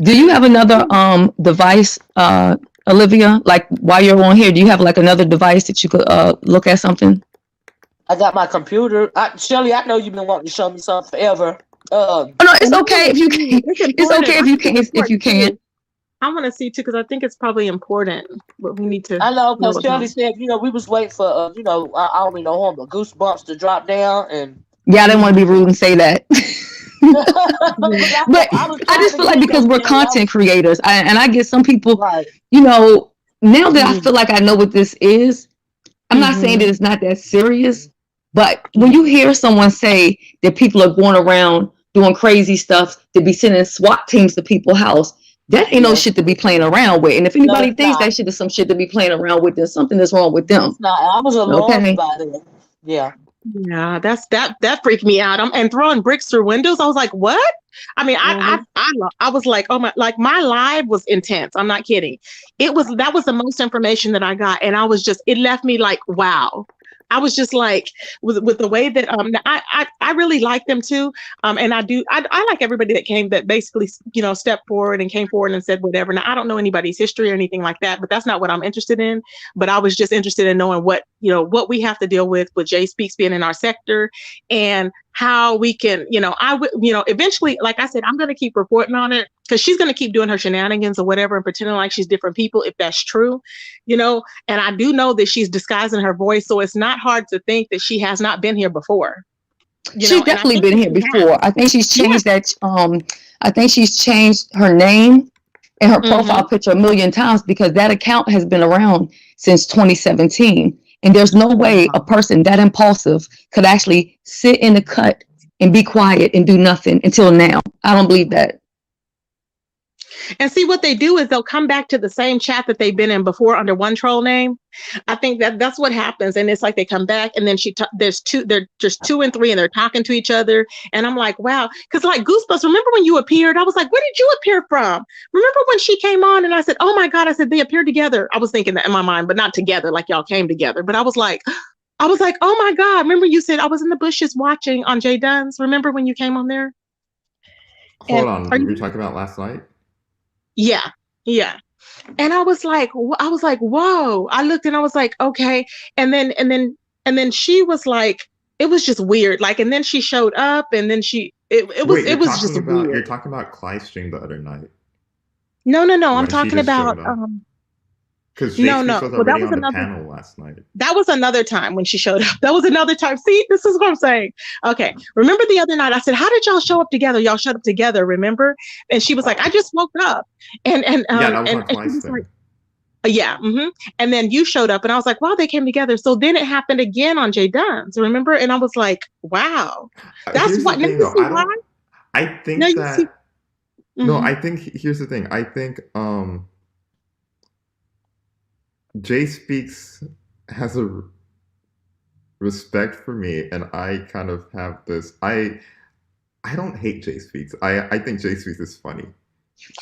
[SPEAKER 2] Do you have another device, Olivia? Like while you're on here, do you have like another device that you could look at something?
[SPEAKER 7] I got my computer. Shelly, I know you've been wanting to show me something forever.
[SPEAKER 2] Oh no, it's okay if you can. It's okay if you can't.
[SPEAKER 4] I want to see too because I think it's probably important. But we need to.
[SPEAKER 7] I know because Shelly said, we was waiting for I don't even know but Goosebumps to drop down and.
[SPEAKER 2] Yeah, I didn't want to be rude and say that. But I just feel like because we're content creators, and I get some people, now that I feel like I know what this is, I'm not saying that it's not that serious, but when you hear someone say that people are going around doing crazy stuff to be sending SWAT teams to people's house, that ain't no shit to be playing around with. And if anybody thinks that shit is some shit to be playing around with, then something is wrong with them.
[SPEAKER 7] I was alarmed by it. Yeah.
[SPEAKER 4] Yeah, that freaked me out. And throwing bricks through windows. I was like, what? I mean, I was like, oh my, like my live was intense. I'm not kidding. That was the most information that I got. And it left me like, wow. I was just like, with the way that I really like them too, and I like everybody that came that basically stepped forward and came forward and said whatever. Now I don't know anybody's history or anything like that, but that's not what I'm interested in. But I was just interested in knowing what we have to deal with Jay Speaks being in our sector and how we can eventually, like I said, I'm going to keep reporting on it because she's going to keep doing her shenanigans or whatever and pretending like she's different people if that's true, and I do know that she's disguising her voice, so it's not hard to think that she has not been here before.
[SPEAKER 2] She's definitely been here before. I think she's changed that. I think she's changed her name and her profile picture a million times because that account has been around since 2017. And there's no way a person that impulsive could actually sit in the cut and be quiet and do nothing until now. I don't believe that.
[SPEAKER 4] And see, what they do is they'll come back to the same chat that they've been in before under one troll name. I think that's what happens. And it's like they come back and then there's just 2 and 3 and they're talking to each other. And I'm like, wow. Because like Goosebumps, remember when you appeared? I was like, where did you appear from? Remember when she came on and I said, oh my God, I said, they appeared together. I was thinking that in my mind, but not together, like y'all came together. But I was like, oh my God. Remember you said I was in the bushes watching on Jay Dunn's. Remember when you came on there?
[SPEAKER 15] Hold on. Were you talking about last night?
[SPEAKER 4] Yeah. And I was like, whoa. I looked and I was like, okay. And then she was like, it was just weird. Like, and then she showed up and then it was just weird.
[SPEAKER 15] You're talking about Clyde's stream the other night.
[SPEAKER 4] No. I'm talking about,
[SPEAKER 15] because Jay was already on the panel last night.
[SPEAKER 4] That was another time when she showed up. That was another time. See, this is what I'm saying. Okay. Remember the other night I said, how did y'all show up together? Y'all showed up together, remember? And she was like, I just woke up. And
[SPEAKER 15] that was on Clyde's thing.
[SPEAKER 4] Yeah. And then you showed up and I was like, wow, they came together. So then it happened again on Jay Dunn's, remember? And I was like, wow. That's what
[SPEAKER 15] here's the thing. I think Jay Speaks has a respect for me, and I kind of have this. I don't hate Jay Speaks. I think Jay Speaks is funny.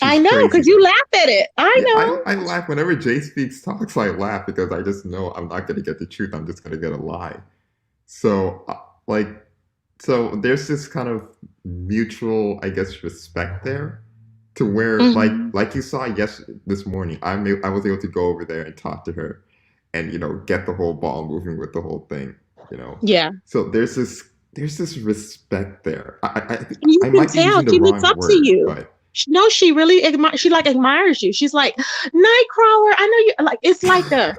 [SPEAKER 4] I know, because you laugh at it. I know.
[SPEAKER 15] I laugh whenever Jay Speaks talks. I laugh because I just know I'm not going to get the truth. I'm just going to get a lie. So there's this kind of mutual, I guess, respect there. To where, like you saw this morning, I was able to go over there and talk to her, and get the whole ball moving with the whole thing,
[SPEAKER 4] Yeah.
[SPEAKER 15] So there's this respect there.
[SPEAKER 4] You can tell she looks up to you. But... No, she really admires you. She's like, Nightcrawler. I know you. Like it's like I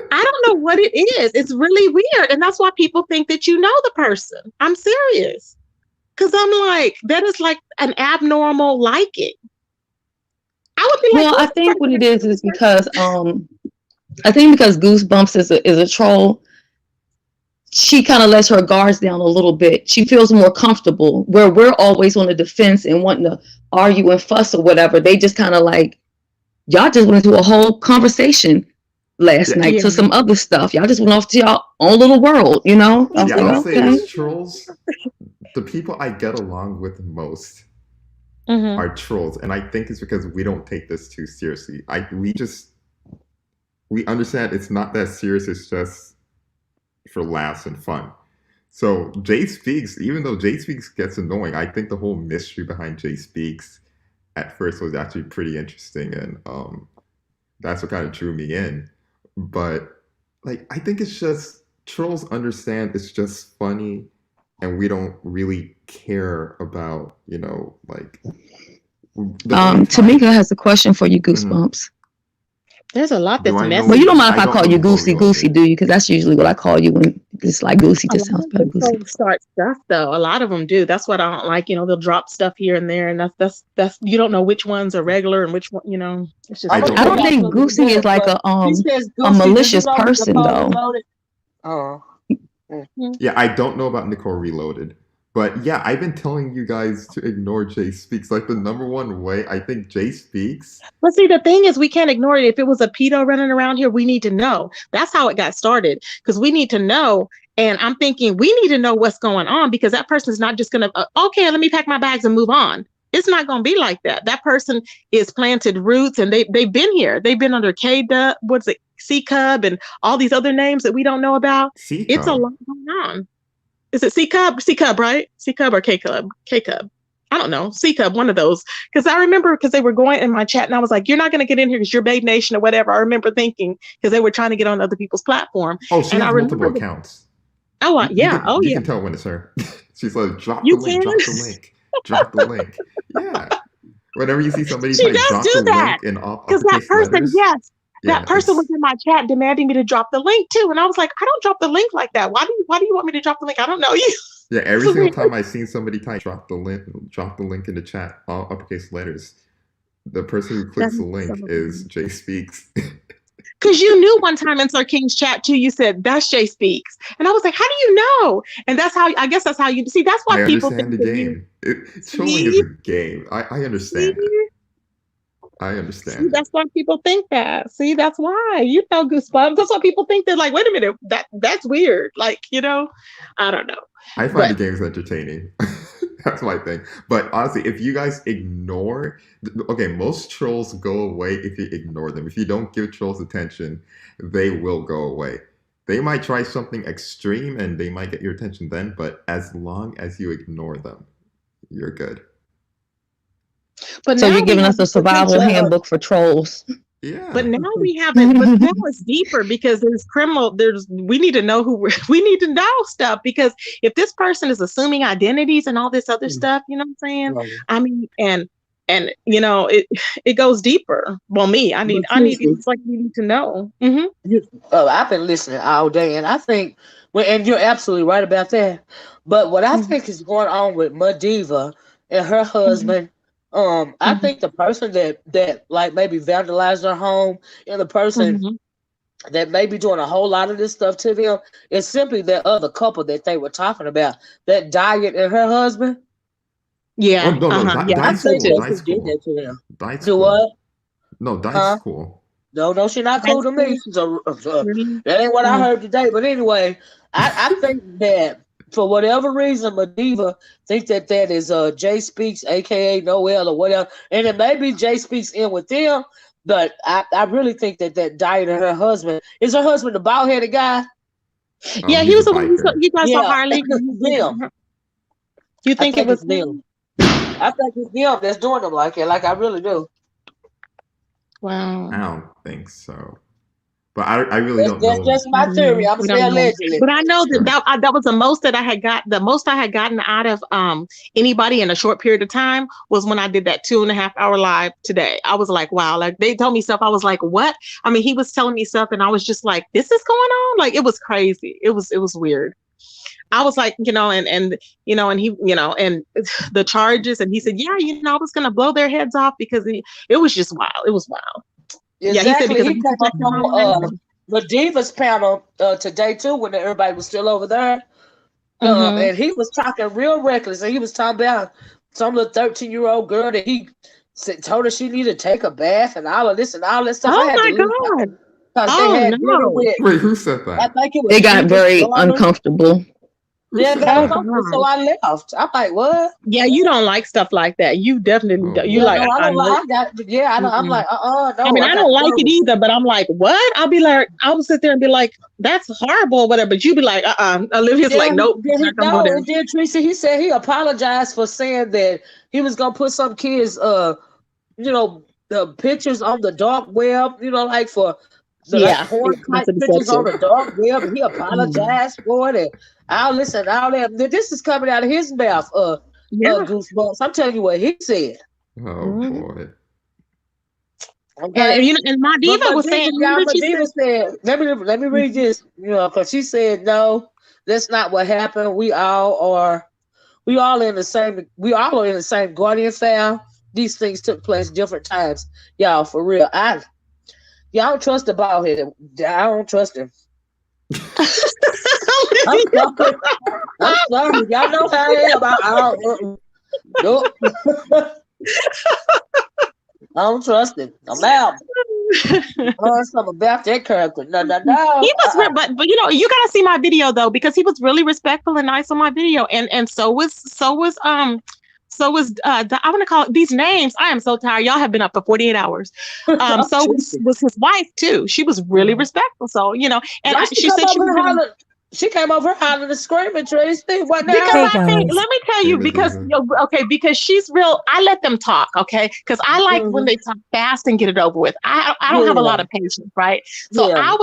[SPEAKER 4] don't know what it is. It's really weird, and that's why people think that you know the person. I'm serious, because I'm like that is like an abnormal liking. I would be like,
[SPEAKER 2] well, I think what it is because I think because Goosebumps is a troll, she kind of lets her guards down a little bit. She feels more comfortable where we're always on the defense and wanting to argue and fuss or whatever. They just kind of like, y'all just went into a whole conversation last night to some other stuff. Y'all just went off to y'all own little world,
[SPEAKER 15] I'll say this, trolls, the people I get along with most are trolls, and I think it's because we don't take this too seriously. We understand it's not that serious. It's just for laughs and fun. So Jay Speaks, even though Jay Speaks gets annoying, I think the whole mystery behind Jay Speaks at first was actually pretty interesting, and that's what kind of drew me in. But I think it's just trolls understand it's just funny. And we don't really care about,
[SPEAKER 2] Tamika has a question for you, Goosebumps.
[SPEAKER 4] There's a lot that's messy.
[SPEAKER 2] But you don't mind if I call you Goosey, do you? Because that's usually what I call you when it's like Goosey. Just sounds better. Goosey.
[SPEAKER 4] Start stuff though. A lot of them do. That's what I don't like. They'll drop stuff here and there, and that's you don't know which ones are regular and which one. It's just.
[SPEAKER 2] I don't think Goosey is like a malicious person though.
[SPEAKER 15] Oh. Yeah, I don't know about Nicole Reloaded, but yeah, I've been telling you guys to ignore Jay Speaks. Like the number one way, I think Jay Speaks.
[SPEAKER 4] But see, the thing is, we can't ignore it. If it was a pedo running around here, we need to know. That's how it got started, because we need to know. And I'm thinking we need to know what's going on, because that person is not just going to, okay, let me pack my bags and move on. It's not going to be like that. That person is planted roots, and they've been here. They've been under K-Dub, what's it, C-Cub, and all these other names that we don't know about.
[SPEAKER 15] C-Cub.
[SPEAKER 4] It's a lot going on. Is it C-Cub? C-Cub, right? C-Cub or K-Cub? K-Cub. I don't know. C-Cub, one of those. Because I remember, because they were going in my chat, and I was like, you're not going to get in here because you're Babe Nation or whatever. I remember thinking, because they were trying to get on other people's platform.
[SPEAKER 15] Oh, she has multiple accounts.
[SPEAKER 4] Oh, yeah.
[SPEAKER 15] You can tell when it's her. She's like, drop the link. Drop the link. Yeah. Whenever you see somebody
[SPEAKER 4] she does
[SPEAKER 15] drop
[SPEAKER 4] do
[SPEAKER 15] the
[SPEAKER 4] that.
[SPEAKER 15] link in all
[SPEAKER 4] because that person,
[SPEAKER 15] letters,
[SPEAKER 4] yes. that person was in my chat demanding me to drop the link too. And I was like, I don't drop the link like that. Why do you want me to drop the link? I don't know you.
[SPEAKER 15] Yeah, every single time I've seen somebody type drop the link in the chat, all uppercase letters, the person who clicks the link is Jay Speaks.
[SPEAKER 4] Because you knew one time in Sir King's chat too, you said that's Jay Speaks, and I was like, how do you know? And that's how that's how you see. That's why
[SPEAKER 15] I
[SPEAKER 4] people
[SPEAKER 15] understand
[SPEAKER 4] think
[SPEAKER 15] the game. Trolling is a game. I understand it. I understand.
[SPEAKER 4] See, that's why people think that. See, that's why Goosebumps. That's why people think they're like, wait a minute, that's weird. Like, I don't know.
[SPEAKER 15] I find the games entertaining. That's my thing. But honestly, if you guys ignore, most trolls go away if you ignore them. If you don't give trolls attention, they will go away. They might try something extreme and they might get your attention then, but as long as you ignore them, you're good.
[SPEAKER 2] But so you're giving us a survival handbook for trolls.
[SPEAKER 15] Yeah.
[SPEAKER 4] But now we have it. But now it's deeper because there's criminal. We need to know we need to know stuff, because if this person is assuming identities and all this other stuff, you know what I'm saying? Right. I mean, and it goes deeper. Well, I need it's like we need to know. Mm-hmm.
[SPEAKER 1] I've been listening all day, and I think, and you're absolutely right about that. But what I think is going on with MaDiva and her husband. I think the person that like maybe vandalized their home and the person that may be doing a whole lot of this stuff to them is simply that other couple that they were talking about, that Diet and her husband.
[SPEAKER 4] Yeah.
[SPEAKER 15] Oh, no, Diet's cool.
[SPEAKER 1] Diet's cool.
[SPEAKER 15] That to them.
[SPEAKER 1] Diet's cool. What?
[SPEAKER 15] No, Diet's cool.
[SPEAKER 1] No, she's not cool to me. That ain't what I heard today. But anyway, I think that for whatever reason, MaDiva think that is Jay Speaks, aka Noelle or whatever, and it may be Jay Speaks in with them, but I really think that Diet and her husband is her husband the bald headed guy.
[SPEAKER 4] Yeah, he was the one he does the Harley.
[SPEAKER 1] Them.
[SPEAKER 4] You think it was them?
[SPEAKER 1] I think it's them that's doing them like it. Like I really do.
[SPEAKER 4] Wow.
[SPEAKER 15] I don't think so. But I really don't know.
[SPEAKER 1] That's just my theory. I'm saying allegedly.
[SPEAKER 4] But I know that was the most that I had got. The most I had gotten out of anybody in a short period of time was when I did that 2.5 hour live today. I was like, wow. Like they told me stuff. I was like, what? I mean, he was telling me stuff, and I was just like, this is going on. Like it was crazy. It was weird. I was like, and he, and the charges, and he said, yeah, I was gonna blow their heads off because it was just wild. It was wild.
[SPEAKER 1] Exactly. Yeah, he said he came up on MaDiva's panel today too, when everybody was still over there, and he was talking real reckless, and he was talking about some little 13-year-old girl that he told her she needed to take a bath and all of this and all that stuff.
[SPEAKER 4] Oh my God!
[SPEAKER 15] Wait, who said that?
[SPEAKER 1] I think it was.
[SPEAKER 2] It got very uncomfortable.
[SPEAKER 1] Yeah, so I left. I'm like, what?
[SPEAKER 4] Yeah, you don't like stuff like that. You definitely you like.
[SPEAKER 1] No, I don't like. I'm like, no.
[SPEAKER 4] I mean, I don't like it either. But I'm like, what? I'll be like, I'll sit there and be like, that's horrible, or whatever. But you be like, Olivia's like, nope.
[SPEAKER 1] And then Tracy, he said he apologized for saying that he was gonna put some kids, the pictures on the dark web, like for. Porn type pictures on the dark web, and he apologized for it. And I'll listen, all that. This is coming out of his mouth. Goosebumps. I'm telling you what he said.
[SPEAKER 15] Oh boy.
[SPEAKER 1] Okay.
[SPEAKER 4] And MaDiva was saying,
[SPEAKER 1] MaDiva said, let me read this. Because she said, no, that's not what happened. We all are in the same guardian family. These things took place different times, y'all. For real, y'all don't trust the bald head. I don't trust him. I'm sorry. Y'all know how I am. Nope. I don't trust him. I'm out. Something about that character. No.
[SPEAKER 4] He was, but you gotta see my video though, because he was really respectful and nice on my video, and so was I want to call it these names. I am so tired. Y'all have been up for 48 hours. So was his wife too. She was really respectful. So, and she said she was
[SPEAKER 7] She came over out of the screaming, Tracy. What
[SPEAKER 4] Because
[SPEAKER 7] now?
[SPEAKER 4] I think, let me tell you, because because she's real. I let them talk, okay? Because I like when they talk fast and get it over with. I don't have a lot of patience, right? So I'm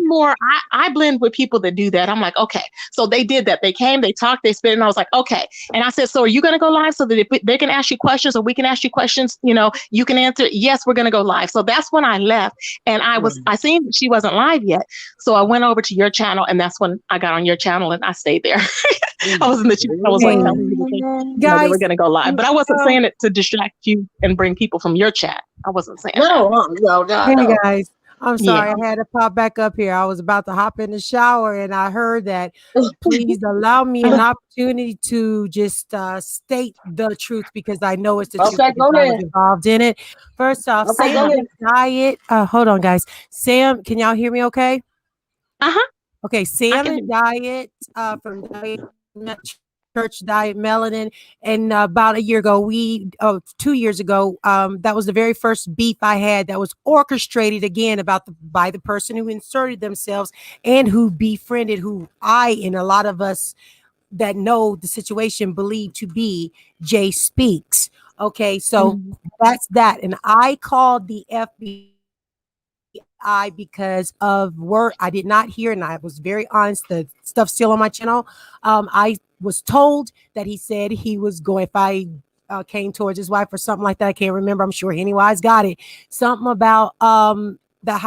[SPEAKER 4] more. I blend with people that do that. I'm like, okay. So they did that. They came, they talked, they spit, and I was like, okay. And I said, so are you going to go live so that if they can ask you questions or we can ask you questions? You know, you can answer. Yes, we're going to go live. So that's when I left, and I seen that she wasn't live yet. So I went over to your channel, and that's when I got on your channel and I stayed there. I was in the chat. I was like telling people they were going to go live, but I wasn't saying it to distract you and bring people from your chat. I wasn't saying that.
[SPEAKER 3] Hey guys, I'm sorry,
[SPEAKER 4] Yeah.
[SPEAKER 3] I had to pop back up here. I was about to hop in the shower and I heard that. Please allow me an opportunity to just state the truth because I know it's the truth
[SPEAKER 21] Okay,
[SPEAKER 3] because
[SPEAKER 21] go
[SPEAKER 3] I was
[SPEAKER 21] ahead.
[SPEAKER 3] involved in it. First off,
[SPEAKER 21] Okay, go
[SPEAKER 3] Sam
[SPEAKER 21] ahead.
[SPEAKER 3] Diet. Hold on, guys. Sam, can y'all hear me okay? Okay, Sam and Diet from Diet Church Diet Melanin, and about a year ago, 2 years ago, that was the very first beef I had that was orchestrated again by the person who inserted themselves and who befriended who I and a lot of us that know the situation believe to be Jay Speaks. Okay, so that's that, and I called the FBI because of word I did not hear, and I was very honest. The stuff still on my channel. I was told that he said he was going if I came towards his wife or something like that. I can't remember. I'm sure Henny Wise got it. Something about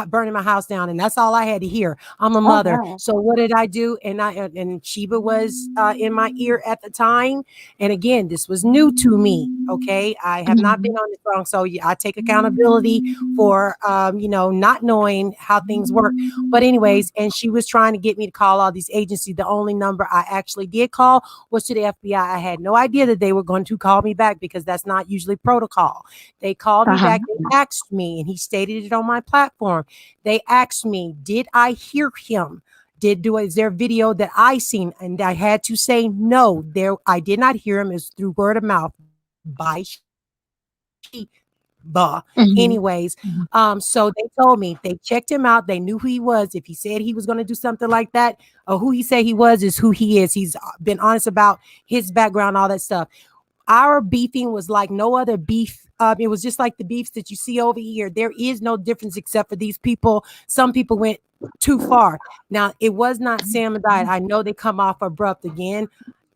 [SPEAKER 3] burning my house down, and that's all I had to hear. I'm a mother, so what did I do? And Sheba was in my ear at the time. And again, this was new to me. Okay, I have not been on this long, so I take accountability for not knowing how things work. But anyways, and she was trying to get me to call all these agencies. The only number I actually did call was to the FBI. I had no idea that they were going to call me back because that's not usually protocol. They called me back. They asked me, and he stated it on my platform. They asked me, did I hear him? Is there video that I seen? And I had to say no. I did not hear him. It's through word of mouth by Sheba. Anyways, so they told me they checked him out. They knew who he was. If he said he was going to do something like that, or who he said he was is who he is. He's been honest about his background, all that stuff. Our beefing was like no other beef. It was just like the beefs that you see over here. There is no difference except for these people. Some people went too far. Now, it was not Sam and Diet. I know they come off abrupt again.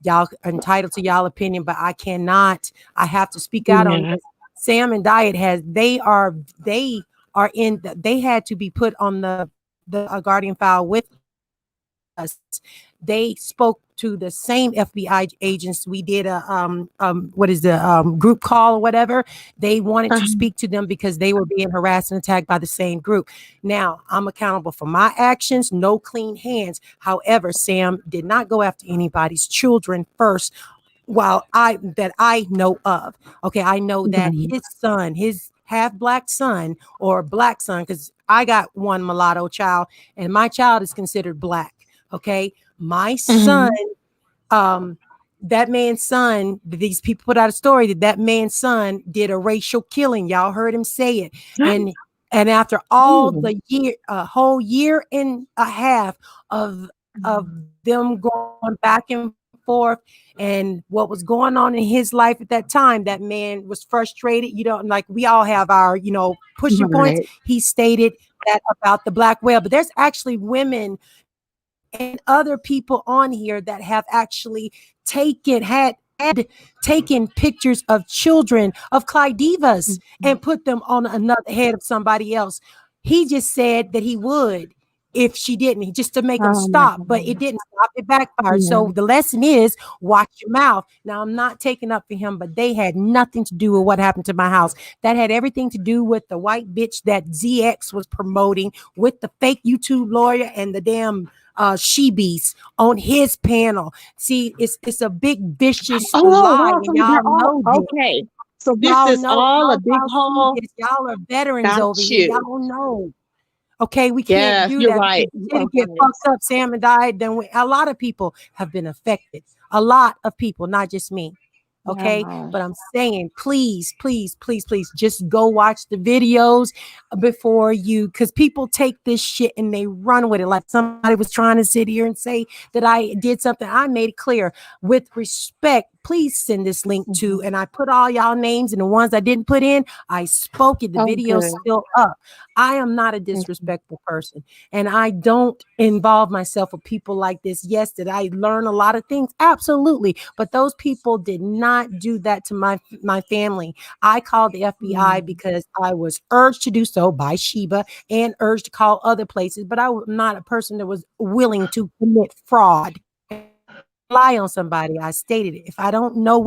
[SPEAKER 3] Y'all entitled to y'all opinion, but I cannot. I have to speak out on this. Sam and Diet they had to be put on the guardian file with us. They spoke to the same FBI agents. We did a group call or whatever. They wanted to speak to them because they were being harassed and attacked by the same group. Now I'm accountable for my actions, no clean hands. However, Sam did not go after anybody's children first. That I know of. Okay, I know that his son, his half black son or black son, because I got one mulatto child and my child is considered black. Okay, my son, that man's son, these people put out a story that man's son did a racial killing. Y'all heard him say it. And after all the year, a whole year and a half of them going back and forth and what was going on in his life at that time, that man was frustrated. Like we all have our, pushing points. He stated that about the black whale, but there's actually women and other people on here that have actually taken pictures of children of Clydivas and put them on another head of somebody else. He just said that he would if she didn't, just to make them stop, but it didn't stop. It backfired. So the lesson is watch your mouth. Now I'm not taking up for him, but they had nothing to do with what happened to my house. That had everything to do with the white bitch that ZX was promoting with the fake YouTube lawyer and the damn she beast on his panel. See, it's a big vicious lie, and y'all know this.
[SPEAKER 4] So this is all a big haul.
[SPEAKER 3] Y'all are veterans over here. Y'all know. Okay, we can't do
[SPEAKER 4] you're
[SPEAKER 3] that.
[SPEAKER 4] Right.
[SPEAKER 3] Didn't get fucked up. Sam and Died. Then a lot of people have been affected. A lot of people, not just me. Okay.
[SPEAKER 14] Wow.
[SPEAKER 3] But I'm saying, please, please, please, please just go watch the videos before you, because people take this shit and they run with it. Like somebody was trying to sit here and say that I did something. I made it clear with respect. Please send this link to, and I put all y'all names, and the ones I didn't put in, I spoke it. The
[SPEAKER 14] Oh,
[SPEAKER 3] video's
[SPEAKER 14] good.
[SPEAKER 3] still up. I am not a disrespectful person, and I don't involve myself with people like this. Yes, did I learn a lot of things? Absolutely. But those people did not do that to my family. I called the FBI because I was urged to do so by Sheba and urged to call other places, but I was not a person that was willing to commit fraud. Lie on somebody. I stated it. If I don't know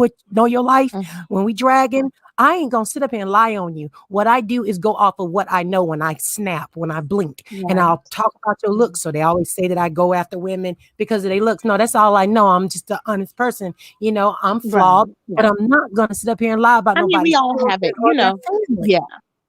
[SPEAKER 3] your life, when we dragging, I ain't gonna sit up here and lie on you. What I do is go off of what I know when I snap, when I blink, and
[SPEAKER 14] Right.
[SPEAKER 3] I'll talk about your looks. So they always say that I go after women because of their looks. No, that's all I know. I'm just an honest person. You know, I'm
[SPEAKER 14] Right.
[SPEAKER 3] flawed, but
[SPEAKER 14] Yeah.
[SPEAKER 3] I'm not gonna sit up here and lie about
[SPEAKER 14] I mean, we
[SPEAKER 3] nobody's
[SPEAKER 14] all have
[SPEAKER 3] children
[SPEAKER 14] it,
[SPEAKER 3] or their family.
[SPEAKER 14] Yeah.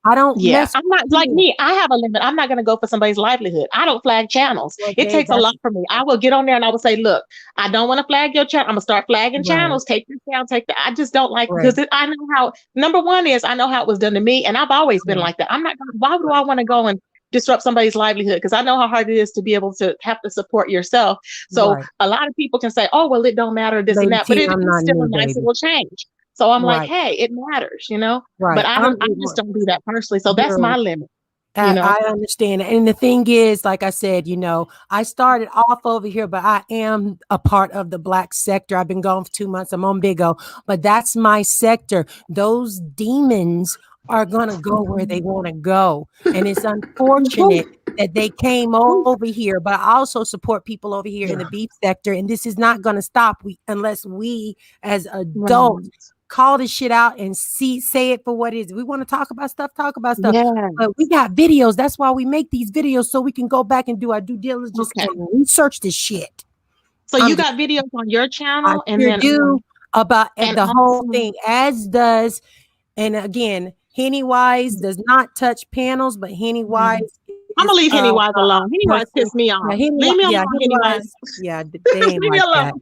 [SPEAKER 3] I don't
[SPEAKER 14] Yeah.
[SPEAKER 3] mess
[SPEAKER 14] I'm not
[SPEAKER 3] with
[SPEAKER 14] like
[SPEAKER 3] you.
[SPEAKER 14] me. I have a limit. I'm not going to go for somebody's livelihood. I don't flag channels.
[SPEAKER 3] Well,
[SPEAKER 14] It takes a
[SPEAKER 3] that's
[SPEAKER 14] lot for me. I will get on there and I will say, look, I don't want to flag your channel. I'm going to start flagging
[SPEAKER 3] right,
[SPEAKER 14] channels. Take this down, take that. I just don't like,
[SPEAKER 3] right,
[SPEAKER 14] because I know how, number one is I know how it was done to me. And I've always been
[SPEAKER 3] right,
[SPEAKER 14] like that. I'm not gonna, why do I want to go and disrupt somebody's livelihood? Because I know how hard it is to be able to have to support yourself. So
[SPEAKER 3] right.
[SPEAKER 14] a lot of people can say, oh, well, it don't matter, this and
[SPEAKER 3] Lady
[SPEAKER 14] that, but
[SPEAKER 3] T,
[SPEAKER 14] it
[SPEAKER 3] I'm
[SPEAKER 14] is
[SPEAKER 3] not
[SPEAKER 14] still
[SPEAKER 3] new,
[SPEAKER 14] a nice
[SPEAKER 3] baby.
[SPEAKER 14] little change. So I'm like,
[SPEAKER 3] Right,
[SPEAKER 14] hey, it matters, you know, but
[SPEAKER 3] right.
[SPEAKER 14] I just don't do that personally. So that's
[SPEAKER 3] Girl,
[SPEAKER 14] my limit, you know.
[SPEAKER 3] I understand. And the thing is, like I said, you know, I started off over here, but I am a part of the Black sector. I've been gone for 2 months. I'm on Big O, but that's my sector. Those demons are going to go where they want to go. And it's unfortunate that they came over here, but I also support people over here in the beef sector. And this is not going to stop unless we as adults
[SPEAKER 14] Right.
[SPEAKER 3] call this shit out and say it for what it is. We want to talk about stuff, talk about stuff.
[SPEAKER 14] Yeah.
[SPEAKER 3] But we got videos. That's why we make these videos, so we can go back and do our due diligence
[SPEAKER 14] Okay.
[SPEAKER 3] and research this shit.
[SPEAKER 14] So you got videos on your
[SPEAKER 3] I
[SPEAKER 14] channel, and
[SPEAKER 3] sure
[SPEAKER 14] then
[SPEAKER 3] do about
[SPEAKER 14] and
[SPEAKER 3] the whole
[SPEAKER 14] also,
[SPEAKER 3] thing, as does, and again, Henny Wise does not touch panels, but Henny Wise
[SPEAKER 14] I'm
[SPEAKER 3] is
[SPEAKER 14] gonna leave Henny Wise alone. Henny Wise
[SPEAKER 3] person.
[SPEAKER 14] pissed me
[SPEAKER 3] Yeah,
[SPEAKER 14] off.
[SPEAKER 3] Henny,
[SPEAKER 14] Leave me alone,
[SPEAKER 3] Henny
[SPEAKER 14] Henny
[SPEAKER 3] Wise.
[SPEAKER 14] Wise.
[SPEAKER 3] Yeah, they ain't
[SPEAKER 14] Leave me
[SPEAKER 3] like
[SPEAKER 14] alone.
[SPEAKER 3] that.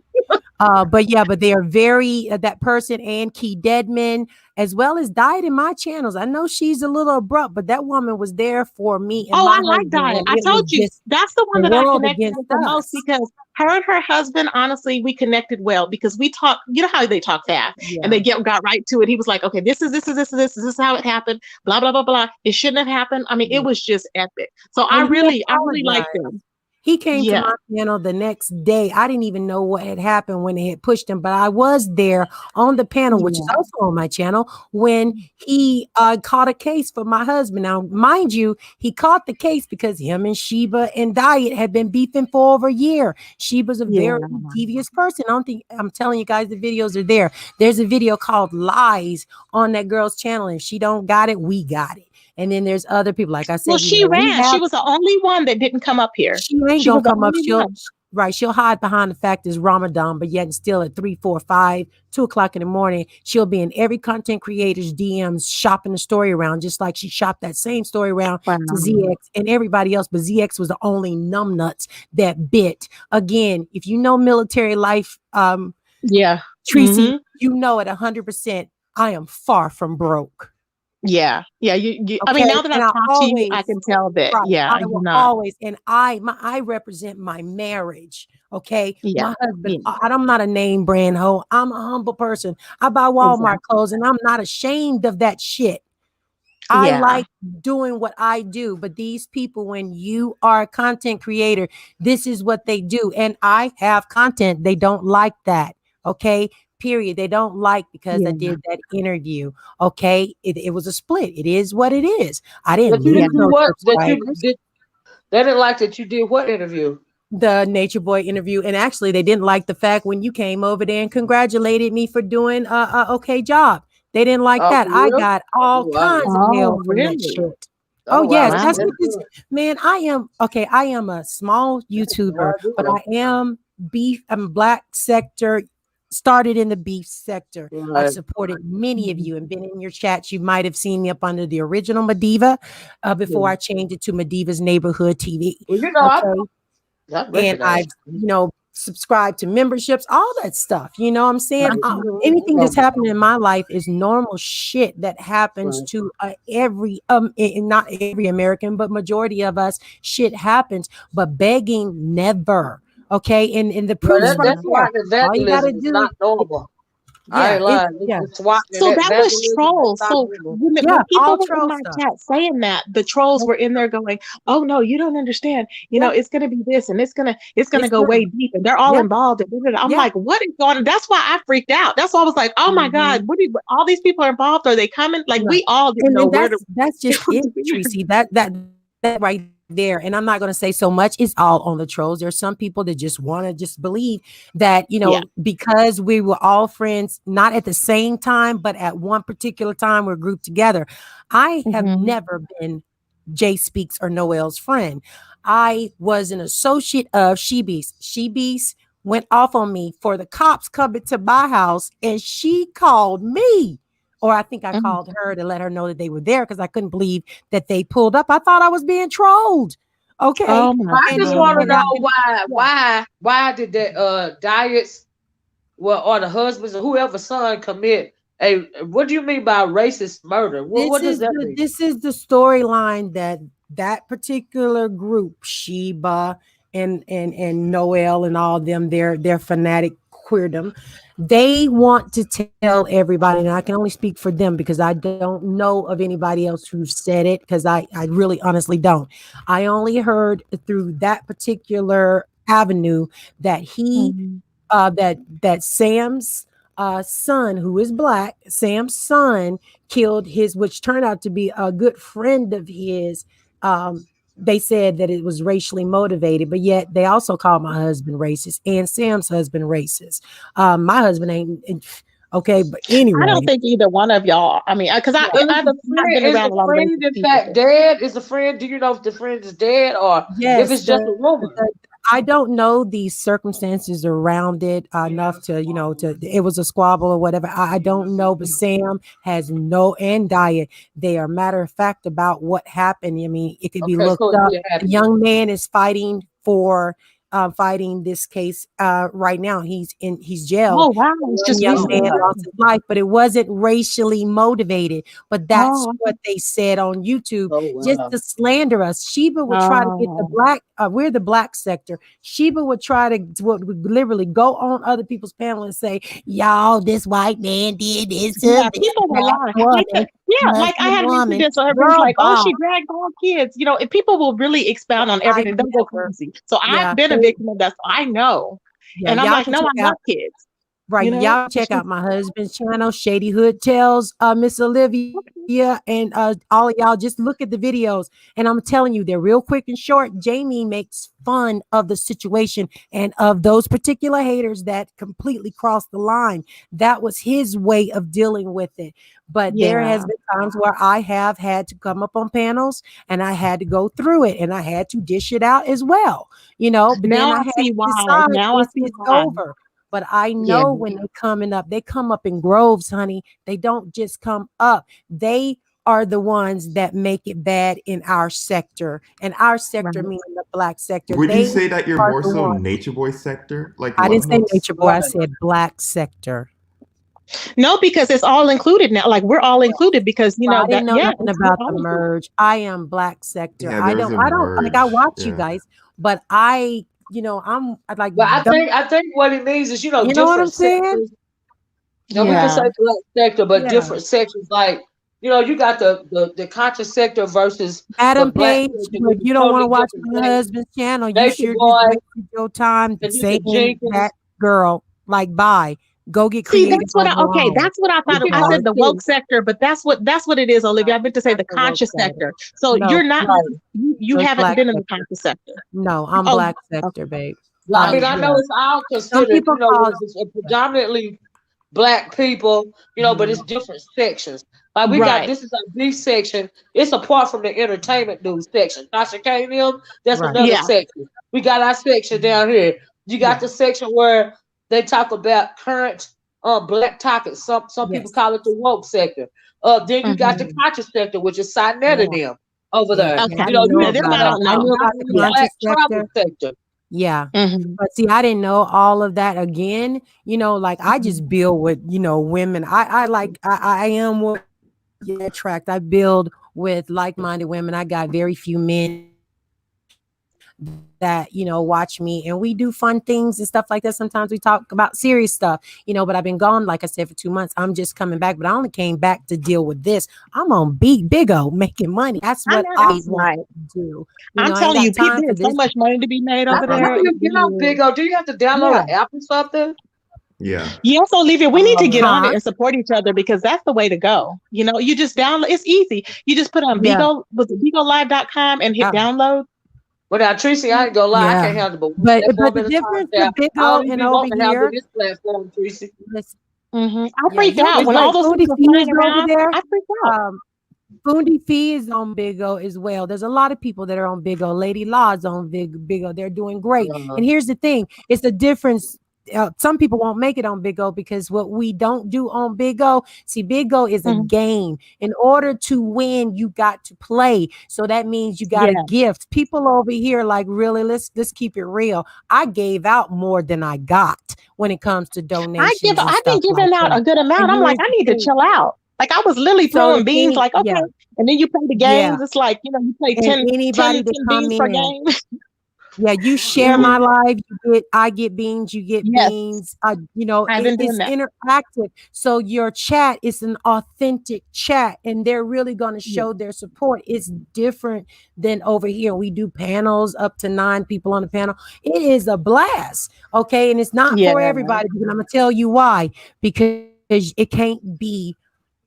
[SPEAKER 3] But they are very that person and Key Deadman, as well as Diet in my channels. I know she's a little abrupt, but that woman was there for me and
[SPEAKER 14] Oh,
[SPEAKER 3] my
[SPEAKER 14] I like
[SPEAKER 3] husband
[SPEAKER 14] Diet.
[SPEAKER 3] when
[SPEAKER 14] I
[SPEAKER 3] it
[SPEAKER 14] told
[SPEAKER 3] was
[SPEAKER 14] you
[SPEAKER 3] just
[SPEAKER 14] that's the one
[SPEAKER 3] the
[SPEAKER 14] that I
[SPEAKER 3] world
[SPEAKER 14] connected
[SPEAKER 3] against
[SPEAKER 14] with the most,
[SPEAKER 3] us.
[SPEAKER 14] because her and her husband, honestly, we connected well because we talk. You know how they talk fast and
[SPEAKER 3] Yeah.
[SPEAKER 14] they got right to it. He was like, "Okay, this is how it happened." Blah blah blah blah. It shouldn't have happened. I mean, it was just epic. So I
[SPEAKER 3] And he
[SPEAKER 14] really like
[SPEAKER 3] apologized.
[SPEAKER 14] them.
[SPEAKER 3] He came to
[SPEAKER 14] Yeah.
[SPEAKER 3] my panel the next day. I didn't even know what had happened when they had pushed him, but I was there on the panel, which is
[SPEAKER 14] Yeah.
[SPEAKER 3] also on my channel, when he caught a case for my husband. Now, mind you, he caught the case because him and Sheba and Diet had been beefing for over a year. Sheba's a very
[SPEAKER 14] Yeah.
[SPEAKER 3] devious person. I don't think I'm telling you guys the videos are there. There's a video called Lies on that girl's channel. If she don't got it, we got it. And then there's other people, like I
[SPEAKER 14] Well,
[SPEAKER 3] said, you
[SPEAKER 14] she
[SPEAKER 3] know, we
[SPEAKER 14] ran. She
[SPEAKER 3] have
[SPEAKER 14] was the only one that didn't come up here.
[SPEAKER 3] she ain't
[SPEAKER 14] She
[SPEAKER 3] gonna
[SPEAKER 14] was the
[SPEAKER 3] come up.
[SPEAKER 14] only one.
[SPEAKER 3] She'll hide behind the fact it's Ramadan, but yet and still at 3, 4, 5, 2 o'clock in the morning, she'll be in every content creator's DMs shopping the story around, just like she shopped that same story around
[SPEAKER 14] Wow.
[SPEAKER 3] to ZX and everybody else. But ZX was the only numbnuts that bit. Again, if you know military life,
[SPEAKER 14] Yeah.
[SPEAKER 3] Tracy,
[SPEAKER 14] Mhm.
[SPEAKER 3] you know at 100%, I am far from broke.
[SPEAKER 14] Yeah. Yeah. You I mean,
[SPEAKER 3] Okay,
[SPEAKER 14] now that
[SPEAKER 3] and
[SPEAKER 14] I've
[SPEAKER 3] I
[SPEAKER 14] talked to you,
[SPEAKER 3] always
[SPEAKER 14] I can tell that.
[SPEAKER 3] right,
[SPEAKER 14] Yeah,
[SPEAKER 3] I
[SPEAKER 14] you're
[SPEAKER 3] will
[SPEAKER 14] not.
[SPEAKER 3] always, and I represent my marriage. Okay,
[SPEAKER 14] Yeah.
[SPEAKER 3] my husband.
[SPEAKER 14] Yeah.
[SPEAKER 3] I'm not a name brand hoe. I'm a humble person. I buy Walmart clothes, and I'm not ashamed of that shit. I
[SPEAKER 14] Yeah.
[SPEAKER 3] like doing what I do, but these people, when you are a content creator, this is what they do. And I have content. They don't like that. Okay. Period. They don't like because I
[SPEAKER 14] Yeah.
[SPEAKER 3] did that interview. Okay. It was a split. It is what it is. I
[SPEAKER 7] That
[SPEAKER 3] didn't
[SPEAKER 7] you
[SPEAKER 3] lose
[SPEAKER 7] didn't do
[SPEAKER 3] no
[SPEAKER 7] what? That you
[SPEAKER 3] subscribers.
[SPEAKER 7] did. They didn't like that you did what interview?
[SPEAKER 3] The Nature Boy interview, and actually they didn't like the fact when you came over there and congratulated me for doing a okay job. They didn't like
[SPEAKER 7] Oh,
[SPEAKER 3] that.
[SPEAKER 7] for
[SPEAKER 3] I
[SPEAKER 7] real?
[SPEAKER 3] got
[SPEAKER 7] Oh,
[SPEAKER 3] all
[SPEAKER 7] wow.
[SPEAKER 3] kinds of hell
[SPEAKER 14] Oh,
[SPEAKER 3] from that
[SPEAKER 14] really?
[SPEAKER 3] shit.
[SPEAKER 7] Oh,
[SPEAKER 3] Oh
[SPEAKER 7] wow.
[SPEAKER 3] yes,
[SPEAKER 14] Wow.
[SPEAKER 3] that's
[SPEAKER 7] That's
[SPEAKER 3] what this
[SPEAKER 7] good.
[SPEAKER 3] man. I am okay. I am a small YouTuber, but I am beef. I'm Black sector. Started in the beef sector. I've
[SPEAKER 7] Right.
[SPEAKER 3] supported many of you and been in your chats. You might have seen me up under the original MaDiva before I changed it to MaDiva's Neighborhood TV.
[SPEAKER 7] Well, you know,
[SPEAKER 3] Okay.
[SPEAKER 7] I
[SPEAKER 3] And
[SPEAKER 7] recognize
[SPEAKER 3] I've,
[SPEAKER 7] you.
[SPEAKER 3] you know, subscribe to memberships, all that stuff. You know what I'm saying? Anything that's happening in my life is normal shit that happens to every not every American, but majority of us. Shit happens, but begging never. Okay, and the proof's right
[SPEAKER 7] That's
[SPEAKER 3] there.
[SPEAKER 7] why the
[SPEAKER 3] All you gotta
[SPEAKER 7] vandalism is
[SPEAKER 3] do,
[SPEAKER 7] not normal. I
[SPEAKER 3] yeah,
[SPEAKER 7] ain't lying. It's swatting
[SPEAKER 4] So
[SPEAKER 7] that
[SPEAKER 4] that was
[SPEAKER 7] vandalism.
[SPEAKER 4] trolls.
[SPEAKER 7] That's not
[SPEAKER 4] So
[SPEAKER 7] normal.
[SPEAKER 4] when people
[SPEAKER 3] all
[SPEAKER 4] were in
[SPEAKER 3] troll
[SPEAKER 4] my
[SPEAKER 3] stuff.
[SPEAKER 4] chat saying that, the trolls were in there going, "Oh no, you don't understand. You know, it's gonna be this and it's gonna go way deep, and they're all involved." And I'm like, "What is going on?" That's why I freaked out. That's why I was like, "Oh my God, all these people are involved? Are they coming?" Like we all didn't know
[SPEAKER 3] And
[SPEAKER 4] where to.
[SPEAKER 3] that's just it, Tracy. That right there. And I'm not going to say so much. It's all on the trolls. There's some people that just want to just believe that, you know, because we were all friends, not at the same time, but at one particular time we're grouped together. I have never been Jay Speaks or Noelle's friend. I was an associate of She Beast. She Beast went off on me for the cops coming to my house, and she called me. Or I think I called her to let her know that they were there because I couldn't believe that they pulled up. I thought I was being trolled. Okay.
[SPEAKER 4] Oh my
[SPEAKER 7] I just want to know why did the diets, well, or the husbands or whoever son commit a, what do you mean by racist murder? What does that mean?
[SPEAKER 3] This is the storyline that particular group, Sheba and Noelle and all them, their fanatic queerdom, they want to tell everybody, and I can only speak for them because I don't know of anybody else who said it, because I really honestly don't. I only heard through that particular avenue that he that Sam's son, who is black, Sam's son killed his, which turned out to be a good friend of his. They said that it was racially motivated, but yet they also called my husband racist and Sam's husband racist. My husband ain't okay, but anyway,
[SPEAKER 4] I don't think either one of y'all. I mean, because I've been around a lot of
[SPEAKER 7] friend in fact dead? Is the friend? Do you know if the friend is dead or if it's just a rumor?
[SPEAKER 3] I don't know the circumstances around it enough to, you know, to it was a squabble or whatever. I don't know, but Sam has no, and Diet, they are matter of fact about what happened. I mean, it could be looked up. The young man is fighting for fighting this case right now. He's jailed.
[SPEAKER 4] Oh wow, it's just
[SPEAKER 3] young
[SPEAKER 4] recently.
[SPEAKER 3] man lost his life, but it wasn't racially motivated. But that's what they said on YouTube, just to slander us. Sheba would try to get the black. We're the black sector. Sheba would try to would literally go on other people's panel and say, "Y'all, this white man did this."
[SPEAKER 4] Yeah, people were lying. Like I had an incident, so everyone's like, "Oh, she dragged all kids." You know, if people will really expound on everything, they'll go crazy. So I've been a victim of that, so I know. And I'm like, no, I love kids.
[SPEAKER 3] Right.
[SPEAKER 4] You know?
[SPEAKER 3] Y'all check out my husband's channel, Shady Hood Tales, Miss Olivia, and all of y'all. Just look at the videos. And I'm telling you, they're real quick and short. Jamie makes fun of the situation and of those particular haters that completely crossed the line. That was his way of dealing with it. But there has been times where I have had to come up on panels and I had to go through it and I had to dish it out as well. You know, but
[SPEAKER 4] now
[SPEAKER 3] then
[SPEAKER 4] I
[SPEAKER 3] had
[SPEAKER 4] see
[SPEAKER 3] to
[SPEAKER 4] why.
[SPEAKER 3] decide
[SPEAKER 4] Now I see
[SPEAKER 3] it's
[SPEAKER 4] why.
[SPEAKER 3] over. But I know when they're coming up, they come up in groves, honey. They don't just come up. They are the ones that make it bad in our sector. And our sector meaning the black sector.
[SPEAKER 15] Would
[SPEAKER 3] they
[SPEAKER 15] you say that you're
[SPEAKER 3] are
[SPEAKER 15] more
[SPEAKER 3] the
[SPEAKER 15] so
[SPEAKER 3] ones.
[SPEAKER 15] nature boy sector? Like
[SPEAKER 3] I didn't say
[SPEAKER 15] Love
[SPEAKER 3] nature boy, I said black sector.
[SPEAKER 4] No, because it's all included now. Like we're all included because you know
[SPEAKER 3] I didn't
[SPEAKER 4] that.
[SPEAKER 3] know
[SPEAKER 4] Yeah,
[SPEAKER 3] nothing about the merge. I am black sector.
[SPEAKER 15] Yeah,
[SPEAKER 3] I
[SPEAKER 15] there's
[SPEAKER 3] don't
[SPEAKER 15] a
[SPEAKER 3] like I
[SPEAKER 15] merge.
[SPEAKER 3] watch you
[SPEAKER 15] Yeah.
[SPEAKER 3] guys, but I'm like,
[SPEAKER 7] But I think what it means is, you know,
[SPEAKER 3] you know what I'm
[SPEAKER 7] different
[SPEAKER 3] saying?
[SPEAKER 7] sectors. Now we can say black sector, but different sections, like, you know, you got the conscious sector versus
[SPEAKER 3] Adam
[SPEAKER 7] the black
[SPEAKER 3] Page,
[SPEAKER 7] sector,
[SPEAKER 3] but
[SPEAKER 7] which is
[SPEAKER 3] you don't want to
[SPEAKER 7] totally
[SPEAKER 3] watch
[SPEAKER 7] different.
[SPEAKER 3] my
[SPEAKER 7] Like
[SPEAKER 3] husband's channel. You
[SPEAKER 7] Nature
[SPEAKER 3] sure
[SPEAKER 7] Boy,
[SPEAKER 3] just wasted your time
[SPEAKER 7] Producer
[SPEAKER 3] saying
[SPEAKER 7] Jenkins.
[SPEAKER 3] that girl. Like, bye. Go get
[SPEAKER 4] See,
[SPEAKER 3] creative
[SPEAKER 4] that's what
[SPEAKER 3] on your own.
[SPEAKER 4] that's what I thought. I said the woke sector, but that's what it is, Olivia. I meant to say the conscious sector. So
[SPEAKER 3] No,
[SPEAKER 4] you're not you
[SPEAKER 3] Just
[SPEAKER 4] haven't
[SPEAKER 3] black
[SPEAKER 4] been in the
[SPEAKER 3] sector.
[SPEAKER 4] conscious sector.
[SPEAKER 3] No, I'm
[SPEAKER 4] Oh,
[SPEAKER 3] black sector, babe.
[SPEAKER 7] Well, I mean, I know it's all
[SPEAKER 3] Some
[SPEAKER 7] considered,
[SPEAKER 3] people
[SPEAKER 7] you know,
[SPEAKER 3] call
[SPEAKER 7] it's predominantly black people, you know, but it's different sections. Like we got,
[SPEAKER 4] Right.
[SPEAKER 7] this is a B section. It's apart from the entertainment news section. Tasha K and them, that's
[SPEAKER 3] Right.
[SPEAKER 7] another
[SPEAKER 4] Yeah.
[SPEAKER 7] section. We got our section down here. You got the section where they talk about current black topics. Some people call it the woke sector. Then you got the conscious sector, which is Sinetta them over there.
[SPEAKER 4] Okay.
[SPEAKER 7] You know,
[SPEAKER 3] I
[SPEAKER 7] you
[SPEAKER 3] knew
[SPEAKER 7] have
[SPEAKER 3] about
[SPEAKER 4] I don't
[SPEAKER 3] I
[SPEAKER 4] know.
[SPEAKER 3] knew about the
[SPEAKER 7] black
[SPEAKER 3] conscious
[SPEAKER 7] travel
[SPEAKER 3] sector.
[SPEAKER 7] sector.
[SPEAKER 3] Yeah.
[SPEAKER 4] Mhm.
[SPEAKER 3] But see, I didn't know all of that again. Like I just build with, women. I am what you attract. I build with like-minded women. I got very few men that watch me, and we do fun things and stuff like that. Sometimes we talk about serious stuff, but I've been gone, like I said, for 2 months. I'm just coming back, but I only came back to deal with this. I'm on big O making money. That's
[SPEAKER 4] I
[SPEAKER 3] what
[SPEAKER 4] know
[SPEAKER 3] I
[SPEAKER 4] that's
[SPEAKER 3] want
[SPEAKER 4] right.
[SPEAKER 3] to do.
[SPEAKER 4] I'm
[SPEAKER 3] I ain't
[SPEAKER 4] telling you,
[SPEAKER 3] got time for
[SPEAKER 4] there's so
[SPEAKER 3] this.
[SPEAKER 4] much money to be made
[SPEAKER 1] How
[SPEAKER 4] over there.
[SPEAKER 1] do you get on Big O? Do you have to download
[SPEAKER 3] Yeah.
[SPEAKER 1] an app or something?
[SPEAKER 15] Yeah.
[SPEAKER 4] Yes, Olivia, we need to get on it
[SPEAKER 3] Huh?
[SPEAKER 4] and support each other because that's the way to go. You just download. It's easy. You just put on
[SPEAKER 3] Yeah.
[SPEAKER 4] Bigo, was it BegoLive.com and hit download.
[SPEAKER 1] Well, now, Tracy, I ain't gonna lie, I
[SPEAKER 3] Yeah.
[SPEAKER 1] can't handle but one
[SPEAKER 3] But
[SPEAKER 1] platform
[SPEAKER 3] the
[SPEAKER 1] at a time.
[SPEAKER 3] difference
[SPEAKER 1] Now,
[SPEAKER 3] with Big
[SPEAKER 1] I
[SPEAKER 3] O
[SPEAKER 1] don't even
[SPEAKER 3] and
[SPEAKER 1] be
[SPEAKER 3] over
[SPEAKER 1] wanting to handle
[SPEAKER 3] here,
[SPEAKER 1] this platform, Tracy.
[SPEAKER 3] listen,
[SPEAKER 4] I
[SPEAKER 3] yeah,
[SPEAKER 4] freaked
[SPEAKER 3] you'll
[SPEAKER 4] out
[SPEAKER 3] be
[SPEAKER 4] when all
[SPEAKER 3] like
[SPEAKER 4] those
[SPEAKER 3] Foodie
[SPEAKER 4] things were
[SPEAKER 3] Fee is
[SPEAKER 4] flying
[SPEAKER 3] over
[SPEAKER 4] around.
[SPEAKER 3] there.
[SPEAKER 4] I freaked out.
[SPEAKER 3] Fundi Fee is on Big O as well. There's a lot of people that are on Big O. Lady Law's on Big O. They're doing great. And here's the thing: it's the difference. Some people won't make it on Big O because what we don't do on Big O, see, Big O is a game. In order to win, you got to play. So that means you got to
[SPEAKER 4] Yeah.
[SPEAKER 3] gift. People over here, like, really, let's keep it real. I gave out more than I got when it comes to donations and
[SPEAKER 4] I've been
[SPEAKER 3] stuff like
[SPEAKER 4] giving out
[SPEAKER 3] that.
[SPEAKER 4] a good amount.
[SPEAKER 3] And
[SPEAKER 4] I'm like,
[SPEAKER 3] here's
[SPEAKER 4] I
[SPEAKER 3] the
[SPEAKER 4] need to
[SPEAKER 3] thing.
[SPEAKER 4] chill out. Like I was literally
[SPEAKER 3] So
[SPEAKER 4] throwing beans, like,
[SPEAKER 3] yeah,
[SPEAKER 4] okay. And then you play the
[SPEAKER 3] yeah.
[SPEAKER 4] games. It's like, you play
[SPEAKER 3] And
[SPEAKER 4] 10
[SPEAKER 3] anybody that come
[SPEAKER 4] beans per
[SPEAKER 3] in,
[SPEAKER 4] game.
[SPEAKER 3] yeah, you share my live. I get beans. You get
[SPEAKER 4] Yes,
[SPEAKER 3] beans.
[SPEAKER 4] I've been doing
[SPEAKER 3] It's
[SPEAKER 4] that.
[SPEAKER 3] interactive. So your chat is an authentic chat, and they're really going to
[SPEAKER 4] Yeah.
[SPEAKER 3] show their support. It's different than over here. We do panels up to 9 people on the panel. It is a blast. Okay, and it's not
[SPEAKER 4] Yeah.
[SPEAKER 3] for everybody. And I'm gonna tell you why. Because it can't be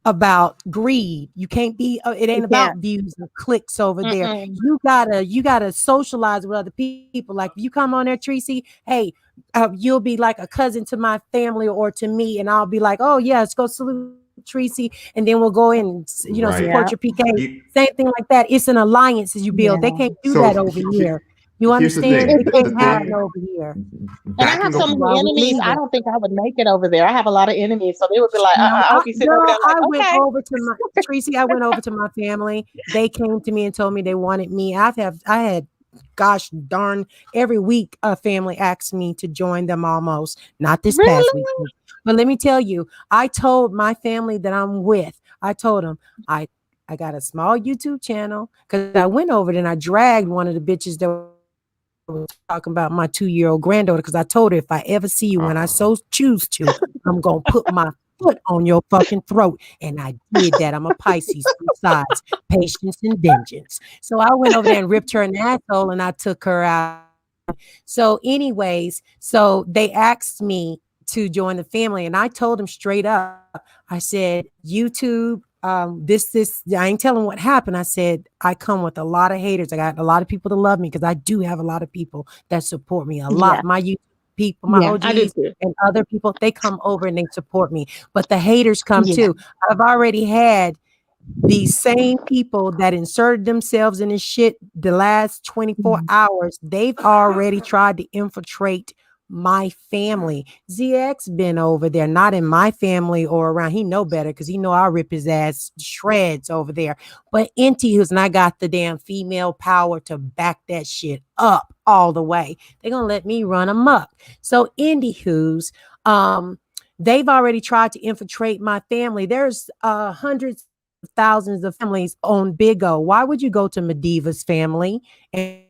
[SPEAKER 3] about greed. You can't be it ain't
[SPEAKER 4] It
[SPEAKER 3] about
[SPEAKER 4] can't.
[SPEAKER 3] views and clicks over there.
[SPEAKER 4] Mm-mm.
[SPEAKER 3] You gotta socialize with other people. Like if you come on there, Tracy, hey, you'll be like a cousin to my family or to me, and I'll be like, oh yeah, let's go salute Tracy, and then we'll go in and support
[SPEAKER 15] Right.
[SPEAKER 3] your
[SPEAKER 4] Yeah.
[SPEAKER 3] PK.
[SPEAKER 15] You,
[SPEAKER 3] Same thing like that. It's an alliance as you build. They
[SPEAKER 4] Yeah.
[SPEAKER 3] can't do that
[SPEAKER 15] so
[SPEAKER 3] over here. You
[SPEAKER 15] here's the
[SPEAKER 3] understand?
[SPEAKER 15] thing.
[SPEAKER 3] It
[SPEAKER 4] It's
[SPEAKER 3] can't
[SPEAKER 15] The
[SPEAKER 3] happen
[SPEAKER 15] thing
[SPEAKER 4] hard.
[SPEAKER 3] over here.
[SPEAKER 4] And I
[SPEAKER 15] backing
[SPEAKER 4] have
[SPEAKER 15] the
[SPEAKER 4] so
[SPEAKER 3] That's
[SPEAKER 4] many
[SPEAKER 3] why we
[SPEAKER 4] enemies.
[SPEAKER 3] leave
[SPEAKER 4] I
[SPEAKER 3] it.
[SPEAKER 4] don't think I would make it over there. I have a lot of enemies. So they would be like,
[SPEAKER 3] No,
[SPEAKER 4] I would be sitting over there
[SPEAKER 3] girl,
[SPEAKER 4] like,
[SPEAKER 3] I went
[SPEAKER 4] okay.
[SPEAKER 3] over to my Tracy. I went over to my family. They came to me and told me they wanted me. I had, gosh darn, every week a family asked me to join them almost. Not this past
[SPEAKER 4] Really?
[SPEAKER 3] week, but let me tell you, I told my family that I'm with. I told them I got a small YouTube channel because I went over there and I dragged one of the bitches that was talking about my 2-year-old granddaughter because I told her if I ever see you when I so choose to, I'm gonna put my foot on your fucking throat. And I did that. I'm a Pisces, 2 sides, patience and vengeance. So I went over there and ripped her an asshole and I took her out. So, anyways, so they asked me to join the family, and I told them straight up, I said, YouTube, this, I ain't telling what happened. I said, I come with a lot of haters. I got a lot of people that love me because I do have a lot of people that support me a
[SPEAKER 4] Yeah.
[SPEAKER 3] lot. My YouTube people, my
[SPEAKER 4] Yeah. I do
[SPEAKER 3] OGs,
[SPEAKER 4] too.
[SPEAKER 3] and other people, they come over and they support me. But the haters come
[SPEAKER 4] Yeah.
[SPEAKER 3] too. I've already had these same people that inserted themselves in this shit the last 24 hours, they've already tried to infiltrate my family. ZX been over there, not in my family or around. He know better because he know I'll rip his ass shreds over there. But Inti, who's not got the damn female power to back that shit up all the way. They're gonna let me run amok. So Indie who's they've already tried to infiltrate my family. There's hundreds of thousands of families on Big O. Why would you go to MaDiva's family and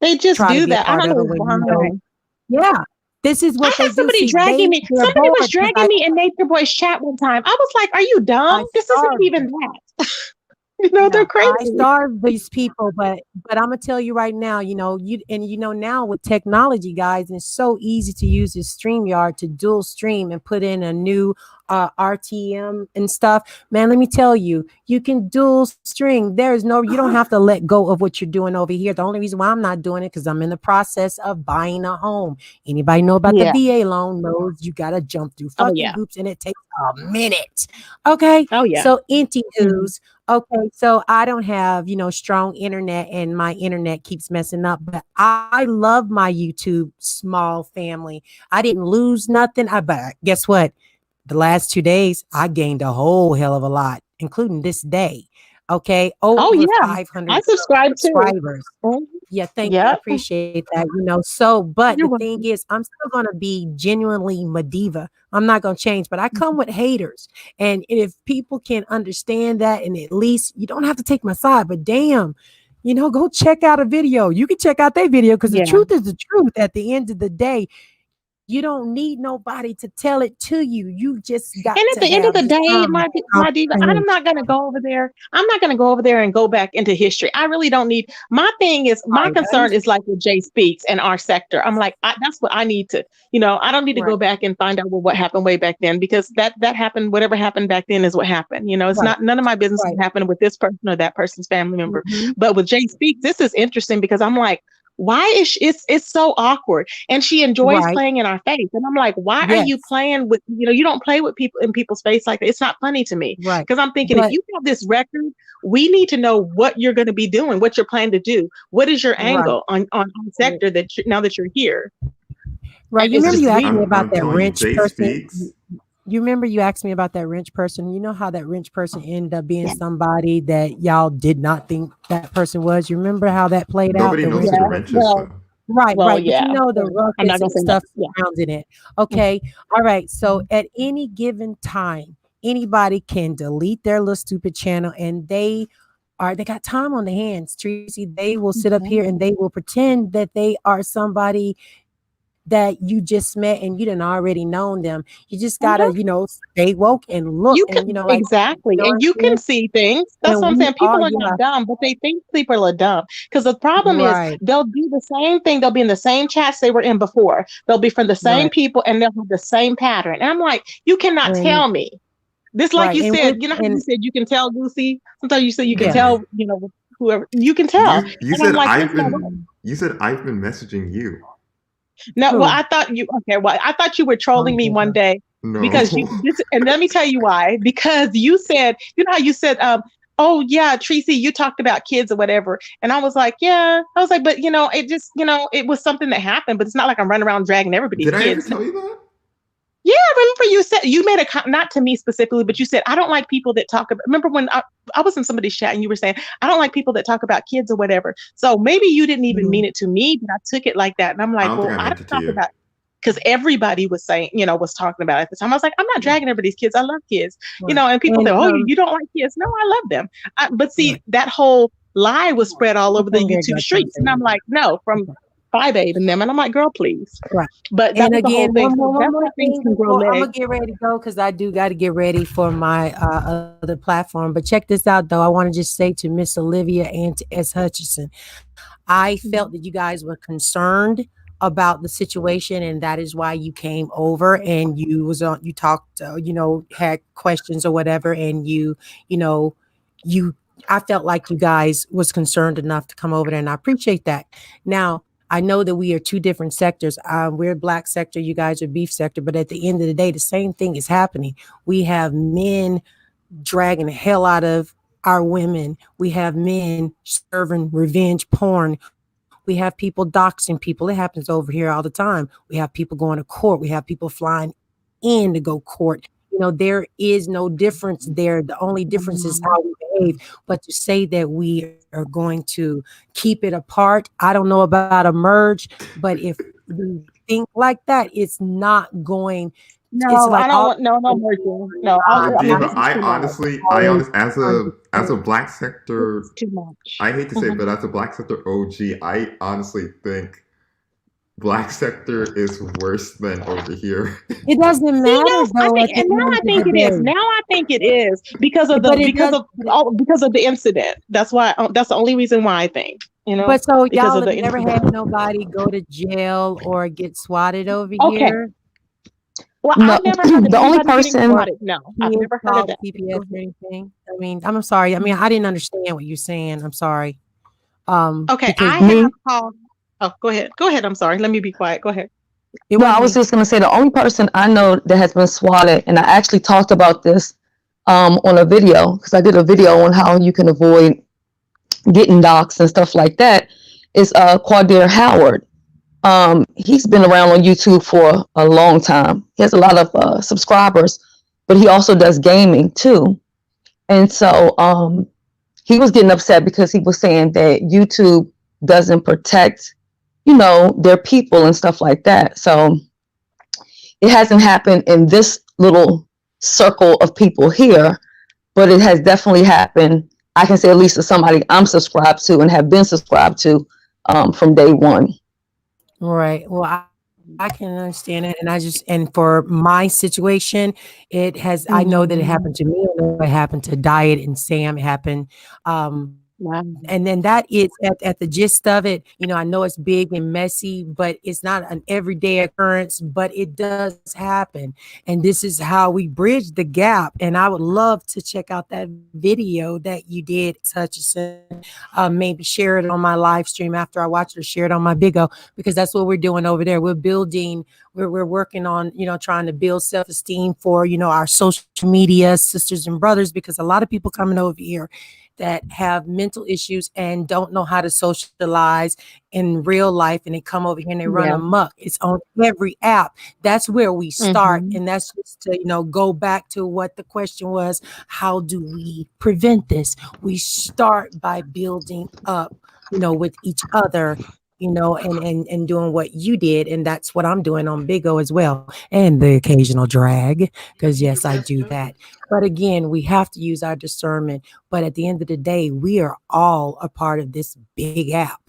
[SPEAKER 4] They just
[SPEAKER 3] try to
[SPEAKER 4] do
[SPEAKER 3] be a
[SPEAKER 4] that. I
[SPEAKER 3] part
[SPEAKER 4] don't
[SPEAKER 3] of
[SPEAKER 4] know
[SPEAKER 3] it when you
[SPEAKER 4] why.
[SPEAKER 3] know? Yeah, this is
[SPEAKER 4] I
[SPEAKER 3] what they
[SPEAKER 4] had
[SPEAKER 3] do.
[SPEAKER 4] somebody
[SPEAKER 3] See,
[SPEAKER 4] dragging me.
[SPEAKER 3] they're
[SPEAKER 4] Somebody was
[SPEAKER 3] bored because
[SPEAKER 4] dragging me in Nature Boy's chat one time. I was like, are you dumb?
[SPEAKER 3] I
[SPEAKER 4] This isn't
[SPEAKER 3] starved
[SPEAKER 4] even
[SPEAKER 3] them.
[SPEAKER 4] that.
[SPEAKER 3] Yeah,
[SPEAKER 4] They're
[SPEAKER 3] I
[SPEAKER 4] crazy.
[SPEAKER 3] starve these people, but I'm gonna tell you right now, now with technology, guys, and it's so easy to use this StreamYard to dual stream and put in a new RTM and stuff. Man, let me tell you, you can dual string. You don't have to let go of what you're doing over here. The only reason why I'm not doing it because I'm in the process of buying a home. Anybody know about the
[SPEAKER 4] Yeah.
[SPEAKER 3] VA loan knows you gotta jump through
[SPEAKER 4] Oh
[SPEAKER 3] fucking
[SPEAKER 4] yeah.
[SPEAKER 3] hoops and it takes a minute. Okay,
[SPEAKER 4] Oh yeah.
[SPEAKER 3] so Inti
[SPEAKER 4] Mhm.
[SPEAKER 3] news. Okay, so I don't have, strong internet and my internet keeps messing up, but I love my YouTube small family. I didn't lose nothing. But guess what? The last 2 days, I gained a whole hell of a lot, including this day. Okay,
[SPEAKER 13] Oh
[SPEAKER 3] over
[SPEAKER 13] yeah,
[SPEAKER 3] 500
[SPEAKER 13] I subscribe too.
[SPEAKER 3] subscribers. Yeah, thank you. I
[SPEAKER 13] Yep.
[SPEAKER 3] appreciate that. So, but
[SPEAKER 13] You're
[SPEAKER 3] the thing
[SPEAKER 13] welcome.
[SPEAKER 3] is, I'm still gonna be genuinely MaDiva. I'm not gonna change, but I come with haters. And if people can understand that, and at least you don't have to take my side, but damn, go check out a video. You can check out their video because the
[SPEAKER 13] Yeah.
[SPEAKER 3] truth is the truth at the end of the day. You don't need nobody to tell it to you. You just got
[SPEAKER 13] And at
[SPEAKER 3] to
[SPEAKER 13] the end of
[SPEAKER 3] have
[SPEAKER 13] the
[SPEAKER 3] the
[SPEAKER 13] day,
[SPEAKER 3] time to
[SPEAKER 13] my diva, I'm
[SPEAKER 3] comprehend.
[SPEAKER 13] not gonna go over there. I'm not gonna go over there and go back into history. I really don't need. My thing is, my
[SPEAKER 3] Right.
[SPEAKER 13] concern is like with Jay Speaks and our sector. I'm like, that's what I need to. I don't need to
[SPEAKER 3] Right.
[SPEAKER 13] go back and find out what happened way back then, because that happened. Whatever happened back then is what happened. It's
[SPEAKER 3] Right.
[SPEAKER 13] not none of my business
[SPEAKER 3] Right.
[SPEAKER 13] what happened with this person or that person's family member.
[SPEAKER 3] Mhm.
[SPEAKER 13] But with Jay Speaks, this is interesting because I'm like, why is it's so awkward, and she enjoys
[SPEAKER 3] Right.
[SPEAKER 13] playing in our face, and I'm like, why are you
[SPEAKER 3] Yes.
[SPEAKER 13] playing with, you don't play with people in people's face like that. It's not funny to me,
[SPEAKER 3] Right.
[SPEAKER 13] because I'm thinking, if
[SPEAKER 3] But
[SPEAKER 13] you have this record, we need to know what you're going to be doing, what you're planning to do, what is your
[SPEAKER 3] right.
[SPEAKER 13] angle on sector now that you're here.
[SPEAKER 3] Right.
[SPEAKER 13] And
[SPEAKER 3] You
[SPEAKER 13] it's
[SPEAKER 3] remember
[SPEAKER 13] just
[SPEAKER 3] you asked
[SPEAKER 13] weird.
[SPEAKER 3] me about
[SPEAKER 15] I'm
[SPEAKER 3] that
[SPEAKER 15] telling you,
[SPEAKER 3] wrench
[SPEAKER 15] Jay
[SPEAKER 3] person.
[SPEAKER 15] Speaks.
[SPEAKER 3] You remember you asked me about that wrench person. You know how that wrench person ended up being
[SPEAKER 13] Yeah.
[SPEAKER 3] somebody that y'all did not think that person was. You remember how that played out?
[SPEAKER 15] Nobody
[SPEAKER 3] The
[SPEAKER 15] knows
[SPEAKER 3] wrench
[SPEAKER 15] who the
[SPEAKER 13] Yeah.
[SPEAKER 15] wrench is,
[SPEAKER 13] Well,
[SPEAKER 15] though.
[SPEAKER 3] Right,
[SPEAKER 13] well,
[SPEAKER 3] right. But
[SPEAKER 13] yeah.
[SPEAKER 3] the
[SPEAKER 13] I'm not
[SPEAKER 3] ruckus
[SPEAKER 13] gonna
[SPEAKER 3] and
[SPEAKER 13] say that.
[SPEAKER 3] stuff
[SPEAKER 13] Yeah.
[SPEAKER 3] surrounding it. Okay. All right. So at any given time, anybody can delete their little stupid channel, and they got time on their hands, Tracy. They will sit up
[SPEAKER 13] Mhm.
[SPEAKER 3] here and they will pretend that they are somebody that you just met and you didn't already known them. You just gotta, stay woke and look,
[SPEAKER 13] You
[SPEAKER 3] and
[SPEAKER 13] can
[SPEAKER 3] like,
[SPEAKER 13] exactly,
[SPEAKER 3] what
[SPEAKER 13] and you
[SPEAKER 3] I'm saying?
[SPEAKER 13] can see things. That's
[SPEAKER 3] And
[SPEAKER 13] what I'm
[SPEAKER 3] we
[SPEAKER 13] saying.
[SPEAKER 3] are,
[SPEAKER 13] People are
[SPEAKER 3] yeah,
[SPEAKER 13] not dumb, but they think people are dumb. Because the problem is,
[SPEAKER 3] right,
[SPEAKER 13] they'll do the same thing. They'll be in the same chats they were in before. They'll be from the same
[SPEAKER 3] right,
[SPEAKER 13] people, and they'll have the same pattern. And I'm like, you cannot
[SPEAKER 3] and
[SPEAKER 13] tell me this. Like
[SPEAKER 3] right,
[SPEAKER 13] you
[SPEAKER 3] and with
[SPEAKER 13] said, how you
[SPEAKER 3] and
[SPEAKER 13] said you can tell, Lucy. Sometimes you say you can
[SPEAKER 3] yeah,
[SPEAKER 15] Mm.
[SPEAKER 13] tell. Whoever you can tell.
[SPEAKER 15] You
[SPEAKER 13] And I'm
[SPEAKER 15] said
[SPEAKER 13] like,
[SPEAKER 15] I've
[SPEAKER 13] listen,
[SPEAKER 15] been messaging you.
[SPEAKER 13] no, well,
[SPEAKER 3] who?
[SPEAKER 13] I thought you okay. Well, I thought you were trolling
[SPEAKER 3] Oh
[SPEAKER 13] me
[SPEAKER 3] my
[SPEAKER 13] one
[SPEAKER 3] God.
[SPEAKER 13] day
[SPEAKER 15] No.
[SPEAKER 13] because and let me tell you why. Because you said, how you said, oh yeah, Tracy, you talked about kids or whatever, and I was like, yeah, I was like, but it just, it was something that happened, but it's not like I'm running around dragging everybody's
[SPEAKER 15] Did I ever
[SPEAKER 13] kids.
[SPEAKER 15] tell you that?
[SPEAKER 13] Yeah, I remember you said you made not to me specifically, but you said I don't like people that talk about. Remember when I was in somebody's chat and you were saying I don't like people that talk about kids or whatever. So maybe you didn't even mean it to me, but I took it like that, and I'm
[SPEAKER 15] I
[SPEAKER 13] like,
[SPEAKER 15] don't think
[SPEAKER 13] well,
[SPEAKER 15] I
[SPEAKER 13] I
[SPEAKER 15] meant
[SPEAKER 13] don't
[SPEAKER 15] it to
[SPEAKER 13] talk
[SPEAKER 15] you.
[SPEAKER 13] about, because everybody was saying, was talking about it at the time. I was like, I'm not dragging everybody's kids. I love kids,
[SPEAKER 3] Right.
[SPEAKER 13] and people
[SPEAKER 3] And
[SPEAKER 13] say, oh, you don't like kids. No, I love them. But see,
[SPEAKER 3] right.
[SPEAKER 13] that whole lie was spread all over the
[SPEAKER 3] Okay,
[SPEAKER 13] YouTube
[SPEAKER 3] got
[SPEAKER 13] streets, and I'm
[SPEAKER 3] something.
[SPEAKER 13] like, no, from 5'8" and them, and I'm like, girl, please.
[SPEAKER 3] Right.
[SPEAKER 13] But that
[SPEAKER 3] And
[SPEAKER 13] was the whole
[SPEAKER 3] again,
[SPEAKER 13] thing. So
[SPEAKER 3] one
[SPEAKER 13] that's
[SPEAKER 3] more
[SPEAKER 13] how things
[SPEAKER 3] thing
[SPEAKER 13] can grow
[SPEAKER 3] before I'm gonna
[SPEAKER 13] legs.
[SPEAKER 3] get ready to go, because I do got to get ready for my other platform. But check this out, though. I want to just say to Miss Olivia and to S. Hutchinson, I felt that you guys were concerned about the situation, and that is why you came over and you talked, had questions or whatever, and you I felt like you guys was concerned enough to come over there, and I appreciate that. Now, I know that we are two different sectors. We're black sector, you guys are beef sector, but at the end of the day, the same thing is happening. We have men dragging the hell out of our women. We have men serving revenge porn. We have people doxing people. It happens over here all the time. We have people going to court. We have people flying in to go court. There is no difference there. The only difference is how we behave. But to say that we are going to keep it apart, I don't know about a merge, but if we think like that, it's not going. It's
[SPEAKER 13] No,
[SPEAKER 3] like
[SPEAKER 13] I don't
[SPEAKER 3] all
[SPEAKER 13] want no merging. No, I mean,
[SPEAKER 15] MaDiva,
[SPEAKER 13] this is too much.
[SPEAKER 15] as a black sector,
[SPEAKER 13] It's too much.
[SPEAKER 15] I hate to say it, but as a black sector OG, I honestly think black sector is worse than over here.
[SPEAKER 3] It doesn't
[SPEAKER 13] See,
[SPEAKER 3] matter
[SPEAKER 13] yes, I
[SPEAKER 3] though
[SPEAKER 13] think,
[SPEAKER 3] at the
[SPEAKER 13] and now
[SPEAKER 3] end
[SPEAKER 13] I
[SPEAKER 3] of
[SPEAKER 13] think
[SPEAKER 3] the
[SPEAKER 13] it is.
[SPEAKER 3] day.
[SPEAKER 13] Now I think it is because of
[SPEAKER 3] But it does.
[SPEAKER 13] because of the incident. That's why. That's the only reason why I think.
[SPEAKER 3] But so
[SPEAKER 13] Because
[SPEAKER 3] y'all
[SPEAKER 13] of
[SPEAKER 3] have
[SPEAKER 13] the
[SPEAKER 3] never
[SPEAKER 13] incident.
[SPEAKER 3] had nobody go to jail or get swatted over
[SPEAKER 13] Okay.
[SPEAKER 3] here?
[SPEAKER 13] Well,
[SPEAKER 14] No,
[SPEAKER 13] I've never heard of
[SPEAKER 14] the only
[SPEAKER 13] anybody getting
[SPEAKER 14] person
[SPEAKER 13] swatted. No, I've
[SPEAKER 3] Kids
[SPEAKER 13] never heard of
[SPEAKER 3] called
[SPEAKER 13] that.
[SPEAKER 3] the
[SPEAKER 13] Go
[SPEAKER 3] PPS or
[SPEAKER 13] ahead.
[SPEAKER 3] anything? I mean, I'm sorry. I mean, I didn't understand what you're saying. I'm sorry.
[SPEAKER 13] Okay,
[SPEAKER 3] Because
[SPEAKER 13] I have called. Oh, go ahead. Go ahead. I'm sorry. Let me be quiet. Go ahead.
[SPEAKER 3] it
[SPEAKER 14] No, I
[SPEAKER 3] wasn't
[SPEAKER 14] was
[SPEAKER 3] me.
[SPEAKER 14] just going to say the only person I know that has been swatted, and I actually talked about this on a video, because I did a video on how you can avoid getting doxxed and stuff like that, is Quadir Howard. He's been around on YouTube for a long time. He has a lot of subscribers, but he also does gaming too. And so
[SPEAKER 2] he was getting upset because he was saying that YouTube doesn't protect, their people and stuff like that. So it hasn't happened in this little circle of people here, but it has definitely happened. I can say at least to somebody I'm subscribed to and have been subscribed to from day one.
[SPEAKER 3] Right. Well, I can understand it. And for my situation, I know that it happened to me. I know it happened to Diet and Sam. It happened. And then that is at the gist of it. I know it's big and messy, but it's not an everyday occurrence, but it does happen. And this is how we bridge the gap. And I would love to check out that video that you did, Hutchinson. Maybe share it on my live stream after I watch it, or share it on my Big O, because that's what we're doing over there. We're working on, trying to build self-esteem for, our social media sisters and brothers, because a lot of people coming over here that have mental issues and don't know how to socialize in real life, and they come over here and they run amok. It's on every app. That's where we start. And that's just to, go back to what the question was: how do we prevent this? We start by building up, with each other, and doing what you did. And that's what I'm doing on Big O as well. And the occasional drag, because yes, I do that. But again, we have to use our discernment. But at the end of the day, we are all a part of this big app.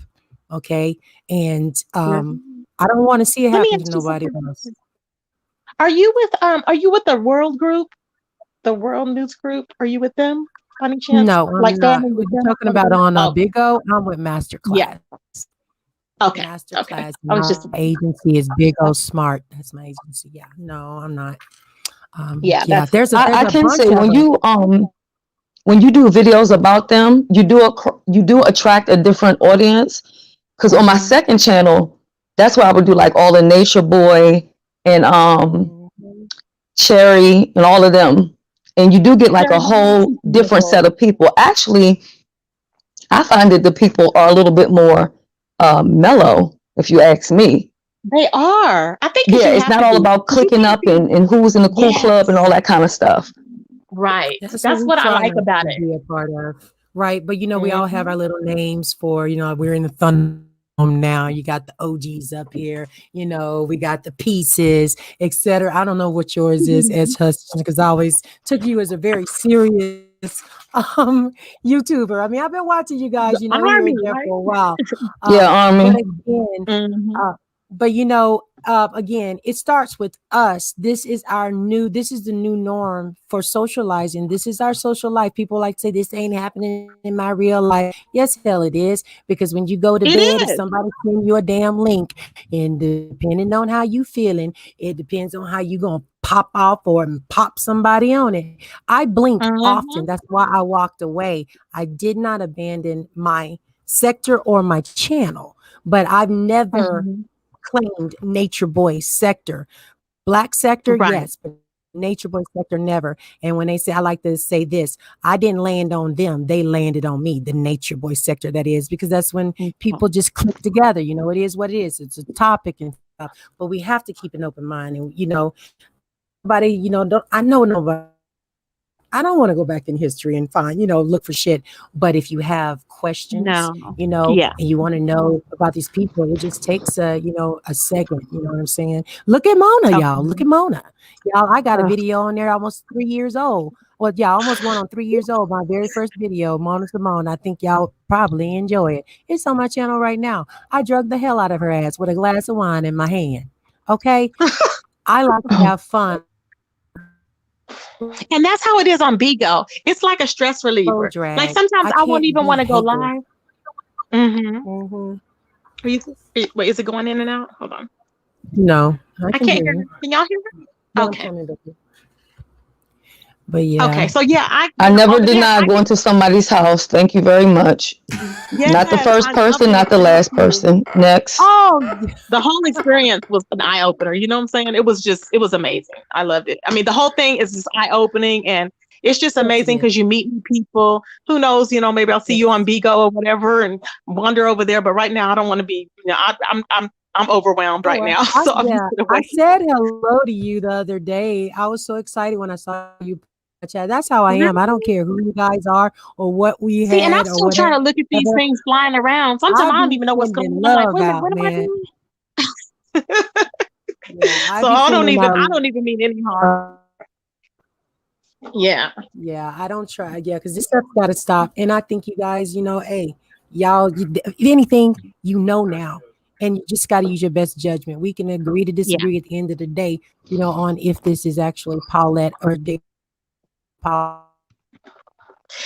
[SPEAKER 3] Okay. And I don't want to see it happen to nobody else.
[SPEAKER 4] Are you with the World Group, the World News Group? Are you with them? Any chance?
[SPEAKER 3] No, I'm not. We're talking about on Big O. I'm with Masterclass.
[SPEAKER 4] Yeah. Okay.
[SPEAKER 3] Masterclass.
[SPEAKER 4] I was just
[SPEAKER 3] My agency is Big O Smart. That's my agency. Yeah. No, I'm not. There's
[SPEAKER 2] I can
[SPEAKER 3] bunch
[SPEAKER 2] say
[SPEAKER 3] of
[SPEAKER 2] when you do videos about them, you do attract a different audience. Because on my second channel, that's where I would do like all the Nature Boy and Cherry and all of them, and you do get like a whole different set of people. Actually, I find that the people are a little bit more mellow, if you ask me.
[SPEAKER 4] They are. I think
[SPEAKER 2] it's not all about clicking up and who's in the cool club and all that kind of stuff.
[SPEAKER 4] Right.
[SPEAKER 3] That's
[SPEAKER 4] what I like about it.
[SPEAKER 3] Be a part of. Right. But we all have our little names for, we're in the Thunderdome now. You got the OGs up here, we got the Pieces, etc. I don't know what yours is, Edge Hutchinson, because I always took you as a very serious YouTuber. I mean, I've been watching you guys, here and there for a while.
[SPEAKER 2] Army.
[SPEAKER 3] But again, it starts with us. This is the new norm for socializing. This is our social life. People like to say this ain't happening in my real life. Yes, hell it is. Because when you go to bed, if somebody send you a damn link, and depending on how you feeling, it depends on how you gonna pop off or pop somebody on it. I blink often. That's why I walked away. I did not abandon my sector or my channel, but I've never claimed Nature Boy sector. Black sector, yes, but Nature Boy sector, never. And when they say, I like to say this, I didn't land on them. They landed on me, the Nature Boy sector, that is, because that's when people just click together. It is what it is. It's a topic and stuff, but we have to keep an open mind. And, nobody, I know nobody. I don't want to go back in history and find, look for shit. But if you have questions, and you want to know about these people, it just takes a second. You know what I'm saying? Look at Mona, y'all. Look at Mona. Y'all, I got a video on there almost 3 years old. Well, almost going on 3 years old. My very first video, Mona Simone. I think y'all probably enjoy it. It's on my channel right now. I drugged the hell out of her ass with a glass of wine in my hand. Okay? I like to have fun.
[SPEAKER 4] And that's how it is on Bigo. It's like a stress reliever. Like sometimes I won't even want to go live. Wait, is it going in and out? Hold on.
[SPEAKER 3] No,
[SPEAKER 4] I can't hear you. Can y'all hear me? Okay.
[SPEAKER 3] But yeah.
[SPEAKER 4] Okay, so
[SPEAKER 2] I never deny going to somebody's house. Thank you very much. Not the first person, not the last person. Next.
[SPEAKER 4] The whole experience was an eye opener. You know what I'm saying? It was amazing. I loved it. I mean, the whole thing is just eye opening, and it's just amazing because you meet new people. Who knows? Maybe I'll see you on Bigo or whatever, and wander over there. But right now, I don't want to be. I'm overwhelmed right now. So
[SPEAKER 3] I said hello to you the other day. I was so excited when I saw you chat. That's how I am. I don't care who you guys are or what we
[SPEAKER 4] See, and I'm
[SPEAKER 3] had or
[SPEAKER 4] still trying
[SPEAKER 3] whatever.
[SPEAKER 4] to look at these things flying around. Sometimes
[SPEAKER 3] I
[SPEAKER 4] I don't
[SPEAKER 3] be
[SPEAKER 4] even know what's going
[SPEAKER 3] sending
[SPEAKER 4] on. I'm like,
[SPEAKER 3] love
[SPEAKER 4] wait a minute,
[SPEAKER 3] out,
[SPEAKER 4] what am I
[SPEAKER 3] man.
[SPEAKER 4] doing?
[SPEAKER 3] Yeah, I
[SPEAKER 4] So
[SPEAKER 3] be
[SPEAKER 4] I
[SPEAKER 3] sending
[SPEAKER 4] don't even mean any harm. Yeah.
[SPEAKER 3] Yeah, I don't try. Yeah, because this stuff's got to stop. And I think you guys, hey, y'all, if anything, now. And you just got to use your best judgment. We can agree to
[SPEAKER 4] Yeah.
[SPEAKER 3] disagree at the end of the day, on if this is actually Paulette or J. Paul.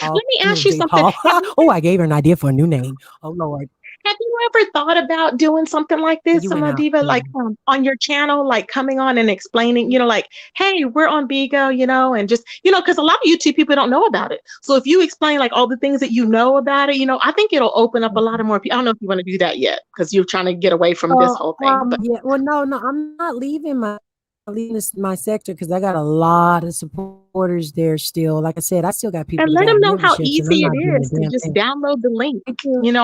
[SPEAKER 4] Let me ask you
[SPEAKER 3] J.
[SPEAKER 4] something.
[SPEAKER 3] Paul. Oh, I gave her an idea for a new name. Oh, Lord.
[SPEAKER 4] Have you ever thought about doing something like this,
[SPEAKER 3] You went out.
[SPEAKER 4] MaDiva, like on your channel, like coming on and explaining, like, hey, we're on Bigo, and just, because a lot of YouTube people don't know about it. So if you explain like all the things that you know about it, I think it'll open up a lot of more people. I don't know if you want to do that yet because you're trying to get away from this whole thing. But
[SPEAKER 3] Yeah, well, no, I'm not leaving my sector because I got a lot of supporters there still. Like I said, I still got people
[SPEAKER 4] and
[SPEAKER 3] that
[SPEAKER 4] let
[SPEAKER 3] got
[SPEAKER 4] them know how
[SPEAKER 3] memberships, and I'm
[SPEAKER 4] easy it
[SPEAKER 3] not doing a
[SPEAKER 4] is to
[SPEAKER 3] damn
[SPEAKER 4] just
[SPEAKER 3] thing.
[SPEAKER 4] download the link. I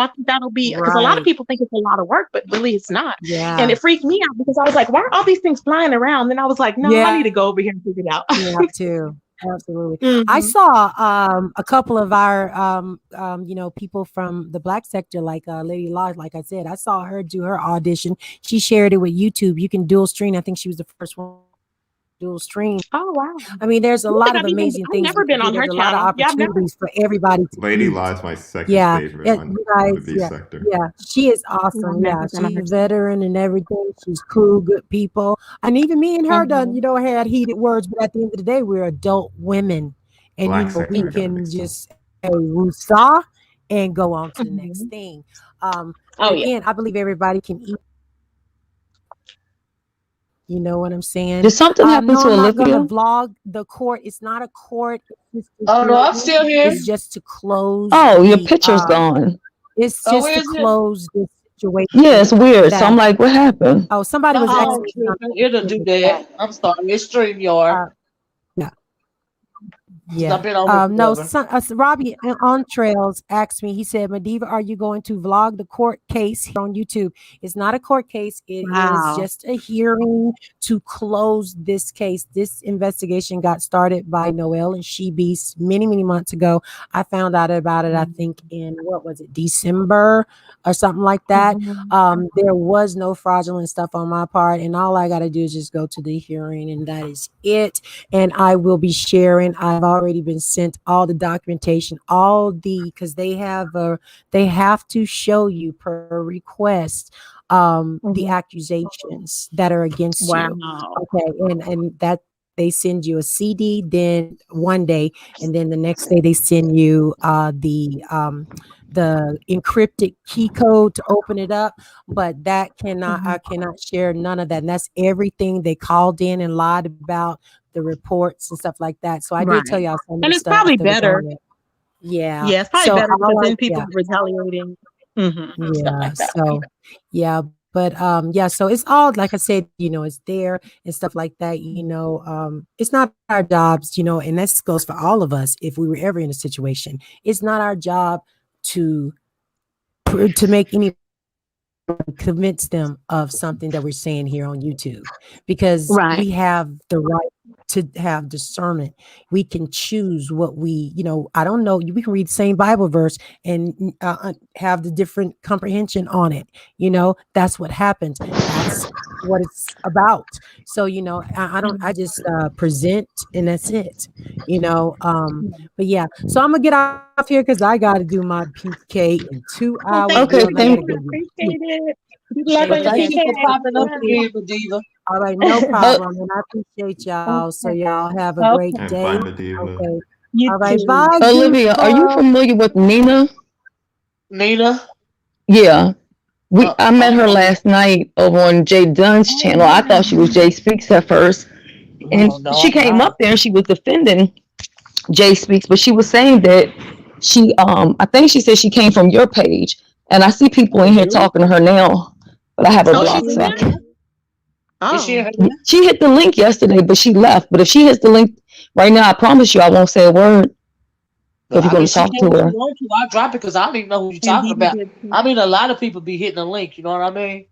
[SPEAKER 4] think that'll be because a lot of
[SPEAKER 3] Right.
[SPEAKER 4] people think it's a lot of work, but really it's not.
[SPEAKER 3] Yeah.
[SPEAKER 4] And it freaked me out because I was like, why are all these things flying around? Then I was like, no, I need to go over here and figure it out.
[SPEAKER 3] You have to. Absolutely. I saw a couple of our people from the black sector, like Lady Law, like I said, I saw her do her audition. She shared it with YouTube. You can dual stream. I think she was the first one dual stream.
[SPEAKER 4] Oh wow.
[SPEAKER 3] I mean, there's a lot of amazing
[SPEAKER 4] I've
[SPEAKER 3] things.
[SPEAKER 4] never been on her
[SPEAKER 3] There's a lot of
[SPEAKER 4] channel. Yeah, I've never.
[SPEAKER 3] opportunities for everybody to
[SPEAKER 15] Lady
[SPEAKER 3] eat.
[SPEAKER 15] Law is my second
[SPEAKER 3] Yeah,
[SPEAKER 15] favorite on
[SPEAKER 3] you
[SPEAKER 15] the
[SPEAKER 3] guys,
[SPEAKER 15] B sector.
[SPEAKER 3] yeah, she is
[SPEAKER 4] I've
[SPEAKER 3] awesome.
[SPEAKER 4] never
[SPEAKER 3] Yeah,
[SPEAKER 4] been on
[SPEAKER 3] she's
[SPEAKER 4] her
[SPEAKER 3] a
[SPEAKER 4] channel.
[SPEAKER 3] veteran and everything. She's cool, good people. And even me and her done, had heated words, but at the end of the day, we're adult women. And
[SPEAKER 15] Black
[SPEAKER 3] we
[SPEAKER 15] sector gotta
[SPEAKER 3] can
[SPEAKER 15] mix
[SPEAKER 3] just woosah and go on to the next thing. But again, I believe everybody can eat. You know what I'm saying?
[SPEAKER 16] Did something happen
[SPEAKER 3] No,
[SPEAKER 16] to
[SPEAKER 3] I'm not going to
[SPEAKER 16] Olivia?
[SPEAKER 3] vlog the court. It's not a court. It's just
[SPEAKER 7] Oh no, I'm still here.
[SPEAKER 3] It's just to close.
[SPEAKER 16] Oh, your
[SPEAKER 3] the,
[SPEAKER 16] picture's gone.
[SPEAKER 3] It's
[SPEAKER 7] Oh,
[SPEAKER 3] just to
[SPEAKER 7] is it?
[SPEAKER 3] close this situation.
[SPEAKER 16] Yeah, it's weird. So I'm
[SPEAKER 3] that-
[SPEAKER 16] like, what happened?
[SPEAKER 3] Oh, somebody was
[SPEAKER 7] Oh,
[SPEAKER 3] asking something.
[SPEAKER 7] it'll do that. I'm sorry. It's StreamYard.
[SPEAKER 3] Yeah.
[SPEAKER 7] I've
[SPEAKER 3] Yeah.
[SPEAKER 7] been on here
[SPEAKER 3] No,
[SPEAKER 7] forever.
[SPEAKER 3] Robbie on Trails asked me, he said, MaDiva, are you going to vlog the court case here on YouTube? It's not a court case. It is just a hearing to close this case. This investigation got started by Noelle and She Beast many, many months ago. I found out about it, I think, in December or something like that. There was no fraudulent stuff on my part, and all I got to do is just go to the hearing, and that is it. And I will be sharing. I've already been sent all the documentation, because they have to show you per request the accusations that are against you. Okay, and that they send you a CD then one day, and then the next day they send you the encrypted key code to open it up, but that I cannot share none of that. And that's everything they called in and lied about the reports and stuff like that. So I did tell y'all some of
[SPEAKER 4] and
[SPEAKER 3] the
[SPEAKER 4] it's
[SPEAKER 3] stuff
[SPEAKER 4] probably
[SPEAKER 3] that was
[SPEAKER 4] better.
[SPEAKER 3] on it. Yeah.
[SPEAKER 4] Yeah, it's probably
[SPEAKER 3] So
[SPEAKER 4] better because
[SPEAKER 3] all
[SPEAKER 4] then people are retaliating. Stuff like that.
[SPEAKER 3] So yeah. But so it's all, like I said, it's there and stuff like that. It's not our jobs, and this goes for all of us. If we were ever in a situation, it's not our job to make any convince them of something that we're saying here on YouTube, because we have the right to have discernment. We can choose what we, I don't know, we can read the same Bible verse and have the different comprehension on it. That's what happens. That's what it's about. So, I just present, and that's it, but yeah, so I'm gonna get off here because I got to do my PK in 2 hours.
[SPEAKER 16] Okay, thank you.
[SPEAKER 4] Appreciate it.
[SPEAKER 7] Well, thank you for popping up again, MaDiva.
[SPEAKER 3] All right, no problem. And I appreciate y'all. So y'all have a great
[SPEAKER 15] And
[SPEAKER 3] day.
[SPEAKER 15] bye, MaDiva.
[SPEAKER 3] Okay. All right, bye.
[SPEAKER 16] Olivia, are you familiar with Nina?
[SPEAKER 7] Nina?
[SPEAKER 16] Yeah. I met her last night over on Jay Dunn's channel. I thought she was Jay Speaks at first. And she came up there and she was defending Jay Speaks, but she was saying that she I think she said she came from your page. And I see people in here talking to her now, but I have her blocked. So I can't. She hit the link yesterday, but she left. But if she hits the link right now, I promise you I won't say a word. If you're going to talk to her.
[SPEAKER 7] I'll drop it because I don't even know who you're talking about. I mean, a lot of people be hitting the link. You know what I mean?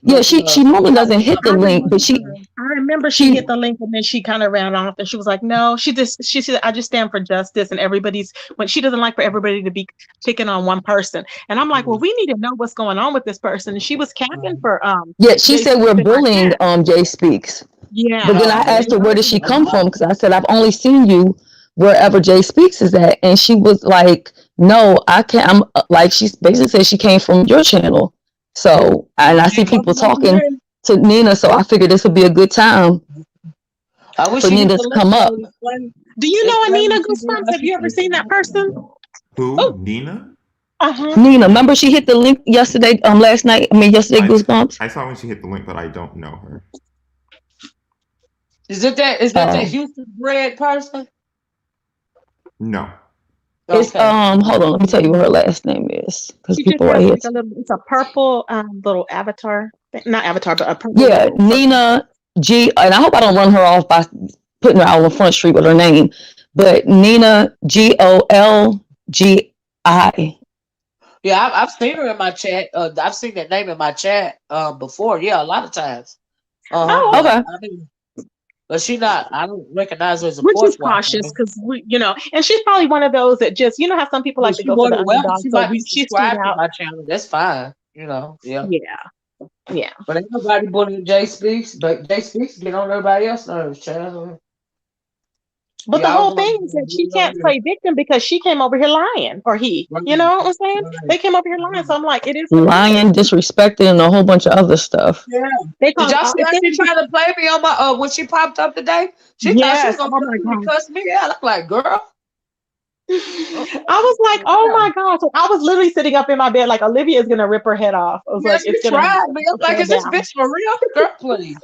[SPEAKER 2] Yeah, she normally doesn't hit the link, but
[SPEAKER 4] I remember she hit the link and then she kind of ran off and she was like, no, she said, I just stand for justice and everybody's when she doesn't like for everybody to be picking on one person. And I'm like, well, we need to know what's going on with this person. And she was capping for
[SPEAKER 2] yeah, she
[SPEAKER 4] Jay
[SPEAKER 2] said we're
[SPEAKER 4] Speaks in our
[SPEAKER 2] bullying
[SPEAKER 4] chat.
[SPEAKER 2] Jay Speaks.
[SPEAKER 4] Yeah.
[SPEAKER 2] But then I asked her where did she come from? Because I said I've only seen you wherever Jay Speaks is at, and she was like, "No, I can't." I'm like, she basically said she came from your channel. So, and I see people talking to Nina, so I figured this would be a good time
[SPEAKER 1] I wish
[SPEAKER 2] for
[SPEAKER 1] she
[SPEAKER 2] Nina
[SPEAKER 1] hit
[SPEAKER 2] to
[SPEAKER 1] the link.
[SPEAKER 2] come up.
[SPEAKER 4] Do you know
[SPEAKER 1] Explain
[SPEAKER 4] Anina
[SPEAKER 1] what she did.
[SPEAKER 4] Goosebumps? Have you ever seen that person?
[SPEAKER 15] Who? Nina?
[SPEAKER 2] Nina, remember she hit the link yesterday, last night. I mean, yesterday, Goosebumps.
[SPEAKER 15] I saw when she hit the link, but I don't know her.
[SPEAKER 1] Is that the Houston bred person?
[SPEAKER 15] No.
[SPEAKER 2] It's hold on, let me tell you what her last name is because
[SPEAKER 4] She just
[SPEAKER 2] people right
[SPEAKER 4] has
[SPEAKER 2] here.
[SPEAKER 4] like a little, it's a purple little avatar, not avatar, but a purple.
[SPEAKER 2] Yeah,
[SPEAKER 4] little
[SPEAKER 2] Nina G, and I hope I don't run her off by putting her out on Front Street with her name, but Nina GOLGI.
[SPEAKER 1] Yeah, I've seen her in my chat. I've seen that name in my chat before. Yeah, a lot of times.
[SPEAKER 4] Oh,
[SPEAKER 2] okay.
[SPEAKER 1] I mean, but she not. I don't recognize her as a
[SPEAKER 4] We're
[SPEAKER 1] porch
[SPEAKER 4] just
[SPEAKER 1] wife.
[SPEAKER 4] cautious because we, and she's probably one of those that just, how some people like to
[SPEAKER 1] She
[SPEAKER 4] go for
[SPEAKER 1] more
[SPEAKER 4] the
[SPEAKER 1] than welcome.
[SPEAKER 4] underdog.
[SPEAKER 1] She
[SPEAKER 4] So
[SPEAKER 1] might be
[SPEAKER 4] she stood
[SPEAKER 1] subscribed to
[SPEAKER 4] out.
[SPEAKER 1] my channel. That's fine. Yeah.
[SPEAKER 4] Yeah.
[SPEAKER 1] But ain't nobody bullying Jay Speaks. But Jay Speaks get on everybody else's nerves, child.
[SPEAKER 4] But the whole thing is that she can't play victim because she came over here lying, or he. You know what I'm saying? They came over here lying. So I'm like, it is what it is.
[SPEAKER 2] Lying, disrespecting, and a whole bunch of other stuff.
[SPEAKER 1] Yeah.
[SPEAKER 4] They
[SPEAKER 1] Did y'all see
[SPEAKER 4] if
[SPEAKER 1] how she tried to play me on my when she popped up today? She thought she was
[SPEAKER 4] Yes.
[SPEAKER 1] gonna
[SPEAKER 4] Oh my God.
[SPEAKER 1] cuss me out. I'm like, girl.
[SPEAKER 4] I was like, oh my gosh. I was literally sitting up in my bed like Olivia is gonna rip her head off. I was
[SPEAKER 1] Yeah,
[SPEAKER 4] like,
[SPEAKER 1] she
[SPEAKER 4] it's gonna
[SPEAKER 1] tried me. I'm like,
[SPEAKER 4] go
[SPEAKER 1] is this
[SPEAKER 4] down.
[SPEAKER 1] bitch for real? Girl, please.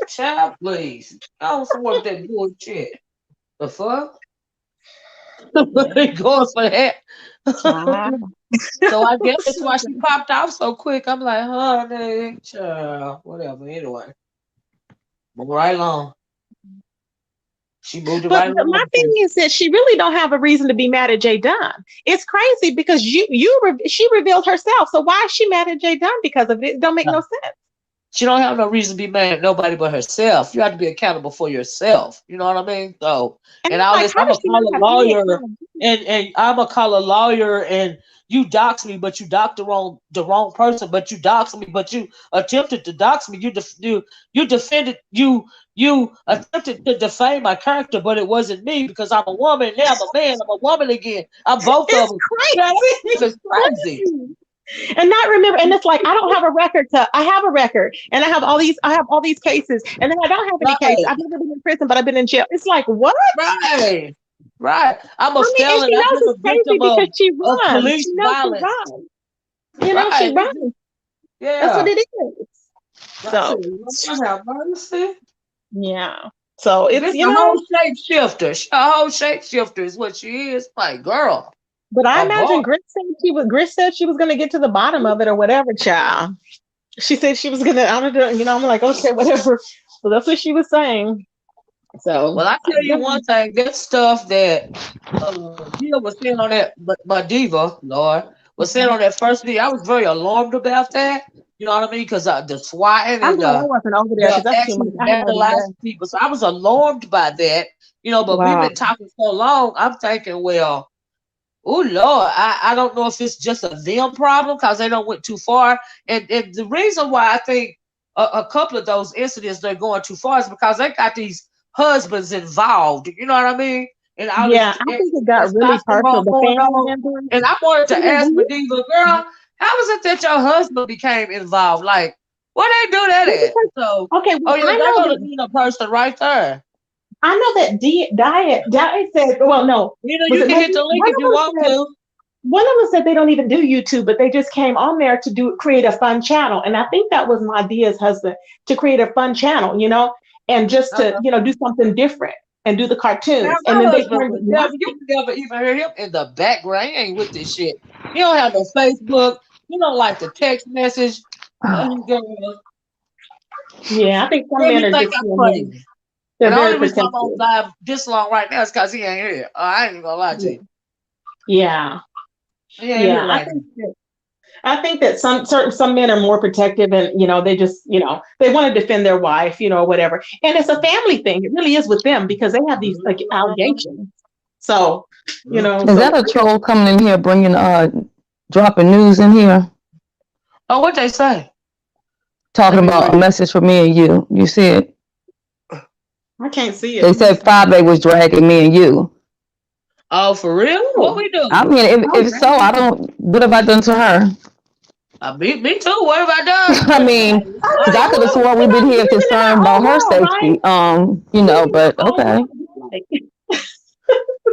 [SPEAKER 1] Child, please. I don't support that bullshit. The fuck? They going for that. So I guess that's why she popped off so quick. I'm like, honey, child, whatever. Anyway, move right along. She moved it right
[SPEAKER 4] But my
[SPEAKER 1] along.
[SPEAKER 4] thing is that she really don't have a reason to be mad at Jay Dunn. It's crazy because she revealed herself. So why is she mad at Jay Dunn because of it? It don't make no sense.
[SPEAKER 1] She don't have no reason to be mad at nobody but herself. You have to be accountable for yourself. You know what I mean? So, and all this, I'm gonna call a lawyer, and I'm gonna call a lawyer, and you dox me, but you doxed the wrong person. But you doxed me, but you attempted to dox me. You defended you attempted to defame my character, but it wasn't me because I'm a woman. Now I'm a man. I'm a woman again. I'm both of them. It's crazy.
[SPEAKER 4] And not remember, and it's like I don't have a record I have a record and I have all these cases, and then I don't have any cases. I've never been in prison, but I've been in jail. It's like what?
[SPEAKER 1] Right. I'm a
[SPEAKER 4] And
[SPEAKER 1] felon.
[SPEAKER 4] she
[SPEAKER 1] I've
[SPEAKER 4] knows
[SPEAKER 1] been a
[SPEAKER 4] it's crazy
[SPEAKER 1] victim
[SPEAKER 4] because she
[SPEAKER 1] of
[SPEAKER 4] runs.
[SPEAKER 1] police
[SPEAKER 4] She knows
[SPEAKER 1] violence.
[SPEAKER 4] she runs. She runs.
[SPEAKER 1] Yeah.
[SPEAKER 4] That's what it is. So
[SPEAKER 1] I have mercy.
[SPEAKER 4] Yeah. So it's
[SPEAKER 1] a whole shapeshifter. A whole shapeshifter is what she is. Like, girl.
[SPEAKER 4] But I imagine Grit said she was gonna get to the bottom of it or whatever, child. She said she was gonna, I don't know, I'm like, okay, whatever. So that's what she was saying. So
[SPEAKER 1] well, I tell you one thing, that stuff that Gil was saying on that MaDiva, Lord, was saying on that first video, I was very alarmed about that. You know what I mean? Because the swatting
[SPEAKER 4] I'm
[SPEAKER 1] and
[SPEAKER 4] glad I wasn't over there because that's too much.
[SPEAKER 1] actually vandalizing people. So I was alarmed by that. But we've been talking so long, I'm thinking, well, oh Lord, I don't know if it's just a them problem because they don't went too far. And the reason why I think a couple of those incidents they're going too far is because they got these husbands involved. You know what I mean? And all
[SPEAKER 4] I think it got really personal. The family members.
[SPEAKER 1] And I wanted to ask MaDiva, girl, how was it that your husband became involved? Like, where they do that at? So,
[SPEAKER 4] okay, well,
[SPEAKER 1] I know the Nina person right there.
[SPEAKER 4] I know that Diet said, well, no.
[SPEAKER 1] You can hit the link if you want to.
[SPEAKER 4] One of them said they don't even do YouTube, but they just came on there to create a fun channel. And I think that was MaDiva's husband, to create a fun channel, and just to, do something different and do the cartoons. And then
[SPEAKER 1] you never even hear him in the background. He ain't with this shit. He don't have no Facebook. He don't like the text message.
[SPEAKER 4] Yeah, I think some men are just
[SPEAKER 1] crazy.
[SPEAKER 4] They're
[SPEAKER 1] the
[SPEAKER 4] very
[SPEAKER 1] only reason I'm
[SPEAKER 4] protective.
[SPEAKER 1] on live this long right now is because he ain't here. I ain't even gonna lie to you.
[SPEAKER 4] Yeah.
[SPEAKER 1] Yeah.
[SPEAKER 4] I think that some men are more protective, and they just they want to defend their wife, or whatever. And it's a family thing. It really is with them because they have these like allegations. So
[SPEAKER 2] Is that a troll coming in here bringing dropping news in here?
[SPEAKER 1] Oh, what they say?
[SPEAKER 2] Talking about a message for me and you. You see it?
[SPEAKER 4] I can't see it.
[SPEAKER 2] They said 5A was dragging me and you.
[SPEAKER 1] Oh, for real? What we do?
[SPEAKER 2] I mean, if so, I don't. What have I done to her?
[SPEAKER 1] Me too. What have I done?
[SPEAKER 2] I mean, because I could have sworn we've been here concerned about her safety. But okay.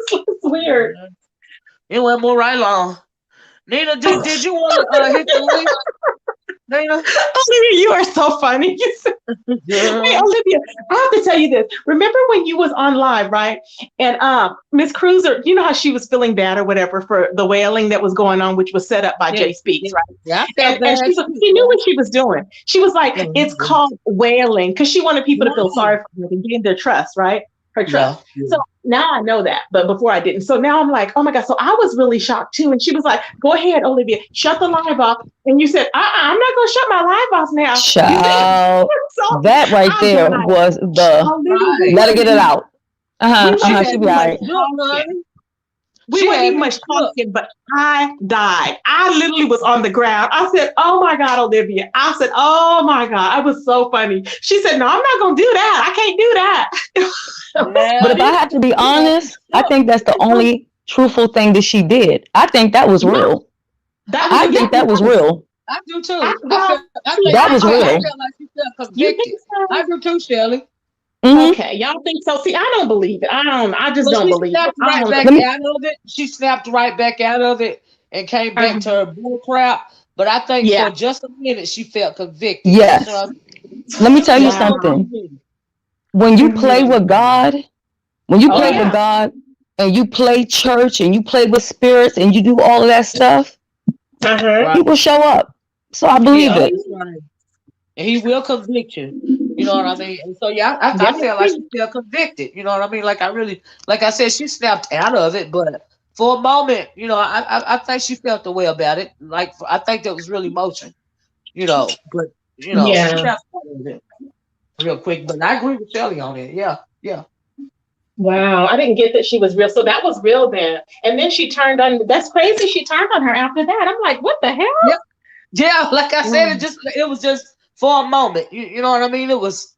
[SPEAKER 4] It's weird.
[SPEAKER 1] It went more right along. Nina, did you want to hit the link? Nina?
[SPEAKER 4] Olivia, you are so funny. Hey, Olivia, I have to tell you this. Remember when you was on live, right? And Miss Cruiser, you know how she was feeling bad or whatever for the wailing that was going on, which was set up by Jay Speaks, right?
[SPEAKER 1] Yeah.
[SPEAKER 4] And she knew what she was doing. She was like, it's called wailing, because she wanted people to feel sorry for her and gain their trust, right? Her trust. Yeah. So now I know that, but before I didn't. So now I'm like, oh my God. So I was really shocked too. And she was like, go ahead, Olivia, shut the live off. And you said, I'm not going to shut my live off now.
[SPEAKER 2] Child,
[SPEAKER 4] so
[SPEAKER 2] that right there was the, let her get it out. She'll be all right.
[SPEAKER 4] We weren't even much talking, but I died. I literally was on the ground. I said, oh my God, Olivia. I said, oh my God. It was so funny. She said, no, I'm not going to do that. I can't do that.
[SPEAKER 2] But if I have to be honest, I think that's the only truthful thing that she did. I think that was real. I think that was real.
[SPEAKER 1] I do too.
[SPEAKER 2] That was real.
[SPEAKER 1] I feel like she felt convicted. I do too, Shelly.
[SPEAKER 4] Okay, y'all think so? See, I don't believe it. I just don't believe it.
[SPEAKER 1] She snapped right back out of it and came back to her bull crap. But I think for just a minute she felt convicted.
[SPEAKER 2] Yes. Let me tell you something. When you play with God, with God and you play church and you play with spirits and you do all of that stuff, he will show up. So I believe it.
[SPEAKER 1] And he will convict you. You know what I mean? And so I feel like she felt convicted. You know what I mean? Like I said, she snapped out of it, but for a moment, I think she felt the way about it. Like I think that was really emotion. But she snapped out of it real quick. But I agree with Shelly on it. Yeah.
[SPEAKER 4] Wow, I didn't get that she was real. So that was real then. And then she turned on. That's crazy. She turned on her after that. I'm like, what the hell?
[SPEAKER 1] Yeah. Like I said, it was just for a moment. You know what I mean? It was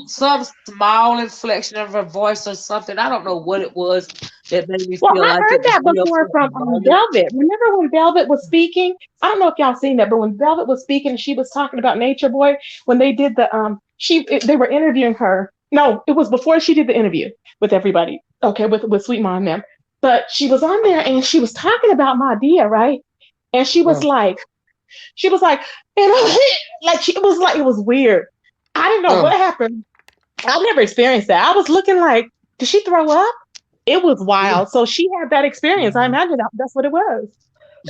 [SPEAKER 1] some small inflection of her voice or something. I don't know what it was that made me feel like
[SPEAKER 4] I heard that before from Velvet. Remember when Velvet was speaking? I don't know if y'all seen that, but when Velvet was speaking, she was talking about Nature Boy. When they did the they were interviewing her. No, it was before she did the interview with everybody. Okay, with Sweet Mom and them. But she was on there and she was talking about MaDiva, right? And she was like, it was weird. I didn't know what happened. I've never experienced that. I was looking like, did she throw up? It was wild. So she had that experience. I imagine that's what it was.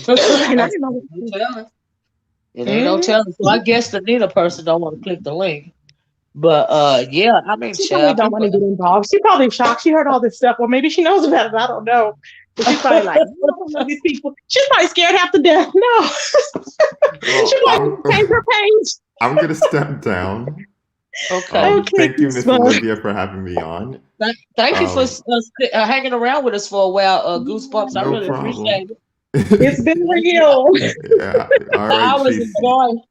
[SPEAKER 4] And I didn't know what
[SPEAKER 1] it ain't no telling. So I guess the Nina person don't want to click the link. But I mean,
[SPEAKER 4] she probably don't want to get involved. She's probably shocked. She heard all this stuff, or maybe she knows about it. I don't know. But she's probably like, I don't know these people. She's probably scared half to death. No, she's like, change her page.
[SPEAKER 15] I'm gonna step down.
[SPEAKER 1] Okay.
[SPEAKER 15] Thank you, Miss Olivia, for having me on.
[SPEAKER 1] Thank you for hanging around with us for a while, Goosebumps. I really appreciate it.
[SPEAKER 4] It's been real.
[SPEAKER 15] Yeah. All right,
[SPEAKER 1] I was enjoying.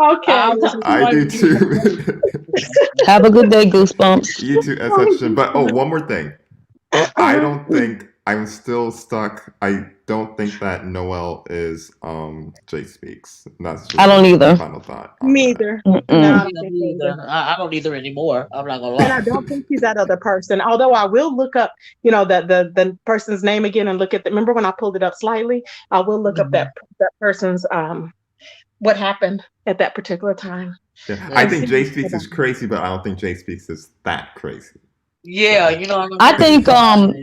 [SPEAKER 4] Okay.
[SPEAKER 15] I do too.
[SPEAKER 2] Have a good day, Goosebumps.
[SPEAKER 15] You too, SFN. But one more thing. I don't think I'm still stuck. I don't think that Noelle is Jay Speaks. That's just
[SPEAKER 2] I don't either.
[SPEAKER 15] Final thought.
[SPEAKER 4] Me either.
[SPEAKER 1] No, I don't either anymore. I'm not gonna lie.
[SPEAKER 4] And I don't think she's that other person. Although I will look up, the person's name again and look at remember when I pulled it up slightly? I will look up that person's what happened at that particular time.
[SPEAKER 15] Yeah. I think Jay Speaks is crazy, but I don't think Jay Speaks is that crazy.
[SPEAKER 1] Yeah,
[SPEAKER 2] I think I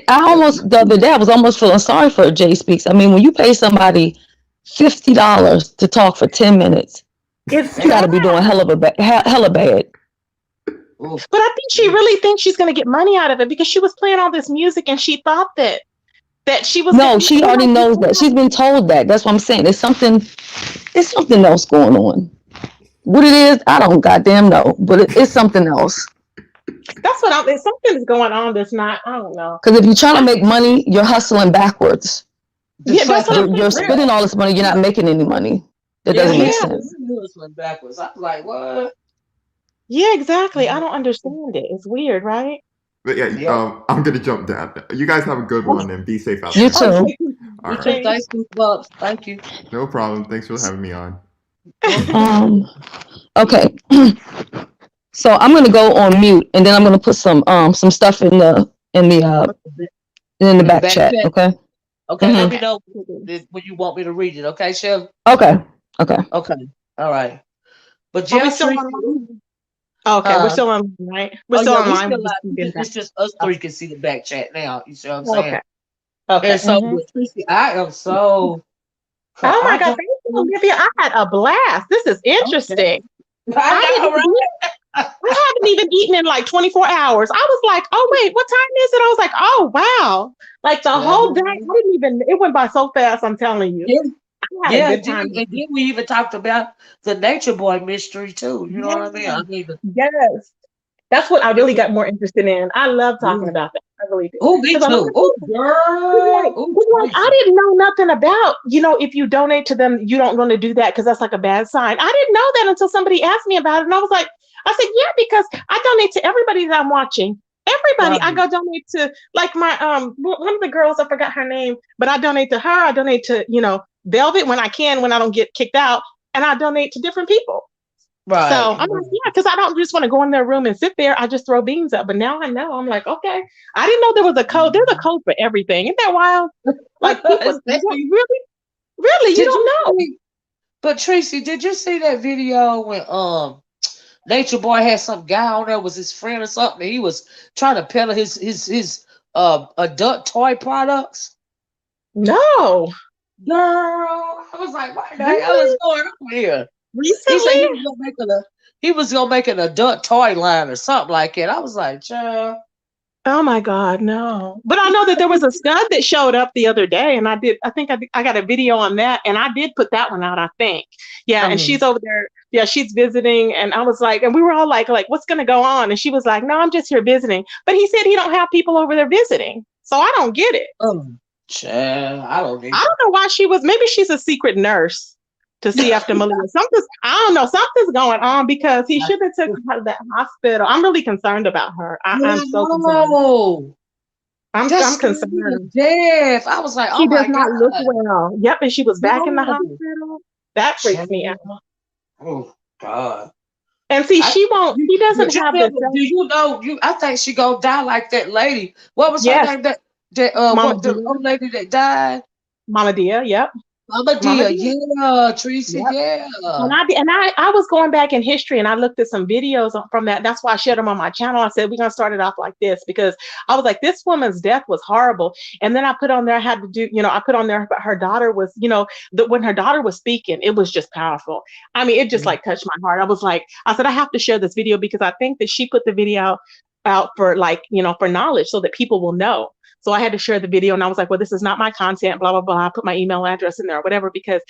[SPEAKER 2] almost the other day I was almost feeling sorry for Jay Speaks. I mean, when you pay somebody $50 to talk for 10 minutes, you got to be doing hella bad.
[SPEAKER 4] But I think she really thinks she's going to get money out of it because she was playing all this music and she thought that That she was.
[SPEAKER 2] No, she already knows that. She's been told that. That's what I'm saying. There's something else going on. What it is, I don't goddamn know, but it's something else.
[SPEAKER 4] That's what I'm. Something is going on that's not. I don't know.
[SPEAKER 2] Because if you're trying to make money, you're hustling backwards.
[SPEAKER 4] Yeah, that's what
[SPEAKER 2] you're spending all this money. You're not making any money. That doesn't make sense.
[SPEAKER 1] Hustling backwards. I was like, what?
[SPEAKER 4] Yeah, exactly. I don't understand it. It's weird, right?
[SPEAKER 15] But yeah, I'm gonna jump down. You guys have a good one and be safe out
[SPEAKER 2] You
[SPEAKER 15] there.
[SPEAKER 2] too.
[SPEAKER 15] All right.
[SPEAKER 1] Thank you, Bubs. Thank you.
[SPEAKER 15] No problem. Thanks for having me on.
[SPEAKER 2] Okay. So I'm gonna go on mute, and then I'm gonna put some stuff in the back chat. Okay.
[SPEAKER 1] Okay. Let me know when you want me to read it. Okay, Shelly.
[SPEAKER 2] Okay.
[SPEAKER 1] Okay. All right. But
[SPEAKER 4] Are we still online? Okay, we're still online, right? We're still online.
[SPEAKER 1] It's just us three can see the back chat now. You see what I'm saying?
[SPEAKER 4] Okay. Okay.
[SPEAKER 1] And so, with Tracy, I am so.
[SPEAKER 4] Oh my God! Thank you, Olivia. I had a blast. This is interesting. I haven't even eaten in like 24 hours. I was like, oh wait, what time is it? I was like, oh wow. Like the whole day, I didn't even, it went by so fast, I'm telling you. I had a good time.
[SPEAKER 1] And then we even talked about the Nature Boy mystery too. You know what I mean?
[SPEAKER 4] Yes. That's what I really got more interested in. I love talking about that. I really do.
[SPEAKER 1] Oh, me too. Oh, girl.
[SPEAKER 4] I didn't know nothing about, if you donate to them, you don't want to do that because that's like a bad sign. I didn't know that until somebody asked me about it. And I was like, I said, yeah, because I donate to everybody that I'm watching. Everybody, I go donate to, like my one of the girls, I forgot her name, but I donate to her. I donate to, Velvet when I can, when I don't get kicked out, and I donate to different people.
[SPEAKER 1] Right.
[SPEAKER 4] So I'm like, yeah, because I don't just want to go in their room and sit there. I just throw beans up. But now I know. I'm like, okay. I didn't know there was a code. There's a code for everything. Isn't that wild? Like, people, really, you don't know.
[SPEAKER 1] But Tracy, did you see that video when Nature Boy had some guy on there, was his friend or something? He was trying to peddle his adult toy products.
[SPEAKER 4] No,
[SPEAKER 1] girl, I was like, what the hell is going on here?
[SPEAKER 4] Recently,
[SPEAKER 1] he said he was gonna make an adult toy line or something like that. I was like, child.
[SPEAKER 4] Oh my God, no. But I know that there was a stud that showed up the other day, and I think I got a video on that, and I did put that one out, I think. Yeah, and she's over there. Yeah, she's visiting, and I was like, and we were all like, what's gonna go on? And she was like, no, I'm just here visiting. But he said he don't have people over there visiting, so I don't get it.
[SPEAKER 1] Child, I don't
[SPEAKER 4] know why maybe she's a secret nurse to see after Malia. I don't know, something's going on because he should have taken her out of that hospital. I'm really concerned about her. I'm so concerned. I'm concerned.
[SPEAKER 1] Deaf. I was like, oh
[SPEAKER 4] she
[SPEAKER 1] my
[SPEAKER 4] does not
[SPEAKER 1] God.
[SPEAKER 4] look well. Yep, and she was back in the hospital. That freaks me out.
[SPEAKER 1] Oh God.
[SPEAKER 4] And see, she doesn't have this.
[SPEAKER 1] Do you know? I think she gonna die like that lady. What was her name? The old lady that died.
[SPEAKER 4] MaDiva. Yep.
[SPEAKER 1] MaDiva. Yeah, Tracy.
[SPEAKER 4] Yep.
[SPEAKER 1] Yeah.
[SPEAKER 4] And I was going back in history and I looked at some videos from that. That's why I shared them on my channel. I said, we're going to start it off like this because I was like, this woman's death was horrible. And then I put on there, I put on there, but her daughter was, when her daughter was speaking, it was just powerful. I mean, it just like touched my heart. I said, I have to share this video because I think that she put the video out for for knowledge so that people will know. So I had to share the video and I was like, well, this is not my content, blah, blah, blah. I put my email address in there or whatever, because,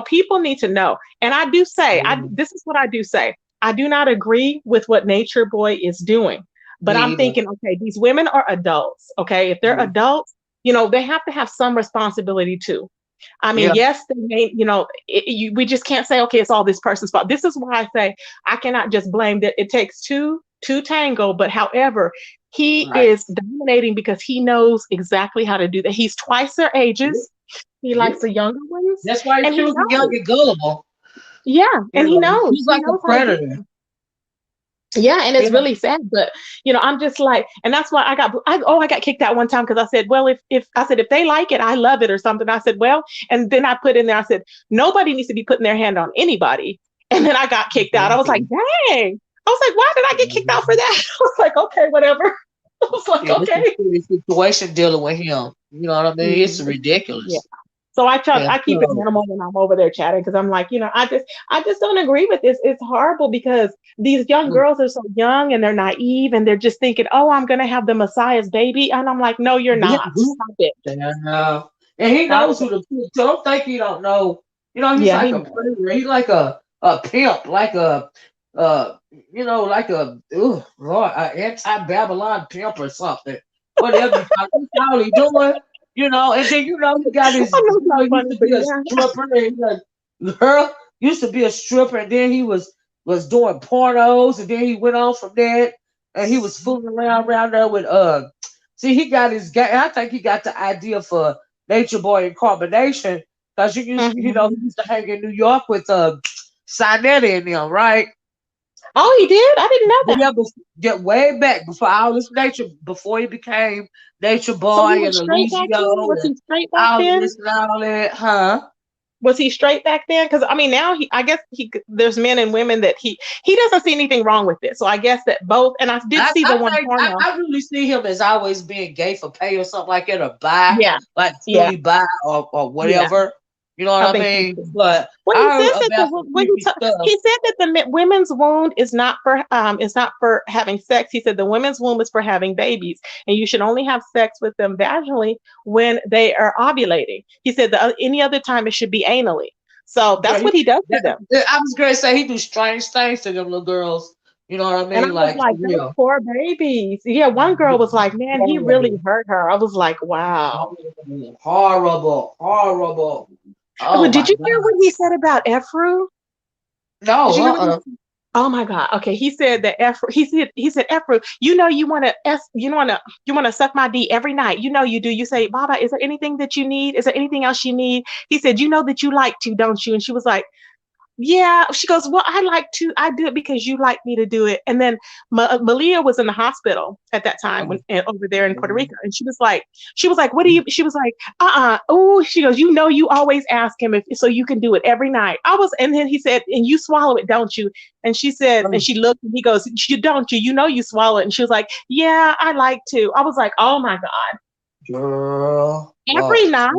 [SPEAKER 4] people need to know. And I do say, this is what I do say. I do not agree with what Nature Boy is doing, but I'm thinking, okay, these women are adults. Okay. If they're adults, they have to have some responsibility too. I mean, yes, they may, we just can't say, okay, it's all this person's fault. This is why I say I cannot just blame that. It takes two to tango, but however, he is dominating because he knows exactly how to do that. He's twice their ages. He likes the younger ones.
[SPEAKER 1] That's why he was young and gullible.
[SPEAKER 4] Yeah, and he knows.
[SPEAKER 1] He's like a predator.
[SPEAKER 4] Yeah, and it's really sad, but I'm just like, and that's why I got kicked out one time because I said, well, if they like it, I love it or something. I said, well, and then I put in there, I said, nobody needs to be putting their hand on anybody. And then I got kicked out. I was like, dang. I was like, why did I get kicked out for that? I was like, okay, whatever. I was like, okay.
[SPEAKER 1] It's a situation dealing with him. You know what I mean? It's ridiculous.
[SPEAKER 4] So I try,
[SPEAKER 1] Yeah,
[SPEAKER 4] I keep it
[SPEAKER 1] so
[SPEAKER 4] minimal when I'm over there chatting because I'm like, I just don't agree with this. It's horrible because these young girls are so young and they're naive and they're just thinking, oh, I'm gonna have the Messiah's baby, and I'm like, no, you're
[SPEAKER 1] yeah,
[SPEAKER 4] not. Stop it.
[SPEAKER 1] and he
[SPEAKER 4] Stop
[SPEAKER 1] knows who
[SPEAKER 4] it.
[SPEAKER 1] the kid. So don't think he don't know. He's
[SPEAKER 4] Yeah,
[SPEAKER 1] like
[SPEAKER 4] he
[SPEAKER 1] a
[SPEAKER 4] knows.
[SPEAKER 1] predator. He's like a pimp, like a like a Lord, an anti-Babylon pimp or something. Whatever that's all he doing. And then he got his
[SPEAKER 4] I know it's not
[SPEAKER 1] he used
[SPEAKER 4] funny,
[SPEAKER 1] to
[SPEAKER 4] but
[SPEAKER 1] be a
[SPEAKER 4] yeah.
[SPEAKER 1] stripper and the girl used to be a stripper and then he was doing pornos and then he went on from that and he was fooling around there with see he got his I think he got the idea for Nature Boy and Carbonation because he used to hang in New York with Sinetti and them, right?
[SPEAKER 4] Oh, he did? I didn't know that.
[SPEAKER 1] Yeah, get way back before all this nature, before he became Nature
[SPEAKER 4] So he
[SPEAKER 1] Boy and
[SPEAKER 4] was straight back then?
[SPEAKER 1] Eligio
[SPEAKER 4] Was
[SPEAKER 1] and
[SPEAKER 4] he straight back
[SPEAKER 1] all of
[SPEAKER 4] then?
[SPEAKER 1] this and all that, huh?
[SPEAKER 4] Was he straight back then? Because I mean, now I guess there's men and women that he doesn't see anything wrong with it. So I guess that both, and I did
[SPEAKER 1] I,
[SPEAKER 4] see the
[SPEAKER 1] I
[SPEAKER 4] one
[SPEAKER 1] think
[SPEAKER 4] porno.
[SPEAKER 1] I really see him as always being gay for pay or something like that, or bi,
[SPEAKER 4] Yeah,
[SPEAKER 1] like
[SPEAKER 4] yeah,
[SPEAKER 1] fully bi or
[SPEAKER 4] yeah.
[SPEAKER 1] whatever. You know
[SPEAKER 4] I
[SPEAKER 1] what I
[SPEAKER 4] think so
[SPEAKER 1] mean?
[SPEAKER 4] too.
[SPEAKER 1] But
[SPEAKER 4] Well, he
[SPEAKER 1] I heard
[SPEAKER 4] says that
[SPEAKER 1] about some creepy stuff.
[SPEAKER 4] he said that the women's wound is not for having sex. He said the women's womb is for having babies, and you should only have sex with them vaginally when they are ovulating. He said that any other time it should be anally. So
[SPEAKER 1] Yeah,
[SPEAKER 4] that's what he does to them.
[SPEAKER 1] I was gonna say he do strange things to them little girls. You know what I
[SPEAKER 4] And I
[SPEAKER 1] mean?
[SPEAKER 4] was
[SPEAKER 1] Like
[SPEAKER 4] like,
[SPEAKER 1] for
[SPEAKER 4] those
[SPEAKER 1] real.
[SPEAKER 4] poor babies. Yeah, one girl was like, man, he really
[SPEAKER 1] Horrible.
[SPEAKER 4] hurt her. I was like, wow.
[SPEAKER 1] Horrible. Horrible. Oh
[SPEAKER 4] But
[SPEAKER 1] my
[SPEAKER 4] did you hear
[SPEAKER 1] God.
[SPEAKER 4] what he said about Efru? Did
[SPEAKER 1] No,
[SPEAKER 4] you hear what he
[SPEAKER 1] uh-uh.
[SPEAKER 4] said? Oh my God. Okay. He said that Efru, he said, Efru, you want to suck my D every night. You know you do. You say, Baba, is there anything that you need? Is there anything else you need? He said, you know that you like to, don't you? And she was like, yeah. She goes, well, I do it because you like me to do it. And then Malia was in the hospital at that time over there in Puerto Rico. And she was like, what do you, she was like, oh, she goes, you know, you always ask him if, so you can do it every night. And then he said, and you swallow it, don't you? And she said, and she looked and he goes, you know, you swallow it. And she was like, yeah, I like to. I was like, oh my God.
[SPEAKER 1] Girl.
[SPEAKER 4] Every night?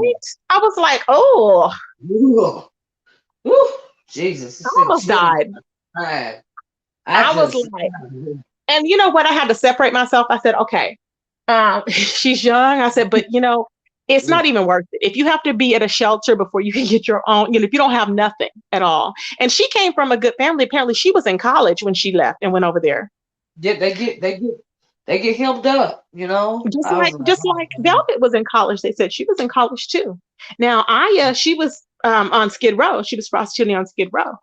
[SPEAKER 4] I was like, oh.
[SPEAKER 1] Ugh. Whew. Jesus.
[SPEAKER 4] I
[SPEAKER 1] It sent
[SPEAKER 4] almost
[SPEAKER 1] chills
[SPEAKER 4] died.
[SPEAKER 1] down my spine.
[SPEAKER 4] I was like, and you know what? I had to separate myself. I said, okay, she's young. I said, but it's not even worth it. If you have to be at a shelter before you can get your own, if you don't have nothing at all. And she came from a good family. Apparently, she was in college when she left and went over there.
[SPEAKER 1] Yeah, they get hemmed up, I was
[SPEAKER 4] Just like Velvet was in college. They said she was in college too. Now Aya, she was on Skid Row. She was prostituting on Skid Row.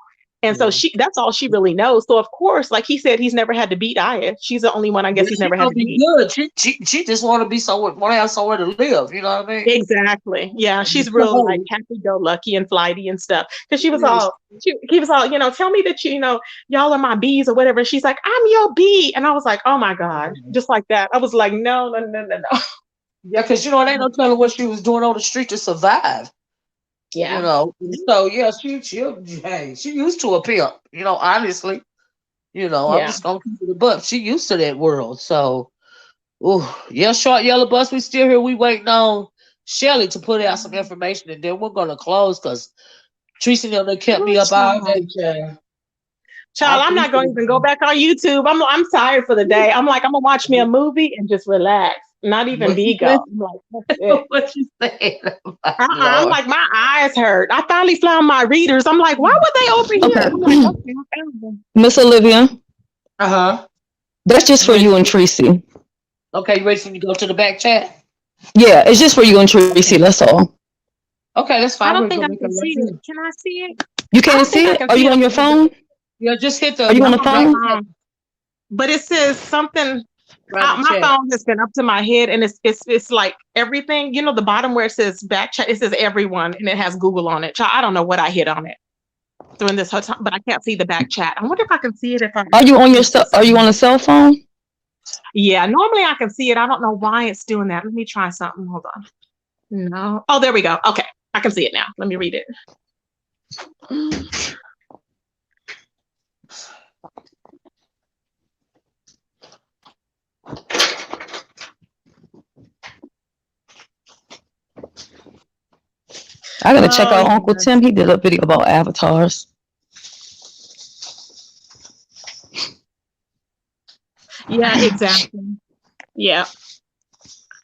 [SPEAKER 4] And so that's all she really knows. So of course, like he said, he's never had to beat Aya. She's the only one I guess he's
[SPEAKER 1] she
[SPEAKER 4] never had
[SPEAKER 1] gonna
[SPEAKER 4] to
[SPEAKER 1] be
[SPEAKER 4] beat.
[SPEAKER 1] good. She just want to be somewhere, want to have somewhere to live. You know what I mean?
[SPEAKER 4] Exactly. Yeah, she's real like happy-go-lucky and flighty and stuff. Because he was all, tell me that y'all are my bees or whatever. And she's like, I'm your bee, and I was like, oh my God, just like that. I was like, no.
[SPEAKER 1] Yeah, because it ain't no telling what she was doing on the street to survive.
[SPEAKER 4] Yeah.
[SPEAKER 1] So yeah, she used to a pimp. Honestly, I'm
[SPEAKER 4] Yeah.
[SPEAKER 1] just gonna keep it above. She used to that world. So, yeah, short yellow bus. We still here. We waiting on Shelly to put out some information, and then we're gonna close because Tracy and them kept me up all day.
[SPEAKER 4] Child, I'm not going to even go back on YouTube. I'm tired for the day. I'm like, I'm gonna watch me a movie and just relax, not even be go. I'm like, that's it.
[SPEAKER 1] What you saying?
[SPEAKER 4] I'm like, my eyes hurt. I finally found my readers. I'm like, why would they over here? I'm like, okay, I found them.
[SPEAKER 2] Miss Olivia,
[SPEAKER 1] Uh-huh.
[SPEAKER 2] that's just for you and Tracy.
[SPEAKER 1] Okay, you ready for me to go to the back chat?
[SPEAKER 2] Yeah, it's just for you and Tracy. That's all.
[SPEAKER 1] Okay, that's fine.
[SPEAKER 4] I don't think I can see it. Can I see it?
[SPEAKER 2] You can't see it? Are you on your phone?
[SPEAKER 1] Yeah, just hit the.
[SPEAKER 2] Are you on the phone?
[SPEAKER 4] But it says something.
[SPEAKER 1] Right
[SPEAKER 4] My phone has been up to my head, and it's like everything. The bottom where it says back chat, it says everyone, and it has Google on it. I don't know what I hit on it during this whole time, but I can't see the back chat. I wonder if I can see it if I.
[SPEAKER 2] Are you on your Are you on a cell phone?
[SPEAKER 4] Yeah, normally I can see it. I don't know why it's doing that. Let me try something. Hold on. No. Oh, there we go. Okay, I can see it now. Let me read it.
[SPEAKER 2] I gotta check out Uncle Tim. He did a video about avatars.
[SPEAKER 4] Yeah, exactly. Yeah.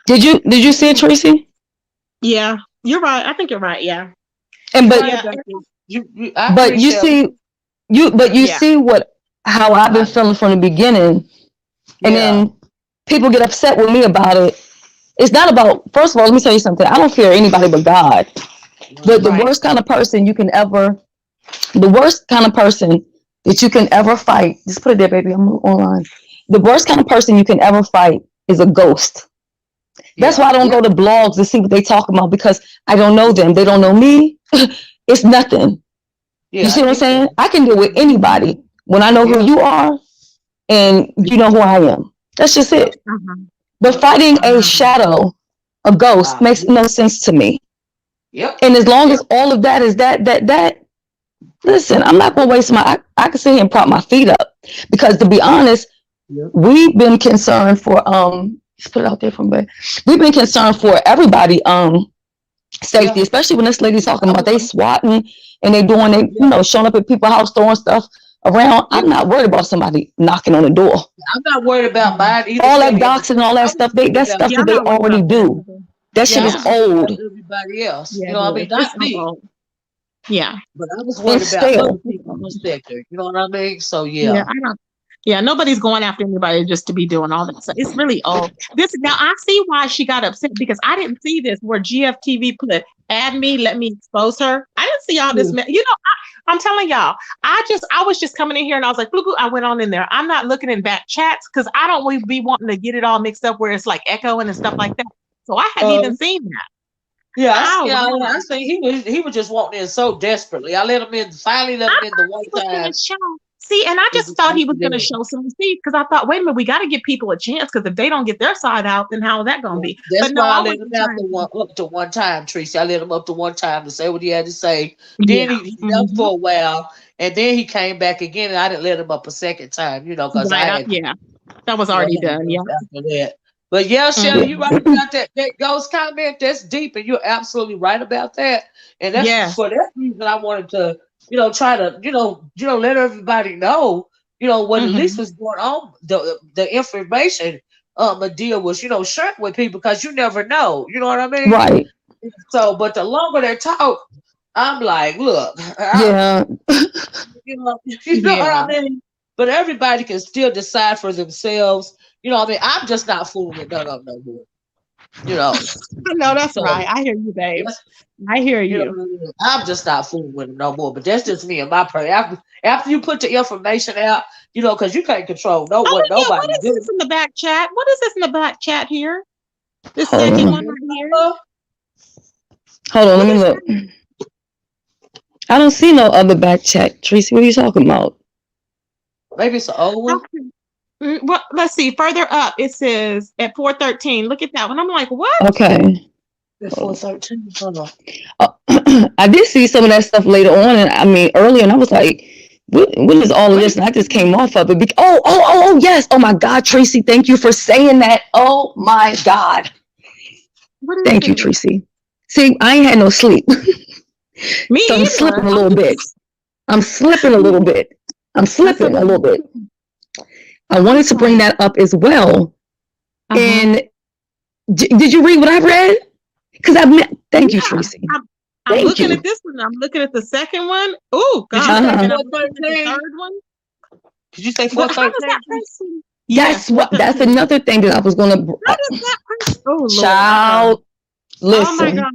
[SPEAKER 2] Did you see it, Tracy?
[SPEAKER 4] Yeah, you're right. I think you're right. Yeah.
[SPEAKER 2] And but
[SPEAKER 4] yeah.
[SPEAKER 2] you see how I've been feeling from the beginning, and then people get upset with me about it. It's not about. First of all, let me tell you something. I don't fear anybody but God. But the worst kind of person you can ever, the worst kind of person that you can ever fight. Just put it there, baby. I'm online. The worst kind of person you can ever fight is a ghost. That's why I don't go to blogs to see what they talk about, because I don't know them. They don't know me. It's nothing. You see what I'm saying? I can deal with anybody when I know who you are and you know who I am. That's just it. But fighting a shadow, a ghost, makes no sense to me. And as long as all of that is that, listen, I'm not gonna waste my. I can sit here and prop my feet up, because to be honest, we've been concerned for just put it out there from me. We've been concerned for everybody safety, especially when this lady's talking about they swatting and they doing they showing up at people's house throwing stuff around. I'm not worried about somebody knocking on the door.
[SPEAKER 7] I'm not worried about mine either.
[SPEAKER 2] All that doxing and all that stuff, that's stuff that they already do. That shit is old.
[SPEAKER 7] Everybody else, you know what I mean? Not me.
[SPEAKER 4] Yeah,
[SPEAKER 7] but I was worried about other people in the sector. You know what I mean? So
[SPEAKER 4] I don't. Yeah, nobody's going after anybody just to be doing all that stuff. It's really old. Now I see why she got upset, because I didn't see this where GFTV put add me, let me expose her. I didn't see all this. I'm telling y'all, I was just coming in here and I was like, I went on in there. I'm not looking in back chats because I don't really be wanting to get it all mixed up where it's like echoing and stuff like that. So I hadn't even seen that.
[SPEAKER 7] Yeah, I think he was just wanting in so desperately. I let him in. Finally, let him in the one time.
[SPEAKER 4] See, and I just thought he was going to show some receipts, because I thought, wait a minute, we got to give people a chance, because if they don't get their side out, then how is that going to be?
[SPEAKER 7] That's why I let him up to one time, Tracy. I let him up to one time to say what he had to say. Then he left for a while, and then he came back again, and I didn't let him up a second time, because
[SPEAKER 4] that was already done. Yeah.
[SPEAKER 7] After that. But Shelly, you're right about that ghost comment. That's deep, and you're absolutely right about that. And that's for that reason I wanted to, try to, let everybody know, what at least was going on, the information MaDiva was, sharing with people, because you never know, you know what I mean?
[SPEAKER 2] Right.
[SPEAKER 7] So, but the longer they talk, I'm like, look, you know what I mean? But everybody can still decide for themselves. You know what I mean? I'm just not fooling with none of them no more.
[SPEAKER 4] No, that's right. I hear you, babe. I hear you.
[SPEAKER 7] I'm just not fooling with them no more. But that's just me and my prayer. After you put the information out, because you can't control nobody.
[SPEAKER 4] What is this in the back chat? What is this in the back chat here? This second one right here.
[SPEAKER 2] Hold on, let me look. I don't see no other back chat. Tracy, what are you talking about?
[SPEAKER 7] Maybe it's an old one.
[SPEAKER 4] Okay. Well, let's see. Further up, it says at 4:13. Look at that one. I'm like, what?
[SPEAKER 2] Okay.
[SPEAKER 7] At 4:13. Hold on.
[SPEAKER 2] I did see some of that stuff later on, and earlier, and I was like, what is all of this? And I just came off of it. Oh, yes. Oh my God, Tracy, thank you for saying that. Oh my God. Thank you, Tracy. See, I ain't had no sleep.
[SPEAKER 4] Me
[SPEAKER 2] so I'm
[SPEAKER 4] either.
[SPEAKER 2] slipping a little bit. I'm slipping a little bit. I wanted to bring that up as well. And did you read what I read? Because thank you, Tracy.
[SPEAKER 4] I'm looking at this one. I'm looking at the second one. Oh, God. And I'm looking at the third one.
[SPEAKER 7] Did you say 4:13?
[SPEAKER 2] Yes. That's another thing that I was going to.
[SPEAKER 4] How does that person? Oh, Lord.
[SPEAKER 2] Child, listen.
[SPEAKER 4] Oh, my God.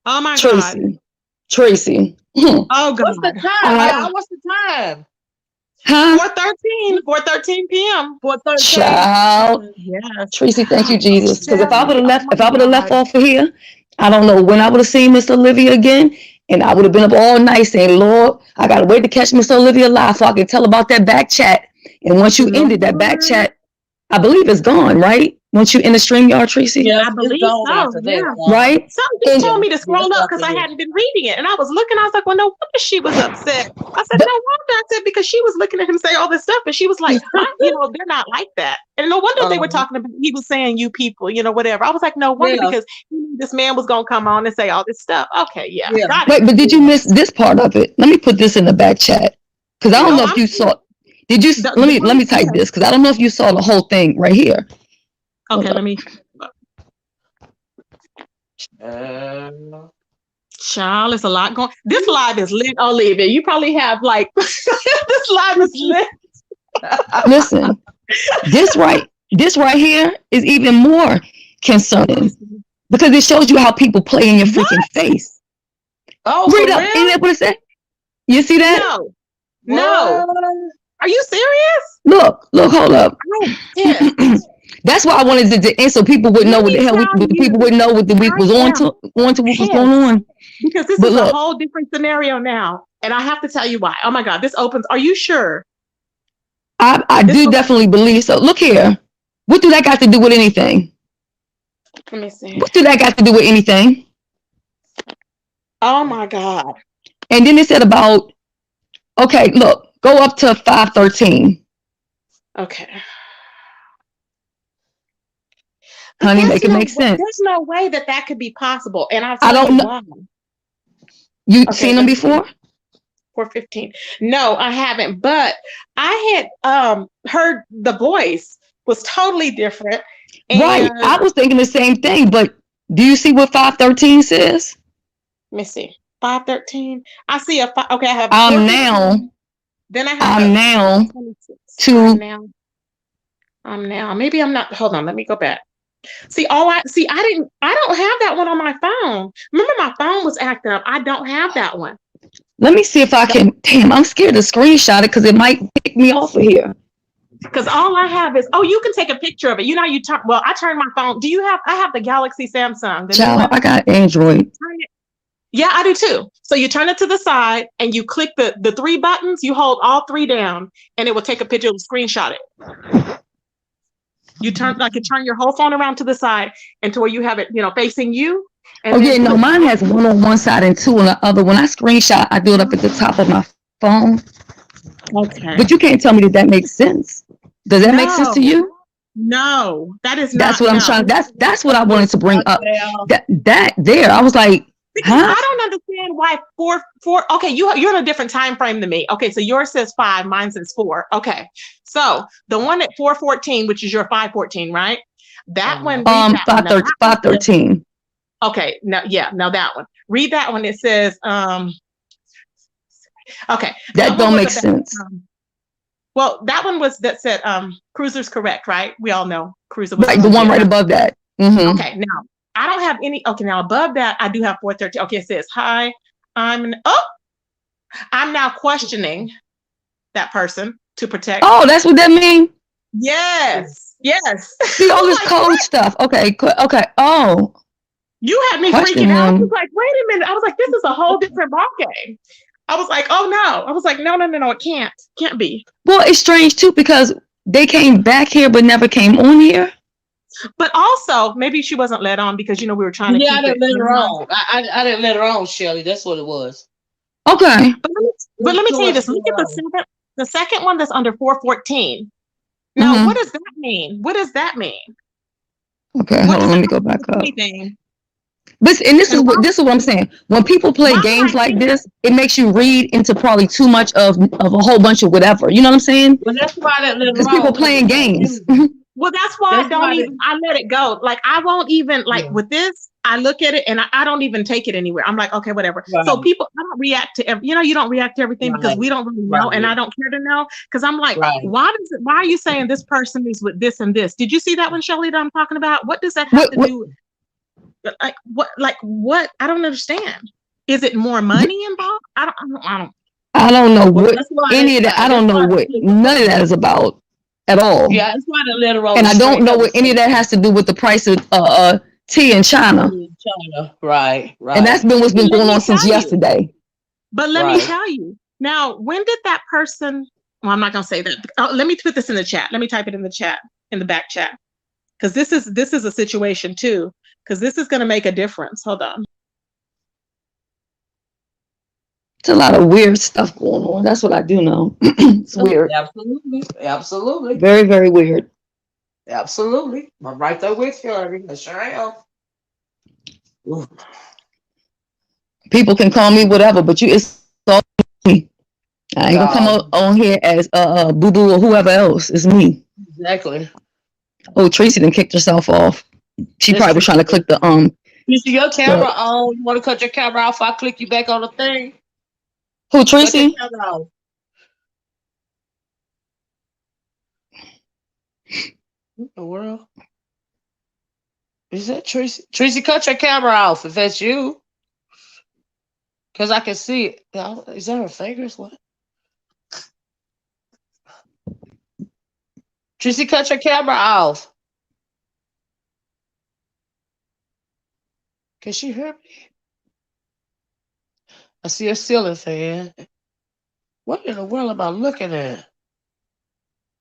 [SPEAKER 4] Oh, my
[SPEAKER 2] God. Tracy.
[SPEAKER 4] Oh, God.
[SPEAKER 7] What's the time? What's the time?
[SPEAKER 2] Huh?
[SPEAKER 4] 4:13 p.m.
[SPEAKER 7] 4:13.
[SPEAKER 2] Child.
[SPEAKER 4] Yes.
[SPEAKER 2] Tracy, thank you, Jesus. Because if I would have left off of here, I don't know when I would have seen Miss Olivia again, and I would have been up all night saying, Lord, I gotta wait to catch Miss Olivia live so I can tell about that back chat. And once you ended that back chat, I believe it's gone, right? Once you in the StreamYard, Tracy?
[SPEAKER 4] Yeah, I believe so. Yeah.
[SPEAKER 2] Right?
[SPEAKER 4] Something told me to scroll up because I hadn't been reading it. And I was looking, I was like, well, no wonder she was upset. I said, no wonder. I said, because she was looking at him say all this stuff. And she was like, they're not like that. And no wonder they were talking about, he was saying you people, whatever. I was like, no wonder, because he this man was gonna come on and say all this stuff. Okay, yeah. Got
[SPEAKER 2] Wait,
[SPEAKER 4] it.
[SPEAKER 2] but did you miss this part of it? Let me put this in the back chat because I don't know if
[SPEAKER 4] I'm
[SPEAKER 2] you saw. Did you? Let me type this because I don't know if you saw the whole thing right here.
[SPEAKER 4] Okay, let me. Child, it's a lot going. This live is lit, Olivia. You probably have like this live is lit.
[SPEAKER 2] Listen, this right here is even more concerning because it shows you how people play in your freaking face.
[SPEAKER 1] Oh,
[SPEAKER 2] read
[SPEAKER 1] for
[SPEAKER 2] up.
[SPEAKER 1] real?
[SPEAKER 2] Ain't that what it said? You see that?
[SPEAKER 4] No. Are you serious?
[SPEAKER 2] Look, hold up.
[SPEAKER 4] Oh, yeah.
[SPEAKER 2] That's why I wanted to end so people would know what the hell people would know what the week was on to what was going on.
[SPEAKER 4] Because this is a whole different scenario now. And I have to tell you why. Oh my God, this opens. Are you sure?
[SPEAKER 2] I do definitely believe so. Look here. What do that got to do with anything?
[SPEAKER 4] Let me see.
[SPEAKER 2] What do that got to do with anything?
[SPEAKER 4] Oh my God.
[SPEAKER 2] And then it said about, okay, look, go up to 513.
[SPEAKER 4] Okay.
[SPEAKER 2] Honey, make it make sense.
[SPEAKER 4] There's no way that could be possible. And I'll
[SPEAKER 2] I
[SPEAKER 4] tell
[SPEAKER 2] don't
[SPEAKER 4] you
[SPEAKER 2] know.
[SPEAKER 4] why.
[SPEAKER 2] You seen them before?
[SPEAKER 4] 415. No, I haven't. But I had heard the voice was totally different.
[SPEAKER 2] Right.
[SPEAKER 4] And
[SPEAKER 2] I was thinking the same thing, but do you see what 513 says?
[SPEAKER 4] let me see. 513. I see a five. Okay, I have.
[SPEAKER 2] I'm now.
[SPEAKER 4] Then I have.
[SPEAKER 2] I'm now.
[SPEAKER 4] 26.
[SPEAKER 2] To.
[SPEAKER 4] I'm now. Maybe I'm not. Hold on. Let me go back. See, I don't have that one on my phone. Remember, my phone was acting up. I don't have that one.
[SPEAKER 2] Let me see if I can. Damn, I'm scared to screenshot it because it might pick me off of here.
[SPEAKER 4] Because all I have is, you can take a picture of it. You know, I turned my phone. Do you have, I have the Galaxy Samsung.
[SPEAKER 2] Child, I got Android.
[SPEAKER 4] Yeah, I do too. So you turn it to the side and you click the three buttons, you hold all three down and it will take a picture and screenshot it. You turn your whole phone around to the side and to where you have it, facing you. And
[SPEAKER 2] yeah, no, mine has one on one side and two on the other. When I screenshot, I do it up at the top of my phone.
[SPEAKER 4] Okay.
[SPEAKER 2] But you can't tell me that makes sense. Does that make sense to you?
[SPEAKER 4] No, that is
[SPEAKER 2] that's
[SPEAKER 4] not.
[SPEAKER 2] What I'm trying. That's what I wanted to bring up. That there, I was like,
[SPEAKER 4] because I don't understand why four. Okay, you're in a different time frame than me. Okay, so yours says 5, mine says 4. Okay, so the one at 414, which is your 514, right? That one.
[SPEAKER 2] 513.
[SPEAKER 4] Okay, now that one. Read that one. It says okay.
[SPEAKER 2] That don't make sense.
[SPEAKER 4] Well, that one that said cruiser's correct, right? We all know cruiser was
[SPEAKER 2] right. The one right above that. Mm-hmm.
[SPEAKER 4] Okay, now I don't have any. Okay, now above that I do have 413. Okay, it says hi. I'm now questioning that person to protect.
[SPEAKER 2] Oh, that's what that means.
[SPEAKER 4] Yes.
[SPEAKER 2] See all this code stuff. Okay. Oh.
[SPEAKER 4] You had me freaking out. I was like, wait a minute. I was like, this is a whole different ballgame. I was like, oh no. I was like, no, it can't be.
[SPEAKER 2] Well, it's strange too because they came back here but never came on here.
[SPEAKER 4] But also, maybe she wasn't let on because we were trying to keep
[SPEAKER 1] I didn't let her on. I didn't let her on, Shelly. That's what it was.
[SPEAKER 2] Okay.
[SPEAKER 4] But let me tell you this. Look at the second one that's under 414. Now, what does that mean? What does that mean?
[SPEAKER 2] Okay, hold on. Let me go back up.
[SPEAKER 4] Anything?
[SPEAKER 2] This is what I'm saying. When people play games like this, it makes you read into probably too much of a whole bunch of whatever. You know what I'm saying?
[SPEAKER 1] Well, that's why that
[SPEAKER 2] because people playing games.
[SPEAKER 4] Well, that's why I let it go. Like I won't even with this. I look at it and I don't even take it anywhere. I'm like, okay, whatever. Right. So I don't react to you don't react to everything because we don't really know, and I don't care to know because I'm like, why are you saying this person is with this and this? Did you see that one, Shelly, that I'm talking about? What does that have to do with? Like what? I don't understand. Is it more money involved?
[SPEAKER 2] I don't know what any of that. I don't know what none of that is about at all.
[SPEAKER 1] Yeah, it's why the letter on.
[SPEAKER 2] And I don't know what any of that has to do with the price of tea in China.
[SPEAKER 1] Right.
[SPEAKER 2] And that's been what's been going on since yesterday.
[SPEAKER 4] But let me tell you now. When did that person? Well, I'm not gonna say that. Let me put this in the chat. Let me type it in the chat, in the back chat, because this is a situation too. Because this is going to make a difference. Hold on.
[SPEAKER 2] It's a lot of weird stuff going on. That's what I do know. It's weird.
[SPEAKER 1] Absolutely.
[SPEAKER 2] Very, very weird.
[SPEAKER 1] Absolutely. I'm right there with you, I sure am. Ooh.
[SPEAKER 2] People can call me whatever, but it's all me. I ain't gonna come
[SPEAKER 1] No,
[SPEAKER 2] on here as Boo Boo or whoever else. It's me.
[SPEAKER 1] exactly.
[SPEAKER 2] Oh, Tracy done kicked herself off. She
[SPEAKER 1] It's
[SPEAKER 2] probably was trying to click the
[SPEAKER 1] You see your camera
[SPEAKER 2] the
[SPEAKER 1] on. You want to cut your camera off? I click you back on the thing.
[SPEAKER 2] who
[SPEAKER 1] Cut your
[SPEAKER 2] Tracy?
[SPEAKER 1] camera off. What the world? Is that Tracy? Tracy, cut your camera off if that's you. Because I can see it. Is that her fingers? What? Tracy, cut your camera off. Can she hear me? I see a ceiling fan. What in the world am I looking at?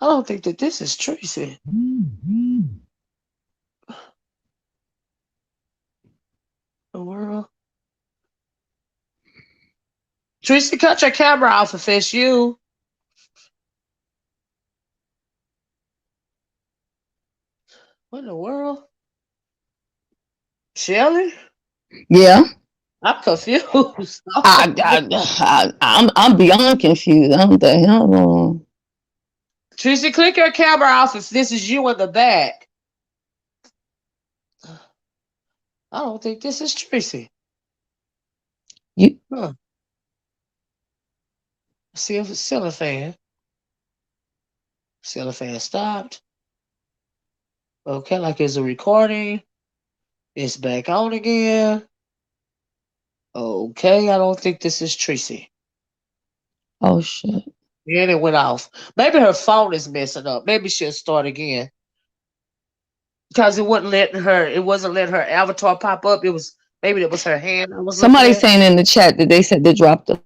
[SPEAKER 1] I don't think that this is Tracy. The world. Tracy, cut your camera off if it's you. What in the world? Shelly?
[SPEAKER 2] Yeah.
[SPEAKER 1] I'm confused.
[SPEAKER 2] I'm beyond confused. I'm the hell.
[SPEAKER 1] Tracy, click your camera off if this is you in the back. I don't think this is Tracy.
[SPEAKER 2] You
[SPEAKER 1] see if it's ceiling fan. Ceiling fan stopped. Okay, like it's a recording. It's back on again. Okay, I don't think this is Tracy.
[SPEAKER 2] Oh shit.
[SPEAKER 1] Yeah, it went off. Maybe her phone is messing up. Maybe she'll start again. Because it wasn't letting her avatar pop up. Maybe it was her hand I was
[SPEAKER 2] Somebody
[SPEAKER 1] looking at.
[SPEAKER 2] saying in the chat that they said they dropped the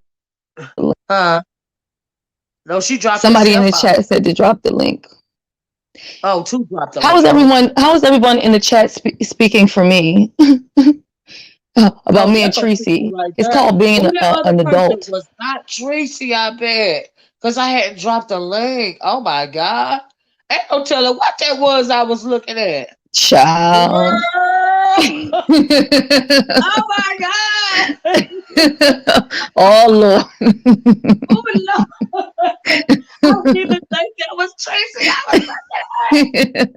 [SPEAKER 1] no, she dropped
[SPEAKER 2] somebody in the
[SPEAKER 1] herself
[SPEAKER 2] chat
[SPEAKER 1] out.
[SPEAKER 2] said they dropped the link.
[SPEAKER 1] Oh, two dropped the
[SPEAKER 2] How
[SPEAKER 1] link.
[SPEAKER 2] is everyone in the chat speaking for me? About me and
[SPEAKER 1] That's a Tracy
[SPEAKER 2] Tracy.
[SPEAKER 1] right
[SPEAKER 2] It's
[SPEAKER 1] there.
[SPEAKER 2] called being
[SPEAKER 1] Who that other
[SPEAKER 2] an
[SPEAKER 1] person
[SPEAKER 2] adult.
[SPEAKER 1] was not Tracy, I bet. Because I hadn't dropped the link. Oh my God. Ain't no telling what that was I was looking at.
[SPEAKER 2] Child.
[SPEAKER 1] Oh my God.
[SPEAKER 2] Oh Lord.
[SPEAKER 1] Oh Lord. I didn't even think that was Tracy. I was like,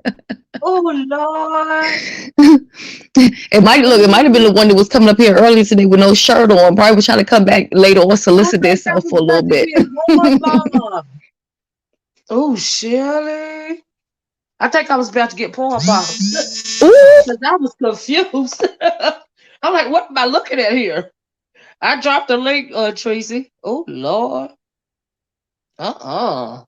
[SPEAKER 1] oh Lord.
[SPEAKER 2] It might have been the one that was coming up here earlier today with no shirt on. Probably was trying to come back later or solicit themselves for a little bit.
[SPEAKER 1] Oh, Shelly. I think I was about to get porn bombs. Because I was confused. I'm like, what am I looking at here? I dropped the link, Tracy. Oh, Lord. I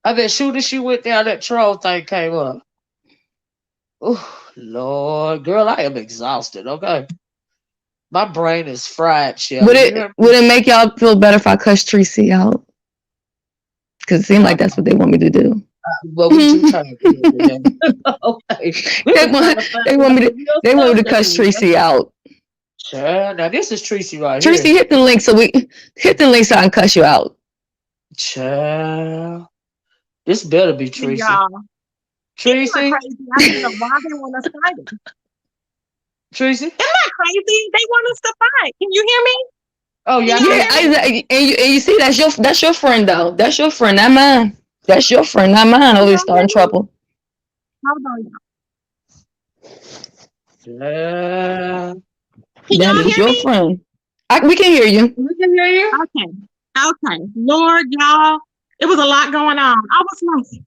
[SPEAKER 1] bet soon as she went down, that troll thing came up. Oh, Lord. Girl, I am exhausted, okay? My brain is fried, Shelly.
[SPEAKER 2] Would it make y'all feel better if I cuss Tracy out? Because it seemed like that's what they want me to do.
[SPEAKER 1] Well, we do try to do it. Okay.
[SPEAKER 2] They want me to cuss Tracy out.
[SPEAKER 1] Sure. Now this is Tracy right
[SPEAKER 2] Tracy,
[SPEAKER 1] here.
[SPEAKER 2] hit the link so I can cuss you out.
[SPEAKER 1] Child. This better be Tracy.
[SPEAKER 4] Y'all.
[SPEAKER 1] Tracy?
[SPEAKER 4] Crazy. I don't know why they want us fighting.
[SPEAKER 1] Tracy?
[SPEAKER 4] Isn't that crazy? They want us to fight. Can you hear me?
[SPEAKER 1] Oh yeah.
[SPEAKER 2] And you see that's your friend though. That's your friend, not mine. That's your friend, not mine. Over there starting trouble.
[SPEAKER 4] Hold on.
[SPEAKER 1] Yeah.
[SPEAKER 2] That is your friend. We can hear you.
[SPEAKER 1] We can hear you.
[SPEAKER 4] Okay. Lord, y'all, it was a lot going on. I was like,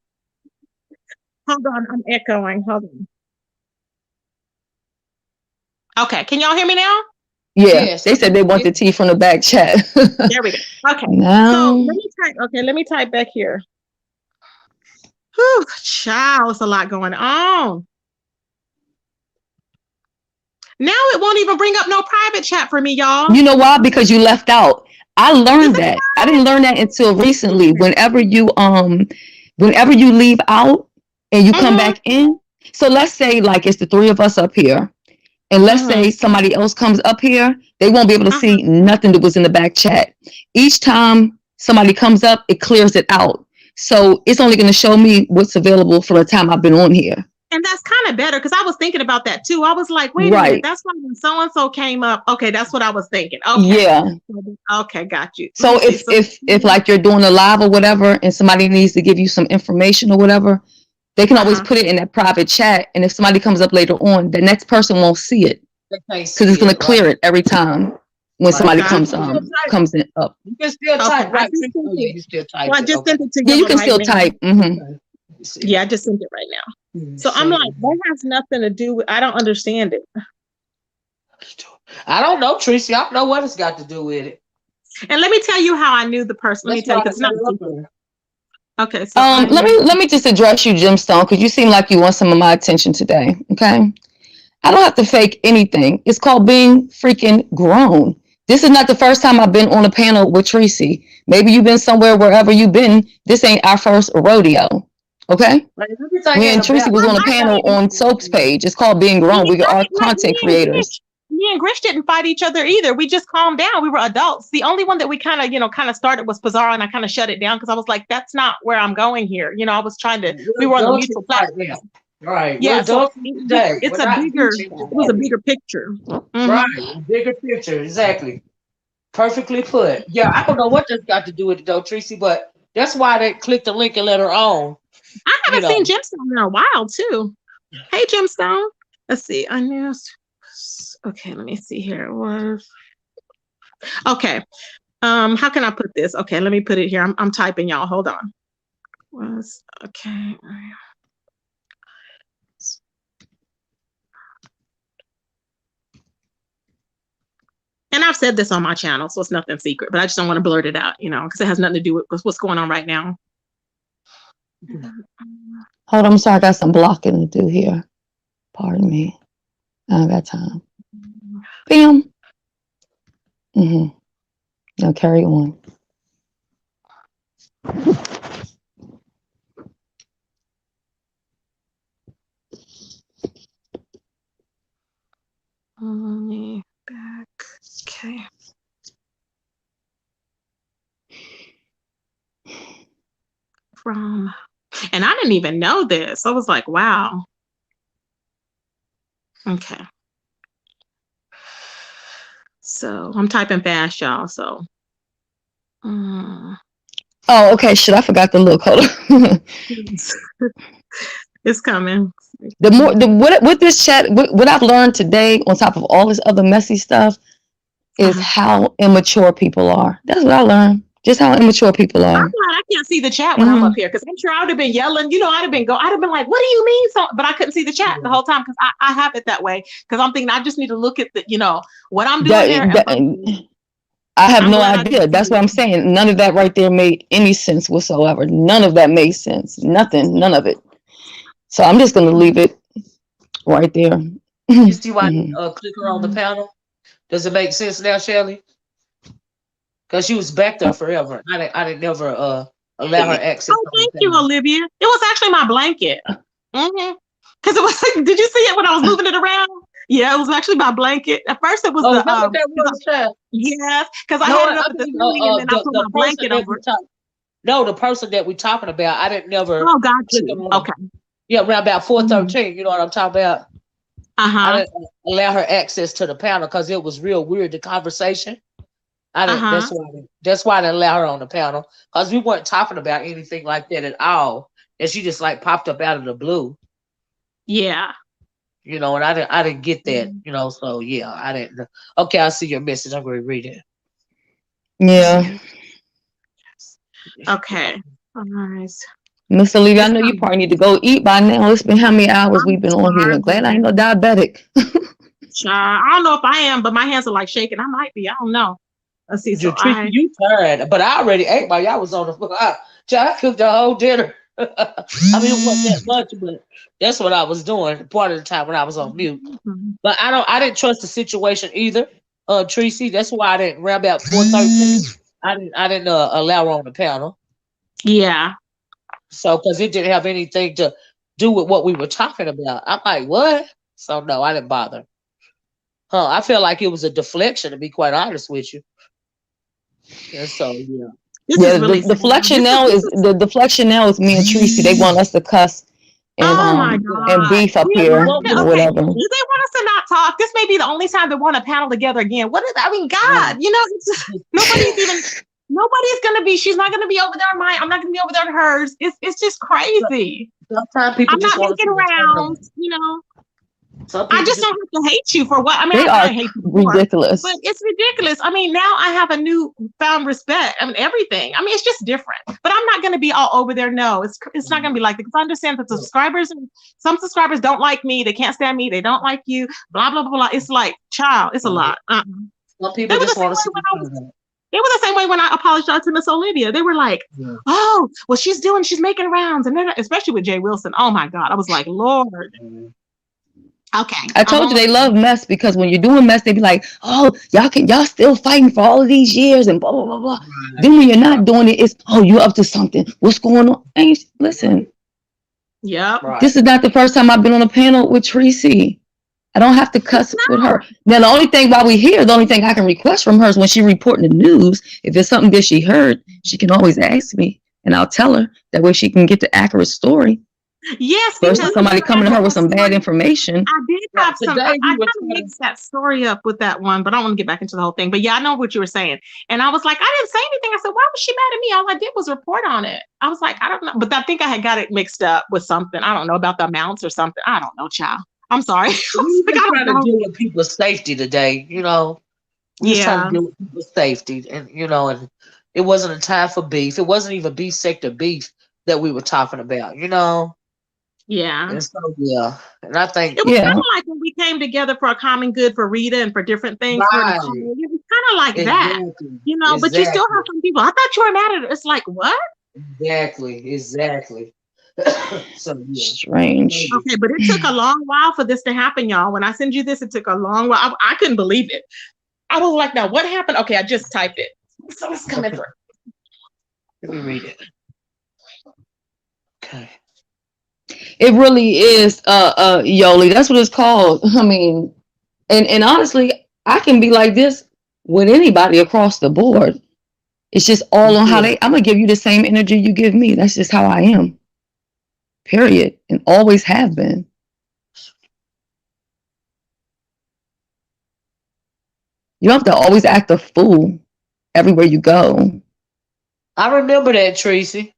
[SPEAKER 4] hold on, I'm echoing. Hold on. Okay, can y'all hear me now?
[SPEAKER 2] Yeah, yes. They said they want the tea from the back chat.
[SPEAKER 4] There we go. Okay.
[SPEAKER 2] Now.
[SPEAKER 4] So let me type back here. Whew, child, it's a lot going on. Now it won't even bring up no private chat for me, y'all.
[SPEAKER 2] You know why? Because you left out. I learned that. I didn't learn that until recently. Whenever you leave out and you come back in. So let's say like it's the three of us up here. And let's say somebody else comes up here, they won't be able to see nothing that was in the back chat. Each time somebody comes up, it clears it out. So it's only going to show me what's available for the time I've been on here.
[SPEAKER 4] And that's kind of better because I was thinking about that too. I was like, wait a minute, that's why when so and so came up. Okay, that's what I was thinking. Okay.
[SPEAKER 2] Yeah.
[SPEAKER 4] Okay, got you.
[SPEAKER 2] So if like you're doing a live or whatever, and somebody needs to give you some information or whatever, they can always put it in that private chat. And if somebody comes up later on, the next person won't see it because it's going to clear it every time when somebody comes in up.
[SPEAKER 1] You can still type, right? You can still type.
[SPEAKER 4] Well, I just sent it to
[SPEAKER 2] Yeah, you
[SPEAKER 4] y'all
[SPEAKER 2] can
[SPEAKER 4] right
[SPEAKER 2] still
[SPEAKER 4] now.
[SPEAKER 2] type.
[SPEAKER 4] Yeah, I just sent it right now. So I'm like, that has nothing to do with. I don't understand it.
[SPEAKER 1] I don't know, Tracy. I don't know what it's got to do with it.
[SPEAKER 4] And let me tell you how I knew the person. Let me tell you because it's not. Okay, so
[SPEAKER 2] let me just address you, Gemstone, because you seem like you want some of my attention today. Okay, I don't have to fake anything. It's called being freaking grown. This is not the first time I've been on a panel with Tracy. Maybe you've been somewhere, wherever you've been. This ain't our first rodeo. Okay? Me and Tracy was on a panel on Soap's page. It's called Being Grown. We are content creators.
[SPEAKER 4] Me and Grish didn't fight each other either. We just calmed down. We were adults. The only one that we kind of started was Pizarro, and I kind of shut it down because I was like, that's not where I'm going here. I was trying to, we were on the mutual platform.
[SPEAKER 1] Right.
[SPEAKER 4] Yeah, so it was a bigger picture.
[SPEAKER 1] Right. A bigger picture. Exactly. Perfectly put. Yeah, I don't know what that's got to do with it though, Tracy, but that's why they clicked the link and let her on.
[SPEAKER 4] I haven't seen Gemstone in a while too. Hey, Gemstone. Let's see. I knew. Okay, let me see here. It was okay. How can I put this? Okay, let me put it here. I'm typing, y'all. Hold on. Was okay. And I've said this on my channel, so it's nothing secret, but I just don't want to blurt it out, because it has nothing to do with what's going on right now.
[SPEAKER 2] Hold on, I'm sorry, I got some blocking to do here. Pardon me. I don't got time. Bam. Now carry on.
[SPEAKER 4] Back. Okay. And I didn't even know this. I was like, wow. Okay. So I'm typing fast, y'all. So.
[SPEAKER 2] Oh, okay. Shit, I forgot to look. Hold on.
[SPEAKER 4] It's coming.
[SPEAKER 2] With this chat, what I've learned today, on top of all this other messy stuff, is how immature people are. That's what I learned. Just how immature people are.
[SPEAKER 4] I'm glad I can't see the chat when I'm up here, because I'm sure I would have been yelling. I'd have been like, "What do you mean?" So, but I couldn't see the chat the whole time because I have it that way. Because I'm thinking I just need to look at the, what I'm doing there.
[SPEAKER 2] I have no idea. That's what I'm saying. None of that right there made any sense whatsoever. None of that made sense. Nothing. None of it. So I'm just gonna leave it right there.
[SPEAKER 1] You see why click her on the panel? Does it make sense now, Shelly? Because she was back there forever. I didn't never allow her access.
[SPEAKER 4] Oh, thank you, Olivia. It was actually my blanket. Because it was like, did you see it when I was moving it around? Yeah, it was actually my blanket. At first, it was yes, because I had it up at the ceiling and then I put my blanket over it.
[SPEAKER 1] No, the person that we're talking about, I didn't never.
[SPEAKER 4] Oh, got you. Okay.
[SPEAKER 1] Yeah, around about 4:13. You know what I'm talking about? I didn't allow her access to the panel because it was real weird, the conversation. I didn't. That's why I didn't allow her on the panel, because we weren't talking about anything like that at all. And she just like popped up out of the blue.
[SPEAKER 4] Yeah.
[SPEAKER 1] And I didn't get that. So yeah, I didn't. Okay, I see your message. I'm going to read it.
[SPEAKER 2] Yeah.
[SPEAKER 4] Okay. All right.
[SPEAKER 2] Miss Olivia, I know you probably need to go eat by now. It's been how many hours we've been on here? Glad I ain't no diabetic.
[SPEAKER 4] I don't know if I am, but my hands are like shaking. I might be. I don't know. Let's see. So
[SPEAKER 1] you tired, but I already ate while y'all was on the floor. I cooked the whole dinner. I mean, it wasn't that much, but that's what I was doing part of the time when I was on mute. But I didn't trust the situation either, Tracy. That's why I didn't round about 4:13. I didn't allow her on the panel.
[SPEAKER 4] Yeah.
[SPEAKER 1] So because it didn't have anything to do with what we were talking about. I'm like, what? So no, I didn't bother. I felt like it was a deflection, to be quite honest with you. And so yeah.
[SPEAKER 2] The deflection now is me and Tracy. They want us to cuss Oh my
[SPEAKER 13] and
[SPEAKER 2] God.
[SPEAKER 13] beef up
[SPEAKER 2] We
[SPEAKER 13] here
[SPEAKER 2] want to,
[SPEAKER 13] or
[SPEAKER 2] okay.
[SPEAKER 13] whatever.
[SPEAKER 2] Do they want us to not talk? This may be the only time they want to panel together again. What is, I mean, God, you know, it's, nobody's going to be, she's not going to be over there on mine. I'm not going to be over there on hers. It's just crazy.
[SPEAKER 1] Sometimes people
[SPEAKER 2] I'm
[SPEAKER 1] just
[SPEAKER 2] not
[SPEAKER 1] want
[SPEAKER 2] making
[SPEAKER 1] to
[SPEAKER 2] rounds, you know.
[SPEAKER 1] Some
[SPEAKER 2] I
[SPEAKER 1] people
[SPEAKER 2] just don't have to hate you for what, I mean,
[SPEAKER 13] They
[SPEAKER 2] I
[SPEAKER 13] are
[SPEAKER 2] probably hate you before,
[SPEAKER 13] ridiculous.
[SPEAKER 2] but it's ridiculous. I mean, now I have a new found respect. I mean, everything. I mean, it's just different, but I'm not going to be all over there. No, it's not going to be like that, because I understand that the subscribers, some subscribers don't like me. They can't stand me. They don't like you, blah, blah, blah, blah. It's like, child, it's a lot.
[SPEAKER 1] Some people just want to
[SPEAKER 2] They were the same way when I apologized to Miss Olivia. They were like, oh, well, she's making rounds. And then, especially with Jay Wilson. Oh my God. I was like, Lord. Okay.
[SPEAKER 13] I told you they love mess, because when you're doing mess, they be like, oh, y'all still fighting for all of these years and blah, blah, blah, blah. Then when you're not doing it, it's, oh, you're up to something. What's going on? And listen.
[SPEAKER 2] Yeah.
[SPEAKER 13] This is not the first time I've been on a panel with Tracy. I don't have to cuss with her. Now, the only thing while we here, the only thing I can request from her is when she reporting the news, if it's something that she heard, she can always ask me and I'll tell her. That way she can get the accurate story.
[SPEAKER 2] Yes,
[SPEAKER 13] versus somebody coming to her with some bad information.
[SPEAKER 2] I did have some. I kind of mixed that story up with that one, but I don't want to get back into the whole thing. But yeah, I know what you were saying, and I was like, I didn't say anything. I said, why was she mad at me? All I did was report on it. I was like, I don't know, but I think I had got it mixed up with something. I don't know about the amounts or something. I don't know, child. I'm sorry.
[SPEAKER 1] We've been trying to deal with people's safety today. You know, we just trying to deal with people's safety, and you know, and it wasn't a time for beef. It wasn't even beef sector beef that we were talking about. You know.
[SPEAKER 2] Yeah.
[SPEAKER 1] And so, yeah. And I think
[SPEAKER 2] it was kind of like when we came together for a common good for Rita and for different things.
[SPEAKER 1] Right.
[SPEAKER 2] It was kind of like that, you know, but you still have some people. I thought you were mad at it. It's like, what?
[SPEAKER 1] Exactly. So yeah.
[SPEAKER 13] Strange.
[SPEAKER 2] Okay, but it took a long while for this to happen, y'all. When I send you this, it took a long while. I couldn't believe it. I was like, now what happened? Okay, I just typed it. So it's coming through.
[SPEAKER 1] Let me read it. Okay.
[SPEAKER 13] It really is Yoli. That's what it's called. I mean, and honestly, I can be like this with anybody across the board. It's just all on how I'm gonna give you the same energy you give me. That's just how I am. Period. And always have been. You don't have to always act a fool everywhere you go.
[SPEAKER 1] I remember that, Tracy.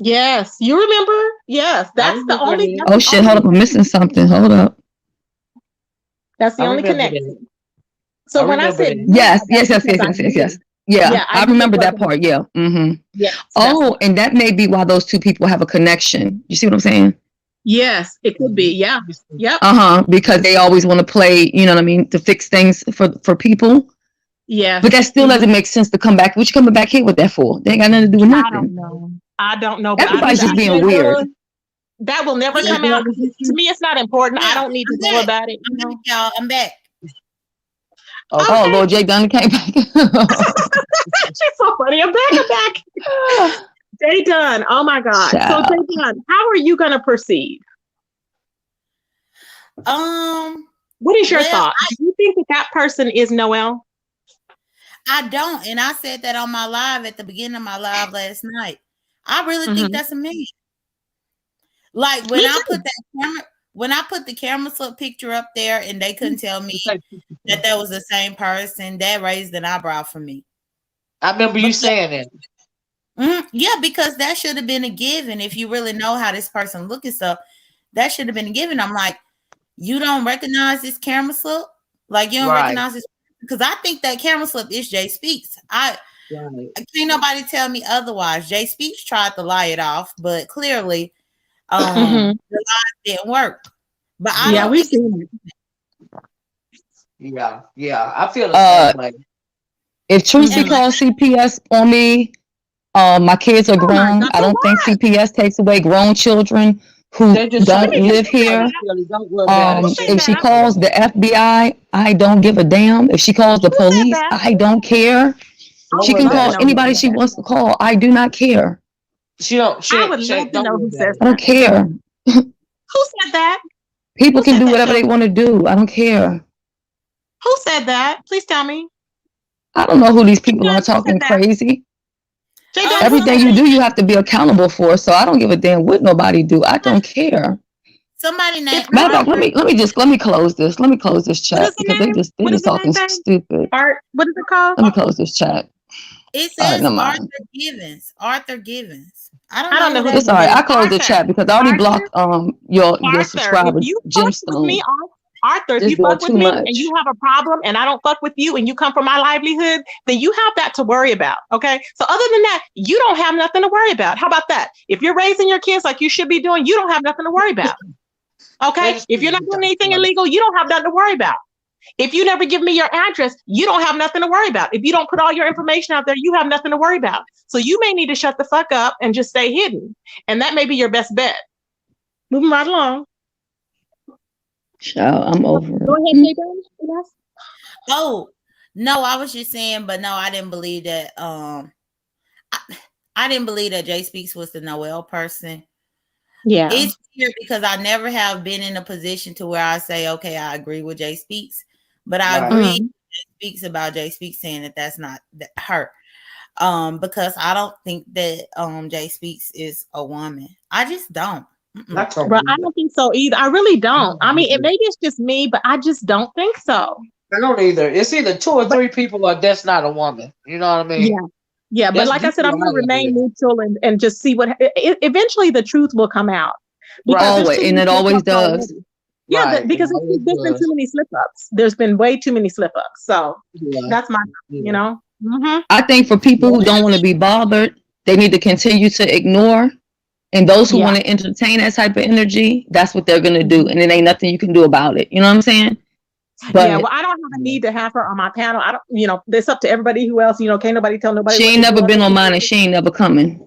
[SPEAKER 2] Yes, you remember? Yes, that's the only.
[SPEAKER 13] Oh shit! Hold up, I'm missing something. Hold up.
[SPEAKER 2] That's the only connection. So when I said
[SPEAKER 13] yes. Yeah, I remember that part. Yeah. Mm-hmm.
[SPEAKER 2] Yeah.
[SPEAKER 13] Oh, and that may be why those two people have a connection. You see what I'm saying?
[SPEAKER 2] Yes, it could be. Yeah. Yep.
[SPEAKER 13] Because they always want to play. You know what I mean? To fix things for people.
[SPEAKER 2] Yeah.
[SPEAKER 13] But that still doesn't make sense to come back. What you coming back here with that for? They ain't got nothing to do with nothing.
[SPEAKER 2] I don't know.
[SPEAKER 13] Everybody's just being weird.
[SPEAKER 2] That will never come out. To me, it's not important. I don't need to know about it. You know?
[SPEAKER 8] Y'all, I'm back.
[SPEAKER 13] Oh, Lord Jay Dunn came back.
[SPEAKER 2] She's so funny. I'm back. Jay Dunn. Oh my God.
[SPEAKER 13] Child.
[SPEAKER 2] So Jay Dunn, how are you gonna proceed? What is your thought? Do you think that person is Noelle?
[SPEAKER 8] I don't, and I said that on my live at the beginning of my live last night. I really think that's a man. Like when I put the camera slip picture up there and they couldn't tell me that was the same person, that raised an eyebrow for me.
[SPEAKER 1] I remember you saying that.
[SPEAKER 8] Yeah, because that should have been a given. If you really know how this person looks and stuff, that should have been a given. I'm like, you don't recognize this camera slip? Like you don't recognize this? Because I think that camera slip is Jay Speaks. I can't nobody tell me otherwise. Jay Speaks tried to lie it off, but clearly the lie didn't work. But I don't
[SPEAKER 2] we've seen
[SPEAKER 1] it. Yeah. I feel the same way.
[SPEAKER 13] If Tracy calls CPS on me, my kids are grown. I don't think CPS takes away grown children who don't live here. If she calls the FBI, I don't give a damn. If she calls the police, I don't care. She can call anybody she wants to call. I do not care.
[SPEAKER 2] I would love to know who says that.
[SPEAKER 13] I don't care.
[SPEAKER 2] Who said that?
[SPEAKER 13] People can do whatever they want to do. I don't care.
[SPEAKER 2] Who said that? Please tell me.
[SPEAKER 13] I don't know who these people are talking crazy. Everything you do, you have to be accountable for. So I don't give a damn what nobody do. I don't care.
[SPEAKER 8] Somebody named
[SPEAKER 2] Matter of fact, let me close this. Let me close this
[SPEAKER 4] What
[SPEAKER 2] chat
[SPEAKER 4] is the
[SPEAKER 2] because
[SPEAKER 4] name?
[SPEAKER 2] they just talking stupid.
[SPEAKER 4] Art. What is it called?
[SPEAKER 2] Let me close this chat.
[SPEAKER 8] It
[SPEAKER 2] All right,
[SPEAKER 8] says
[SPEAKER 2] never
[SPEAKER 8] Arthur
[SPEAKER 2] mind.
[SPEAKER 8] Givens. Arthur Givens. I
[SPEAKER 4] I don't
[SPEAKER 8] don't
[SPEAKER 4] know
[SPEAKER 8] know
[SPEAKER 4] who
[SPEAKER 8] who
[SPEAKER 2] It's
[SPEAKER 8] that
[SPEAKER 2] all right.
[SPEAKER 8] is.
[SPEAKER 2] I closed the chat because I already blocked your
[SPEAKER 4] Arthur, if
[SPEAKER 2] subscriber
[SPEAKER 4] you fuck with
[SPEAKER 2] gemstone.
[SPEAKER 4] me, Arthur, if
[SPEAKER 2] Just
[SPEAKER 4] you
[SPEAKER 2] doing
[SPEAKER 4] fuck with
[SPEAKER 2] too
[SPEAKER 4] me
[SPEAKER 2] much.
[SPEAKER 4] and you have a problem and I don't fuck with you and you come for my livelihood, then you have that to worry about. Okay. So other than that, you don't have nothing to worry about. How about that? If you're raising your kids like you should be doing, you don't have nothing to worry about. Okay. If you're not doing anything illegal, you don't have nothing to worry about. If you never give me your address, you don't have nothing to worry about. If you don't put all your information out there, you have nothing to worry about. So you may need to shut the fuck up and just stay hidden. And that may be your best bet. Moving right along.
[SPEAKER 2] Child, I'm over
[SPEAKER 4] Go
[SPEAKER 2] it.
[SPEAKER 4] ahead, Yes.
[SPEAKER 8] Oh, no, I was just saying, but no, I didn't believe that. I didn't believe that Jay Speaks was the Noelle person.
[SPEAKER 4] Yeah.
[SPEAKER 8] It's weird because I never have been in a position to where I say, okay, I agree with Jay Speaks, but I agree with Jay Speaks about Jay Speaks saying that that's not her. Because I don't think that Jay Speaks is a woman. I just don't.
[SPEAKER 4] Bro, I don't think so either. I really don't. I mean, maybe it's just me, but I just don't think so.
[SPEAKER 1] I don't either. It's either 2 or 3 people or that's not a woman. You know what I mean?
[SPEAKER 4] Yeah. Yeah, but
[SPEAKER 1] That's
[SPEAKER 4] like I said, I'm
[SPEAKER 1] usually
[SPEAKER 4] going to
[SPEAKER 1] how it
[SPEAKER 4] remain
[SPEAKER 1] is.
[SPEAKER 4] neutral and just see what. Eventually, the truth will come out. Because there's
[SPEAKER 2] Always,
[SPEAKER 4] too
[SPEAKER 2] and
[SPEAKER 4] many
[SPEAKER 2] it always
[SPEAKER 4] slip-ups
[SPEAKER 2] does.
[SPEAKER 4] already. Yeah,
[SPEAKER 1] Right.
[SPEAKER 4] because there's been too many slip-ups. There's been way too many slip-ups. So that's my, you know.
[SPEAKER 2] I think for people who don't want to be bothered, they need to continue to ignore. And those who want to entertain that type of energy, that's what they're going to do. And it ain't nothing you can do about it. You know what I'm saying? But
[SPEAKER 4] yeah, well, I don't have a need to have her on my panel. I don't, you know, it's up to everybody who else, you know, can't nobody tell nobody.
[SPEAKER 2] she ain't never been on mine and she ain't never coming.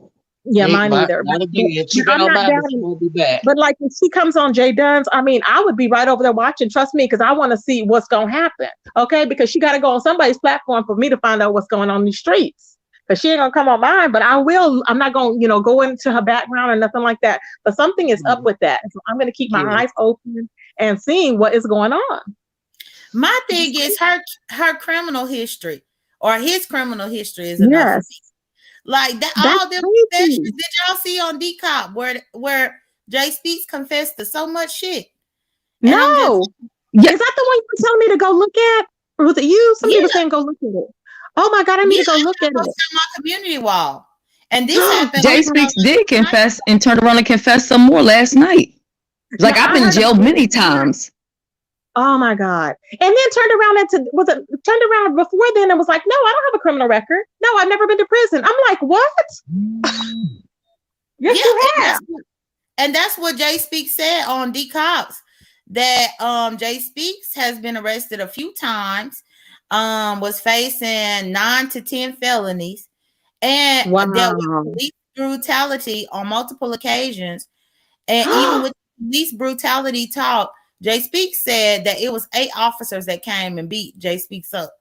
[SPEAKER 4] Yeah, mine either.
[SPEAKER 1] Not again. She been
[SPEAKER 4] I'm
[SPEAKER 1] on
[SPEAKER 4] not
[SPEAKER 1] mine, but she
[SPEAKER 4] doubting.
[SPEAKER 1] won't be back.
[SPEAKER 4] But like if she comes on Jay Dunn's, I mean, I would be right over there watching. Trust me, because I want to see what's gonna happen. Okay, because she got to go on somebody's platform for me to find out what's going on in the streets. Because she ain't gonna come on mine, but I will. I'm not gonna, you know, go into her background or nothing like that. But something is up with that, so I'm gonna keep my eyes open and seeing what is going on.
[SPEAKER 8] My thing is her criminal history or his criminal history is enough. For me. Like that, all them confessions. Did y'all see on D-Cop where Jay Speaks confessed to so much shit? And
[SPEAKER 4] No, is that the one you were telling me to go look at, or was it you? Somebody was saying go look at it. Oh my god, I need to go look at it.
[SPEAKER 8] On my community wall, and this happened.
[SPEAKER 2] Jay Speaks did confess and turned around and confessed some more last night. It's like I've been jailed many times.
[SPEAKER 4] Oh my god! And then turned around turned around before then and was like, "No, I don't have a criminal record. No, I've never been to prison." I'm like, "What?" Yes, you have.
[SPEAKER 8] And that's what Jay Speaks said on D-Cops, that Jay Speaks has been arrested a few times, was facing 9 to 10 felonies, and dealt with police brutality on multiple occasions. And even with police brutality talk, Jay Speaks said that it was 8 officers that came and beat Jay Speaks up.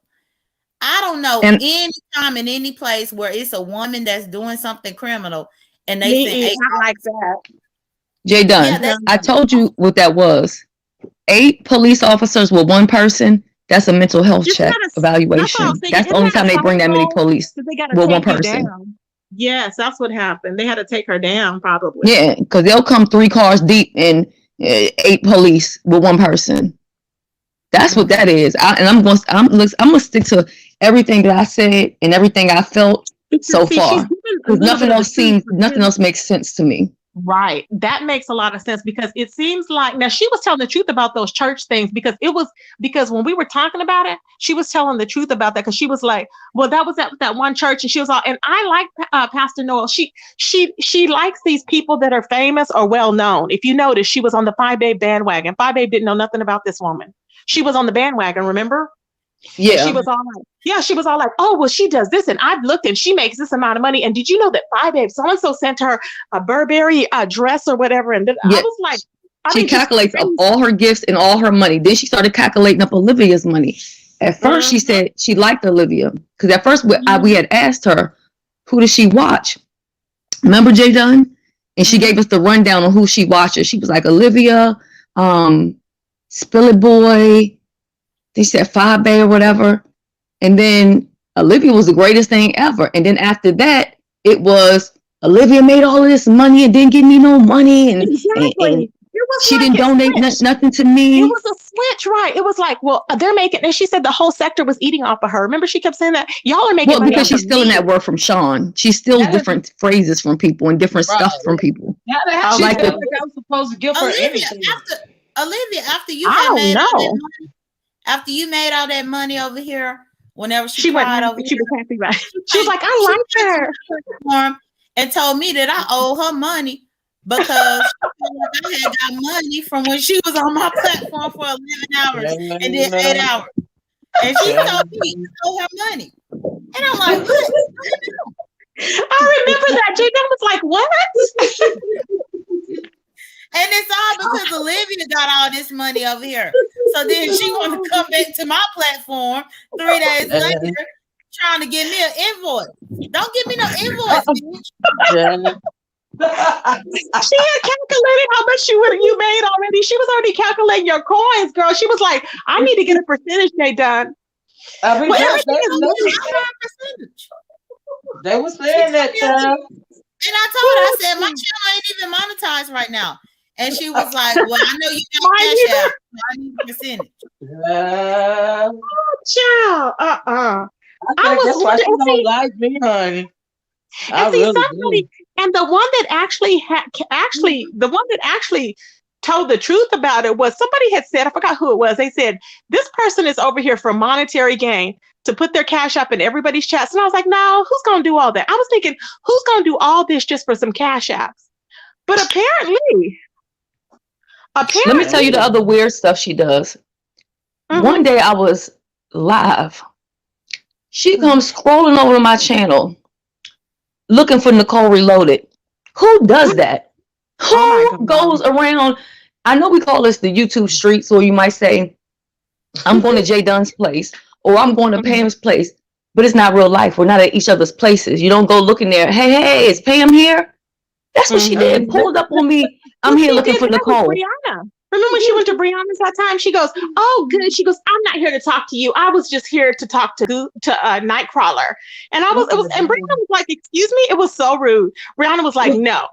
[SPEAKER 8] I don't know any time in any place where it's a woman that's doing something criminal and they say 8
[SPEAKER 4] like that.
[SPEAKER 2] Jay Dunn, I told you what that was. 8 police officers with 1 person. That's a mental health check evaluation. That's the only time they bring that many police with 1 person.
[SPEAKER 4] Yes, that's what happened. They had to take her down, probably.
[SPEAKER 2] Yeah, because they'll come 3 cars deep and 8 police with 1 person. That's what that is. I'm gonna stick to everything that I said and everything I felt so far. Because nothing else makes sense to me.
[SPEAKER 4] Right. That makes a lot of sense because it seems like now she was telling the truth about those church things because when we were talking about it, she was telling the truth about that because she was like, well, that was at that one church and she was all, and I like Pastor Noelle. She likes these people that are famous or well known. If you notice, she was on the 5 Babe bandwagon. 5 Babe didn't know nothing about this woman. She was on the bandwagon, remember?
[SPEAKER 2] Yeah.
[SPEAKER 4] And she was all like, oh, well, she does this. And I've looked and she makes this amount of money. And did you know that 5 Babe so-and-so sent her a Burberry dress or whatever? And then I was like,
[SPEAKER 2] she calculates up all her gifts and all her money. Then she started calculating up Olivia's money. At first, she said she liked Olivia. Because at first, we had asked her, who does she watch? Remember Jay Dunn? And she gave us the rundown on who she watches. She was like, Olivia, Spill It Boy. They said 5 Babe or whatever. And then Olivia was the greatest thing ever. And then after that, it was Olivia made all of this money and didn't give me no money. And
[SPEAKER 4] exactly. It
[SPEAKER 2] She didn't donate nothing to me.
[SPEAKER 4] It was a switch, right? It was like, well, they're making, and she said the whole sector was eating off of her. Remember, she kept saying that y'all are making money
[SPEAKER 2] because
[SPEAKER 4] off
[SPEAKER 2] she's stealing that word from Sean. She steals different phrases from people and different stuff from people.
[SPEAKER 7] How
[SPEAKER 2] Like
[SPEAKER 7] I was supposed to give her anything.
[SPEAKER 8] Olivia, after you
[SPEAKER 4] I
[SPEAKER 8] had
[SPEAKER 4] don't
[SPEAKER 8] made all that
[SPEAKER 4] know.
[SPEAKER 8] money, after you made all that money over here, whenever
[SPEAKER 4] She went
[SPEAKER 8] cried
[SPEAKER 4] happy.
[SPEAKER 8] over
[SPEAKER 4] She
[SPEAKER 8] here,
[SPEAKER 4] was happy, right? She was like, I like her.
[SPEAKER 8] And told me that I owe her money because I had got money from when she was on my platform for 11 hours and then 8 hours. And she told me I owe her money. And I'm like, what?
[SPEAKER 4] I remember that. J. was like, what?
[SPEAKER 8] And it's all because Olivia got all this money over here. So then she want to come back to my platform 3 days later trying to give me an invoice. Don't give me no invoice, bitch.
[SPEAKER 4] She had calculated how much you made already. She was already calculating your coins, girl. She was like, I need to get a percentage they done.
[SPEAKER 7] I mean, they were saying that, child.
[SPEAKER 8] And I told her, I said, my channel ain't even monetized right now. And she was like, well, I know you got cash out. So I need a percentage.
[SPEAKER 4] Child,
[SPEAKER 7] I was that's why she don't like me, honey.
[SPEAKER 4] And see, somebody, and the one that actually told the truth about it was somebody had said, I forgot who it was. They said, this person is over here for monetary gain to put their cash up in everybody's chats. And I was like, no, who's going to do all that? I was thinking, who's going to do all this just for some cash apps? But apparently,
[SPEAKER 2] let me tell you the other weird stuff she does. One day I was live. She comes scrolling over to my channel looking for Nicole Reloaded. Who does that? Who goes around? I know we call this the YouTube streets, or you might say, I'm going to Jay Dunn's place, or I'm going to Pam's place, but it's not real life. We're not at each other's places. You don't go looking there. Hey, is Pam here? That's what she did. Pulled up on me. I'm here looking for Nicole.
[SPEAKER 4] Remember when she went to Brianna's that time? She goes, oh, good. She goes, I'm not here to talk to you. I was just here to talk to Nightcrawler. And and Brianna was like, excuse me? It was so rude. Brianna was like, no.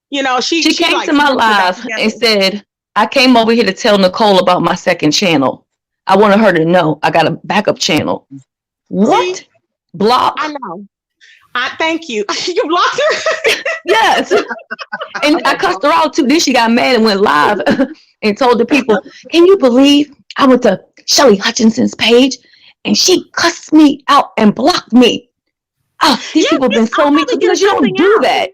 [SPEAKER 4] You know, she
[SPEAKER 2] came
[SPEAKER 4] like,
[SPEAKER 2] to my live and said, I came over here to tell Nicole about my second channel. I wanted her to know I got a backup channel. What? Block?
[SPEAKER 4] I know. Thank you. You blocked her?
[SPEAKER 2] Yes. And I cussed her out too. Then she got mad and went live and told the people, can you believe I went to Shelly Hutchinson's page and she cussed me out and blocked me? Oh, these people have been so mean because you don't do that.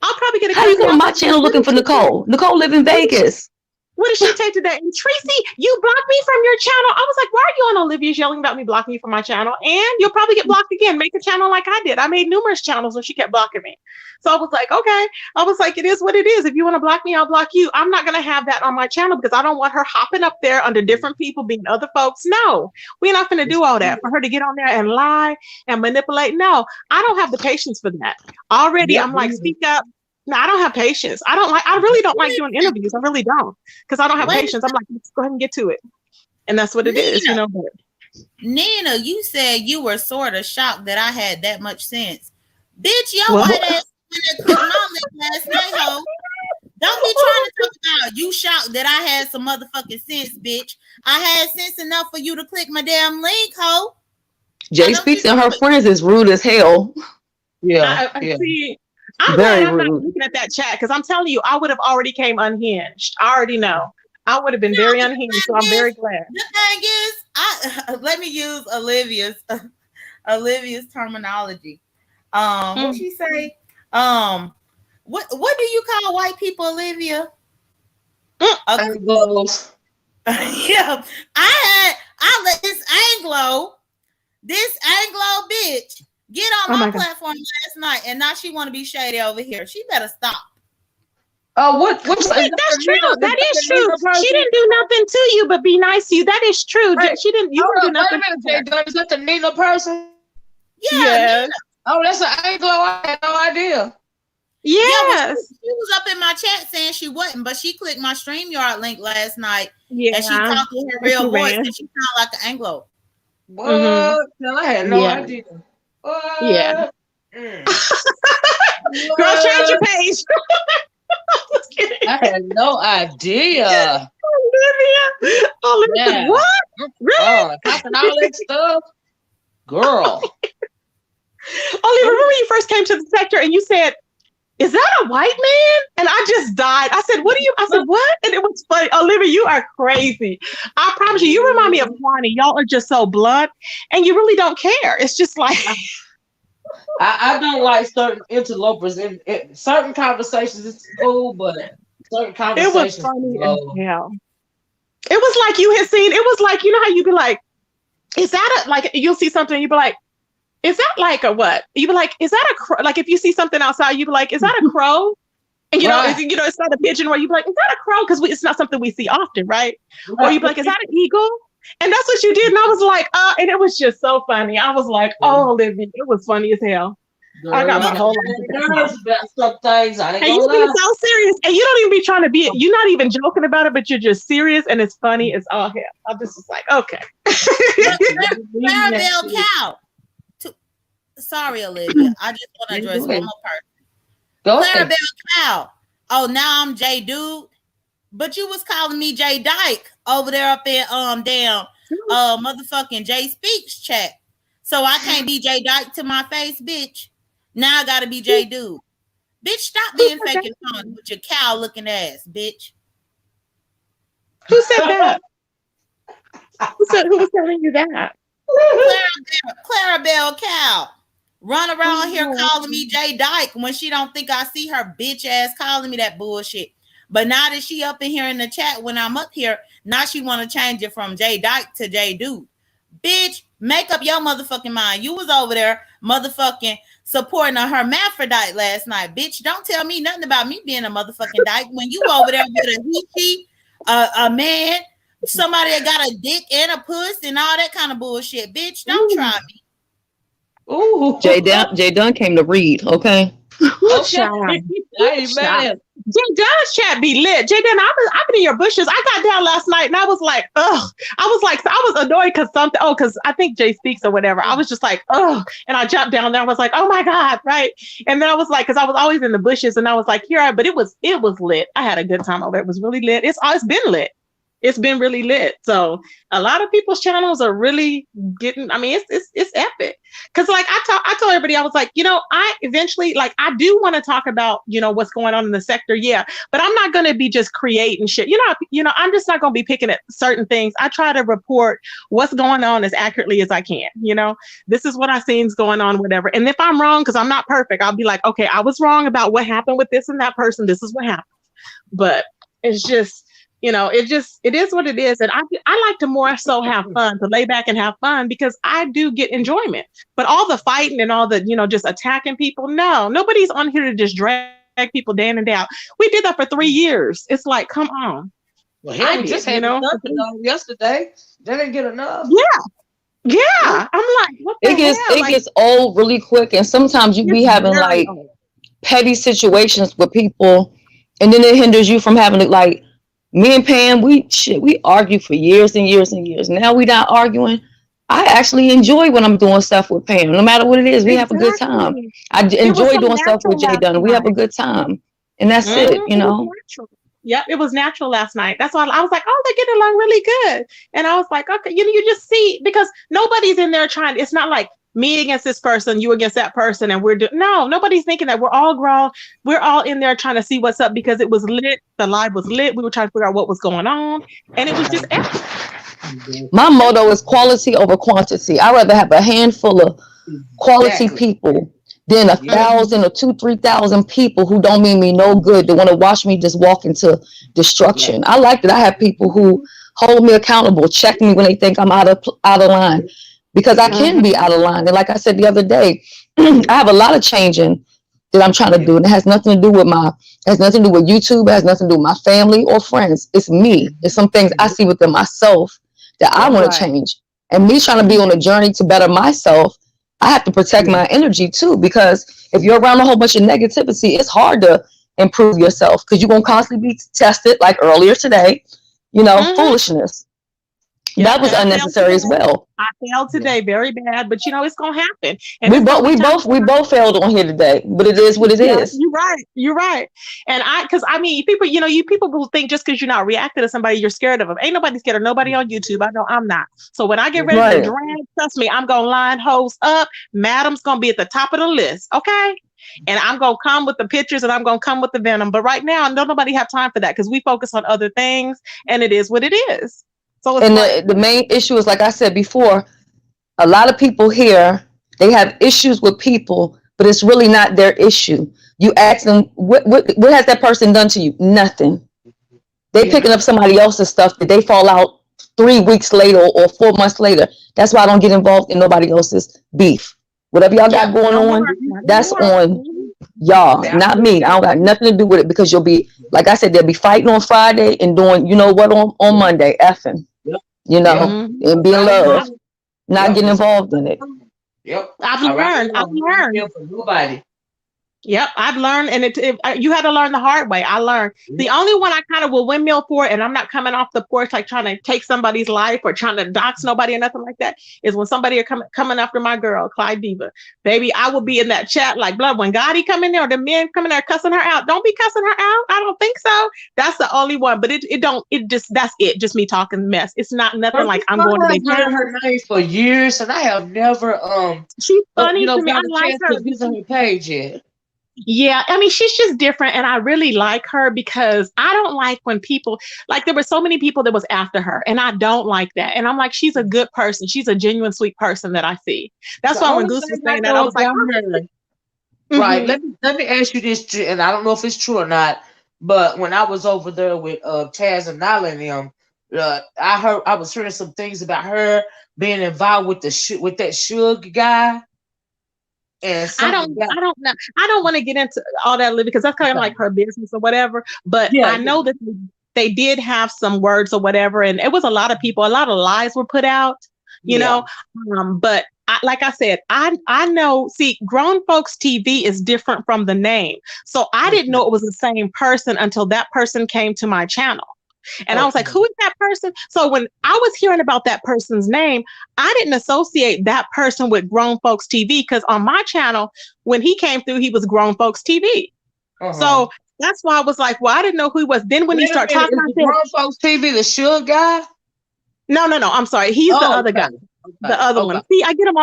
[SPEAKER 4] I'll probably get a
[SPEAKER 2] How you go on my channel looking for Nicole? Nicole live in Vegas.
[SPEAKER 4] What did she take today? And Tracy, you blocked me from your channel. I was like, why are you on Olivia's yelling about me blocking you from my channel? And you'll probably get blocked again. Make a channel like I did. I made numerous channels when she kept blocking me. So I was like, okay. I was like, it is what it is. If you want to block me, I'll block you. I'm not going to have that on my channel because I don't want her hopping up there under different people, being other folks. No, we're not going to do all that for her to get on there and lie and manipulate. No, I don't have the patience for that. Already, I'm like, speak up. No, I don't have patience. I really don't like doing interviews. I really don't. Because I don't have patience. I'm like, let's go ahead and get to it. And that's what it is, you know.
[SPEAKER 8] Nina, you said you were sort of shocked that I had that much sense. Bitch, your white ass clicked my link last night, ho. Don't be trying to talk about you shocked that I had some motherfucking sense, bitch. I had sense enough for you to click my damn link, ho.
[SPEAKER 2] Jay Speaks and her friends is rude as hell.
[SPEAKER 4] Yeah. I see. I'm glad I'm not looking at that chat because I'm telling you, I would have already came unhinged. I already know. I would have been very unhinged, so I'm very glad.
[SPEAKER 8] The thing is, let me use Olivia's terminology. What she say? What do you call white people, Olivia?
[SPEAKER 7] Anglos.
[SPEAKER 8] Yeah, I let this Anglo bitch get on my platform last night, and now she want to be shady over here. She better stop.
[SPEAKER 7] Oh, what?
[SPEAKER 4] That's true. That is true. She didn't do nothing to you, but be nice to you. That is true.
[SPEAKER 7] Right.
[SPEAKER 4] She didn't. You didn't do nothing.
[SPEAKER 7] Is that the Nina person?
[SPEAKER 8] Yeah.
[SPEAKER 4] Yes.
[SPEAKER 7] Oh, that's an Anglo. I had no idea.
[SPEAKER 4] Yes.
[SPEAKER 8] Yeah, she was up in my chat saying she wasn't, but she clicked my StreamYard link last night, and she talked with her real voice, and she sounded like an Anglo.
[SPEAKER 7] What? No, I had no idea. What?
[SPEAKER 4] Yeah. Girl, change your page. Just kidding.
[SPEAKER 1] I had no idea.
[SPEAKER 4] Olivia
[SPEAKER 1] Yeah.
[SPEAKER 4] said, what? Really?
[SPEAKER 1] Talking all that stuff, girl.
[SPEAKER 4] Olivia, remember when you first came to the sector and you said, "Is that a white man?" And I just died. I said, "What are you?" I said, "What?" And it was funny. Olivia, you are crazy. I promise you, you remind me of Kwani. Y'all are just so blunt, and you really don't care. It's just like
[SPEAKER 1] I don't like certain interlopers in certain conversations. It's cool, but certain
[SPEAKER 4] it
[SPEAKER 1] conversations.
[SPEAKER 4] was funny as hell. It was like you had seen. It was like, you know how you be like, "Is that a," like you'll see something, you be like, "Is that like a what?" You be like, "Is that a crow?" Like if you see something outside, you be like, "Is that a crow?" And you know,
[SPEAKER 1] Right.
[SPEAKER 4] it's not a pigeon where you be like, "Is that a crow?" Because it's not something we see often, right? Or you be like, "Is that an eagle?" And that's what you did. And I was like, and it was just so funny. I was like, "Oh, Olivia," it was funny as hell.
[SPEAKER 1] Girl,
[SPEAKER 4] I got my whole life.
[SPEAKER 1] about some things. I ain't
[SPEAKER 4] And
[SPEAKER 1] gonna
[SPEAKER 4] you be
[SPEAKER 1] lie.
[SPEAKER 4] so serious, and you don't even be trying to be. You're not even joking about it, but you're just serious, and it's funny as all hell. I'm just was like, okay.
[SPEAKER 8] Clarabelle Cow. Sorry, Olivia. I just want to address one more person.
[SPEAKER 1] Go ahead.
[SPEAKER 8] Clarabelle Cow. Oh, now I'm J Dude. But you was calling me J Dyke over there up in motherfucking J Speaks chat. So I can't be J Dyke to my face, bitch. Now I gotta be J Dude. Bitch, stop being fake and phony with your cow looking ass, bitch.
[SPEAKER 4] Who said that? Who was telling you that?
[SPEAKER 8] Clarabelle Cow. Run around here calling me J Dyke when she don't think I see her bitch ass calling me that bullshit. But now that she up in here in the chat when I'm up here, now she want to change it from J Dyke to J Dude. Bitch, make up your motherfucking mind. You was over there motherfucking supporting a hermaphrodite last night. Bitch, don't tell me nothing about me being a motherfucking dyke when you over there with a he, a man, somebody that got a dick and a puss and all that kind of bullshit. Bitch, don't try me.
[SPEAKER 2] Ooh. Jay Dunn came to read, okay?
[SPEAKER 4] Amen. Jay Dunn's chat be lit. Jay Dunn, I've been in your bushes. I got down last night and I was like, ugh. I was annoyed because I think Jay Speaks or whatever. I was just like, ugh. And I jumped down there. I was like, oh my God, right? And then I was like, because I was always in the bushes and I was like, but it was lit. I had a good time over there. It was really lit. It's been lit. It's been really lit. So a lot of people's channels are really getting, I mean, it's epic. Cause like I told everybody, I was like, I eventually, like, I do want to talk about, what's going on in the sector. Yeah. But I'm not going to be just creating shit. I'm just not going to be picking at certain things. I try to report what's going on as accurately as I can. This is what I seen is going on, whatever. And if I'm wrong, cause I'm not perfect, I'll be like, okay, I was wrong about what happened with this and that person. This is what happened. But it's just, it is what it is. And I like to more so have fun, to lay back and have fun because I do get enjoyment. But all the fighting and all the, just attacking people, no, nobody's on here to just drag people day in and day out. We did that for 3 years. It's like, come on.
[SPEAKER 1] Well, hell, we just had something on yesterday. They didn't get enough.
[SPEAKER 4] Yeah. I'm like, what the hell?
[SPEAKER 2] It gets old really quick. And sometimes you be having like petty situations with people. And then it hinders you from having to like, me and Pam, we argue for years and years and years. Now we not arguing. I actually enjoy when I'm doing stuff with Pam. No matter what it is, we have a good time. I enjoy doing stuff with Jay Dunn. We have a good time. And that's it,
[SPEAKER 4] Yep, it was natural last night. That's why I was like, oh, they're getting along really good. And I was like, okay, you just see, because nobody's in there trying, it's not like me against this person, you against that person, and nobody's thinking that. We're all grown. We're all in there trying to see what's up because it was lit. The live was lit. We were trying to figure out what was going on. And it was just epic.
[SPEAKER 2] My motto is quality over quantity. I'd rather have a handful of quality people than 1,000 or 3,000 people who don't mean me no good, that want to watch me just walk into destruction. I like that I have people who hold me accountable, check me when they think I'm out of line. Because I can be out of line. And like I said the other day, I have a lot of changing that I'm trying to do. And it has nothing to do with YouTube. It has nothing to do with my family or friends. It's me. It's some things I see within myself that I want to change. And me trying to be on a journey to better myself, I have to protect my energy too. Because if you're around a whole bunch of negativity, it's hard to improve yourself because you're going to constantly be tested, like earlier today, foolishness.
[SPEAKER 6] That was unnecessary as well.
[SPEAKER 4] I failed today very bad, but it's gonna happen. And
[SPEAKER 6] We both failed on here today, but it is what it is.
[SPEAKER 4] You're right. And because people, you people will think just because you're not reacting to somebody, you're scared of them. Ain't nobody scared of nobody on YouTube. I know I'm not. So when I get ready to drag, trust me, I'm gonna line hoes up. Madam's gonna be at the top of the list, okay? And I'm gonna come with the pictures and I'm gonna come with the venom. But right now, nobody have time for that because we focus on other things, and it is what it is. So
[SPEAKER 6] the main issue is, like I said before, a lot of people here, they have issues with people, but it's really not their issue. You ask them, what has that person done to you? Nothing. They picking up somebody else's stuff that they fall out 3 weeks later or 4 months later. That's why I don't get involved in nobody else's beef. Whatever y'all got going on, that's on y'all, not me. I don't got nothing to do with it, because you'll be, like I said, they'll be fighting on Friday and doing, on Monday, effing, and being loved, not getting involved in it.
[SPEAKER 1] Yep.
[SPEAKER 4] I've learned.
[SPEAKER 1] For nobody.
[SPEAKER 4] Yep, I've learned, and you had to learn the hard way. I learned. The only one I kind of will windmill for, and I'm not coming off the porch like trying to take somebody's life or trying to dox nobody or nothing like that, is when somebody are coming after my girl, Clyde Diva. Baby, I will be in that chat like blood. When Gotti come in there or the men come in there cussing her out, don't be cussing her out. I don't think so. That's the only one. But that's it. Just me talking mess. It's not nothing like I'm going to
[SPEAKER 1] be heard her name for years, and I have never
[SPEAKER 4] she's funny to me. I like her.
[SPEAKER 1] Visit her page yet.
[SPEAKER 4] Yeah, she's just different, and I really like her because I don't like when people, like, there were so many people that was after her, and I don't like that. And I'm like, she's a good person. She's a genuine, sweet person that I see. That's why when Goose was saying that, I was like,
[SPEAKER 1] right. Let me ask you this, and I don't know if it's true or not, but when I was over there with Taz and Nala and them, I was hearing some things about her being involved with that Suge guy. And
[SPEAKER 4] I don't know. I don't want to get into all that because that's kind of like her business or whatever. But I know that they did have some words or whatever, and it was a lot of people. A lot of lies were put out, you know. But like I said, I know. See, Grown Folks TV is different from the name, so I didn't know it was the same person until that person came to my channel. And I was like, who is that person? So when I was hearing about that person's name, I didn't associate that person with Grown Folks TV, because on my channel, when he came through, he was Grown Folks TV. So that's why I was like, well, I didn't know who he was. Then when he started talking about
[SPEAKER 1] Grown Folks TV, the Suge guy?
[SPEAKER 4] No. I'm sorry. He's the other guy. The other one. See, I get them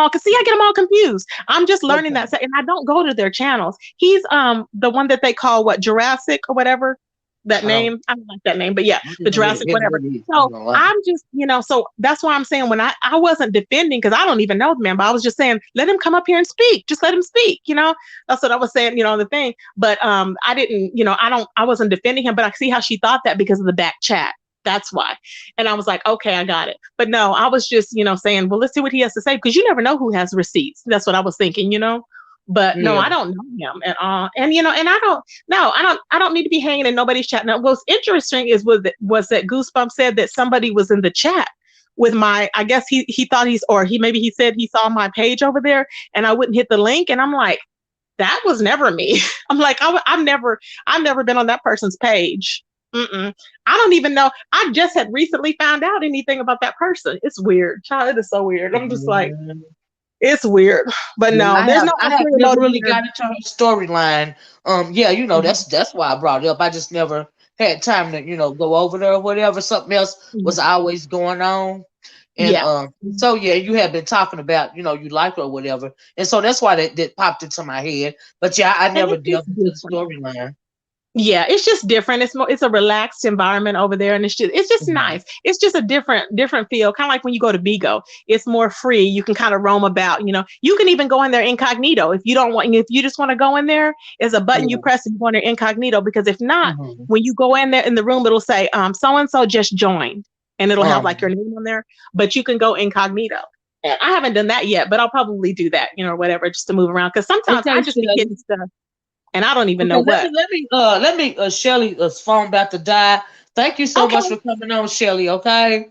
[SPEAKER 4] all confused. I'm just learning that, and I don't go to their channels. He's the one that they call Jurassic or whatever. That name, I don't like that name, but yeah, the Jurassic, whatever. So I'm just, so that's why I'm saying when I wasn't defending, because I don't even know the man, but I was just saying, let him come up here and speak. Just let him speak, That's what I was saying, the thing. But I didn't, I wasn't defending him, but I see how she thought that because of the back chat. That's why. And I was like, okay, I got it. But no, I was just, saying, well, let's see what he has to say, because you never know who has receipts. That's what I was thinking, But no, I don't know him at all. And and I don't need to be hanging in nobody's chat. Now, what's interesting was that Goosebump said that somebody was in the chat with my, I guess he thought maybe he said he saw my page over there and I wouldn't hit the link. And I'm like, that was never me. I'm like, I've never been on that person's page. I don't even know. I just had recently found out anything about that person. It's weird. Child, it is so weird. I'm just like, it's weird, but no, I have
[SPEAKER 1] never really got into her storyline. That's why I brought it up. I just never had time to, go over there or whatever. Something else was always going on. And so you have been talking about, you like her or whatever. And so that's why that popped into my head. But I never delved into the storyline.
[SPEAKER 4] Yeah, it's just different. It's a relaxed environment over there, and it's just nice. It's just a different feel, kind of like when you go to Bigo. It's more free. You can kind of roam about. You can even go in there incognito if you don't want. If you just want to go in there, there's a button you press and you go in there incognito. Because if not, when you go in there in the room, it'll say so and so just joined, and it'll have like your name on there. But you can go incognito. And I haven't done that yet, but I'll probably do that, or whatever, just to move around. Because sometimes I just be getting stuff. And I don't even know what.
[SPEAKER 1] Let me, Shelly's phone about to die. Thank you so much for coming on, Shelly. Okay.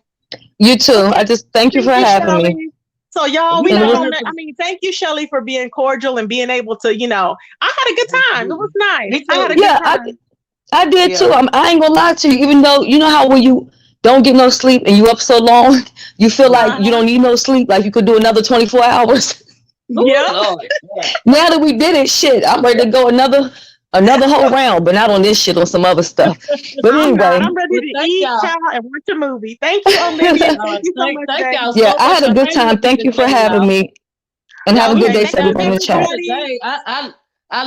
[SPEAKER 6] You too. I just thank you for having me.
[SPEAKER 4] So y'all, thank you, Shelly, for being cordial and being able to, I had a good time. It was nice. I had a good time.
[SPEAKER 6] I did too. I ain't gonna lie to you. Even though you know how when you don't get no sleep and you up so long, you feel like you don't need no sleep, like you could do another 24 hours.
[SPEAKER 7] Yeah. Lord.
[SPEAKER 6] Now that we did it, shit, I'm ready to go another whole round, but not on this shit, on some other stuff. But
[SPEAKER 4] I'm
[SPEAKER 6] anyway.
[SPEAKER 4] not. I'm ready to eat, child, and watch a movie. Thank you, Olivia. Thank you so much,
[SPEAKER 7] Thank y'all
[SPEAKER 4] baby.
[SPEAKER 6] Yeah,
[SPEAKER 7] so
[SPEAKER 6] I
[SPEAKER 7] much
[SPEAKER 6] had a
[SPEAKER 7] for
[SPEAKER 6] good
[SPEAKER 7] hanging
[SPEAKER 6] time.
[SPEAKER 7] with me
[SPEAKER 6] Thank you for
[SPEAKER 7] today,
[SPEAKER 6] having
[SPEAKER 7] y'all.
[SPEAKER 6] me. And have a good day to everybody in the chat.
[SPEAKER 7] Today, I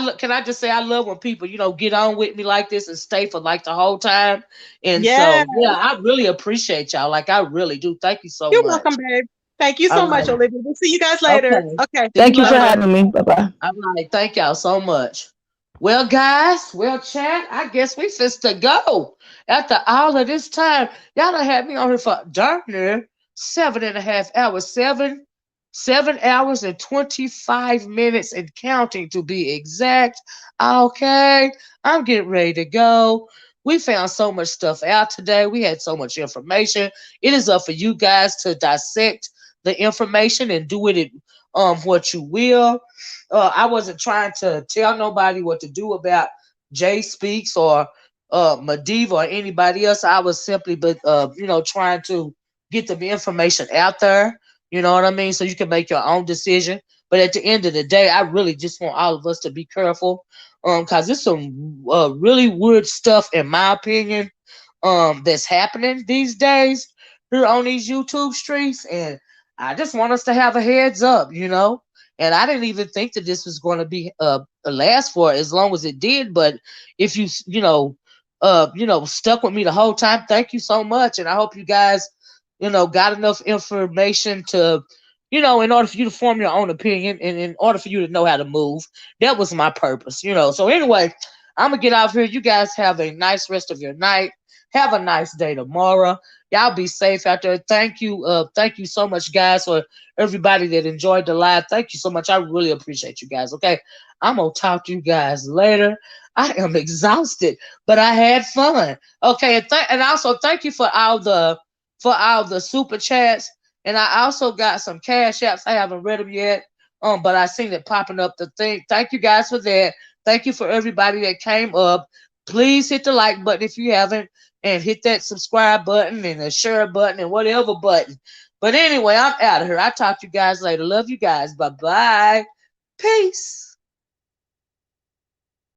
[SPEAKER 7] look. Can I just say I love when people, get on with me like this and stay for like the whole time. And so, yeah, I really appreciate y'all. Like I really do. Thank you so
[SPEAKER 4] You're
[SPEAKER 7] much.
[SPEAKER 4] welcome, babe. Thank you so
[SPEAKER 7] All
[SPEAKER 4] much,
[SPEAKER 7] right.
[SPEAKER 4] Olivia. We'll see you guys later. Okay.
[SPEAKER 6] Thank you for having me. Bye-bye.
[SPEAKER 7] All right. Thank y'all so much. Well, guys, chat, I guess we fist to go. After all of this time, y'all done had me on here for darn near 7.5 hours. 7 hours and 25 minutes and counting to be exact. Okay, I'm getting ready to go. We found so much stuff out today. We had so much information. It is up for you guys to dissect the information and do with it what you will. I wasn't trying to tell nobody what to do about Jay Speaks or MaDiva or anybody else. I was simply, trying to get the information out there. You know what I mean? So you can make your own decision. But at the end of the day, I really just want all of us to be careful, because there's some really weird stuff, in my opinion, that's happening these days here on these YouTube streets, and I just want us to have a heads up, And I didn't even think that this was going to be last for as long as it did. But if stuck with me the whole time, thank you so much, and I hope you guys, got enough information to, in order for you to form your own opinion, and in order for you to know how to move. That was my purpose, So anyway, I'm gonna get out of here. You guys have a nice rest of your night. Have a nice day tomorrow. Y'all be safe out there. Thank you so much, guys, for everybody that enjoyed the live. Thank you so much. I really appreciate you guys. Okay, I'm gonna talk to you guys later. I am exhausted, but I had fun. Okay, and also thank you for all the super chats. And I also got some cash apps. I haven't read them yet. But I seen it popping up the thing. Thank you guys for that. Thank you for everybody that came up. Please hit the like button if you haven't, and hit that subscribe button and the share button and whatever button. But anyway, I'm out of here. I'll talk to you guys later. Love you guys. Bye-bye. Peace.